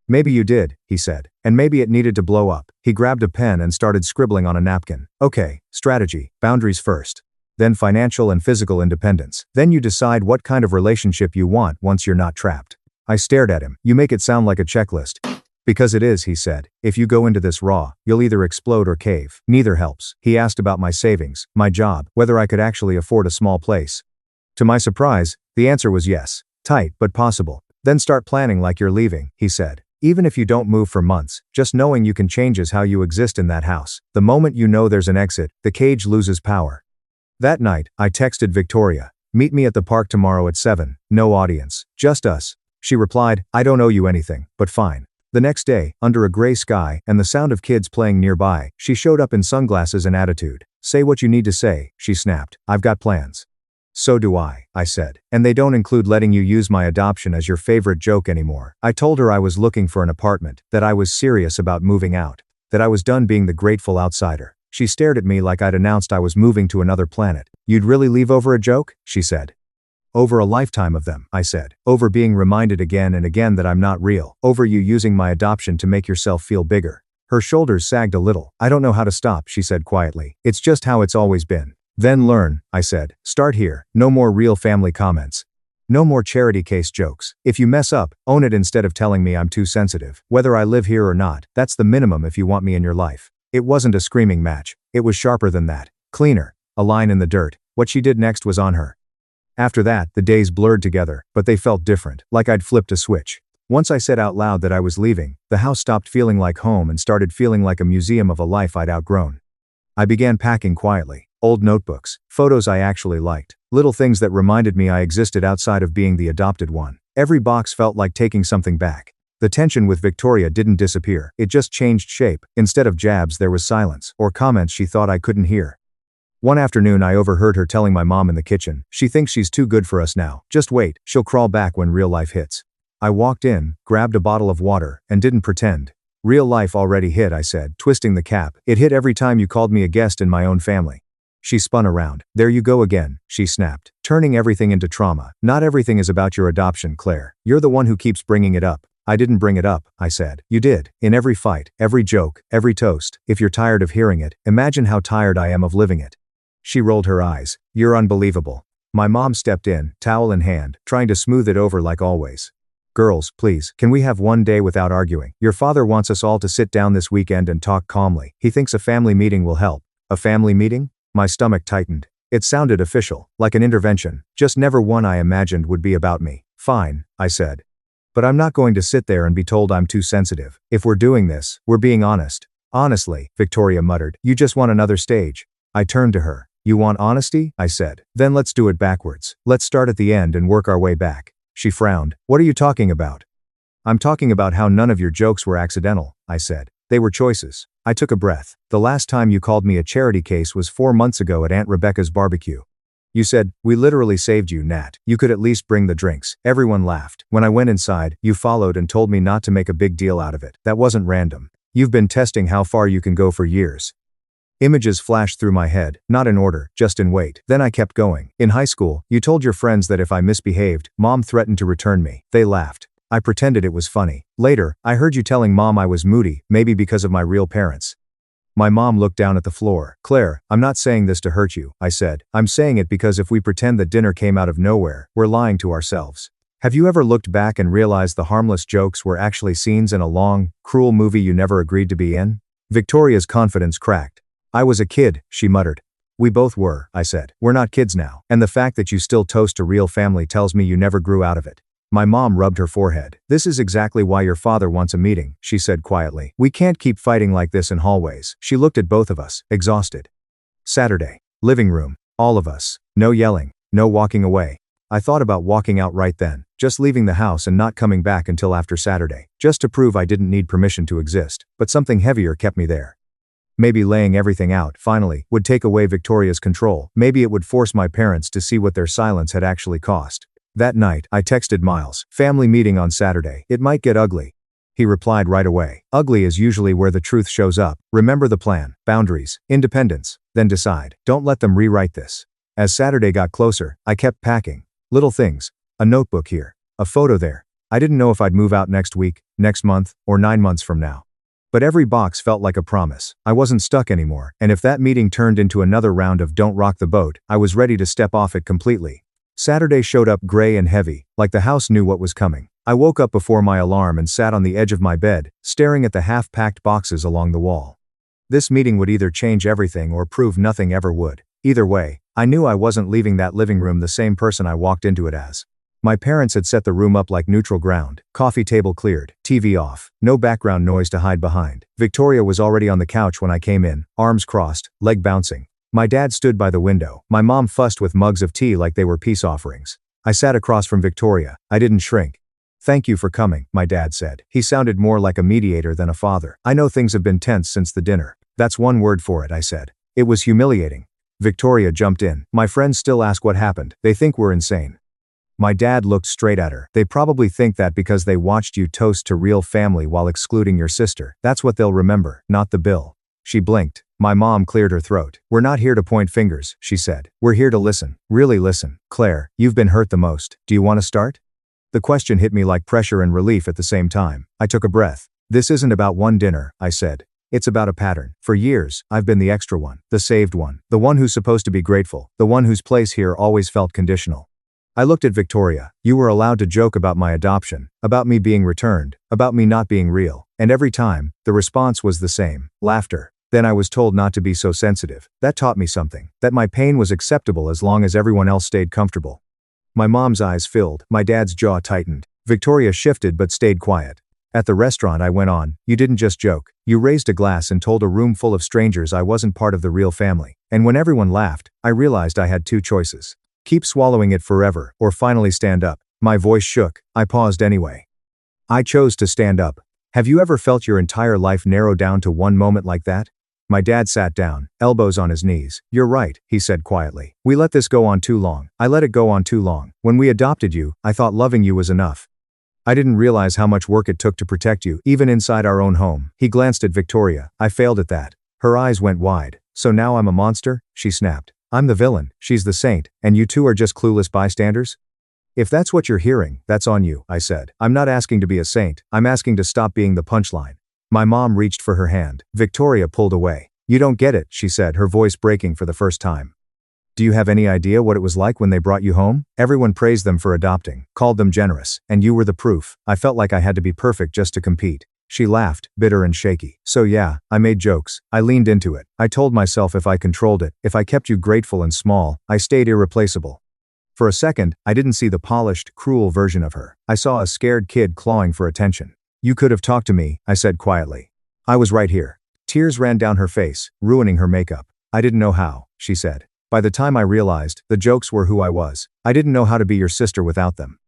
[SPEAKER 1] "Maybe you did," he said. "And maybe it needed to blow up." He grabbed a pen and started scribbling on a napkin. "Okay, strategy, boundaries first. Then financial and physical independence. Then you decide what kind of relationship you want once you're not trapped." I stared at him. "You make it sound like a checklist." "Because it is," he said. "If you go into this raw, you'll either explode or cave. Neither helps." He asked about my savings, my job, whether I could actually afford a small place. To my surprise, the answer was yes. "Tight, but possible. Then start planning like you're leaving," he said. "Even if you don't move for months, just knowing you can changes how you exist in that house. The moment you know there's an exit, the cage loses power." That night, I texted Victoria, "Meet me at the park tomorrow at 7, no audience, just us." She replied, "I don't owe you anything, but fine." The next day, under a gray sky and the sound of kids playing nearby, she showed up in sunglasses and attitude. "Say what you need to say," she snapped. "I've got plans." "So do I said. "And they don't include letting you use my adoption as your favorite joke anymore." I told her I was looking for an apartment, that I was serious about moving out, that I was done being the grateful outsider. She stared at me like I'd announced I was moving to another planet. "You'd really leave over a joke?" she said. "Over a lifetime of them," I said. "Over being reminded again and again that I'm not real. Over you using my adoption to make yourself feel bigger." Her shoulders sagged a little. "I don't know how to stop," she said quietly. "It's just how it's always been." "Then learn," I said. "Start here. No more real family comments. No more charity case jokes. If you mess up, own it instead of telling me I'm too sensitive. Whether I live here or not, that's the minimum if you want me in your life." It wasn't a screaming match. It was sharper than that. Cleaner. A line in the dirt. What she did next was on her. After that, the days blurred together, but they felt different, like I'd flipped a switch. Once I said out loud that I was leaving, the house stopped feeling like home and started feeling like a museum of a life I'd outgrown. I began packing quietly. Old notebooks, photos I actually liked, Little things that reminded me I existed outside of being the adopted one. Every box felt like taking something back. The tension with Victoria didn't disappear, it just changed shape. Instead of jabs, there was silence, or comments she thought I couldn't hear. One afternoon I overheard her telling my mom in the kitchen, "She thinks she's too good for us now. Just wait, she'll crawl back when real life hits." I walked in, grabbed a bottle of water, and didn't pretend. "Real life already hit," I said, twisting the cap. "It hit every time you called me a guest in my own family." She spun around. "There you go again," she snapped, turning everything into trauma. "Not everything is about your adoption, Claire. You're the one who keeps bringing it up." "I didn't bring it up," I said. "You did. In every fight, every joke, every toast. If you're tired of hearing it, imagine how tired I am of living it." She rolled her eyes. "You're unbelievable." My mom stepped in, towel in hand, trying to smooth it over like always. "Girls, please, can we have one day without arguing? Your father wants us all to sit down this weekend and talk calmly. He thinks a family meeting will help." "A family meeting?" My stomach tightened. It sounded official, like an intervention, just never one I imagined would be about me. "Fine," I said. "But I'm not going to sit there and be told I'm too sensitive. If we're doing this, we're being honest." "Honestly," Victoria muttered, "you just want another stage." I turned to her. "You want honesty?" I said. "Then let's do it backwards. Let's start at the end and work our way back." She frowned. "What are you talking about?" "I'm talking about how none of your jokes were accidental," I said. "They were choices." I took a breath. "The last time you called me a charity case was 4 months ago at Aunt Rebecca's barbecue. You said, 'We literally saved you, Nat. You could at least bring the drinks.' Everyone laughed. When I went inside, you followed and told me not to make a big deal out of it. That wasn't random. You've been testing how far you can go for years." Images flashed through my head, not in order, just in weight. Then I kept going. "In high school, you told your friends that if I misbehaved, Mom threatened to return me. They laughed. I pretended it was funny. Later, I heard you telling Mom I was moody, maybe because of my real parents." My mom looked down at the floor. "Claire, I'm not saying this to hurt you," I said. "I'm saying it because if we pretend that dinner came out of nowhere, we're lying to ourselves. Have you ever looked back and realized the harmless jokes were actually scenes in a long, cruel movie you never agreed to be in?" Victoria's confidence cracked. "I was a kid," she muttered. "We both were," I said. "We're not kids now. And the fact that you still toast a real family tells me you never grew out of it." My mom rubbed her forehead. "This is exactly why your father wants a meeting," she said quietly. "We can't keep fighting like this in hallways." She looked at both of us, exhausted. Saturday. Living room. All of us. No yelling. No walking away. I thought about walking out right then, just leaving the house and not coming back until after Saturday, just to prove I didn't need permission to exist, but something heavier kept me there. Maybe laying everything out, finally, would take away Victoria's control. Maybe it would force my parents to see what their silence had actually cost. That night, I texted Miles, "Family meeting on Saturday. It might get ugly." He replied right away. "Ugly is usually where the truth shows up. Remember the plan, boundaries, independence, then decide. Don't let them rewrite this." As Saturday got closer, I kept packing. Little things. A notebook here. A photo there. I didn't know if I'd move out next week, next month, or 9 months from now. But every box felt like a promise. I wasn't stuck anymore, and if that meeting turned into another round of "don't rock the boat," I was ready to step off it completely. Saturday showed up gray and heavy, like the house knew what was coming. I woke up before my alarm and sat on the edge of my bed, staring at the half-packed boxes along the wall. This meeting would either change everything or prove nothing ever would. Either way, I knew I wasn't leaving that living room the same person I walked into it as. My parents had set the room up like neutral ground. Coffee table cleared, TV off, no background noise to hide behind. Victoria was already on the couch when I came in, arms crossed, leg bouncing. My dad stood by the window. My mom fussed with mugs of tea like they were peace offerings. I sat across from Victoria. I didn't shrink. "Thank you for coming," my dad said. He sounded more like a mediator than a father. "I know things have been tense since the dinner." "That's one word for it," I said. "It was humiliating." Victoria jumped in. "My friends still ask what happened. They think we're insane." My dad looked straight at her. "They probably think that because they watched you toast to real family while excluding your sister. That's what they'll remember, not the bill." She blinked. My mom cleared her throat. "We're not here to point fingers," she said. "We're here to listen. Really listen. Claire, you've been hurt the most. Do you want to start?" The question hit me like pressure and relief at the same time. I took a breath. "This isn't about one dinner," I said. "It's about a pattern. For years, I've been the extra one, the saved one, the one who's supposed to be grateful, the one whose place here always felt conditional." I looked at Victoria. "You were allowed to joke about my adoption, about me being returned, about me not being real. And every time, the response was the same, laughter. Then I was told not to be so sensitive. That taught me something, that my pain was acceptable as long as everyone else stayed comfortable." My mom's eyes filled, my dad's jaw tightened. Victoria shifted but stayed quiet. "At the restaurant," I went on, "you didn't just joke. You raised a glass and told a room full of strangers I wasn't part of the real family. And when everyone laughed, I realized I had two choices. Keep swallowing it forever, or finally stand up. My voice shook. I paused anyway. I chose to stand up. Have you ever felt your entire life narrow down to one moment like that? My dad sat down, elbows on his knees. You're right, he said quietly. We let this go on too long. I let it go on too long. When we adopted you, I thought loving you was enough. I didn't realize how much work it took to protect you, even inside our own home. He glanced at Victoria. I failed at that. Her eyes went wide. So now I'm a monster? She snapped. I'm the villain, she's the saint, and you two are just clueless bystanders? If that's what you're hearing, that's on you, I said. I'm not asking to be a saint, I'm asking to stop being the punchline. My mom reached for her hand. Victoria pulled away. You don't get it, she said, her voice breaking for the first time. Do you have any idea what it was like when they brought you home? Everyone praised them for adopting, called them generous, and you were the proof. I felt like I had to be perfect just to compete. She laughed, bitter and shaky. So yeah, I made jokes. I leaned into it. I told myself if I controlled it, if I kept you grateful and small, I stayed irreplaceable. For a second, I didn't see the polished, cruel version of her. I saw a scared kid clawing for attention. You could have talked to me, I said quietly. I was right here. Tears ran down her face, ruining her makeup. I didn't know how, she said. By the time I realized, the jokes were who I was. I didn't know how to be your sister without them.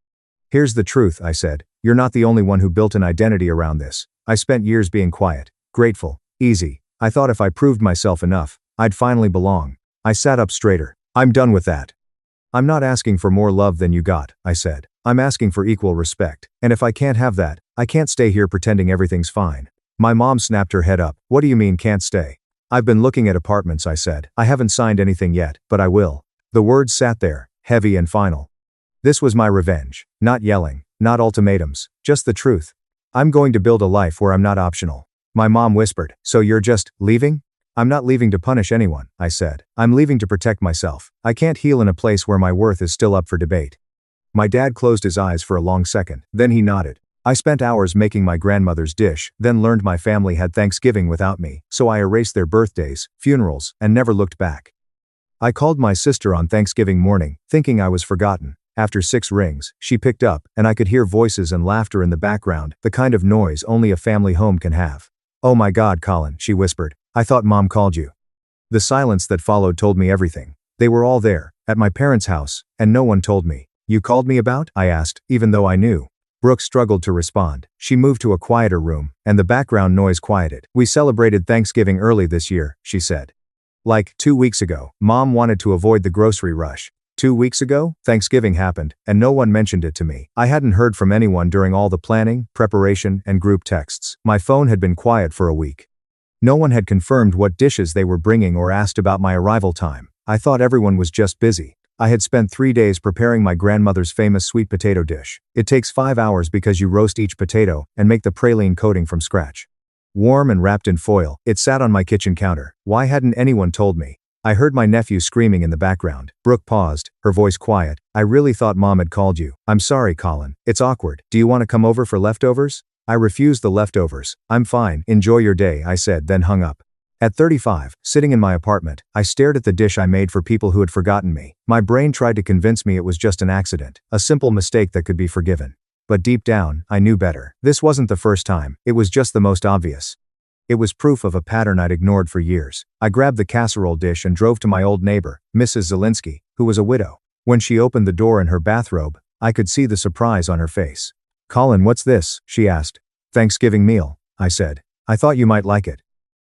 [SPEAKER 1] Here's the truth, I said. You're not the only one who built an identity around this. I spent years being quiet, grateful, easy. I thought if I proved myself enough, I'd finally belong. I sat up straighter. I'm done with that. I'm not asking for more love than you got, I said. I'm asking for equal respect. And if I can't have that, I can't stay here pretending everything's fine. My mom snapped her head up. What do you mean can't stay? I've been looking at apartments, I said. I haven't signed anything yet, but I will. The words sat there, heavy and final. This was my revenge. Not yelling, not ultimatums, just the truth. I'm going to build a life where I'm not optional. My mom whispered, so you're just leaving? I'm not leaving to punish anyone, I said. I'm leaving to protect myself. I can't heal in a place where my worth is still up for debate. My dad closed his eyes for a long second, then he nodded. I spent hours making my grandmother's dish, then learned my family had Thanksgiving without me, so I erased their birthdays, funerals, and never looked back. I called my sister on Thanksgiving morning, thinking I was forgotten. After 6 rings, she picked up, and I could hear voices and laughter in the background, the kind of noise only a family home can have. Oh my God, Colin, she whispered. I thought Mom called you. The silence that followed told me everything. They were all there, at my parents' house, and no one told me. You called me about? I asked, even though I knew. Brooke struggled to respond. She moved to a quieter room, and the background noise quieted. We celebrated Thanksgiving early this year, she said. Like 2 weeks ago, Mom wanted to avoid the grocery rush. 2 weeks ago, Thanksgiving happened, and no one mentioned it to me. I hadn't heard from anyone during all the planning, preparation, and group texts. My phone had been quiet for a week. No one had confirmed what dishes they were bringing or asked about my arrival time. I thought everyone was just busy. I had spent 3 days preparing my grandmother's famous sweet potato dish. It takes 5 hours because you roast each potato and make the praline coating from scratch. Warm and wrapped in foil, it sat on my kitchen counter. Why hadn't anyone told me? I heard my nephew screaming in the background. Brooke paused, her voice quiet. I really thought Mom had called you. I'm sorry, Colin. It's awkward. Do you want to come over for leftovers? I refused the leftovers. I'm fine. Enjoy your day, I said, then hung up. At 35, sitting in my apartment, I stared at the dish I made for people who had forgotten me. My brain tried to convince me it was just an accident, a simple mistake that could be forgiven. But deep down, I knew better. This wasn't the first time. It was just the most obvious. It was proof of a pattern I'd ignored for years. I grabbed the casserole dish and drove to my old neighbor, Mrs. Zielinski, who was a widow. When she opened the door in her bathrobe, I could see the surprise on her face. Colin, what's this? She asked. Thanksgiving meal, I said. I thought you might like it.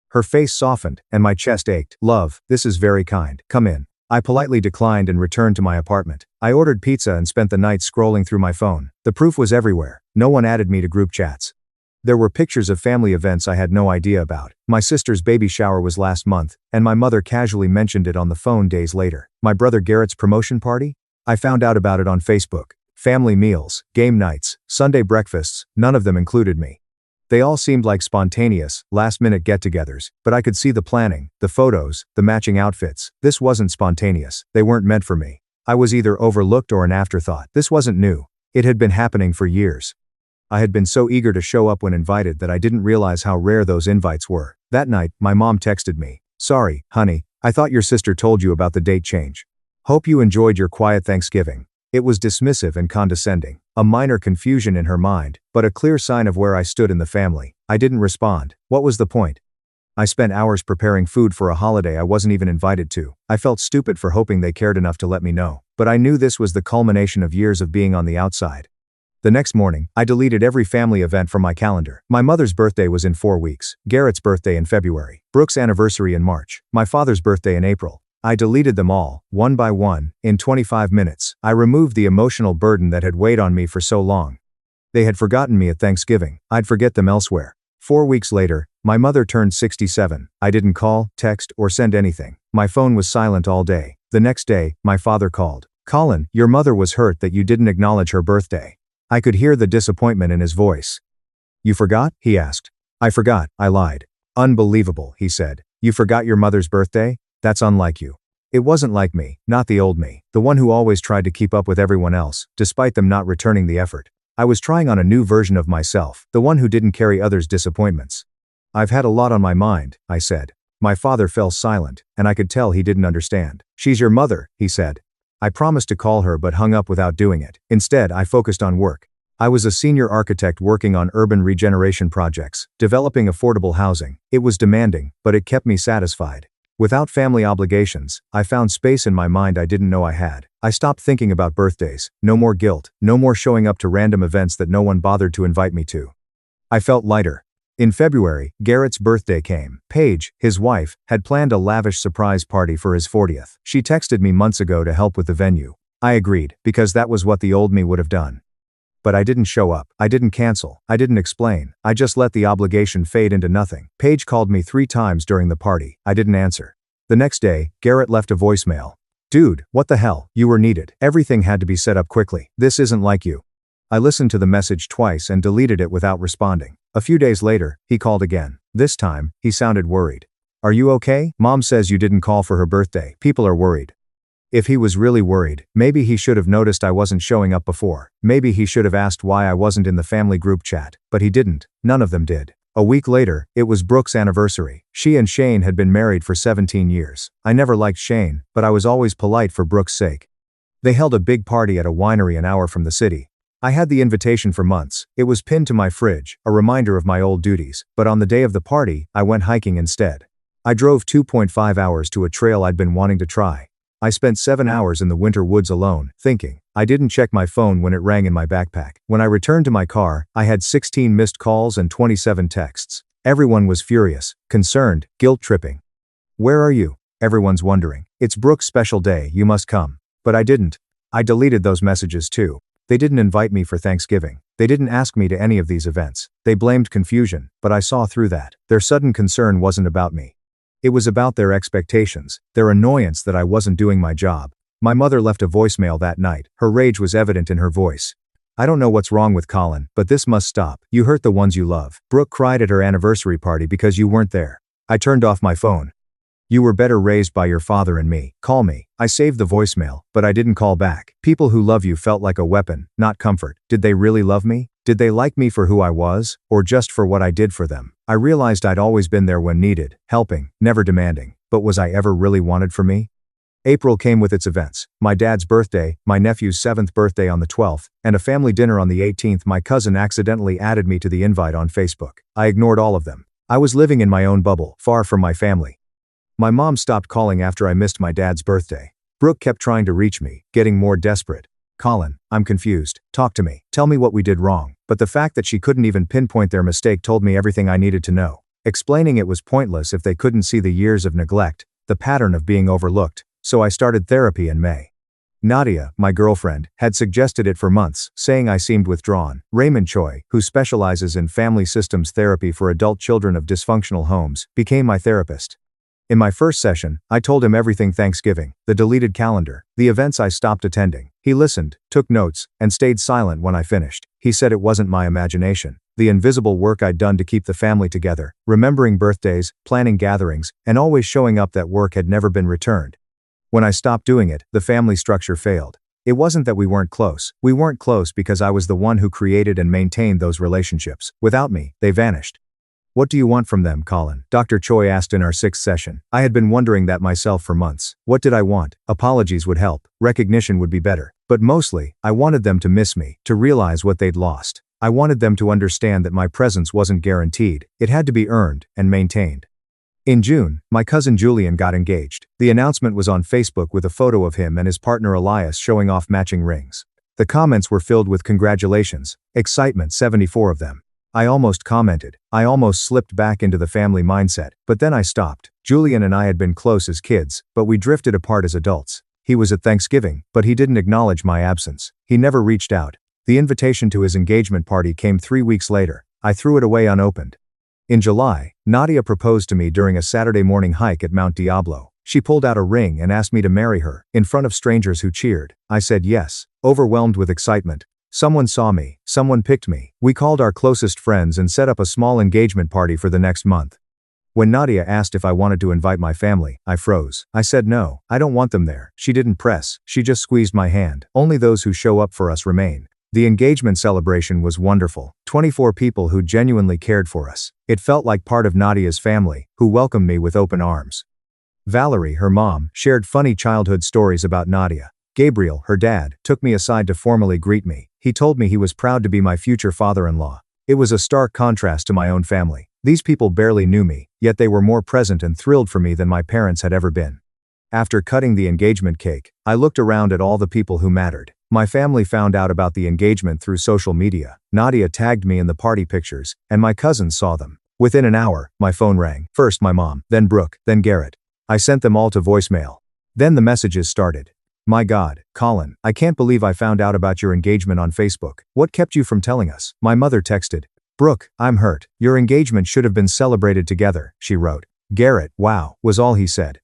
[SPEAKER 1] Her face softened, and my chest ached. Love, this is very kind. Come in. I politely declined and returned to my apartment. I ordered pizza and spent the night scrolling through my phone. The proof was everywhere. No one added me to group chats. There were pictures of family events I had no idea about. My sister's baby shower was last month, and my mother casually mentioned it on the phone days later. My brother Garrett's promotion party? I found out about it on Facebook. Family meals, game nights, Sunday breakfasts, none of them included me. They all seemed like spontaneous, last-minute get-togethers, but I could see the planning, the photos, the matching outfits. This wasn't spontaneous. They weren't meant for me. I was either overlooked or an afterthought. This wasn't new. It had been happening for years. I had been so eager to show up when invited that I didn't realize how rare those invites were. That night, my mom texted me. Sorry, honey, I thought your sister told you about the date change. Hope you enjoyed your quiet Thanksgiving. It was dismissive and condescending, a minor confusion in her mind, but a clear sign of where I stood in the family. I didn't respond. What was the point? I spent hours preparing food for a holiday I wasn't even invited to. I felt stupid for hoping they cared enough to let me know. But I knew this was the culmination of years of being on the outside. The next morning, I deleted every family event from my calendar. My mother's birthday was in 4 weeks, Garrett's birthday in February, Brooke's anniversary in March, my father's birthday in April. I deleted them all, one by one, in 25 minutes. I removed the emotional burden that had weighed on me for so long. They had forgotten me at Thanksgiving. I'd forget them elsewhere. 4 weeks later, my mother turned 67. I didn't call, text, or send anything. My phone was silent all day. The next day, my father called. "Colin, your mother was hurt that you didn't acknowledge her birthday." I could hear the disappointment in his voice. "You forgot?" he asked. "I forgot," I lied. "Unbelievable," he said. "You forgot your mother's birthday? That's unlike you." It wasn't like me, not the old me, the one who always tried to keep up with everyone else, despite them not returning the effort. I was trying on a new version of myself, the one who didn't carry others' disappointments. "I've had a lot on my mind," I said. My father fell silent, and I could tell he didn't understand. "She's your mother," he said. I promised to call her but hung up without doing it. Instead, I focused on work. I was a senior architect working on urban regeneration projects, developing affordable housing. It was demanding, but it kept me satisfied. Without family obligations, I found space in my mind I didn't know I had. I stopped thinking about birthdays, no more guilt, no more showing up to random events that no one bothered to invite me to. I felt lighter. In February, Garrett's birthday came. Paige, his wife, had planned a lavish surprise party for his 40th. She texted me months ago to help with the venue. I agreed, because that was what the old me would have done. But I didn't show up. I didn't cancel. I didn't explain. I just let the obligation fade into nothing. Paige called me 3 times during the party. I didn't answer. The next day, Garrett left a voicemail. "Dude, what the hell? You were needed. Everything had to be set up quickly. This isn't like you." I listened to the message twice and deleted it without responding. A few days later, he called again. This time, he sounded worried. "Are you okay? Mom says you didn't call for her birthday. People are worried." If he was really worried, maybe he should have noticed I wasn't showing up before. Maybe he should have asked why I wasn't in the family group chat. But he didn't. None of them did. A week later, it was Brooke's anniversary. She and Shane had been married for 17 years. I never liked Shane, but I was always polite for Brooke's sake. They held a big party at a winery an hour from the city. I had the invitation for months. It was pinned to my fridge, a reminder of my old duties. But on the day of the party, I went hiking instead. I drove 2.5 hours to a trail I'd been wanting to try. I spent 7 hours in the winter woods alone, thinking. I didn't check my phone when it rang in my backpack. When I returned to my car, I had 16 missed calls and 27 texts. Everyone was furious, concerned, guilt-tripping. "Where are you?" Everyone's wondering. "It's Brooke's special day, you must come." But I didn't. I deleted those messages too. They didn't invite me for Thanksgiving. They didn't ask me to any of these events. They blamed confusion, but I saw through that. Their sudden concern wasn't about me. It was about their expectations, their annoyance that I wasn't doing my job. My mother left a voicemail that night. Her rage was evident in her voice. "I don't know what's wrong with Colin, but this must stop. You hurt the ones you love. Brooke cried at her anniversary party because you weren't there." I turned off my phone. "You were better raised by your father and me. Call me." I saved the voicemail, but I didn't call back. People who love you felt like a weapon, not comfort. Did they really love me? Did they like me for who I was, or just for what I did for them? I realized I'd always been there when needed, helping, never demanding. But was I ever really wanted for me? April came with its events. My dad's birthday, my nephew's 7th birthday on the 12th, and a family dinner on the 18th. My cousin accidentally added me to the invite on Facebook. I ignored all of them. I was living in my own bubble, far from my family. My mom stopped calling after I missed my dad's birthday. Brooke kept trying to reach me, getting more desperate. "Colin, I'm confused. Talk to me. Tell me what we did wrong." But the fact that she couldn't even pinpoint their mistake told me everything I needed to know. Explaining it was pointless if they couldn't see the years of neglect, the pattern of being overlooked. So I started therapy in May. Nadia, my girlfriend, had suggested it for months, saying I seemed withdrawn. Raymond Choi, who specializes in family systems therapy for adult children of dysfunctional homes, became my therapist. In my first session, I told him everything: Thanksgiving, the deleted calendar, the events I stopped attending. He listened, took notes, and stayed silent when I finished. He said it wasn't my imagination. The invisible work I'd done to keep the family together, remembering birthdays, planning gatherings, and always showing up, that work had never been returned. When I stopped doing it, the family structure failed. It wasn't that we weren't close. We weren't close because I was the one who created and maintained those relationships. Without me, they vanished. "What do you want from them, Colin?" Dr. Choi asked in our 6th session. I had been wondering that myself for months. What did I want? Apologies would help. Recognition would be better. But mostly, I wanted them to miss me, to realize what they'd lost. I wanted them to understand that my presence wasn't guaranteed. It had to be earned and maintained. In June, my cousin Julian got engaged. The announcement was on Facebook with a photo of him and his partner Elias showing off matching rings. The comments were filled with congratulations, excitement, 74 of them. I almost commented. I almost slipped back into the family mindset, but then I stopped. Julian and I had been close as kids, but we drifted apart as adults. He was at Thanksgiving, but he didn't acknowledge my absence. He never reached out. The invitation to his engagement party came 3 weeks later. I threw it away unopened. In July, Nadia proposed to me during a Saturday morning hike at Mount Diablo. She pulled out a ring and asked me to marry her, in front of strangers who cheered. I said yes, overwhelmed with excitement. Someone saw me, someone picked me. We called our closest friends and set up a small engagement party for the next month. When Nadia asked if I wanted to invite my family, I froze. I said no, I don't want them there. She didn't press, she just squeezed my hand. Only those who show up for us remain. The engagement celebration was wonderful. 24 people who genuinely cared for us. It felt like part of Nadia's family, who welcomed me with open arms. Valerie, her mom, shared funny childhood stories about Nadia. Gabriel, her dad, took me aside to formally greet me. He told me he was proud to be my future father-in-law. It was a stark contrast to my own family. These people barely knew me, yet they were more present and thrilled for me than my parents had ever been. After cutting the engagement cake, I looked around at all the people who mattered. My family found out about the engagement through social media. Nadia tagged me in the party pictures, and my cousins saw them. Within an hour, my phone rang. First my mom, then Brooke, then Garrett. I sent them all to voicemail. Then the messages started. My God, Colin, I can't believe I found out about your engagement on Facebook. What kept you from telling us? My mother texted. Brooke, I'm hurt. Your engagement should have been celebrated together, she wrote. Garrett, wow, was all he said.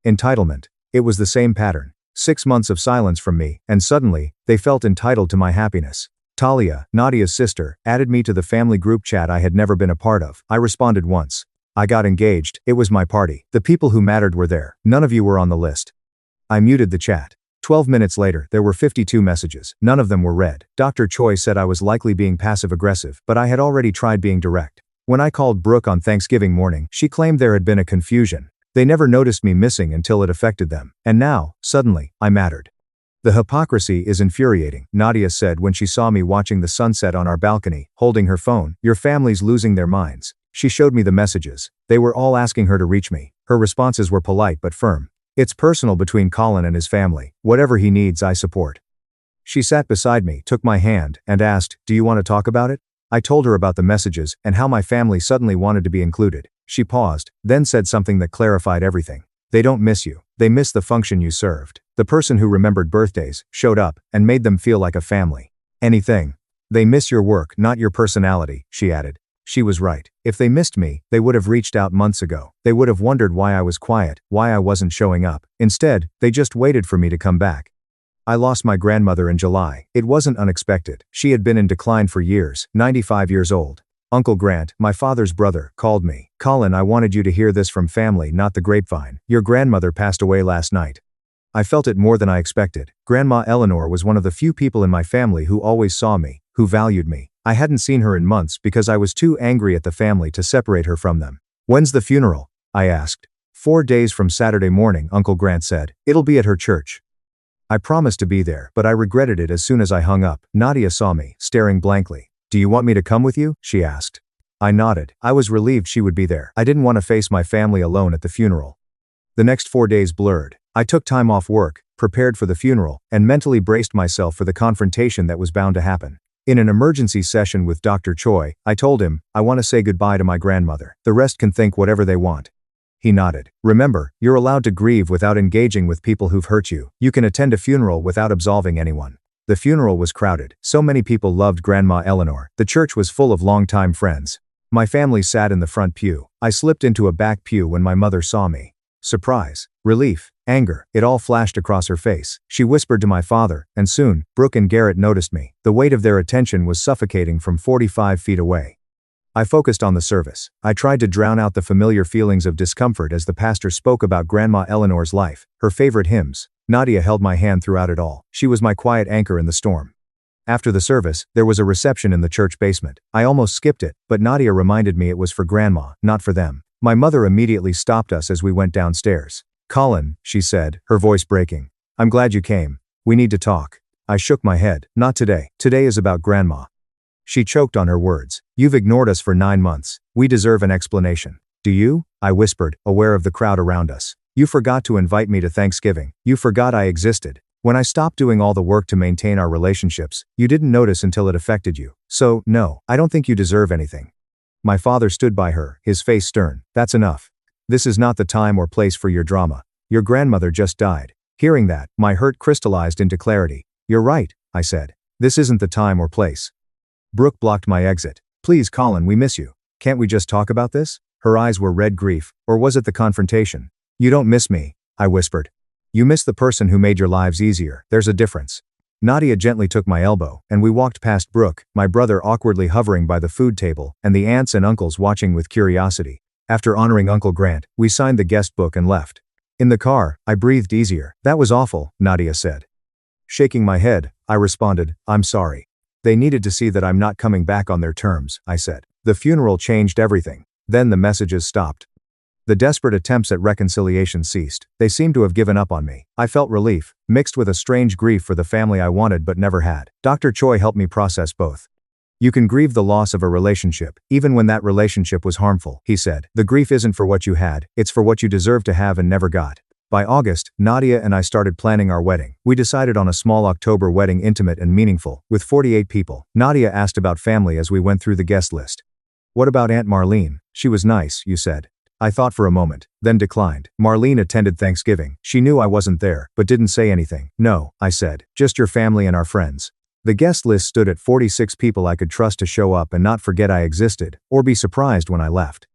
[SPEAKER 1] Entitlement. It was the same pattern. 6 months of silence from me, and suddenly, they felt entitled to my happiness. Talia, Nadia's sister, added me to the family group chat I had never been a part of. I responded once. I got engaged, it was my party. The people who mattered were there. None of you were on the list. I muted the chat. 12 minutes later, there were 52 messages. None of them were read. Dr. Choi said I was likely being passive-aggressive, but I had already tried being direct. When I called Brooke on Thanksgiving morning, she claimed there had been a confusion. They never noticed me missing until it affected them. And now, suddenly, I mattered. The hypocrisy is infuriating, Nadia said when she saw me watching the sunset on our balcony, holding her phone. Your family's losing their minds. She showed me the messages. They were all asking her to reach me. Her responses were polite but firm. It's personal between Colin and his family. Whatever he needs, I support. She sat beside me, took my hand, and asked, do you want to talk about it? I told her about the messages and how my family suddenly wanted to be included. She paused, then said something that clarified everything. They don't miss you. They miss the function you served. The person who remembered birthdays, showed up, and made them feel like a family. Anything. They miss your work, not your personality, she added. She was right. If they missed me, they would have reached out months ago. They would have wondered why I was quiet, why I wasn't showing up. Instead, they just waited for me to come back. I lost my grandmother in July. It wasn't unexpected. She had been in decline for years, 95 years old. Uncle Grant, my father's brother, called me. Colin, I wanted you to hear this from family, not the grapevine. Your grandmother passed away last night. I felt it more than I expected. Grandma Eleanor was one of the few people in my family who always saw me, who valued me. I hadn't seen her in months because I was too angry at the family to separate her from them. When's the funeral? I asked. 4 days from Saturday morning, Uncle Grant said. It'll be at her church. I promised to be there, but I regretted it as soon as I hung up. Nadia saw me, staring blankly. Do you want me to come with you? She asked. I nodded. I was relieved she would be there. I didn't want to face my family alone at the funeral. The next 4 days blurred. I took time off work, prepared for the funeral, and mentally braced myself for the confrontation that was bound to happen. In an emergency session with Dr. Choi, I told him, I want to say goodbye to my grandmother. The rest can think whatever they want. He nodded. Remember, you're allowed to grieve without engaging with people who've hurt you. You can attend a funeral without absolving anyone. The funeral was crowded. So many people loved Grandma Eleanor. The church was full of longtime friends. My family sat in the front pew. I slipped into a back pew when my mother saw me. Surprise, relief, anger, it all flashed across her face. She whispered to my father, and soon, Brooke and Garrett noticed me. The weight of their attention was suffocating from 45 feet away. I focused on the service. I tried to drown out the familiar feelings of discomfort as the pastor spoke about Grandma Eleanor's life, her favorite hymns. Nadia held my hand throughout it all. She was my quiet anchor in the storm. After the service, there was a reception in the church basement. I almost skipped it, but Nadia reminded me it was for Grandma, not for them. My mother immediately stopped us as we went downstairs. Colin, she said, her voice breaking. I'm glad you came. We need to talk. I shook my head. Not today. Today is about Grandma. She choked on her words. You've ignored us for 9 months. We deserve an explanation. Do you? I whispered, aware of the crowd around us. You forgot to invite me to Thanksgiving. You forgot I existed. When I stopped doing all the work to maintain our relationships, you didn't notice until it affected you. So, no, I don't think you deserve anything. My father stood by her, his face stern. That's enough. This is not the time or place for your drama. Your grandmother just died. Hearing that, my hurt crystallized into clarity. You're right, I said. This isn't the time or place. Brooke blocked my exit. Please, Colin, we miss you. Can't we just talk about this? Her eyes were red grief, or was it the confrontation? You don't miss me, I whispered. You miss the person who made your lives easier. There's a difference. Nadia gently took my elbow, and we walked past Brooke, my brother awkwardly hovering by the food table, and the aunts and uncles watching with curiosity. After honoring Uncle Grant, we signed the guest book and left. In the car, I breathed easier. That was awful, Nadia said. Shaking my head, I responded, I'm sorry. They needed to see that I'm not coming back on their terms, I said. The funeral changed everything. Then the messages stopped. The desperate attempts at reconciliation ceased. They seemed to have given up on me. I felt relief, mixed with a strange grief for the family I wanted but never had. Dr. Choi helped me process both. You can grieve the loss of a relationship, even when that relationship was harmful, he said. The grief isn't for what you had, it's for what you deserve to have and never got. By August, Nadia and I started planning our wedding. We decided on a small October wedding, intimate and meaningful, with 48 people. Nadia asked about family as we went through the guest list. What about Aunt Marlene? She was nice, you said. I thought for a moment, then declined. Marlene attended Thanksgiving. She knew I wasn't there, but didn't say anything. No, I said, just your family and our friends. The guest list stood at 46 people I could trust to show up and not forget I existed, or be surprised when I left.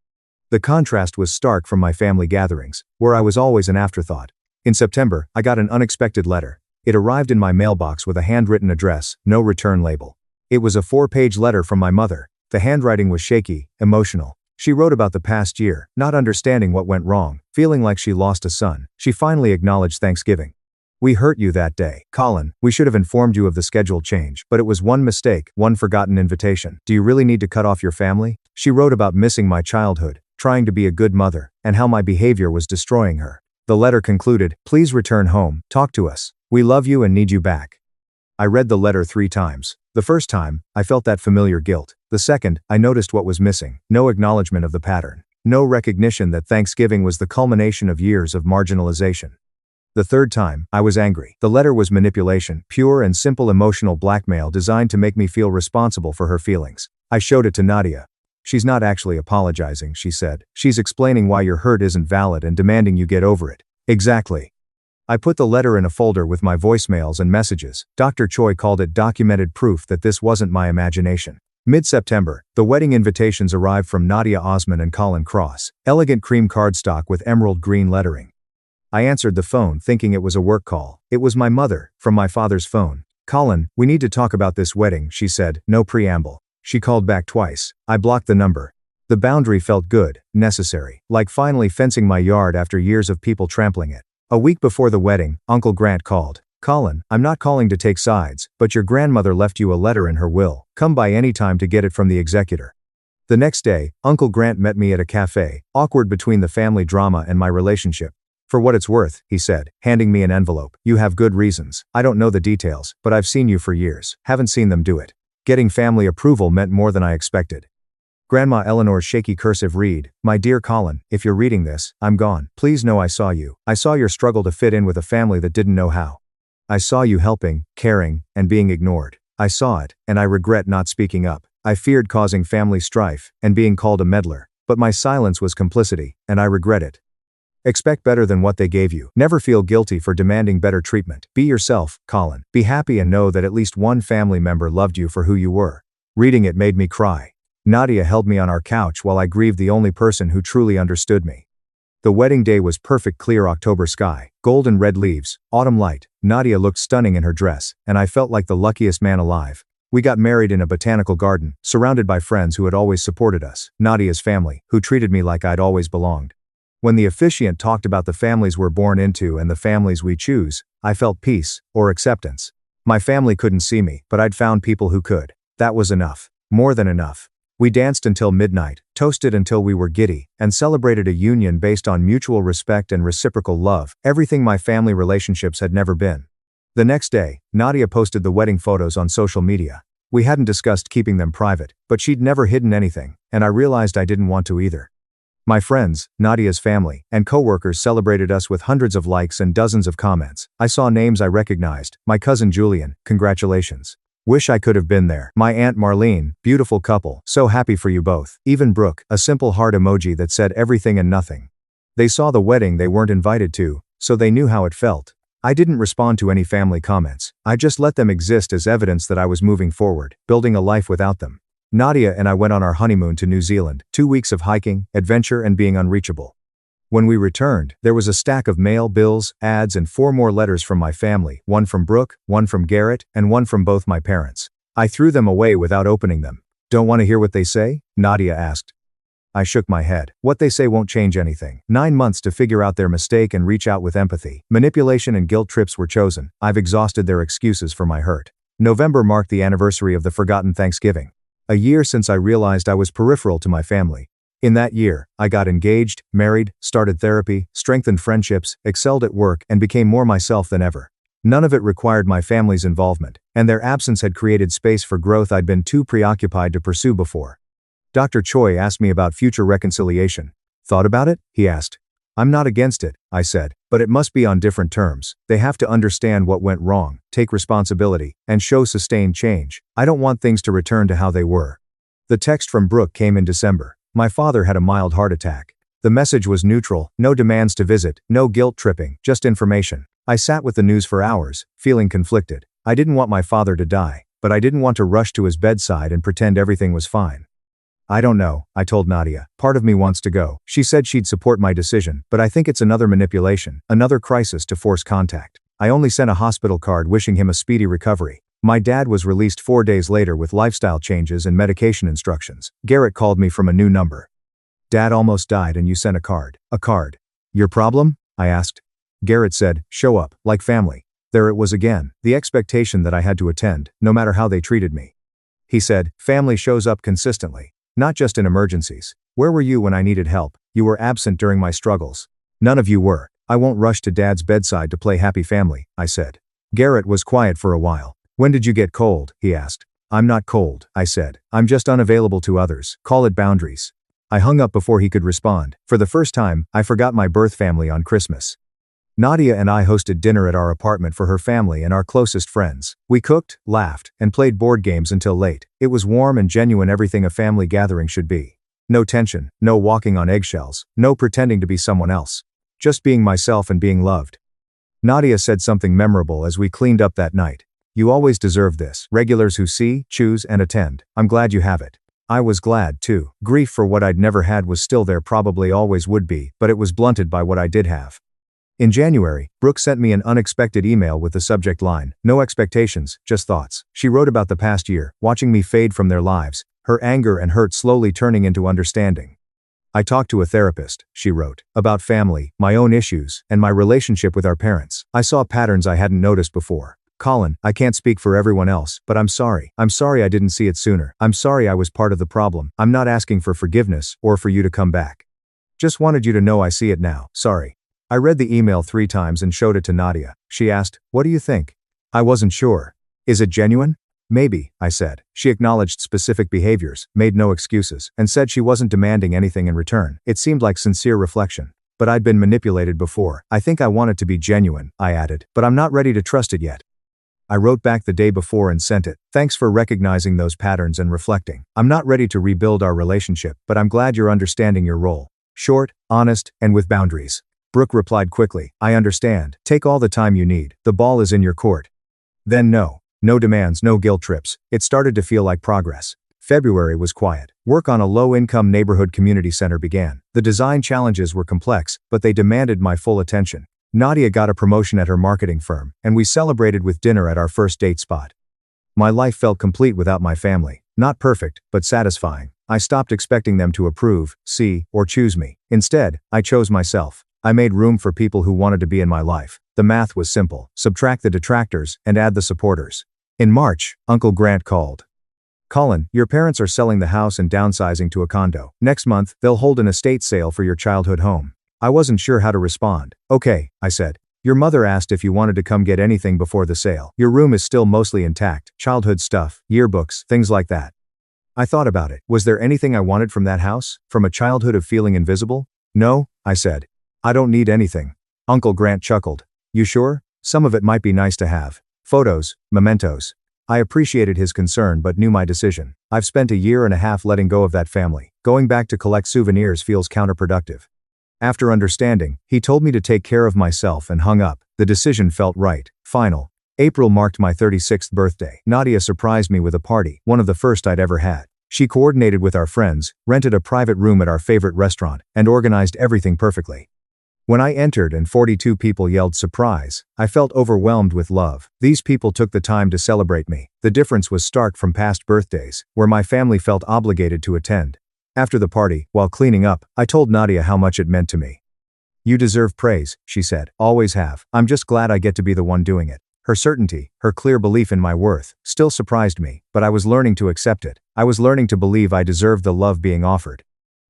[SPEAKER 1] The contrast was stark from my family gatherings, where I was always an afterthought. In September, I got an unexpected letter. It arrived in my mailbox with a handwritten address, no return label. It was a 4-page letter from my mother. The handwriting was shaky, emotional. She wrote about the past year, not understanding what went wrong, feeling like she lost a son. She finally acknowledged Thanksgiving. We hurt you that day, Colin. We should have informed you of the schedule change, but it was one mistake, one forgotten invitation. Do you really need to cut off your family? She wrote about missing my childhood, trying to be a good mother, and how my behavior was destroying her. The letter concluded, please return home, talk to us. We love you and need you back. I read the letter 3 times. The first time, I felt that familiar guilt. The second, I noticed what was missing. No acknowledgement of the pattern. No recognition that Thanksgiving was the culmination of years of marginalization. The third time, I was angry. The letter was manipulation, pure and simple emotional blackmail designed to make me feel responsible for her feelings. I showed it to Nadia. She's not actually apologizing, she said. She's explaining why your hurt isn't valid and demanding you get over it. Exactly. I put the letter in a folder with my voicemails and messages. Dr. Choi called it documented proof that this wasn't my imagination. Mid-September, the wedding invitations arrived from Nadia Osman and Colin Cross, elegant cream cardstock with emerald green lettering. I answered the phone thinking it was a work call. It was my mother, from my father's phone. Colin, we need to talk about this wedding, she said, no preamble. She called back twice. I blocked the number. The boundary felt good, necessary, like finally fencing my yard after years of people trampling it. A week before the wedding, Uncle Grant called. Colin, I'm not calling to take sides, but your grandmother left you a letter in her will. Come by any time to get it from the executor. The next day, Uncle Grant met me at a cafe, awkward between the family drama and my relationship. For what it's worth, he said, handing me an envelope. You have good reasons. I don't know the details, but I've seen you for years. Haven't seen them do it. Getting family approval meant more than I expected. Grandma Eleanor's shaky cursive read, My dear Colin, if you're reading this, I'm gone. Please know I saw you. I saw your struggle to fit in with a family that didn't know how. I saw you helping, caring, and being ignored. I saw it, and I regret not speaking up. I feared causing family strife, and being called a meddler. But my silence was complicity, and I regret it. Expect better than what they gave you. Never feel guilty for demanding better treatment. Be yourself, Colin. Be happy and know that at least one family member loved you for who you were. Reading it made me cry. Nadia held me on our couch while I grieved the only person who truly understood me. The wedding day was perfect, clear October sky, golden red leaves, autumn light. Nadia looked stunning in her dress, and I felt like the luckiest man alive. We got married in a botanical garden, surrounded by friends who had always supported us, Nadia's family, who treated me like I'd always belonged. When the officiant talked about the families we're born into and the families we choose, I felt peace, or acceptance. My family couldn't see me, but I'd found people who could. That was enough. More than enough. We danced until midnight, toasted until we were giddy, and celebrated a union based on mutual respect and reciprocal love, everything my family relationships had never been. The next day, Nadia posted the wedding photos on social media. We hadn't discussed keeping them private, but she'd never hidden anything, and I realized I didn't want to either. My friends, Nadia's family, and coworkers celebrated us with hundreds of likes and dozens of comments. I saw names I recognized. My cousin Julian, congratulations. Wish I could have been there. My Aunt Marlene, beautiful couple, so happy for you both. Even Brooke, a simple heart emoji that said everything and nothing. They saw the wedding they weren't invited to, so they knew how it felt. I didn't respond to any family comments. I just let them exist as evidence that I was moving forward, building a life without them. Nadia and I went on our honeymoon to New Zealand, 2 weeks of hiking, adventure and being unreachable. When we returned, there was a stack of mail, bills, ads and 4 more letters from my family, one from Brooke, one from Garrett, and one from both my parents. I threw them away without opening them. Don't want to hear what they say? Nadia asked. I shook my head. What they say won't change anything. 9 months to figure out their mistake and reach out with empathy. Manipulation and guilt trips were chosen. I've exhausted their excuses for my hurt. November marked the anniversary of the forgotten Thanksgiving. A year since I realized I was peripheral to my family. In that year, I got engaged, married, started therapy, strengthened friendships, excelled at work, and became more myself than ever. None of it required my family's involvement, and their absence had created space for growth I'd been too preoccupied to pursue before. Dr. Choi asked me about future reconciliation. Thought about it? He asked. I'm not against it, I said, but it must be on different terms. They have to understand what went wrong, take responsibility, and show sustained change. I don't want things to return to how they were. The text from Brooke came in December. My father had a mild heart attack. The message was neutral, no demands to visit, no guilt tripping, just information. I sat with the news for hours, feeling conflicted. I didn't want my father to die, but I didn't want to rush to his bedside and pretend everything was fine. I don't know, I told Nadia. Part of me wants to go. She said she'd support my decision, but I think it's another manipulation, another crisis to force contact. I only sent a hospital card wishing him a speedy recovery. My dad was released 4 days later with lifestyle changes and medication instructions. Garrett called me from a new number. Dad almost died and you sent a card. A card. Your problem? I asked. Garrett said, show up, like family. There it was again, the expectation that I had to attend, no matter how they treated me. He said, family shows up consistently. Not just in emergencies. Where were you when I needed help? You were absent during my struggles. None of you were. I won't rush to Dad's bedside to play happy family, I said. Garrett was quiet for a while. When did you get cold? He asked. I'm not cold, I said. I'm just unavailable to others. Call it boundaries. I hung up before he could respond. For the first time, I forgot my birth family on Christmas. Nadia and I hosted dinner at our apartment for her family and our closest friends. We cooked, laughed, and played board games until late. It was warm and genuine, everything a family gathering should be. No tension, no walking on eggshells, no pretending to be someone else. Just being myself and being loved. Nadia said something memorable as we cleaned up that night. You always deserve this. Regulars who see, choose, and attend. I'm glad you have it. I was glad, too. Grief for what I'd never had was still there, probably always would be, but it was blunted by what I did have. In January, Brooke sent me an unexpected email with the subject line, no expectations, just thoughts. She wrote about the past year, watching me fade from their lives, her anger and hurt slowly turning into understanding. I talked to a therapist, she wrote, about family, my own issues, and my relationship with our parents. I saw patterns I hadn't noticed before. Colin, I can't speak for everyone else, but I'm sorry. I'm sorry I didn't see it sooner. I'm sorry I was part of the problem. I'm not asking for forgiveness, or for you to come back. Just wanted you to know I see it now, sorry. I read the email 3 times and showed it to Nadia. She asked, what do you think? I wasn't sure. Is it genuine? Maybe, I said. She acknowledged specific behaviors, made no excuses, and said she wasn't demanding anything in return. It seemed like sincere reflection. But I'd been manipulated before. I think I want it to be genuine, I added, but I'm not ready to trust it yet. I wrote back the day before and sent it. Thanks for recognizing those patterns and reflecting. I'm not ready to rebuild our relationship, but I'm glad you're understanding your role. Short, honest, and with boundaries. Brooke replied quickly, I understand. Take all the time you need. The ball is in your court. Then no demands, no guilt trips. It started to feel like progress. February was quiet. Work on a low-income neighborhood community center began. The design challenges were complex, but they demanded my full attention. Nadia got a promotion at her marketing firm, and we celebrated with dinner at our first date spot. My life felt complete without my family. Not perfect, but satisfying. I stopped expecting them to approve, see, or choose me. Instead, I chose myself. I made room for people who wanted to be in my life. The math was simple. Subtract the detractors and add the supporters. In March, Uncle Grant called. Colin, your parents are selling the house and downsizing to a condo. Next month, they'll hold an estate sale for your childhood home. I wasn't sure how to respond. Okay, I said. Your mother asked if you wanted to come get anything before the sale. Your room is still mostly intact. Childhood stuff, yearbooks, things like that. I thought about it. Was there anything I wanted from that house? From a childhood of feeling invisible? No, I said. I don't need anything. Uncle Grant chuckled. You sure? Some of it might be nice to have. Photos, mementos. I appreciated his concern but knew my decision. I've spent a year and a half letting go of that family. Going back to collect souvenirs feels counterproductive. After understanding, he told me to take care of myself and hung up. The decision felt right. Final. April marked my 36th birthday. Nadia surprised me with a party, one of the first I'd ever had. She coordinated with our friends, rented a private room at our favorite restaurant, and organized everything perfectly. When I entered and 42 people yelled surprise, I felt overwhelmed with love. These people took the time to celebrate me. The difference was stark from past birthdays, where my family felt obligated to attend. After the party, while cleaning up, I told Nadia how much it meant to me. You deserve praise, she said. Always have. I'm just glad I get to be the one doing it. Her certainty, her clear belief in my worth, still surprised me, but I was learning to accept it. I was learning to believe I deserved the love being offered.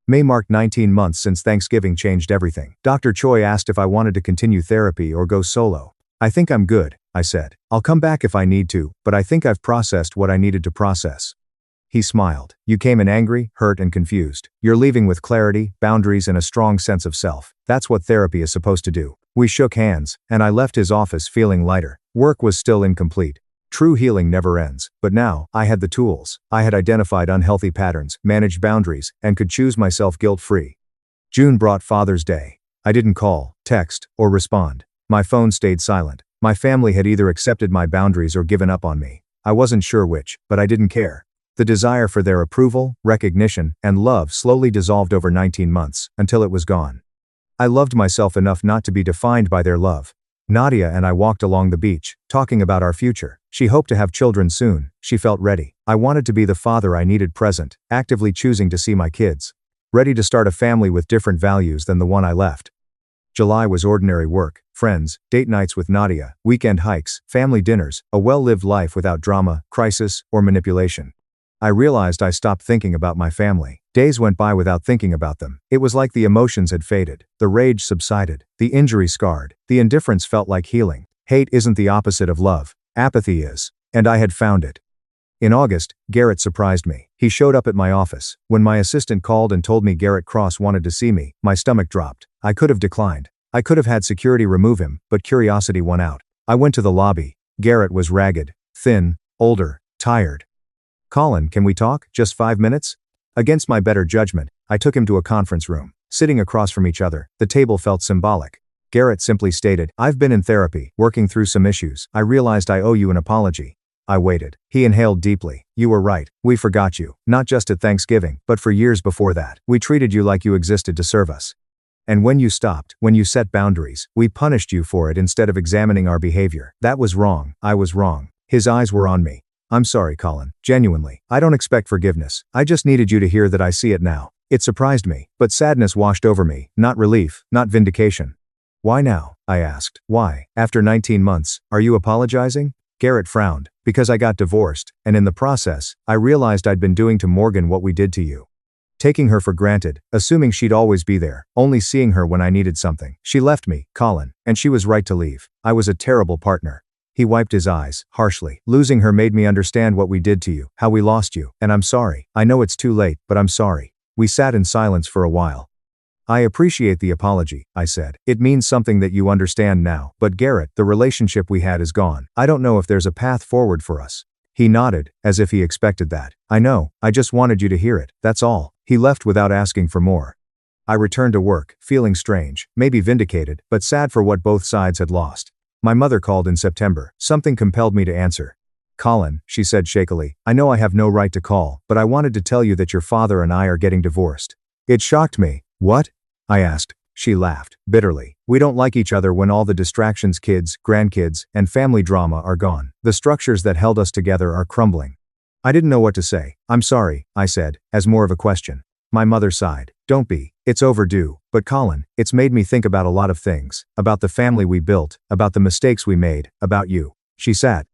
[SPEAKER 1] May marked 19 months since Thanksgiving changed everything. Dr. Choi asked if I wanted to continue therapy or go solo. I think I'm good, I said. I'll come back if I need to, but I think I've processed what I needed to process. He smiled. You came in angry, hurt, and confused. You're leaving with clarity, boundaries, and a strong sense of self. That's what therapy is supposed to do. We shook hands, and I left his office feeling lighter. Work was still incomplete. True healing never ends, but now, I had the tools. I had identified unhealthy patterns, managed boundaries, and could choose myself guilt-free. June brought Father's Day. I didn't call, text, or respond. My phone stayed silent. My family had either accepted my boundaries or given up on me. I wasn't sure which, but I didn't care. The desire for their approval, recognition, and love slowly dissolved over 19 months, until it was gone. I loved myself enough not to be defined by their love. Nadia and I walked along the beach, talking about our future. She hoped to have children soon. She felt ready. I wanted to be the father I needed present, actively choosing to see my kids. Ready to start a family with different values than the one I left. July was ordinary work, friends, date nights with Nadia, weekend hikes, family dinners, a well-lived life without drama, crisis, or manipulation. I realized I stopped thinking about my family. Days went by without thinking about them. It was like the emotions had faded. The rage subsided. The injury scarred. The indifference felt like healing. Hate isn't the opposite of love. Apathy is. And I had found it. In August, Garrett surprised me. He showed up at my office. When my assistant called and told me Garrett Cross wanted to see me, my stomach dropped. I could have declined. I could have had security remove him, but curiosity won out. I went to the lobby. Garrett was ragged, thin, older, tired. Colin, can we talk? Just 5 minutes? Against my better judgment, I took him to a conference room. Sitting across from each other, the table felt symbolic. Garrett simply stated, I've been in therapy, working through some issues. I realized I owe you an apology. I waited. He inhaled deeply. You were right. We forgot you. Not just at Thanksgiving, but for years before that. We treated you like you existed to serve us. And when you stopped, when you set boundaries, we punished you for it instead of examining our behavior. That was wrong. I was wrong. His eyes were on me. I'm sorry, Colin. Genuinely. I don't expect forgiveness. I just needed you to hear that I see it now. It surprised me, but sadness washed over me, not relief, not vindication. Why now? I asked. Why? After 19 months, are you apologizing? Garrett frowned. Because I got divorced, and in the process, I realized I'd been doing to Morgan what we did to you. Taking her for granted, assuming she'd always be there, only seeing her when I needed something. She left me, Colin, and she was right to leave. I was a terrible partner. He wiped his eyes, harshly. Losing her made me understand what we did to you, how we lost you, and I'm sorry. I know it's too late, but I'm sorry. We sat in silence for a while. I appreciate the apology, I said. It means something that you understand now, but Garrett, the relationship we had is gone. I don't know if there's a path forward for us. He nodded, as if he expected that. I know, I just wanted you to hear it, that's all. He left without asking for more. I returned to work, feeling strange, maybe vindicated, but sad for what both sides had lost. My mother called in September. Something compelled me to answer. Colin, she said shakily, I know I have no right to call, but I wanted to tell you that your father and I are getting divorced. It shocked me. What? I asked. She laughed, bitterly. We don't like each other when all the distractions, kids, grandkids, and family drama are gone. The structures that held us together are crumbling. I didn't know what to say. I'm sorry, I said, as more of a question. My mother sighed. Don't be. It's overdue. But Colin, it's made me think about a lot of things. About the family we built, about the mistakes we made, about you. She sat.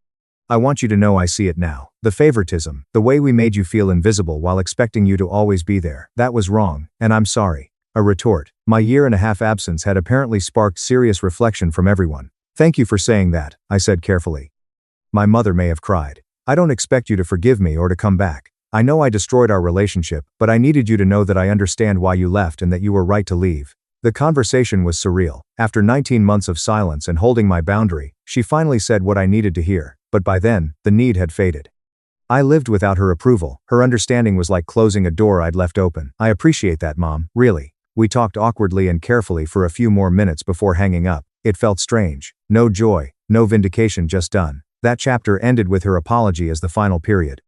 [SPEAKER 1] I want you to know I see it now. The favoritism, the way we made you feel invisible while expecting you to always be there. That was wrong, and I'm sorry. A retort. My year-and-a-half absence had apparently sparked serious reflection from everyone. Thank you for saying that, I said carefully. My mother may have cried. I don't expect you to forgive me or to come back. I know I destroyed our relationship, but I needed you to know that I understand why you left and that you were right to leave. The conversation was surreal. After 19 months of silence and holding my boundary, she finally said what I needed to hear, but by then, the need had faded. I lived without her approval. Her understanding was like closing a door I'd left open. I appreciate that, Mom, really. We talked awkwardly and carefully for a few more minutes before hanging up. It felt strange. No joy, no vindication, just done. That chapter ended with her apology as the final period.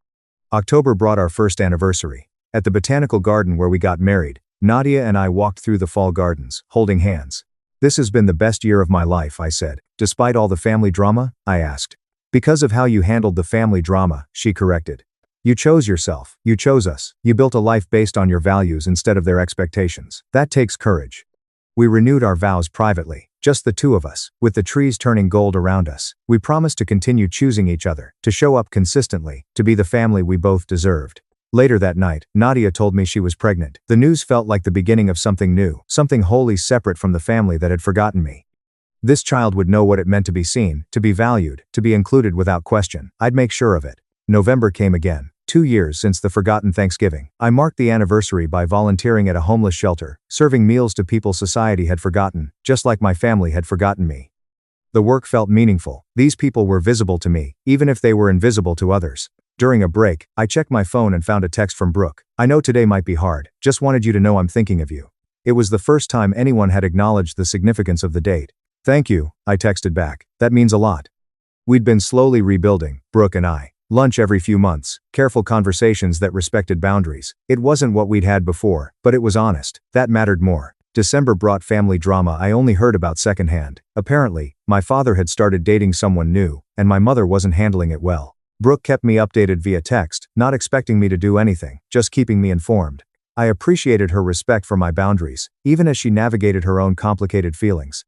[SPEAKER 1] October brought our first anniversary. At the botanical garden where we got married, Nadia and I walked through the fall gardens, holding hands. This has been the best year of my life, I said. Despite all the family drama? I asked. Because of how you handled the family drama, she corrected. You chose yourself. You chose us. You built a life based on your values instead of their expectations. That takes courage. We renewed our vows privately, just the two of us, with the trees turning gold around us. We promised to continue choosing each other, to show up consistently, to be the family we both deserved. Later that night, Nadia told me she was pregnant. The news felt like the beginning of something new, something wholly separate from the family that had forgotten me. This child would know what it meant to be seen, to be valued, to be included without question. I'd make sure of it. November came again. 2 years since the forgotten Thanksgiving. I marked the anniversary by volunteering at a homeless shelter, serving meals to people society had forgotten, just like my family had forgotten me. The work felt meaningful. These people were visible to me, even if they were invisible to others. During a break, I checked my phone and found a text from Brooke. I know today might be hard, just wanted you to know I'm thinking of you. It was the first time anyone had acknowledged the significance of the date. Thank you, I texted back. That means a lot. We'd been slowly rebuilding, Brooke and I. Lunch every few months, careful conversations that respected boundaries. It wasn't what we'd had before, but it was honest. That mattered more. December brought family drama I only heard about secondhand. Apparently, my father had started dating someone new, and my mother wasn't handling it well. Brooke kept me updated via text, not expecting me to do anything, just keeping me informed. I appreciated her respect for my boundaries, even as she navigated her own complicated feelings.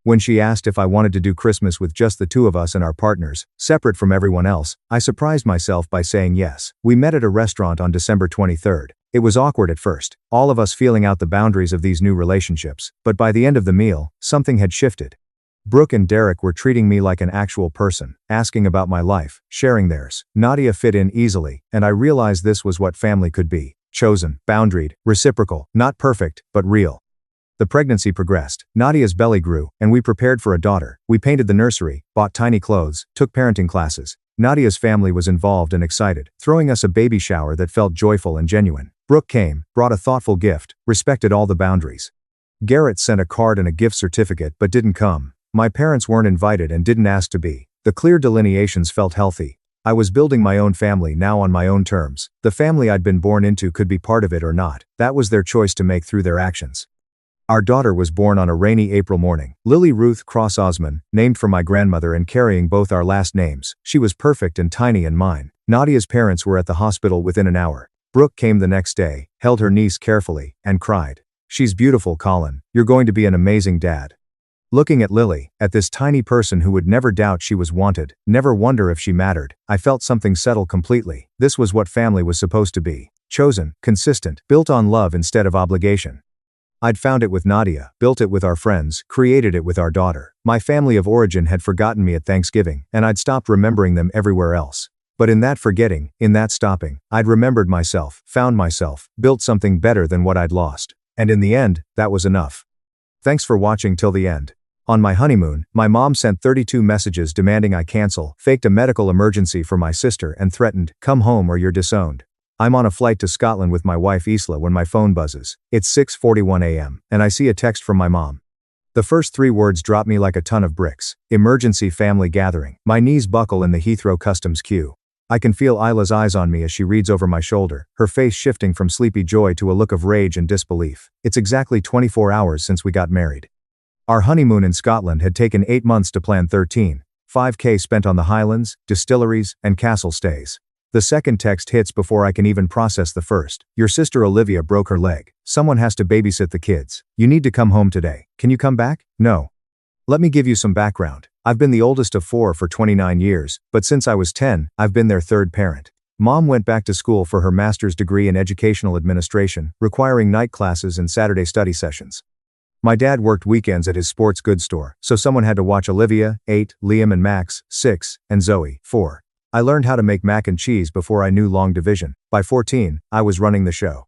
[SPEAKER 1] When she asked if I wanted to do Christmas with just the two of us and our partners, separate from everyone else, I surprised myself by saying yes. We met at a restaurant on December 23rd. It was awkward at first, all of us feeling out the boundaries of these new relationships, but by the end of the meal, something had shifted. Brooke and Derek were treating me like an actual person, asking about my life, sharing theirs. Nadia fit in easily, and I realized this was what family could be. Chosen, boundaried, reciprocal, not perfect, but real. The pregnancy progressed. Nadia's belly grew, and we prepared for a daughter. We painted the nursery, bought tiny clothes, took parenting classes. Nadia's family was involved and excited, throwing us a baby shower that felt joyful and genuine. Brooke came, brought a thoughtful gift, respected all the boundaries. Garrett sent a card and a gift certificate but didn't come. My parents weren't invited and didn't ask to be. The clear delineations felt healthy. I was building my own family now on my own terms. The family I'd been born into could be part of it or not. That was their choice to make through their actions. Our daughter was born on a rainy April morning. Lily Ruth Cross Osman, named for my grandmother and carrying both our last names. She was perfect and tiny and mine. Nadia's parents were at the hospital within an hour. Brooke came the next day, held her niece carefully, and cried. She's beautiful, Colin. You're going to be an amazing dad. Looking at Lily, at this tiny person who would never doubt she was wanted, never wonder if she mattered, I felt something settle completely. This was what family was supposed to be. Chosen, consistent, built on love instead of obligation. I'd found it with Nadia, built it with our friends, created it with our daughter. My family of origin had forgotten me at Thanksgiving, and I'd stopped remembering them everywhere else. But in that forgetting, in that stopping, I'd remembered myself, found myself, built something better than what I'd lost. And in the end, that was enough. Thanks for watching till the end. On my honeymoon, my mom sent 32 messages demanding I cancel, faked a medical emergency for my sister and threatened, "Come home or you're disowned." I'm on a flight to Scotland with my wife Isla when my phone buzzes. It's 6:41 a.m., and I see a text from my mom. The first 3 words drop me like a ton of bricks. Emergency family gathering. My knees buckle in the Heathrow customs queue. I can feel Isla's eyes on me as she reads over my shoulder, her face shifting from sleepy joy to a look of rage and disbelief. It's exactly 24 hours since we got married. Our honeymoon in Scotland had taken 8 months to plan 13. 5K spent on the Highlands, distilleries, and castle stays. The second text hits before I can even process the first. Your sister Olivia broke her leg. Someone has to babysit the kids. You need to come home today. Can you come back? No. Let me give you some background. I've been the oldest of 4 for 29 years, but since I was 10, I've been their third parent. Mom went back to school for her master's degree in educational administration, requiring night classes and Saturday study sessions. My dad worked weekends at his sports goods store, so someone had to watch Olivia, 8, Liam and Max, 6, and Zoe, 4. I learned how to make mac and cheese before I knew long division. By 14, I was running the show.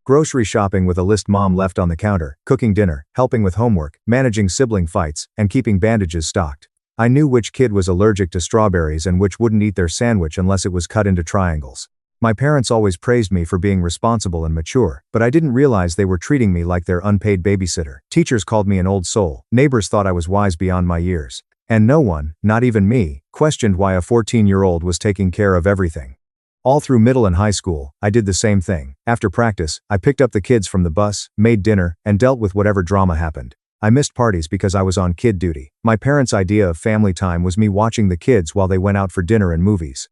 [SPEAKER 1] Grocery shopping with a list mom left on the counter, cooking dinner, helping with homework, managing sibling fights, and keeping bandages stocked. I knew which kid was allergic to strawberries and which wouldn't eat their sandwich unless it was cut into triangles. My parents always praised me for being responsible and mature, but I didn't realize they were treating me like their unpaid babysitter. Teachers called me an old soul. Neighbors thought I was wise beyond my years. And no one, not even me, questioned why a 14-year-old was taking care of everything. All through middle and high school, I did the same thing. After practice, I picked up the kids from the bus, made dinner, and dealt with whatever drama happened. I missed parties because I was on kid duty. My parents' idea of family time was me watching the kids while they went out for dinner and movies.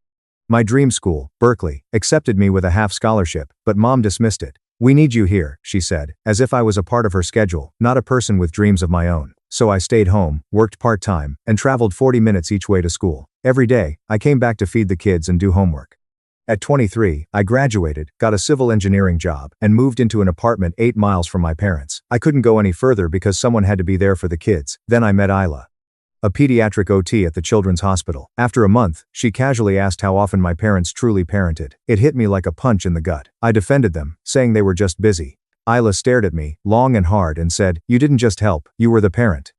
[SPEAKER 1] My dream school, Berkeley, accepted me with a half scholarship, but mom dismissed it. "We need you here," she said, as if I was a part of her schedule, not a person with dreams of my own. So I stayed home, worked part-time, and traveled 40 minutes each way to school. Every day, I came back to feed the kids and do homework. At 23, I graduated, got a civil engineering job, and moved into an apartment 8 miles from my parents. I couldn't go any further because someone had to be there for the kids. Then I met Isla, a pediatric OT at the children's hospital. After a month, she casually asked how often my parents truly parented. It hit me like a punch in the gut. I defended them, saying they were just busy. Isla stared at me, long and hard, and said, "You didn't just help, you were the parent."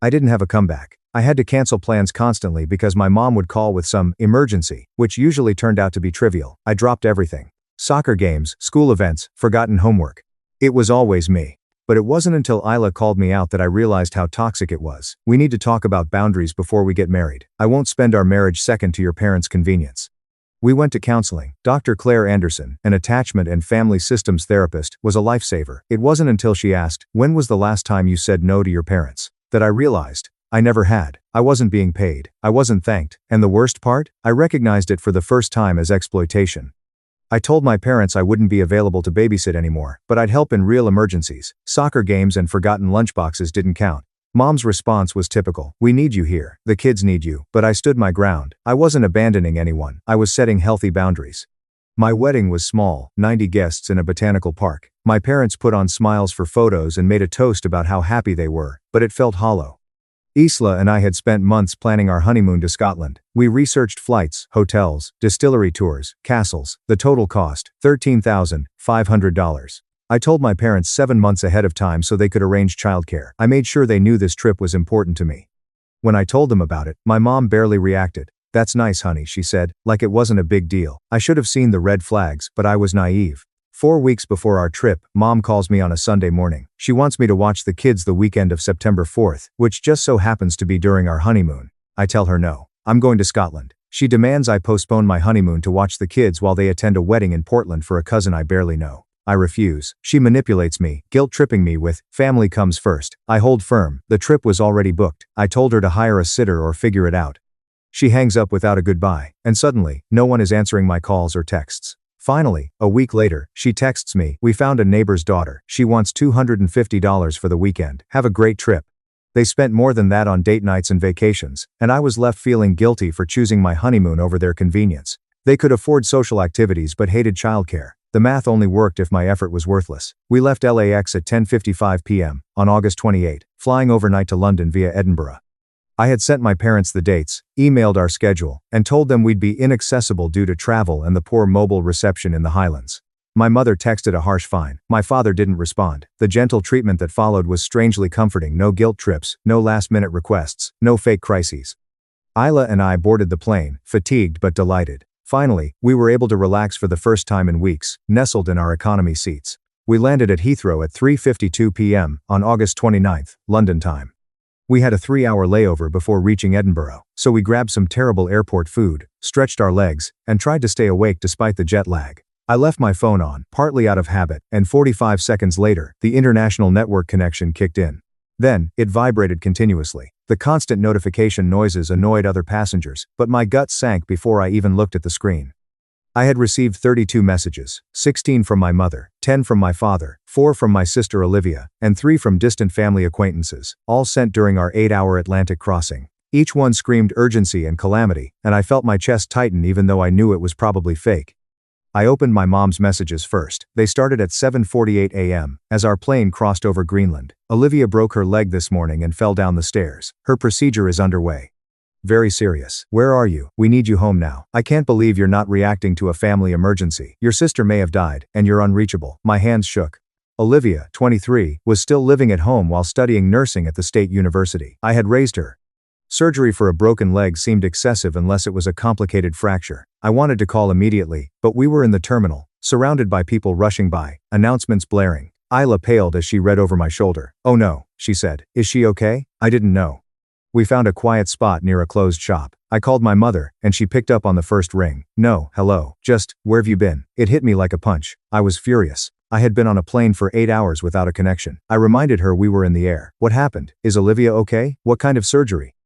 [SPEAKER 1] I didn't have a comeback. I had to cancel plans constantly because my mom would call with some emergency, which usually turned out to be trivial. I dropped everything. Soccer games, school events, forgotten homework. It was always me. But it wasn't until Isla called me out that I realized how toxic it was. "We need to talk about boundaries before we get married. I won't spend our marriage second to your parents' convenience." We went to counseling. Dr. Claire Anderson, an attachment and family systems therapist, was a lifesaver. It wasn't until she asked, "When was the last time you said no to your parents?" that I realized I never had. I wasn't being paid. I wasn't thanked. And the worst part? I recognized it for the first time as exploitation. I told my parents I wouldn't be available to babysit anymore, but I'd help in real emergencies. Soccer games and forgotten lunchboxes didn't count. Mom's response was typical. "We need you here. The kids need you." But I stood my ground. I wasn't abandoning anyone. I was setting healthy boundaries. My wedding was small, 90 guests in a botanical park. My parents put on smiles for photos and made a toast about how happy they were, but it felt hollow. Isla and I had spent months planning our honeymoon to Scotland. We researched flights, hotels, distillery tours, castles. The total cost, $13,500. I told my parents 7 months ahead of time so they could arrange childcare. I made sure they knew this trip was important to me. When I told them about it, my mom barely reacted. "That's nice, honey," she said, like it wasn't a big deal. I should have seen the red flags, but I was naive. 4 weeks before our trip, Mom calls me on a Sunday morning. She wants me to watch the kids the weekend of September 4th, which just so happens to be during our honeymoon. I tell her no. I'm going to Scotland. She demands I postpone my honeymoon to watch the kids while they attend a wedding in Portland for a cousin I barely know. I refuse. She manipulates me, guilt-tripping me with, "Family comes first." I hold firm. The trip was already booked. I told her to hire a sitter or figure it out. She hangs up without a goodbye, and suddenly, no one is answering my calls or texts. Finally, a week later, she texts me, "We found a neighbor's daughter. She wants $250 for the weekend. Have a great trip." They spent more than that on date nights and vacations, and I was left feeling guilty for choosing my honeymoon over their convenience. They could afford social activities but hated childcare. The math only worked if my effort was worthless. We left LAX at 10:55 p.m. on August 28, flying overnight to London via Edinburgh. I had sent my parents the dates, emailed our schedule, and told them we'd be inaccessible due to travel and the poor mobile reception in the Highlands. My mother texted a harsh fine. My father didn't respond. The gentle treatment that followed was strangely comforting. No guilt trips, no last-minute requests, no fake crises. Isla and I boarded the plane, fatigued but delighted. Finally, we were able to relax for the first time in weeks, nestled in our economy seats. We landed at Heathrow at 3:52 p.m. on August 29, London time. We had a 3-hour layover before reaching Edinburgh, so we grabbed some terrible airport food, stretched our legs, and tried to stay awake despite the jet lag. I left my phone on, partly out of habit, and 45 seconds later, the international network connection kicked in. Then, it vibrated continuously. The constant notification noises annoyed other passengers, but my gut sank before I even looked at the screen. I had received 32 messages, 16 from my mother, 10 from my father, 4 from my sister Olivia, and 3 from distant family acquaintances, all sent during our 8-hour Atlantic crossing. Each one screamed urgency and calamity, and I felt my chest tighten even though I knew it was probably fake. I opened my mom's messages first. They started at 7:48 a.m. as our plane crossed over Greenland. "Olivia broke her leg this morning and fell down the stairs. Her procedure is underway. very serious. Where are you? We need you home now. I can't believe you're not reacting to a family emergency. Your sister may have died, and you're unreachable. My hands shook. Olivia, 23, was still living at home while studying nursing at the state university. I had raised her. Surgery for a broken leg seemed excessive unless it was a complicated fracture. I wanted to call immediately, but we were in the terminal, surrounded by people rushing by, announcements blaring. Isla paled as she read over my shoulder. Oh no, she said. Is she okay? I didn't know. We found a quiet spot near a closed shop. I called my mother, and she picked up on the first ring. No, hello, just, where've you been? It hit me like a punch. I was furious. I had been on a plane for 8 hours without a connection. I reminded her we were in the air. What happened? Is Olivia okay? What kind of surgery?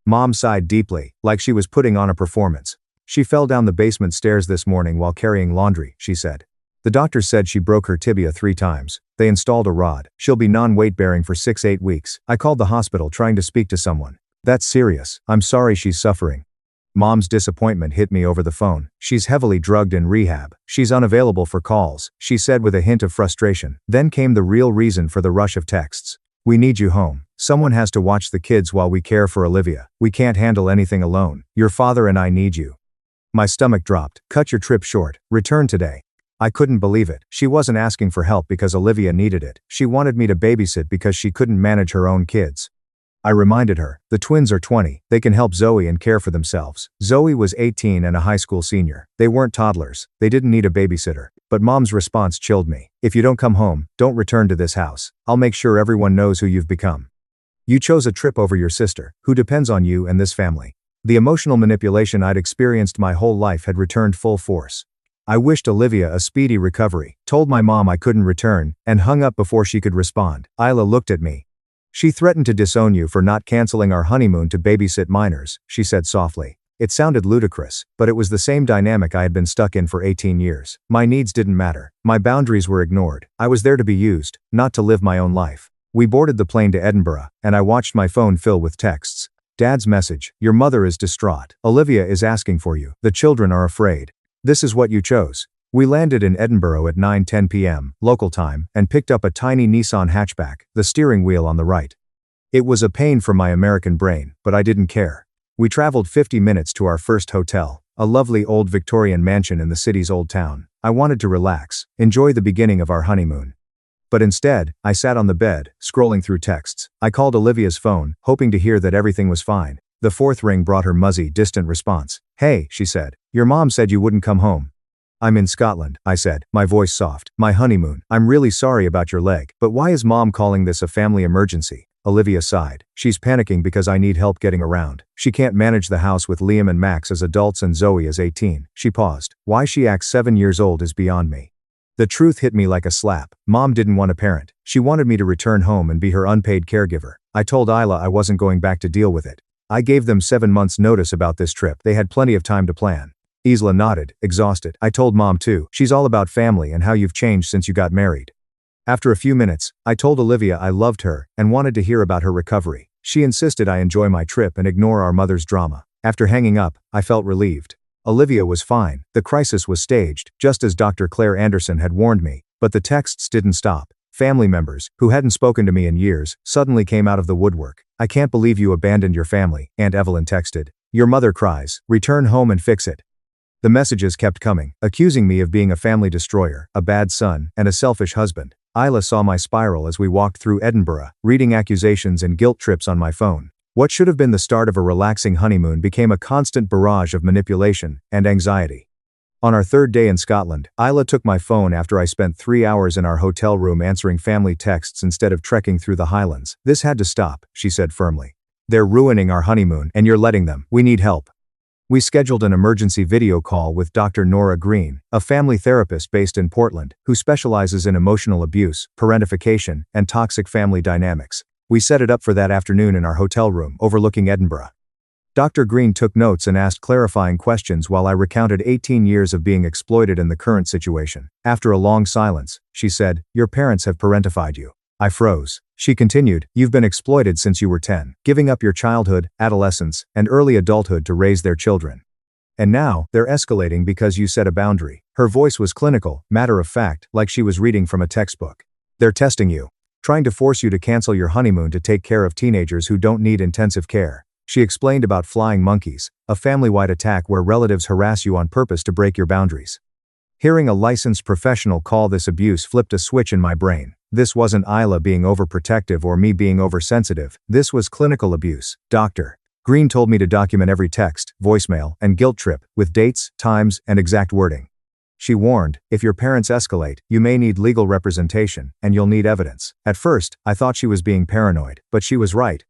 [SPEAKER 1] Mom sighed deeply, like she was putting on a performance. She fell down the basement stairs this morning while carrying laundry, she said. The doctor said she broke her tibia 3 times. They installed a rod. She'll be non-weight-bearing for 6-8 weeks. I called the hospital trying to speak to someone. That's serious. I'm sorry she's suffering. Mom's disappointment hit me over the phone. She's heavily drugged in rehab. She's unavailable for calls, she said with a hint of frustration. Then came the real reason for the rush of texts. We need you home. Someone has to watch the kids while we care for Olivia. We can't handle anything alone. Your father and I need you. My stomach dropped. Cut your trip short. Return today. I couldn't believe it. She wasn't asking for help because Olivia needed it. She wanted me to babysit because she couldn't manage her own kids. I reminded her, the twins are 20, they can help Zoe and care for themselves. Zoe was 18 and a high school senior. They weren't toddlers. They didn't need a babysitter. But Mom's response chilled me. If you don't come home, don't return to this house. I'll make sure everyone knows who you've become. You chose a trip over your sister, who depends on you and this family. The emotional manipulation I'd experienced my whole life had returned full force. I wished Olivia a speedy recovery, told my mom I couldn't return, and hung up before she could respond. Isla looked at me. She threatened to disown you for not canceling our honeymoon to babysit minors, she said softly. It sounded ludicrous, but it was the same dynamic I had been stuck in for 18 years. My needs didn't matter. My boundaries were ignored. I was there to be used, not to live my own life. We boarded the plane to Edinburgh, and I watched my phone fill with texts. Dad's message, your mother is distraught. Olivia is asking for you. The children are afraid. This is what you chose. We landed in Edinburgh at 9:10 p.m., local time, and picked up a tiny Nissan hatchback, the steering wheel on the right. It was a pain for my American brain, but I didn't care. We traveled 50 minutes to our first hotel, a lovely old Victorian mansion in the city's old town. I wanted to relax, enjoy the beginning of our honeymoon. But instead, I sat on the bed, scrolling through texts. I called Olivia's phone, hoping to hear that everything was fine. The fourth ring brought her muzzy, distant response. Hey, she said. Your mom said you wouldn't come home. I'm in Scotland, I said, my voice soft. My honeymoon. I'm really sorry about your leg, but why is Mom calling this a family emergency? Olivia sighed. She's panicking because I need help getting around. She can't manage the house with Liam and Max as adults and Zoe as 18. She paused. Why she acts 7 years old is beyond me. The truth hit me like a slap. Mom didn't want a parent. She wanted me to return home and be her unpaid caregiver. I told Isla I wasn't going back to deal with it. I gave them 7 months notice about this trip. They had plenty of time to plan. Isla nodded, exhausted. I told Mom too. She's all about family and how you've changed since you got married. After a few minutes, I told Olivia I loved her and wanted to hear about her recovery. She insisted I enjoy my trip and ignore our mother's drama. After hanging up, I felt relieved. Olivia was fine. The crisis was staged, just as Dr. Claire Anderson had warned me. But the texts didn't stop. Family members, who hadn't spoken to me in years, suddenly came out of the woodwork. I can't believe you abandoned your family, Aunt Evelyn texted. Your mother cries. Return home and fix it. The messages kept coming, accusing me of being a family destroyer, a bad son, and a selfish husband. Isla saw my spiral as we walked through Edinburgh, reading accusations and guilt trips on my phone. What should have been the start of a relaxing honeymoon became a constant barrage of manipulation and anxiety. On our third day in Scotland, Isla took my phone after I spent 3 hours in our hotel room answering family texts instead of trekking through the Highlands. This had to stop, she said firmly. They're ruining our honeymoon, and you're letting them. We need help. We scheduled an emergency video call with Dr. Nora Green, a family therapist based in Portland, who specializes in emotional abuse, parentification, and toxic family dynamics. We set it up for that afternoon in our hotel room, overlooking Edinburgh. Dr. Green took notes and asked clarifying questions while I recounted 18 years of being exploited in the current situation. After a long silence, she said, "Your parents have parentified you." I froze. She continued, "You've been exploited since you were 10, giving up your childhood, adolescence, and early adulthood to raise their children. And now, they're escalating because you set a boundary." Her voice was clinical, matter of fact, like she was reading from a textbook. "They're testing you. Trying to force you to cancel your honeymoon to take care of teenagers who don't need intensive care." She explained about flying monkeys, a family-wide attack where relatives harass you on purpose to break your boundaries. Hearing a licensed professional call this abuse flipped a switch in my brain. This wasn't Isla being overprotective or me being oversensitive. This was clinical abuse. Dr. Green told me to document every text, voicemail, and guilt trip, with dates, times, and exact wording. She warned, if your parents escalate, you may need legal representation, and you'll need evidence. At first, I thought she was being paranoid, but she was right.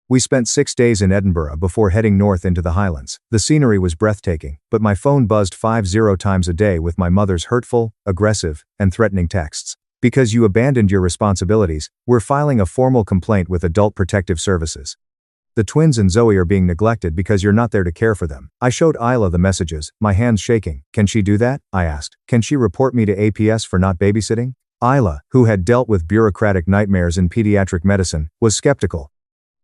[SPEAKER 1] We spent 6 days in Edinburgh before heading north into the Highlands. The scenery was breathtaking, but my phone buzzed 50 times a day with my mother's hurtful, aggressive, and threatening texts. Because you abandoned your responsibilities, we're filing a formal complaint with Adult Protective Services. The twins and Zoe are being neglected because you're not there to care for them. I showed Isla the messages, my hands shaking. Can she do that? I asked. Can she report me to APS for not babysitting? Isla, who had dealt with bureaucratic nightmares in pediatric medicine, was skeptical.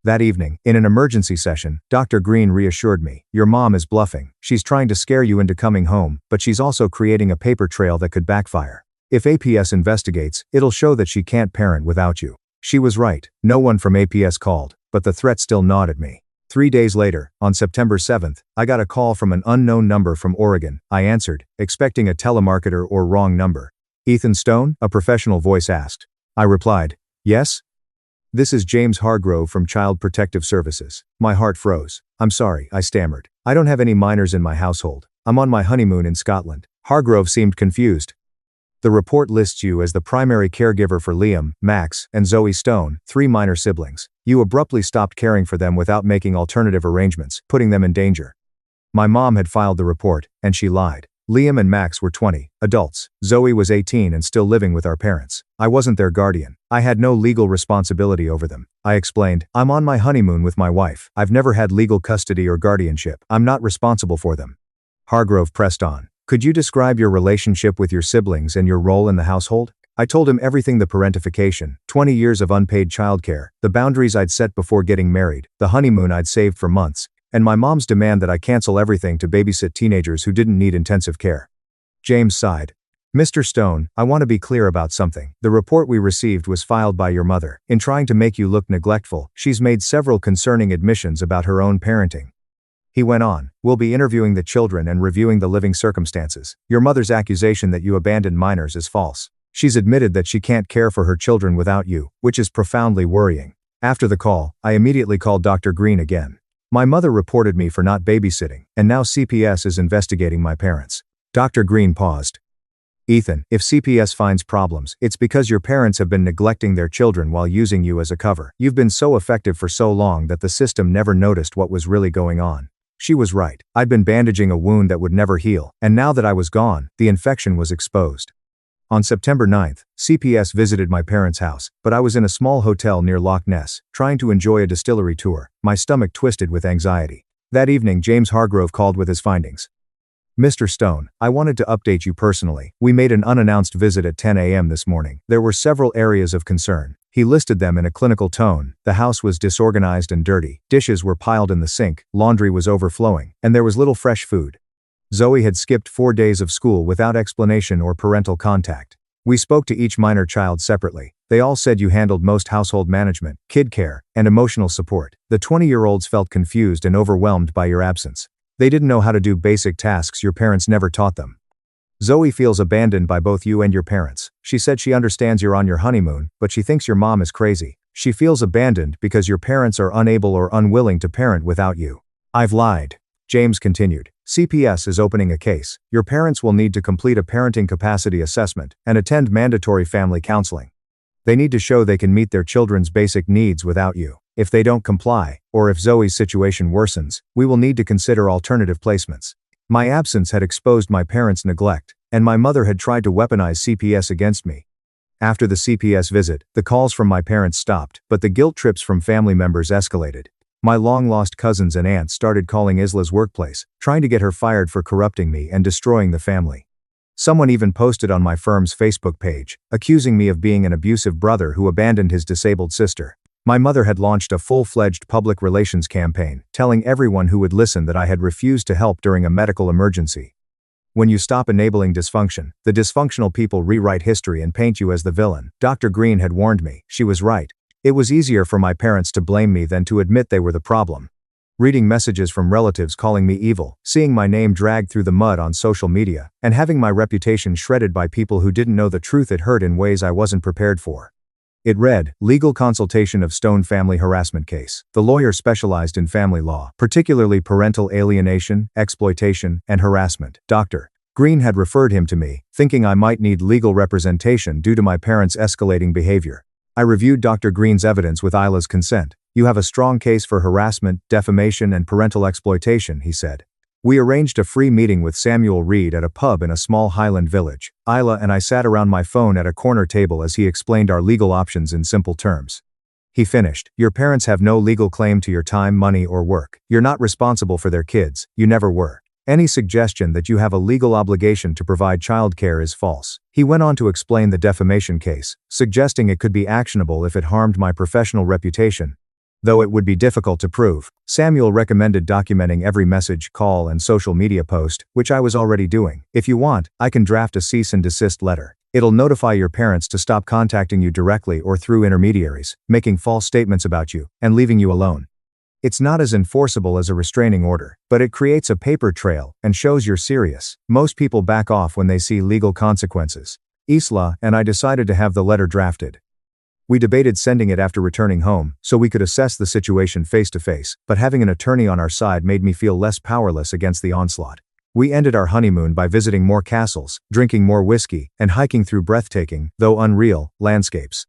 [SPEAKER 1] That evening, in an emergency session, Dr. Green reassured me, your mom is bluffing. She's trying to scare you into coming home, but she's also creating a paper trail that could backfire. If APS investigates, it'll show that she can't parent without you. She was right. No one from APS called, but the threat still gnawed at me. 3 days later, on September 7th, I got a call from an unknown number from Oregon. I answered, expecting a telemarketer or wrong number. Ethan Stone? A professional voice asked. I replied, yes? This is James Hargrove from Child Protective Services. My heart froze. I'm sorry, I stammered. I don't have any minors in my household. I'm on my honeymoon in Scotland. Hargrove seemed confused. The report lists you as the primary caregiver for Liam, Max, and Zoe Stone, 3 minor siblings. You abruptly stopped caring for them without making alternative arrangements, putting them in danger. My mom had filed the report, and she lied. Liam and Max were 20, adults. Zoe was 18 and still living with our parents. I wasn't their guardian. I had no legal responsibility over them. I explained, I'm on my honeymoon with my wife. I've never had legal custody or guardianship. I'm not responsible for them. Hargrove pressed on. Could you describe your relationship with your siblings and your role in the household? I told him everything: the parentification, 20 years of unpaid childcare, the boundaries I'd set before getting married, the honeymoon I'd saved for months, and my mom's demand that I cancel everything to babysit teenagers who didn't need intensive care. James sighed. Mr. Stone, I want to be clear about something. The report we received was filed by your mother. In trying to make you look neglectful, she's made several concerning admissions about her own parenting. He went on, we'll be interviewing the children and reviewing the living circumstances. Your mother's accusation that you abandoned minors is false. She's admitted that she can't care for her children without you, which is profoundly worrying. After the call, I immediately called Dr. Green again. My mother reported me for not babysitting, and now CPS is investigating my parents. Dr. Green paused. Ethan, if CPS finds problems, it's because your parents have been neglecting their children while using you as a cover. You've been so effective for so long that the system never noticed what was really going on. She was right. I'd been bandaging a wound that would never heal, and now that I was gone, the infection was exposed. On September 9th, CPS visited my parents' house, but I was in a small hotel near Loch Ness, trying to enjoy a distillery tour, my stomach twisted with anxiety. That evening, James Hargrove called with his findings. Mr. Stone, I wanted to update you personally. We made an unannounced visit at 10 a.m. this morning. There were several areas of concern. He listed them in a clinical tone. The house was disorganized and dirty. Dishes were piled in the sink, laundry was overflowing, and there was little fresh food. Zoe had skipped 4 days of school without explanation or parental contact. We spoke to each minor child separately. They all said you handled most household management, kid care, and emotional support. The 20-year-olds felt confused and overwhelmed by your absence. They didn't know how to do basic tasks your parents never taught them. Zoe feels abandoned by both you and your parents. She said she understands you're on your honeymoon, but she thinks your mom is crazy. She feels abandoned because your parents are unable or unwilling to parent without you. I've lied. James continued. CPS is opening a case. Your parents will need to complete a parenting capacity assessment and attend mandatory family counseling. They need to show they can meet their children's basic needs without you. If they don't comply, or if Zoe's situation worsens, we will need to consider alternative placements. My absence had exposed my parents' neglect, and my mother had tried to weaponize CPS against me. After the CPS visit, the calls from my parents stopped, but the guilt trips from family members escalated. My long-lost cousins and aunts started calling Isla's workplace, trying to get her fired for corrupting me and destroying the family. Someone even posted on my firm's Facebook page, accusing me of being an abusive brother who abandoned his disabled sister. My mother had launched a full-fledged public relations campaign, telling everyone who would listen that I had refused to help during a medical emergency. When you stop enabling dysfunction, the dysfunctional people rewrite history and paint you as the villain. Dr. Green had warned me. She was right. It was easier for my parents to blame me than to admit they were the problem. reading messages from relatives calling me evil, seeing my name dragged through the mud on social media, and having my reputation shredded by people who didn't know the truth. It hurt in ways I wasn't prepared for. It read, Legal consultation of Stone family harassment case. The lawyer specialized in family law, particularly parental alienation, exploitation, and harassment. Dr. Green had referred him to me, thinking I might need legal representation due to my parents' escalating behavior. I reviewed Dr. Green's evidence with Isla's consent. You have a strong case for harassment, defamation, and parental exploitation, he said. We arranged a free meeting with Samuel Reed at a pub in a small Highland village. Isla and I sat around my phone at a corner table as he explained our legal options in simple terms. He finished, Your parents have no legal claim to your time, money, or work. You're not responsible for their kids, you never were. Any suggestion that you have a legal obligation to provide childcare is false. He went on to explain the defamation case, suggesting it could be actionable if it harmed my professional reputation, though it would be difficult to prove. Samuel recommended documenting every message, call, and social media post, which I was already doing. If you want, I can draft a cease and desist letter. It'll notify your parents to stop contacting you directly or through intermediaries, making false statements about you, and leaving you alone. It's not as enforceable as a restraining order, but it creates a paper trail and shows you're serious. Most people back off when they see legal consequences. Isla and I decided to have the letter drafted. We debated sending it after returning home, so we could assess the situation face to face, but having an attorney on our side made me feel less powerless against the onslaught. We ended our honeymoon by visiting more castles, drinking more whiskey, and hiking through breathtaking, though unreal, landscapes.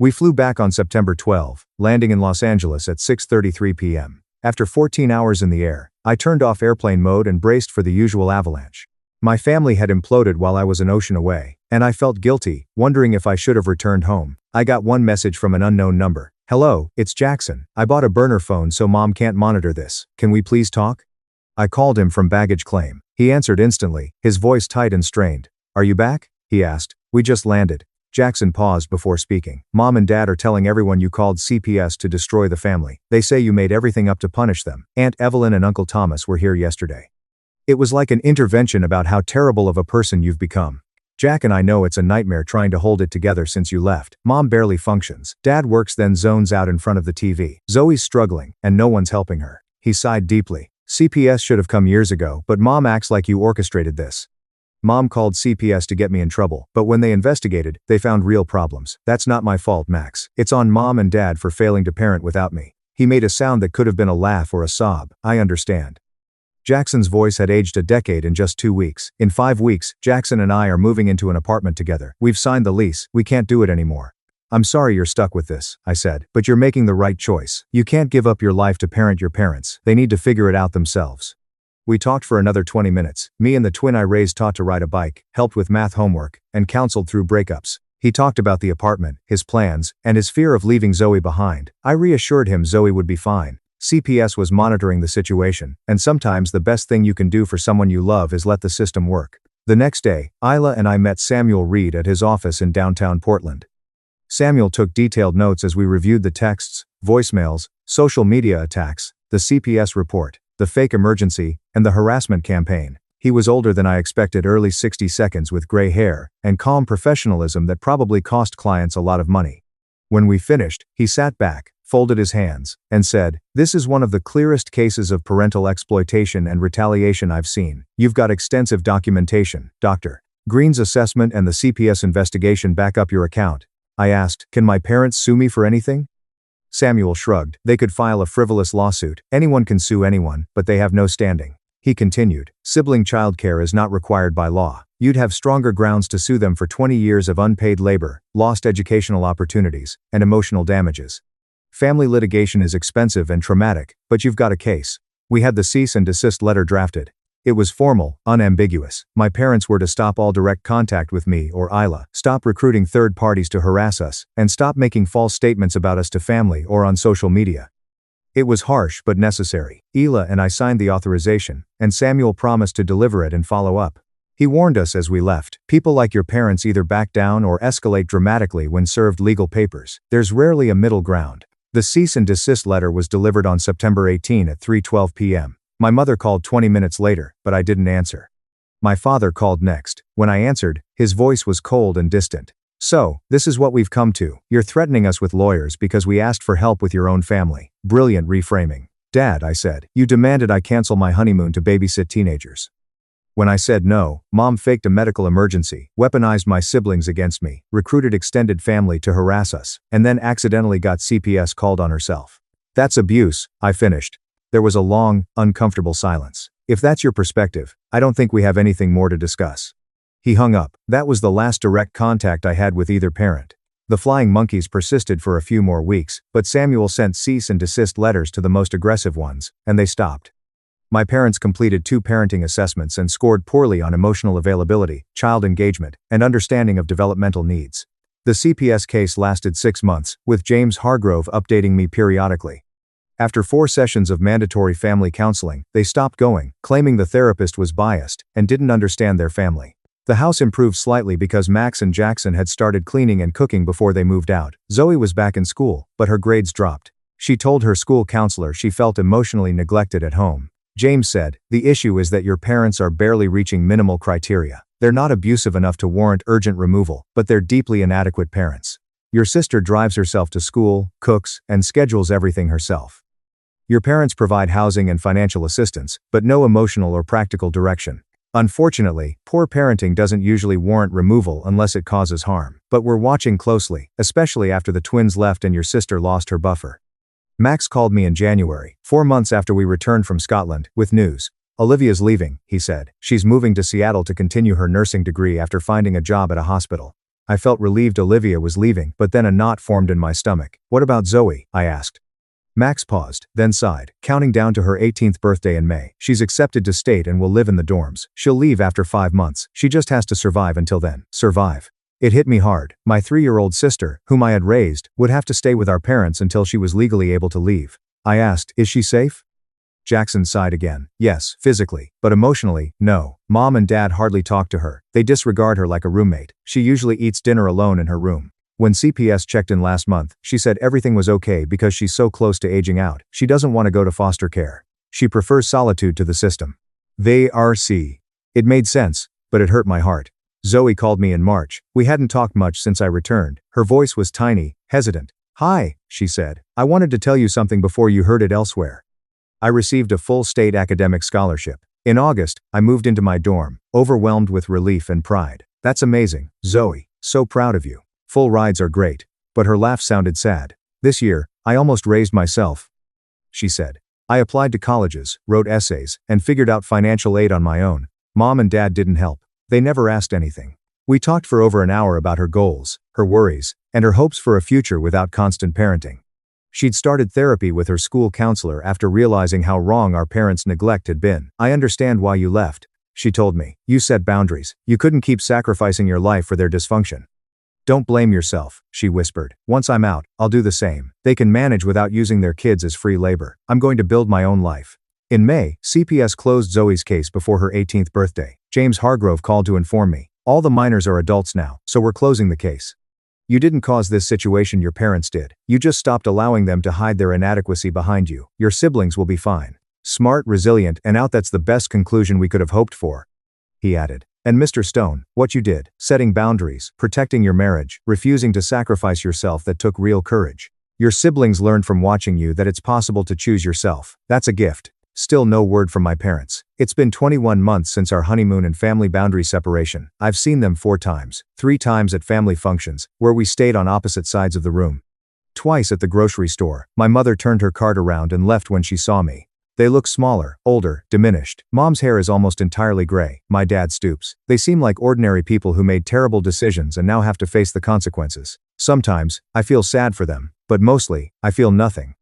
[SPEAKER 1] We flew back on September 12, landing in Los Angeles at 6:33 p.m. After 14 hours in the air, I turned off airplane mode and braced for the usual avalanche. My family had imploded while I was an ocean away, and I felt guilty, wondering if I should have returned home. I got one message from an unknown number. Hello, it's Jackson. I bought a burner phone so mom can't monitor this. Can we please talk? I called him from baggage claim. He answered instantly, his voice tight and strained. Are you back? He asked. We just landed. Jackson paused before speaking. Mom and Dad are telling everyone you called CPS to destroy the family. They say you made everything up to punish them. Aunt Evelyn and Uncle Thomas were here yesterday. It was like an intervention about how terrible of a person you've become. Jack and I know it's a nightmare trying to hold it together since you left. Mom barely functions. Dad works then zones out in front of the TV. Zoe's struggling, and no one's helping her. He sighed deeply. CPS should have come years ago, but Mom acts like you orchestrated this. Mom called CPS to get me in trouble, but when they investigated, they found real problems. That's not my fault, Max. It's on Mom and Dad for failing to parent without me. He made a sound that could have been a laugh or a sob. I understand. Jackson's voice had aged a decade in just 2 weeks. In 5 weeks, Jackson and I are moving into an apartment together. We've signed the lease. We can't do it anymore. I'm sorry you're stuck with this, I said, but you're making the right choice. You can't give up your life to parent your parents. They need to figure it out themselves. We talked for another 20 minutes. Me and the twin I raised taught to ride a bike, helped with math homework, and counseled through breakups. He talked about the apartment, his plans, and his fear of leaving Zoe behind. I reassured him Zoe would be fine. CPS was monitoring the situation, and sometimes the best thing you can do for someone you love is let the system work. The next day, Isla and I met Samuel Reed at his office in downtown Portland. Samuel took detailed notes as we reviewed the texts, voicemails, social media attacks, the CPS report, the fake emergency, and the harassment campaign. He was older than I expected, early 60 seconds with gray hair, and calm professionalism that probably cost clients a lot of money. When we finished, he sat back, folded his hands, and said, "This is one of the clearest cases of parental exploitation and retaliation I've seen. You've got extensive documentation. Dr. Green's assessment and the CPS investigation back up your account." I asked, "Can my parents sue me for anything?" Samuel shrugged. They could file a frivolous lawsuit. Anyone can sue anyone, but they have no standing. He continued, "Sibling childcare is not required by law. You'd have stronger grounds to sue them for 20 years of unpaid labor, lost educational opportunities, and emotional damages. Family litigation is expensive and traumatic, but you've got a case." We had the cease and desist letter drafted. It was formal, unambiguous. My parents were to stop all direct contact with me or Isla, stop recruiting third parties to harass us, and stop making false statements about us to family or on social media. It was harsh but necessary. Isla and I signed the authorization, and Samuel promised to deliver it and follow up. He warned us as we left, people like your parents either back down or escalate dramatically when served legal papers. There's rarely a middle ground. The cease and desist letter was delivered on September 18 at 3:12 p.m. My mother called 20 minutes later, but I didn't answer. My father called next. When I answered, his voice was cold and distant. "So, this is what we've come to. You're threatening us with lawyers because we asked for help with your own family." Brilliant reframing. Dad, I said, you demanded I cancel my honeymoon to babysit teenagers. When I said no, Mom faked a medical emergency, weaponized my siblings against me, recruited extended family to harass us, and then accidentally got CPS called on herself. That's abuse, I finished. There was a long, uncomfortable silence. If that's your perspective, I don't think we have anything more to discuss. He hung up. That was the last direct contact I had with either parent. The flying monkeys persisted for a few more weeks, but Samuel sent cease and desist letters to the most aggressive ones, and they stopped. My parents completed 2 parenting assessments and scored poorly on emotional availability, child engagement, and understanding of developmental needs. The CPS case lasted 6 months, with James Hargrove updating me periodically. After 4 sessions of mandatory family counseling, they stopped going, claiming the therapist was biased and didn't understand their family. The house improved slightly because Max and Jackson had started cleaning and cooking before they moved out. Zoe was back in school, but her grades dropped. She told her school counselor she felt emotionally neglected at home. James said, the issue is that your parents are barely reaching minimal criteria. They're not abusive enough to warrant urgent removal, but they're deeply inadequate parents. Your sister drives herself to school, cooks, and schedules everything herself. Your parents provide housing and financial assistance, but no emotional or practical direction. Unfortunately, poor parenting doesn't usually warrant removal unless it causes harm. But we're watching closely, especially after the twins left and your sister lost her buffer. Max called me in January, 4 months after we returned from Scotland, with news. Olivia's leaving, he said. She's moving to Seattle to continue her nursing degree after finding a job at a hospital. I felt relieved Olivia was leaving, but then a knot formed in my stomach. What about Zoe? I asked. Max paused, then sighed, counting down to her 18th birthday in May. She's accepted to state and will live in the dorms. She'll leave after 5 months. She just has to survive until then. Survive. It hit me hard. My 3-year-old sister, whom I had raised, would have to stay with our parents until she was legally able to leave. I asked, is she safe? Jackson sighed again. Yes, physically, but emotionally, no. Mom and Dad hardly talk to her. They disregard her like a roommate. She usually eats dinner alone in her room. When CPS checked in last month, she said everything was okay because she's so close to aging out. She doesn't want to go to foster care. She prefers solitude to the system. VRC. It made sense, but it hurt my heart. Zoe called me in March. We hadn't talked much since I returned. Her voice was tiny, hesitant. Hi, she said. I wanted to tell you something before you heard it elsewhere. I received a full state academic scholarship. In August, I moved into my dorm, overwhelmed with relief and pride. That's amazing, Zoe. So proud of you. Full rides are great. But her laugh sounded sad. This year, I almost raised myself, she said. I applied to colleges, wrote essays, and figured out financial aid on my own. Mom and Dad didn't help. They never asked anything. We talked for over an hour about her goals, her worries, and her hopes for a future without constant parenting. She'd started therapy with her school counselor after realizing how wrong our parents' neglect had been. I understand why you left, she told me. You set boundaries. You couldn't keep sacrificing your life for their dysfunction. Don't blame yourself, she whispered. Once I'm out, I'll do the same. They can manage without using their kids as free labor. I'm going to build my own life. In May, CPS closed Zoe's case before her 18th birthday. James Hargrove called to inform me. All the minors are adults now, so we're closing the case. You didn't cause this situation, your parents did. You just stopped allowing them to hide their inadequacy behind you. Your siblings will be fine. Smart, resilient, and out. That's the best conclusion we could have hoped for, he added. And Mr. Stone, what you did, setting boundaries, protecting your marriage, refusing to sacrifice yourself, that took real courage. Your siblings learned from watching you that it's possible to choose yourself. That's a gift. Still no word from my parents. It's been 21 months since our honeymoon and family boundary separation. I've seen them 4 times, 3 times at family functions, where we stayed on opposite sides of the room. Twice at the grocery store. My mother turned her cart around and left when she saw me. They look smaller, older, diminished. Mom's hair is almost entirely gray. My dad stoops. They seem like ordinary people who made terrible decisions and now have to face the consequences. Sometimes, I feel sad for them, but mostly, I feel nothing.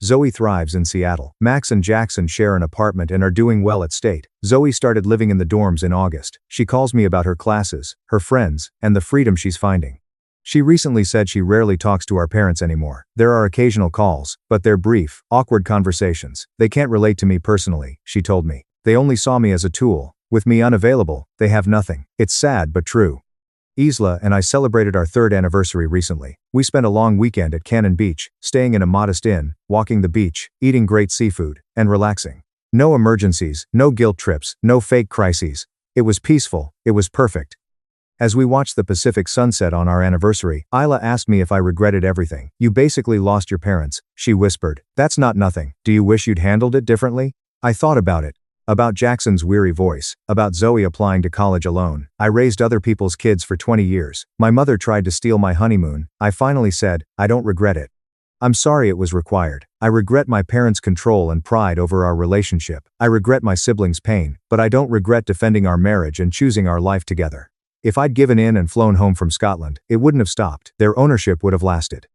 [SPEAKER 1] Zoe thrives in Seattle. Max and Jackson share an apartment and are doing well at state. Zoe started living in the dorms in August. She calls me about her classes, her friends, and the freedom she's finding. She recently said she rarely talks to our parents anymore. There are occasional calls, but they're brief, awkward conversations. They can't relate to me personally, she told me. They only saw me as a tool. With me unavailable, they have nothing. It's sad but true. Isla and I celebrated our 3rd anniversary recently. We spent a long weekend at Cannon Beach, staying in a modest inn, walking the beach, eating great seafood, and relaxing. No emergencies, no guilt trips, no fake crises. It was peaceful, it was perfect. As we watched the Pacific sunset on our anniversary, Isla asked me if I regretted everything. You basically lost your parents, she whispered. That's not nothing. Do you wish you'd handled it differently? I thought about it. About Jackson's weary voice, about Zoe applying to college alone. I raised other people's kids for 20 years. My mother tried to steal my honeymoon. I finally said, I don't regret it. I'm sorry it was required. I regret my parents' control and pride over our relationship. I regret my siblings' pain, but I don't regret defending our marriage and choosing our life together. If I'd given in and flown home from Scotland, it wouldn't have stopped. Their ownership would have lasted.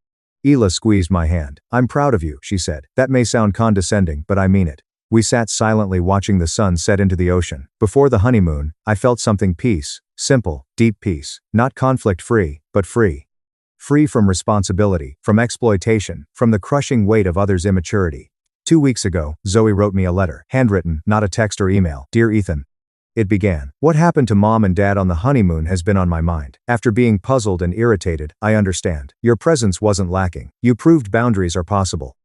[SPEAKER 1] Ela squeezed my hand. I'm proud of you, she said. That may sound condescending, but I mean it. We sat silently watching the sun set into the ocean. Before the honeymoon, I felt something peace, simple, deep peace, not conflict-free, but free. Free from responsibility, from exploitation, from the crushing weight of others' immaturity. 2 weeks ago, Zoe wrote me a letter, handwritten, not a text or email. Dear Ethan. It began. What happened to Mom and Dad on the honeymoon has been on my mind. After being puzzled and irritated, I understand. Your presence wasn't lacking. You proved boundaries are possible.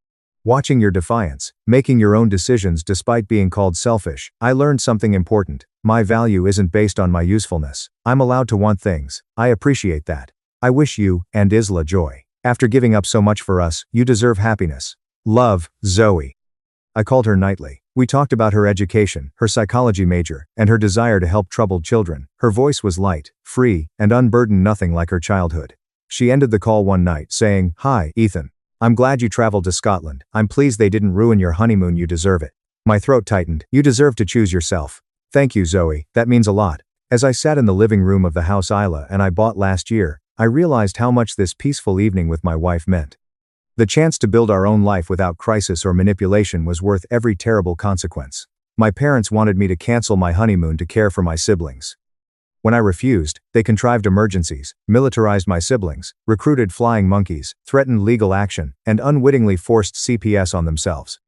[SPEAKER 1] Watching your defiance, making your own decisions despite being called selfish, I learned something important. My value isn't based on my usefulness. I'm allowed to want things. I appreciate that. I wish you and Isla joy. After giving up so much for us, you deserve happiness. Love, Zoe. I called her nightly. We talked about her education, her psychology major, and her desire to help troubled children. Her voice was light, free, and unburdened, nothing like her childhood. She ended the call one night saying, Hi, Ethan. I'm glad you traveled to Scotland. I'm pleased they didn't ruin your honeymoon. You deserve it. My throat tightened. You deserve to choose yourself. Thank you, Zoe. That means a lot. As I sat in the living room of the house Isla and I bought last year, I realized how much this peaceful evening with my wife meant. The chance to build our own life without crisis or manipulation was worth every terrible consequence. My parents wanted me to cancel my honeymoon to care for my siblings. When I refused, they contrived emergencies, militarized my siblings, recruited flying monkeys, threatened legal action, and unwittingly forced CPS on themselves.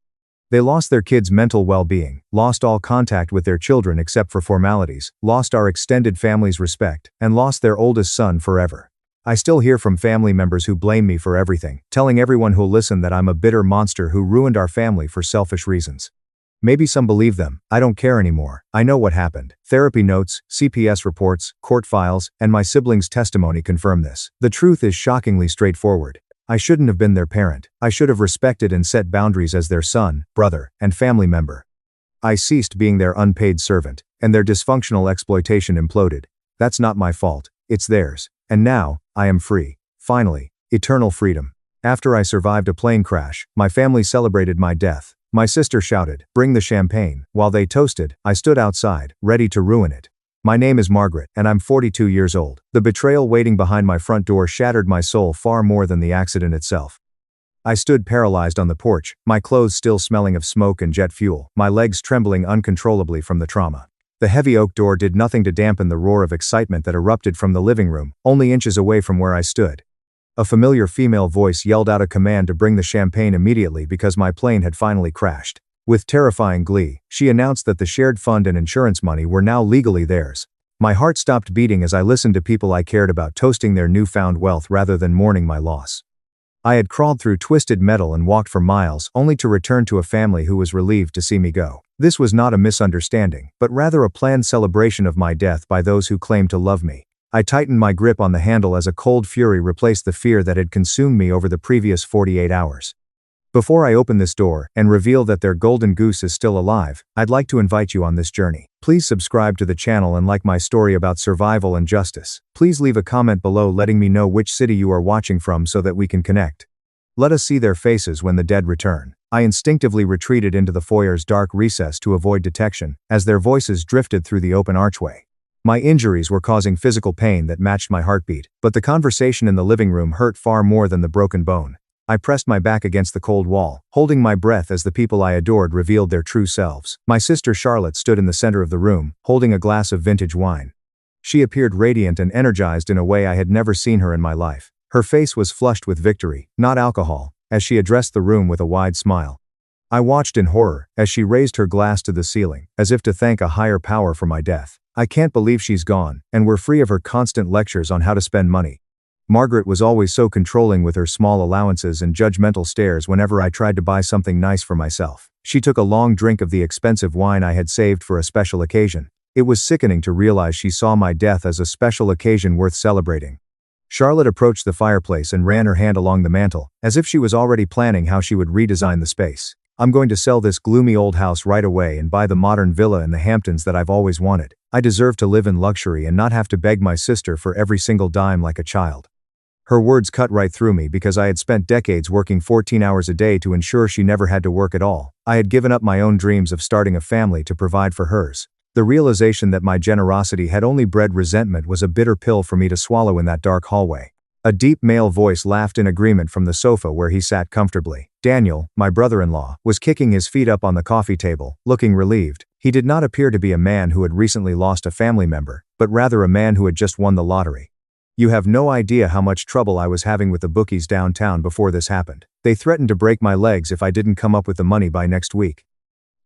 [SPEAKER 1] They lost their kids' mental well-being, lost all contact with their children except for formalities, lost our extended family's respect, and lost their oldest son forever. I still hear from family members who blame me for everything, telling everyone who'll listen that I'm a bitter monster who ruined our family for selfish reasons. Maybe some believe them. I don't care anymore. I know what happened. Therapy notes, CPS reports, court files, and my siblings' testimony confirm this. The truth is shockingly straightforward. I shouldn't have been their parent. I should have respected and set boundaries as their son, brother, and family member. I ceased being their unpaid servant, and their dysfunctional exploitation imploded. That's not my fault. It's theirs. And now, I am free. Finally, eternal freedom. After I survived a plane crash, my family celebrated my death. My sister shouted, "Bring the champagne." While they toasted, I stood outside, ready to ruin it. My name is Margaret, and I'm 42 years old. The betrayal waiting behind my front door shattered my soul far more than the accident itself. I stood paralyzed on the porch, my clothes still smelling of smoke and jet fuel, my legs trembling uncontrollably from the trauma. The heavy oak door did nothing to dampen the roar of excitement that erupted from the living room, only inches away from where I stood. A familiar female voice yelled out a command to bring the champagne immediately because my plane had finally crashed. With terrifying glee, she announced that the shared fund and insurance money were now legally theirs. My heart stopped beating as I listened to people I cared about toasting their newfound wealth rather than mourning my loss. I had crawled through twisted metal and walked for miles, only to return to a family who was relieved to see me go. This was not a misunderstanding, but rather a planned celebration of my death by those who claimed to love me. I tightened my grip on the handle as a cold fury replaced the fear that had consumed me over the previous 48 hours. Before I open this door and reveal that their golden goose is still alive, I'd like to invite you on this journey. Please subscribe to the channel and like my story about survival and justice. Please leave a comment below letting me know which city you are watching from so that we can connect. Let us see their faces when the dead return. I instinctively retreated into the foyer's dark recess to avoid detection, as their voices drifted through the open archway. My injuries were causing physical pain that matched my heartbeat, but the conversation in the living room hurt far more than the broken bone. I pressed my back against the cold wall, holding my breath as the people I adored revealed their true selves. My sister Charlotte stood in the center of the room, holding a glass of vintage wine. She appeared radiant and energized in a way I had never seen her in my life. Her face was flushed with victory, not alcohol, as she addressed the room with a wide smile. I watched in horror as she raised her glass to the ceiling, as if to thank a higher power for my death. I can't believe she's gone, and we're free of her constant lectures on how to spend money. Margaret was always so controlling with her small allowances and judgmental stares whenever I tried to buy something nice for myself. She took a long drink of the expensive wine I had saved for a special occasion. It was sickening to realize she saw my death as a special occasion worth celebrating. Charlotte approached the fireplace and ran her hand along the mantel, as if she was already planning how she would redesign the space. I'm going to sell this gloomy old house right away and buy the modern villa in the Hamptons that I've always wanted. I deserve to live in luxury and not have to beg my sister for every single dime like a child. Her words cut right through me because I had spent decades working 14 hours a day to ensure she never had to work at all. I had given up my own dreams of starting a family to provide for hers. The realization that my generosity had only bred resentment was a bitter pill for me to swallow in that dark hallway. A deep male voice laughed in agreement from the sofa where he sat comfortably. Daniel, my brother-in-law, was kicking his feet up on the coffee table, looking relieved. He did not appear to be a man who had recently lost a family member, but rather a man who had just won the lottery. You have no idea how much trouble I was having with the bookies downtown before this happened. They threatened to break my legs if I didn't come up with the money by next week.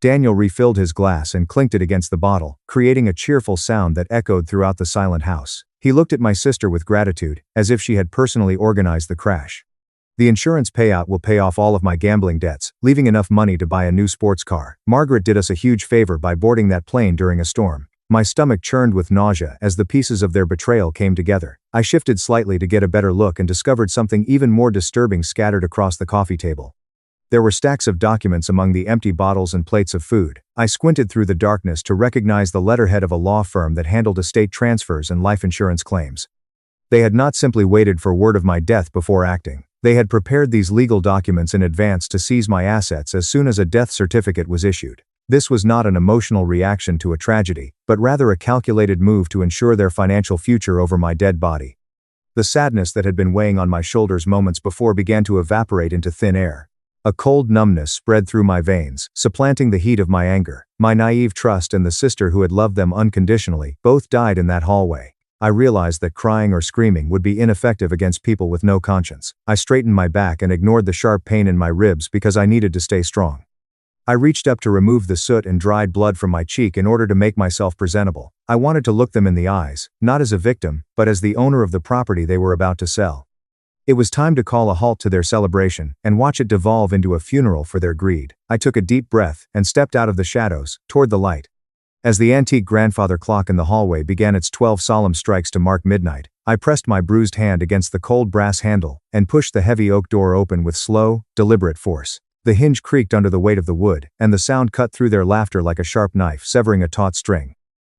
[SPEAKER 1] Daniel refilled his glass and clinked it against the bottle, creating a cheerful sound that echoed throughout the silent house. He looked at my sister with gratitude, as if she had personally organized the crash. The insurance payout will pay off all of my gambling debts, leaving enough money to buy a new sports car. Margaret did us a huge favor by boarding that plane during a storm. My stomach churned with nausea as the pieces of their betrayal came together. I shifted slightly to get a better look and discovered something even more disturbing scattered across the coffee table. There were stacks of documents among the empty bottles and plates of food. I squinted through the darkness to recognize the letterhead of a law firm that handled estate transfers and life insurance claims. They had not simply waited for word of my death before acting. They had prepared these legal documents in advance to seize my assets as soon as a death certificate was issued. This was not an emotional reaction to a tragedy, but rather a calculated move to ensure their financial future over my dead body. The sadness that had been weighing on my shoulders moments before began to evaporate into thin air. A cold numbness spread through my veins, supplanting the heat of my anger. My naive trust and the sister who had loved them unconditionally both died in that hallway. I realized that crying or screaming would be ineffective against people with no conscience. I straightened my back and ignored the sharp pain in my ribs because I needed to stay strong. I reached up to remove the soot and dried blood from my cheek in order to make myself presentable. I wanted to look them in the eyes, not as a victim, but as the owner of the property they were about to sell. It was time to call a halt to their celebration and watch it devolve into a funeral for their greed. I took a deep breath and stepped out of the shadows, toward the light. As the antique grandfather clock in the hallway began its 12 solemn strikes to mark midnight, I pressed my bruised hand against the cold brass handle and pushed the heavy oak door open with slow, deliberate force. The hinge creaked under the weight of the wood, and the sound cut through their laughter like a sharp knife severing a taut string.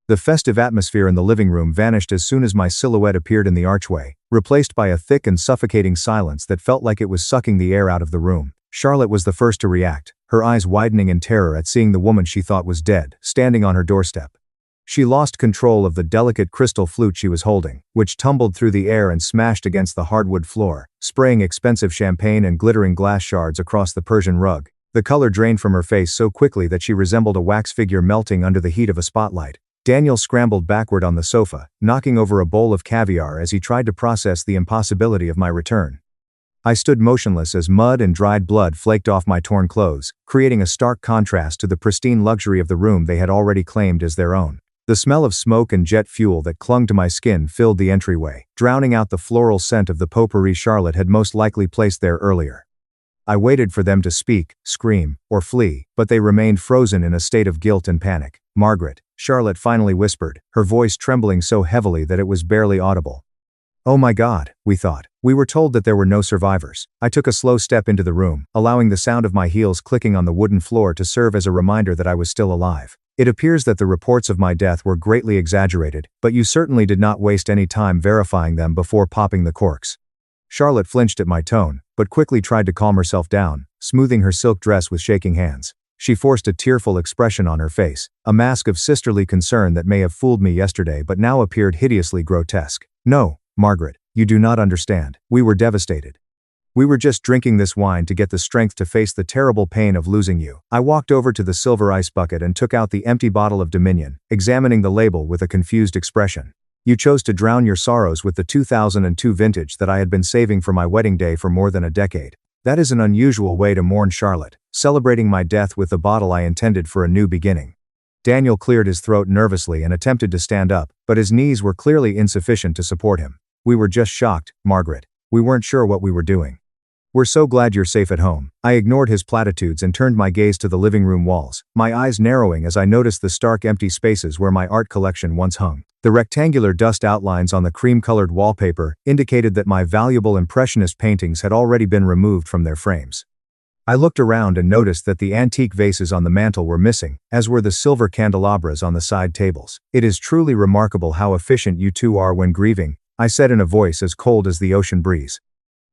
[SPEAKER 1] The festive atmosphere in the living room vanished as soon as my silhouette appeared in the archway, replaced by a thick and suffocating silence that felt like it was sucking the air out of the room. Charlotte was the first to react, her eyes widening in terror at seeing the woman she thought was dead, standing on her doorstep. She lost control of the delicate crystal flute she was holding, which tumbled through the air and smashed against the hardwood floor, spraying expensive champagne and glittering glass shards across the Persian rug. The color drained from her face so quickly that she resembled a wax figure melting under the heat of a spotlight. Daniel scrambled backward on the sofa, knocking over a bowl of caviar as he tried to process the impossibility of my return. I stood motionless as mud and dried blood flaked off my torn clothes, creating a stark contrast to the pristine luxury of the room they had already claimed as their own. The smell of smoke and jet fuel that clung to my skin filled the entryway, drowning out the floral scent of the potpourri Charlotte had most likely placed there earlier. I waited for them to speak, scream, or flee, but they remained frozen in a state of guilt and panic. "Margaret," Charlotte finally whispered, her voice trembling so heavily that it was barely audible. "Oh my God," we thought. We were told that there were no survivors. I took a slow step into the room, allowing the sound of my heels clicking on the wooden floor to serve as a reminder that I was still alive. "It appears that the reports of my death were greatly exaggerated, but you certainly did not waste any time verifying them before popping the corks." Charlotte flinched at my tone, but quickly tried to calm herself down, smoothing her silk dress with shaking hands. She forced a tearful expression on her face, a mask of sisterly concern that may have fooled me yesterday but now appeared hideously grotesque. "No, Margaret, you do not understand. We were devastated. We were just drinking this wine to get the strength to face the terrible pain of losing you." I walked over to the silver ice bucket and took out the empty bottle of Dominion, examining the label with a confused expression. "You chose to drown your sorrows with the 2002 vintage that I had been saving for my wedding day for more than a decade. That is an unusual way to mourn, Charlotte, celebrating my death with the bottle I intended for a new beginning." Daniel cleared his throat nervously and attempted to stand up, but his knees were clearly insufficient to support him. "We were just shocked, Margaret. We weren't sure what we were doing." "We're so glad you're safe at home." I ignored his platitudes and turned my gaze to the living room walls, my eyes narrowing as I noticed the stark empty spaces where my art collection once hung. The rectangular dust outlines on the cream-colored wallpaper indicated that my valuable Impressionist paintings had already been removed from their frames. I looked around and noticed that the antique vases on the mantel were missing, as were the silver candelabras on the side tables. "It is truly remarkable how efficient you two are when grieving," I said in a voice as cold as the ocean breeze.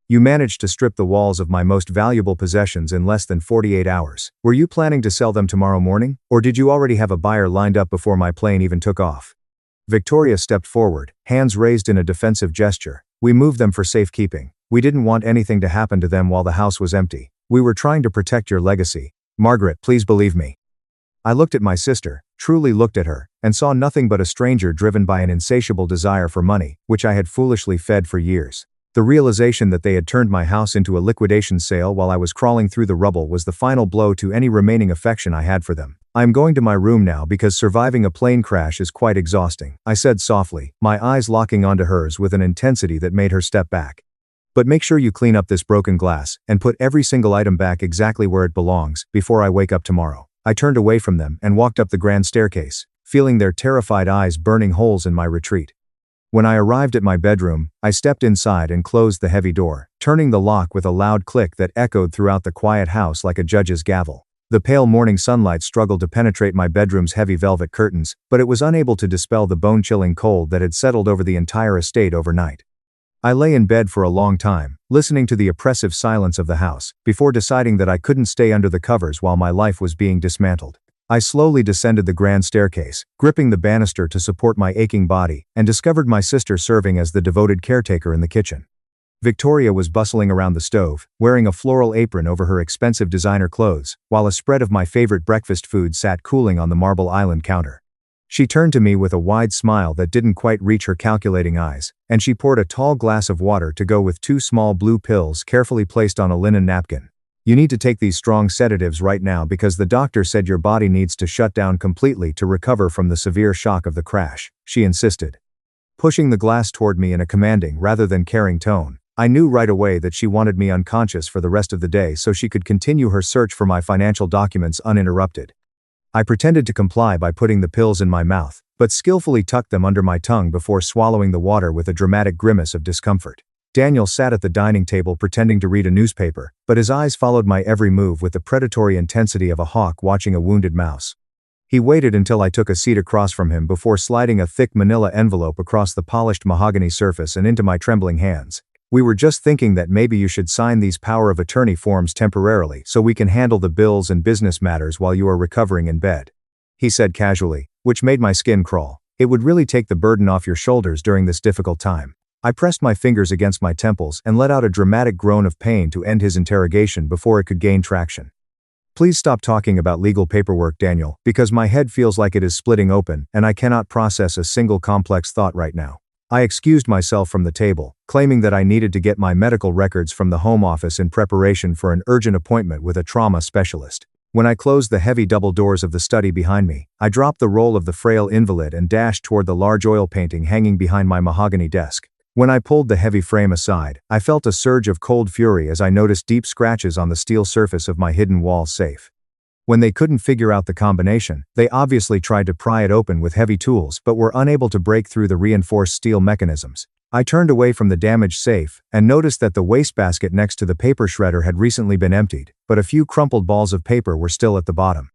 [SPEAKER 1] "You managed to strip the walls of my most valuable possessions in less than 48 hours. Were you planning to sell them tomorrow morning? Or did you already have a buyer lined up before my plane even took off?" Victoria stepped forward, hands raised in a defensive gesture. "We moved them for safekeeping. We didn't want anything to happen to them while the house was empty. We were trying to protect your legacy. Margaret, please believe me." I looked at my sister, truly looked at her, and saw nothing but a stranger driven by an insatiable desire for money, which I had foolishly fed for years. The realization that they had turned my house into a liquidation sale while I was crawling through the rubble was the final blow to any remaining affection I had for them. "I am going to my room now because surviving a plane crash is quite exhausting," I said softly, my eyes locking onto hers with an intensity that made her step back. "But make sure you clean up this broken glass, and put every single item back exactly where it belongs, before I wake up tomorrow." I turned away from them and walked up the grand staircase, feeling their terrified eyes burning holes in my retreat. When I arrived at my bedroom, I stepped inside and closed the heavy door, turning the lock with a loud click that echoed throughout the quiet house like a judge's gavel. The pale morning sunlight struggled to penetrate my bedroom's heavy velvet curtains, but it was unable to dispel the bone-chilling cold that had settled over the entire estate overnight. I lay in bed for a long time, listening to the oppressive silence of the house, before deciding that I couldn't stay under the covers while my life was being dismantled. I slowly descended the grand staircase, gripping the banister to support my aching body, and discovered my sister serving as the devoted caretaker in the kitchen. Victoria was bustling around the stove, wearing a floral apron over her expensive designer clothes, while a spread of my favorite breakfast food sat cooling on the marble island counter. She turned to me with a wide smile that didn't quite reach her calculating eyes, and she poured a tall glass of water to go with 2 small blue pills carefully placed on a linen napkin. "You need to take these strong sedatives right now because the doctor said your body needs to shut down completely to recover from the severe shock of the crash," she insisted. Pushing the glass toward me in a commanding rather than caring tone, I knew right away that she wanted me unconscious for the rest of the day so she could continue her search for my financial documents uninterrupted. I pretended to comply by putting the pills in my mouth, but skillfully tucked them under my tongue before swallowing the water with a dramatic grimace of discomfort. Daniel sat at the dining table pretending to read a newspaper, but his eyes followed my every move with the predatory intensity of a hawk watching a wounded mouse. He waited until I took a seat across from him before sliding a thick manila envelope across the polished mahogany surface and into my trembling hands. "We were just thinking that maybe you should sign these power of attorney forms temporarily so we can handle the bills and business matters while you are recovering in bed," he said casually, which made my skin crawl. "It would really take the burden off your shoulders during this difficult time." I pressed my fingers against my temples and let out a dramatic groan of pain to end his interrogation before it could gain traction. "Please stop talking about legal paperwork, Daniel, because my head feels like it is splitting open and I cannot process a single complex thought right now." I excused myself from the table, claiming that I needed to get my medical records from the home office in preparation for an urgent appointment with a trauma specialist. When I closed the heavy double doors of the study behind me, I dropped the role of the frail invalid and dashed toward the large oil painting hanging behind my mahogany desk. When I pulled the heavy frame aside, I felt a surge of cold fury as I noticed deep scratches on the steel surface of my hidden wall safe. When they couldn't figure out the combination, they obviously tried to pry it open with heavy tools but were unable to break through the reinforced steel mechanisms. I turned away from the damaged safe and noticed that the wastebasket next to the paper shredder had recently been emptied, but a few crumpled balls of paper were still at the bottom.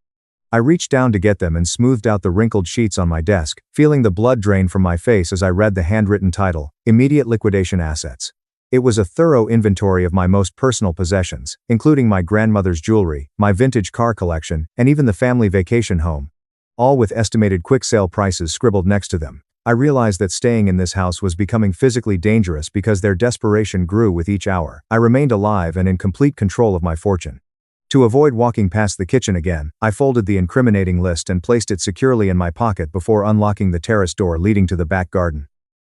[SPEAKER 1] I reached down to get them and smoothed out the wrinkled sheets on my desk, feeling the blood drain from my face as I read the handwritten title, "Immediate Liquidation Assets." It was a thorough inventory of my most personal possessions, including my grandmother's jewelry, my vintage car collection, and even the family vacation home, all with estimated quick sale prices scribbled next to them. I realized that staying in this house was becoming physically dangerous because their desperation grew with each hour. I remained alive and in complete control of my fortune. To avoid walking past the kitchen again, I folded the incriminating list and placed it securely in my pocket before unlocking the terrace door leading to the back garden.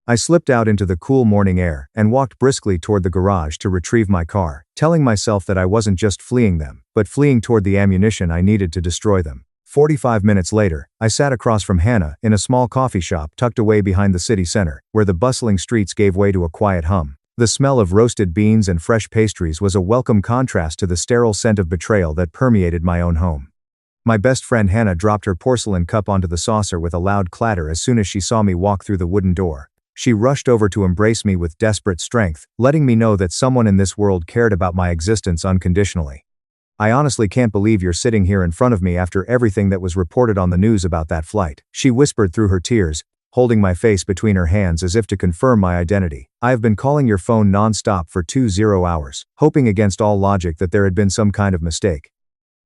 [SPEAKER 1] I slipped out into the cool morning air and walked briskly toward the garage to retrieve my car, telling myself that I wasn't just fleeing them, but fleeing toward the ammunition I needed to destroy them. 45 minutes later, I sat across from Hannah in a small coffee shop tucked away behind the city center, where the bustling streets gave way to a quiet hum. The smell of roasted beans and fresh pastries was a welcome contrast to the sterile scent of betrayal that permeated my own home. My best friend Hannah dropped her porcelain cup onto the saucer with a loud clatter as soon as she saw me walk through the wooden door. She rushed over to embrace me with desperate strength, letting me know that someone in this world cared about my existence unconditionally. "I honestly can't believe you're sitting here in front of me after everything that was reported on the news about that flight," she whispered through her tears, holding my face between her hands as if to confirm my identity. "I have been calling your phone non-stop for 20 hours, hoping against all logic that there had been some kind of mistake."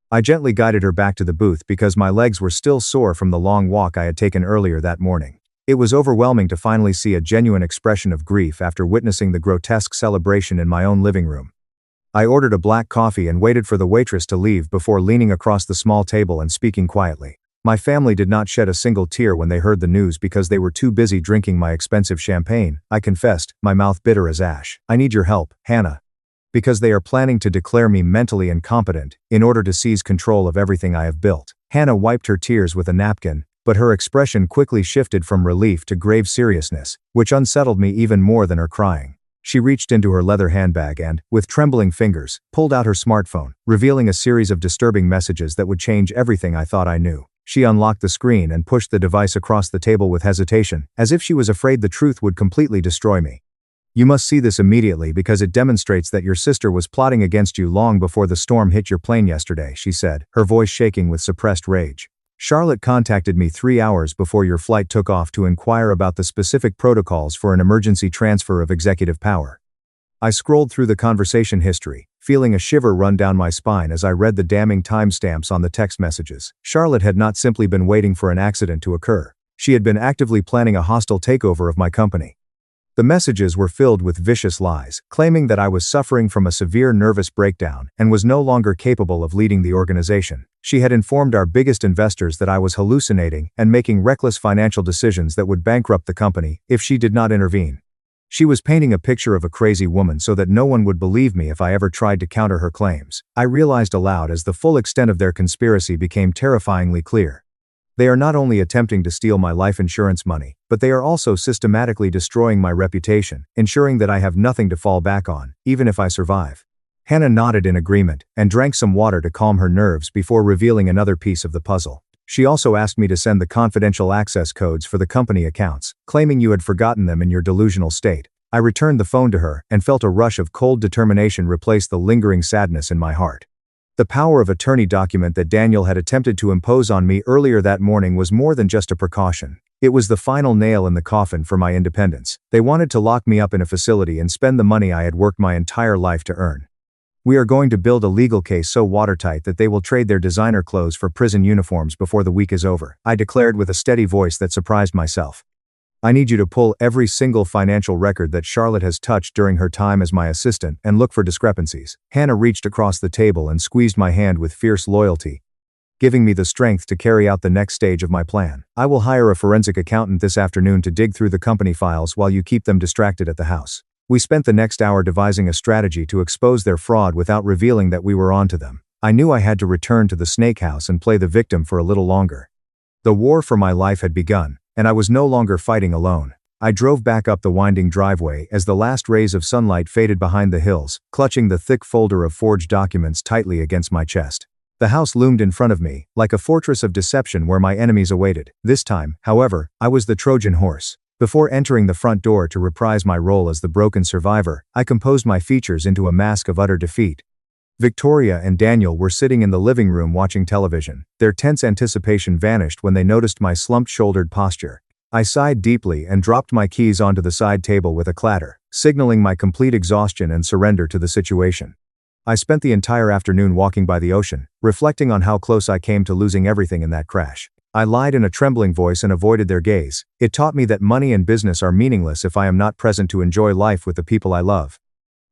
[SPEAKER 1] I gently guided her back to the booth because my legs were still sore from the long walk I had taken earlier that morning. It was overwhelming to finally see a genuine expression of grief after witnessing the grotesque celebration in my own living room. I ordered a black coffee and waited for the waitress to leave before leaning across the small table and speaking quietly. My family did not shed a single tear when they heard the news because they were too busy drinking my expensive champagne, I confessed, my mouth bitter as ash. "I need your help, Hannah. Because they are planning to declare me mentally incompetent in order to seize control of everything I have built." Hannah wiped her tears with a napkin, but her expression quickly shifted from relief to grave seriousness, which unsettled me even more than her crying. She reached into her leather handbag and, with trembling fingers, pulled out her smartphone, revealing a series of disturbing messages that would change everything I thought I knew. She unlocked the screen and pushed the device across the table with hesitation, as if she was afraid the truth would completely destroy me. "You must see this immediately because it demonstrates that your sister was plotting against you long before the storm hit your plane yesterday," she said, her voice shaking with suppressed rage. "Charlotte contacted me 3 hours before your flight took off to inquire about the specific protocols for an emergency transfer of executive power." I scrolled through the conversation history, feeling a shiver run down my spine as I read the damning timestamps on the text messages. Charlotte had not simply been waiting for an accident to occur. She had been actively planning a hostile takeover of my company. The messages were filled with vicious lies, claiming that I was suffering from a severe nervous breakdown and was no longer capable of leading the organization. She had informed our biggest investors that I was hallucinating and making reckless financial decisions that would bankrupt the company if she did not intervene. She was painting a picture of a crazy woman so that no one would believe me if I ever tried to counter her claims. I realized aloud as the full extent of their conspiracy became terrifyingly clear. They are not only attempting to steal my life insurance money, but they are also systematically destroying my reputation, ensuring that I have nothing to fall back on, even if I survive. Hannah nodded in agreement and drank some water to calm her nerves before revealing another piece of the puzzle. She also asked me to send the confidential access codes for the company accounts, claiming you had forgotten them in your delusional state. I returned the phone to her and felt a rush of cold determination replace the lingering sadness in my heart. The power of attorney document that Daniel had attempted to impose on me earlier that morning was more than just a precaution. It was the final nail in the coffin for my independence. They wanted to lock me up in a facility and spend the money I had worked my entire life to earn. "We are going to build a legal case so watertight that they will trade their designer clothes for prison uniforms before the week is over," I declared with a steady voice that surprised myself. "I need you to pull every single financial record that Charlotte has touched during her time as my assistant and look for discrepancies." Hannah reached across the table and squeezed my hand with fierce loyalty, giving me the strength to carry out the next stage of my plan. "I will hire a forensic accountant this afternoon to dig through the company files while you keep them distracted at the house." We spent the next hour devising a strategy to expose their fraud without revealing that we were onto them. I knew I had to return to the snake house and play the victim for a little longer. The war for my life had begun, and I was no longer fighting alone. I drove back up the winding driveway as the last rays of sunlight faded behind the hills, clutching the thick folder of forged documents tightly against my chest. The house loomed in front of me, like a fortress of deception where my enemies awaited. This time, however, I was the Trojan horse. Before entering the front door to reprise my role as the broken survivor, I composed my features into a mask of utter defeat. Victoria and Daniel were sitting in the living room watching television. Their tense anticipation vanished when they noticed my slumped-shouldered posture. I sighed deeply and dropped my keys onto the side table with a clatter, signaling my complete exhaustion and surrender to the situation. I spent the entire afternoon walking by the ocean, reflecting on how close I came to losing everything in that crash. I lied in a trembling voice and avoided their gaze. It taught me that money and business are meaningless if I am not present to enjoy life with the people I love.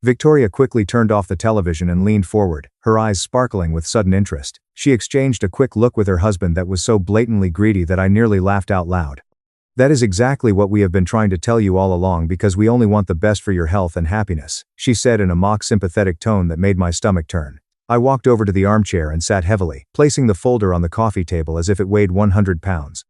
[SPEAKER 1] Victoria quickly turned off the television and leaned forward, her eyes sparkling with sudden interest. She exchanged a quick look with her husband that was so blatantly greedy that I nearly laughed out loud. "That is exactly what we have been trying to tell you all along because we only want the best for your health and happiness," she said in a mock-sympathetic tone that made my stomach turn. I walked over to the armchair and sat heavily, placing the folder on the coffee table as if it weighed 100 pounds.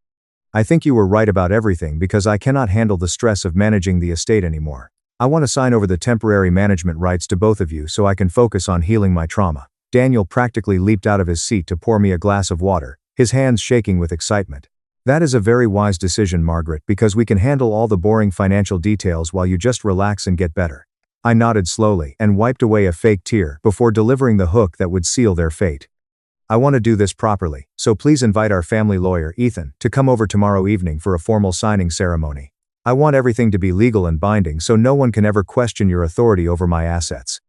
[SPEAKER 1] "I think you were right about everything because I cannot handle the stress of managing the estate anymore. I want to sign over the temporary management rights to both of you so I can focus on healing my trauma. Daniel practically leaped out of his seat to pour me a glass of water, his hands shaking with excitement. That is a very wise decision, Margaret, because we can handle all the boring financial details while you just relax and get better. I nodded slowly and wiped away a fake tear before delivering the hook that would seal their fate. I want to do this properly, so please invite our family lawyer, Ethan, to come over tomorrow evening for a formal signing ceremony. I want everything to be legal and binding so no one can ever question your authority over my assets.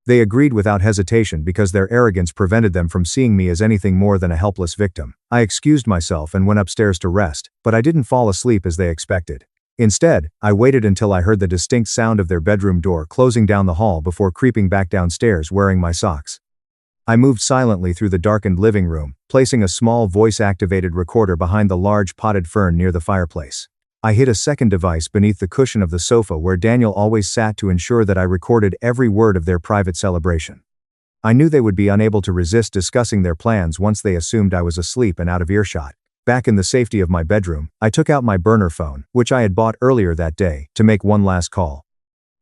[SPEAKER 1] They agreed without hesitation because their arrogance prevented them from seeing me as anything more than a helpless victim. I excused myself and went upstairs to rest, but I didn't fall asleep as they expected. Instead, I waited until I heard the distinct sound of their bedroom door closing down the hall before creeping back downstairs wearing my socks. I moved silently through the darkened living room, placing a small voice-activated recorder behind the large potted fern near the fireplace. I hid a second device beneath the cushion of the sofa where Daniel always sat to ensure that I recorded every word of their private celebration. I knew they would be unable to resist discussing their plans once they assumed I was asleep and out of earshot. Back in the safety of my bedroom, I took out my burner phone, which I had bought earlier that day, to make one last call.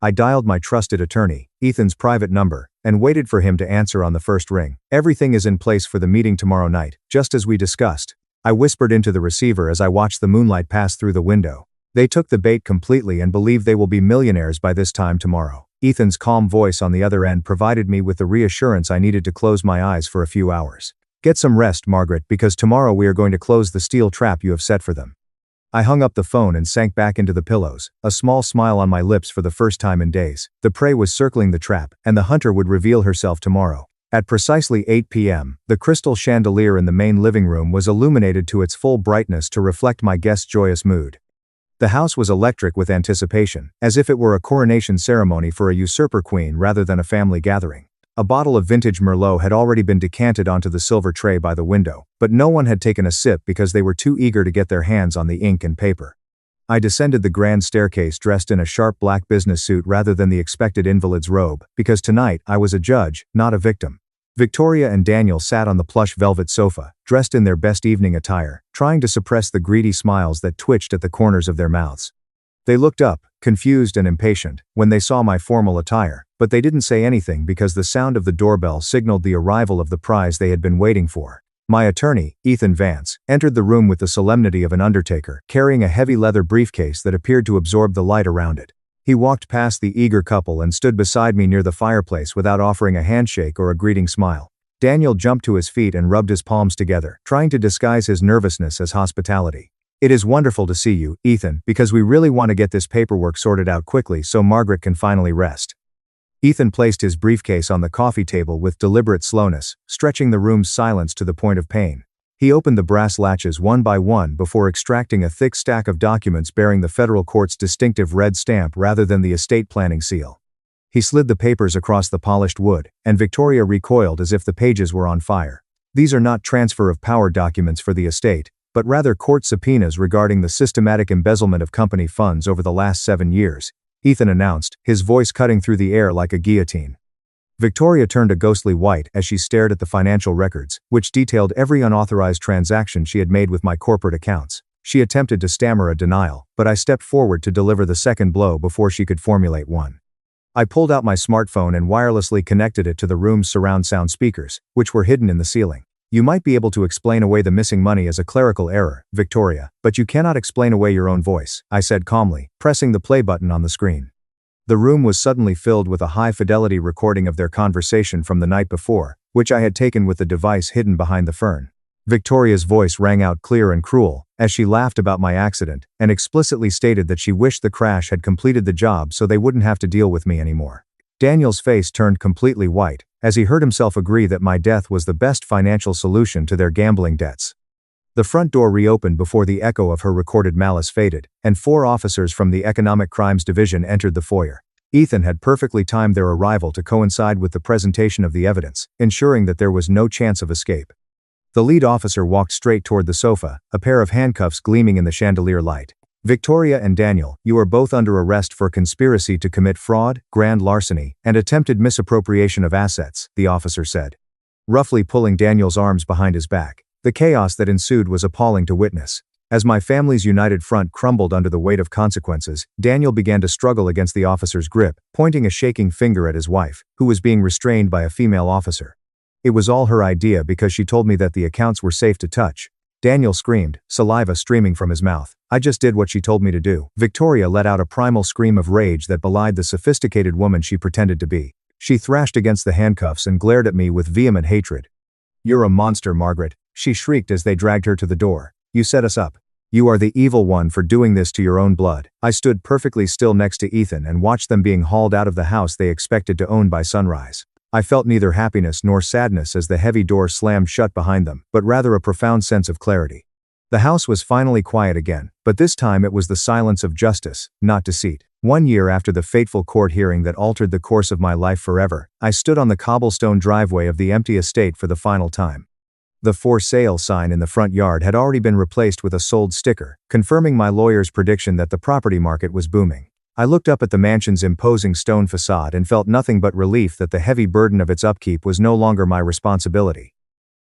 [SPEAKER 1] I dialed my trusted attorney, Ethan's private number, and waited for him to answer on the first ring. Everything is in place for the meeting tomorrow night, just as we discussed. I whispered into the receiver as I watched the moonlight pass through the window. They took the bait completely and believe they will be millionaires by this time tomorrow. Ethan's calm voice on the other end provided me with the reassurance I needed to close my eyes for a few hours. Get some rest, Margaret, because tomorrow we are going to close the steel trap you have set for them. I hung up the phone and sank back into the pillows, a small smile on my lips for the first time in days. The prey was circling the trap, and the hunter would reveal herself tomorrow. At precisely 8 p.m., the crystal chandelier in the main living room was illuminated to its full brightness to reflect my guests' joyous mood. The house was electric with anticipation, as if it were a coronation ceremony for a usurper queen rather than a family gathering. A bottle of vintage Merlot had already been decanted onto the silver tray by the window, but no one had taken a sip because they were too eager to get their hands on the ink and paper. I descended the grand staircase dressed in a sharp black business suit rather than the expected invalid's robe, because tonight I was a judge, not a victim. Victoria and Daniel sat on the plush velvet sofa, dressed in their best evening attire, trying to suppress the greedy smiles that twitched at the corners of their mouths. They looked up, confused and impatient, when they saw my formal attire, but they didn't say anything because the sound of the doorbell signaled the arrival of the prize they had been waiting for. My attorney, Ethan Vance, entered the room with the solemnity of an undertaker, carrying a heavy leather briefcase that appeared to absorb the light around it. He walked past the eager couple and stood beside me near the fireplace without offering a handshake or a greeting smile. Daniel jumped to his feet and rubbed his palms together, trying to disguise his nervousness as hospitality. It is wonderful to see you, Ethan, because we really want to get this paperwork sorted out quickly so Margaret can finally rest. Ethan placed his briefcase on the coffee table with deliberate slowness, stretching the room's silence to the point of pain. He opened the brass latches one by one before extracting a thick stack of documents bearing the federal court's distinctive red stamp rather than the estate planning seal. He slid the papers across the polished wood, and Victoria recoiled as if the pages were on fire. These are not transfer of power documents for the estate, but rather court subpoenas regarding the systematic embezzlement of company funds over the last 7 years, Ethan announced, his voice cutting through the air like a guillotine. Victoria turned a ghostly white as she stared at the financial records, which detailed every unauthorized transaction she had made with my corporate accounts. She attempted to stammer a denial, but I stepped forward to deliver the second blow before she could formulate one. I pulled out my smartphone and wirelessly connected it to the room's surround sound speakers, which were hidden in the ceiling. You might be able to explain away the missing money as a clerical error, Victoria, but you cannot explain away your own voice, I said calmly, pressing the play button on the screen. The room was suddenly filled with a high-fidelity recording of their conversation from the night before, which I had taken with the device hidden behind the fern. Victoria's voice rang out clear and cruel, as she laughed about my accident, and explicitly stated that she wished the crash had completed the job so they wouldn't have to deal with me anymore. Daniel's face turned completely white, as he heard himself agree that my death was the best financial solution to their gambling debts. The front door reopened before the echo of her recorded malice faded, and 4 officers from the Economic Crimes Division entered the foyer. Ethan had perfectly timed their arrival to coincide with the presentation of the evidence, ensuring that there was no chance of escape. The lead officer walked straight toward the sofa, a pair of handcuffs gleaming in the chandelier light. Victoria and Daniel, you are both under arrest for conspiracy to commit fraud, grand larceny, and attempted misappropriation of assets, the officer said, roughly pulling Daniel's arms behind his back. The chaos that ensued was appalling to witness. As my family's united front crumbled under the weight of consequences, Daniel began to struggle against the officer's grip, pointing a shaking finger at his wife, who was being restrained by a female officer. It was all her idea because she told me that the accounts were safe to touch. Daniel screamed, saliva streaming from his mouth. I just did what she told me to do. Victoria let out a primal scream of rage that belied the sophisticated woman she pretended to be. She thrashed against the handcuffs and glared at me with vehement hatred. "You're a monster, Margaret," she shrieked as they dragged her to the door. "You set us up. You are the evil one for doing this to your own blood." I stood perfectly still next to Ethan and watched them being hauled out of the house they expected to own by sunrise. I felt neither happiness nor sadness as the heavy door slammed shut behind them, but rather a profound sense of clarity. The house was finally quiet again, but this time it was the silence of justice, not deceit. 1 year after the fateful court hearing that altered the course of my life forever, I stood on the cobblestone driveway of the empty estate for the final time. The "for sale" sign in the front yard had already been replaced with a sold sticker, confirming my lawyer's prediction that the property market was booming. I looked up at the mansion's imposing stone facade and felt nothing but relief that the heavy burden of its upkeep was no longer my responsibility.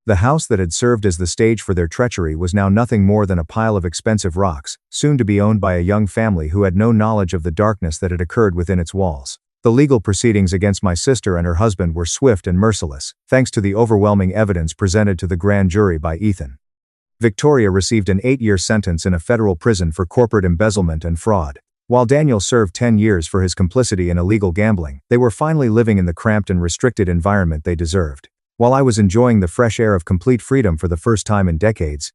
[SPEAKER 1] The house that had served as the stage for their treachery was now nothing more than a pile of expensive rocks, soon to be owned by a young family who had no knowledge of the darkness that had occurred within its walls. The legal proceedings against my sister and her husband were swift and merciless, thanks to the overwhelming evidence presented to the grand jury by Ethan. Victoria received an 8-year sentence in a federal prison for corporate embezzlement and fraud. While Daniel served 10 years for his complicity in illegal gambling, they were finally living in the cramped and restricted environment they deserved. While I was enjoying the fresh air of complete freedom for the first time in decades,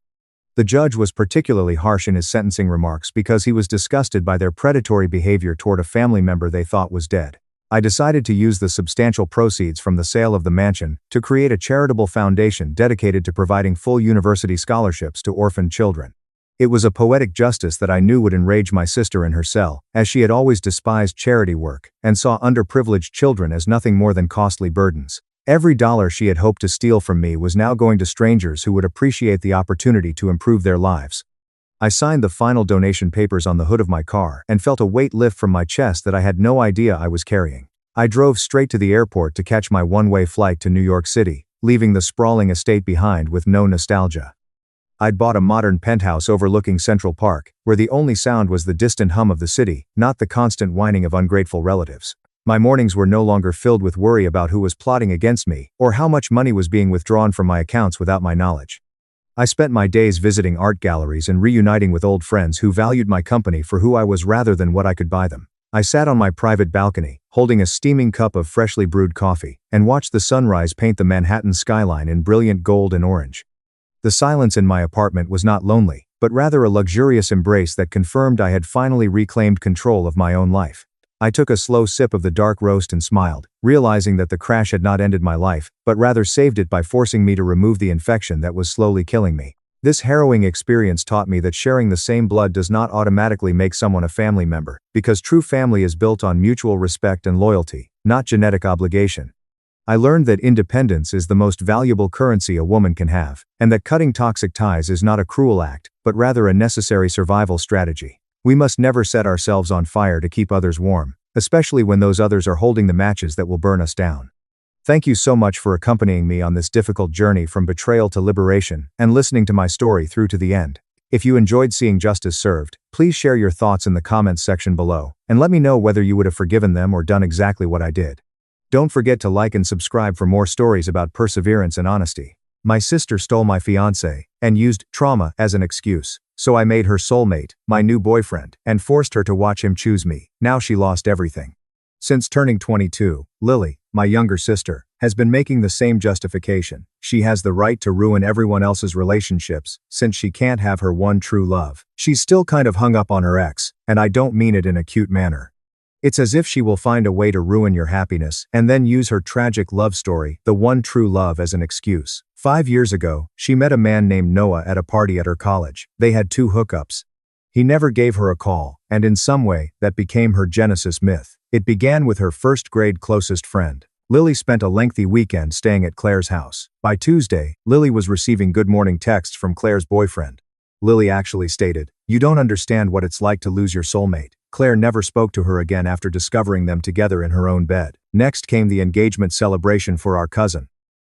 [SPEAKER 1] the judge was particularly harsh in his sentencing remarks because he was disgusted by their predatory behavior toward a family member they thought was dead. I decided to use the substantial proceeds from the sale of the mansion to create a charitable foundation dedicated to providing full university scholarships to orphaned children. It was a poetic justice that I knew would enrage my sister in her cell, as she had always despised charity work and saw underprivileged children as nothing more than costly burdens. Every dollar she had hoped to steal from me was now going to strangers who would appreciate the opportunity to improve their lives. I signed the final donation papers on the hood of my car and felt a weight lift from my chest that I had no idea I was carrying. I drove straight to the airport to catch my one-way flight to New York City, leaving the sprawling estate behind with no nostalgia. I'd bought a modern penthouse overlooking Central Park, where the only sound was the distant hum of the city, not the constant whining of ungrateful relatives. My mornings were no longer filled with worry about who was plotting against me, or how much money was being withdrawn from my accounts without my knowledge. I spent my days visiting art galleries and reuniting with old friends who valued my company for who I was rather than what I could buy them. I sat on my private balcony, holding a steaming cup of freshly brewed coffee, and watched the sunrise paint the Manhattan skyline in brilliant gold and orange. The silence in my apartment was not lonely, but rather a luxurious embrace that confirmed I had finally reclaimed control of my own life. I took a slow sip of the dark roast and smiled, realizing that the crash had not ended my life, but rather saved it by forcing me to remove the infection that was slowly killing me. This harrowing experience taught me that sharing the same blood does not automatically make someone a family member, because true family is built on mutual respect and loyalty, not genetic obligation. I learned that independence is the most valuable currency a woman can have, and that cutting toxic ties is not a cruel act, but rather a necessary survival strategy. We must never set ourselves on fire to keep others warm, especially when those others are holding the matches that will burn us down. Thank you so much for accompanying me on this difficult journey from betrayal to liberation and listening to my story through to the end. If you enjoyed seeing justice served, please share your thoughts in the comments section below, and let me know whether you would have forgiven them or done exactly what I did. Don't forget to like and subscribe for more stories about perseverance and honesty. My sister stole my fiancé and used trauma as an excuse, so I made her soulmate, my new boyfriend, and forced her to watch him choose me. Now she lost everything. Since turning 22, Lily, my younger sister, has been making the same justification. She has the right to ruin everyone else's relationships, since she can't have her one true love. She's still kind of hung up on her ex, and I don't mean it in a cute manner. It's as if she will find a way to ruin your happiness and then use her tragic love story, the one true love, as an excuse. 5 years ago, she met a man named Noah at a party at her college. They had 2 hookups. He never gave her a call, and in some way, that became her Genesis myth. It began with her first-grade closest friend. Lily spent a lengthy weekend staying at Claire's house. By Tuesday, Lily was receiving good morning texts from Claire's boyfriend. Lily actually stated, "You don't understand what it's like to lose your soulmate." Claire never spoke to her again after discovering them together in her own bed. Next came the engagement celebration for our cousin.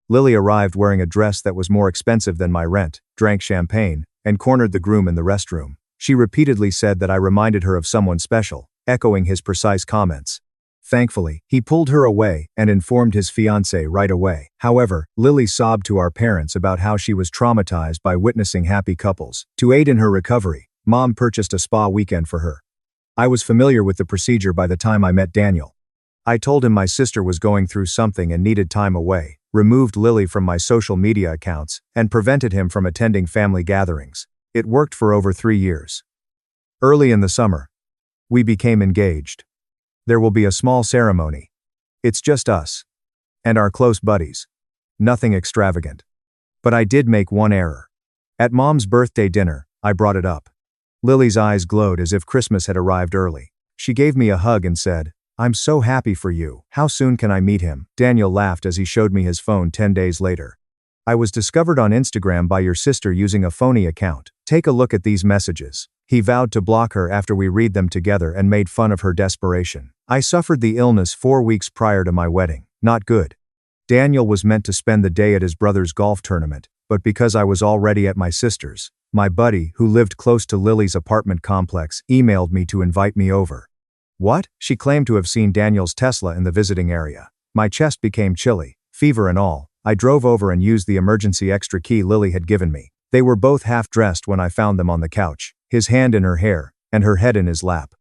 [SPEAKER 1] Lily arrived wearing a dress that was more expensive than my rent, drank champagne, and cornered the groom in the restroom. She repeatedly said that I reminded her of someone special, echoing his precise comments. Thankfully, he pulled her away and informed his fiancée right away. However, Lily sobbed to our parents about how she was traumatized by witnessing happy couples. To aid in her recovery, Mom purchased a spa weekend for her. I was familiar with the procedure by the time I met Daniel. I told him my sister was going through something and needed time away, removed Lily from my social media accounts, and prevented him from attending family gatherings. It worked for over 3 years. Early in the summer, we became engaged. There will be a small ceremony. It's just us. And our close buddies. Nothing extravagant. But I did make one error. At Mom's birthday dinner, I brought it up. Lily's eyes glowed as if Christmas had arrived early. She gave me a hug and said, "I'm so happy for you. How soon can I meet him?" Daniel laughed as he showed me his phone 10 days later. "I was discovered on Instagram by your sister using a phony account. Take a look at these messages." He vowed to block her after we read them together and made fun of her desperation. I suffered the illness 4 weeks prior to my wedding. Not good. Daniel was meant to spend the day at his brother's golf tournament, but because I was already at my sister's, my buddy, who lived close to Lily's apartment complex, emailed me to invite me over. What? She claimed to have seen Daniel's Tesla in the visiting area. My chest became chilly, fever and all. I drove over and used the emergency extra key Lily had given me. They were both half-dressed when I found them on the couch, his hand in her hair, and her head in his lap.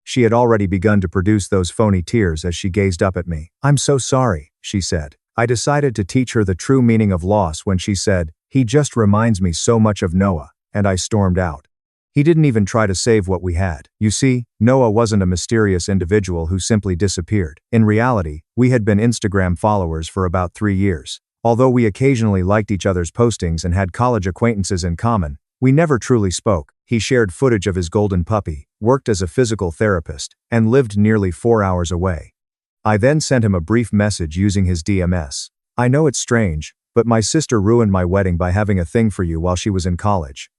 [SPEAKER 1] She had already begun to produce those phony tears as she gazed up at me. "I'm so sorry," she said. I decided to teach her the true meaning of loss when she said, "He just reminds me so much of Noah," and I stormed out. He didn't even try to save what we had. You see, Noah wasn't a mysterious individual who simply disappeared. In reality, we had been Instagram followers for about 3 years. Although we occasionally liked each other's postings and had college acquaintances in common, we never truly spoke. He shared footage of his golden puppy, worked as a physical therapist, and lived nearly 4 hours away. I then sent him a brief message using his DMS. "I know it's strange, but my sister ruined my wedding by having a thing for you while she was in college.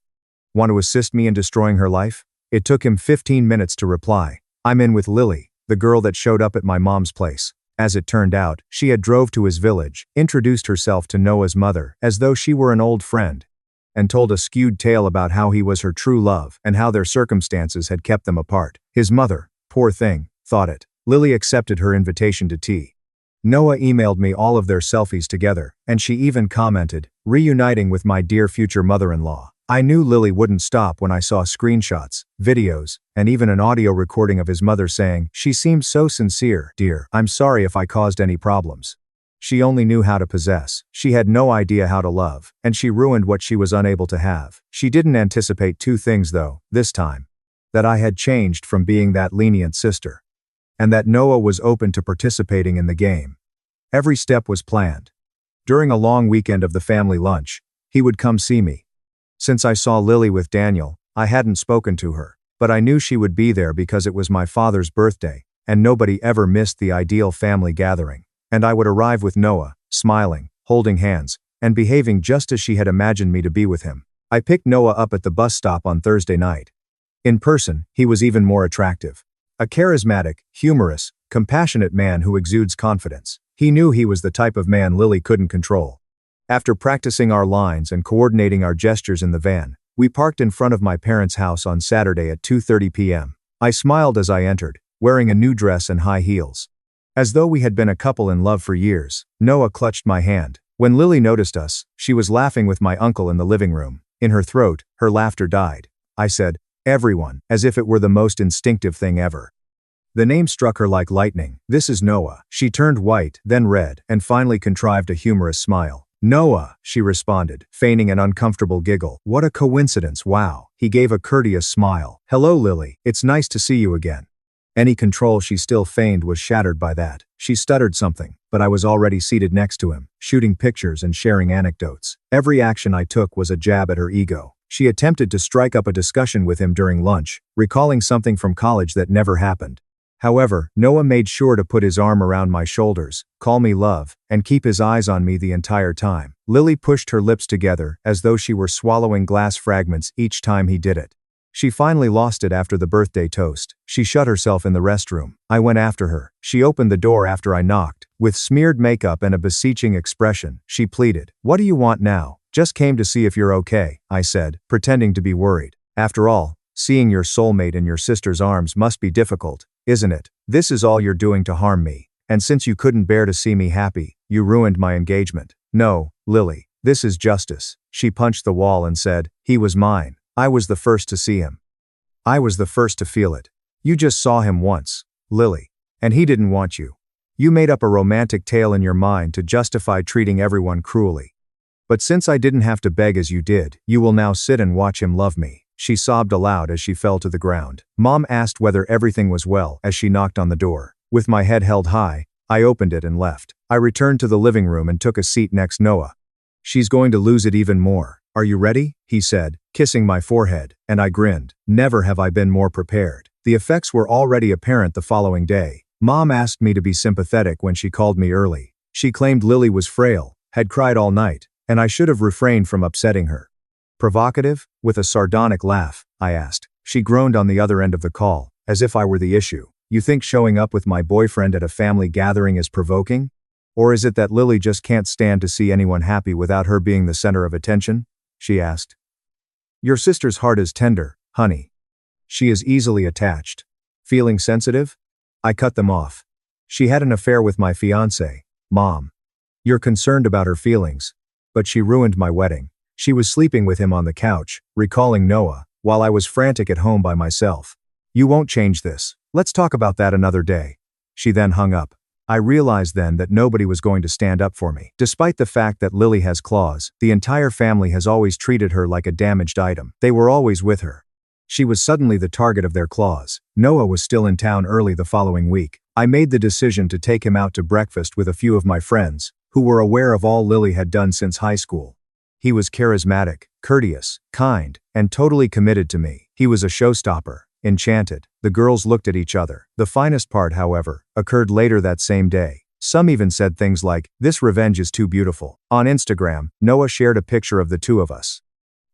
[SPEAKER 1] Want to assist me in destroying her life?" It took him 15 minutes to reply. "I'm in with Lily, the girl that showed up at my mom's place." As it turned out, she had drove to his village, introduced herself to Noah's mother as though she were an old friend, and told a skewed tale about how he was her true love and how their circumstances had kept them apart. His mother, poor thing, thought it. Lily accepted her invitation to tea. Noah emailed me all of their selfies together, and she even commented, "Reuniting with my dear future mother-in-law." I knew Lily wouldn't stop when I saw screenshots, videos, and even an audio recording of his mother saying, "She seemed so sincere, dear. I'm sorry if I caused any problems." She only knew how to possess. She had no idea how to love, and she ruined what she was unable to have. She didn't anticipate 2 things though, this time. That I had changed from being that lenient sister. And that Noah was open to participating in the game. Every step was planned. During a long weekend of the family lunch, he would come see me. Since I saw Lily with Daniel, I hadn't spoken to her, but I knew she would be there because it was my father's birthday, and nobody ever missed the ideal family gathering. And I would arrive with Noah, smiling, holding hands, and behaving just as she had imagined me to be with him. I picked Noah up at the bus stop on Thursday night. In person, he was even more attractive. A charismatic, humorous, compassionate man who exudes confidence. He knew he was the type of man Lily couldn't control. After practicing our lines and coordinating our gestures in the van, we parked in front of my parents' house on Saturday at 2:30 p.m. I smiled as I entered, wearing a new dress and high heels. As though we had been a couple in love for years, Noah clutched my hand. When Lily noticed us, she was laughing with my uncle in the living room. In her throat, her laughter died. I said, "Everyone," as if it were the most instinctive thing ever. The name struck her like lightning. "This is Noah." She turned white, then red, and finally contrived a humorous smile. "Noah," she responded, feigning an uncomfortable giggle. "What a coincidence, wow." He gave a courteous smile. "Hello, Lily. It's nice to see you again." Any control she still feigned was shattered by that. She stuttered something, but I was already seated next to him, shooting pictures and sharing anecdotes. Every action I took was a jab at her ego. She attempted to strike up a discussion with him during lunch, recalling something from college that never happened. However, Noah made sure to put his arm around my shoulders, call me love, and keep his eyes on me the entire time. Lily pushed her lips together as though she were swallowing glass fragments each time he did it. She finally lost it after the birthday toast. She shut herself in the restroom. I went after her. She opened the door after I knocked. With smeared makeup and a beseeching expression, she pleaded, "What do you want now?" Just came to see if you're okay, I said, pretending to be worried. After all, seeing your soulmate in your sister's arms must be difficult, isn't it? This is all you're doing to harm me. And since you couldn't bear to see me happy, you ruined my engagement. No, Lily, this is justice. She punched the wall and said, he was mine. I was the first to see him. I was the first to feel it. You just saw him once, Lily. And he didn't want you. You made up a romantic tale in your mind to justify treating everyone cruelly. But since I didn't have to beg as you did, you will now sit and watch him love me. She sobbed aloud as she fell to the ground. Mom asked whether everything was well as she knocked on the door. With my head held high, I opened it and left. I returned to the living room and took a seat next Noah. She's going to lose it even more. Are you ready? He said, kissing my forehead, and I grinned. Never have I been more prepared. The effects were already apparent the following day. Mom asked me to be sympathetic when she called me early. She claimed Lily was frail, had cried all night, and I should have refrained from upsetting her. Provocative? With a sardonic laugh, I asked. She groaned on the other end of the call, as if I were the issue. You think showing up with my boyfriend at a family gathering is provoking? Or is it that Lily just can't stand to see anyone happy without her being the center of attention? She asked. Your sister's heart is tender, honey. She is easily attached. Feeling sensitive? I cut them off. She had an affair with my fiancé, Mom. You're concerned about her feelings. But she ruined my wedding. She was sleeping with him on the couch, recalling Noah, while I was frantic at home by myself. You won't change this. Let's talk about that another day. She then hung up. I realized then that nobody was going to stand up for me. Despite the fact that Lily has claws, the entire family has always treated her like a damaged item. They were always with her. She was suddenly the target of their claws. Noah was still in town early the following week. I made the decision to take him out to breakfast with a few of my friends, who were aware of all Lily had done since high school. He was charismatic, courteous, kind, and totally committed to me. He was a showstopper. Enchanted. The girls looked at each other. The finest part, however, occurred later that same day. Some even said things like, "This revenge is too beautiful." On Instagram, Noah shared a picture of the two of us.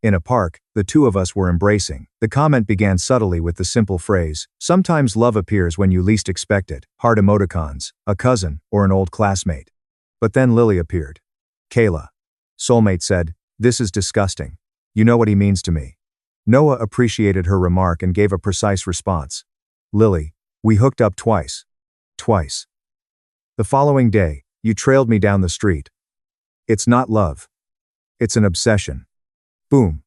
[SPEAKER 1] In a park, the two of us were embracing. The comment began subtly with the simple phrase, "Sometimes love appears when you least expect it." Heart emoticons, a cousin, or an old classmate. But then Lily appeared. Kayla. Soulmate said, "This is disgusting. You know what he means to me." Noah appreciated her remark and gave a precise response. Lily, we hooked up twice. Twice. The following day, you trailed me down the street. It's not love. It's an obsession. Boom.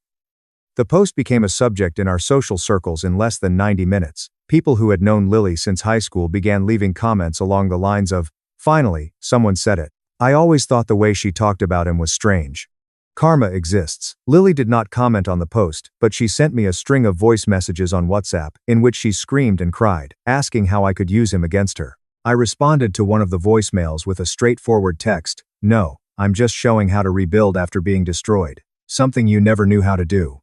[SPEAKER 1] The post became a subject in our social circles in less than 90 minutes. People who had known Lily since high school began leaving comments along the lines of, "Finally, someone said it. I always thought the way she talked about him was strange." Karma exists. Lily did not comment on the post, but she sent me a string of voice messages on WhatsApp, in which she screamed and cried, asking how I could use him against her. I responded to one of the voicemails with a straightforward text, "No, I'm just showing how to rebuild after being destroyed. Something you never knew how to do."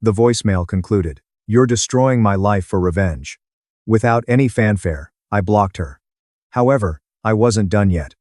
[SPEAKER 1] The voicemail concluded, "You're destroying my life for revenge." Without any fanfare, I blocked her. However, I wasn't done yet.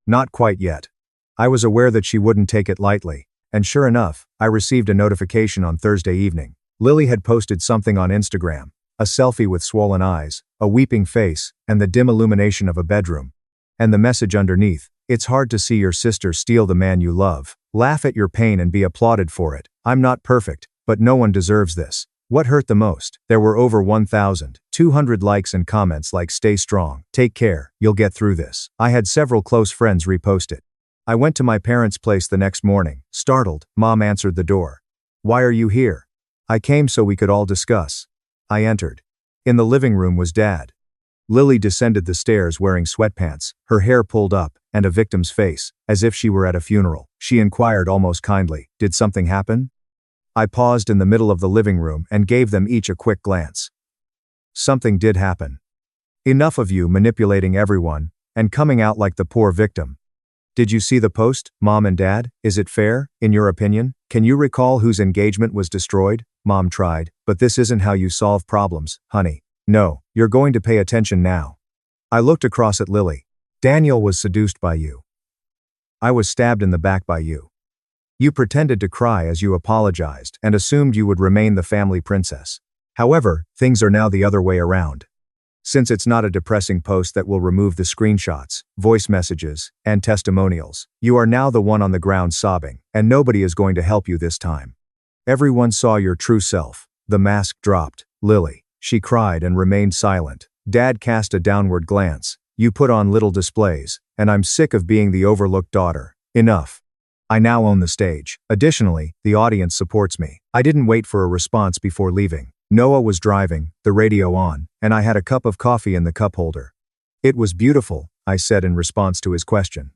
[SPEAKER 1] Not quite yet. I was aware that she wouldn't take it lightly. And sure enough, I received a notification on Thursday evening. Lily had posted something on Instagram, a selfie with swollen eyes, a weeping face, and the dim illumination of a bedroom. And the message underneath, "It's hard to see your sister steal the man you love. Laugh at your pain and be applauded for it. I'm not perfect, but no one deserves this." What hurt the most? There were over 1,200 likes and comments like, "Stay strong, take care, you'll get through this." I had several close friends repost it. I went to my parents' place the next morning. Startled, Mom answered the door. "Why are you here?" "I came so we could all discuss." I entered. In the living room was Dad. Lily descended the stairs wearing sweatpants, her hair pulled up, and a victim's face, as if she were at a funeral. She inquired almost kindly, "Did something happen?" I paused in the middle of the living room and gave them each a quick glance. Something did happen. Enough of you manipulating everyone, and coming out like the poor victim. Did you see the post, Mom and Dad? Is it fair, in your opinion? Can you recall whose engagement was destroyed? Mom tried, but this isn't how you solve problems, honey. No, you're going to pay attention now. I looked across at Lily. Daniel was seduced by you. I was stabbed in the back by you. You pretended to cry as you apologized and assumed you would remain the family princess. However, things are now the other way around. Since it's not a depressing post that will remove the screenshots, voice messages, and testimonials, you are now the one on the ground sobbing, and nobody is going to help you this time. Everyone saw your true self. The mask dropped. Lily. She cried and remained silent. Dad cast a downward glance. You put on little displays, and I'm sick of being the overlooked daughter. Enough. I now own the stage. Additionally, the audience supports me. I didn't wait for a response before leaving. Noah was driving, the radio on, and I had a cup of coffee in the cup holder. It was beautiful, I said in response to his question.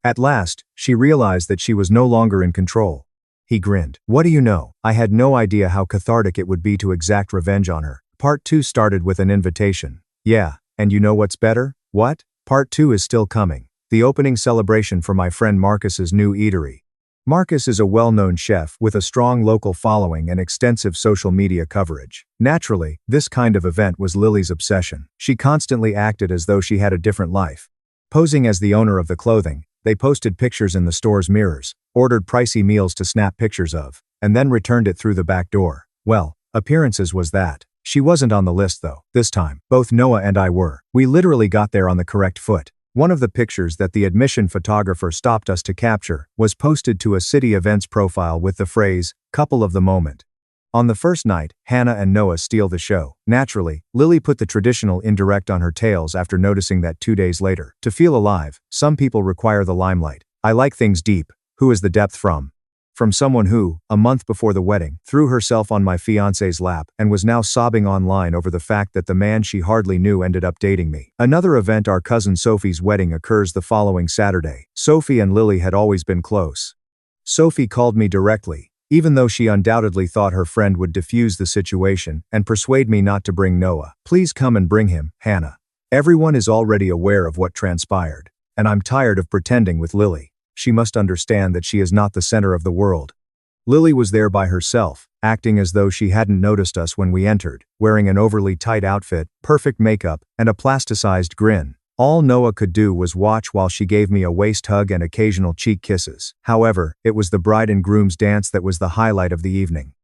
[SPEAKER 1] At last, she realized that she was no longer in control. He grinned. What do you know? I had no idea how cathartic it would be to exact revenge on her. Part 2 started with an invitation. Yeah, and you know what's better? What? Part 2 is still coming. The opening celebration for my friend Marcus's new eatery. Marcus is a well-known chef with a strong local following and extensive social media coverage. Naturally, this kind of event was Lily's obsession. She constantly acted as though she had a different life. Posing as the owner of the clothing, they posted pictures in the store's mirrors, ordered pricey meals to snap pictures of, and then returned it through the back door. Well, appearances was that. She wasn't on the list though. This time, both Noah and I were. We literally got there on the correct foot. One of the pictures that the admission photographer stopped us to capture was posted to a city events profile with the phrase, couple of the moment. On the first night, Hannah and Noah steal the show. Naturally, Lily put the traditional indirect on her tails after noticing that 2 days later. To feel alive, some people require the limelight. I like things deep. Who is the depth from? From someone who, a month before the wedding, threw herself on my fiancé's lap and was now sobbing online over the fact that the man she hardly knew ended up dating me. Another event, our cousin Sophie's wedding, occurs the following Saturday. Sophie and Lily had always been close. Sophie called me directly, even though she undoubtedly thought her friend would diffuse the situation and persuade me not to bring Noah. Please come and bring him, Hannah. Everyone is already aware of what transpired, and I'm tired of pretending with Lily. She must understand that she is not the center of the world. Lily was there by herself, acting as though she hadn't noticed us when we entered, wearing an overly tight outfit, perfect makeup, and a plasticized grin. All Noah could do was watch while she gave me a waist hug and occasional cheek kisses. However, it was the bride and groom's dance that was the highlight of the evening.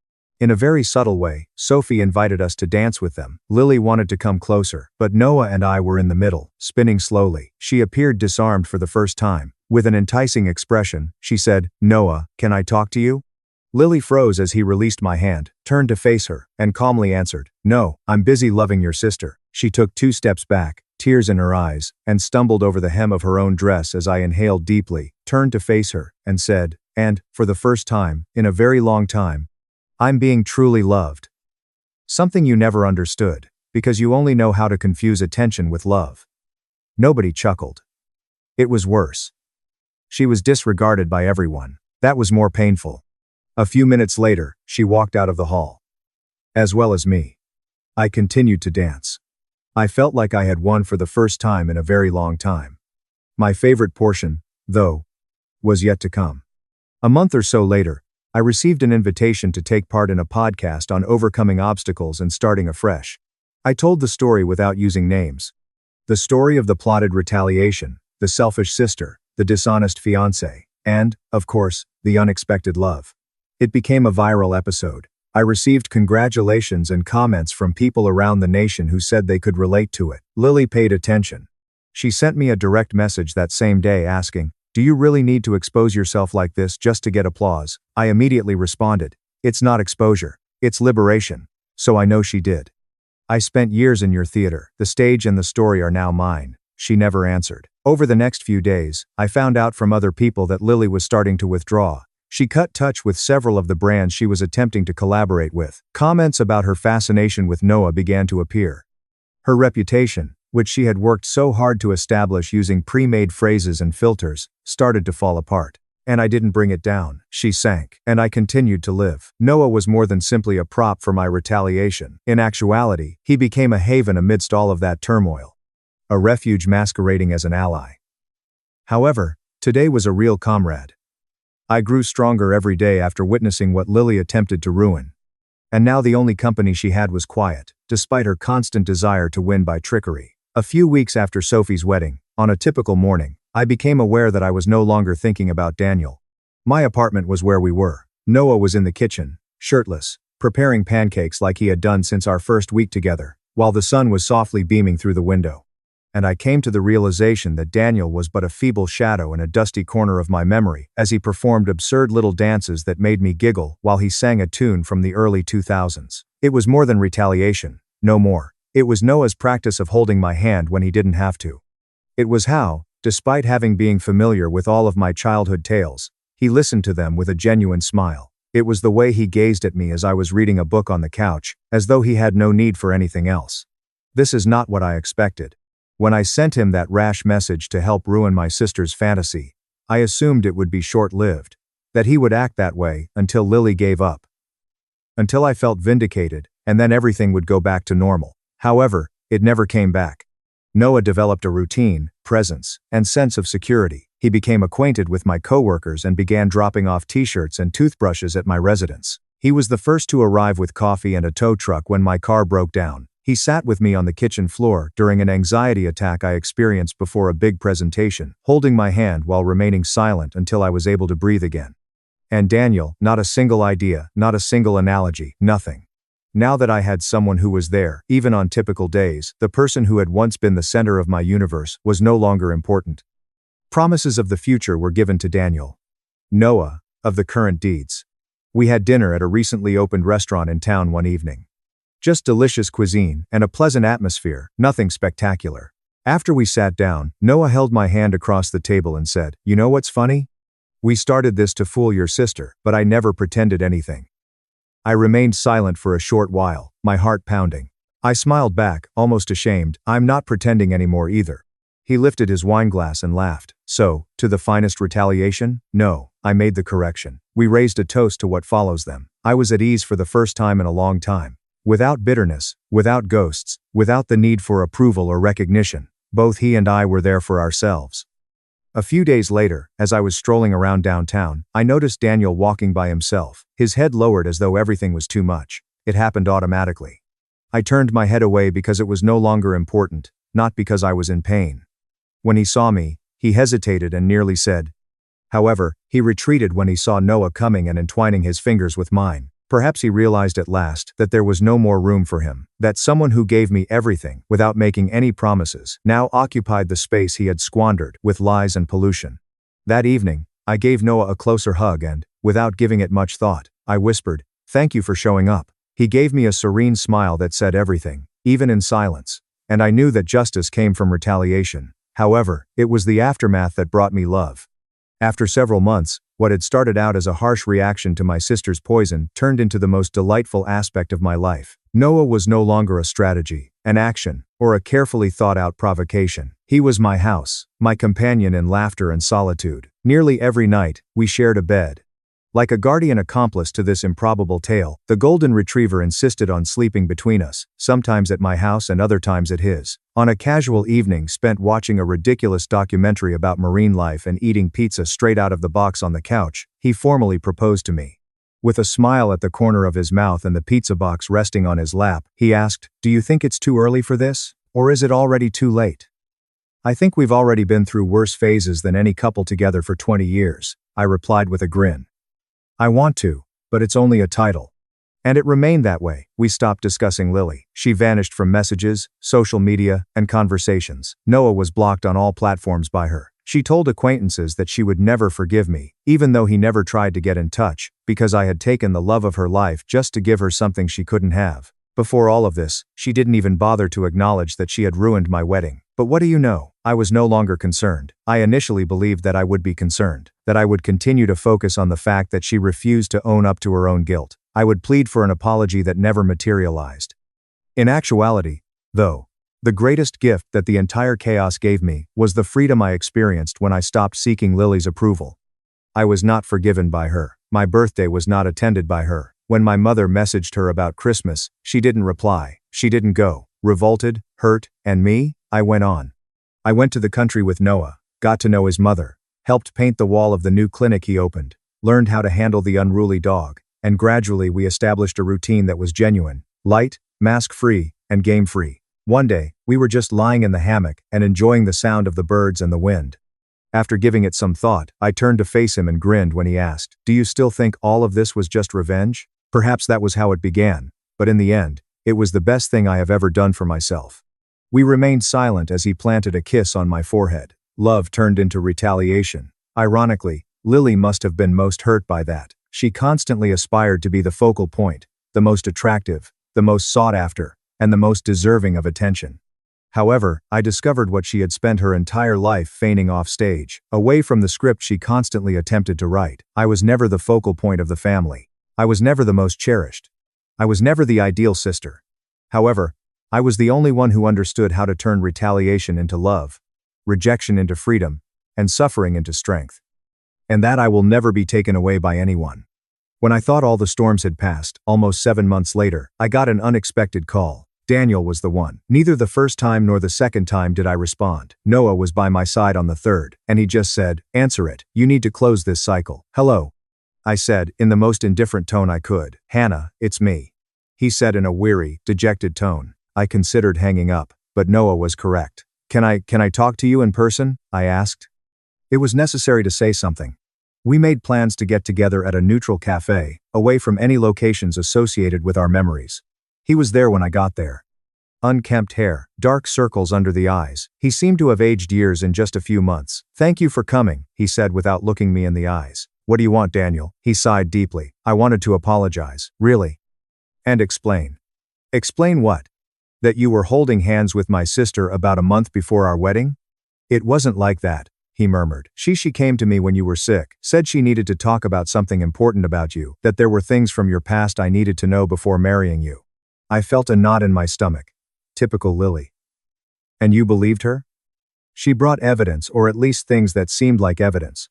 [SPEAKER 1] In a very subtle way, Sophie invited us to dance with them. Lily wanted to come closer, but Noah and I were in the middle, spinning slowly. She appeared disarmed for the first time. With an enticing expression, she said, Noah, can I talk to you? Lily froze as he released my hand, turned to face her, and calmly answered, No, I'm busy loving your sister. She took 2 steps back, tears in her eyes, and stumbled over the hem of her own dress as I inhaled deeply, turned to face her, and said, and, for the first time, in a very long time, I'm being truly loved. Something you never understood, because you only know how to confuse attention with love. Nobody chuckled. It was worse. She was disregarded by everyone. That was more painful. A few minutes later, she walked out of the hall. As well as me. I continued to dance. I felt like I had won for the first time in a very long time. My favorite portion, though, was yet to come. A month or so later, I received an invitation to take part in a podcast on overcoming obstacles and starting afresh. I told the story without using names. The story of the plotted retaliation, the selfish sister, the dishonest fiancé, and, of course, the unexpected love. It became a viral episode. I received congratulations and comments from people around the nation who said they could relate to it. Lily paid attention. She sent me a direct message that same day asking, Do you really need to expose yourself like this just to get applause? I immediately responded, It's not exposure, it's liberation. So I know she did. I spent years in your theater. The stage and the story are now mine. She never answered. Over the next few days, I found out from other people that Lily was starting to withdraw. She cut touch with several of the brands she was attempting to collaborate with. Comments about her fascination with Noah began to appear. Her reputation, which she had worked so hard to establish using pre-made phrases and filters, started to fall apart. And I didn't bring it down. She sank, and I continued to live. Noah was more than simply a prop for my retaliation. In actuality, he became a haven amidst all of that turmoil. A refuge masquerading as an ally. However, today was a real comrade. I grew stronger every day after witnessing what Lily attempted to ruin. And now the only company she had was quiet, despite her constant desire to win by trickery. A few weeks after Sophie's wedding, on a typical morning, I became aware that I was no longer thinking about Daniel. My apartment was where we were. Noah was in the kitchen, shirtless, preparing pancakes like he had done since our first week together. while the sun was softly beaming through the window. And I came to the realization that Daniel was but a feeble shadow in a dusty corner of my memory, as he performed absurd little dances that made me giggle while he sang a tune from the early 2000s. It was more than retaliation, no more. It was Noah's practice of holding my hand when he didn't have to. It was how, despite having been familiar with all of my childhood tales, he listened to them with a genuine smile. It was the way he gazed at me as I was reading a book on the couch, as though he had no need for anything else. This is not what I expected. When I sent him that rash message to help ruin my sister's fantasy, I assumed it would be short-lived, that he would act that way until Lily gave up. Until I felt vindicated, and then everything would go back to normal. However, it never came back. Noah developed a routine, presence, and sense of security. He became acquainted with my coworkers and began dropping off t-shirts and toothbrushes at my residence. He was the first to arrive with coffee and a tow truck when my car broke down. He sat with me on the kitchen floor during an anxiety attack I experienced before a big presentation, holding my hand while remaining silent until I was able to breathe again. And Daniel, not a single idea, not a single analogy, nothing. Now that I had someone who was there, even on typical days, the person who had once been the center of my universe was no longer important. Promises of the future were given to Daniel. Noah, of the current deeds. We had dinner at a recently opened restaurant in town one evening. Just delicious cuisine and a pleasant atmosphere, nothing spectacular. After we sat down, Noah held my hand across the table and said, "You know what's funny? We started this to fool your sister, but I never pretended anything." I remained silent for a short while, my heart pounding. I smiled back, almost ashamed. "I'm not pretending anymore either." He lifted his wine glass and laughed. "So, to the finest retaliation?" "No," I made the correction. We raised a toast to what follows them. I was at ease for the first time in a long time. Without bitterness, without ghosts, without the need for approval or recognition. Both he and I were there for ourselves. A few days later, as I was strolling around downtown, I noticed Daniel walking by himself, his head lowered as though everything was too much. It happened automatically. I turned my head away because it was no longer important, not because I was in pain. When he saw me, he hesitated and nearly said. However, he retreated when he saw Noah coming and entwining his fingers with mine. Perhaps he realized at last that there was no more room for him, that someone who gave me everything, without making any promises, now occupied the space he had squandered with lies and pollution. That evening, I gave Noah a closer hug and, without giving it much thought, I whispered, "Thank you for showing up." He gave me a serene smile that said everything, even in silence, and I knew that justice came from retaliation. However, it was the aftermath that brought me love. After several months, what had started out as a harsh reaction to my sister's poison turned into the most delightful aspect of my life. Noah was no longer a strategy, an action, or a carefully thought-out provocation. He was my house, my companion in laughter and solitude. Nearly every night, we shared a bed. Like a guardian accomplice to this improbable tale, the golden retriever insisted on sleeping between us, sometimes at my house and other times at his. On a casual evening spent watching a ridiculous documentary about marine life and eating pizza straight out of the box on the couch, he formally proposed to me. With a smile at the corner of his mouth and the pizza box resting on his lap, he asked, "Do you think it's too early for this? Or is it already too late?" "I think we've already been through worse phases than any couple together for 20 years, I replied with a grin. "I want to, but it's only a title." And it remained that way. We stopped discussing Lily. She vanished from messages, social media, and conversations. Noah was blocked on all platforms by her. She told acquaintances that she would never forgive me, even though he never tried to get in touch, because I had taken the love of her life just to give her something she couldn't have. Before all of this, she didn't even bother to acknowledge that she had ruined my wedding. But what do you know? I was no longer concerned. I initially believed that I would be concerned, that I would continue to focus on the fact that she refused to own up to her own guilt. I would plead for an apology that never materialized. In actuality, though, the greatest gift that the entire chaos gave me was the freedom I experienced when I stopped seeking Lily's approval. I was not forgiven by her. My birthday was not attended by her. When my mother messaged her about Christmas, she didn't reply. She didn't go. Revolted, hurt, and me? I went on. I went to the country with Noah, got to know his mother, helped paint the wall of the new clinic he opened, learned how to handle the unruly dog, and gradually we established a routine that was genuine, light, mask-free, and game-free. One day, we were just lying in the hammock and enjoying the sound of the birds and the wind. After giving it some thought, I turned to face him and grinned when he asked, "Do you still think all of this was just revenge?" Perhaps that was how it began, but in the end, It was the best thing I have ever done for myself. We remained silent as he planted a kiss on my forehead. Love turned into retaliation. Ironically, Lily must have been most hurt by that. She constantly aspired to be the focal point, the most attractive, the most sought after, and the most deserving of attention. However, I discovered what she had spent her entire life feigning off stage, away from the script she constantly attempted to write. I was never the focal point of the family. I was never the most cherished. I was never the ideal sister. However, I was the only one who understood how to turn retaliation into love, rejection into freedom, and suffering into strength. And that I will never be taken away by anyone. When I thought all the storms had passed, almost 7 months later, I got an unexpected call. Daniel was the one. Neither the first time nor the second time did I respond. Noah was by my side on the third, and he just said, "Answer it. You need to close this cycle." "Hello," I said, in the most indifferent tone I could. "Hannah, it's me," he said in a weary, dejected tone. I considered hanging up, but Noah was correct. Can I talk to you in person?" I asked. It was necessary to say something. We made plans to get together at a neutral cafe, away from any locations associated with our memories. He was there when I got there. Unkempt hair, dark circles under the eyes. He seemed to have aged years in just a few months. "Thank you for coming," he said without looking me in the eyes. "What do you want, Daniel?" He sighed deeply. I wanted to apologize. Really? And explain. Explain what? That you were holding hands with my sister about a month before our wedding? "It wasn't like that," he murmured. She came to me when you were sick, said she needed to talk about something important about you, that there were things from your past I needed to know before marrying you." I felt a knot in my stomach. Typical Lily. "And you believed her?" "She brought evidence, or at least things that seemed like evidence.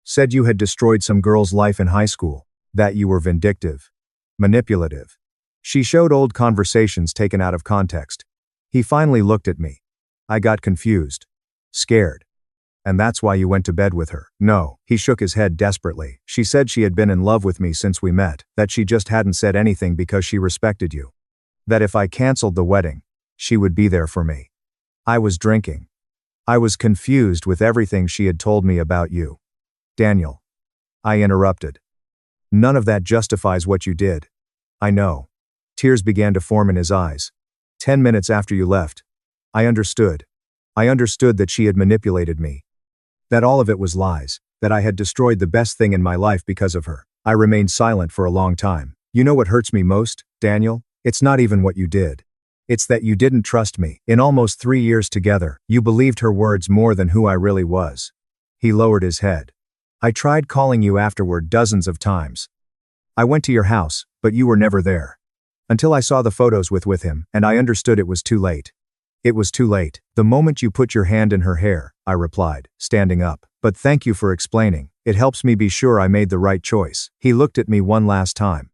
[SPEAKER 1] Said you had destroyed some girl's life in high school, that you were vindictive, manipulative. She showed old conversations taken out of context." He finally looked at me. I got confused. Scared. "And that's why you went to bed with her?" "No." He shook his head desperately. "She said she had been in love with me since we met, that she just hadn't said anything because she respected you. That if I canceled the wedding, she would be there for me." I was drinking. I was confused with everything she had told me about you. "Daniel," I interrupted. "None of that justifies what you did." "I know." Tears began to form in his eyes. 10 minutes after you left, I understood. I understood that she had manipulated me. That all of it was lies, that I had destroyed the best thing in my life because of her. I remained silent for a long time. "You know what hurts me most, Daniel? It's not even what you did. It's that you didn't trust me. In almost 3 years together, you believed her words more than who I really was." He lowered his head. "I tried calling you afterward dozens of times. I went to your house, but you were never there. Until I saw the photos with him, and I understood it was too late." "It was too late. The moment you put your hand in her hair," I replied, standing up. "But thank you for explaining. It helps me be sure I made the right choice." He looked at me one last time.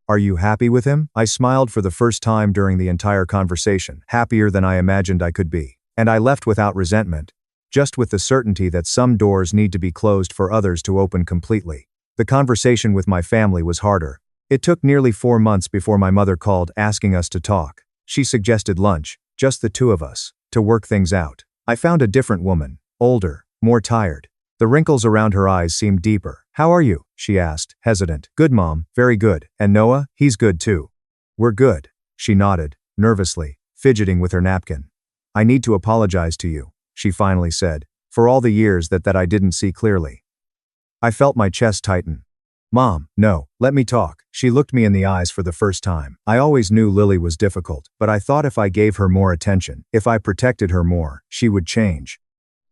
[SPEAKER 1] "Are you happy with him?" I smiled for the first time during the entire conversation, happier than I imagined I could be. And I left without resentment, just with the certainty that some doors need to be closed for others to open completely. The conversation with my family was harder. It took nearly 4 months before my mother called asking us to talk. She suggested lunch, just the two of us, to work things out. I found a different woman, older, more tired. The wrinkles around her eyes seemed deeper. "How are you?" she asked, hesitant. "Good, Mom, very good. And Noah, he's good too." "We're good." She nodded, nervously, fidgeting with her napkin. "I need to apologize to you," she finally said, "for all the years that I didn't see clearly." I felt my chest tighten. "Mom, no, let me talk." She looked me in the eyes for the first time. I always knew Lily was difficult, but I thought if I gave her more attention, if I protected her more, she would change.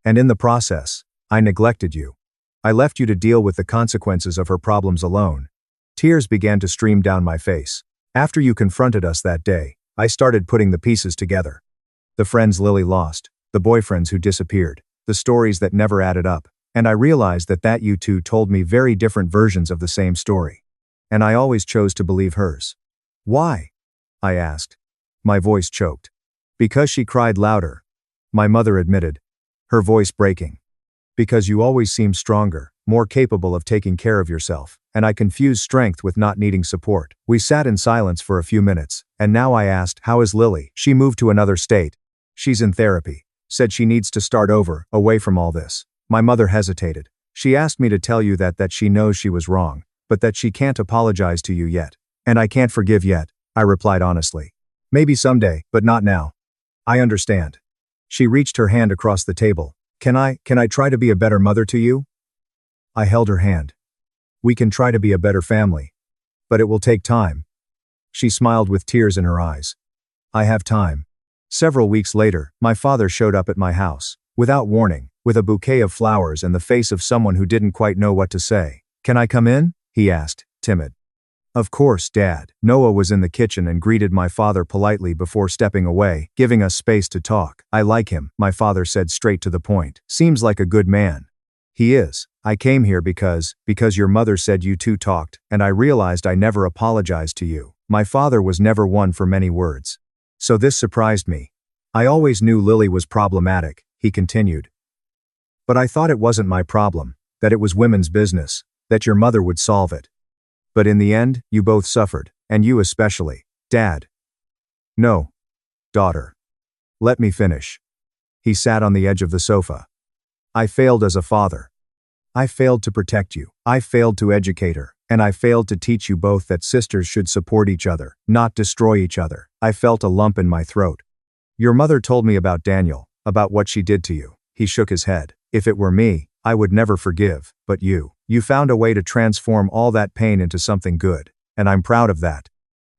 [SPEAKER 1] And in the process, I neglected you. I left you to deal with the consequences of her problems alone. Tears began to stream down my face. After you confronted us that day, I started putting the pieces together. The friends Lily lost, the boyfriends who disappeared, the stories that never added up. And I realized that you two told me very different versions of the same story. And I always chose to believe hers. "Why?" I asked. My voice choked. "Because she cried louder," my mother admitted, her voice breaking. "Because you always seemed stronger, more capable of taking care of yourself, and I confused strength with not needing support." We sat in silence for a few minutes, and now I asked, "How is Lily?" "She moved to another state. She's in therapy. Said she needs to start over, away from all this." My mother hesitated. "She asked me to tell you that she knows she was wrong, but that she can't apologize to you yet." "And I can't forgive yet," I replied honestly. Maybe someday, but not now. I understand. She reached her hand across the table. Can I try to be a better mother to you? I held her hand. We can try to be a better family. But it will take time. She smiled with tears in her eyes. I have time. Several weeks later, my father showed up at my house, without warning, with a bouquet of flowers and the face of someone who didn't quite know what to say. Can I come in? He asked, timid. Of course, Dad. Noah was in the kitchen and greeted my father politely before stepping away, giving us space to talk. I like him, my father said straight to the point. Seems like a good man. He is. I came here because your mother said you two talked, and I realized I never apologized to you. My father was never one for many words. So this surprised me. I always knew Lily was problematic, he continued. But I thought it wasn't my problem, that it was women's business, that your mother would solve it. But in the end, you both suffered, and you especially. Dad. No. Daughter. Let me finish. He sat on the edge of the sofa. I failed as a father. I failed to protect you. I failed to educate her. And I failed to teach you both that sisters should support each other, not destroy each other. I felt a lump in my throat. Your mother told me about Daniel, about what she did to you. He shook his head. If it were me, I would never forgive, but you found a way to transform all that pain into something good, and I'm proud of that.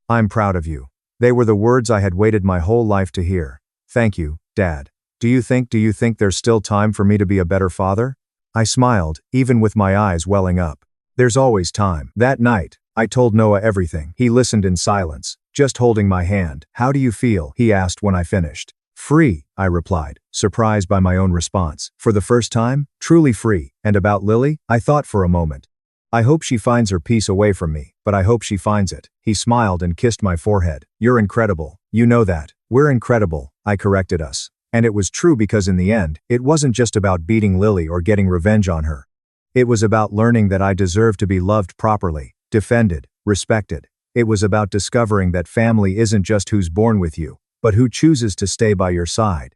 [SPEAKER 1] I'm proud of you. They were the words I had waited my whole life to hear. Thank you, Dad. Do you think there's still time for me to be a better father? I smiled, even with my eyes welling up. There's always time. That night, I told Noah everything. He listened in silence, just holding my hand. How do you feel? He asked when I finished. Free, I replied, surprised by my own response. For the first time, truly free. And about Lily? I thought for a moment. I hope she finds her peace away from me, but I hope she finds it. He smiled and kissed my forehead. You're incredible. You know that. We're incredible, I corrected us. And it was true because in the end, it wasn't just about beating Lily or getting revenge on her. It was about learning that I deserved to be loved properly, defended, respected. It was about discovering that family isn't just who's born with you, but who chooses to stay by your side.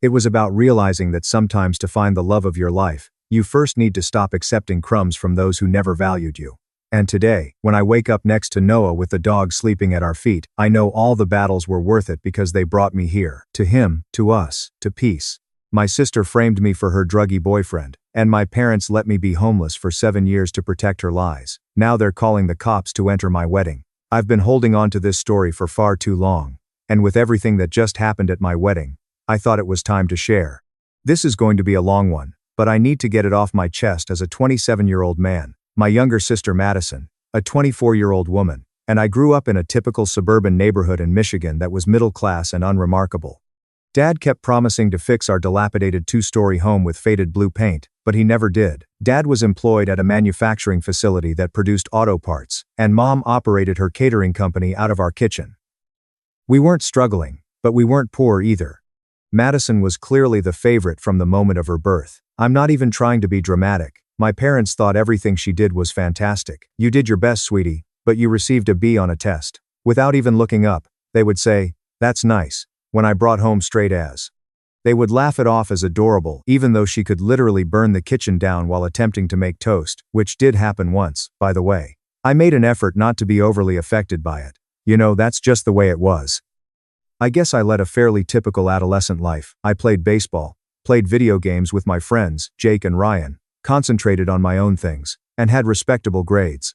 [SPEAKER 1] It was about realizing that sometimes to find the love of your life, you first need to stop accepting crumbs from those who never valued you. And today, when I wake up next to Noah with the dog sleeping at our feet, I know all the battles were worth it because they brought me here, to him, to us, to peace. My sister framed me for her druggy boyfriend, and my parents let me be homeless for 7 years to protect her lies. Now they're calling the cops to enter my wedding. I've been holding on to this story for far too long. And with everything that just happened at my wedding, I thought it was time to share. This is going to be a long one, but I need to get it off my chest as a 27-year-old man, my younger sister Madison, a 24-year-old woman, and I grew up in a typical suburban neighborhood in Michigan that was middle class and unremarkable. Dad kept promising to fix our dilapidated 2-story home with faded blue paint, but he never did. Dad was employed at a manufacturing facility that produced auto parts, and Mom operated her catering company out of our kitchen. We weren't struggling, but we weren't poor either. Madison was clearly the favorite from the moment of her birth. I'm not even trying to be dramatic. My parents thought everything she did was fantastic. You did your best, sweetie, but you received a B on a test. Without even looking up, they would say, "That's nice," when I brought home straight A's. They would laugh it off as adorable, even though she could literally burn the kitchen down while attempting to make toast, which did happen once, by the way. I made an effort not to be overly affected by it. That's just the way it was. I guess I led a fairly typical adolescent life. I played baseball, played video games with my friends, Jake and Ryan, concentrated on my own things, and had respectable grades.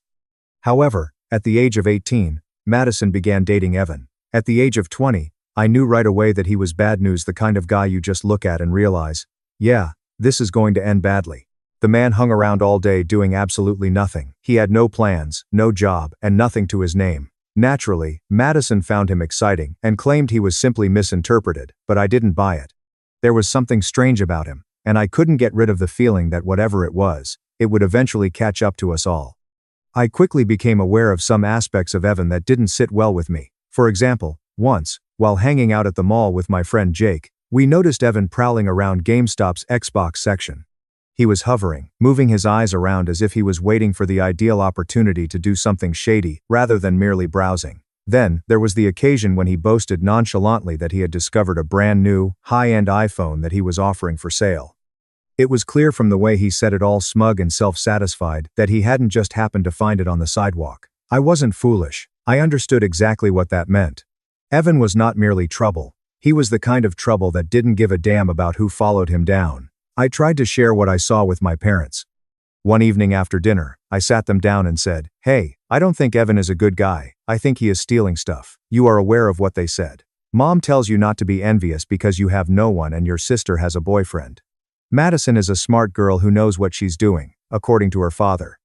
[SPEAKER 1] However, at the age of 18, Madison began dating Evan. At the age of 20, I knew right away that he was bad news, the kind of guy you just look at and realize, yeah, this is going to end badly. The man hung around all day doing absolutely nothing. He had no plans, no job, and nothing to his name. Naturally, Madison found him exciting and claimed he was simply misinterpreted, but I didn't buy it. There was something strange about him, and I couldn't get rid of the feeling that whatever it was, it would eventually catch up to us all. I quickly became aware of some aspects of Evan that didn't sit well with me. For example, once, while hanging out at the mall with my friend Jake, we noticed Evan prowling around GameStop's Xbox section. He was hovering, moving his eyes around as if he was waiting for the ideal opportunity to do something shady, rather than merely browsing. Then, there was the occasion when he boasted nonchalantly that he had discovered a brand new, high-end iPhone that he was offering for sale. It was clear from the way he said it, all smug and self-satisfied, that he hadn't just happened to find it on the sidewalk. I wasn't foolish. I understood exactly what that meant. Evan was not merely trouble. He was the kind of trouble that didn't give a damn about who followed him down. I tried to share what I saw with my parents. One evening after dinner, I sat them down and said, "Hey, I don't think Evan is a good guy. I think he is stealing stuff." You are aware of what they said. Mom tells you not to be envious because you have no one and your sister has a boyfriend. Madison is a smart girl who knows what she's doing, according to her father.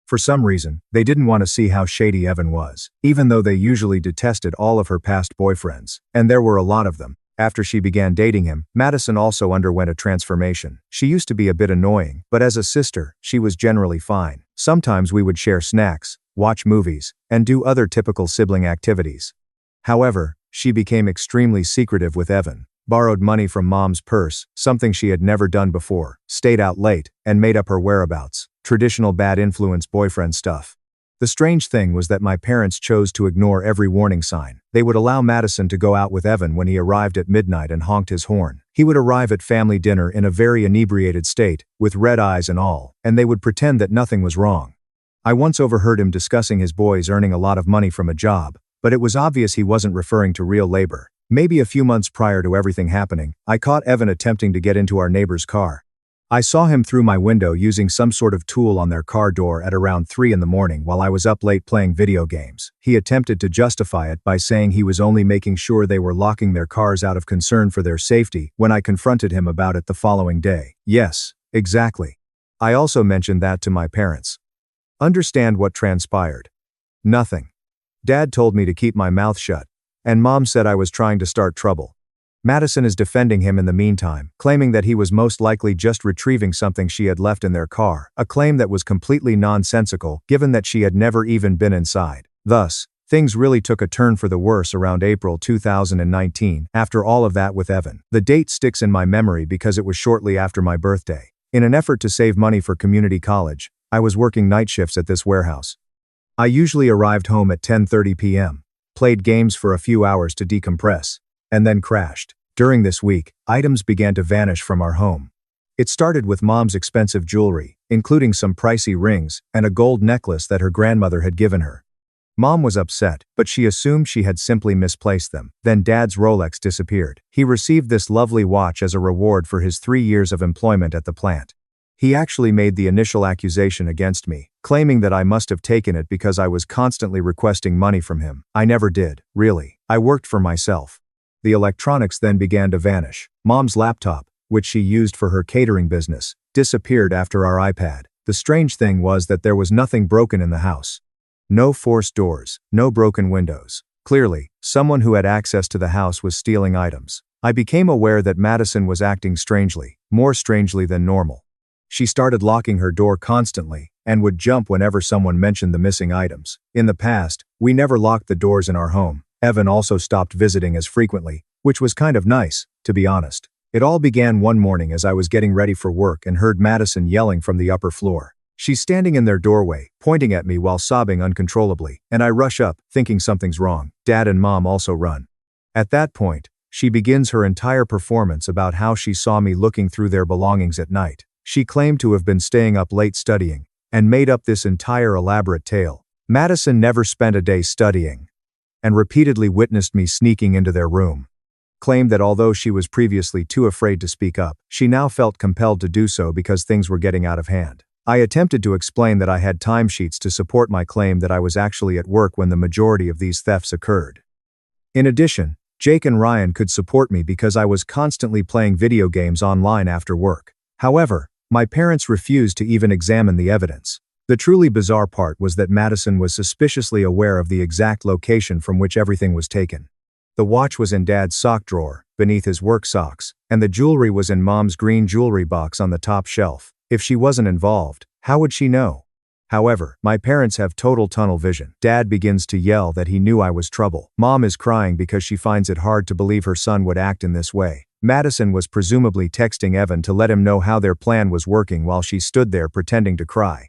[SPEAKER 1] For some reason, they didn't want to see how shady Evan was, even though they usually detested all of her past boyfriends, and there were a lot of them. After she began dating him, Madison also underwent a transformation. She used to be a bit annoying, but as a sister, she was generally fine. Sometimes we would share snacks, watch movies, and do other typical sibling activities. However, she became extremely secretive with Evan, borrowed money from Mom's purse, something she had never done before, stayed out late, and made up her whereabouts. Traditional bad influence boyfriend stuff. The strange thing was that my parents chose to ignore every warning sign. They would allow Madison to go out with Evan when he arrived at midnight and honked his horn. He would arrive at family dinner in a very inebriated state, with red eyes and all, and they would pretend that nothing was wrong. I once overheard him discussing his boys earning a lot of money from a job, but it was obvious he wasn't referring to real labor. Maybe a few months prior to everything happening, I caught Evan attempting to get into our neighbor's car. I saw him through my window using some sort of tool on their car door at around 3 in the morning while I was up late playing video games. He attempted to justify it by saying he was only making sure they were locking their cars out of concern for their safety when I confronted him about it the following day. Yes, exactly. I also mentioned that to my parents. Understand what transpired? Nothing. Dad told me to keep my mouth shut, and Mom said I was trying to start trouble. Madison is defending him in the meantime, claiming that he was most likely just retrieving something she had left in their car, a claim that was completely nonsensical given that she had never even been inside. Thus, things really took a turn for the worse around April 2019, after all of that with Evan. The date sticks in my memory because it was shortly after my birthday. In an effort to save money for community college, I was working night shifts at this warehouse. I usually arrived home at 10:30 p.m., played games for a few hours to decompress, and then crashed. During this week, items began to vanish from our home. It started with Mom's expensive jewelry, including some pricey rings and a gold necklace that her grandmother had given her. Mom was upset, but she assumed she had simply misplaced them. Then Dad's Rolex disappeared. He received this lovely watch as a reward for his 3 years of employment at the plant. He actually made the initial accusation against me, claiming that I must have taken it because I was constantly requesting money from him. I never did, really. I worked for myself. The electronics then began to vanish. Mom's laptop, which she used for her catering business, disappeared after our iPad. The strange thing was that there was nothing broken in the house. No forced doors, no broken windows. Clearly, someone who had access to the house was stealing items. I became aware that Madison was acting strangely, more strangely than normal. She started locking her door constantly, and would jump whenever someone mentioned the missing items. In the past, we never locked the doors in our home. Evan also stopped visiting as frequently, which was kind of nice, to be honest. It all began one morning as I was getting ready for work and heard Madison yelling from the upper floor. She's standing in their doorway, pointing at me while sobbing uncontrollably, and I rush up, thinking something's wrong. Dad and Mom also run. At that point, she begins her entire performance about how she saw me looking through their belongings at night. She claimed to have been staying up late studying, and made up this entire elaborate tale. Madison never spent a day studying, and repeatedly witnessed me sneaking into their room. Claimed that although she was previously too afraid to speak up, she now felt compelled to do so because things were getting out of hand. I attempted to explain that I had timesheets to support my claim that I was actually at work when the majority of these thefts occurred. In addition, Jake and Ryan could support me because I was constantly playing video games online after work. However, my parents refused to even examine the evidence. The truly bizarre part was that Madison was suspiciously aware of the exact location from which everything was taken. The watch was in Dad's sock drawer, beneath his work socks, and the jewelry was in Mom's green jewelry box on the top shelf. If she wasn't involved, how would she know? However, my parents have total tunnel vision. Dad begins to yell that he knew I was trouble. Mom is crying because she finds it hard to believe her son would act in this way. Madison was presumably texting Evan to let him know how their plan was working while she stood there pretending to cry.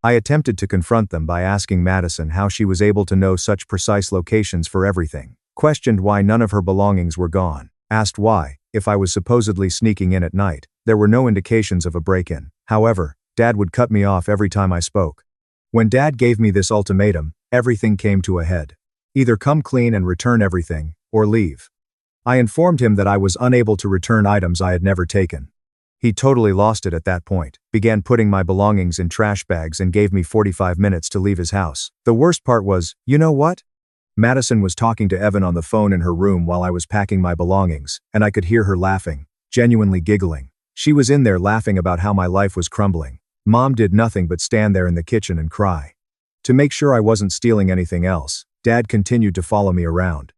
[SPEAKER 1] I attempted to confront them by asking Madison how she was able to know such precise locations for everything. Questioned why none of her belongings were gone. Asked why, if I was supposedly sneaking in at night, there were no indications of a break-in. However, Dad would cut me off every time I spoke. When Dad gave me this ultimatum, everything came to a head. Either come clean and return everything, or leave. I informed him that I was unable to return items I had never taken. He totally lost it at that point, began putting my belongings in trash bags and gave me 45 minutes to leave his house. The worst part was, you know what? Madison was talking to Evan on the phone in her room while I was packing my belongings, and I could hear her laughing, genuinely giggling. She was in there laughing about how my life was crumbling. Mom did nothing but stand there in the kitchen and cry. To make sure I wasn't stealing anything else, Dad continued to follow me around.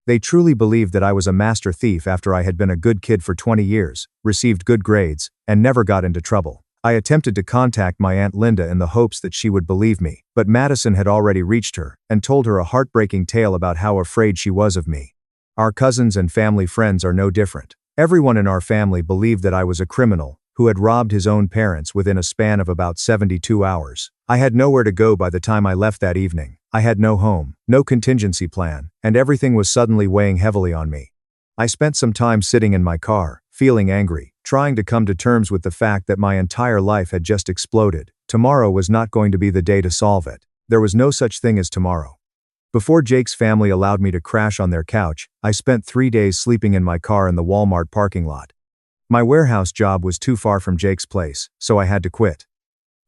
[SPEAKER 1] They truly believed that I was a master thief after I had been a good kid for 20 years, received good grades, and never got into trouble. I attempted to contact my Aunt Linda in the hopes that she would believe me, but Madison had already reached her and told her a heartbreaking tale about how afraid she was of me. Our cousins and family friends are no different. Everyone in our family believed that I was a criminal who had robbed his own parents within a span of about 72 hours. I had nowhere to go by the time I left that evening. I had no home, no contingency plan, and everything was suddenly weighing heavily on me. I spent some time sitting in my car, feeling angry, trying to come to terms with the fact that my entire life had just exploded. Tomorrow was not going to be the day to solve it. There was no such thing as tomorrow. Before Jake's family allowed me to crash on their couch, I spent 3 days sleeping in my car in the Walmart parking lot. My warehouse job was too far from Jake's place, so I had to quit.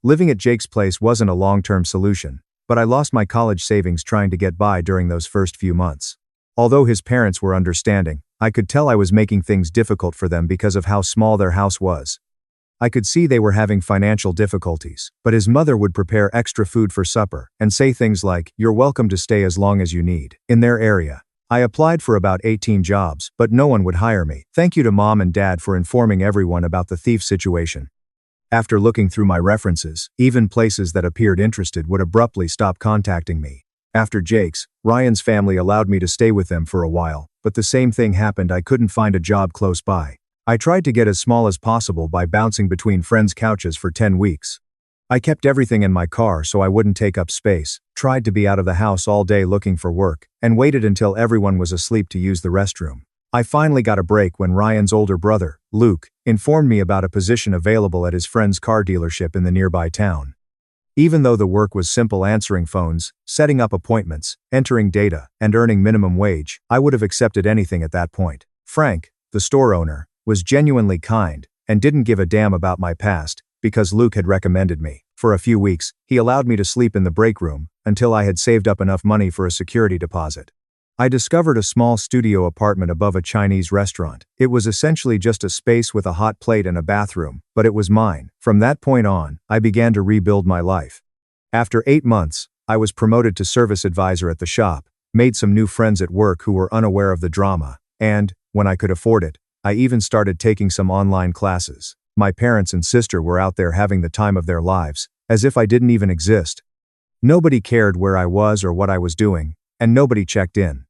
[SPEAKER 1] Living at Jake's place wasn't a long-term solution, but I lost my college savings trying to get by during those first few months. Although his parents were understanding, I could tell I was making things difficult for them because of how small their house was. I could see they were having financial difficulties, but his mother would prepare extra food for supper and say things like, "You're welcome to stay as long as you need," in their area. I applied for about 18 jobs, but no one would hire me. Thank you to Mom and Dad for informing everyone about the thief situation. After looking through my references, even places that appeared interested would abruptly stop contacting me. After Jake's, Ryan's family allowed me to stay with them for a while, but the same thing happened. I couldn't find a job close by. I tried to get as small as possible by bouncing between friends' couches for 10 weeks. I kept everything in my car so I wouldn't take up space, tried to be out of the house all day looking for work, and waited until everyone was asleep to use the restroom. I finally got a break when Ryan's older brother, Luke, informed me about a position available at his friend's car dealership in the nearby town. Even though the work was simple, answering phones, setting up appointments, entering data, and earning minimum wage, I would have accepted anything at that point. Frank, the store owner, was genuinely kind and didn't give a damn about my past because Luke had recommended me. For a few weeks, he allowed me to sleep in the break room until I had saved up enough money for a security deposit. I discovered a small studio apartment above a Chinese restaurant. It was essentially just a space with a hot plate and a bathroom, but it was mine. From that point on, I began to rebuild my life. After 8 months, I was promoted to service advisor at the shop, made some new friends at work who were unaware of the drama, and, when I could afford it, I even started taking some online classes. My parents and sister were out there having the time of their lives, as if I didn't even exist. Nobody cared where I was or what I was doing, and nobody checked in.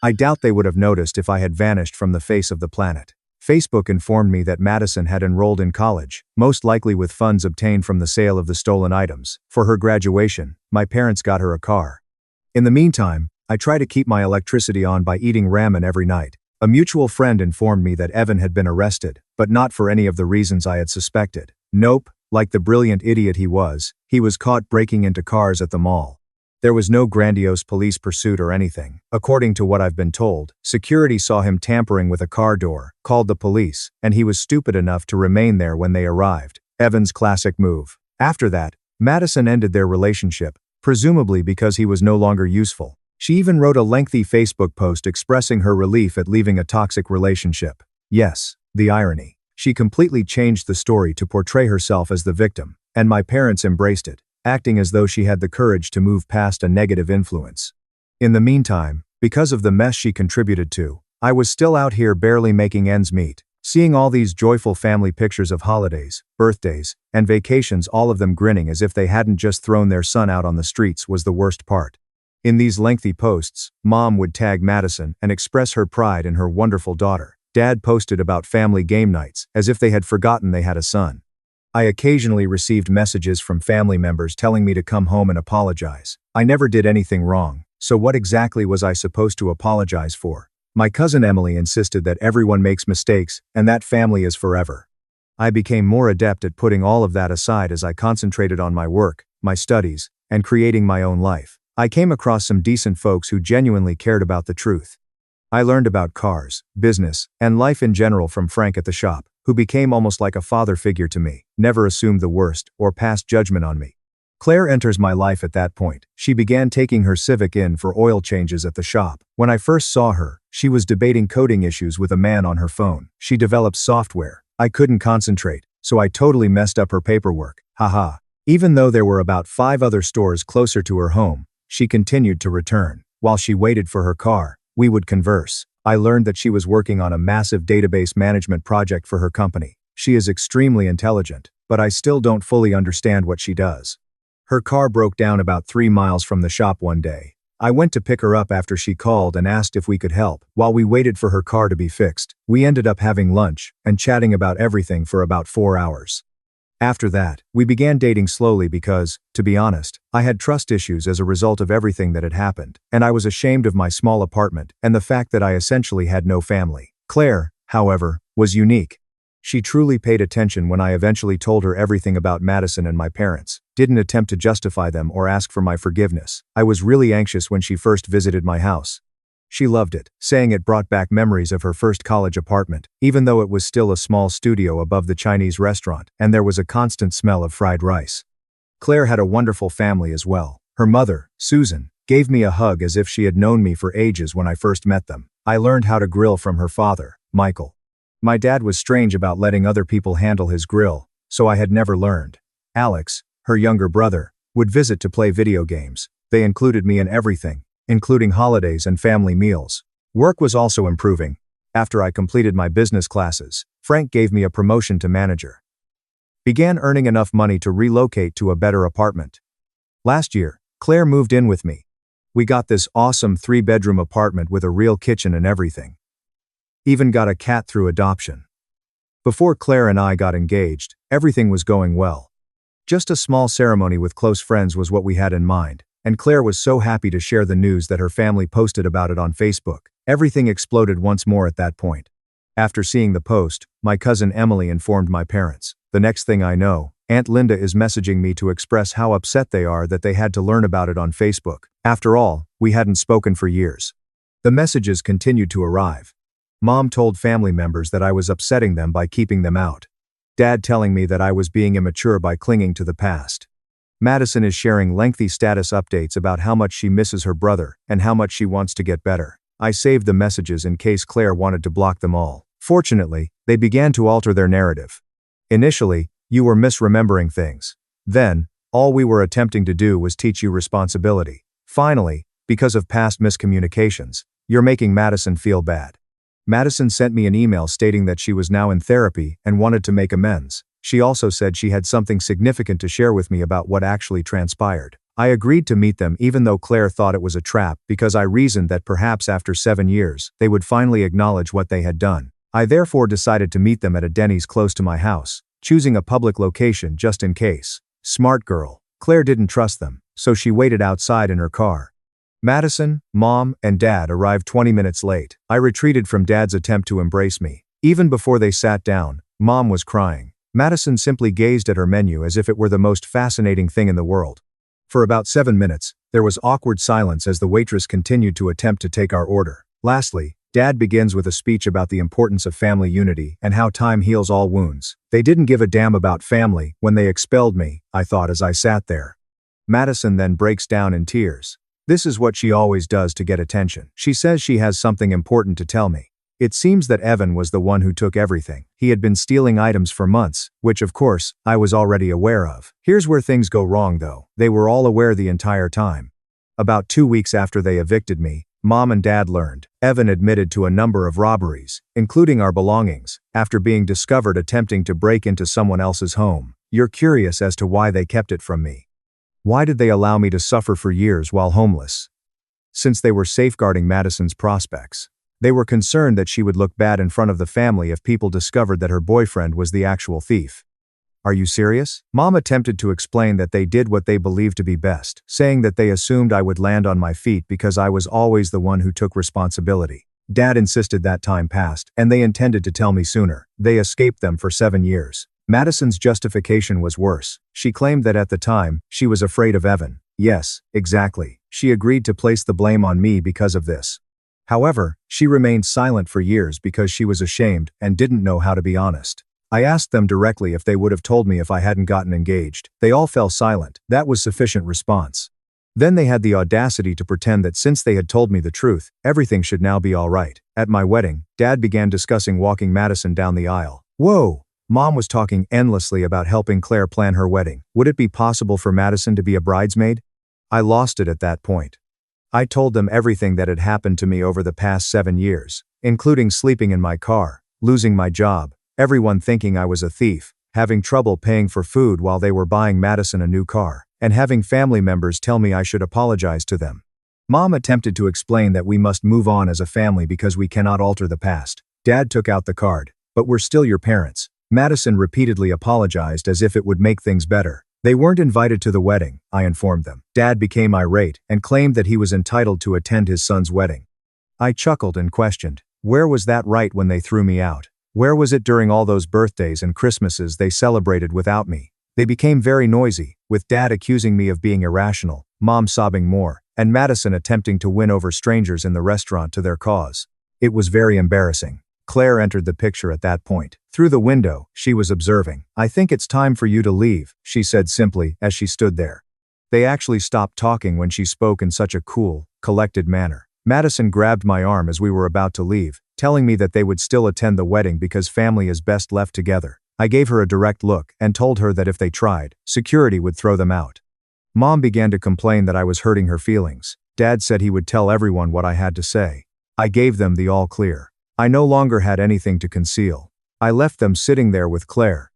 [SPEAKER 1] I doubt they would have noticed if I had vanished from the face of the planet. Facebook informed me that Madison had enrolled in college, most likely with funds obtained from the sale of the stolen items. For her graduation, my parents got her a car. In the meantime, I tried to keep my electricity on by eating ramen every night. A mutual friend informed me that Evan had been arrested, but not for any of the reasons I had suspected. Nope, like the brilliant idiot he was caught breaking into cars at the mall. There was no grandiose police pursuit or anything. According to what I've been told, security saw him tampering with a car door, called the police, and he was stupid enough to remain there when they arrived. Evan's classic move. After that, Madison ended their relationship, presumably because he was no longer useful. She even wrote a lengthy Facebook post expressing her relief at leaving a toxic relationship. Yes, the irony. She completely changed the story to portray herself as the victim, and my parents embraced it, acting as though she had the courage to move past a negative influence. In the meantime, because of the mess she contributed to, I was still out here barely making ends meet. Seeing all these joyful family pictures of holidays, birthdays, and vacations, all of them grinning as if they hadn't just thrown their son out on the streets, was the worst part. In these lengthy posts, Mom would tag Madison and express her pride in her wonderful daughter. Dad posted about family game nights, as if they had forgotten they had a son. I occasionally received messages from family members telling me to come home and apologize. I never did anything wrong, so what exactly was I supposed to apologize for? My cousin Emily insisted that everyone makes mistakes, and that family is forever. I became more adept at putting all of that aside as I concentrated on my work, my studies, and creating my own life. I came across some decent folks who genuinely cared about the truth. I learned about cars, business, and life in general from Frank at the shop, who became almost like a father figure to me, never assumed the worst or passed judgment on me. Claire enters my life at that point. She began taking her Civic in for oil changes at the shop. When I first saw her, she was debating coding issues with a man on her phone. She developed software. I couldn't concentrate, so I totally messed up her paperwork. Haha. Even though there were about 5 other stores closer to her home, she continued to return. While she waited for her car, we would converse. I learned that she was working on a massive database management project for her company. She is extremely intelligent, but I still don't fully understand what she does. Her car broke down about 3 miles from the shop one day. I went to pick her up after she called and asked if we could help. While we waited for her car to be fixed, we ended up having lunch and chatting about everything for about 4 hours. After that, we began dating slowly because, to be honest, I had trust issues as a result of everything that had happened, and I was ashamed of my small apartment and the fact that I essentially had no family. Claire, however, was unique. She truly paid attention when I eventually told her everything about Madison and my parents, didn't attempt to justify them or ask for my forgiveness. I was really anxious when she first visited my house. She loved it, saying it brought back memories of her first college apartment, even though it was still a small studio above the Chinese restaurant, and there was a constant smell of fried rice. Claire had a wonderful family as well. Her mother, Susan, gave me a hug as if she had known me for ages when I first met them. I learned how to grill from her father, Michael. My dad was strange about letting other people handle his grill, so I had never learned. Alex, her younger brother, would visit to play video games. They included me in everything, including holidays and family meals. Work was also improving. After I completed my business classes, Frank gave me a promotion to manager. Began earning enough money to relocate to a better apartment. Last year, Claire moved in with me. We got this awesome 3-bedroom apartment with a real kitchen and everything. Even got a cat through adoption. Before Claire and I got engaged, everything was going well. Just a small ceremony with close friends was what we had in mind. And Claire was so happy to share the news that her family posted about it on Facebook. Everything exploded once more at that point. After seeing the post, my cousin Emily informed my parents. The next thing I know, Aunt Linda is messaging me to express how upset they are that they had to learn about it on Facebook. After all, we hadn't spoken for years. The messages continued to arrive. Mom told family members that I was upsetting them by keeping them out. Dad telling me that I was being immature by clinging to the past. Madison is sharing lengthy status updates about how much she misses her brother and how much she wants to get better. I saved the messages in case Claire wanted to block them all. Fortunately, they began to alter their narrative. Initially, you were misremembering things. Then, all we were attempting to do was teach you responsibility. Finally, because of past miscommunications, you're making Madison feel bad. Madison sent me an email stating that she was now in therapy and wanted to make amends. She also said she had something significant to share with me about what actually transpired. I agreed to meet them even though Claire thought it was a trap because I reasoned that perhaps after 7 years, they would finally acknowledge what they had done. I therefore decided to meet them at a Denny's close to my house, choosing a public location just in case. Smart girl. Claire didn't trust them, so she waited outside in her car. Madison, Mom, and Dad arrived 20 minutes late. I retreated from Dad's attempt to embrace me. Even before they sat down, Mom was crying. Madison simply gazed at her menu as if it were the most fascinating thing in the world. For about 7 minutes, there was awkward silence as the waitress continued to attempt to take our order. Lastly, Dad begins with a speech about the importance of family unity and how time heals all wounds. They didn't give a damn about family when they expelled me, I thought as I sat there. Madison then breaks down in tears. This is what she always does to get attention. She says she has something important to tell me. It seems that Evan was the one who took everything. He had been stealing items for months, which of course, I was already aware of. Here's where things go wrong though. They were all aware the entire time. About 2 weeks after they evicted me, Mom and Dad learned. Evan admitted to a number of robberies, including our belongings, after being discovered attempting to break into someone else's home. You're curious as to why they kept it from me. Why did they allow me to suffer for years while homeless? Since they were safeguarding Madison's prospects. They were concerned that she would look bad in front of the family if people discovered that her boyfriend was the actual thief. Are you serious? Mom attempted to explain that they did what they believed to be best, saying that they assumed I would land on my feet because I was always the one who took responsibility. Dad insisted that time passed, and they intended to tell me sooner. They escaped them for 7 years. Madison's justification was worse. She claimed that at the time, she was afraid of Evan. Yes, exactly. She agreed to place the blame on me because of this. However, she remained silent for years because she was ashamed and didn't know how to be honest. I asked them directly if they would have told me if I hadn't gotten engaged. They all fell silent. That was sufficient response. Then they had the audacity to pretend that since they had told me the truth, everything should now be all right. At my wedding, Dad began discussing walking Madison down the aisle. Whoa! Mom was talking endlessly about helping Claire plan her wedding. Would it be possible for Madison to be a bridesmaid? I lost it at that point. I told them everything that had happened to me over the past 7 years, including sleeping in my car, losing my job, everyone thinking I was a thief, having trouble paying for food while they were buying Madison a new car, and having family members tell me I should apologize to them. Mom attempted to explain that we must move on as a family because we cannot alter the past. Dad took out the card. But we're still your parents. Madison repeatedly apologized as if it would make things better. They weren't invited to the wedding, I informed them. Dad became irate and claimed that he was entitled to attend his son's wedding. I chuckled and questioned, where was that right when they threw me out? Where was it during all those birthdays and Christmases they celebrated without me? They became very noisy, with Dad accusing me of being irrational, Mom sobbing more, and Madison attempting to win over strangers in the restaurant to their cause. It was very embarrassing. Claire entered the picture at that point. Through the window, she was observing. I think it's time for you to leave, she said simply as she stood there. They actually stopped talking when she spoke in such a cool, collected manner. Madison grabbed my arm as we were about to leave, telling me that they would still attend the wedding because family is best left together. I gave her a direct look and told her that if they tried, security would throw them out. Mom began to complain that I was hurting her feelings. Dad said he would tell everyone what I had to say. I gave them the all clear. I no longer had anything to conceal. I left them sitting there with Claire.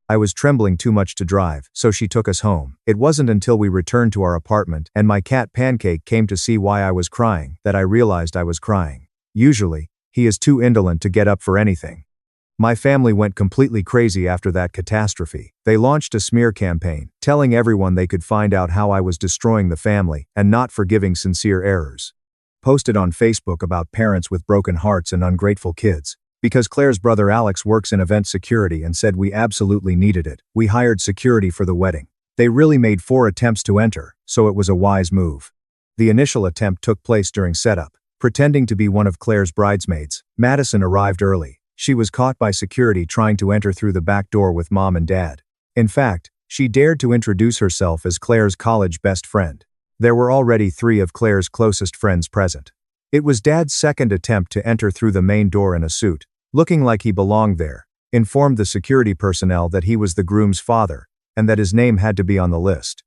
[SPEAKER 1] I was trembling too much to drive, so she took us home. It wasn't until we returned to our apartment and my cat Pancake came to see why I was crying that I realized I was crying. Usually, he is too indolent to get up for anything. My family went completely crazy after that catastrophe. They launched a smear campaign, telling everyone they could find out how I was destroying the family and not forgiving sincere errors. Posted on Facebook about parents with broken hearts and ungrateful kids. Because Claire's brother Alex works in event security and said we absolutely needed it, we hired security for the wedding. They really made 4 attempts to enter, so it was a wise move. The initial attempt took place during setup. Pretending to be one of Claire's bridesmaids, Madison arrived early. She was caught by security trying to enter through the back door with Mom and Dad. In fact, she dared to introduce herself as Claire's college best friend. There were already 3 of Claire's closest friends present. It was Dad's second attempt to enter through the main door in a suit, looking like he belonged there, informed the security personnel that he was the groom's father, and that his name had to be on the list.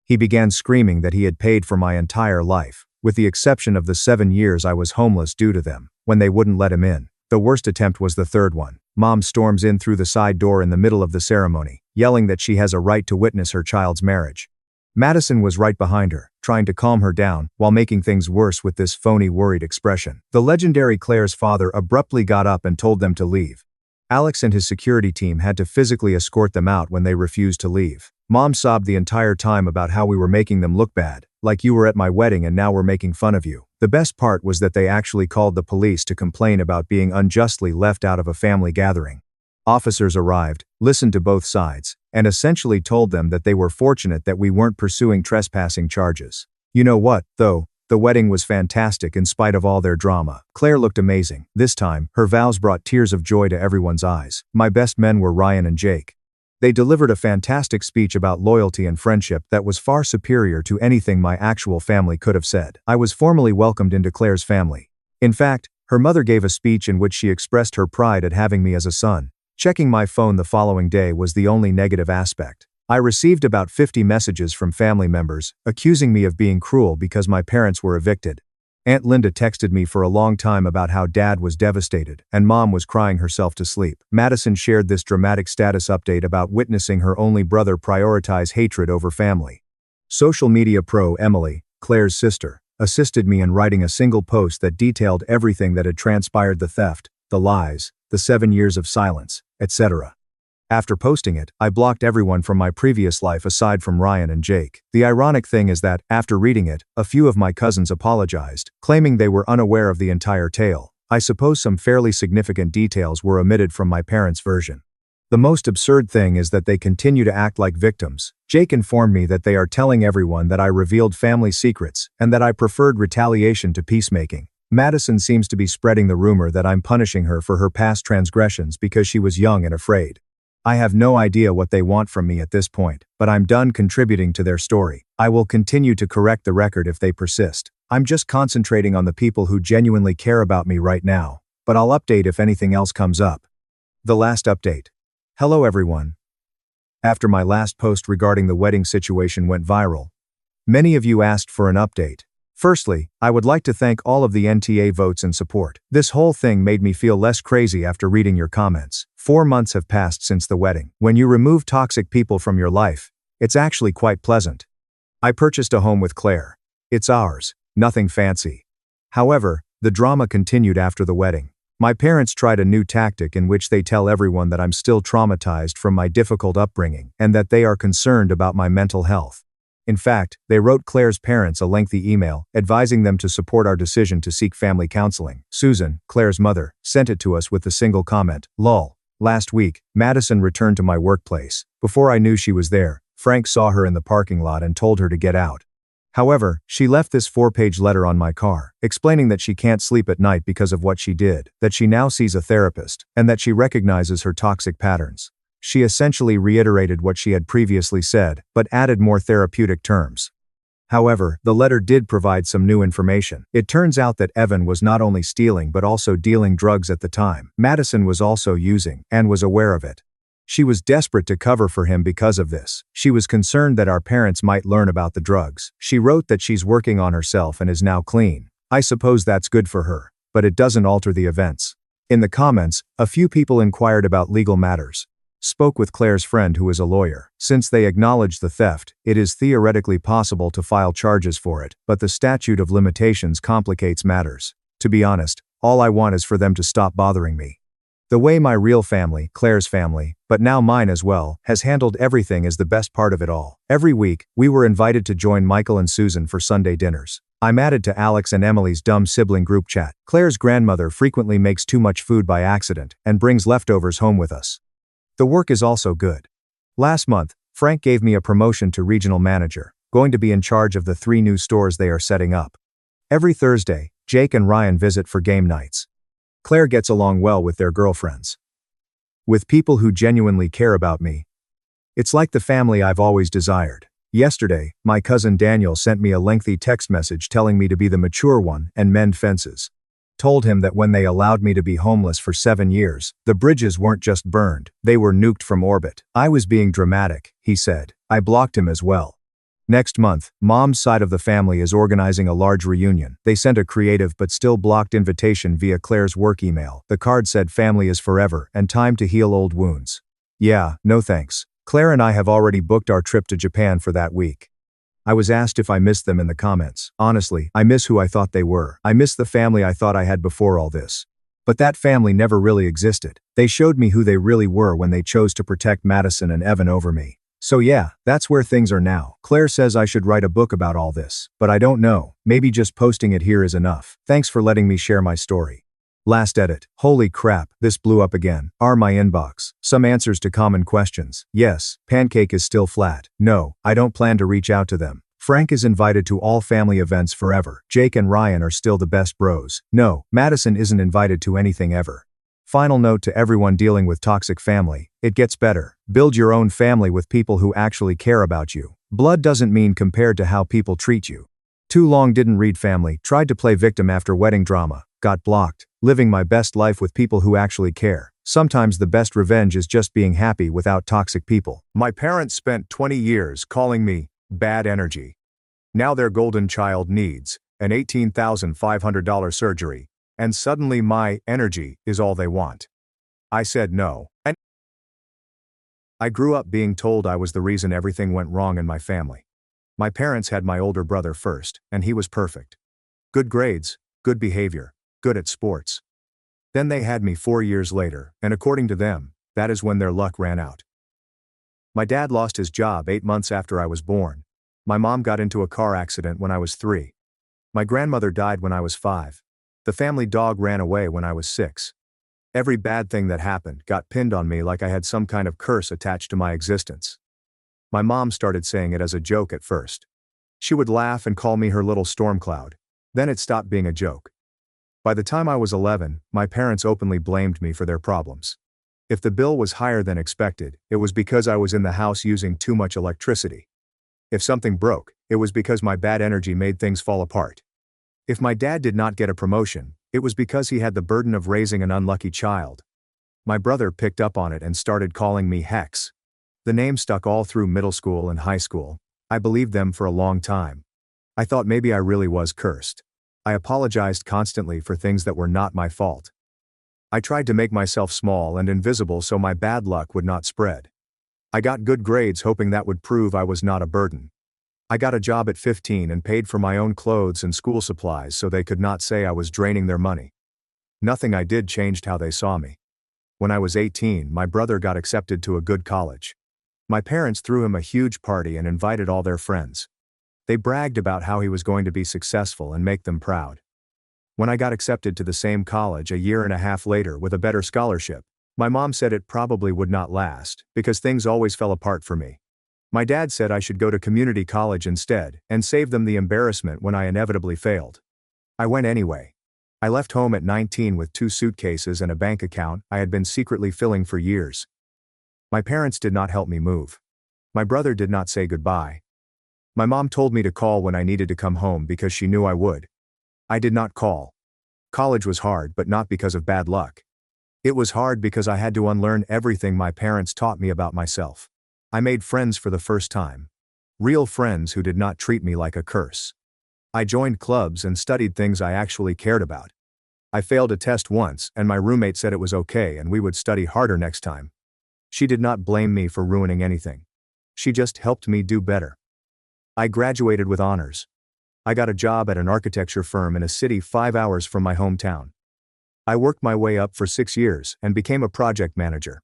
[SPEAKER 1] He began screaming that he had paid for my entire life, with the exception of the 7 years I was homeless due to them, when they wouldn't let him in. The worst attempt was the third one. Mom storms in through the side door in the middle of the ceremony, yelling that she has a right to witness her child's marriage. Madison was right behind her, trying to calm her down, while making things worse with this phony worried expression. The legendary Claire's father abruptly got up and told them to leave. Alex and his security team had to physically escort them out when they refused to leave. Mom sobbed the entire time about how we were making them look bad, like you were at my wedding and now we're making fun of you. The best part was that they actually called the police to complain about being unjustly left out of a family gathering. Officers arrived, listened to both sides, and essentially told them that they were fortunate that we weren't pursuing trespassing charges. You know what, though? The wedding was fantastic in spite of all their drama. Claire looked amazing. This time, her vows brought tears of joy to everyone's eyes. My best men were Ryan and Jake. They delivered a fantastic speech about loyalty and friendship that was far superior to anything my actual family could have said. I was formally welcomed into Claire's family. In fact, her mother gave a speech in which she expressed her pride at having me as a son. Checking my phone the following day was the only negative aspect. I received about 50 messages from family members, accusing me of being cruel because my parents were evicted. Aunt Linda texted me for a long time about how Dad was devastated, and Mom was crying herself to sleep. Madison shared this dramatic status update about witnessing her only brother prioritize hatred over family. Social media pro Emily, Claire's sister, assisted me in writing a single post that detailed everything that had transpired: the theft, the lies, the 7 years of silence, etc. After posting it, I blocked everyone from my previous life aside from Ryan and Jake. The ironic thing is that, after reading it, a few of my cousins apologized, claiming they were unaware of the entire tale. I suppose some fairly significant details were omitted from my parents' version. The most absurd thing is that they continue to act like victims. Jake informed me that they are telling everyone that I revealed family secrets, and that I preferred retaliation to peacemaking. Madison seems to be spreading the rumor that I'm punishing her for her past transgressions because she was young and afraid. I have no idea what they want from me at this point, but I'm done contributing to their story. I will continue to correct the record if they persist. I'm just concentrating on the people who genuinely care about me right now, but I'll update if anything else comes up. The last update. Hello everyone. After my last post regarding the wedding situation went viral, many of you asked for an update. Firstly, I would like to thank all of the NTA votes and support. This whole thing made me feel less crazy after reading your comments. 4 months have passed since the wedding. When you remove toxic people from your life, it's actually quite pleasant. I purchased a home with Claire. It's ours, nothing fancy. However, the drama continued after the wedding. My parents tried a new tactic in which they tell everyone that I'm still traumatized from my difficult upbringing and that they are concerned about my mental health. In fact, they wrote Claire's parents a lengthy email, advising them to support our decision to seek family counseling. Susan, Claire's mother, sent it to us with the single comment, "Lol." Last week, Madison returned to my workplace. Before I knew she was there, Frank saw her in the parking lot and told her to get out. However, she left this 4-page letter on my car, explaining that she can't sleep at night because of what she did, that she now sees a therapist, and that she recognizes her toxic patterns. She essentially reiterated what she had previously said, but added more therapeutic terms. However, the letter did provide some new information. It turns out that Evan was not only stealing but also dealing drugs at the time. Madison was also using, and was aware of it. She was desperate to cover for him because of this. She was concerned that our parents might learn about the drugs. She wrote that she's working on herself and is now clean. I suppose that's good for her, but it doesn't alter the events. In the comments, a few people inquired about legal matters. Spoke with Claire's friend who is a lawyer. Since they acknowledged the theft, it is theoretically possible to file charges for it, but the statute of limitations complicates matters. To be honest, all I want is for them to stop bothering me. The way my real family, Claire's family, but now mine as well, has handled everything is the best part of it all. Every week, we were invited to join Michael and Susan for Sunday dinners. I'm added to Alex and Emily's dumb sibling group chat. Claire's grandmother frequently makes too much food by accident and brings leftovers home with us. The work is also good. Last month, Frank gave me a promotion to regional manager, going to be in charge of the 3 new stores they are setting up. Every Thursday, Jake and Ryan visit for game nights. Claire gets along well with their girlfriends. With people who genuinely care about me. It's like the family I've always desired. Yesterday, my cousin Daniel sent me a lengthy text message telling me to be the mature one and mend fences. Told him that when they allowed me to be homeless for 7 years, the bridges weren't just burned, they were nuked from orbit. I was being dramatic, he said. I blocked him as well. Next month, Mom's side of the family is organizing a large reunion. They sent a creative but still blocked invitation via Claire's work email. The card said family is forever and time to heal old wounds. Yeah, no thanks. Claire and I have already booked our trip to Japan for that week. I was asked if I missed them in the comments. Honestly, I miss who I thought they were. I miss the family I thought I had before all this. But that family never really existed. They showed me who they really were when they chose to protect Madison and Evan over me. So yeah, that's where things are now. Claire says I should write a book about all this, but I don't know. Maybe just posting it here is enough. Thanks for letting me share my story. Last edit. Holy crap, this blew up again. My inbox. Some answers to common questions. Yes, Pancake is still flat. No, I don't plan to reach out to them. Frank is invited to all family events forever. Jake and Ryan are still the best bros. No, Madison isn't invited to anything ever. Final note to everyone dealing with toxic family. It gets better. Build your own family with people who actually care about you. Blood doesn't mean compared to how people treat you. Too long didn't read family. Tried to play victim after wedding drama. Got blocked. Living my best life with people who actually care. Sometimes the best revenge is just being happy without toxic people. My parents spent 20 years calling me bad energy. Now their golden child needs an $18,500 surgery, and suddenly my energy is all they want. I said no. And I grew up being told I was the reason everything went wrong in my family. My parents had my older brother first, and he was perfect. Good grades, good behavior, good at sports. Then they had me 4 years later, and according to them, that is when their luck ran out. My dad lost his job 8 months after I was born. My mom got into a car accident when I was 3. My grandmother died when I was 5. The family dog ran away when I was 6. Every bad thing that happened got pinned on me like I had some kind of curse attached to my existence. My mom started saying it as a joke at first. She would laugh and call me her little storm cloud. Then it stopped being a joke. By the time I was 11, my parents openly blamed me for their problems. If the bill was higher than expected, it was because I was in the house using too much electricity. If something broke, it was because my bad energy made things fall apart. If my dad did not get a promotion, it was because he had the burden of raising an unlucky child. My brother picked up on it and started calling me Hex. The name stuck all through middle school and high school. I believed them for a long time. I thought maybe I really was cursed. I apologized constantly for things that were not my fault. I tried to make myself small and invisible so my bad luck would not spread. I got good grades hoping that would prove I was not a burden. I got a job at 15 and paid for my own clothes and school supplies so they could not say I was draining their money. Nothing I did changed how they saw me. When I was 18, my brother got accepted to a good college. My parents threw him a huge party and invited all their friends. They bragged about how he was going to be successful and make them proud. When I got accepted to the same college a year and a half later with a better scholarship, my mom said it probably would not last, because things always fell apart for me. My dad said I should go to community college instead, and save them the embarrassment when I inevitably failed. I went anyway. I left home at 19 with 2 suitcases and a bank account I had been secretly filling for years. My parents did not help me move. My brother did not say goodbye. My mom told me to call when I needed to come home because she knew I would. I did not call. College was hard, but not because of bad luck. It was hard because I had to unlearn everything my parents taught me about myself. I made friends for the first time. Real friends who did not treat me like a curse. I joined clubs and studied things I actually cared about. I failed a test once and my roommate said it was okay and we would study harder next time. She did not blame me for ruining anything. She just helped me do better. I graduated with honors. I got a job at an architecture firm in a city 5 hours from my hometown. I worked my way up for 6 years and became a project manager.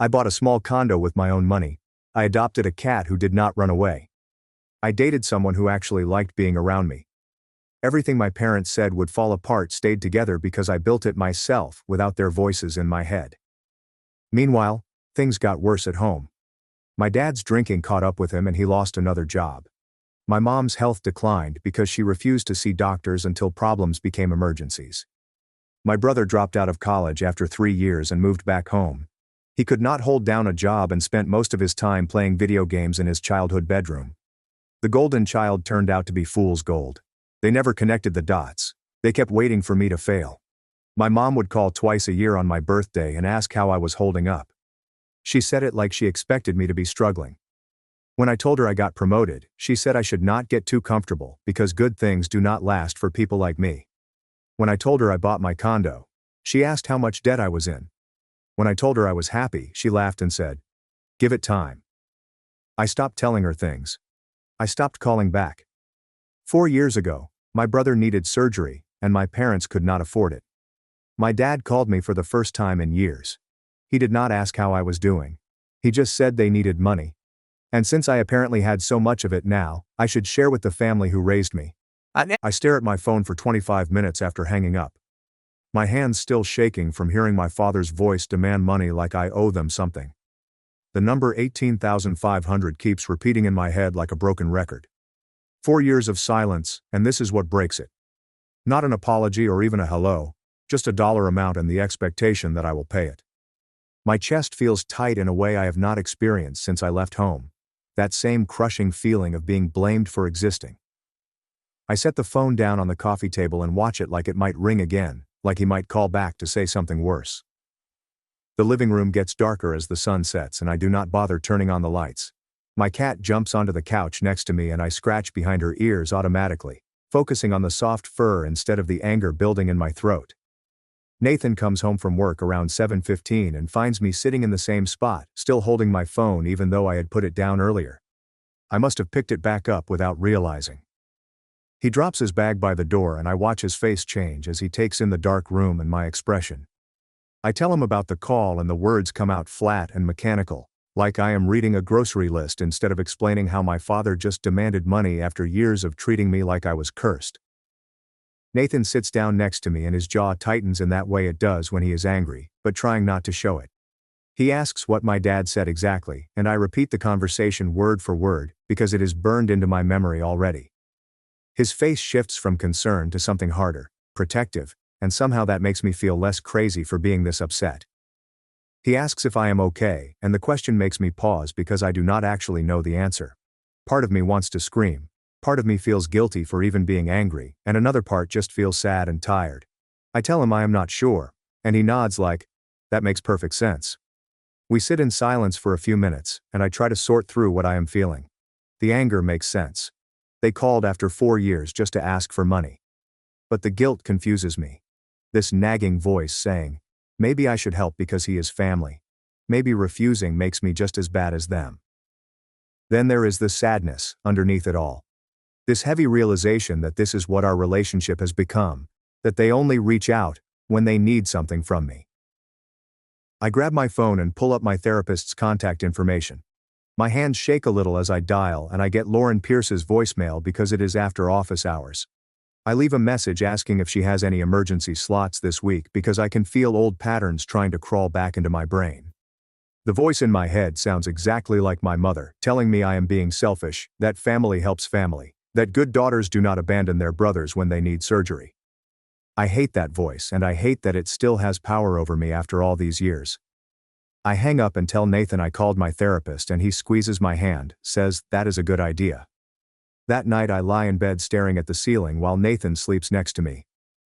[SPEAKER 1] I bought a small condo with my own money. I adopted a cat who did not run away. I dated someone who actually liked being around me. Everything my parents said would fall apart stayed together because I built it myself without their voices in my head. Meanwhile, things got worse at home. My dad's drinking caught up with him and he lost another job. My mom's health declined because she refused to see doctors until problems became emergencies. My brother dropped out of college after 3 years and moved back home. He could not hold down a job and spent most of his time playing video games in his childhood bedroom. The golden child turned out to be fool's gold. They never connected the dots. They kept waiting for me to fail. My mom would call twice a year on my birthday and ask how I was holding up. She said it like she expected me to be struggling. When I told her I got promoted, she said I should not get too comfortable because good things do not last for people like me. When I told her I bought my condo, she asked how much debt I was in. When I told her I was happy, she laughed and said, "Give it time." I stopped telling her things. I stopped calling back. 4 years ago, my brother needed surgery, and my parents could not afford it. My dad called me for the first time in years. He did not ask how I was doing. He just said they needed money. And since I apparently had so much of it now, I should share with the family who raised me. I stare at my phone for 25 minutes after hanging up. My hands still shaking from hearing my father's voice demand money like I owe them something. The number 18,500 keeps repeating in my head like a broken record. 4 years of silence, and this is what breaks it. Not an apology or even a hello, just a dollar amount and the expectation that I will pay it. My chest feels tight in a way I have not experienced since I left home. That same crushing feeling of being blamed for existing. I set the phone down on the coffee table and watch it like it might ring again, like he might call back to say something worse. The living room gets darker as the sun sets and I do not bother turning on the lights. My cat jumps onto the couch next to me and I scratch behind her ears automatically, focusing on the soft fur instead of the anger building in my throat. Nathan comes home from work around 7:15 and finds me sitting in the same spot, still holding my phone even though I had put it down earlier. I must have picked it back up without realizing. He drops his bag by the door and I watch his face change as he takes in the dark room and my expression. I tell him about the call and the words come out flat and mechanical, like I am reading a grocery list instead of explaining how my father just demanded money after years of treating me like I was cursed. Nathan sits down next to me and his jaw tightens in that way it does when he is angry, but trying not to show it. He asks what my dad said exactly, and I repeat the conversation word for word, because it is burned into my memory already. His face shifts from concern to something harder, protective, and somehow that makes me feel less crazy for being this upset. He asks if I am okay, and the question makes me pause because I do not actually know the answer. Part of me wants to scream. Part of me feels guilty for even being angry, and another part just feels sad and tired. I tell him I am not sure, and he nods like, that makes perfect sense. We sit in silence for a few minutes, and I try to sort through what I am feeling. The anger makes sense. They called after 4 years just to ask for money. But the guilt confuses me. This nagging voice saying, maybe I should help because he is family. Maybe refusing makes me just as bad as them. Then there is the sadness underneath it all. This heavy realization that this is what our relationship has become, that they only reach out when they need something from me. I grab my phone and pull up my therapist's contact information. My hands shake a little as I dial, and I get Lauren Pierce's voicemail because it is after office hours. I leave a message asking if she has any emergency slots this week because I can feel old patterns trying to crawl back into my brain. The voice in my head sounds exactly like my mother, telling me I am being selfish, that family helps family, that good daughters do not abandon their brothers when they need surgery. I hate that voice, and I hate that it still has power over me after all these years. I hang up and tell Nathan I called my therapist, and he squeezes my hand, says, that is a good idea. That night I lie in bed staring at the ceiling while Nathan sleeps next to me.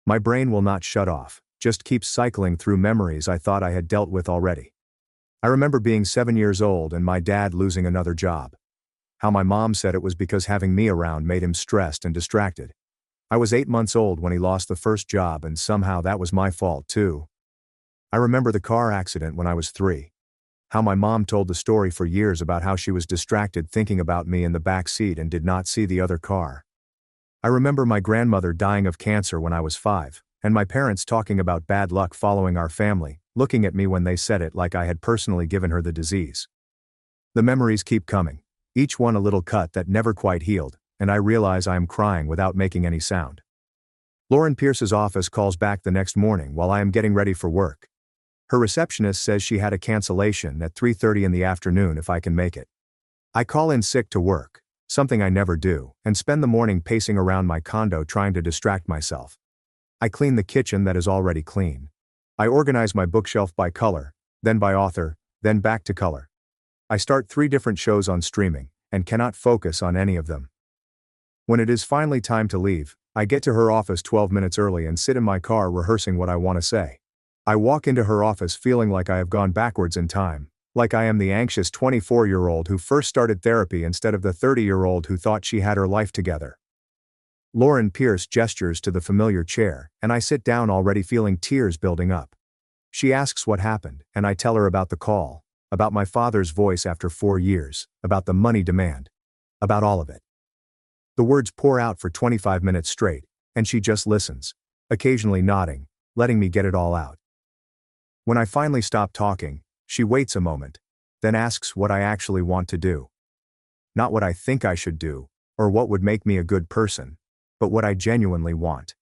[SPEAKER 1] My brain will not shut off, just keeps cycling through memories I thought I had dealt with already. I remember being 7 years old and my dad losing another job. How my mom said it was because having me around made him stressed and distracted. I was 8 months old when he lost the first job, and somehow that was my fault too. I remember the car accident when I was 3. How my mom told the story for years about how she was distracted thinking about me in the back seat and did not see the other car. I remember my grandmother dying of cancer when I was 5, and my parents talking about bad luck following our family, looking at me when they said it like I had personally given her the disease. The memories keep coming, each one a little cut that never quite healed, and I realize I am crying without making any sound. Lauren Pierce's office calls back the next morning while I am getting ready for work. Her receptionist says she had a cancellation at 3:30 in the afternoon if I can make it. I call in sick to work, something I never do, and spend the morning pacing around my condo trying to distract myself. I clean the kitchen that is already clean. I organize my bookshelf by color, then by author, then back to color. I start 3 different shows on streaming, and cannot focus on any of them. When it is finally time to leave, I get to her office 12 minutes early and sit in my car rehearsing what I want to say. I walk into her office feeling like I have gone backwards in time, like I am the anxious 24-year-old who first started therapy instead of the 30-year-old who thought she had her life together. Lauren Pierce gestures to the familiar chair, and I sit down already feeling tears building up. She asks what happened, and I tell her about the call, about my father's voice after 4 years, about the money demand, about all of it. The words pour out for 25 minutes straight, and she just listens, occasionally nodding, letting me get it all out. When I finally stop talking, she waits a moment, then asks what I actually want to do. Not what I think I should do, or what would make me a good person, but what I genuinely want.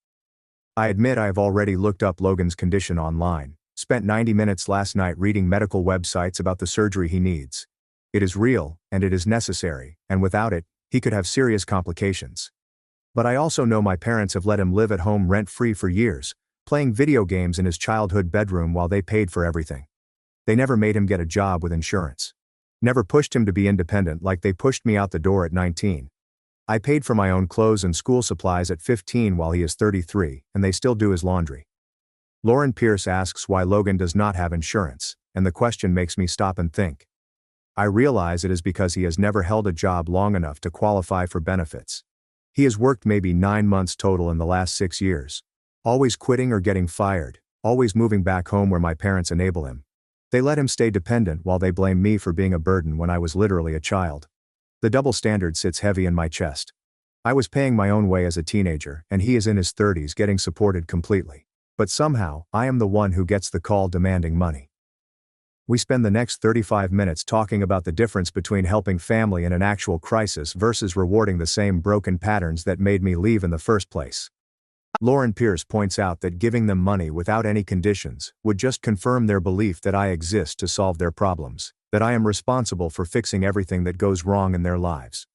[SPEAKER 1] I admit I have already looked up Logan's condition online, spent 90 minutes last night reading medical websites about the surgery he needs. It is real, and it is necessary, and without it, he could have serious complications. But I also know my parents have let him live at home rent-free for years, playing video games in his childhood bedroom while they paid for everything. They never made him get a job with insurance. Never pushed him to be independent like they pushed me out the door at 19. I paid for my own clothes and school supplies at 15 while he is 33, and they still do his laundry. Lauren Pierce asks why Logan does not have insurance, and the question makes me stop and think. I realize it is because he has never held a job long enough to qualify for benefits. He has worked maybe 9 months total in the last 6 years. Always quitting or getting fired, always moving back home where my parents enable him. They let him stay dependent while they blame me for being a burden when I was literally a child. The double standard sits heavy in my chest. I was paying my own way as a teenager, and he is in his 30s getting supported completely. But somehow, I am the one who gets the call demanding money. We spend the next 35 minutes talking about the difference between helping family in an actual crisis versus rewarding the same broken patterns that made me leave in the first place. Lauren Pierce points out that giving them money without any conditions would just confirm their belief that I exist to solve their problems, that I am responsible for fixing everything that goes wrong in their lives.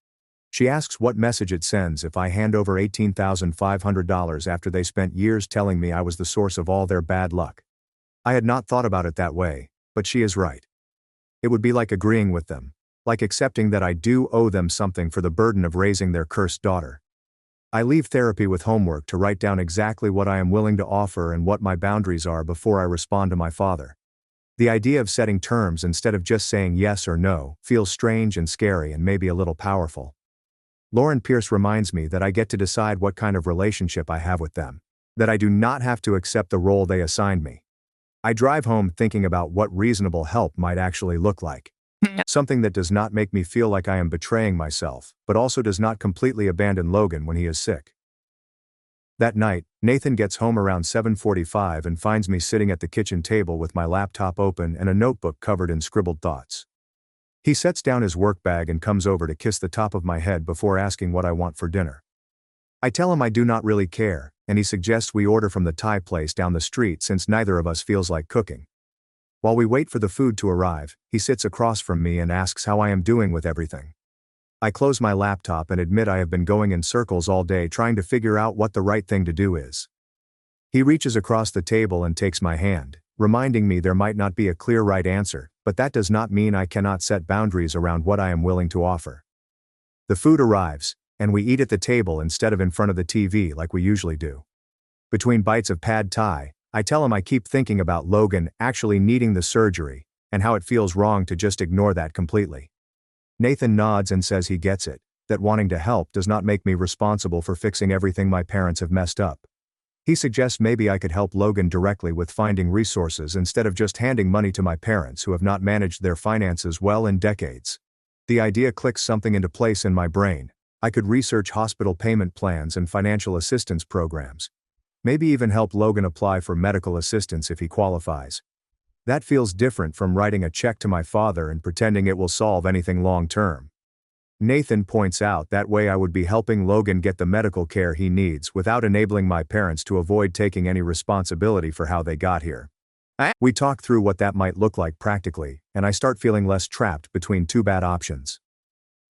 [SPEAKER 1] She asks what message it sends if I hand over $18,500 after they spent years telling me I was the source of all their bad luck. I had not thought about it that way, but she is right. It would be like agreeing with them, like accepting that I do owe them something for the burden of raising their cursed daughter. I leave therapy with homework to write down exactly what I am willing to offer and what my boundaries are before I respond to my father. The idea of setting terms instead of just saying yes or no feels strange and scary and maybe a little powerful. Lauren Pierce reminds me that I get to decide what kind of relationship I have with them, that I do not have to accept the role they assigned me. I drive home thinking about what reasonable help might actually look like. Something that does not make me feel like I am betraying myself, but also does not completely abandon Logan when he is sick. That night, Nathan gets home around 7:45 and finds me sitting at the kitchen table with my laptop open and a notebook covered in scribbled thoughts. He sets down his work bag and comes over to kiss the top of my head before asking what I want for dinner. I tell him I do not really care, and he suggests we order from the Thai place down the street since neither of us feels like cooking. While we wait for the food to arrive, he sits across from me and asks how I am doing with everything. I close my laptop and admit I have been going in circles all day trying to figure out what the right thing to do is. He reaches across the table and takes my hand, reminding me there might not be a clear right answer, but that does not mean I cannot set boundaries around what I am willing to offer. The food arrives, and we eat at the table instead of in front of the TV like we usually do. Between bites of pad thai, I tell him I keep thinking about Logan actually needing the surgery, and how it feels wrong to just ignore that completely. Nathan nods and says he gets it, that wanting to help does not make me responsible for fixing everything my parents have messed up. He suggests maybe I could help Logan directly with finding resources instead of just handing money to my parents who have not managed their finances well in decades. The idea clicks something into place in my brain. I could research hospital payment plans and financial assistance programs. Maybe even help Logan apply for medical assistance if he qualifies. That feels different from writing a check to my father and pretending it will solve anything long-term. Nathan points out that way I would be helping Logan get the medical care he needs without enabling my parents to avoid taking any responsibility for how they got here. We talk through what that might look like practically, and I start feeling less trapped between two bad options.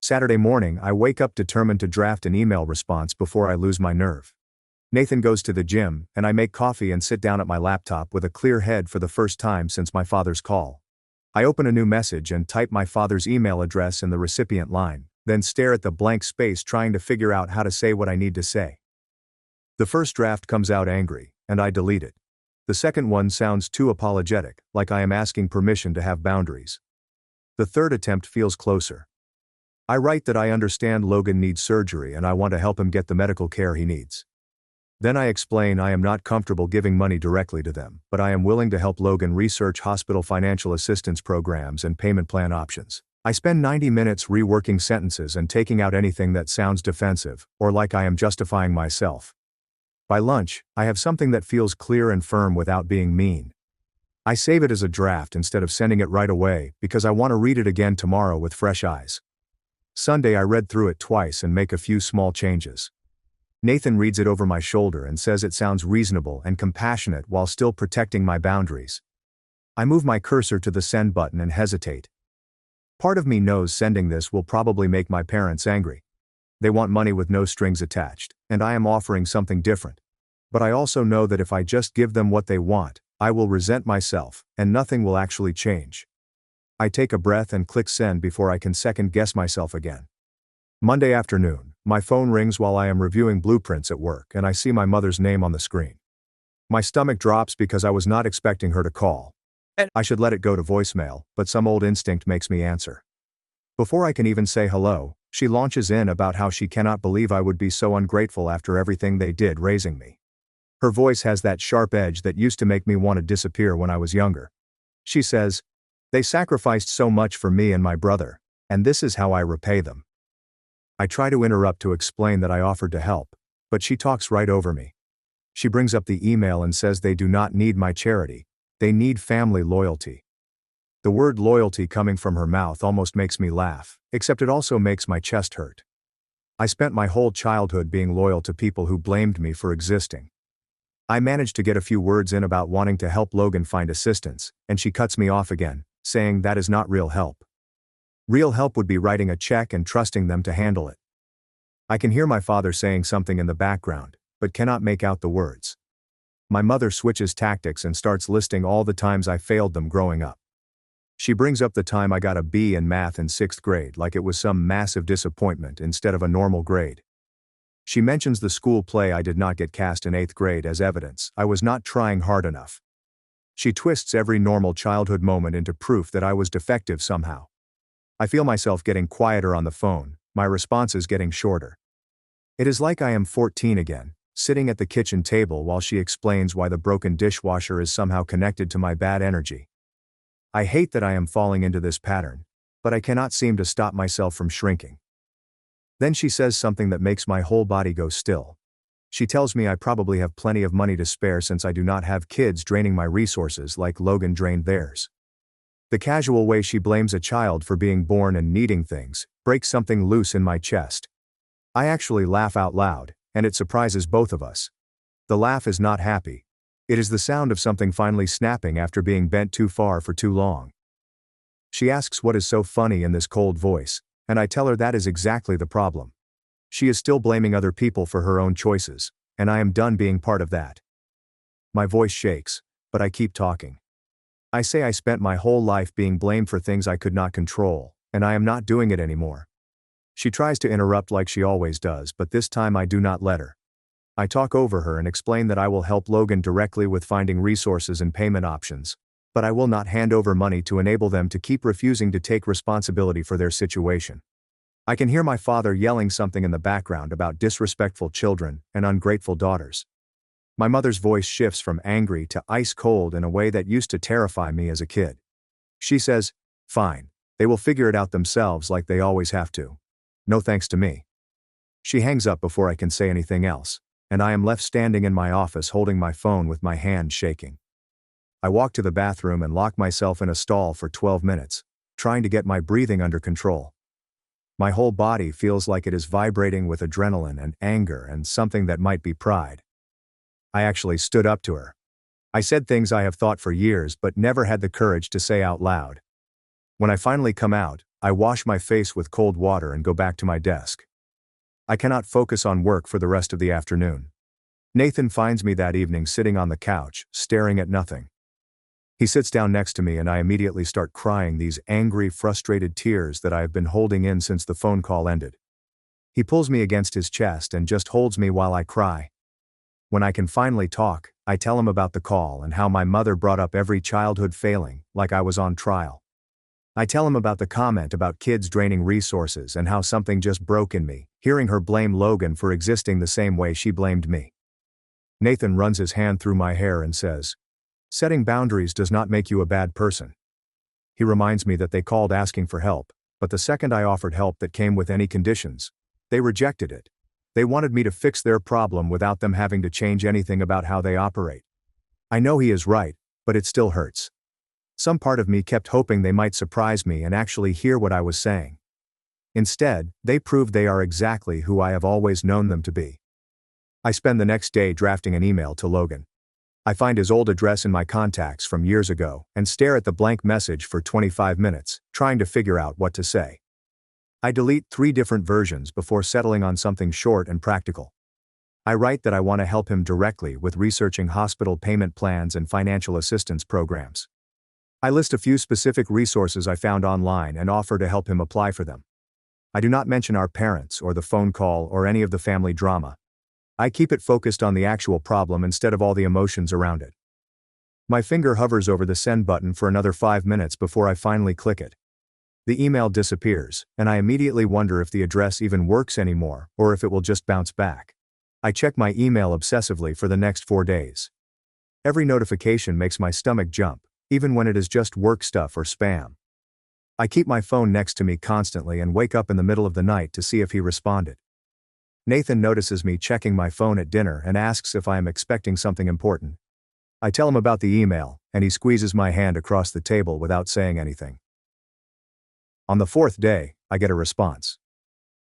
[SPEAKER 1] Saturday morning, I wake up determined to draft an email response before I lose my nerve. Nathan goes to the gym, and I make coffee and sit down at my laptop with a clear head for the first time since my father's call. I open a new message and type my father's email address in the recipient line, then stare at the blank space trying to figure out how to say what I need to say. The first draft comes out angry, and I delete it. The second one sounds too apologetic, like I am asking permission to have boundaries. The third attempt feels closer. I write that I understand Logan needs surgery and I want to help him get the medical care he needs. Then I explain I am not comfortable giving money directly to them, but I am willing to help Logan research hospital financial assistance programs and payment plan options. I spend 90 minutes reworking sentences and taking out anything that sounds defensive, or like I am justifying myself. By lunch, I have something that feels clear and firm without being mean. I save it as a draft instead of sending it right away because I want to read it again tomorrow with fresh eyes. Sunday I read through it twice and make a few small changes. Nathan reads it over my shoulder and says it sounds reasonable and compassionate while still protecting my boundaries. I move my cursor to the send button and hesitate. Part of me knows sending this will probably make my parents angry. They want money with no strings attached, and I am offering something different. But I also know that if I just give them what they want, I will resent myself, and nothing will actually change. I take a breath and click send before I can second-guess myself again. Monday afternoon, my phone rings while I am reviewing blueprints at work and I see my mother's name on the screen. My stomach drops because I was not expecting her to call. I should let it go to voicemail, but some old instinct makes me answer. Before I can even say hello, she launches in about how she cannot believe I would be so ungrateful after everything they did raising me. Her voice has that sharp edge that used to make me want to disappear when I was younger. She says, "They sacrificed so much for me and my brother, and this is how I repay them." I try to interrupt to explain that I offered to help, but she talks right over me. She brings up the email and says they do not need my charity, they need family loyalty. The word loyalty coming from her mouth almost makes me laugh, except it also makes my chest hurt. I spent my whole childhood being loyal to people who blamed me for existing. I managed to get a few words in about wanting to help Logan find assistance, and she cuts me off again, saying that is not real help. Real help would be writing a check and trusting them to handle it. I can hear my father saying something in the background, but cannot make out the words. My mother switches tactics and starts listing all the times I failed them growing up. She brings up the time I got a B in math in 6th grade like it was some massive disappointment instead of a normal grade. She mentions the school play I did not get cast in 8th grade as evidence I was not trying hard enough. She twists every normal childhood moment into proof that I was defective somehow. I feel myself getting quieter on the phone, my responses getting shorter. It is like I am 14 again, sitting at the kitchen table while she explains why the broken dishwasher is somehow connected to my bad energy. I hate that I am falling into this pattern, but I cannot seem to stop myself from shrinking. Then she says something that makes my whole body go still. She tells me I probably have plenty of money to spare since I do not have kids draining my resources like Logan drained theirs. The casual way she blames a child for being born and needing things breaks something loose in my chest. I actually laugh out loud, and it surprises both of us. The laugh is not happy. It is the sound of something finally snapping after being bent too far for too long. She asks what is so funny in this cold voice, and I tell her that is exactly the problem. She is still blaming other people for her own choices, and I am done being part of that. My voice shakes, but I keep talking. I say I spent my whole life being blamed for things I could not control, and I am not doing it anymore. She tries to interrupt like she always does, but this time I do not let her. I talk over her and explain that I will help Logan directly with finding resources and payment options, but I will not hand over money to enable them to keep refusing to take responsibility for their situation. I can hear my father yelling something in the background about disrespectful children and ungrateful daughters. My mother's voice shifts from angry to ice cold in a way that used to terrify me as a kid. She says, "Fine, they will figure it out themselves like they always have to. No thanks to me." She hangs up before I can say anything else, and I am left standing in my office holding my phone with my hand shaking. I walk to the bathroom and lock myself in a stall for 12 minutes, trying to get my breathing under control. My whole body feels like it is vibrating with adrenaline and anger and something that might be pride. I actually stood up to her. I said things I have thought for years but never had the courage to say out loud. When I finally come out, I wash my face with cold water and go back to my desk. I cannot focus on work for the rest of the afternoon. Nathan finds me that evening sitting on the couch, staring at nothing. He sits down next to me and I immediately start crying these angry, frustrated tears that I have been holding in since the phone call ended. He pulls me against his chest and just holds me while I cry. When I can finally talk, I tell him about the call and how my mother brought up every childhood failing, like I was on trial. I tell him about the comment about kids draining resources and how something just broke in me, hearing her blame Logan for existing the same way she blamed me. Nathan runs his hand through my hair and says, "Setting boundaries does not make you a bad person." He reminds me that they called asking for help, but the second I offered help that came with any conditions, they rejected it. They wanted me to fix their problem without them having to change anything about how they operate. I know he is right, but it still hurts. Some part of me kept hoping they might surprise me and actually hear what I was saying. Instead, they proved they are exactly who I have always known them to be. I spend the next day drafting an email to Logan. I find his old address in my contacts from years ago and stare at the blank message for 25 minutes, trying to figure out what to say. I delete 3 different versions before settling on something short and practical. I write that I want to help him directly with researching hospital payment plans and financial assistance programs. I list a few specific resources I found online and offer to help him apply for them. I do not mention our parents or the phone call or any of the family drama. I keep it focused on the actual problem instead of all the emotions around it. My finger hovers over the send button for another 5 minutes before I finally click it. The email disappears, and I immediately wonder if the address even works anymore or if it will just bounce back. I check my email obsessively for the next 4 days. Every notification makes my stomach jump, even when it is just work stuff or spam. I keep my phone next to me constantly and wake up in the middle of the night to see if he responded. Nathan notices me checking my phone at dinner and asks if I am expecting something important. I tell him about the email, and he squeezes my hand across the table without saying anything. On the 4th day, I get a response.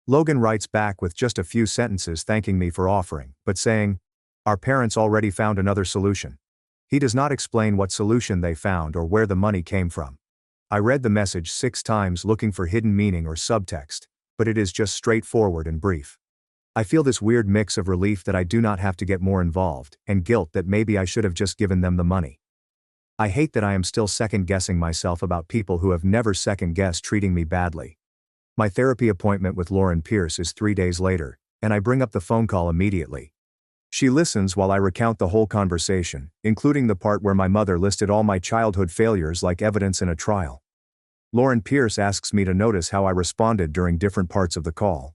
[SPEAKER 1] Logan writes back with just a few sentences thanking me for offering, but saying, "Our parents already found another solution." He does not explain what solution they found or where the money came from. I read the message 6 times looking for hidden meaning or subtext, but it is just straightforward and brief. I feel this weird mix of relief that I do not have to get more involved, and guilt that maybe I should have just given them the money. I hate that I am still second-guessing myself about people who have never second-guessed treating me badly. My therapy appointment with Lauren Pierce is 3 days later, and I bring up the phone call immediately. She listens while I recount the whole conversation, including the part where my mother listed all my childhood failures like evidence in a trial. Lauren Pierce asks me to notice how I responded during different parts of the call.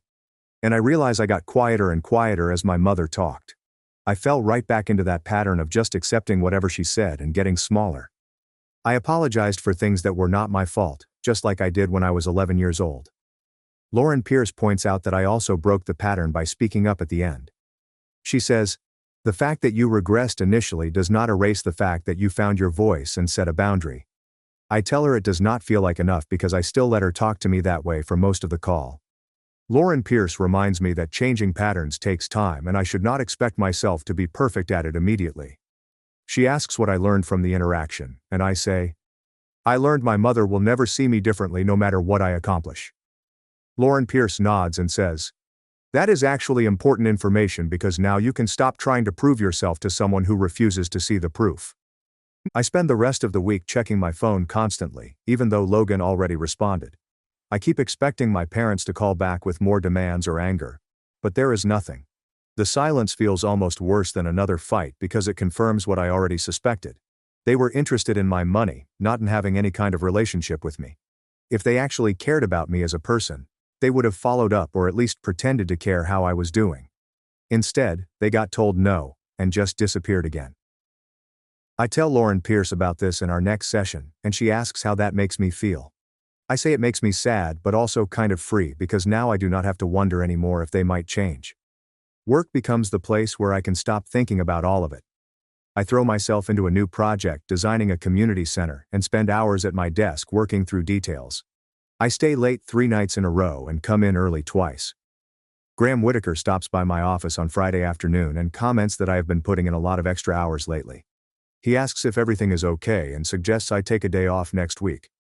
[SPEAKER 1] And I realize I got quieter and quieter as my mother talked. I fell right back into that pattern of just accepting whatever she said and getting smaller. I apologized for things that were not my fault, just like I did when I was 11 years old. Lauren Pierce points out that I also broke the pattern by speaking up at the end. She says, "The fact that you regressed initially does not erase the fact that you found your voice and set a boundary." I tell her it does not feel like enough because I still let her talk to me that way for most of the call. Lauren Pierce reminds me that changing patterns takes time and I should not expect myself to be perfect at it immediately. She asks what I learned from the interaction, and I say, "I learned my mother will never see me differently no matter what I accomplish." Lauren Pierce nods and says, "That is actually important information because now you can stop trying to prove yourself to someone who refuses to see the proof." I spend the rest of the week checking my phone constantly, even though Logan already responded. I keep expecting my parents to call back with more demands or anger. But there is nothing. The silence feels almost worse than another fight because it confirms what I already suspected. They were interested in my money, not in having any kind of relationship with me. If they actually cared about me as a person, they would have followed up or at least pretended to care how I was doing. Instead, they got told no, and just disappeared again. I tell Lauren Pierce about this in our next session, and she asks how that makes me feel. I say it makes me sad but also kind of free because now I do not have to wonder anymore if they might change. Work becomes the place where I can stop thinking about all of it. I throw myself into a new project designing a community center and spend hours at my desk working through details. I stay late 3 nights in a row and come in early twice. Graham Whitaker stops by my office on Friday afternoon and comments that I have been putting in a lot of extra hours lately. He asks if everything is okay and suggests I take a day off next week.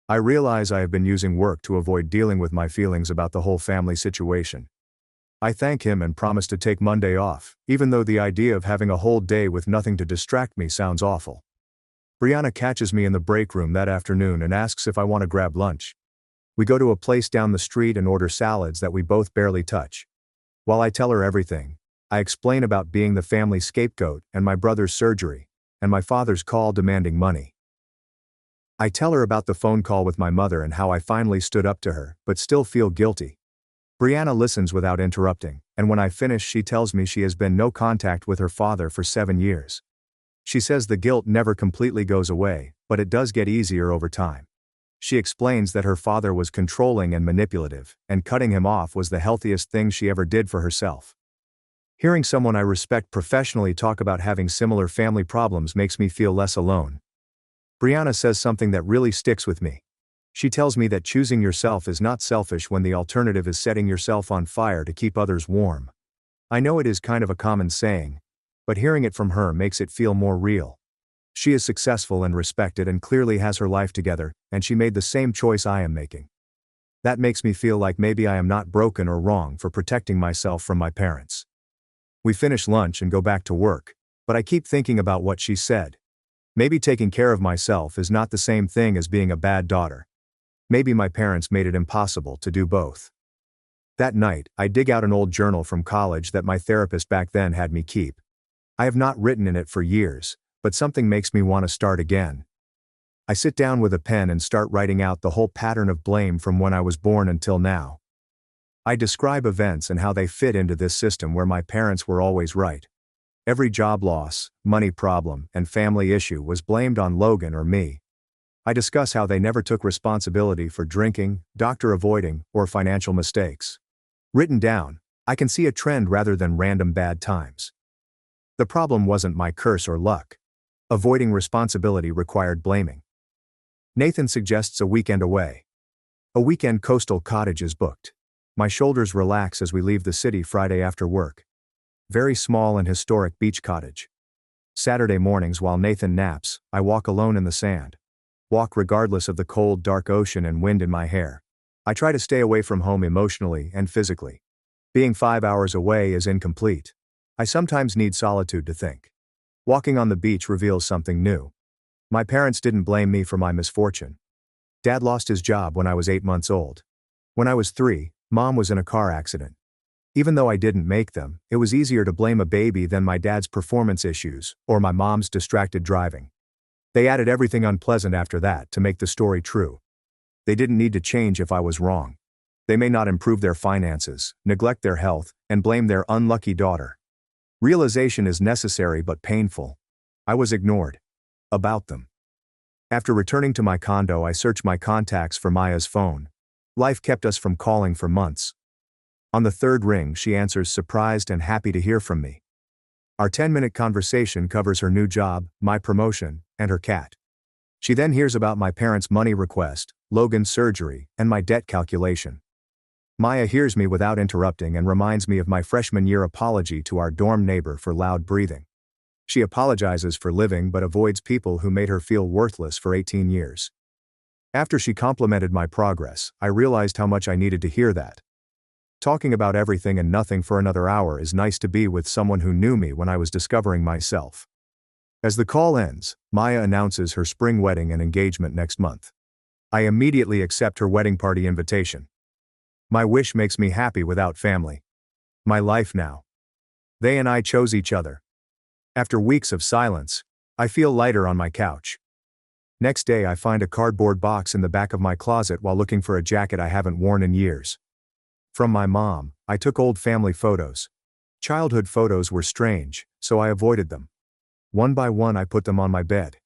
[SPEAKER 1] I realize I have been using work to avoid dealing with my feelings about the whole family situation. I thank him and promise to take Monday off, even though the idea of having a whole day with nothing to distract me sounds awful. Brianna catches me in the break room that afternoon and asks if I want to grab lunch. We go to a place down the street and order salads that we both barely touch. While I tell her everything, I explain about being the family scapegoat and my brother's surgery, and my father's call demanding money. I tell her about the phone call with my mother and how I finally stood up to her, but still feel guilty. Brianna listens without interrupting, and when I finish she tells me she has been no contact with her father for 7 years. She says the guilt never completely goes away, but it does get easier over time. She explains that her father was controlling and manipulative, and cutting him off was the healthiest thing she ever did for herself. Hearing someone I respect professionally talk about having similar family problems makes me feel less alone. Brianna says something that really sticks with me. She tells me that choosing yourself is not selfish when the alternative is setting yourself on fire to keep others warm. I know it is kind of a common saying, but hearing it from her makes it feel more real. She is successful and respected and clearly has her life together, and she made the same choice I am making. That makes me feel like maybe I am not broken or wrong for protecting myself from my parents. We finish lunch and go back to work, but I keep thinking about what she said. Maybe taking care of myself is not the same thing as being a bad daughter. Maybe my parents made it impossible to do both. That night, I dig out an old journal from college that my therapist back then had me keep. I have not written in it for years, but something makes me want to start again. I sit down with a pen and start writing out the whole pattern of blame from when I was born until now. I describe events and how they fit into this system where my parents were always right. Every job loss, money problem, and family issue was blamed on Logan or me. I discuss how they never took responsibility for drinking, doctor avoiding, or financial mistakes. Written down, I can see a trend rather than random bad times. The problem wasn't my curse or luck. Avoiding responsibility required blaming. Nathan suggests a weekend away. A weekend coastal cottage is booked. My shoulders relax as we leave the city Friday after work. Very small and historic beach cottage. Saturday mornings while Nathan naps, I walk alone in the sand. Walk regardless of the cold, dark ocean and wind in my hair. I try to stay away from home emotionally and physically. Being 5 hours away is incomplete. I sometimes need solitude to think. Walking on the beach reveals something new. My parents didn't blame me for my misfortune. Dad lost his job when I was 8 months old. When I was 3, Mom was in a car accident. Even though I didn't make them, it was easier to blame a baby than my dad's performance issues or my mom's distracted driving. They added everything unpleasant after that to make the story true. They didn't need to change if I was wrong. They may not improve their finances, neglect their health, and blame their unlucky daughter. Realization is necessary but painful. I was ignored. About them. After returning to my condo, I searched my contacts for Maya's phone. Life kept us from calling for months. On the third ring, she answers surprised and happy to hear from me. Our 10-minute conversation covers her new job, my promotion, and her cat. She then hears about my parents' money request, Logan's surgery, and my debt calculation. Maya hears me without interrupting and reminds me of my freshman year apology to our dorm neighbor for loud breathing. She apologizes for living but avoids people who made her feel worthless for 18 years. After she complimented my progress, I realized how much I needed to hear that. Talking about everything and nothing for another hour is nice to be with someone who knew me when I was discovering myself. As the call ends, Maya announces her spring wedding and engagement next month. I immediately accept her wedding party invitation. My wish makes me happy without family. My life now. They and I chose each other. After weeks of silence, I feel lighter on my couch. Next day I find a cardboard box in the back of my closet while looking for a jacket I haven't worn in years. From my mom, I took old family photos. Childhood photos were strange, so I avoided them. One by one I put them on my bed.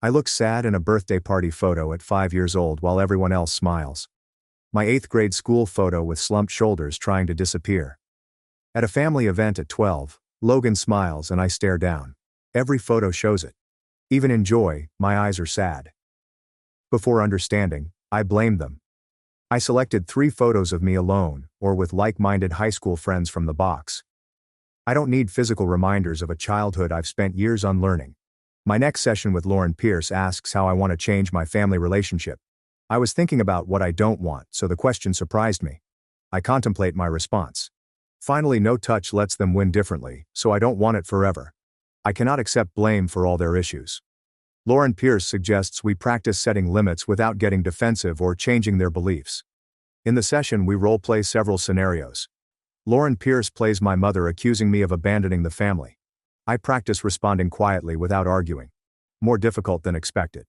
[SPEAKER 1] I look sad in a birthday party photo at 5 years old while everyone else smiles. My 8th grade school photo with slumped shoulders trying to disappear. At a family event at 12, Logan smiles and I stare down. Every photo shows it. Even in joy, my eyes are sad. Before understanding, I blamed them. I selected 3 photos of me alone, or with like-minded high school friends from the box. I don't need physical reminders of a childhood I've spent years unlearning. My next session with Lauren Pierce asks how I want to change my family relationship. I was thinking about what I don't want, so the question surprised me. I contemplate my response. Finally, no touch lets them win differently, so I don't want it forever. I cannot accept blame for all their issues. Lauren Pierce suggests we practice setting limits without getting defensive or changing their beliefs. In the session, we role-play several scenarios. Lauren Pierce plays my mother accusing me of abandoning the family. I practice responding quietly without arguing. More difficult than expected.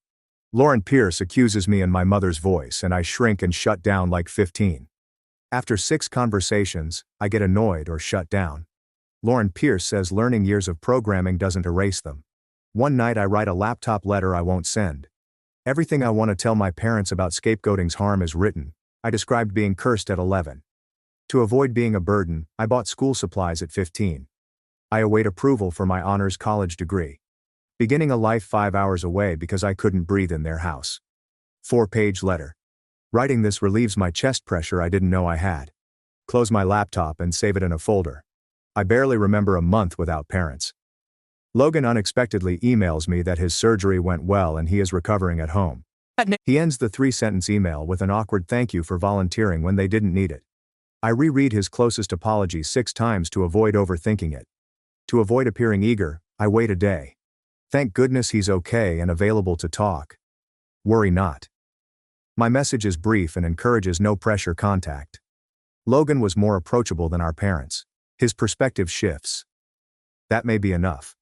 [SPEAKER 1] Lauren Pierce accuses me in my mother's voice and I shrink and shut down like 15. After 6 conversations, I get annoyed or shut down. Lauren Pierce says learning years of programming doesn't erase them. One night I write a laptop letter I won't send. Everything I want to tell my parents about scapegoating's harm is written. I described being cursed at 11. To avoid being a burden, I bought school supplies at 15. I await approval for my honors college degree. Beginning a life 5 hours away because I couldn't breathe in their house. 4-page letter. Writing this relieves my chest pressure I didn't know I had. Close my laptop and save it in a folder. I barely remember a month without parents. Logan unexpectedly emails me that his surgery went well and he is recovering at home. He ends the 3-sentence email with an awkward thank you for volunteering when they didn't need it. I reread his closest apology 6 times to avoid overthinking it. To avoid appearing eager, I wait a day. Thank goodness he's okay and available to talk. Worry not. My message is brief and encourages no pressure contact. Logan was more approachable than our parents. His perspective shifts. That may be enough.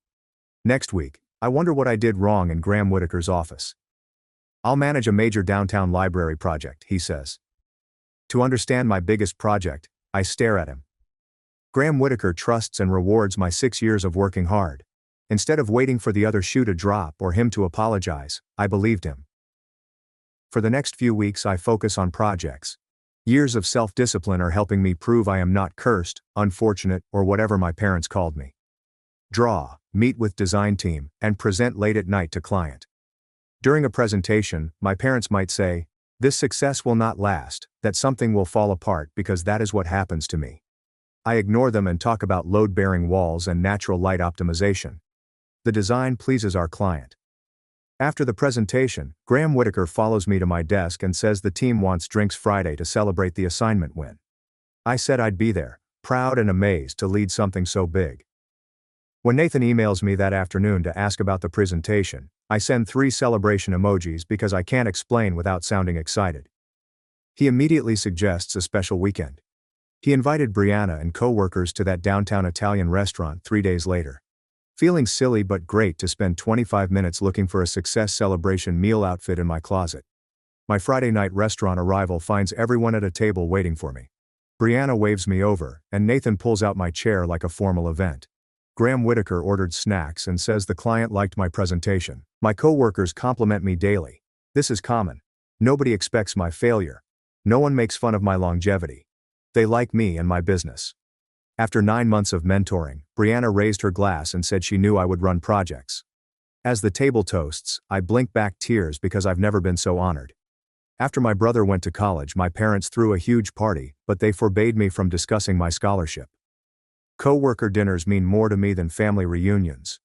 [SPEAKER 1] Next week, I wonder what I did wrong in Graham Whitaker's office. I'll manage a major downtown library project, he says. To understand my biggest project, I stare at him. Graham Whitaker trusts and rewards my 6 years of working hard. Instead of waiting for the other shoe to drop or him to apologize, I believed him. For the next few weeks I focus on projects. Years of self-discipline are helping me prove I am not cursed, unfortunate, or whatever my parents called me. Draw, meet with design team, and present late at night to client. During a presentation, my parents might say, "This success will not last, that something will fall apart because that is what happens to me." I ignore them and talk about load-bearing walls and natural light optimization. The design pleases our client. After the presentation, Graham Whitaker follows me to my desk and says the team wants drinks Friday to celebrate the assignment win. I said I'd be there, proud and amazed to lead something so big. When Nathan emails me that afternoon to ask about the presentation, I send 3 celebration emojis because I can't explain without sounding excited. He immediately suggests a special weekend. He invited Brianna and co-workers to that downtown Italian restaurant 3 days later. Feeling silly but great to spend 25 minutes looking for a success celebration meal outfit in my closet. My Friday night restaurant arrival finds everyone at a table waiting for me. Brianna waves me over, and Nathan pulls out my chair like a formal event. Graham Whitaker ordered snacks and says the client liked my presentation. My co-workers compliment me daily. This is common. Nobody expects my failure. No one makes fun of my longevity. They like me and my business. After 9 months of mentoring, Brianna raised her glass and said she knew I would run projects. As the table toasts, I blink back tears because I've never been so honored. After my brother went to college, my parents threw a huge party, but they forbade me from discussing my scholarship. Co-worker dinners mean more to me than family reunions.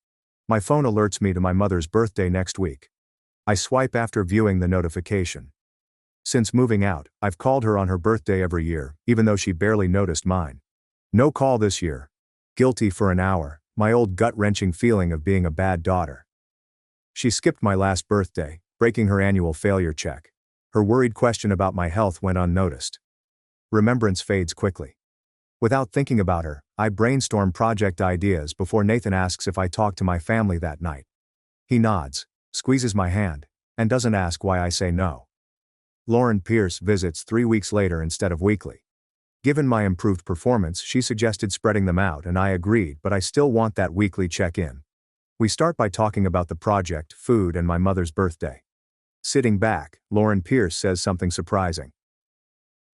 [SPEAKER 1] My phone alerts me to my mother's birthday next week. I swipe after viewing the notification. Since moving out, I've called her on her birthday every year, even though she barely noticed mine. No call this year. Guilty for an hour, my old gut-wrenching feeling of being a bad daughter. She skipped my last birthday, breaking her annual failure check. Her worried question about my health went unnoticed. Remembrance fades quickly. Without thinking about her, I brainstorm project ideas before Nathan asks if I talked to my family that night. He nods, squeezes my hand, and doesn't ask why I say no. Lauren Pierce visits 3 weeks later instead of weekly. Given my improved performance, she suggested spreading them out and I agreed, but I still want that weekly check-in. We start by talking about the project, food, and my mother's birthday. Sitting back, Lauren Pierce says something surprising.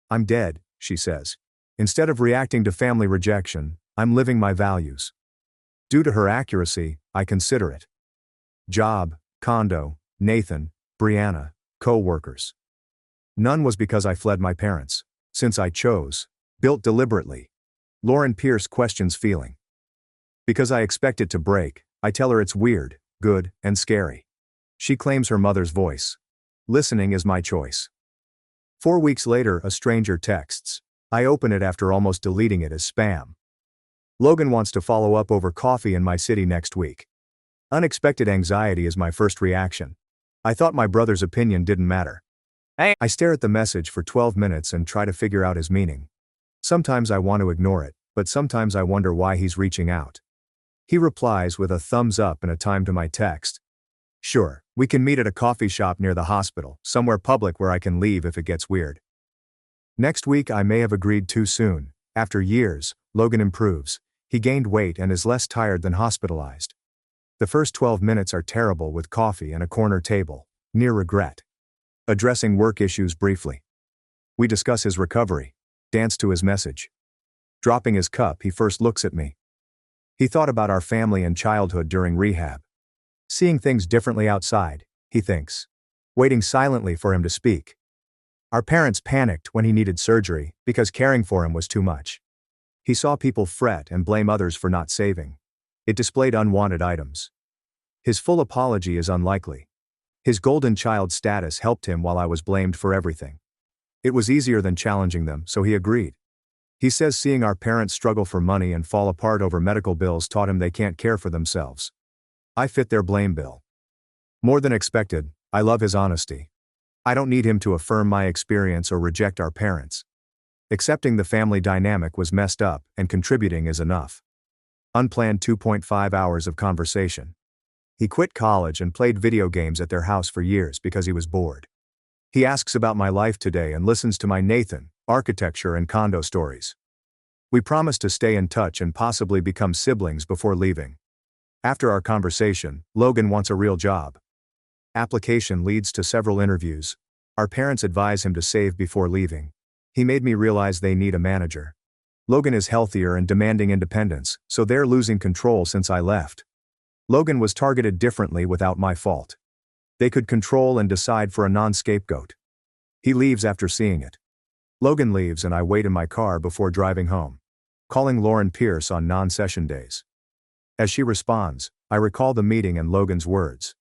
[SPEAKER 1] "I'm dead," she says. Instead of reacting to family rejection, I'm living my values. Due to her accuracy, I consider it. Job, condo, Nathan, Brianna, co-workers. None was because I fled my parents. Since I chose, built deliberately. Lauren Pierce questions feeling. Because I expect it to break, I tell her it's weird, good, and scary. She claims her mother's voice. Listening is my choice. 4 weeks later, a stranger texts. I open it after almost deleting it as spam. Logan wants to follow up over coffee in my city next week. Unexpected anxiety is my first reaction. I thought my brother's opinion didn't matter. I stare at the message for 12 minutes and try to figure out his meaning. Sometimes I want to ignore it, but sometimes I wonder why he's reaching out. He replies with a thumbs up and a time to my text. Sure, we can meet at a coffee shop near the hospital, somewhere public where I can leave if it gets weird. Next week I may have agreed too soon. After years, Logan improves. He gained weight and is less tired than hospitalized. The first 12 minutes are terrible with coffee and a corner table, near regret. Addressing work issues briefly. We discuss his recovery, dance to his message. Dropping his cup, he first looks at me. He thought about our family and childhood during rehab. Seeing things differently outside, he thinks. Waiting silently for him to speak. Our parents panicked when he needed surgery because caring for him was too much. He saw people fret and blame others for not saving. It displayed unwanted items. His full apology is unlikely. His golden child status helped him while I was blamed for everything. It was easier than challenging them, so he agreed. He says seeing our parents struggle for money and fall apart over medical bills taught him they can't care for themselves. I fit their blame bill. More than expected, I love his honesty. I don't need him to affirm my experience or reject our parents. Accepting the family dynamic was messed up, and contributing is enough. Unplanned 2.5 hours of conversation. He quit college and played video games at their house for years because he was bored. He asks about my life today and listens to my Nathan, architecture and condo stories. We promise to stay in touch and possibly become siblings before leaving. After our conversation, Logan wants a real job. Application leads to several interviews. Our parents advise him to save before leaving. He made me realize they need a manager. Logan is healthier and demanding independence, so they're losing control since I left. Logan was targeted differently without my fault. They could control and decide for a non-scapegoat. He leaves after seeing it. Logan leaves and I wait in my car before driving home, calling Lauren Pierce on non-session days. As she responds, I recall the meeting and Logan's words.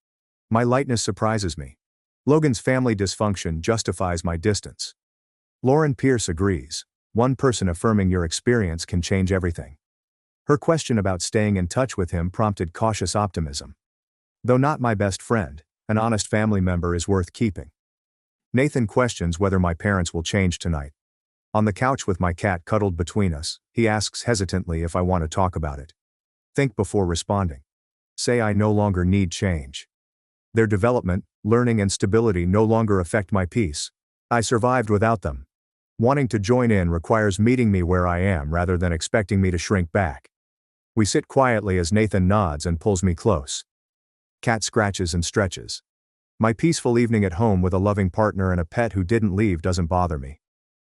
[SPEAKER 1] My lightness surprises me. Logan's family dysfunction justifies my distance. Lauren Pierce agrees. One person affirming your experience can change everything. Her question about staying in touch with him prompted cautious optimism. Though not my best friend, an honest family member is worth keeping. Nathan questions whether my parents will change tonight. On the couch with my cat cuddled between us, he asks hesitantly if I want to talk about it. Think before responding. Say I no longer need change. Their development, learning and stability no longer affect my peace. I survived without them. Wanting to join in requires meeting me where I am rather than expecting me to shrink back. We sit quietly as Nathan nods and pulls me close. Cat scratches and stretches. My peaceful evening at home with a loving partner and a pet who didn't leave doesn't bother me.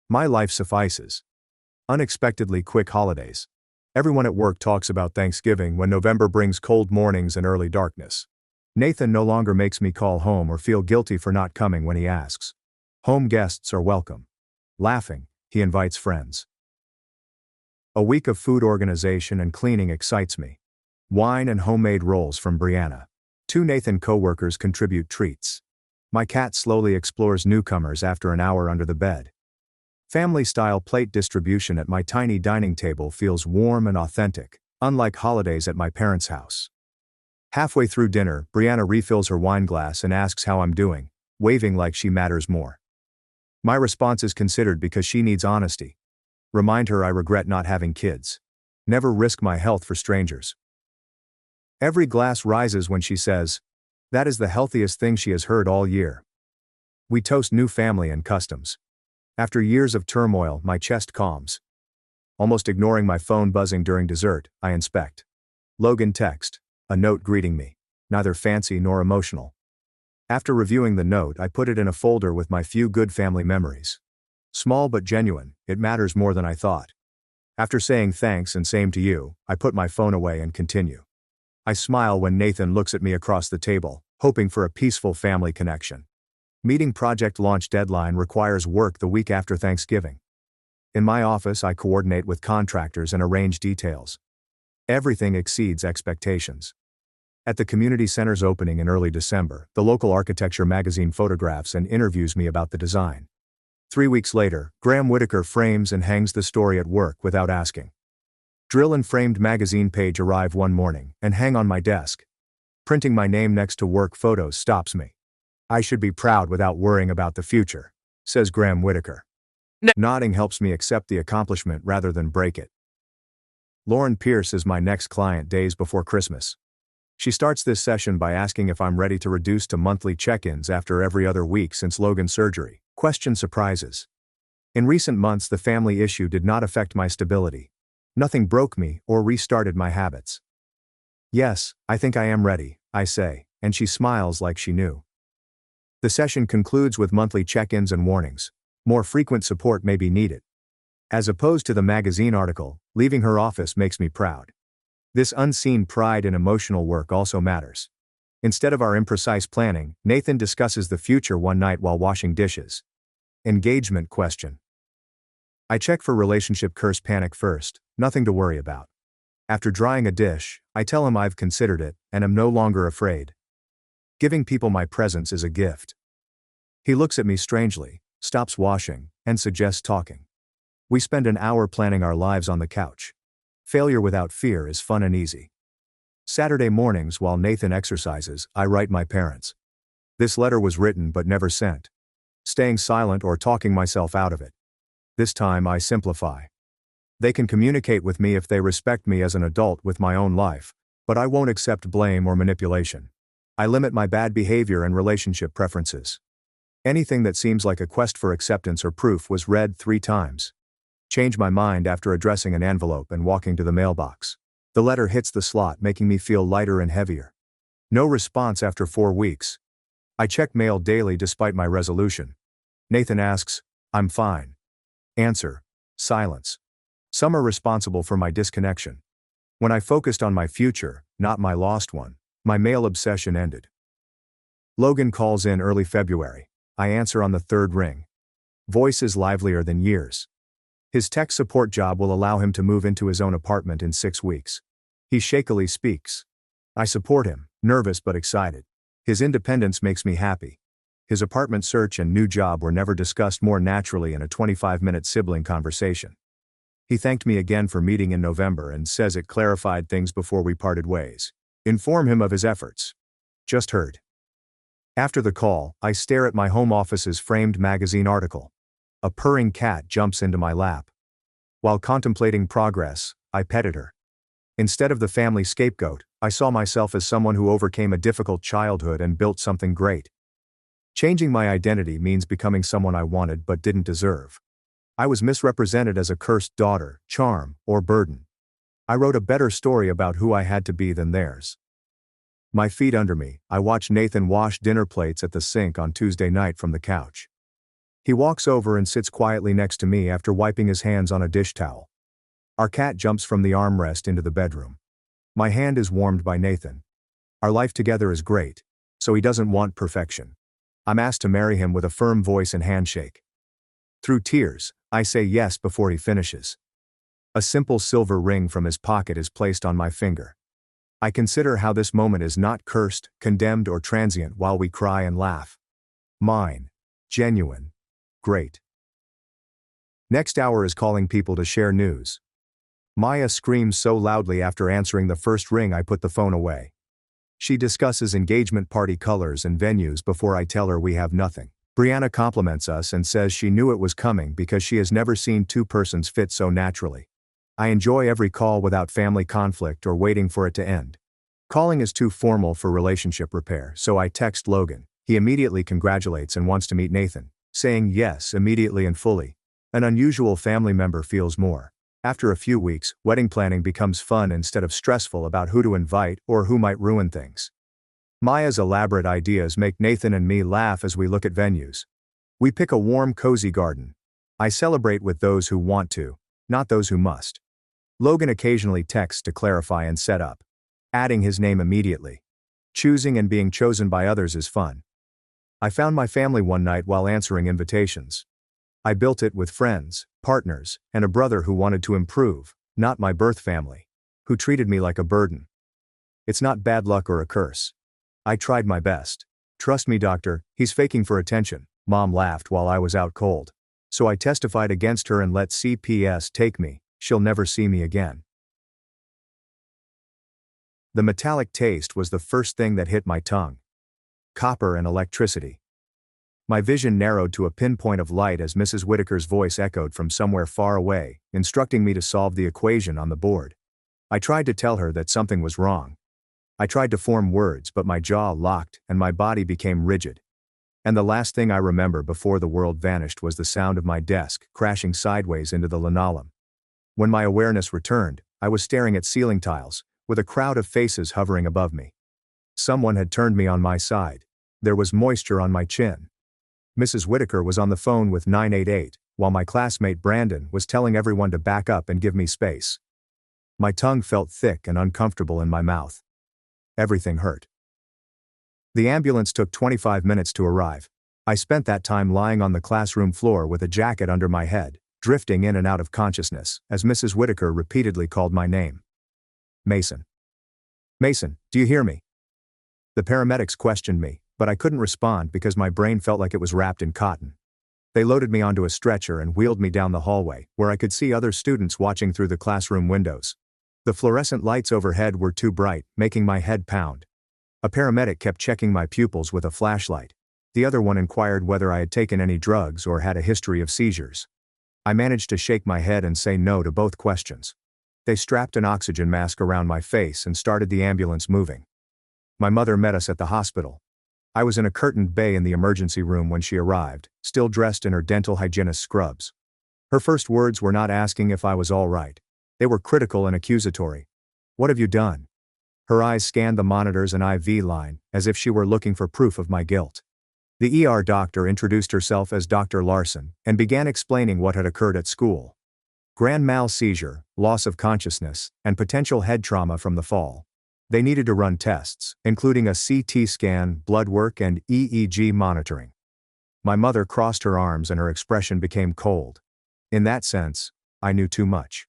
[SPEAKER 1] My life suffices. Unexpectedly quick holidays. Everyone at work talks about Thanksgiving when November brings cold mornings and early darkness. Nathan no longer makes me call home or feel guilty for not coming when he asks. Home guests are welcome. Laughing, he invites friends. A week of food organization and cleaning excites me. Wine and homemade rolls from Brianna. 2 Nathan co-workers contribute treats. My cat slowly explores newcomers after an hour under the bed. Family-style plate distribution at my tiny dining table feels warm and authentic, unlike holidays at my parents' house. Halfway through dinner, Brianna refills her wine glass and asks how I'm doing, waving like she matters more. My response is considered because she needs honesty. Remind her I regret not having kids. Never risk my health for strangers. Every glass rises when she says, that is the healthiest thing she has heard all year. We toast new family and customs. After years of turmoil, my chest calms. Almost ignoring my phone buzzing during dessert, I inspect. Logan text, a note greeting me, neither fancy nor emotional. After reviewing the note, I put it in a folder with my few good family memories. Small but genuine, it matters more than I thought. After saying thanks and same to you, I put my phone away and continue. I smile when Nathan looks at me across the table, hoping for a peaceful family connection. Meeting project launch deadline requires work the week after Thanksgiving. In my office, I coordinate with contractors and arrange details. Everything exceeds expectations. At the community center's opening in early December, the local architecture magazine photographs and interviews me about the design. 3 weeks later, Graham Whitaker frames and hangs the story at work without asking. Drill and framed magazine page arrive one morning and hang on my desk. Printing my name next to work photos stops me. I should be proud without worrying about the future, says Graham Whitaker. Nodding helps me accept the accomplishment rather than break it. Lauren Pierce is my next client days before Christmas. She starts this session by asking if I'm ready to reduce to monthly check-ins after every other week since Logan's surgery. Question surprises. In recent months, the family issue did not affect my stability. Nothing broke me or restarted my habits. Yes, I think I am ready, I say, and she smiles like she knew. The session concludes with monthly check-ins and warnings. More frequent support may be needed. As opposed to the magazine article, leaving her office makes me proud. This unseen pride in emotional work also matters. Instead of our imprecise planning, Nathan discusses the future one night while washing dishes. Engagement question. I check for relationship curse panic first, nothing to worry about. After drying a dish, I tell him I've considered it and am no longer afraid. Giving people my presence is a gift. He looks at me strangely, stops washing, and suggests talking. We spend an hour planning our lives on the couch. Failure without fear is fun and easy. Saturday mornings while Nathan exercises, I write my parents. This letter was written but never sent. Staying silent or talking myself out of it. This time I simplify. They can communicate with me if they respect me as an adult with my own life, but I won't accept blame or manipulation. I limit my bad behavior and relationship preferences. Anything that seems like a quest for acceptance or proof was read 3 times. Change my mind after addressing an envelope and walking to the mailbox. The letter hits the slot, making me feel lighter and heavier. No response after 4 weeks. I check mail daily despite my resolution. Nathan asks, I'm fine. Answer, silence. Some are responsible for my disconnection. When I focused on my future, not my lost one, my mail obsession ended. Logan calls in early February. I answer on the 3rd ring. Voice is livelier than years. His tech support job will allow him to move into his own apartment in 6 weeks. He shakily speaks. I support him, nervous but excited. His independence makes me happy. His apartment search and new job were never discussed more naturally in a 25-minute sibling conversation. He thanked me again for meeting in November and says it clarified things before we parted ways. Inform him of his efforts. Just heard. After the call, I stare at my home office's framed magazine article. A purring cat jumps into my lap. While contemplating progress, I petted her. Instead of the family scapegoat, I saw myself as someone who overcame a difficult childhood and built something great. Changing my identity means becoming someone I wanted but didn't deserve. I was misrepresented as a cursed daughter, charm, or burden. I wrote a better story about who I had to be than theirs. My feet under me, I watch Nathan wash dinner plates at the sink on Tuesday night from the couch. He walks over and sits quietly next to me after wiping his hands on a dish towel. Our cat jumps from the armrest into the bedroom. My hand is warmed by Nathan. Our life together is great, so he doesn't want perfection. I'm asked to marry him with a firm voice and handshake. Through tears, I say yes before he finishes. A simple silver ring from his pocket is placed on my finger. I consider how this moment is not cursed, condemned, or transient while we cry and laugh. Mine. Genuine. Great. Next hour is calling people to share news. Maya screams so loudly after answering the first ring I put the phone away. She discusses engagement party colors and venues before I tell her we have nothing. Brianna compliments us and says she knew it was coming because she has never seen two persons fit so naturally. I enjoy every call without family conflict or waiting for it to end. Calling is too formal for relationship repair, so I text Logan. He immediately congratulates and wants to meet Nathan, saying yes immediately and fully. An unusual family member feels more. After a few weeks, wedding planning becomes fun instead of stressful about who to invite or who might ruin things. Maya's elaborate ideas make Nathan and me laugh as we look at venues. We pick a warm, cozy garden. I celebrate with those who want to, not those who must. Logan occasionally texts to clarify and set up, adding his name immediately. Choosing and being chosen by others is fun. I found my family one night while answering invitations. I built it with friends, partners, and a brother who wanted to improve, not my birth family, who treated me like a burden. It's not bad luck or a curse. I tried my best. Trust me, doctor, he's faking for attention. Mom laughed while I was out cold. So I testified against her and let CPS take me. She'll never see me again. The metallic taste was the first thing that hit my tongue. Copper and electricity. My vision narrowed to a pinpoint of light as Mrs. Whitaker's voice echoed from somewhere far away, instructing me to solve the equation on the board. I tried to tell her that something was wrong. I tried to form words, but my jaw locked and my body became rigid. And the last thing I remember before the world vanished was the sound of my desk crashing sideways into the linoleum. When my awareness returned, I was staring at ceiling tiles, with a crowd of faces hovering above me. Someone had turned me on my side. There was moisture on my chin. Mrs. Whitaker was on the phone with 988, while my classmate Brandon was telling everyone to back up and give me space. My tongue felt thick and uncomfortable in my mouth. Everything hurt. The ambulance took 25 minutes to arrive. I spent that time lying on the classroom floor with a jacket under my head, drifting in and out of consciousness, as Mrs. Whitaker repeatedly called my name. Mason. Mason, do you hear me? The paramedics questioned me, but I couldn't respond because my brain felt like it was wrapped in cotton. They loaded me onto a stretcher and wheeled me down the hallway, where I could see other students watching through the classroom windows. The fluorescent lights overhead were too bright, making my head pound. A paramedic kept checking my pupils with a flashlight. The other one inquired whether I had taken any drugs or had a history of seizures. I managed to shake my head and say no to both questions. They strapped an oxygen mask around my face and started the ambulance moving. My mother met us at the hospital. I was in a curtained bay in the emergency room when she arrived, still dressed in her dental hygienist scrubs. Her first words were not asking if I was all right. They were critical and accusatory. What have you done? Her eyes scanned the monitors and IV line, as if she were looking for proof of my guilt. The ER doctor introduced herself as Dr. Larson, and began explaining what had occurred at school. Grand mal seizure, loss of consciousness, and potential head trauma from the fall. They needed to run tests, including a CT scan, blood work, and EEG monitoring. My mother crossed her arms and her expression became cold. In that sense, I knew too much.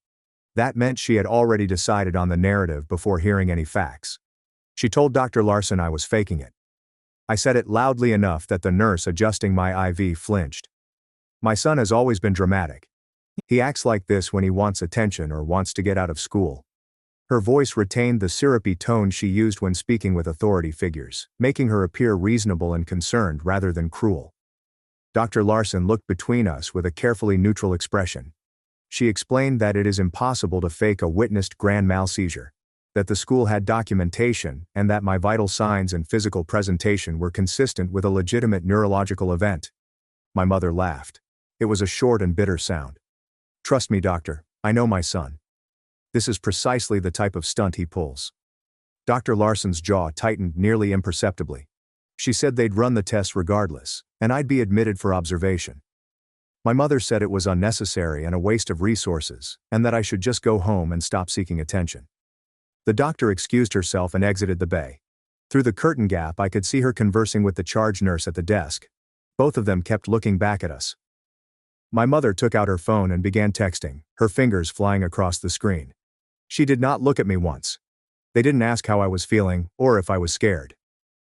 [SPEAKER 1] That meant she had already decided on the narrative before hearing any facts. She told Dr. Larson I was faking it. I said it loudly enough that the nurse adjusting my IV flinched. My son has always been dramatic. He acts like this when he wants attention or wants to get out of school. Her voice retained the syrupy tone she used when speaking with authority figures, making her appear reasonable and concerned rather than cruel. Dr. Larson looked between us with a carefully neutral expression. She explained that it is impossible to fake a witnessed grand mal seizure, that the school had documentation, and that my vital signs and physical presentation were consistent with a legitimate neurological event. My mother laughed. It was a short and bitter sound. Trust me, doctor, I know my son. This is precisely the type of stunt he pulls. Dr. Larson's jaw tightened nearly imperceptibly. She said they'd run the tests regardless, and I'd be admitted for observation. My mother said it was unnecessary and a waste of resources, and that I should just go home and stop seeking attention. The doctor excused herself and exited the bay. Through the curtain gap I could see her conversing with the charge nurse at the desk. Both of them kept looking back at us. My mother took out her phone and began texting, her fingers flying across the screen. She did not look at me once. They didn't ask how I was feeling, or if I was scared.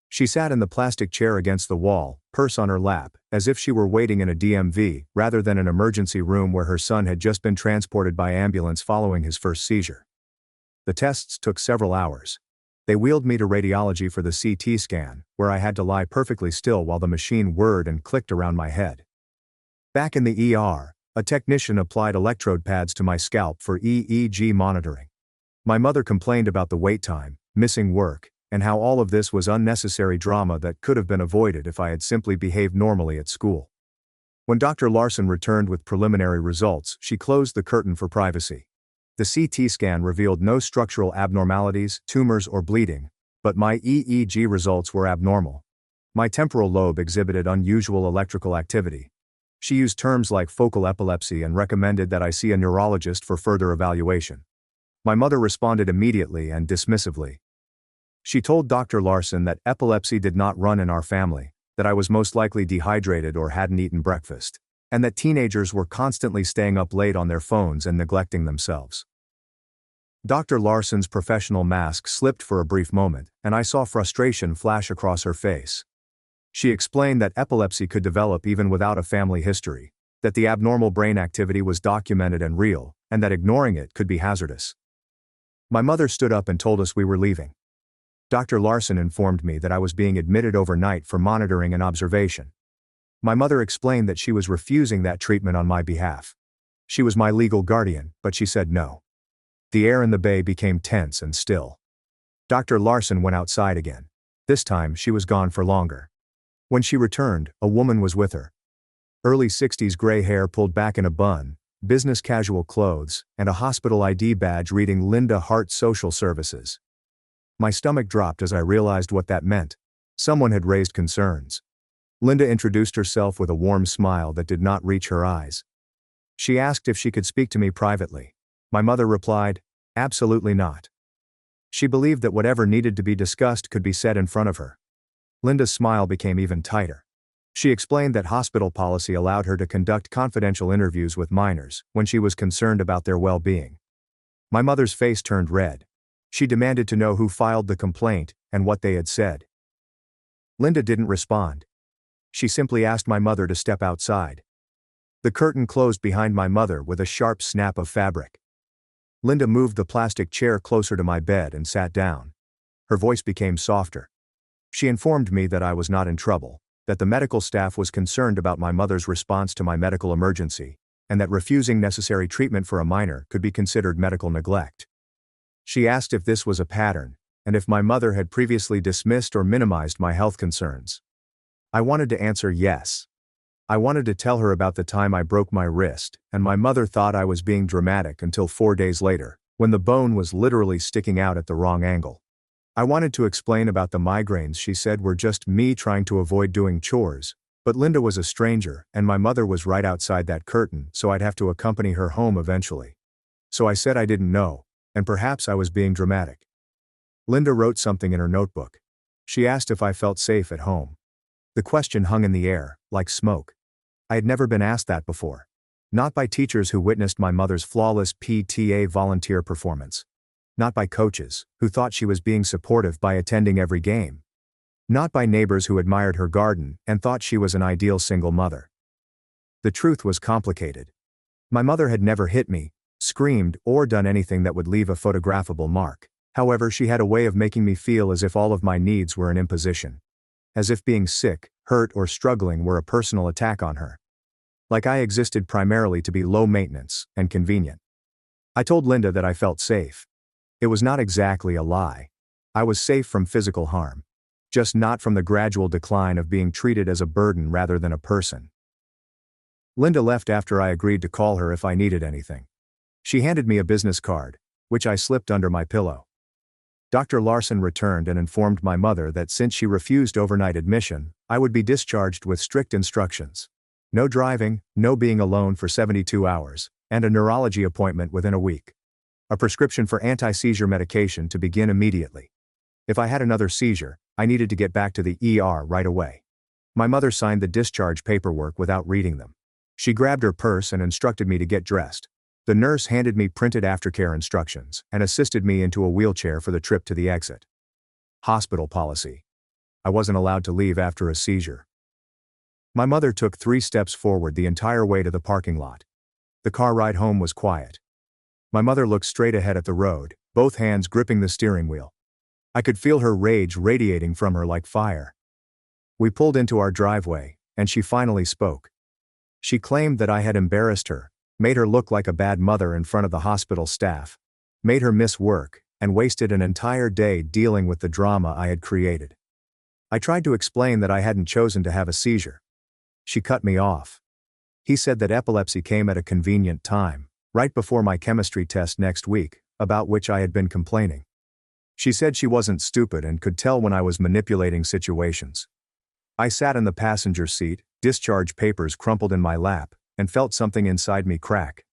[SPEAKER 1] She sat in the plastic chair against the wall, purse on her lap, as if she were waiting in a DMV, rather than an emergency room where her son had just been transported by ambulance following his first seizure. The tests took several hours. They wheeled me to radiology for the CT scan, where I had to lie perfectly still while the machine whirred and clicked around my head. Back in the ER, a technician applied electrode pads to my scalp for EEG monitoring. My mother complained about the wait time, missing work, and how all of this was unnecessary drama that could have been avoided if I had simply behaved normally at school. When Dr. Larson returned with preliminary results, she closed the curtain for privacy. The CT scan revealed no structural abnormalities, tumors, or bleeding, but my EEG results were abnormal. My temporal lobe exhibited unusual electrical activity. She used terms like focal epilepsy and recommended that I see a neurologist for further evaluation. My mother responded immediately and dismissively. She told Dr. Larson that epilepsy did not run in our family, that I was most likely dehydrated or hadn't eaten breakfast, and that teenagers were constantly staying up late on their phones and neglecting themselves. Dr. Larson's professional mask slipped for a brief moment, and I saw frustration flash across her face. She explained that epilepsy could develop even without a family history, that the abnormal brain activity was documented and real, and that ignoring it could be hazardous. My mother stood up and told us we were leaving. Dr. Larson informed me that I was being admitted overnight for monitoring and observation. My mother explained that she was refusing that treatment on my behalf. She was my legal guardian, but she said no. The air in the bay became tense and still. Dr. Larson went outside again. This time she was gone for longer. When she returned, a woman was with her. Early 60s gray hair pulled back in a bun, business casual clothes, and a hospital ID badge reading Linda Hart Social Services. My stomach dropped as I realized what that meant. Someone had raised concerns. Linda introduced herself with a warm smile that did not reach her eyes. She asked if she could speak to me privately. My mother replied, "Absolutely not." She believed that whatever needed to be discussed could be said in front of her. Linda's smile became even tighter. She explained that hospital policy allowed her to conduct confidential interviews with minors when she was concerned about their well-being. My mother's face turned red. She demanded to know who filed the complaint and what they had said. Linda didn't respond. She simply asked my mother to step outside. The curtain closed behind my mother with a sharp snap of fabric. Linda moved the plastic chair closer to my bed and sat down. Her voice became softer. She informed me that I was not in trouble, that the medical staff was concerned about my mother's response to my medical emergency, and that refusing necessary treatment for a minor could be considered medical neglect. She asked if this was a pattern, and if my mother had previously dismissed or minimized my health concerns. I wanted to answer yes. I wanted to tell her about the time I broke my wrist, and my mother thought I was being dramatic until 4 days later, when the bone was literally sticking out at the wrong angle. I wanted to explain about the migraines she said were just me trying to avoid doing chores, but Linda was a stranger, and my mother was right outside that curtain, so I'd have to accompany her home eventually. So I said I didn't know, and perhaps I was being dramatic. Linda wrote something in her notebook. She asked if I felt safe at home. The question hung in the air, like smoke. I had never been asked that before. Not by teachers who witnessed my mother's flawless PTA volunteer performance. Not by coaches, who thought she was being supportive by attending every game. Not by neighbors who admired her garden and thought she was an ideal single mother. The truth was complicated. My mother had never hit me, screamed, or done anything that would leave a photographable mark. However, she had a way of making me feel as if all of my needs were an imposition. As if being sick, hurt, or struggling were a personal attack on her. Like I existed primarily to be low maintenance and convenient. I told Linda that I felt safe. It was not exactly a lie. I was safe from physical harm. Just not from the gradual decline of being treated as a burden rather than a person. Linda left after I agreed to call her if I needed anything. She handed me a business card, which I slipped under my pillow. Dr. Larson returned and informed my mother that since she refused overnight admission, I would be discharged with strict instructions. No driving, no being alone for 72 hours, and a neurology appointment within a week. A prescription for anti-seizure medication to begin immediately. If I had another seizure, I needed to get back to the ER right away. My mother signed the discharge paperwork without reading them. She grabbed her purse and instructed me to get dressed. The nurse handed me printed aftercare instructions and assisted me into a wheelchair for the trip to the exit. Hospital policy. I wasn't allowed to leave after a seizure. My mother took 3 steps forward the entire way to the parking lot. The car ride home was quiet. My mother looked straight ahead at the road, both hands gripping the steering wheel. I could feel her rage radiating from her like fire. We pulled into our driveway, and she finally spoke. She claimed that I had embarrassed her, made her look like a bad mother in front of the hospital staff, made her miss work, and wasted an entire day dealing with the drama I had created. I tried to explain that I hadn't chosen to have a seizure. She cut me off. He said that epilepsy came at a convenient time, right before my chemistry test next week, about which I had been complaining. She said she wasn't stupid and could tell when I was manipulating situations. I sat in the passenger seat, discharge papers crumpled in my lap, and felt something inside me crack.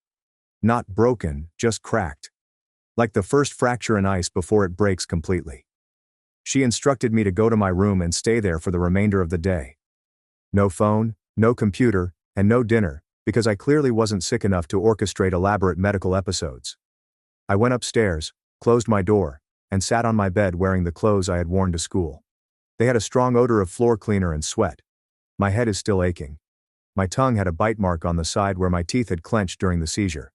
[SPEAKER 1] Not broken, just cracked. Like the first fracture in ice before it breaks completely. She instructed me to go to my room and stay there for the remainder of the day. No phone, no computer, and no dinner, because I clearly wasn't sick enough to orchestrate elaborate medical episodes. I went upstairs, closed my door, and sat on my bed wearing the clothes I had worn to school. They had a strong odor of floor cleaner and sweat. My head is still aching. My tongue had a bite mark on the side where my teeth had clenched during the seizure.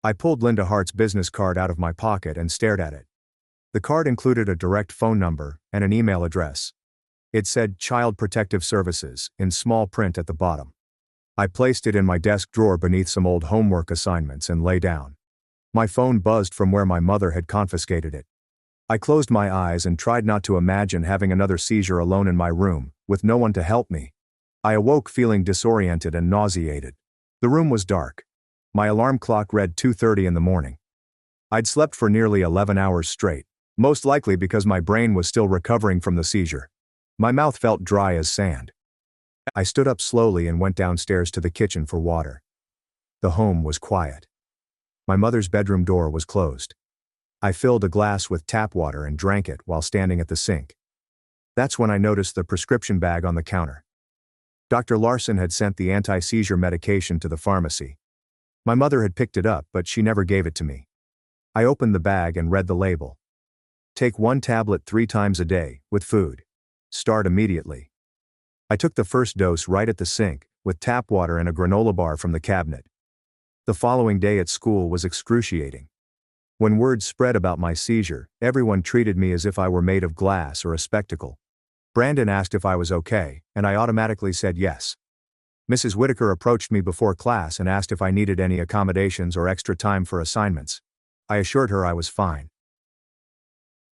[SPEAKER 1] I pulled Linda Hart's business card out of my pocket and stared at it. The card included a direct phone number and an email address. It said Child Protective Services in small print at the bottom. I placed it in my desk drawer beneath some old homework assignments and lay down. My phone buzzed from where my mother had confiscated it. I closed my eyes and tried not to imagine having another seizure alone in my room, with no one to help me. I awoke feeling disoriented and nauseated. The room was dark. My alarm clock read 2:30 in the morning. I'd slept for nearly 11 hours straight, most likely because my brain was still recovering from the seizure. My mouth felt dry as sand. I stood up slowly and went downstairs to the kitchen for water. The home was quiet. My mother's bedroom door was closed. I filled a glass with tap water and drank it while standing at the sink. That's when I noticed the prescription bag on the counter. Dr. Larson had sent the anti-seizure medication to the pharmacy. My mother had picked it up, but she never gave it to me. I opened the bag and read the label. Take 1 tablet 3 times a day, with food. Start immediately. I took the first dose right at the sink, with tap water and a granola bar from the cabinet. The following day at school was excruciating. When word spread about my seizure, everyone treated me as if I were made of glass or a spectacle. Brandon asked if I was okay, and I automatically said yes. Mrs. Whitaker approached me before class and asked if I needed any accommodations or extra time for assignments. I assured her I was fine.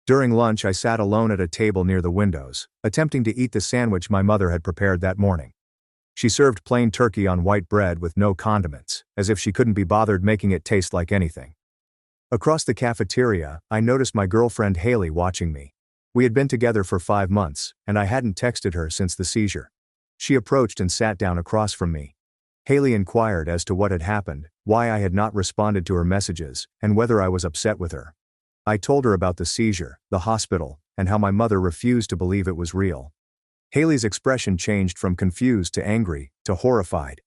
[SPEAKER 1] During lunch, I sat alone at a table near the windows, attempting to eat the sandwich my mother had prepared that morning. She served plain turkey on white bread with no condiments, as if she couldn't be bothered making it taste like anything. Across the cafeteria, I noticed my girlfriend Haley watching me. We had been together for 5 months, and I hadn't texted her since the seizure. She approached and sat down across from me. Haley inquired as to what had happened, why I had not responded to her messages, and whether I was upset with her. I told her about the seizure, the hospital, and how my mother refused to believe it was real. Haley's expression changed from confused to angry, to horrified.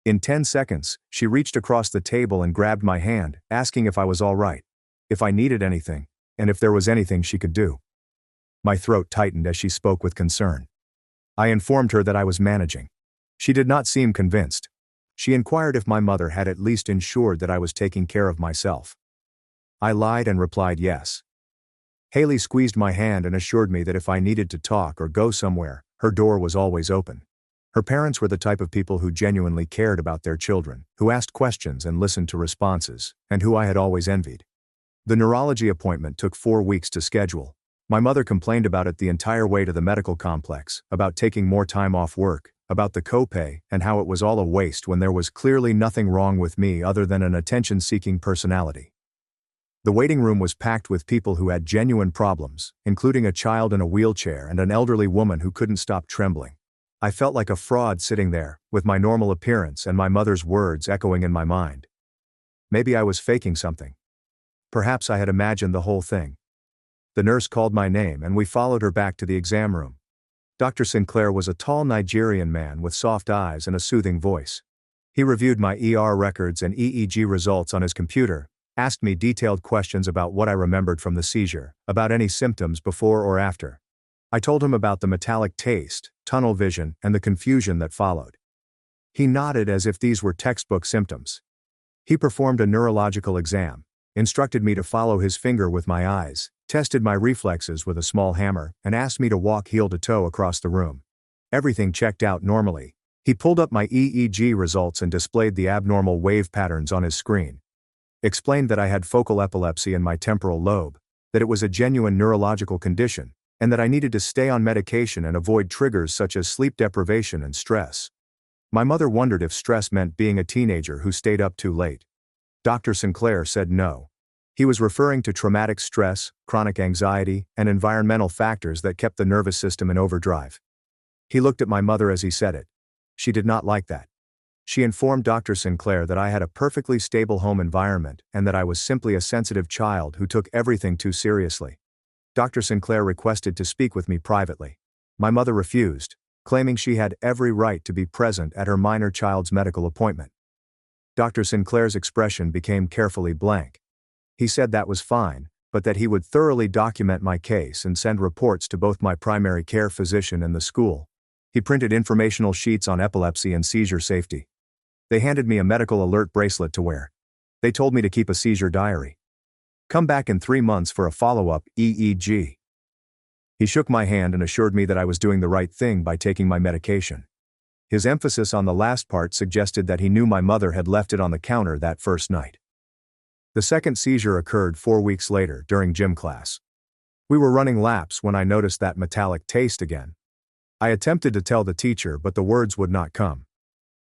[SPEAKER 1] In 10 seconds, she reached across the table and grabbed my hand, asking if I was all right, if I needed anything, and if there was anything she could do. My throat tightened as she spoke with concern. I informed her that I was managing. She did not seem convinced. She inquired if my mother had at least ensured that I was taking care of myself. I lied and replied yes. Haley squeezed my hand and assured me that if I needed to talk or go somewhere, her door was always open. Her parents were the type of people who genuinely cared about their children, who asked questions and listened to responses, and who I had always envied. The neurology appointment took 4 weeks to schedule. My mother complained about it the entire way to the medical complex, about taking more time off work, about the copay, and how it was all a waste when there was clearly nothing wrong with me other than an attention-seeking personality. The waiting room was packed with people who had genuine problems, including a child in a wheelchair and an elderly woman who couldn't stop trembling. I felt like a fraud sitting there, with my normal appearance and my mother's words echoing in my mind. Maybe I was faking something. Perhaps I had imagined the whole thing. The nurse called my name and we followed her back to the exam room. Dr. Sinclair was a tall Nigerian man with soft eyes and a soothing voice. He reviewed my ER records and EEG results on his computer, asked me detailed questions about what I remembered from the seizure, about any symptoms before or after. I told him about the metallic taste, tunnel vision, and the confusion that followed. He nodded as if these were textbook symptoms. He performed a neurological exam, instructed me to follow his finger with my eyes, tested my reflexes with a small hammer, and asked me to walk heel to toe across the room. Everything checked out normally. He pulled up my EEG results and displayed the abnormal wave patterns on his screen. Explained that I had focal epilepsy in my temporal lobe, that it was a genuine neurological condition, and that I needed to stay on medication and avoid triggers such as sleep deprivation and stress. My mother wondered if stress meant being a teenager who stayed up too late. Dr. Sinclair said no. He was referring to traumatic stress, chronic anxiety, and environmental factors that kept the nervous system in overdrive. He looked at my mother as he said it. She did not like that. She informed Dr. Sinclair that I had a perfectly stable home environment and that I was simply a sensitive child who took everything too seriously. Dr. Sinclair requested to speak with me privately. My mother refused, claiming she had every right to be present at her minor child's medical appointment. Dr. Sinclair's expression became carefully blank. He said that was fine, but that he would thoroughly document my case and send reports to both my primary care physician and the school. He printed informational sheets on epilepsy and seizure safety. They handed me a medical alert bracelet to wear. They told me to keep a seizure diary. Come back in 3 months for a follow-up EEG. He shook my hand and assured me that I was doing the right thing by taking my medication. His emphasis on the last part suggested that he knew my mother had left it on the counter that first night. The second seizure occurred 4 weeks later during gym class. We were running laps when I noticed that metallic taste again. I attempted to tell the teacher, but the words would not come.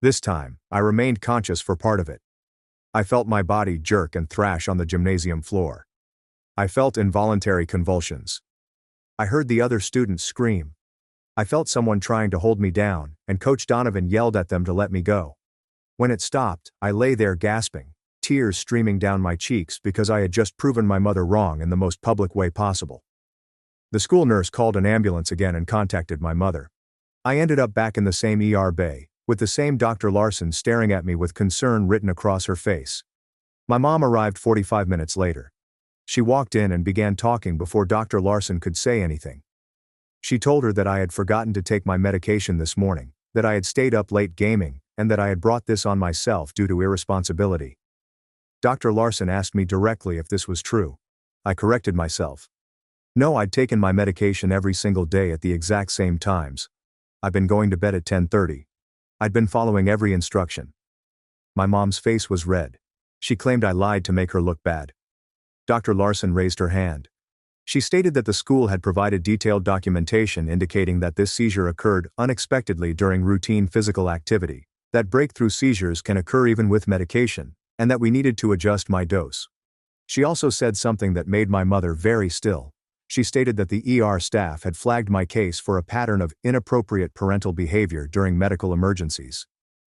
[SPEAKER 1] This time, I remained conscious for part of it. I felt my body jerk and thrash on the gymnasium floor. I felt involuntary convulsions. I heard the other students scream. I felt someone trying to hold me down, and Coach Donovan yelled at them to let me go. When it stopped, I lay there gasping, tears streaming down my cheeks because I had just proven my mother wrong in the most public way possible. The school nurse called an ambulance again and contacted my mother. I ended up back in the same ER bay, with the same Dr. Larson staring at me with concern written across her face. My mom arrived 45 minutes later. She walked in and began talking before Dr. Larson could say anything. She told her that I had forgotten to take my medication this morning, that I had stayed up late gaming, and that I had brought this on myself due to irresponsibility. Dr. Larson asked me directly if this was true. I corrected myself. No, I'd taken my medication every single day at the exact same times. I'd been going to bed at 10:30. I'd been following every instruction. My mom's face was red. She claimed I lied to make her look bad. Dr. Larson raised her hand. She stated that the school had provided detailed documentation indicating that this seizure occurred unexpectedly during routine physical activity, that breakthrough seizures can occur even with medication, and that we needed to adjust my dose. She also said something that made my mother very still. She stated that the ER staff had flagged my case for a pattern of inappropriate parental behavior during medical emergencies.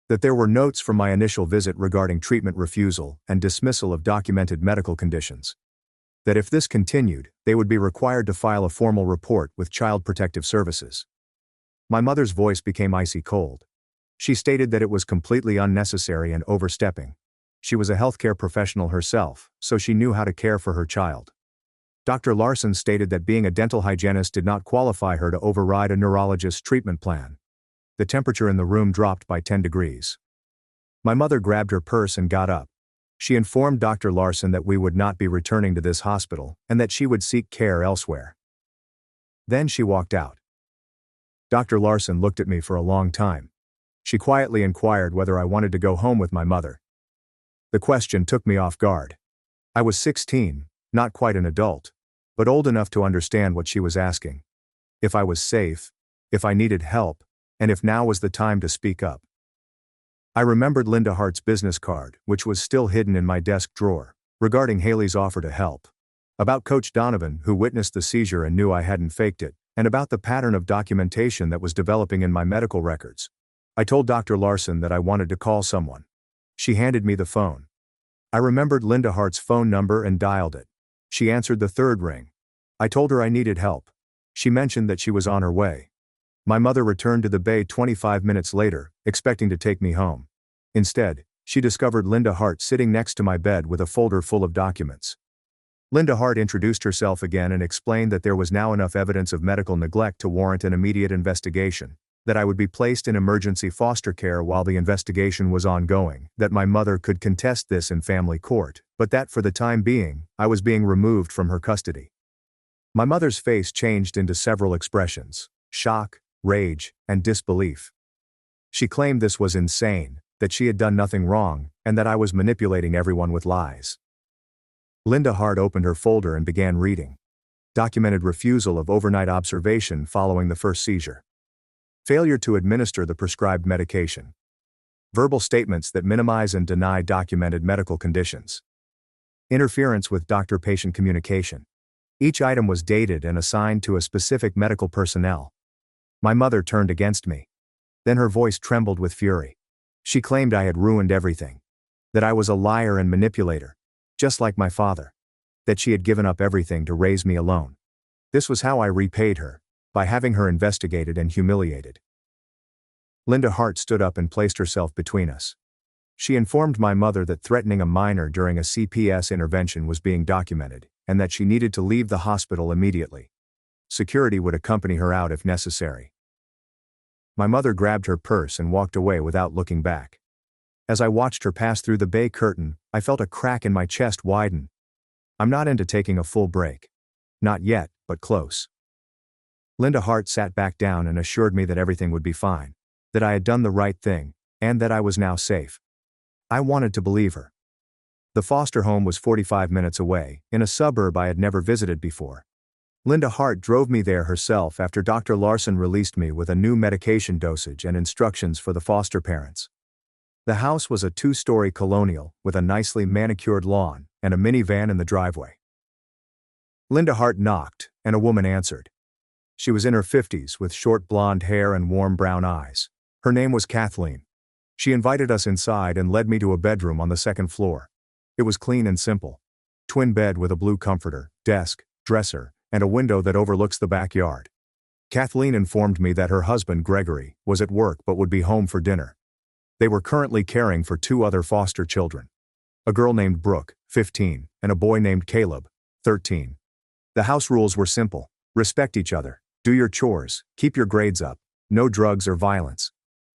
[SPEAKER 1] That there were notes from my initial visit regarding treatment refusal and dismissal of documented medical conditions. That if this continued, they would be required to file a formal report with Child Protective Services. My mother's voice became icy cold. She stated that it was completely unnecessary and overstepping. She was a healthcare professional herself, so she knew how to care for her child. Dr. Larson stated that being a dental hygienist did not qualify her to override a neurologist's treatment plan. The temperature in the room dropped by 10 degrees. My mother grabbed her purse and got up. She informed Dr. Larson that we would not be returning to this hospital and that she would seek care elsewhere. Then she walked out. Dr. Larson looked at me for a long time. She quietly inquired whether I wanted to go home with my mother. The question took me off guard. I was 16, not quite an adult, but old enough to understand what she was asking. If I was safe, if I needed help, and if now was the time to speak up. I remembered Linda Hart's business card, which was still hidden in my desk drawer, regarding Haley's offer to help. About Coach Donovan, who witnessed the seizure and knew I hadn't faked it, and about the pattern of documentation that was developing in my medical records. I told Dr. Larson that I wanted to call someone. She handed me the phone. I remembered Linda Hart's phone number and dialed it. She answered the third ring. I told her I needed help. She mentioned that she was on her way. My mother returned to the bay 25 minutes later, expecting to take me home. Instead, she discovered Linda Hart sitting next to my bed with a folder full of documents. Linda Hart introduced herself again and explained that there was now enough evidence of medical neglect to warrant an immediate investigation, that I would be placed in emergency foster care while the investigation was ongoing, that my mother could contest this in family court, but that for the time being, I was being removed from her custody. My mother's face changed into several expressions: shock, rage, and disbelief. She claimed this was insane, that she had done nothing wrong, and that I was manipulating everyone with lies. Linda Hart opened her folder and began reading. Documented refusal of overnight observation following the first seizure. Failure to administer the prescribed medication. Verbal statements that minimize and deny documented medical conditions. Interference with doctor-patient communication. Each item was dated and assigned to a specific medical personnel. My mother turned against me. Then her voice trembled with fury. She claimed I had ruined everything. That I was a liar and manipulator, just like my father. That she had given up everything to raise me alone. This was how I repaid her, by having her investigated and humiliated. Linda Hart stood up and placed herself between us. She informed my mother that threatening a minor during a CPS intervention was being documented, and that she needed to leave the hospital immediately. Security would accompany her out if necessary. My mother grabbed her purse and walked away without looking back. As I watched her pass through the bay curtain, I felt a crack in my chest widen. I'm not into taking a full break. Not yet, but close. Linda Hart sat back down and assured me that everything would be fine, that I had done the right thing, and that I was now safe. I wanted to believe her. The foster home was 45 minutes away, in a suburb I had never visited before. Linda Hart drove me there herself after Dr. Larson released me with a new medication dosage and instructions for the foster parents. The house was a 2-story colonial with a nicely manicured lawn and a minivan in the driveway. Linda Hart knocked, and a woman answered. She was in her 50s with short blonde hair and warm brown eyes. Her name was Kathleen. She invited us inside and led me to a bedroom on the second floor. It was clean and simple. Twin bed with a blue comforter, desk, dresser, and a window that overlooks the backyard. Kathleen informed me that her husband, Gregory, was at work but would be home for dinner. They were currently caring for 2 other foster children. A girl named Brooke, 15, and a boy named Caleb, 13. The house rules were simple: respect each other, do your chores, keep your grades up, no drugs or violence.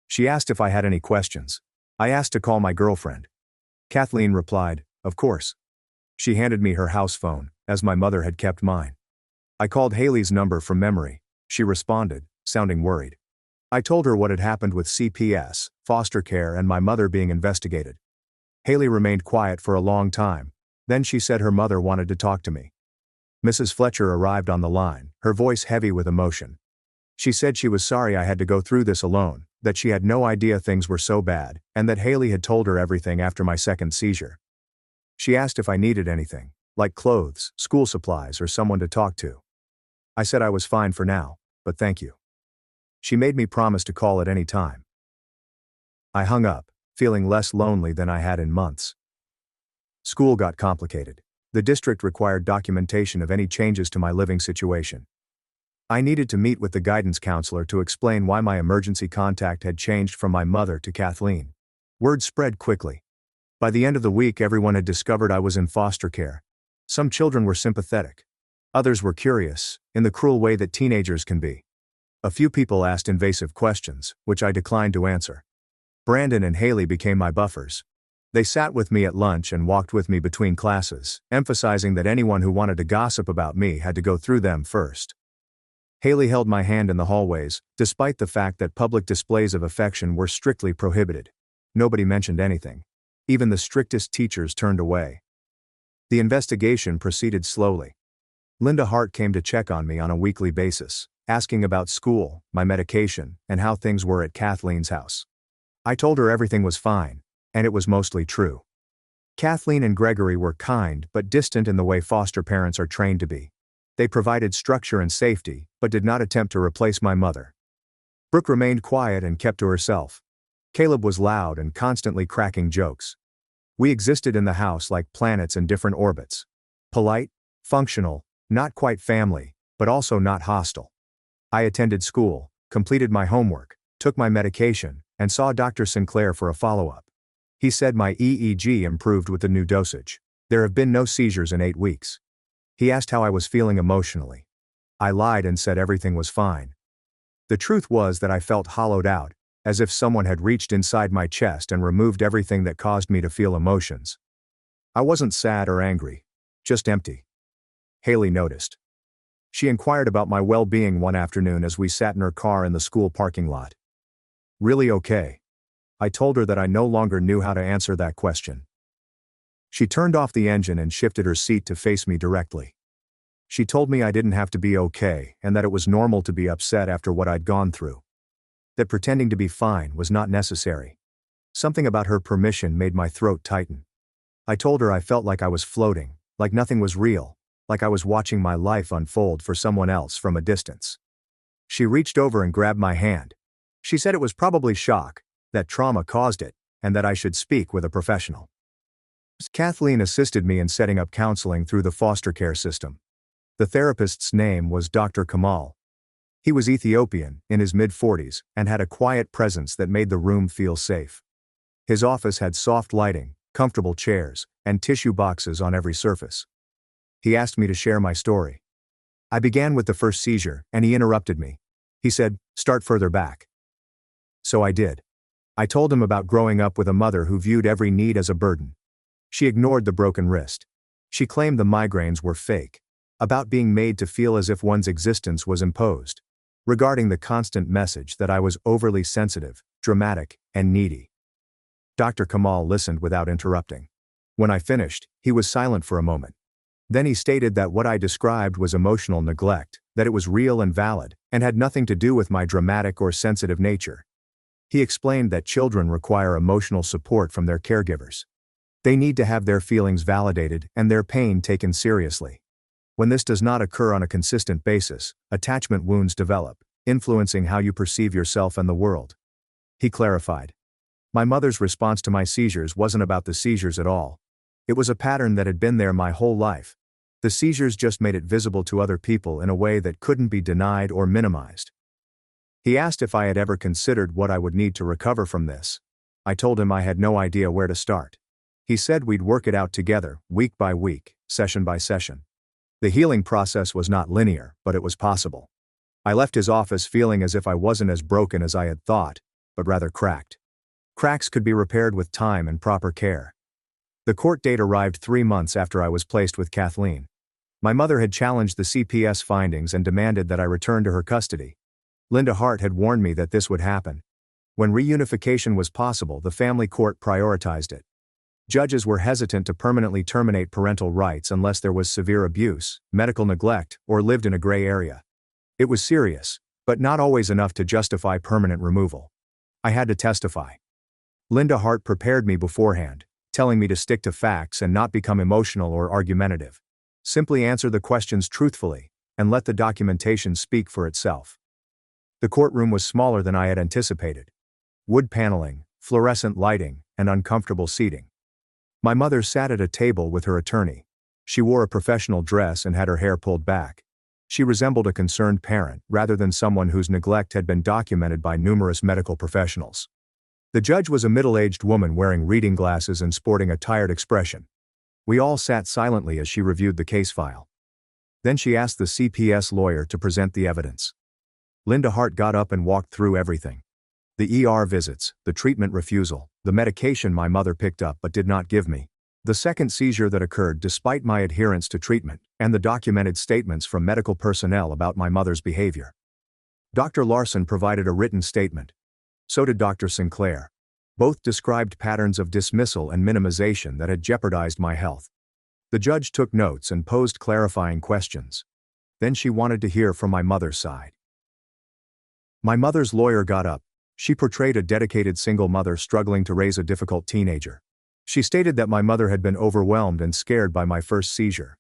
[SPEAKER 1] She asked if I had any questions. I asked to call my girlfriend. Kathleen replied, "Of course." She handed me her house phone, as my mother had kept mine. I called Haley's number from memory. She responded, sounding worried. I told her what had happened with CPS, foster care, and my mother being investigated. Haley remained quiet for a long time. Then she said her mother wanted to talk to me. Mrs. Fletcher arrived on the line, her voice heavy with emotion. She said she was sorry I had to go through this alone, that she had no idea things were so bad, and that Haley had told her everything after my second seizure. She asked if I needed anything, like clothes, school supplies, or someone to talk to. I said I was fine for now, but thank you. She made me promise to call at any time. I hung up, feeling less lonely than I had in months. School got complicated. The district required documentation of any changes to my living situation. I needed to meet with the guidance counselor to explain why my emergency contact had changed from my mother to Kathleen. Word spread quickly. By the end of the week, everyone had discovered I was in foster care. Some children were sympathetic. Others were curious, in the cruel way that teenagers can be. A few people asked invasive questions, which I declined to answer. Brandon and Haley became my buffers. They sat with me at lunch and walked with me between classes, emphasizing that anyone who wanted to gossip about me had to go through them first. Haley held my hand in the hallways, despite the fact that public displays of affection were strictly prohibited. Nobody mentioned anything. Even the strictest teachers turned away. The investigation proceeded slowly. Linda Hart came to check on me on a weekly basis, asking about school, my medication, and how things were at Kathleen's house. I told her everything was fine, and it was mostly true. Kathleen and Gregory were kind but distant in the way foster parents are trained to be. They provided structure and safety, but did not attempt to replace my mother. Brooke remained quiet and kept to herself. Caleb was loud and constantly cracking jokes. We existed in the house like planets in different orbits. Polite, functional, not quite family, but also not hostile. I attended school, completed my homework, took my medication, and saw Dr. Sinclair for a follow-up. He said my EEG improved with the new dosage. There have been no seizures in 8 weeks. He asked how I was feeling emotionally. I lied and said everything was fine. The truth was that I felt hollowed out, as if someone had reached inside my chest and removed everything that caused me to feel emotions. I wasn't sad or angry, just empty. Haley noticed. She inquired about my well-being one afternoon as we sat in her car in the school parking lot. Really okay? I told her that I no longer knew how to answer that question. She turned off the engine and shifted her seat to face me directly. She told me I didn't have to be okay and that it was normal to be upset after what I'd gone through. That pretending to be fine was not necessary. Something about her permission made my throat tighten. I told her I felt like I was floating, like nothing was real, like I was watching my life unfold for someone else from a distance. She reached over and grabbed my hand. She said it was probably shock, that trauma caused it, and that I should speak with a professional. Kathleen assisted me in setting up counseling through the foster care system. The therapist's name was Dr. Kamal. He was Ethiopian, in his mid-40s, and had a quiet presence that made the room feel safe. His office had soft lighting, comfortable chairs, and tissue boxes on every surface. He asked me to share my story. I began with the first seizure, and he interrupted me. He said, "Start further back." So I did. I told him about growing up with a mother who viewed every need as a burden. She ignored the broken wrist. She claimed the migraines were fake. About being made to feel as if one's existence was imposed. Regarding the constant message that I was overly sensitive, dramatic, and needy. Dr. Kamal listened without interrupting. When I finished, he was silent for a moment. Then he stated that what I described was emotional neglect, that it was real and valid, and had nothing to do with my dramatic or sensitive nature. He explained that children require emotional support from their caregivers. They need to have their feelings validated and their pain taken seriously. When this does not occur on a consistent basis, attachment wounds develop, influencing how you perceive yourself and the world. He clarified. My mother's response to my seizures wasn't about the seizures at all. It was a pattern that had been there my whole life. The seizures just made it visible to other people in a way that couldn't be denied or minimized. He asked if I had ever considered what I would need to recover from this. I told him I had no idea where to start. He said we'd work it out together, week by week, session by session. The healing process was not linear, but it was possible. I left his office feeling as if I wasn't as broken as I had thought, but rather cracked. Cracks could be repaired with time and proper care. The court date arrived 3 months after I was placed with Kathleen. My mother had challenged the CPS findings and demanded that I return to her custody. Linda Hart had warned me that this would happen. When reunification was possible, the family court prioritized it. Judges were hesitant to permanently terminate parental rights unless there was severe abuse, medical neglect, or lived in a gray area. It was serious, but not always enough to justify permanent removal. I had to testify. Linda Hart prepared me beforehand, telling me to stick to facts and not become emotional or argumentative. Simply answer the questions truthfully, and let the documentation speak for itself. The courtroom was smaller than I had anticipated. Wood paneling, fluorescent lighting, and uncomfortable seating. My mother sat at a table with her attorney. She wore a professional dress and had her hair pulled back. She resembled a concerned parent rather than someone whose neglect had been documented by numerous medical professionals. The judge was a middle-aged woman wearing reading glasses and sporting a tired expression. We all sat silently as she reviewed the case file. Then she asked the CPS lawyer to present the evidence. Linda Hart got up and walked through everything. The ER visits, the treatment refusal, the medication my mother picked up but did not give me, the second seizure that occurred despite my adherence to treatment, and the documented statements from medical personnel about my mother's behavior. Dr. Larson provided a written statement. So did Dr. Sinclair. Both described patterns of dismissal and minimization that had jeopardized my health. The judge took notes and posed clarifying questions. Then she wanted to hear from my mother's side. My mother's lawyer got up. She portrayed a dedicated single mother struggling to raise a difficult teenager. She stated that my mother had been overwhelmed and scared by my first seizure.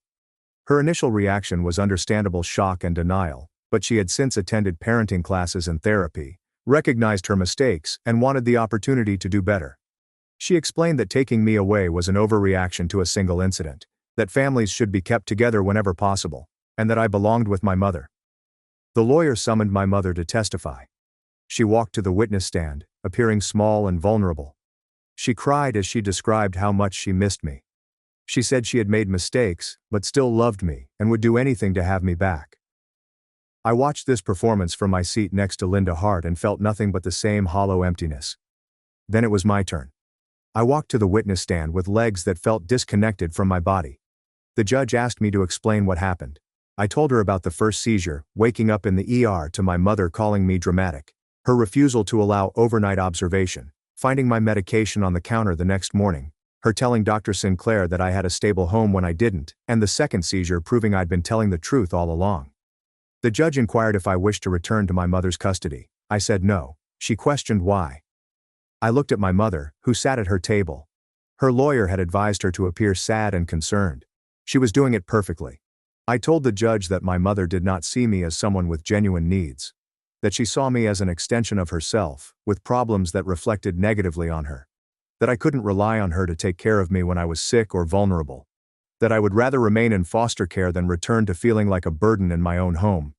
[SPEAKER 1] Her initial reaction was understandable shock and denial, but she had since attended parenting classes and therapy, recognized her mistakes, and wanted the opportunity to do better. She explained that taking me away was an overreaction to a single incident, that families should be kept together whenever possible, and that I belonged with my mother. The lawyer summoned my mother to testify. She walked to the witness stand, appearing small and vulnerable. She cried as she described how much she missed me. She said she had made mistakes, but still loved me, and would do anything to have me back. I watched this performance from my seat next to Linda Hart and felt nothing but the same hollow emptiness. Then it was my turn. I walked to the witness stand with legs that felt disconnected from my body. The judge asked me to explain what happened. I told her about the first seizure, waking up in the ER to my mother calling me dramatic, her refusal to allow overnight observation, finding my medication on the counter the next morning, her telling Dr. Sinclair that I had a stable home when I didn't, and the second seizure proving I'd been telling the truth all along. The judge inquired if I wished to return to my mother's custody. I said no. She questioned why. I looked at my mother, who sat at her table. Her lawyer had advised her to appear sad and concerned. She was doing it perfectly. I told the judge that my mother did not see me as someone with genuine needs, that she saw me as an extension of herself, with problems that reflected negatively on her, that I couldn't rely on her to take care of me when I was sick or vulnerable, that I would rather remain in foster care than return to feeling like a burden in my own home.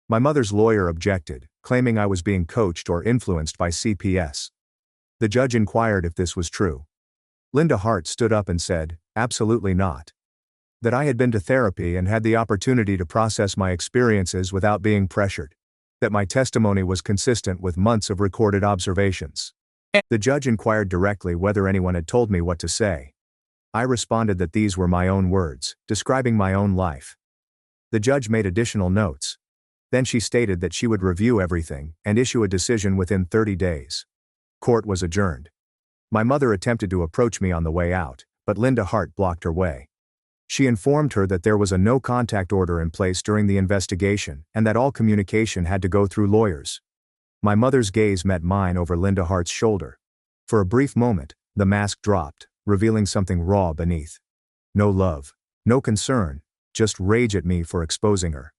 [SPEAKER 1] My mother's lawyer objected, claiming I was being coached or influenced by CPS. The judge inquired if this was true. Linda Hart stood up and said, "Absolutely not." That I had been to therapy and had the opportunity to process my experiences without being pressured. That my testimony was consistent with months of recorded observations. The judge inquired directly whether anyone had told me what to say. I responded that these were my own words, describing my own life. The judge made additional notes. Then she stated that she would review everything and issue a decision within 30 days. Court was adjourned. My mother attempted to approach me on the way out, but Linda Hart blocked her way. She informed her that there was a no-contact order in place during the investigation and that all communication had to go through lawyers. My mother's gaze met mine over Linda Hart's shoulder. For a brief moment, the mask dropped, revealing something raw beneath. No love, no concern, just rage at me for exposing her.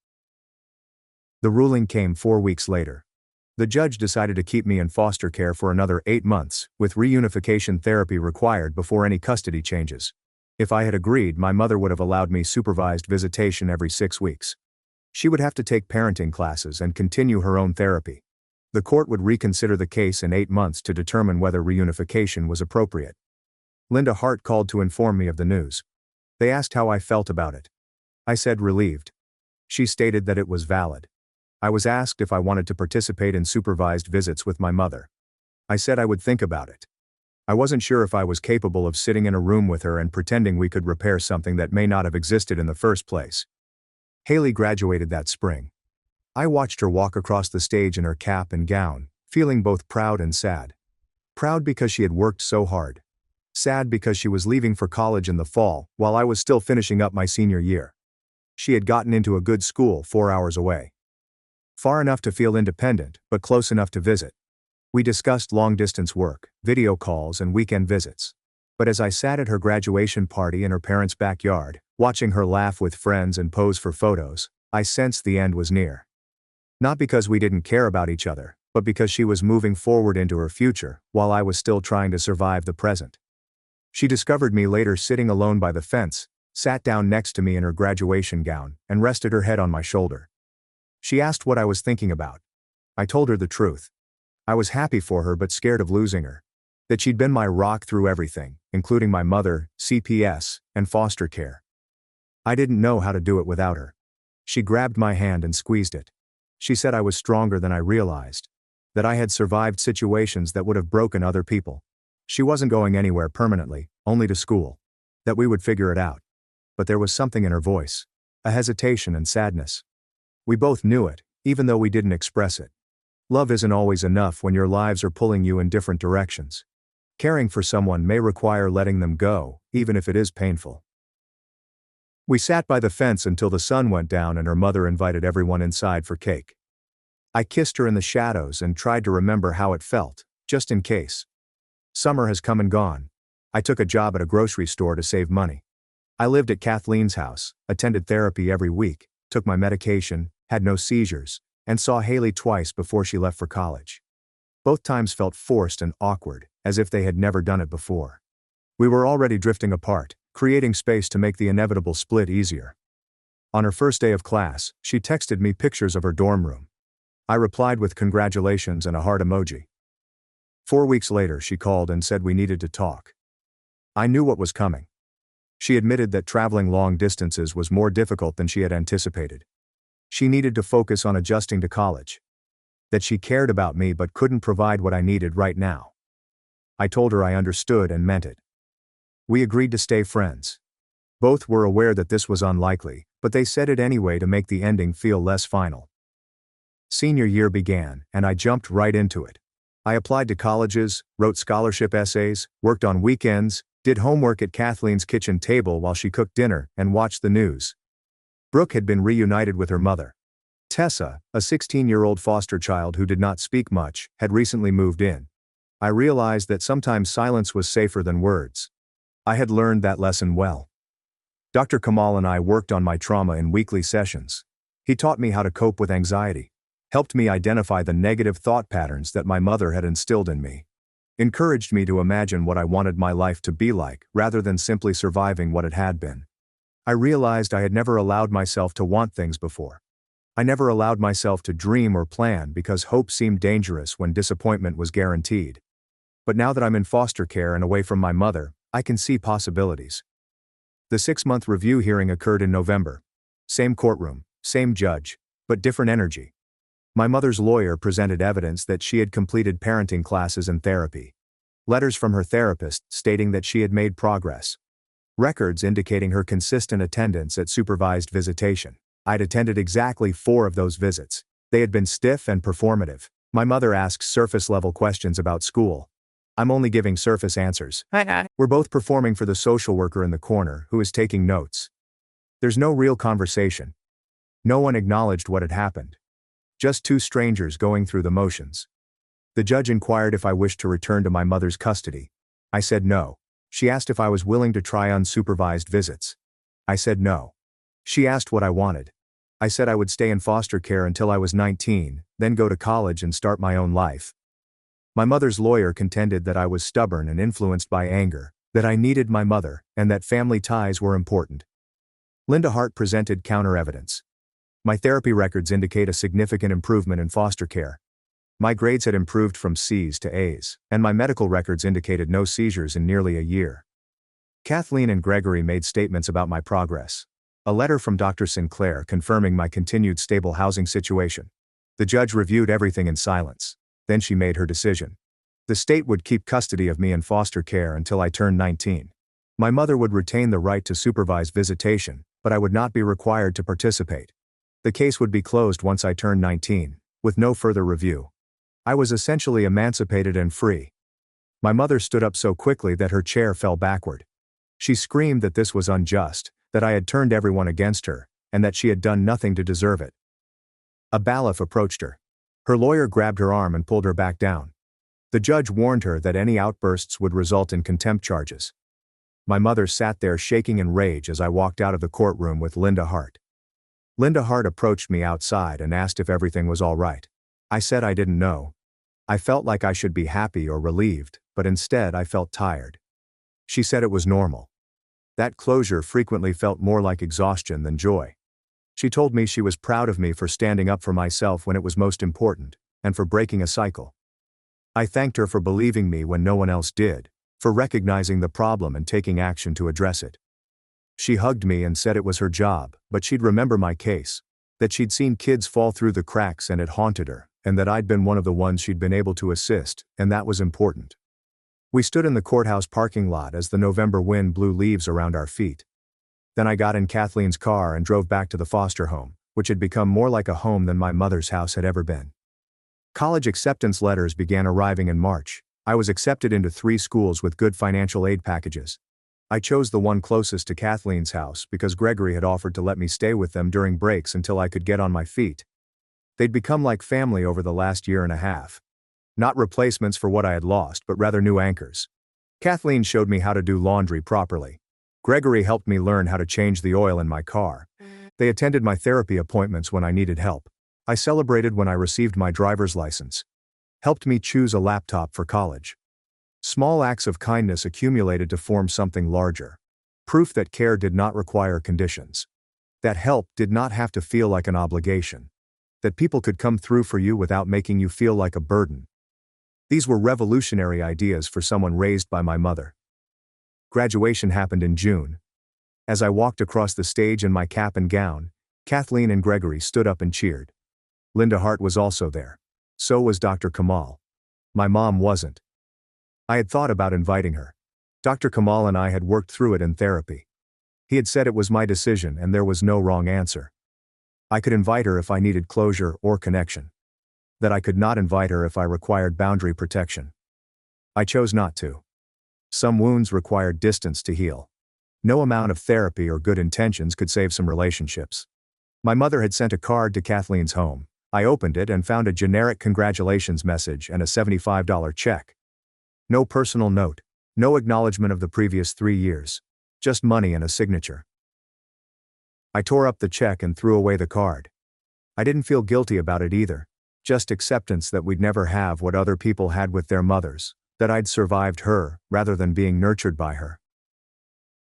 [SPEAKER 1] The ruling came 4 weeks later. The judge decided to keep me in foster care for another 8 months, with reunification therapy required before any custody changes. If I had agreed, my mother would have allowed me supervised visitation every 6 weeks. She would have to take parenting classes and continue her own therapy. The court would reconsider the case in 8 months to determine whether reunification was appropriate. Linda Hart called to inform me of the news. They asked how I felt about it. I said relieved. She stated that it was valid. I was asked if I wanted to participate in supervised visits with my mother. I said I would think about it. I wasn't sure if I was capable of sitting in a room with her and pretending we could repair something that may not have existed in the first place. Haley graduated that spring. I watched her walk across the stage in her cap and gown, feeling both proud and sad. Proud because she had worked so hard. Sad because she was leaving for college in the fall, while I was still finishing up my senior year. She had gotten into a good school 4 hours away. Far enough to feel independent, but close enough to visit. We discussed long-distance work, video calls, and weekend visits. But as I sat at her graduation party in her parents' backyard, watching her laugh with friends and pose for photos, I sensed the end was near. Not because we didn't care about each other, but because she was moving forward into her future, while I was still trying to survive the present. She discovered me later sitting alone by the fence, sat down next to me in her graduation gown, and rested her head on my shoulder. She asked what I was thinking about. I told her the truth. I was happy for her but scared of losing her. That she'd been my rock through everything, including my mother, CPS, and foster care. I didn't know how to do it without her. She grabbed my hand and squeezed it. She said I was stronger than I realized. That I had survived situations that would have broken other people. She wasn't going anywhere permanently, only to school. That we would figure it out. But there was something in her voice. A hesitation and sadness. We both knew it, even though we didn't express it. Love isn't always enough when your lives are pulling you in different directions. Caring for someone may require letting them go, even if it is painful. We sat by the fence until the sun went down and her mother invited everyone inside for cake. I kissed her in the shadows and tried to remember how it felt, just in case. Summer has come and gone. I took a job at a grocery store to save money. I lived at Kathleen's house, attended therapy every week, took my medication, had no seizures, and saw Haley twice before she left for college. Both times felt forced and awkward, as if they had never done it before. We were already drifting apart, creating space to make the inevitable split easier. On her first day of class, she texted me pictures of her dorm room. I replied with congratulations and a heart emoji. 4 weeks later, she called and said we needed to talk. I knew what was coming. She admitted that traveling long distances was more difficult than she had anticipated. She needed to focus on adjusting to college. That she cared about me but couldn't provide what I needed right now. I told her I understood and meant it. We agreed to stay friends. Both were aware that this was unlikely, but they said it anyway to make the ending feel less final. Senior year began, and I jumped right into it. I applied to colleges, wrote scholarship essays, worked on weekends, did homework at Kathleen's kitchen table while she cooked dinner, and watched the news. Brooke had been reunited with her mother. Tessa, a 16-year-old foster child who did not speak much, had recently moved in. I realized that sometimes silence was safer than words. I had learned that lesson well. Dr. Kamal and I worked on my trauma in weekly sessions. He taught me how to cope with anxiety, helped me identify the negative thought patterns that my mother had instilled in me, encouraged me to imagine what I wanted my life to be like rather than simply surviving what it had been. I realized I had never allowed myself to want things before. I never allowed myself to dream or plan because hope seemed dangerous when disappointment was guaranteed. But now that I'm in foster care and away from my mother, I can see possibilities. The 6-month review hearing occurred in November. Same courtroom, same judge, but different energy. My mother's lawyer presented evidence that she had completed parenting classes and therapy. Letters from her therapist stating that she had made progress. Records indicating her consistent attendance at supervised visitation. I'd attended exactly 4 of those visits. They had been stiff and performative. My mother asks surface-level questions about school. I'm only giving surface answers. We're both performing for the social worker in the corner, who is taking notes. There's no real conversation. No one acknowledged what had happened. Just 2 strangers going through the motions. The judge inquired if I wished to return to my mother's custody. I said no. She asked if I was willing to try unsupervised visits. I said no. She asked what I wanted. I said I would stay in foster care until I was 19, then go to college and start my own life. My mother's lawyer contended that I was stubborn and influenced by anger, that I needed my mother, and that family ties were important. Linda Hart presented counter-evidence. My therapy records indicate a significant improvement in foster care. My grades had improved from C's to A's, and my medical records indicated no seizures in nearly a year. Kathleen and Gregory made statements about my progress. A letter from Dr. Sinclair confirming my continued stable housing situation. The judge reviewed everything in silence. Then she made her decision. The state would keep custody of me in foster care until I turned 19. My mother would retain the right to supervised visitation, but I would not be required to participate. The case would be closed once I turned 19, with no further review. I was essentially emancipated and free. My mother stood up so quickly that her chair fell backward. She screamed that this was unjust, that I had turned everyone against her, and that she had done nothing to deserve it. A bailiff approached her. Her lawyer grabbed her arm and pulled her back down. The judge warned her that any outbursts would result in contempt charges. My mother sat there shaking in rage as I walked out of the courtroom with Linda Hart. Linda Hart approached me outside and asked if everything was all right. I said I didn't know. I felt like I should be happy or relieved, but instead I felt tired. She said it was normal. That closure frequently felt more like exhaustion than joy. She told me she was proud of me for standing up for myself when it was most important, and for breaking a cycle. I thanked her for believing me when no one else did, for recognizing the problem and taking action to address it. She hugged me and said it was her job, but she'd remember my case. That she'd seen kids fall through the cracks and it haunted her, and that I'd been one of the ones she'd been able to assist, and that was important. We stood in the courthouse parking lot as the November wind blew leaves around our feet. Then I got in Kathleen's car and drove back to the foster home, which had become more like a home than my mother's house had ever been. College acceptance letters began arriving in March. I was accepted into 3 schools with good financial aid packages. I chose the one closest to Kathleen's house because Gregory had offered to let me stay with them during breaks until I could get on my feet. They'd become like family over the last year and a half. Not replacements for what I had lost, but rather new anchors. Kathleen showed me how to do laundry properly. Gregory helped me learn how to change the oil in my car. They attended my therapy appointments when I needed help. I celebrated when I received my driver's license. Helped me choose a laptop for college. Small acts of kindness accumulated to form something larger. Proof that care did not require conditions. That help did not have to feel like an obligation. That people could come through for you without making you feel like a burden. These were revolutionary ideas for someone raised by my mother. Graduation happened in June. As I walked across the stage in my cap and gown, Kathleen and Gregory stood up and cheered. Linda Hart was also there. So was Dr. Kamal. My mom wasn't. I had thought about inviting her. Dr. Kamal and I had worked through it in therapy. He had said it was my decision and there was no wrong answer. I could invite her if I needed closure or connection. That I could not invite her if I required boundary protection. I chose not to. Some wounds required distance to heal. No amount of therapy or good intentions could save some relationships. My mother had sent a card to Kathleen's home. I opened it and found a generic congratulations message and a $75 check. No personal note. No acknowledgement of the previous 3 years. Just money and a signature. I tore up the check and threw away the card. I didn't feel guilty about it either. Just acceptance that we'd never have what other people had with their mothers, that I'd survived her, rather than being nurtured by her.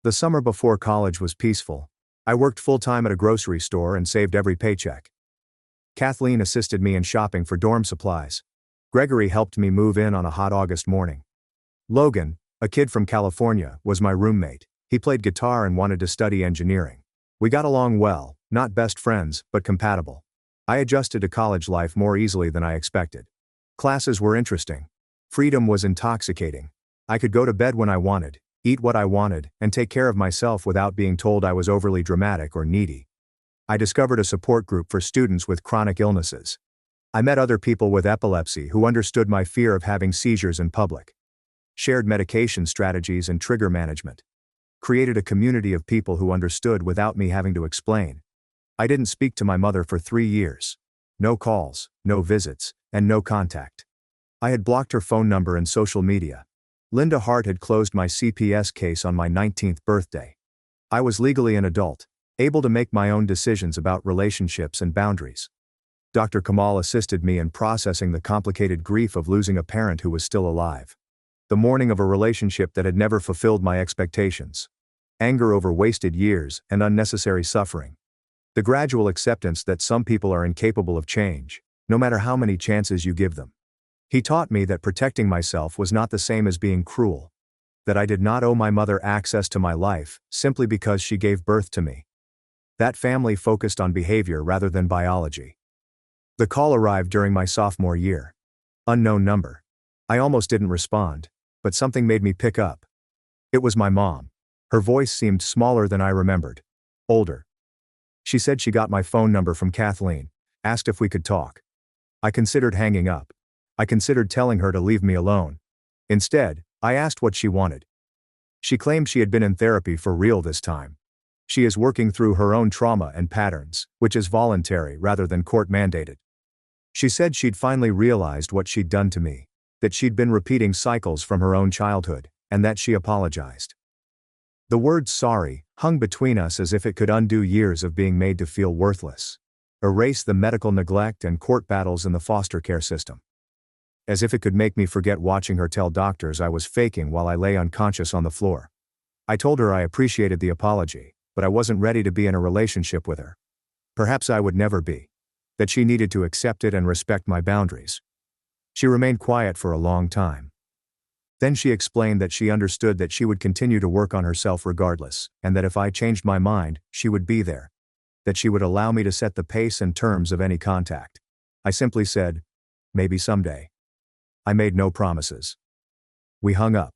[SPEAKER 1] The summer before college was peaceful. I worked full-time at a grocery store and saved every paycheck. Kathleen assisted me in shopping for dorm supplies. Gregory helped me move in on a hot August morning. Logan, a kid from California, was my roommate. He played guitar and wanted to study engineering. We got along well, not best friends, but compatible. I adjusted to college life more easily than I expected. Classes were interesting. Freedom was intoxicating. I could go to bed when I wanted, eat what I wanted, and take care of myself without being told I was overly dramatic or needy. I discovered a support group for students with chronic illnesses. I met other people with epilepsy who understood my fear of having seizures in public. Shared medication strategies and trigger management. Created a community of people who understood without me having to explain. I didn't speak to my mother for 3 years. No calls, no visits, and no contact. I had blocked her phone number and social media. Linda Hart had closed my CPS case on my 19th birthday. I was legally an adult, able to make my own decisions about relationships and boundaries. Dr. Kamal assisted me in processing the complicated grief of losing a parent who was still alive. The mourning of a relationship that had never fulfilled my expectations. Anger over wasted years and unnecessary suffering. The gradual acceptance that some people are incapable of change, no matter how many chances you give them. He taught me that protecting myself was not the same as being cruel. That I did not owe my mother access to my life, simply because she gave birth to me. That family focused on behavior rather than biology. The call arrived during my sophomore year. Unknown number. I almost didn't respond, but something made me pick up. It was my mom. Her voice seemed smaller than I remembered. Older. She said she got my phone number from Kathleen, asked if we could talk. I considered hanging up. I considered telling her to leave me alone. Instead, I asked what she wanted. She claimed she had been in therapy for real this time. She is working through her own trauma and patterns, which is voluntary rather than court-mandated. She said she'd finally realized what she'd done to me, that she'd been repeating cycles from her own childhood, and that she apologized. The word sorry hung between us as if it could undo years of being made to feel worthless. Erase the medical neglect and court battles in the foster care system. As if it could make me forget watching her tell doctors I was faking while I lay unconscious on the floor. I told her I appreciated the apology, but I wasn't ready to be in a relationship with her. Perhaps I would never be. That she needed to accept it and respect my boundaries. She remained quiet for a long time. Then she explained that she understood that she would continue to work on herself regardless, and that if I changed my mind, she would be there. that she would allow me to set the pace and terms of any contact. I simply said, maybe someday. I made no promises. We hung up.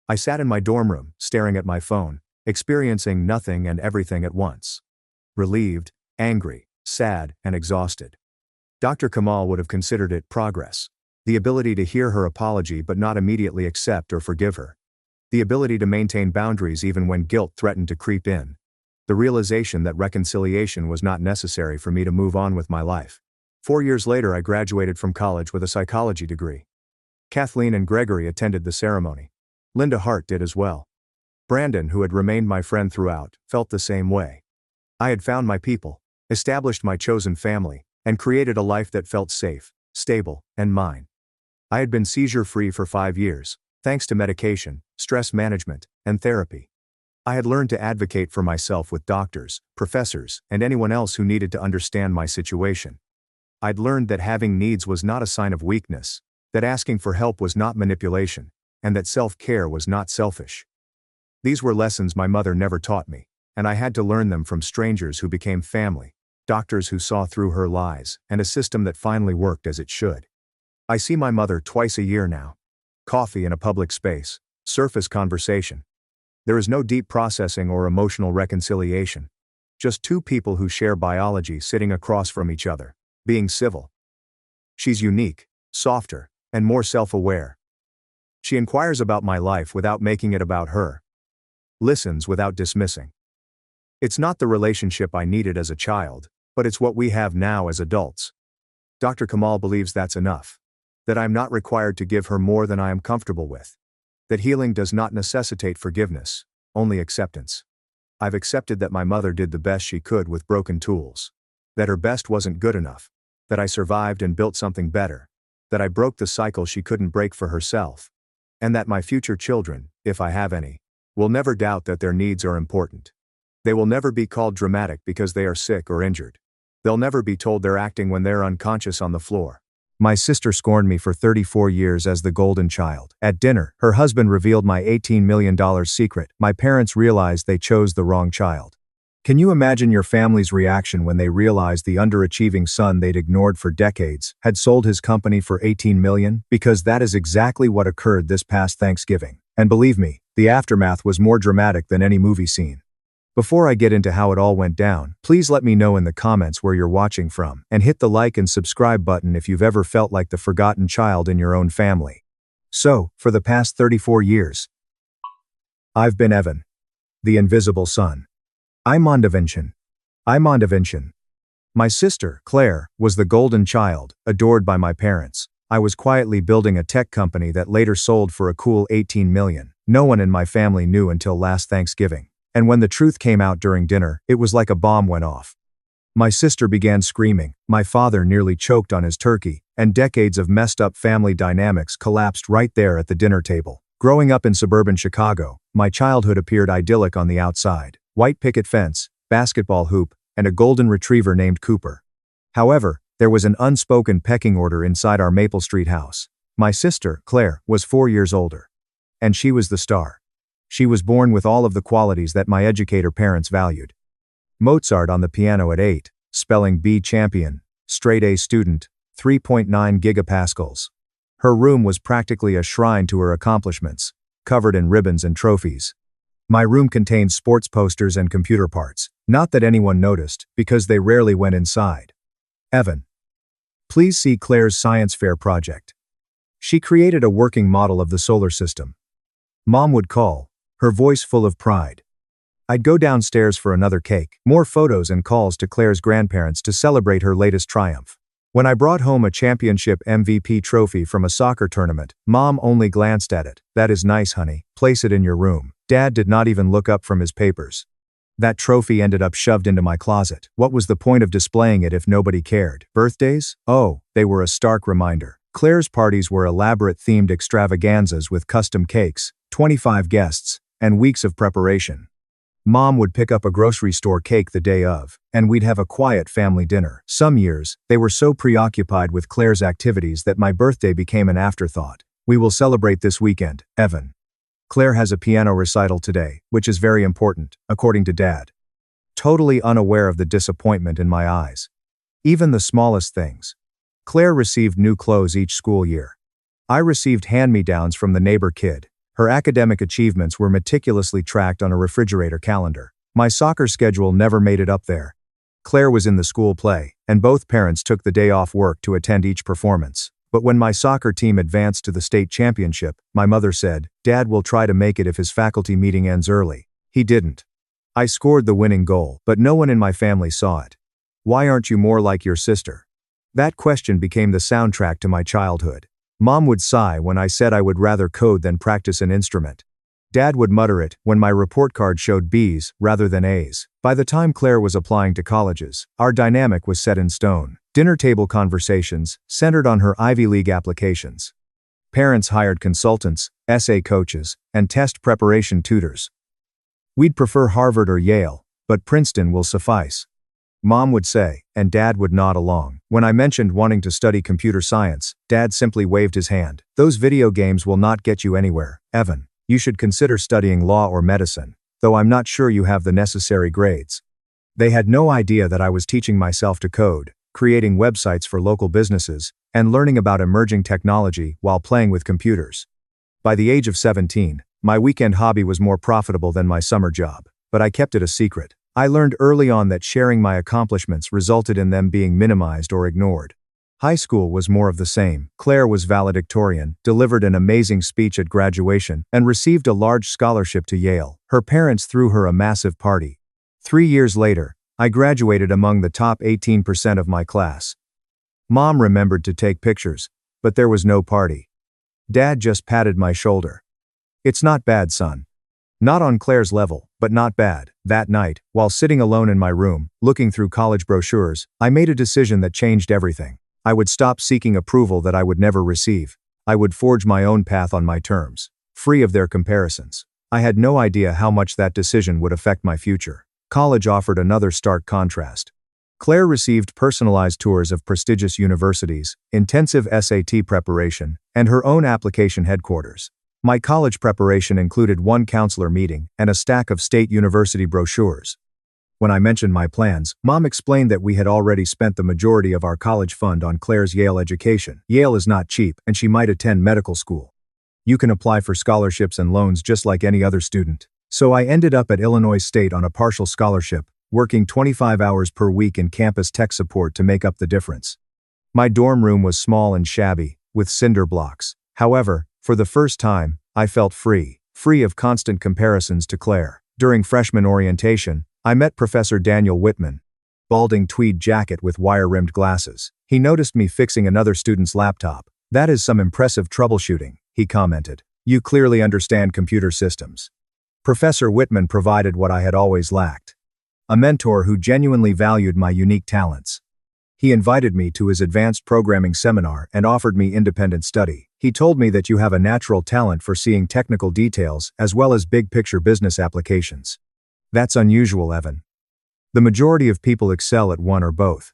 [SPEAKER 1] I sat in my dorm room, staring at my phone, experiencing nothing and everything at once. Relieved, angry, sad, and exhausted. Dr. Kamal would have considered it progress. The ability to hear her apology but not immediately accept or forgive her. The ability to maintain boundaries even when guilt threatened to creep in. The realization that reconciliation was not necessary for me to move on with my life. 4 years later, I graduated from college with a psychology degree. Kathleen and Gregory attended the ceremony. Linda Hart did as well. Brandon, who had remained my friend throughout, felt the same way. I had found my people, established my chosen family, and created a life that felt safe, stable, and mine. I had been seizure-free for 5 years, thanks to medication, stress management, and therapy. I had learned to advocate for myself with doctors, professors, and anyone else who needed to understand my situation. I'd learned that having needs was not a sign of weakness, that asking for help was not manipulation, and that self-care was not selfish. These were lessons my mother never taught me, and I had to learn them from strangers who became family, doctors who saw through her lies, and a system that finally worked as it should. I see my mother twice a year now. Coffee in a public space, surface conversation. There is no deep processing or emotional reconciliation. Just two people who share biology sitting across from each other, being civil. She's unique, softer, and more self-aware. She inquires about my life without making it about her. Listens without dismissing. It's not the relationship I needed as a child, but it's what we have now as adults. Dr. Kamal believes that's enough. That I'm not required to give her more than I am comfortable with. That healing does not necessitate forgiveness, only acceptance. I've accepted that my mother did the best she could with broken tools. That her best wasn't good enough. That I survived and built something better. That I broke the cycle she couldn't break for herself. And that my future children, if I have any, will never doubt that their needs are important. They will never be called dramatic because they are sick or injured. They'll never be told they're acting when they're unconscious on the floor. My sister scorned me for 34 years as the golden child. At dinner, her husband revealed my $18 million secret. My parents realized they chose the wrong child. Can you imagine your family's reaction when they realized the underachieving son they'd ignored for decades had sold his company for $18 million? Because that is exactly what occurred this past Thanksgiving. And believe me, the aftermath was more dramatic than any movie scene. Before I get into how it all went down, please let me know in the comments where you're watching from, and hit the like and subscribe button if you've ever felt like the forgotten child in your own family. So, for the past 34 years, I've been Evan, the invisible son. I'm Mondavincian. My sister, Claire, was the golden child, adored by my parents. I was quietly building a tech company that later sold for a cool $18 million. No one in my family knew until last Thanksgiving. And when the truth came out during dinner, it was like a bomb went off. My sister began screaming, my father nearly choked on his turkey, and decades of messed up family dynamics collapsed right there at the dinner table. Growing up in suburban Chicago, my childhood appeared idyllic on the outside. White picket fence, basketball hoop, and a golden retriever named Cooper. However, there was an unspoken pecking order inside our Maple Street house. My sister, Claire, was 4 years older. And she was the star. She was born with all of the qualities that my educator parents valued. Mozart on the piano at 8, spelling bee champion, straight A student, 3.9 gigapascals. Her room was practically a shrine to her accomplishments, covered in ribbons and trophies. My room contained sports posters and computer parts, not that anyone noticed, because they rarely went inside. Evan. Please see Claire's science fair project. She created a working model of the solar system. Mom would call, her voice full of pride. I'd go downstairs for another cake, more photos and calls to Claire's grandparents to celebrate her latest triumph. When I brought home a championship MVP trophy from a soccer tournament, Mom only glanced at it. That is nice, honey. Place it in your room. Dad did not even look up from his papers. That trophy ended up shoved into my closet. What was the point of displaying it if nobody cared? Birthdays? Oh, they were a stark reminder. Claire's parties were elaborate themed extravaganzas with custom cakes, 25 guests, and weeks of preparation. Mom would pick up a grocery store cake the day of, and we'd have a quiet family dinner. Some years, they were so preoccupied with Claire's activities that my birthday became an afterthought. We will celebrate this weekend, Evan. Claire has a piano recital today, which is very important, according to Dad. totally unaware of the disappointment in my eyes. Even the smallest things. Claire received new clothes each school year. I received hand-me-downs from the neighbor kid. Her academic achievements were meticulously tracked on a refrigerator calendar. My soccer schedule never made it up there. Claire was in the school play, and both parents took the day off work to attend each performance. But when my soccer team advanced to the state championship, my mother said, "Dad will try to make it if his faculty meeting ends early." He didn't. I scored the winning goal, but no one in my family saw it. "Why aren't you more like your sister?" That question became the soundtrack to my childhood. Mom would sigh when I said I would rather code than practice an instrument. Dad would mutter it when my report card showed B's rather than A's. By the time Claire was applying to colleges, our dynamic was set in stone. Dinner table conversations centered on her Ivy League applications. Parents hired consultants, essay coaches, and test preparation tutors. "We'd prefer Harvard or Yale, but Princeton will suffice," Mom would say, and Dad would nod along. When I mentioned wanting to study computer science, Dad simply waved his hand. "Those video games will not get you anywhere, Evan. You should consider studying law or medicine, though I'm not sure you have the necessary grades." They had no idea that I was teaching myself to code, creating websites for local businesses, and learning about emerging technology while playing with computers. By the age of 17, my weekend hobby was more profitable than my summer job, but I kept it a secret. I learned early on that sharing my accomplishments resulted in them being minimized or ignored. High school was more of the same. Claire was valedictorian, delivered an amazing speech at graduation, and received a large scholarship to Yale. Her parents threw her a massive party. 3 years later, I graduated among the top 18% of my class. Mom remembered to take pictures, but there was no party. Dad just patted my shoulder. "It's not bad, son." Not on Claire's level, but not bad. That night, while sitting alone in my room, looking through college brochures, I made a decision that changed everything. I would stop seeking approval that I would never receive. I would forge my own path on my terms, free of their comparisons. I had no idea how much that decision would affect my future. College offered another stark contrast. Claire received personalized tours of prestigious universities, intensive SAT preparation, and her own application headquarters. My college preparation included one counselor meeting and a stack of state university brochures. When I mentioned my plans, Mom explained that we had already spent the majority of our college fund on Claire's Yale education. Yale is not cheap, and she might attend medical school. You can apply for scholarships and loans just like any other student. So I ended up at Illinois State on a partial scholarship, working 25 hours per week in campus tech support to make up the difference. My dorm room was small and shabby, with cinder blocks. However, for the first time, I felt free of constant comparisons to Claire. During freshman orientation, I met Professor Daniel Whitman. Balding tweed jacket with wire-rimmed glasses. He noticed me fixing another student's laptop. "That is some impressive troubleshooting," he commented. "You clearly understand computer systems." Professor Whitman provided what I had always lacked. A mentor who genuinely valued my unique talents. He invited me to his advanced programming seminar and offered me independent study. He told me that you have a natural talent for seeing technical details as well as big-picture business applications. That's unusual, Evan. The majority of people excel at one or both.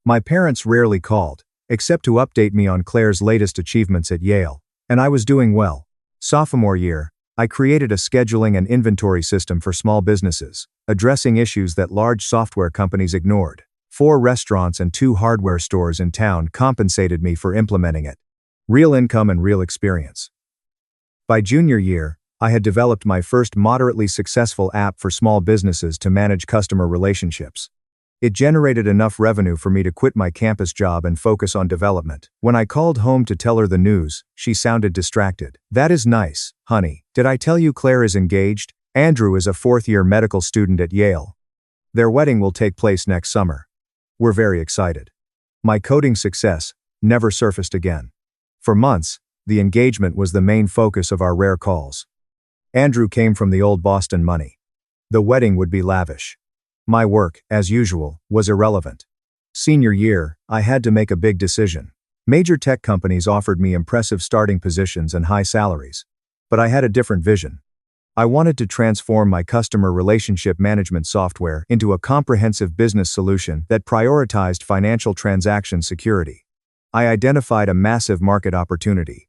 [SPEAKER 1] My parents rarely called, except to update me on Claire's latest achievements at Yale, and I was doing well. Sophomore year, I created a scheduling and inventory system for small businesses, addressing issues that large software companies ignored. 4 restaurants and 2 hardware stores in town compensated me for implementing it. Real income and real experience. By junior year, I had developed my first moderately successful app for small businesses to manage customer relationships. It generated enough revenue for me to quit my campus job and focus on development. When I called home to tell her the news, she sounded distracted. "That is nice, honey. Did I tell you Claire is engaged? Andrew is a 4th-year medical student at Yale. Their wedding will take place next summer. We're very excited." My coding success never surfaced again. For months, the engagement was the main focus of our rare calls. Andrew came from the old Boston money. The wedding would be lavish. My work, as usual, was irrelevant. Senior year, I had to make a big decision. Major tech companies offered me impressive starting positions and high salaries. But I had a different vision. I wanted to transform my customer relationship management software into a comprehensive business solution that prioritized financial transaction security. I identified a massive market opportunity.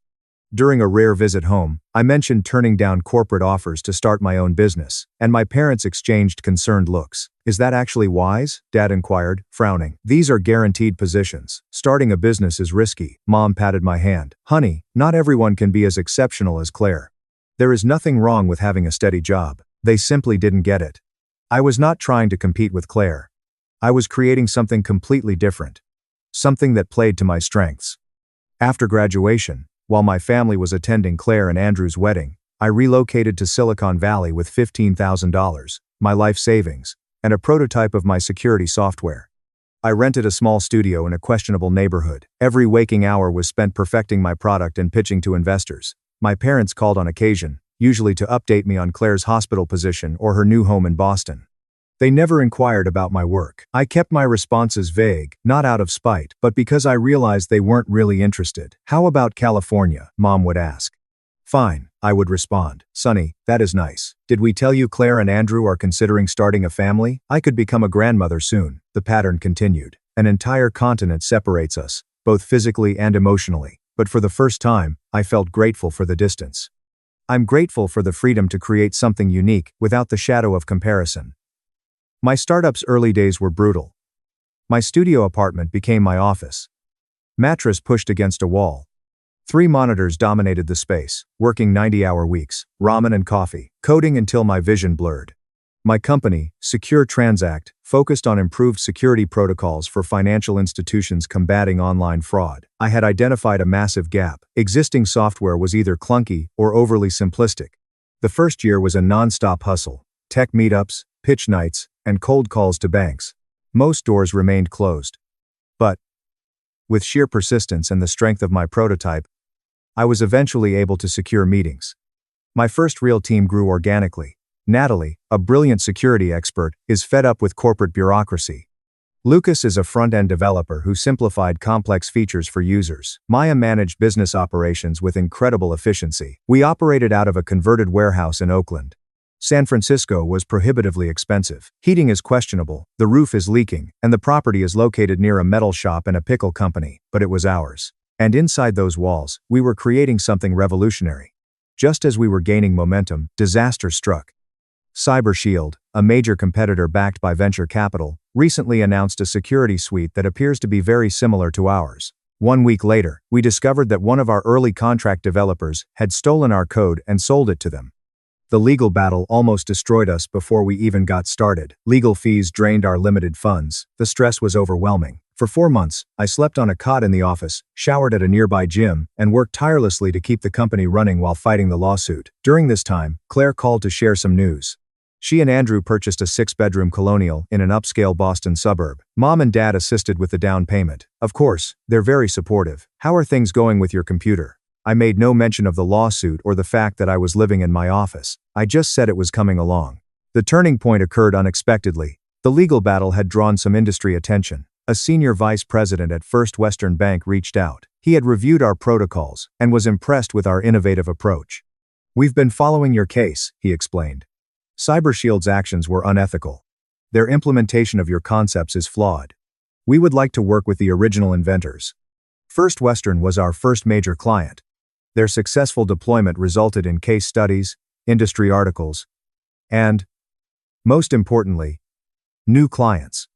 [SPEAKER 1] During a rare visit home, I mentioned turning down corporate offers to start my own business, and my parents exchanged concerned looks. "Is that actually wise?" Dad inquired, frowning. "These are guaranteed positions. Starting a business is risky." Mom patted my hand. "Honey, not everyone can be as exceptional as Claire. There is nothing wrong with having a steady job." They simply didn't get it. I was not trying to compete with Claire. I was creating something completely different. Something that played to my strengths. After graduation, while my family was attending Claire and Andrew's wedding, I relocated to Silicon Valley with $15,000, my life savings, and a prototype of my security software. I rented a small studio in a questionable neighborhood. Every waking hour was spent perfecting my product and pitching to investors. My parents called on occasion, usually to update me on Claire's hospital position or her new home in Boston. They never inquired about my work. I kept my responses vague, not out of spite, but because I realized they weren't really interested. "How about California?" Mom would ask. "Fine," I would respond. "Sonny, that is nice. Did we tell you Claire and Andrew are considering starting a family? I could become a grandmother soon." The pattern continued. An entire continent separates us, both physically and emotionally, but for the first time, I felt grateful for the distance. I'm grateful for the freedom to create something unique without the shadow of comparison. My startup's early days were brutal. My studio apartment became my office. Mattress pushed against a wall. 3 monitors dominated the space, working 90-hour weeks, ramen and coffee, coding until my vision blurred. My company, Secure Transact, focused on improved security protocols for financial institutions combating online fraud. I had identified a massive gap. Existing software was either clunky or overly simplistic. The first year was a non-stop hustle. Tech meetups, pitch nights, and cold calls to banks. Most doors remained closed. But, with sheer persistence and the strength of my prototype, I was eventually able to secure meetings. My first real team grew organically. Natalie, a brilliant security expert, is fed up with corporate bureaucracy. Lucas is a front-end developer who simplified complex features for users. Maya managed business operations with incredible efficiency. We operated out of a converted warehouse in Oakland. San Francisco was prohibitively expensive. Heating is questionable, the roof is leaking, and the property is located near a metal shop and a pickle company, but it was ours. And inside those walls, we were creating something revolutionary. Just as we were gaining momentum, disaster struck. CyberShield, a major competitor backed by venture capital, recently announced a security suite that appears to be very similar to ours. 1 week later, we discovered that one of our early contract developers had stolen our code and sold it to them. The legal battle almost destroyed us before we even got started. Legal fees drained our limited funds. The stress was overwhelming. For 4 months, I slept on a cot in the office, showered at a nearby gym, and worked tirelessly to keep the company running while fighting the lawsuit. During this time, Claire called to share some news. She and Andrew purchased a 6-bedroom colonial in an upscale Boston suburb. Mom and Dad assisted with the down payment. Of course, they're very supportive. "How are things going with your computer?" I made no mention of the lawsuit or the fact that I was living in my office. I just said it was coming along. The turning point occurred unexpectedly. The legal battle had drawn some industry attention. A senior vice president at First Western Bank reached out. He had reviewed our protocols and was impressed with our innovative approach. "We've been following your case," he explained. "CyberShield's actions were unethical. Their implementation of your concepts is flawed. We would like to work with the original inventors." First Western was our first major client. Their successful deployment resulted in case studies, industry articles, and, most importantly, new clients.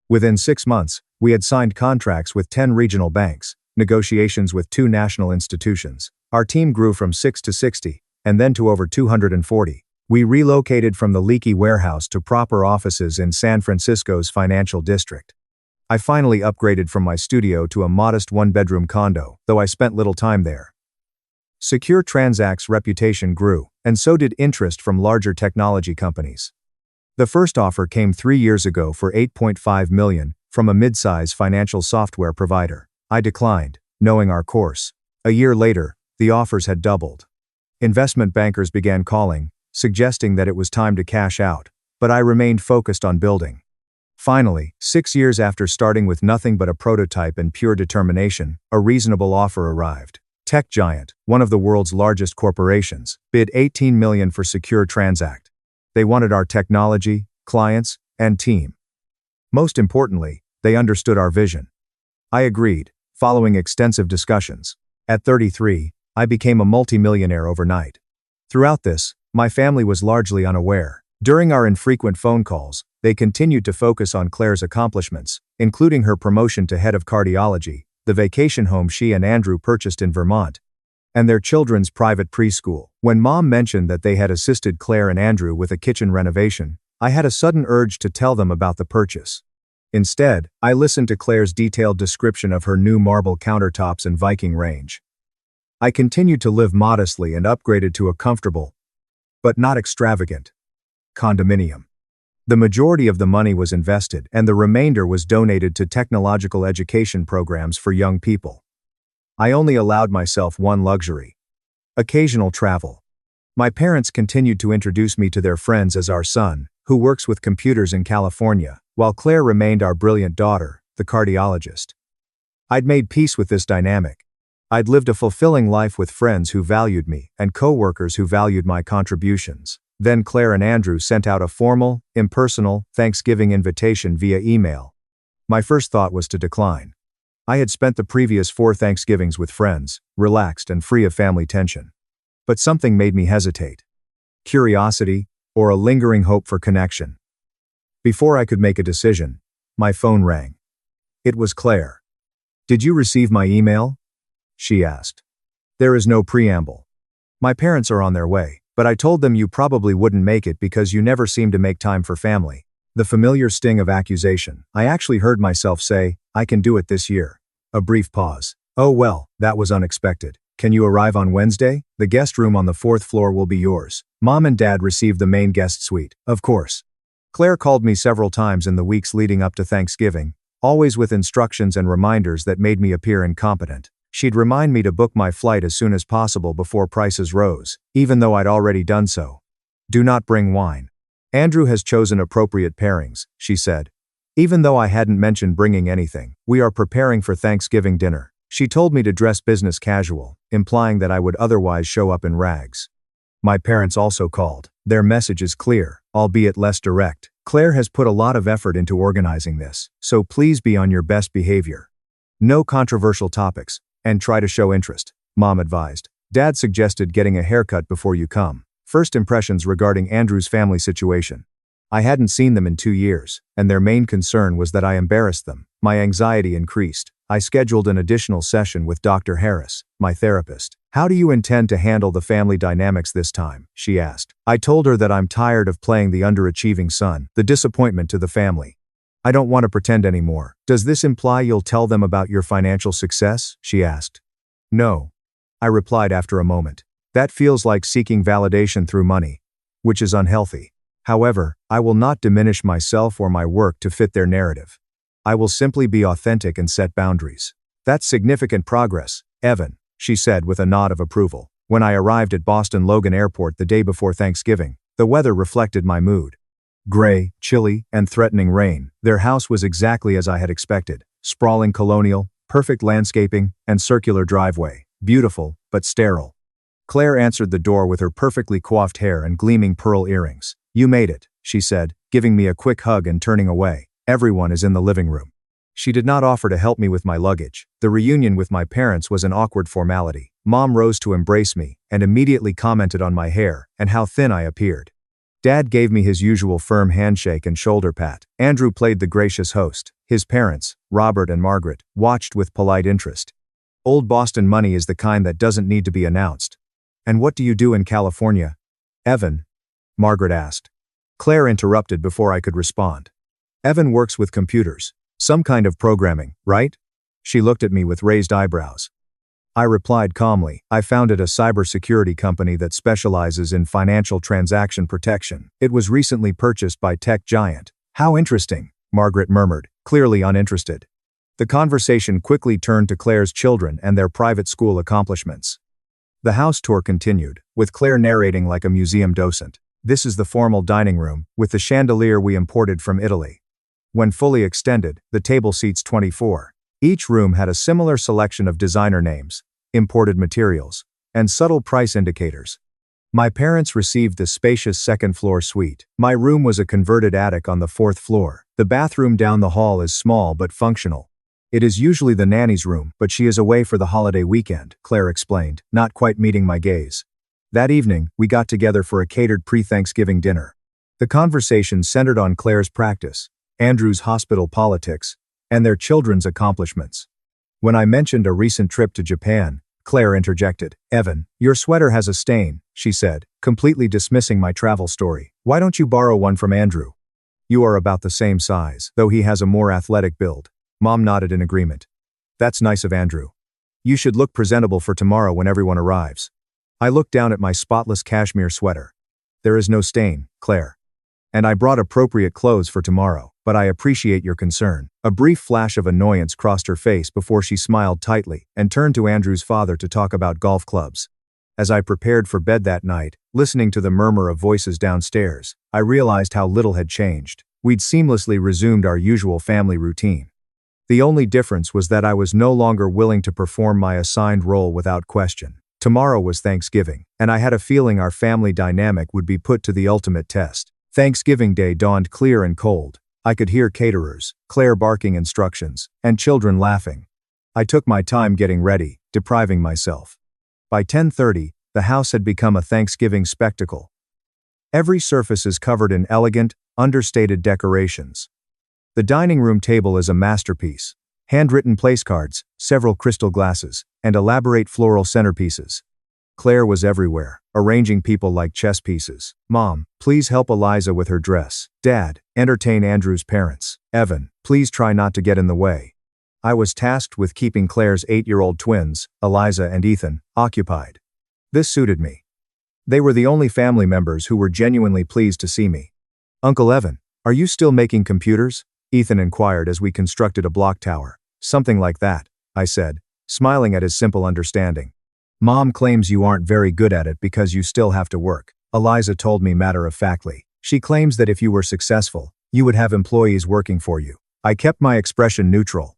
[SPEAKER 1] Within 6 months, we had signed contracts with 10 regional banks, negotiations with 2 national institutions. Our team grew from 6 to 60, and then to over 240. We relocated from the leaky warehouse to proper offices in San Francisco's financial district. I finally upgraded from my studio to a modest 1-bedroom condo, though I spent little time there. Secure Transact's reputation grew, and so did interest from larger technology companies. The first offer came 3 years ago for $8.5 million from a mid-size financial software provider. I declined, knowing our course. A year later, the offers had doubled. Investment bankers began calling, suggesting that it was time to cash out, but I remained focused on building. Finally, 6 years after starting with nothing but a prototype and pure determination, a reasonable offer arrived. Tech giant, one of the world's largest corporations, bid $18 million for Secure Transact. They wanted our technology, clients, and team. Most importantly, they understood our vision. I agreed, following extensive discussions. At 33, I became a multimillionaire overnight. Throughout this, my family was largely unaware. During our infrequent phone calls, they continued to focus on Claire's accomplishments, including her promotion to head of cardiology, the vacation home she and Andrew purchased in Vermont, and their children's private preschool. When Mom mentioned that they had assisted Claire and Andrew with a kitchen renovation, I had a sudden urge to tell them about the purchase. Instead, I listened to Claire's detailed description of her new marble countertops and Viking range. I continued to live modestly and upgraded to a comfortable, but not extravagant, condominium. The majority of the money was invested, and the remainder was donated to technological education programs for young people. I only allowed myself one luxury: occasional travel. My parents continued to introduce me to their friends as our son, who works with computers in California, while Claire remained our brilliant daughter, the cardiologist. I'd made peace with this dynamic. I'd lived a fulfilling life with friends who valued me and co-workers who valued my contributions. Then Claire and Andrew sent out a formal, impersonal Thanksgiving invitation via email. My first thought was to decline. I had spent the previous 4 Thanksgivings with friends, relaxed and free of family tension. But something made me hesitate. Curiosity, or a lingering hope for connection. Before I could make a decision, my phone rang. It was Claire. "Did you receive my email?" she asked. There is no preamble. "My parents are on their way, but I told them you probably wouldn't make it because you never seem to make time for family." The familiar sting of accusation. I actually heard myself say, "I can do it this year." A brief pause. "Oh well, that was unexpected. Can you arrive on Wednesday? The guest room on the 4th floor will be yours. Mom and Dad received the main guest suite." "Of course." Claire called me several times in the weeks leading up to Thanksgiving, always with instructions and reminders that made me appear incompetent. She'd remind me to book my flight as soon as possible before prices rose, even though I'd already done so. "Do not bring wine. Andrew has chosen appropriate pairings," she said. Even though I hadn't mentioned bringing anything, "We are preparing for Thanksgiving dinner." She told me to dress business casual, implying that I would otherwise show up in rags. My parents also called. Their message is clear, albeit less direct. "Claire has put a lot of effort into organizing this, so please be on your best behavior. No controversial topics, and try to show interest," Mom advised. Dad suggested getting a haircut before you come. First impressions regarding Andrew's family situation. I hadn't seen them in 2 years, and their main concern was that I embarrassed them. My anxiety increased. I scheduled an additional session with Dr. Harris, my therapist. "How do you intend to handle the family dynamics this time?" she asked. I told her that I'm tired of playing the underachieving son, the disappointment to the family. "I don't want to pretend anymore." "Does this imply you'll tell them about your financial success?" she asked. "No," I replied after a moment. "That feels like seeking validation through money, which is unhealthy. However, I will not diminish myself or my work to fit their narrative. I will simply be authentic and set boundaries." "That's significant progress, Evan," she said with a nod of approval. When I arrived at Boston Logan Airport the day before Thanksgiving, the weather reflected my mood. Gray, chilly, and threatening rain. Their house was exactly as I had expected. Sprawling colonial, perfect landscaping, and circular driveway. Beautiful, but sterile. Claire answered the door with her perfectly coiffed hair and gleaming pearl earrings. "You made it," she said, giving me a quick hug and turning away. "Everyone is in the living room." She did not offer to help me with my luggage. The reunion with my parents was an awkward formality. Mom rose to embrace me, and immediately commented on my hair and how thin I appeared. Dad gave me his usual firm handshake and shoulder pat. Andrew played the gracious host. His parents, Robert and Margaret, watched with polite interest. Old Boston money is the kind that doesn't need to be announced. "And what do you do in California, Evan?" Margaret asked. Claire interrupted before I could respond. "Evan works with computers. Some kind of programming, right?" She looked at me with raised eyebrows. I replied calmly, "I founded a cybersecurity company that specializes in financial transaction protection. It was recently purchased by tech giant." "How interesting," Margaret murmured, clearly uninterested. The conversation quickly turned to Claire's children and their private school accomplishments. The house tour continued, with Claire narrating like a museum docent. "This is the formal dining room, with the chandelier we imported from Italy. When fully extended, the table seats 24. Each room had a similar selection of designer names, imported materials, and subtle price indicators. My parents received the spacious second-floor suite. My room was a converted attic on the 4th floor. The bathroom down the hall is small but functional. It is usually the nanny's room, but she is away for the holiday weekend, Claire explained, not quite meeting my gaze. That evening, we got together for a catered pre-Thanksgiving dinner. The conversation centered on Claire's practice, Andrew's hospital politics, and their children's accomplishments. When I mentioned a recent trip to Japan, Claire interjected. "Evan, your sweater has a stain," she said, completely dismissing my travel story. "Why don't you borrow one from Andrew? You are about the same size, though he has a more athletic build." Mom nodded in agreement. "That's nice of Andrew. You should look presentable for tomorrow when everyone arrives." I looked down at my spotless cashmere sweater. "There is no stain, Claire. And I brought appropriate clothes for tomorrow, but I appreciate your concern." A brief flash of annoyance crossed her face before she smiled tightly and turned to Andrew's father to talk about golf clubs. As I prepared for bed that night, listening to the murmur of voices downstairs, I realized how little had changed. We'd seamlessly resumed our usual family routine. The only difference was that I was no longer willing to perform my assigned role without question. Tomorrow was Thanksgiving, and I had a feeling our family dynamic would be put to the ultimate test. Thanksgiving Day dawned clear and cold. I could hear caterers, Claire barking instructions, and children laughing. I took my time getting ready, depriving myself. By 10:30, the house had become a Thanksgiving spectacle. Every surface is covered in elegant, understated decorations. The dining room table is a masterpiece. Handwritten placecards, several crystal glasses, and elaborate floral centerpieces. Claire was everywhere, arranging people like chess pieces. "Mom, please help Eliza with her dress. Dad, entertain Andrew's parents. Evan, please try not to get in the way." I was tasked with keeping Claire's 8-year-old twins, Eliza and Ethan, occupied. This suited me. They were the only family members who were genuinely pleased to see me. "Uncle Evan, are you still making computers?" Ethan inquired as we constructed a block tower. "Something like that," I said, smiling at his simple understanding. "Mom claims you aren't very good at it because you still have to work," Eliza told me matter-of-factly. "She claims that if you were successful, you would have employees working for you." I kept my expression neutral.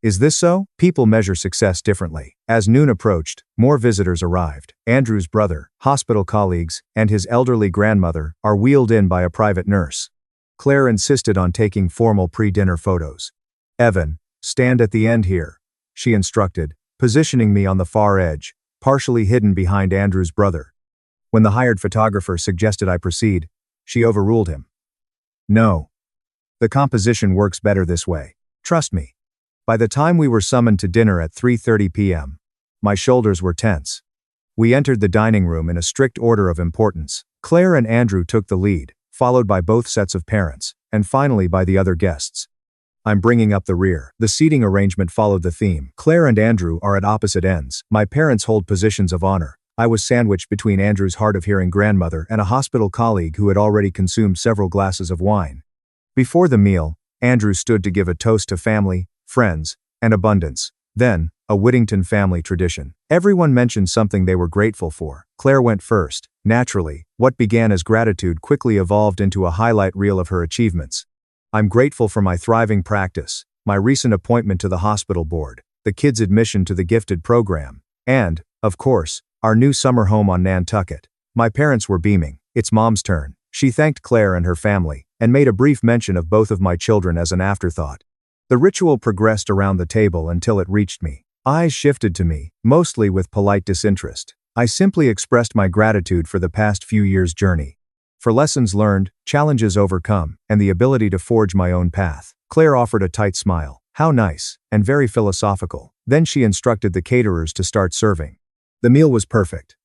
[SPEAKER 1] Is this so? People measure success differently. As noon approached, more visitors arrived. Andrew's brother, hospital colleagues, and his elderly grandmother are wheeled in by a private nurse. Claire insisted on taking formal pre-dinner photos. "Evan, stand at the end here," she instructed, positioning me on the far edge, partially hidden behind Andrew's brother. When the hired photographer suggested I proceed, she overruled him. "No. The composition works better this way. Trust me." By the time we were summoned to dinner at 3:30 p.m., my shoulders were tense. We entered the dining room in a strict order of importance. Claire and Andrew took the lead, followed by both sets of parents, and finally by the other guests. I'm bringing up the rear. The seating arrangement followed the theme. Claire and Andrew are at opposite ends. My parents hold positions of honor. I was sandwiched between Andrew's hard-of-hearing grandmother and a hospital colleague who had already consumed several glasses of wine. Before the meal, Andrew stood to give a toast to family, friends, and abundance. Then, a Whittington family tradition. Everyone mentioned something they were grateful for. Claire went first. Naturally, what began as gratitude quickly evolved into a highlight reel of her achievements. "I'm grateful for my thriving practice, my recent appointment to the hospital board, the kids' admission to the gifted program, and, of course, our new summer home on Nantucket." My parents were beaming. "It's Mom's turn." She thanked Claire and her family, and made a brief mention of both of my children as an afterthought. The ritual progressed around the table until it reached me. Eyes shifted to me, mostly with polite disinterest. I simply expressed my gratitude for the past few years' journey. For lessons learned, challenges overcome, and the ability to forge my own path. Claire offered a tight smile. "How nice," and very philosophical. Then she instructed the caterers to start serving. The meal was perfect.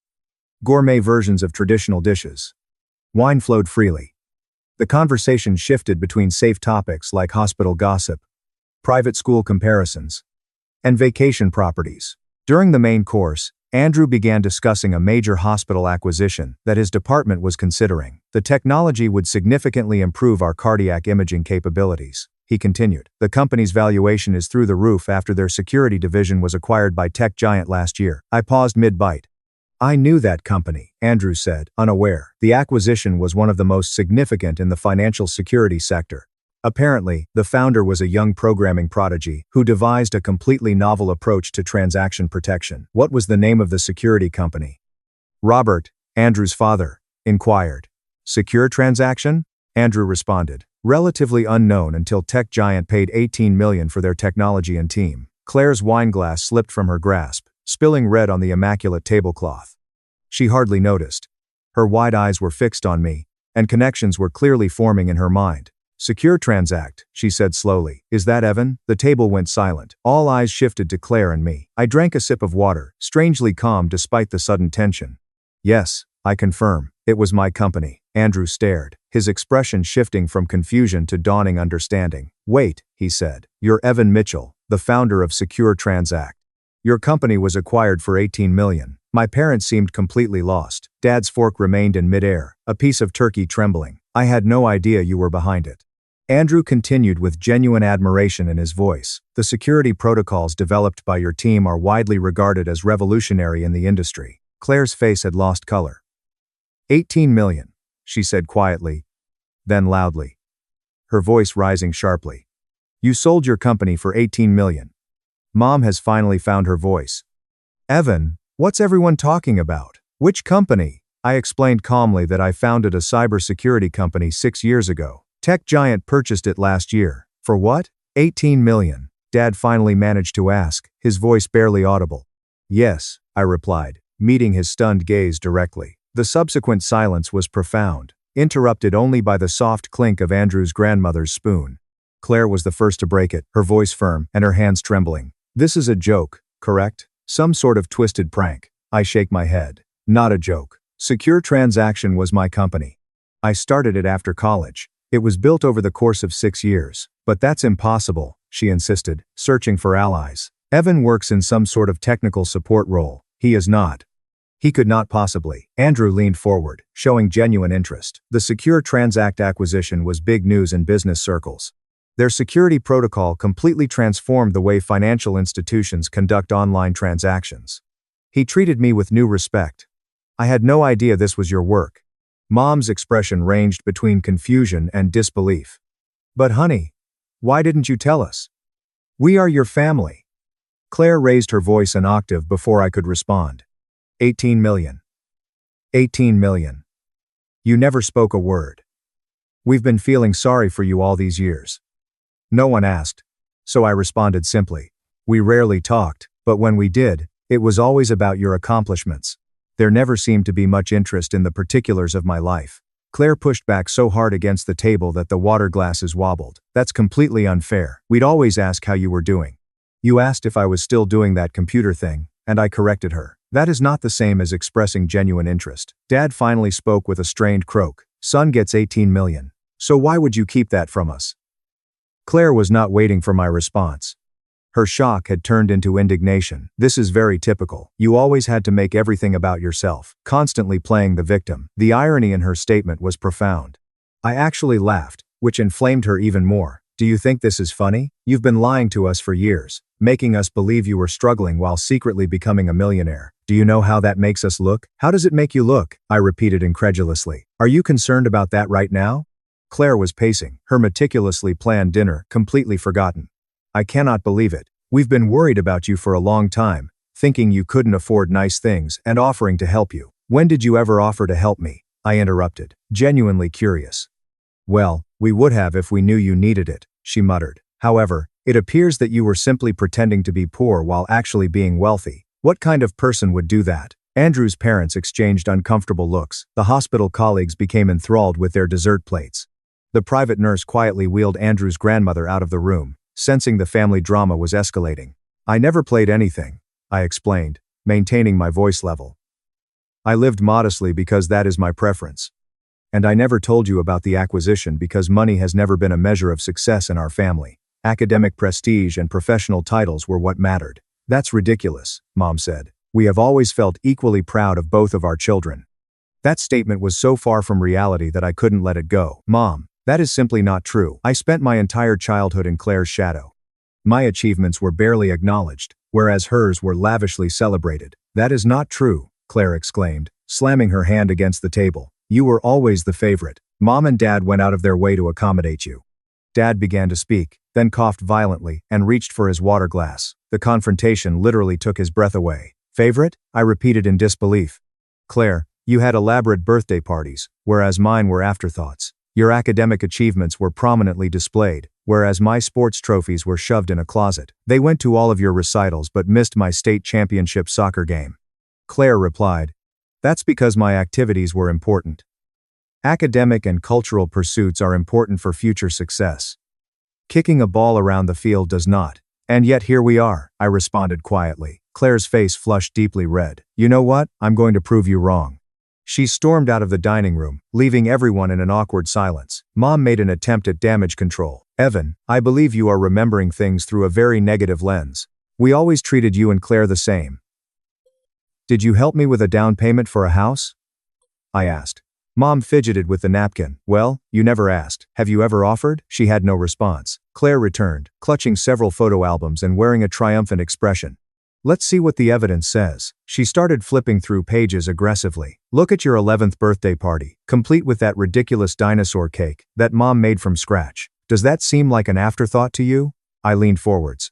[SPEAKER 1] Gourmet versions of traditional dishes. Wine flowed freely. The conversation shifted between safe topics like hospital gossip, private school comparisons, and vacation properties. During the main course, Andrew began discussing a major hospital acquisition that his department was considering. The technology would significantly improve our cardiac imaging capabilities. He continued, "The company's valuation is through the roof after their security division was acquired by tech giant last year." I paused mid-bite. "I knew that company," Andrew said, unaware. The acquisition was one of the most significant in the financial security sector. Apparently, the founder was a young programming prodigy who devised a completely novel approach to transaction protection. What was the name of the security company? Robert, Andrew's father, inquired. "Secure transaction?" Andrew responded. Relatively unknown until tech giant paid $18 million for their technology and team. Claire's wineglass slipped from her grasp, spilling red on the immaculate tablecloth. She hardly noticed. Her wide eyes were fixed on me, and connections were clearly forming in her mind. Secure transact, she said slowly. Is that Evan? The table went silent. All eyes shifted to Claire and me. I drank a sip of water, strangely calm despite the sudden tension. Yes, I confirm. It was my company. Andrew stared, his expression shifting from confusion to dawning understanding. Wait, he said. You're Evan Mitchell, the founder of Secure Transact. Your company was acquired for $18 million. My parents seemed completely lost. Dad's fork remained in midair, a piece of turkey trembling. I had no idea you were behind it. Andrew continued with genuine admiration in his voice. The security protocols developed by your team are widely regarded as revolutionary in the industry. Claire's face had lost color. $18 million, she said quietly, then loudly, her voice rising sharply. You sold your company for $18 million. Mom has finally found her voice. Evan, what's everyone talking about? Which company? I explained calmly that I founded a cybersecurity company 6 years ago. Tech giant purchased it last year. For what? $18 million. Dad finally managed to ask, his voice barely audible. Yes, I replied, meeting his stunned gaze directly. The subsequent silence was profound, interrupted only by the soft clink of Andrew's grandmother's spoon. Claire was the first to break it, her voice firm and her hands trembling. This is a joke, correct? Some sort of twisted prank. I shake my head. Not a joke. Secure Transaction was my company. I started it after college. It was built over the course of 6 years. But that's impossible, she insisted, searching for allies. Evan works in some sort of technical support role. He is not. He could not possibly. Andrew leaned forward, showing genuine interest. The Secure Transact acquisition was big news in business circles. Their security protocol completely transformed the way financial institutions conduct online transactions. He treated me with new respect. I had no idea this was your work. Mom's expression ranged between confusion and disbelief. But honey, why didn't you tell us? We are your family. Claire raised her voice an octave before I could respond. $18 million. $18 million. You never spoke a word. We've been feeling sorry for you all these years. No one asked, so I responded simply. We rarely talked, but when we did, it was always about your accomplishments. There never seemed to be much interest in the particulars of my life. Claire pushed back so hard against the table that the water glasses wobbled. That's completely unfair. We'd always ask how you were doing. You asked if I was still doing that computer thing, and I corrected her. That is not the same as expressing genuine interest. Dad finally spoke with a strained croak. Son gets $18 million. So why would you keep that from us? Claire was not waiting for my response. Her shock had turned into indignation. This is very typical. You always had to make everything about yourself, constantly playing the victim. The irony in her statement was profound. I actually laughed, which inflamed her even more. Do you think this is funny? You've been lying to us for years, making us believe you were struggling while secretly becoming a millionaire. Do you know how that makes us look? How does it make you look? I repeated incredulously. Are you concerned about that right now? Claire was pacing, her meticulously planned dinner completely forgotten. I cannot believe it. We've been worried about you for a long time, thinking you couldn't afford nice things and offering to help you. When did you ever offer to help me? I interrupted, genuinely curious. Well, we would have if we knew you needed it, she muttered. However, it appears that you were simply pretending to be poor while actually being wealthy. What kind of person would do that? Andrew's parents exchanged uncomfortable looks. The hospital colleagues became enthralled with their dessert plates. The private nurse quietly wheeled Andrew's grandmother out of the room, sensing the family drama was escalating. I never played anything, I explained, maintaining my voice level. I lived modestly because that is my preference. And I never told you about the acquisition because money has never been a measure of success in our family. Academic prestige and professional titles were what mattered. That's ridiculous, Mom said. We have always felt equally proud of both of our children. That statement was so far from reality that I couldn't let it go. Mom, that is simply not true. I spent my entire childhood in Claire's shadow. My achievements were barely acknowledged, whereas hers were lavishly celebrated. That is not true, Claire exclaimed, slamming her hand against the table. You were always the favorite. Mom and Dad went out of their way to accommodate you. Dad began to speak, then coughed violently and reached for his water glass. The confrontation literally took his breath away. Favorite? I repeated in disbelief. Claire, you had elaborate birthday parties, whereas mine were afterthoughts. Your academic achievements were prominently displayed, whereas my sports trophies were shoved in a closet. They went to all of your recitals but missed my state championship soccer game. Claire replied, "That's because my activities were important. Academic and cultural pursuits are important for future success. Kicking a ball around the field does not. And yet here we are," I responded quietly. Claire's face flushed deeply red. "You know what? I'm going to prove you wrong." She stormed out of the dining room, leaving everyone in an awkward silence. Mom made an attempt at damage control. "Evan, I believe you are remembering things through a very negative lens. We always treated you and Claire the same. Did you help me with a down payment for a house?" I asked. Mom fidgeted with the napkin. "Well, you never asked. Have you ever offered?" She had no response. Claire returned, clutching several photo albums and wearing a triumphant expression. "Let's see what the evidence says." She started flipping through pages aggressively. "Look at your 11th birthday party, complete with that ridiculous dinosaur cake that Mom made from scratch. Does that seem like an afterthought to you?" I leaned forwards.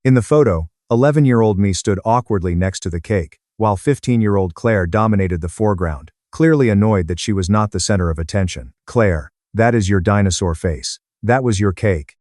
[SPEAKER 1] In the photo, 11-year-old me stood awkwardly next to the cake, while 15-year-old Claire dominated the foreground, clearly annoyed that she was not the center of attention. "Claire, that is your dinosaur face. That was your cake."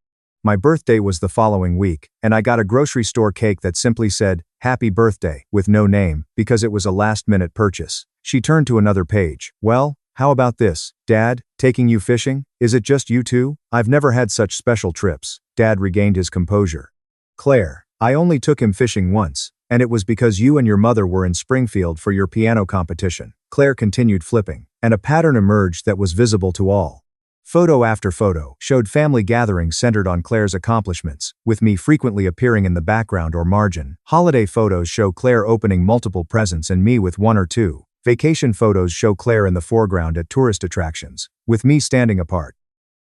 [SPEAKER 1] My birthday was the following week, and I got a grocery store cake that simply said, "Happy Birthday," with no name, because it was a last-minute purchase. She turned to another page. "Well, how about this? Dad, taking you fishing? Is it just you two? I've never had such special trips." Dad regained his composure. "Claire, I only took him fishing once, and it was because you and your mother were in Springfield for your piano competition." Claire continued flipping, and a pattern emerged that was visible to all. Photo after photo showed family gatherings centered on Claire's accomplishments, with me frequently appearing in the background or margin. Holiday photos show Claire opening multiple presents and me with one or two. Vacation photos show Claire in the foreground at tourist attractions, with me standing apart.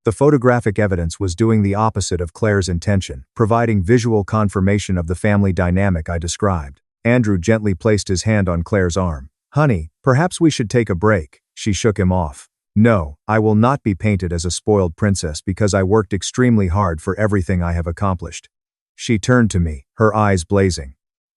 [SPEAKER 1] The photographic evidence was doing the opposite of Claire's intention, providing visual confirmation of the family dynamic I described. Andrew gently placed his hand on Claire's arm. "Honey, perhaps we should take a break." She shook him off. "No, I will not be painted as a spoiled princess because I worked extremely hard for everything I have accomplished." She turned to me, her eyes blazing.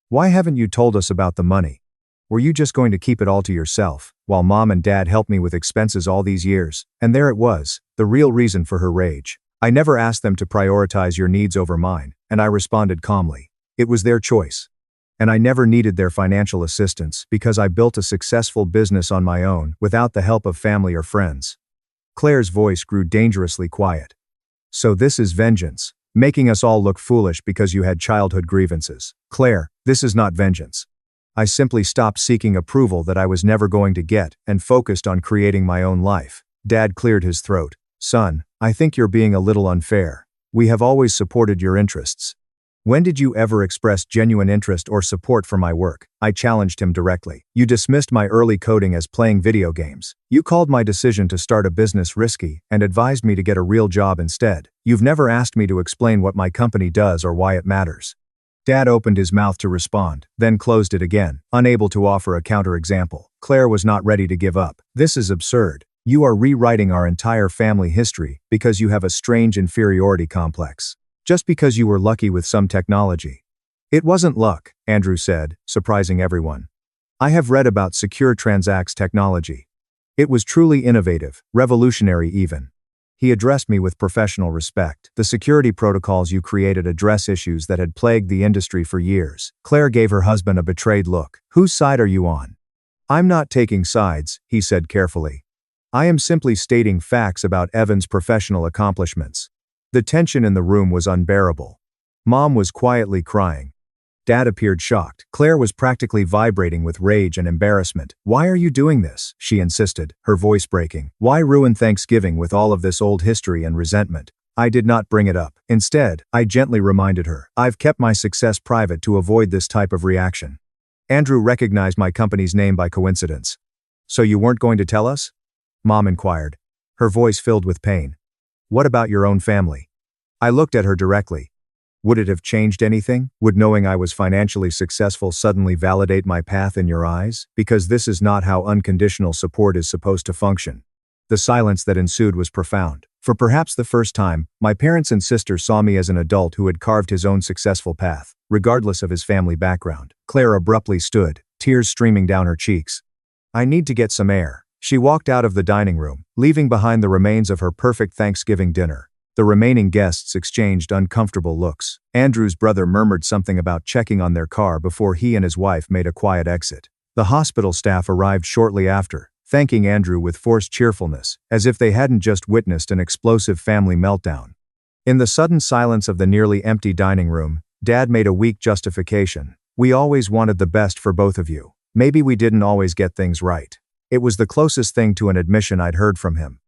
[SPEAKER 1] "Why haven't you told us about the money? Were you just going to keep it all to yourself, while Mom and Dad helped me with expenses all these years?" And there it was, the real reason for her rage. "I never asked them to prioritize your needs over mine," and I responded calmly. "It was their choice. And I never needed their financial assistance because I built a successful business on my own without the help of family or friends." Claire's voice grew dangerously quiet. "So this is vengeance, making us all look foolish because you had childhood grievances." "Claire, this is not vengeance. I simply stopped seeking approval that I was never going to get and focused on creating my own life." Dad cleared his throat. "Son, I think you're being a little unfair. We have always supported your interests. When did you ever express genuine interest or support for my work?" I challenged him directly. "You dismissed my early coding as playing video games. You called my decision to start a business risky and advised me to get a real job instead. You've never asked me to explain what my company does or why it matters." Dad opened his mouth to respond, then closed it again, unable to offer a counterexample. Claire was not ready to give up. "This is absurd. You are rewriting our entire family history because you have a strange inferiority complex. Just because you were lucky with some technology." "It wasn't luck," Andrew said, surprising everyone. "I have read about secure transacts technology. It was truly innovative, revolutionary even." He addressed me with professional respect. "The security protocols you created address issues that had plagued the industry for years." Claire gave her husband a betrayed look. "Whose side are you on?" "I'm not taking sides," he said carefully. "I am simply stating facts about Evan's professional accomplishments." The tension in the room was unbearable. Mom was quietly crying. Dad appeared shocked. Claire was practically vibrating with rage and embarrassment. "Why are you doing this?" she insisted, her voice breaking. "Why ruin Thanksgiving with all of this old history and resentment?" I did not bring it up. Instead, I gently reminded her, "I've kept my success private to avoid this type of reaction." Andrew recognized my company's name by coincidence. "So you weren't going to tell us?" Mom inquired, her voice filled with pain. "What about your own family?" I looked at her directly. "Would it have changed anything? Would knowing I was financially successful suddenly validate my path in your eyes? Because this is not how unconditional support is supposed to function." The silence that ensued was profound. For perhaps the first time, my parents and sister saw me as an adult who had carved his own successful path, regardless of his family background. Claire abruptly stood, tears streaming down her cheeks. "I need to get some air." She walked out of the dining room, leaving behind the remains of her perfect Thanksgiving dinner. The remaining guests exchanged uncomfortable looks. Andrew's brother murmured something about checking on their car before he and his wife made a quiet exit. The hospital staff arrived shortly after, thanking Andrew with forced cheerfulness, as if they hadn't just witnessed an explosive family meltdown. In the sudden silence of the nearly empty dining room, Dad made a weak justification. "We always wanted the best for both of you. Maybe we didn't always get things right." It was the closest thing to an admission I'd heard from him.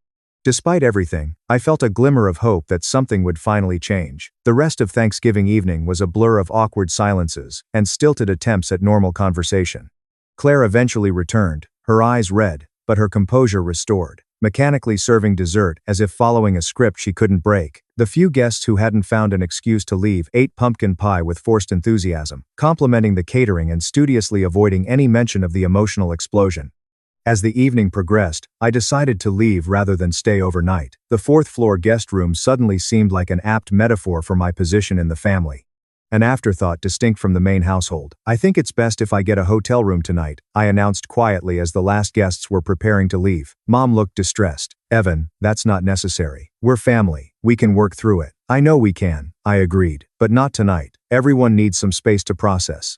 [SPEAKER 1] Despite everything, I felt a glimmer of hope that something would finally change. The rest of Thanksgiving evening was a blur of awkward silences and stilted attempts at normal conversation. Claire eventually returned, her eyes red, but her composure restored, mechanically serving dessert as if following a script she couldn't break. The few guests who hadn't found an excuse to leave ate pumpkin pie with forced enthusiasm, complimenting the catering and studiously avoiding any mention of the emotional explosion. As the evening progressed, I decided to leave rather than stay overnight. The fourth-floor guest room suddenly seemed like an apt metaphor for my position in the family. An afterthought distinct from the main household. "I think it's best if I get a hotel room tonight," I announced quietly as the last guests were preparing to leave. Mom looked distressed. "Evan, that's not necessary. We're family. We can work through it." "I know we can," I agreed, "but not tonight. Everyone needs some space to process."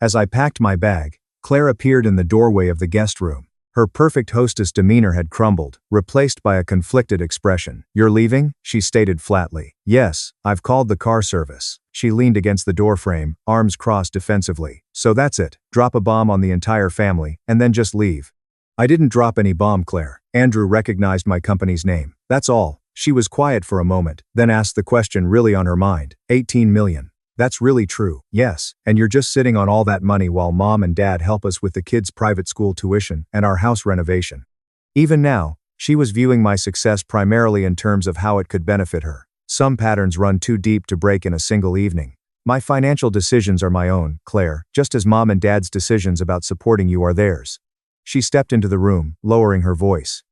[SPEAKER 1] As I packed my bag, Claire appeared in the doorway of the guest room. Her perfect hostess demeanor had crumbled, replaced by a conflicted expression. "You're leaving?" she stated flatly. "Yes, I've called the car service." She leaned against the doorframe, arms crossed defensively. "So that's it. Drop a bomb on the entire family, and then just leave." "I didn't drop any bomb, Claire." Andrew recognized my company's name. "That's all." She was quiet for a moment, then asked the question really on her mind. 18 million. "That's really true." "Yes, and you're just sitting on all that money while Mom and Dad help us with the kids' private school tuition and our house renovation." Even now, she was viewing my success primarily in terms of how it could benefit her. "Some patterns run too deep to break in a single evening. My financial decisions are my own, Claire, just as Mom and Dad's decisions about supporting you are theirs." She stepped into the room, lowering her voice.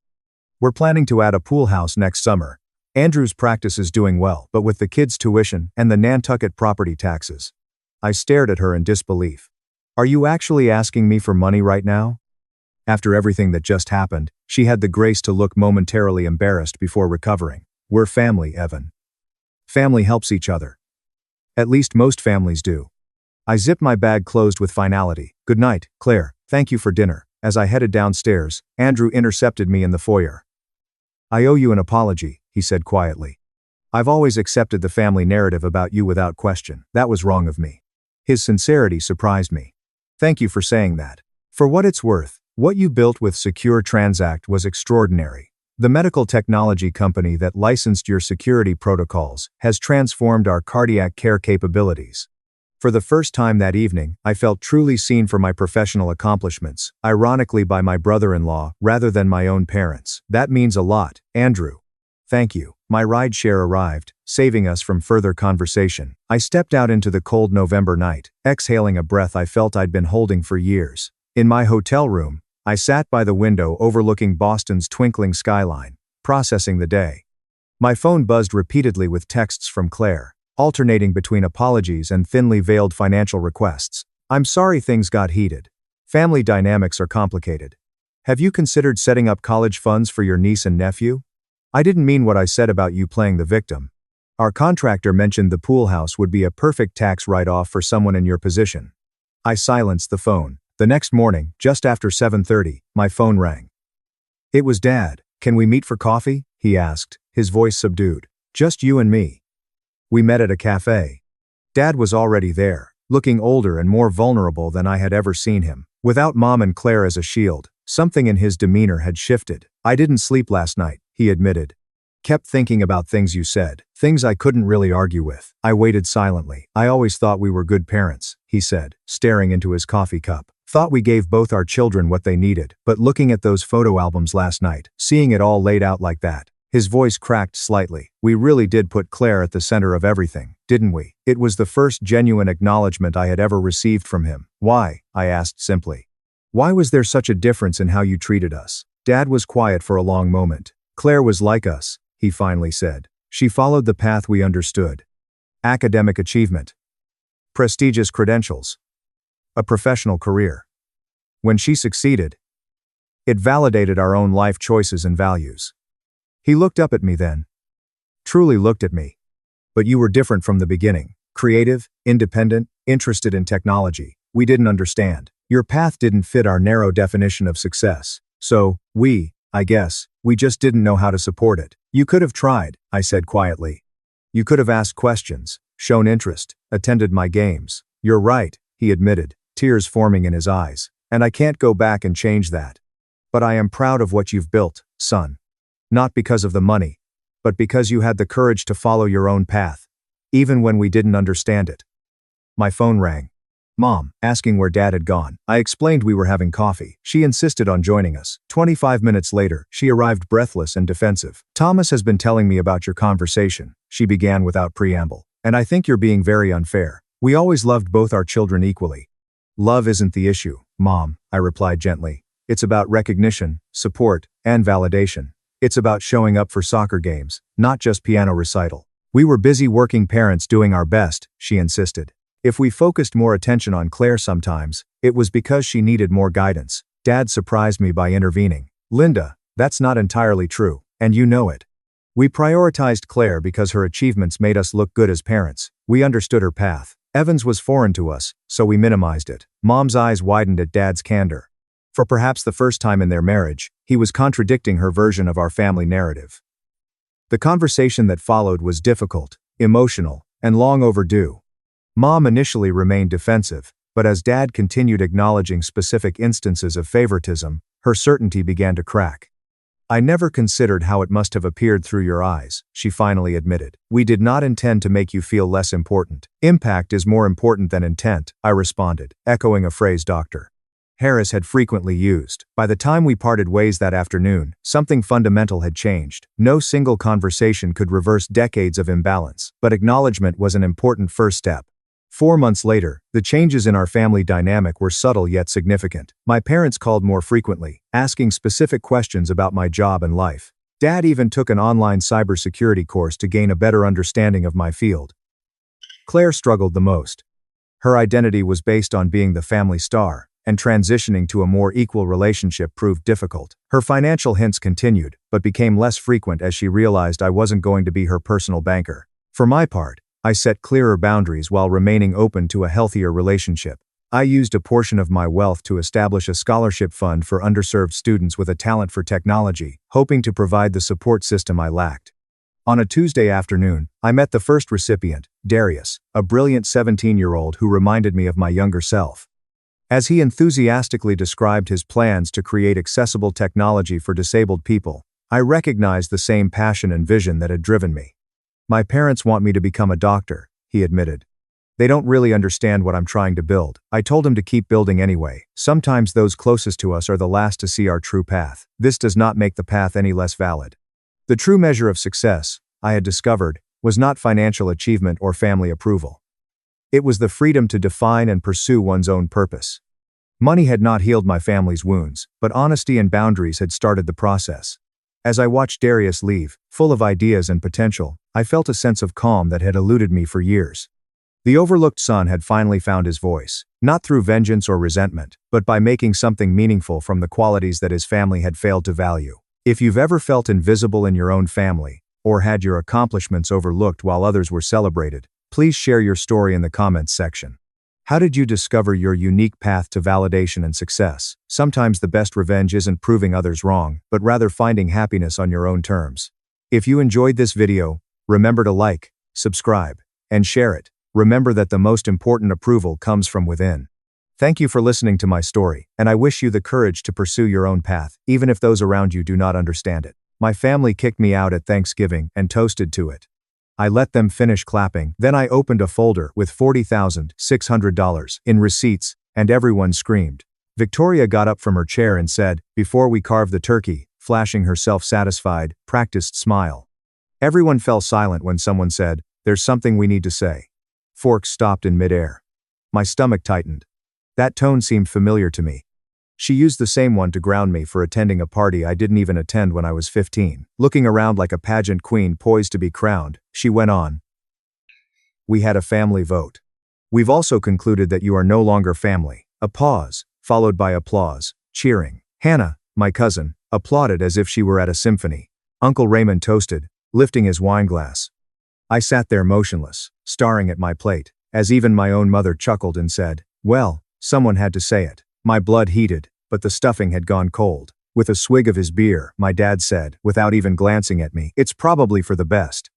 [SPEAKER 1] "We're planning to add a pool house next summer. Andrew's practice is doing well, but with the kids' tuition and the Nantucket property taxes." I stared at her in disbelief. "Are you actually asking me for money right now?" After everything that just happened, she had the grace to look momentarily embarrassed before recovering. "We're family, Evan. Family helps each other. At least most families do." I zipped my bag closed with finality. "Good night, Claire. Thank you for dinner." As I headed downstairs, Andrew intercepted me in the foyer. "I owe you an apology," he said quietly. "I've always accepted the family narrative about you without question. That was wrong of me." His sincerity surprised me. "Thank you for saying that. For what it's worth, what you built with Secure Transact was extraordinary. The medical technology company that licensed your security protocols has transformed our cardiac care capabilities." For the first time that evening, I felt truly seen for my professional accomplishments, ironically by my brother-in-law rather than my own parents. "That means a lot, Andrew." "Thank you." My ride-share arrived, saving us from further conversation. I stepped out into the cold November night, exhaling a breath I felt I'd been holding for years. In my hotel room, I sat by the window overlooking Boston's twinkling skyline, processing the day. My phone buzzed repeatedly with texts from Claire, alternating between apologies and thinly veiled financial requests. "I'm sorry things got heated. Family dynamics are complicated. Have you considered setting up college funds for your niece and nephew? I didn't mean what I said about you playing the victim. Our contractor mentioned the pool house would be a perfect tax write-off for someone in your position." I silenced the phone. The next morning, just after 7:30, my phone rang. It was Dad. "Can we meet for coffee?" he asked, his voice subdued. "Just you and me." We met at a cafe. Dad was already there, looking older and more vulnerable than I had ever seen him. Without Mom and Claire as a shield, something in his demeanor had shifted. "I didn't sleep last night," he admitted. "Kept thinking about things you said, things I couldn't really argue with." I waited silently. "I always thought we were good parents," he said, staring into his coffee cup. "Thought we gave both our children what they needed, but looking at those photo albums last night, seeing it all laid out like that." His voice cracked slightly. "We really did put Claire at the center of everything, didn't we?" It was the first genuine acknowledgement I had ever received from him. "Why?" I asked simply. "Why was there such a difference in how you treated us?" Dad was quiet for a long moment. "Claire was like us," he finally said. "She followed the path we understood. Academic achievement. Prestigious credentials. A professional career. When she succeeded, It validated our own life choices and values. He looked up at me then. Truly looked at me. But you were different from the beginning. Creative, independent, interested in technology. We didn't understand. Your path didn't fit our narrow definition of success. So, I guess, we just didn't know how to support it. You could have tried, I said quietly. You could have asked questions, shown interest, attended my games. You're right, he admitted, tears forming in his eyes. And I can't go back and change that. But I am proud of what you've built, son. Not because of the money, but because you had the courage to follow your own path, even when we didn't understand it. My phone rang. Mom, asking where Dad had gone. I explained we were having coffee. She insisted on joining us. 25 minutes later, she arrived breathless and defensive. Thomas has been telling me about your conversation, she began without preamble. And I think you're being very unfair. We always loved both our children equally. Love isn't the issue, Mom, I replied gently. It's about recognition, support, and validation. It's about showing up for soccer games, not just piano recital. We were busy working parents doing our best, she insisted. If we focused more attention on Claire sometimes, it was because she needed more guidance. Dad surprised me by intervening. Linda, that's not entirely true, and you know it. We prioritized Claire because her achievements made us look good as parents. We understood her path. Evans was foreign to us, so we minimized it. Mom's eyes widened at Dad's candor. For perhaps the first time in their marriage, he was contradicting her version of our family narrative. The conversation that followed was difficult, emotional, and long overdue. Mom initially remained defensive, but as Dad continued acknowledging specific instances of favoritism, her certainty began to crack. I never considered how it must have appeared through your eyes, she finally admitted. We did not intend to make you feel less important. Impact is more important than intent, I responded, echoing a phrase Dr. Harris had frequently used. By the time we parted ways that afternoon, something fundamental had changed. No single conversation could reverse decades of imbalance, but acknowledgement was an important first step. 4 months later, the changes in our family dynamic were subtle yet significant. My parents called more frequently, asking specific questions about my job and life. Dad even took an online cybersecurity course to gain a better understanding of my field. Claire struggled the most. Her identity was based on being the family star, and transitioning to a more equal relationship proved difficult. Her financial hints continued, but became less frequent as she realized I wasn't going to be her personal banker. For my part, I set clearer boundaries while remaining open to a healthier relationship. I used a portion of my wealth to establish a scholarship fund for underserved students with a talent for technology, hoping to provide the support system I lacked. On a Tuesday afternoon, I met the first recipient, Darius, a brilliant 17-year-old who reminded me of my younger self. As he enthusiastically described his plans to create accessible technology for disabled people, I recognized the same passion and vision that had driven me. My parents want me to become a doctor, he admitted. They don't really understand what I'm trying to build. I told him to keep building anyway. Sometimes those closest to us are the last to see our true path. This does not make the path any less valid. The true measure of success, I had discovered, was not financial achievement or family approval. It was the freedom to define and pursue one's own purpose. Money had not healed my family's wounds, but honesty and boundaries had started the process. As I watched Darius leave, full of ideas and potential, I felt a sense of calm that had eluded me for years. The overlooked son had finally found his voice, not through vengeance or resentment, but by making something meaningful from the qualities that his family had failed to value. If you've ever felt invisible in your own family, or had your accomplishments overlooked while others were celebrated, please share your story in the comments section. How did you discover your unique path to validation and success? Sometimes the best revenge isn't proving others wrong, but rather finding happiness on your own terms. If you enjoyed this video, remember to like, subscribe, and share it. Remember that the most important approval comes from within. Thank you for listening to my story, and I wish you the courage to pursue your own path, even if those around you do not understand it. My family kicked me out at Thanksgiving and toasted to it. I let them finish clapping, then I opened a folder with $40,600 in receipts, and everyone screamed. Victoria got up from her chair and said, "Before we carve the turkey," flashing her self-satisfied, practiced smile. Everyone fell silent when someone said, "There's something we need to say." Forks stopped in midair. My stomach tightened. That tone seemed familiar to me. She used the same one to ground me for attending a party I didn't even attend when I was 15. Looking around like a pageant queen poised to be crowned, she went on. "We had a family vote. We've also concluded that you are no longer family." A pause, followed by applause, cheering. "Hannah, my cousin, applauded as if she were at a symphony. Uncle Raymond toasted, lifting his wine glass. I sat there motionless, staring at my plate, as even my own mother chuckled and said, "Well, someone had to say it." My blood heated, but the stuffing had gone cold. With a swig of his beer, my dad said, without even glancing at me, "It's probably for the best."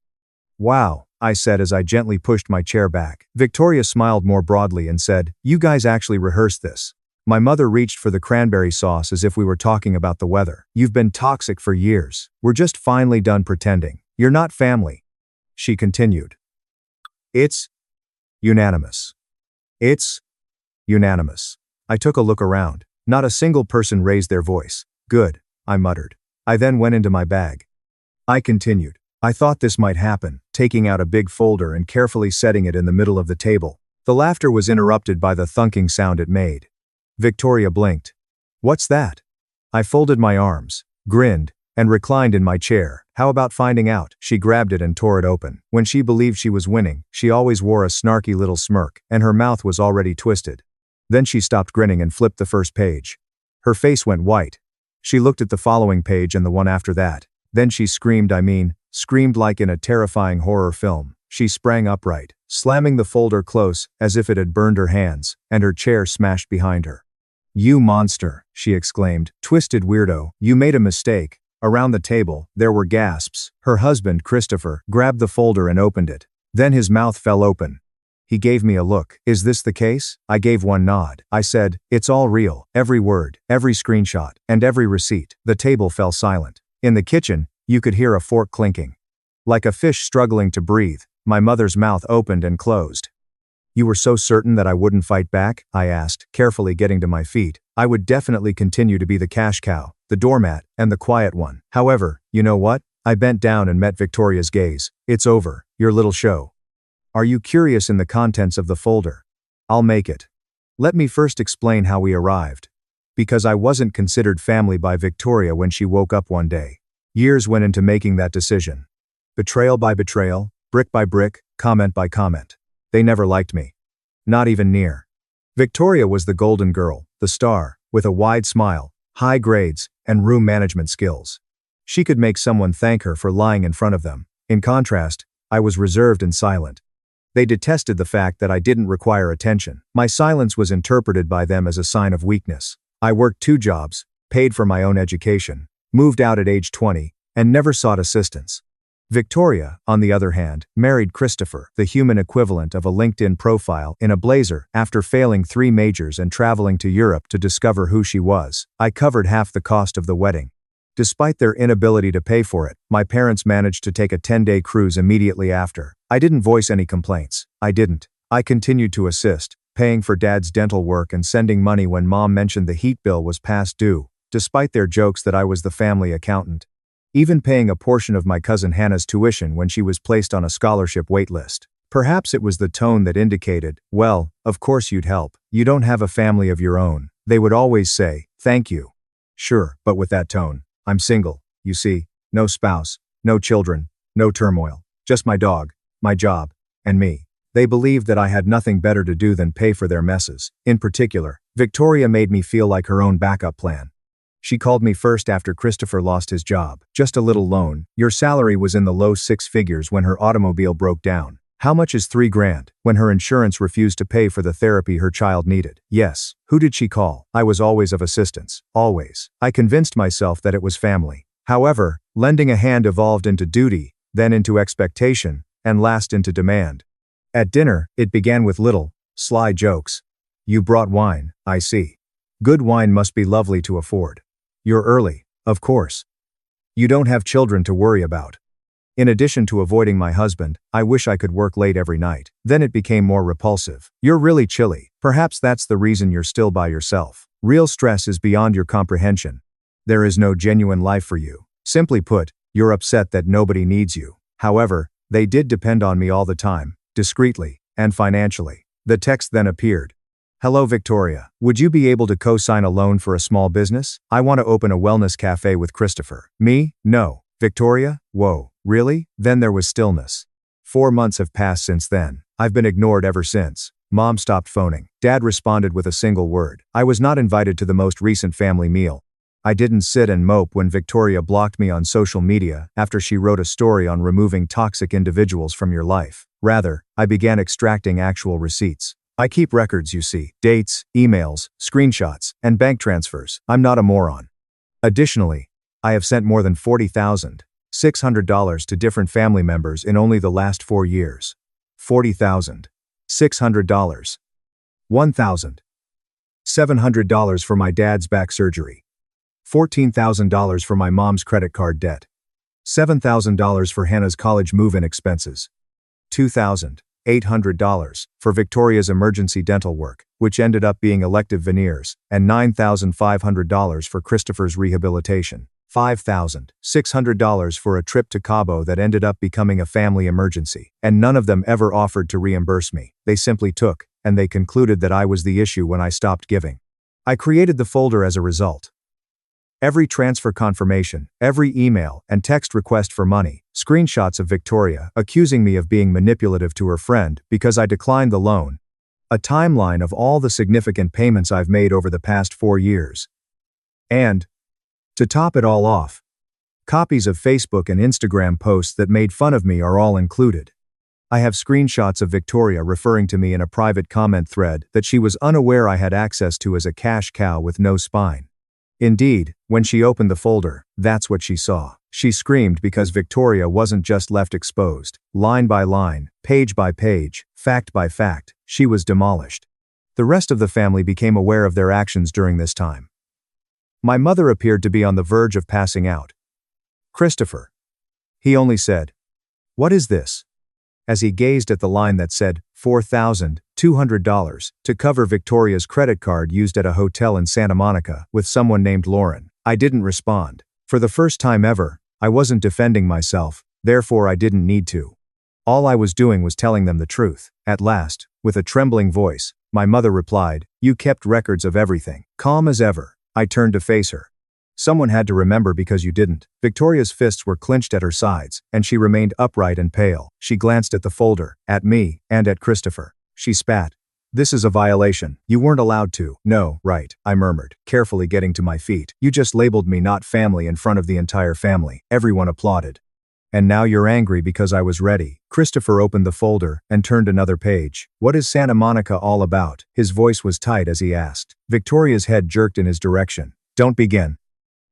[SPEAKER 1] "Wow," I said as I gently pushed my chair back. Victoria smiled more broadly and said, "You guys actually rehearsed this." My mother reached for the cranberry sauce as if we were talking about the weather. "You've been toxic for years. We're just finally done pretending. You're not family," she continued. "It's unanimous. It's unanimous." I took a look around. Not a single person raised their voice. "Good," I muttered. I then went into my bag. I continued. I thought this might happen, taking out a big folder and carefully setting it in the middle of the table. The laughter was interrupted by the thunking sound it made. Victoria blinked. "What's that?" I folded my arms, grinned, and reclined in my chair. "How about finding out?" She grabbed it and tore it open. When she believed she was winning, she always wore a snarky little smirk, and her mouth was already twisted. Then she stopped grinning and flipped the first page. Her face went white. She looked at the following page and the one after that. Then she screamed screamed like in a terrifying horror film. She sprang upright, slamming the folder close, as if it had burned her hands, and her chair smashed behind her. "You monster," she exclaimed. "Twisted weirdo, you made a mistake." Around the table, there were gasps. Her husband, Christopher, grabbed the folder and opened it. Then his mouth fell open. He gave me a look. "Is this the case?" I gave one nod. I said, "It's all real. Every word, every screenshot, and every receipt." The table fell silent. In the kitchen, you could hear a fork clinking. Like a fish struggling to breathe, my mother's mouth opened and closed. "You were so certain that I wouldn't fight back?" I asked, carefully getting to my feet. I would definitely continue to be the cash cow, the doormat, and the quiet one. However, you know what? I bent down and met Victoria's gaze. "It's over, your little show. Are you curious in the contents of the folder? I'll make it. Let me first explain how we arrived. Because I wasn't considered family by Victoria when she woke up one day. Years went into making that decision. Betrayal by betrayal, brick by brick, comment by comment. They never liked me. Not even near. Victoria was the golden girl, the star, with a wide smile, high grades, and room management skills. She could make someone thank her for lying in front of them. In contrast, I was reserved and silent. They detested the fact that I didn't require attention. My silence was interpreted by them as a sign of weakness. I worked 2 jobs, paid for my own education, moved out at age 20, and never sought assistance. Victoria, on the other hand, married Christopher, the human equivalent of a LinkedIn profile, in a blazer, after failing 3 majors and traveling to Europe to discover who she was. I covered half the cost of the wedding. Despite their inability to pay for it, my parents managed to take a 10-day cruise immediately after. I didn't voice any complaints. I continued to assist, paying for Dad's dental work and sending money when Mom mentioned the heat bill was past due, despite their jokes that I was the family accountant. Even paying a portion of my cousin Hannah's tuition when she was placed on a scholarship waitlist. Perhaps it was the tone that indicated, "Well, of course you'd help. You don't have a family of your own." They would always say, "Thank you." Sure, but with that tone. I'm single, you see, no spouse, no children, no turmoil, just my dog, my job, and me. They believed that I had nothing better to do than pay for their messes. In particular, Victoria made me feel like her own backup plan. She called me first after Christopher lost his job. "Just a little loan. Your salary was in the low 6 figures when her automobile broke down. How much is $3,000? When her insurance refused to pay for the therapy her child needed." Yes. Who did she call? I was always of assistance. Always. I convinced myself that it was family. However, lending a hand evolved into duty, then into expectation, and last into demand. At dinner, it began with little, sly jokes. "You brought wine, I see. Good wine must be lovely to afford. You're early, of course. You don't have children to worry about." In addition to avoiding my husband, I wish I could work late every night. Then it became more repulsive. "You're really chilly. Perhaps that's the reason you're still by yourself. Real stress is beyond your comprehension. There is no genuine life for you. Simply put, you're upset that nobody needs you." However, they did depend on me all the time, discreetly, and financially. The text then appeared. "Hello Victoria. Would you be able to co-sign a loan for a small business? I want to open a wellness cafe with Christopher." Me? No. Victoria? Whoa. Really? Then there was stillness. 4 months have passed since then. I've been ignored ever since. Mom stopped phoning. Dad responded with a single word. I was not invited to the most recent family meal. I didn't sit and mope when Victoria blocked me on social media after she wrote a story on removing toxic individuals from your life. Rather, I began extracting actual receipts. I keep records, you see, dates, emails, screenshots, and bank transfers. I'm not a moron. Additionally, I have sent more than $40,600 to different family members in only the last 4 years. $40,600. $1,700 for my dad's back surgery. $14,000 for my mom's credit card debt. $7,000 for Hannah's college move-in expenses. $2,800 for Victoria's emergency dental work, which ended up being elective veneers, and $9,500 for Christopher's rehabilitation. $5,600 for a trip to Cabo that ended up becoming a family emergency, and none of them ever offered to reimburse me. They simply took, and they concluded that I was the issue when I stopped giving. I created the folder as a result. Every transfer confirmation, every email and text request for money, screenshots of Victoria accusing me of being manipulative to her friend because I declined the loan, a timeline of all the significant payments I've made over the past 4 years. And, to top it all off, copies of Facebook and Instagram posts that made fun of me are all included. I have screenshots of Victoria referring to me in a private comment thread that she was unaware I had access to as a cash cow with no spine. Indeed, when she opened the folder, that's what she saw. She screamed because Victoria wasn't just left exposed. Line by line, page by page, fact by fact, she was demolished. The rest of the family became aware of their actions during this time. My mother appeared to be on the verge of passing out. Christopher. He only said, "What is this?" as he gazed at the line that said $4,200 to cover Victoria's credit card used at a hotel in Santa Monica with someone named Lauren. I didn't respond. For the first time ever, I wasn't defending myself, therefore I didn't need to. All I was doing was telling them the truth. At last, with a trembling voice, my mother replied, "You kept records of everything." Calm as ever, I turned to face her. "Someone had to remember because you didn't." Victoria's fists were clenched at her sides, and she remained upright and pale. She glanced at the folder, at me, and at Christopher. She spat. "This is a violation. You weren't allowed to." "No, right," I murmured, carefully getting to my feet. "You just labeled me not family in front of the entire family." Everyone applauded. "And now you're angry because I was ready." Christopher opened the folder and turned another page. "What is Santa Monica all about?" His voice was tight as he asked. Victoria's head jerked in his direction. "Don't begin."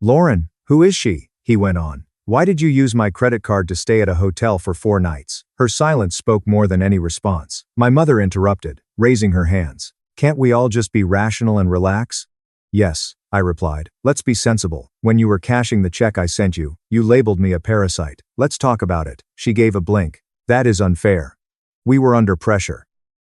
[SPEAKER 1] "Lauren, who is she?" he went on. "Why did you use my credit card to stay at a hotel for 4 nights? Her silence spoke more than any response. My mother interrupted, raising her hands. "Can't we all just be rational and relax?" "Yes," I replied. "Let's be sensible. When you were cashing the check I sent you, you labeled me a parasite. Let's talk about it." She gave a blink. "That is unfair. We were under pressure."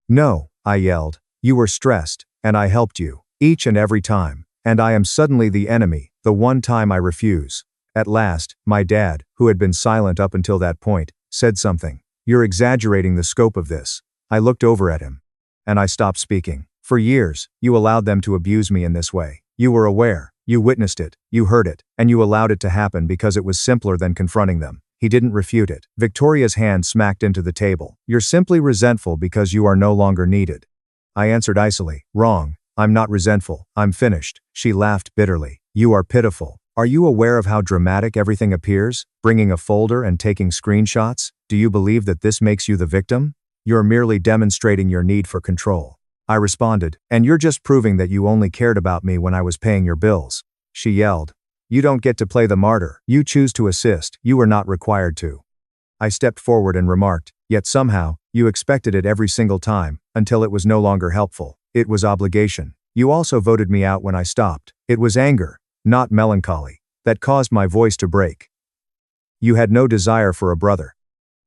[SPEAKER 1] "No," I yelled. "You were stressed, and I helped you. Each and every time. And I am suddenly the enemy, the one time I refuse." At last, my dad, who had been silent up until that point, said something. "You're exaggerating the scope of this." I looked over at him. And I stopped speaking. "For years, you allowed them to abuse me in this way. You were aware, you witnessed it, you heard it, and you allowed it to happen because it was simpler than confronting them." He didn't refute it. Victoria's hand smacked into the table. "You're simply resentful because you are no longer needed." I answered icily, "Wrong. I'm not resentful. I'm finished." She laughed bitterly. "You are pitiful. Are you aware of how dramatic everything appears? Bringing a folder and taking screenshots? Do you believe that this makes you the victim? You're merely demonstrating your need for control." I responded, "And you're just proving that you only cared about me when I was paying your bills." She yelled, "You don't get to play the martyr. You choose to assist. You were not required to." I stepped forward and remarked, "Yet somehow, you expected it every single time, until it was no longer helpful. It was obligation. You also voted me out when I stopped. It was anger, not melancholy, that caused my voice to break. You had no desire for a brother.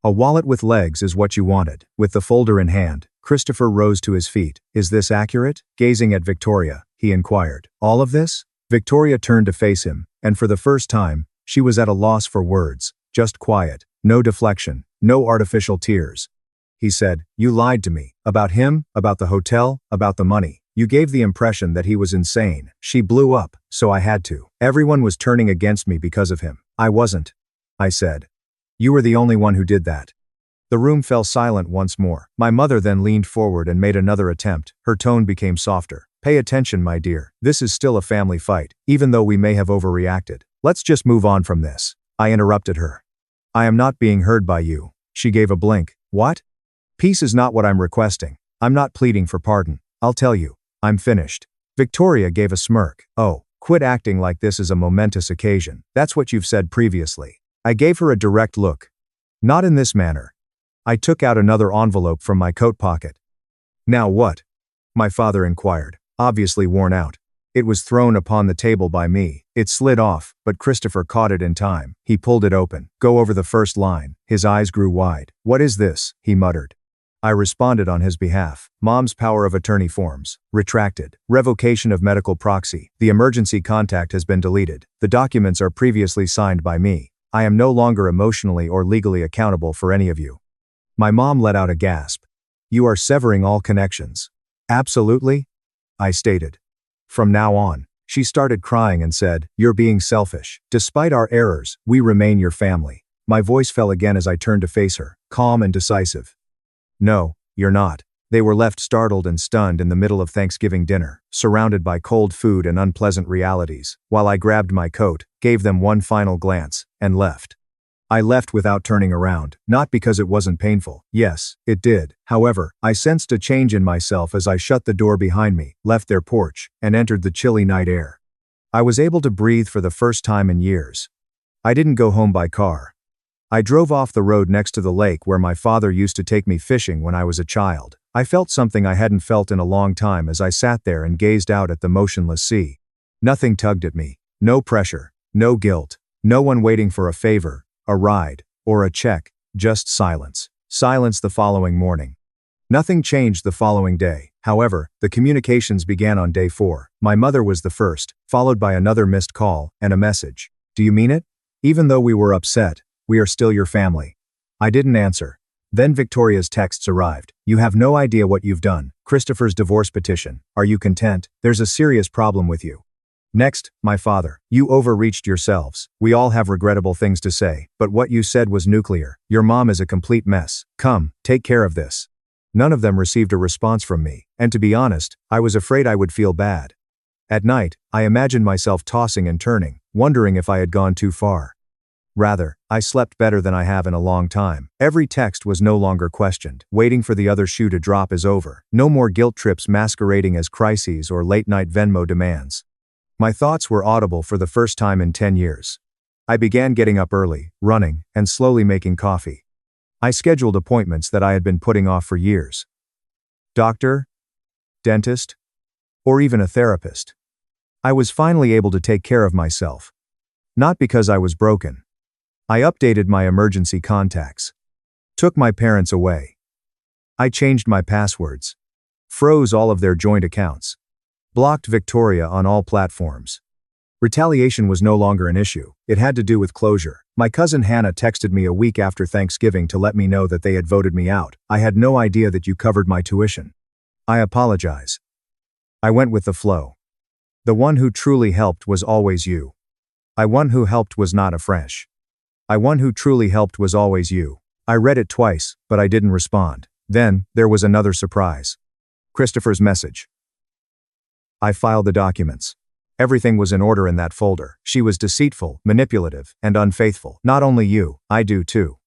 [SPEAKER 1] A wallet with legs is what you wanted." With the folder in hand, Christopher rose to his feet. "Is this accurate?" Gazing at Victoria, he inquired. "All of this?" Victoria turned to face him, and for the first time, she was at a loss for words. Just quiet, no deflection, no artificial tears. He said, "You lied to me. About him, about the hotel, about the money. You gave the impression that he was insane." She blew up, so I had to. "Everyone was turning against me because of him." "I wasn't," I said. "You were the only one who did that." The room fell silent once more. My mother then leaned forward and made another attempt. Her tone became softer. Pay attention, my dear. This is still a family fight, even though we may have overreacted. Let's just move on from this. I interrupted her. I am not being heard by you. She gave a blink. What? Peace is not what I'm requesting. I'm not pleading for pardon. I'll tell you. I'm finished. Victoria gave a smirk. Oh, quit acting like this is a momentous occasion. That's what you've said previously. I gave her a direct look. Not in this manner. I took out another envelope from my coat pocket. Now what? My father inquired, obviously worn out. It was thrown upon the table by me. It slid off, but Christopher caught it in time. He pulled it open. Go over the first line. His eyes grew wide. What is this? He muttered. I responded on his behalf. Mom's power of attorney forms. Retracted. Revocation of medical proxy. The emergency contact has been deleted. The documents are previously signed by me. I am no longer emotionally or legally accountable for any of you. My mom let out a gasp. You are severing all connections. Absolutely? I stated. From now on. She started crying and said, You're being selfish. Despite our errors, we remain your family. My voice fell again as I turned to face her, calm and decisive. No, you're not. They were left startled and stunned in the middle of Thanksgiving dinner, surrounded by cold food and unpleasant realities, while I grabbed my coat, gave them one final glance, and left. I left without turning around, not because it wasn't painful. Yes, it did. However, I sensed a change in myself as I shut the door behind me, left their porch, and entered the chilly night air. I was able to breathe for the first time in years. I didn't go home by car. I drove off the road next to the lake where my father used to take me fishing when I was a child. I felt something I hadn't felt in a long time as I sat there and gazed out at the motionless sea. Nothing tugged at me. No pressure. No guilt. No one waiting for a favor, a ride, or a check. Just silence. Silence the following morning. Nothing changed the following day. However, the communications began on day 4. My mother was the first, followed by another missed call and a message. Do you mean it? Even though we were upset, we are still your family. I didn't answer. Then Victoria's texts arrived. You have no idea what you've done. Christopher's divorce petition. Are you content? There's a serious problem with you. Next, my father. You overreached yourselves. We all have regrettable things to say, but what you said was nuclear. Your mom is a complete mess. Come, take care of this. None of them received a response from me, and to be honest, I was afraid I would feel bad. At night, I imagined myself tossing and turning, wondering if I had gone too far. Rather, I slept better than I have in a long time. Every text was no longer questioned. Waiting for the other shoe to drop is over. No more guilt trips masquerading as crises or late-night Venmo demands. My thoughts were audible for the first time in 10 years. I began getting up early, running, and slowly making coffee. I scheduled appointments that I had been putting off for years. Doctor? Dentist? Or even a therapist. I was finally able to take care of myself. Not because I was broken. I updated my emergency contacts. Took my parents away. I changed my passwords. Froze all of their joint accounts. Blocked Victoria on all platforms. Retaliation was no longer an issue. It had to do with closure. My cousin Hannah texted me a week after Thanksgiving to let me know that they had voted me out. I had no idea that you covered my tuition. I apologize. I went with the flow. The one who truly helped was always you. I one who helped was not a fresh. I one who truly helped was always you. I read it twice, but I didn't respond. Then, there was another surprise. Christopher's message. I filed the documents. Everything was in order in that folder. She was deceitful, manipulative, and unfaithful. Not only you, I do too.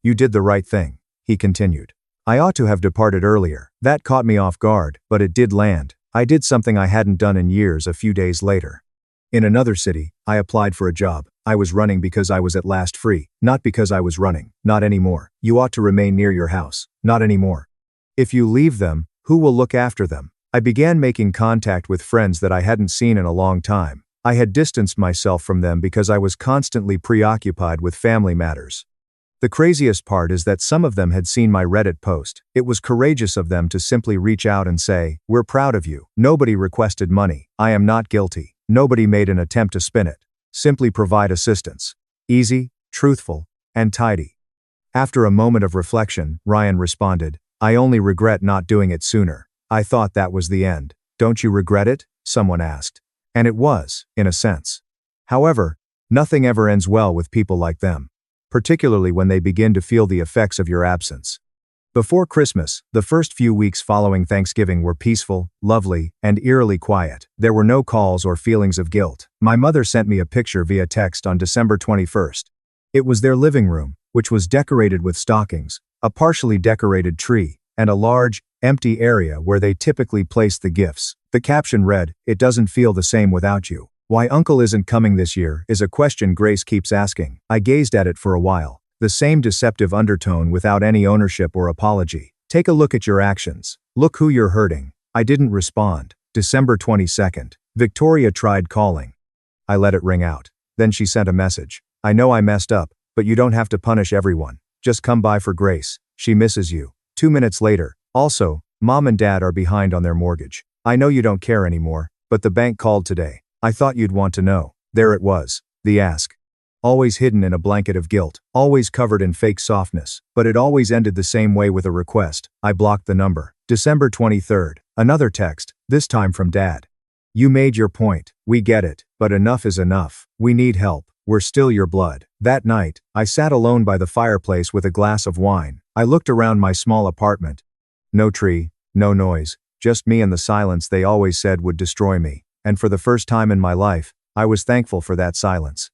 [SPEAKER 1] You did the right thing, he continued. I ought to have departed earlier. That caught me off guard, but it did land. I did something I hadn't done in years a few days later. In another city, I applied for a job. I was running because I was at last free, not because I was running. Not anymore. You ought to remain near your house. Not anymore. If you leave them, who will look after them? I began making contact with friends that I hadn't seen in a long time. I had distanced myself from them because I was constantly preoccupied with family matters. The craziest part is that some of them had seen my Reddit post. It was courageous of them to simply reach out and say, "We're proud of you." Nobody requested money. I am not guilty. Nobody made an attempt to spin it. Simply provide assistance. Easy, truthful, and tidy. After a moment of reflection, Ryan responded, "I only regret not doing it sooner." I thought that was the end. Don't you regret it? Someone asked. And it was, in a sense. However, nothing ever ends well with people like them. Particularly when they begin to feel the effects of your absence. Before Christmas, the first few weeks following Thanksgiving were peaceful, lovely, and eerily quiet. There were no calls or feelings of guilt. My mother sent me a picture via text on December 21st. It was their living room, which was decorated with stockings, a partially decorated tree, and a large, empty area where they typically placed the gifts. The caption read, "It doesn't feel the same without you. Why Uncle isn't coming this year is a question Grace keeps asking." I gazed at it for a while. The same deceptive undertone without any ownership or apology. "Take a look at your actions. Look who you're hurting." I didn't respond. December 22nd. Victoria tried calling. I let it ring out. Then she sent a message. "I know I messed up, but you don't have to punish everyone. Just come by for Grace. She misses you." 2 minutes later. "Also, Mom and Dad are behind on their mortgage. I know you don't care anymore, but the bank called today. I thought you'd want to know." There it was. The ask. Always hidden in a blanket of guilt, always covered in fake softness, but it always ended the same way with a request. I blocked the number. December 23rd. Another text, this time from Dad. "You made your point. We get it, but enough is enough. We need help. We're still your blood." That night, I sat alone by the fireplace with a glass of wine. I looked around my small apartment. No tree, no noise, just me and the silence they always said would destroy me. And for the first time in my life, I was thankful for that silence.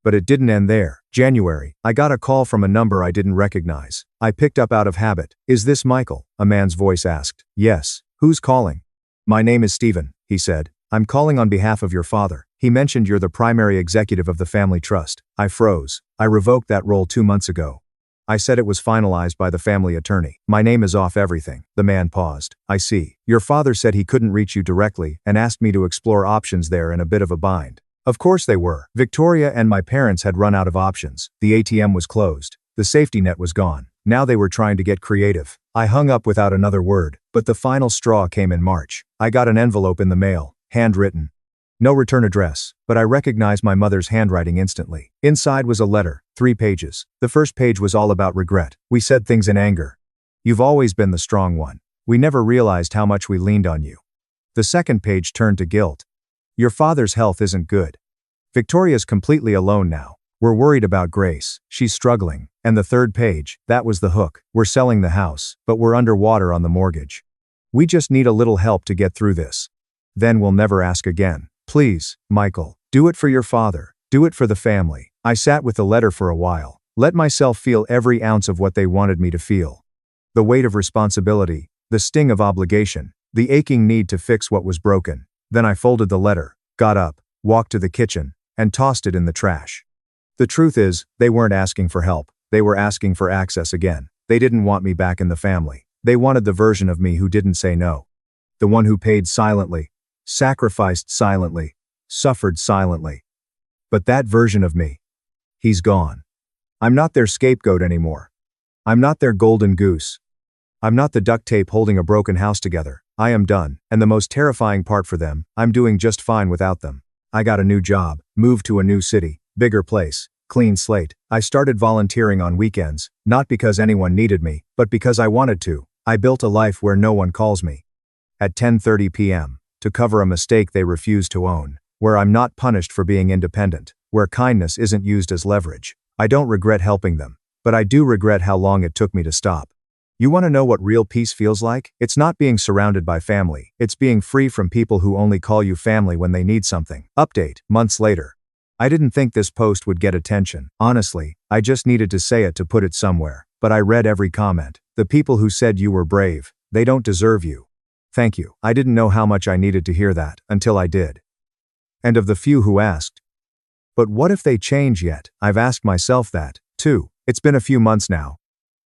[SPEAKER 1] But it didn't end there. January, I got a call from a number I didn't recognize. I picked up out of habit. "Is this Michael?" a man's voice asked. "Yes. Who's calling?" "My name is Stephen," he said. "I'm calling on behalf of your father. He mentioned you're the primary executive of the family trust." I froze. I revoked that role 2 months ago. I said it was finalized by the family attorney. "My name is off everything." The man paused. "I see. Your father said he couldn't reach you directly and asked me to explore options there in a bit of a bind." Of course they were. Victoria and my parents had run out of options. The ATM was closed. The safety net was gone. Now they were trying to get creative. I hung up without another word, but the final straw came in March. I got an envelope in the mail, handwritten. No return address, but I recognized my mother's handwriting instantly. Inside was a letter, 3 pages. The first page was all about regret. "We said things in anger. You've always been the strong one. We never realized how much we leaned on you." The second page turned to guilt. "Your father's health isn't good. Victoria's completely alone now. We're worried about Grace. She's struggling." And the third page, that was the hook. "We're selling the house, but we're underwater on the mortgage. We just need a little help to get through this. Then we'll never ask again. Please, Michael, do it for your father. Do it for the family." I sat with the letter for a while. Let myself feel every ounce of what they wanted me to feel. The weight of responsibility, the sting of obligation, the aching need to fix what was broken. Then I folded the letter, got up, walked to the kitchen, and tossed it in the trash. The truth is, they weren't asking for help. They were asking for access again. They didn't want me back in the family. They wanted the version of me who didn't say no. The one who paid silently, sacrificed silently, suffered silently. But that version of me, he's gone. I'm not their scapegoat anymore. I'm not their golden goose. I'm not the duct tape holding a broken house together. I am done, and the most terrifying part for them, I'm doing just fine without them. I got a new job, moved to a new city, bigger place, clean slate. I started volunteering on weekends, not because anyone needed me, but because I wanted to. I built a life where no one calls me at 10:30 p.m. to cover a mistake they refuse to own, where I'm not punished for being independent, where kindness isn't used as leverage. I don't regret helping them, but I do regret how long it took me to stop. You want to know what real peace feels like? It's not being surrounded by family. It's being free from people who only call you family when they need something. Update, months later. I didn't think this post would get attention. Honestly, I just needed to say it to put it somewhere. But I read every comment. The people who said you were brave, they don't deserve you. Thank you. I didn't know how much I needed to hear that, until I did. And of the few who asked, but what if they change yet? I've asked myself that, too. It's been a few months now.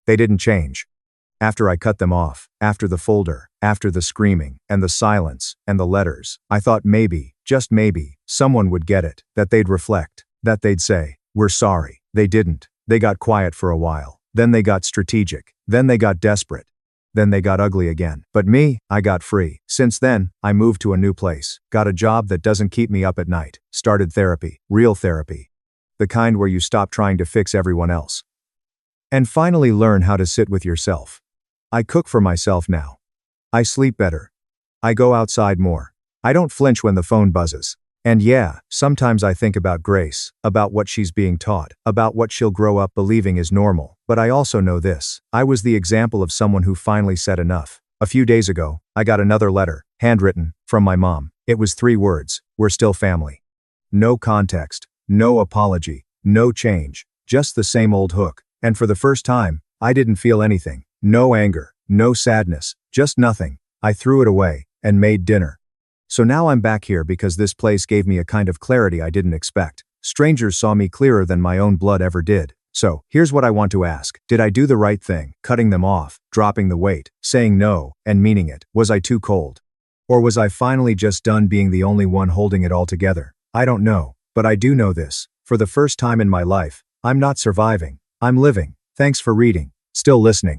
[SPEAKER 1] They didn't change. After I cut them off, after the folder, after the screaming, and the silence, and the letters, I thought maybe, just maybe, someone would get it, that they'd reflect, that they'd say, "We're sorry." They didn't. They got quiet for a while. Then they got strategic. Then they got desperate. Then they got ugly again. But me, I got free. Since then, I moved to a new place, got a job that doesn't keep me up at night, started therapy, real therapy. The kind where you stop trying to fix everyone else. And finally learn how to sit with yourself. I cook for myself now. I sleep better. I go outside more. I don't flinch when the phone buzzes. And yeah, sometimes I think about Grace, about what she's being taught, about what she'll grow up believing is normal. But I also know this. I was the example of someone who finally said enough. A few days ago, I got another letter, handwritten, from my mom. It was 3 words: "We're still family." No context, no apology, no change, just the same old hook. And for the first time, I didn't feel anything. No anger, no sadness, just nothing. I threw it away and made dinner. So now I'm back here because this place gave me a kind of clarity I didn't expect. Strangers saw me clearer than my own blood ever did. So, here's what I want to ask. Did I do the right thing, cutting them off, dropping the weight, saying no, and meaning it? Was I too cold? Or was I finally just done being the only one holding it all together? I don't know, but I do know this. For the first time in my life, I'm not surviving. I'm living. Thanks for reading. Still listening.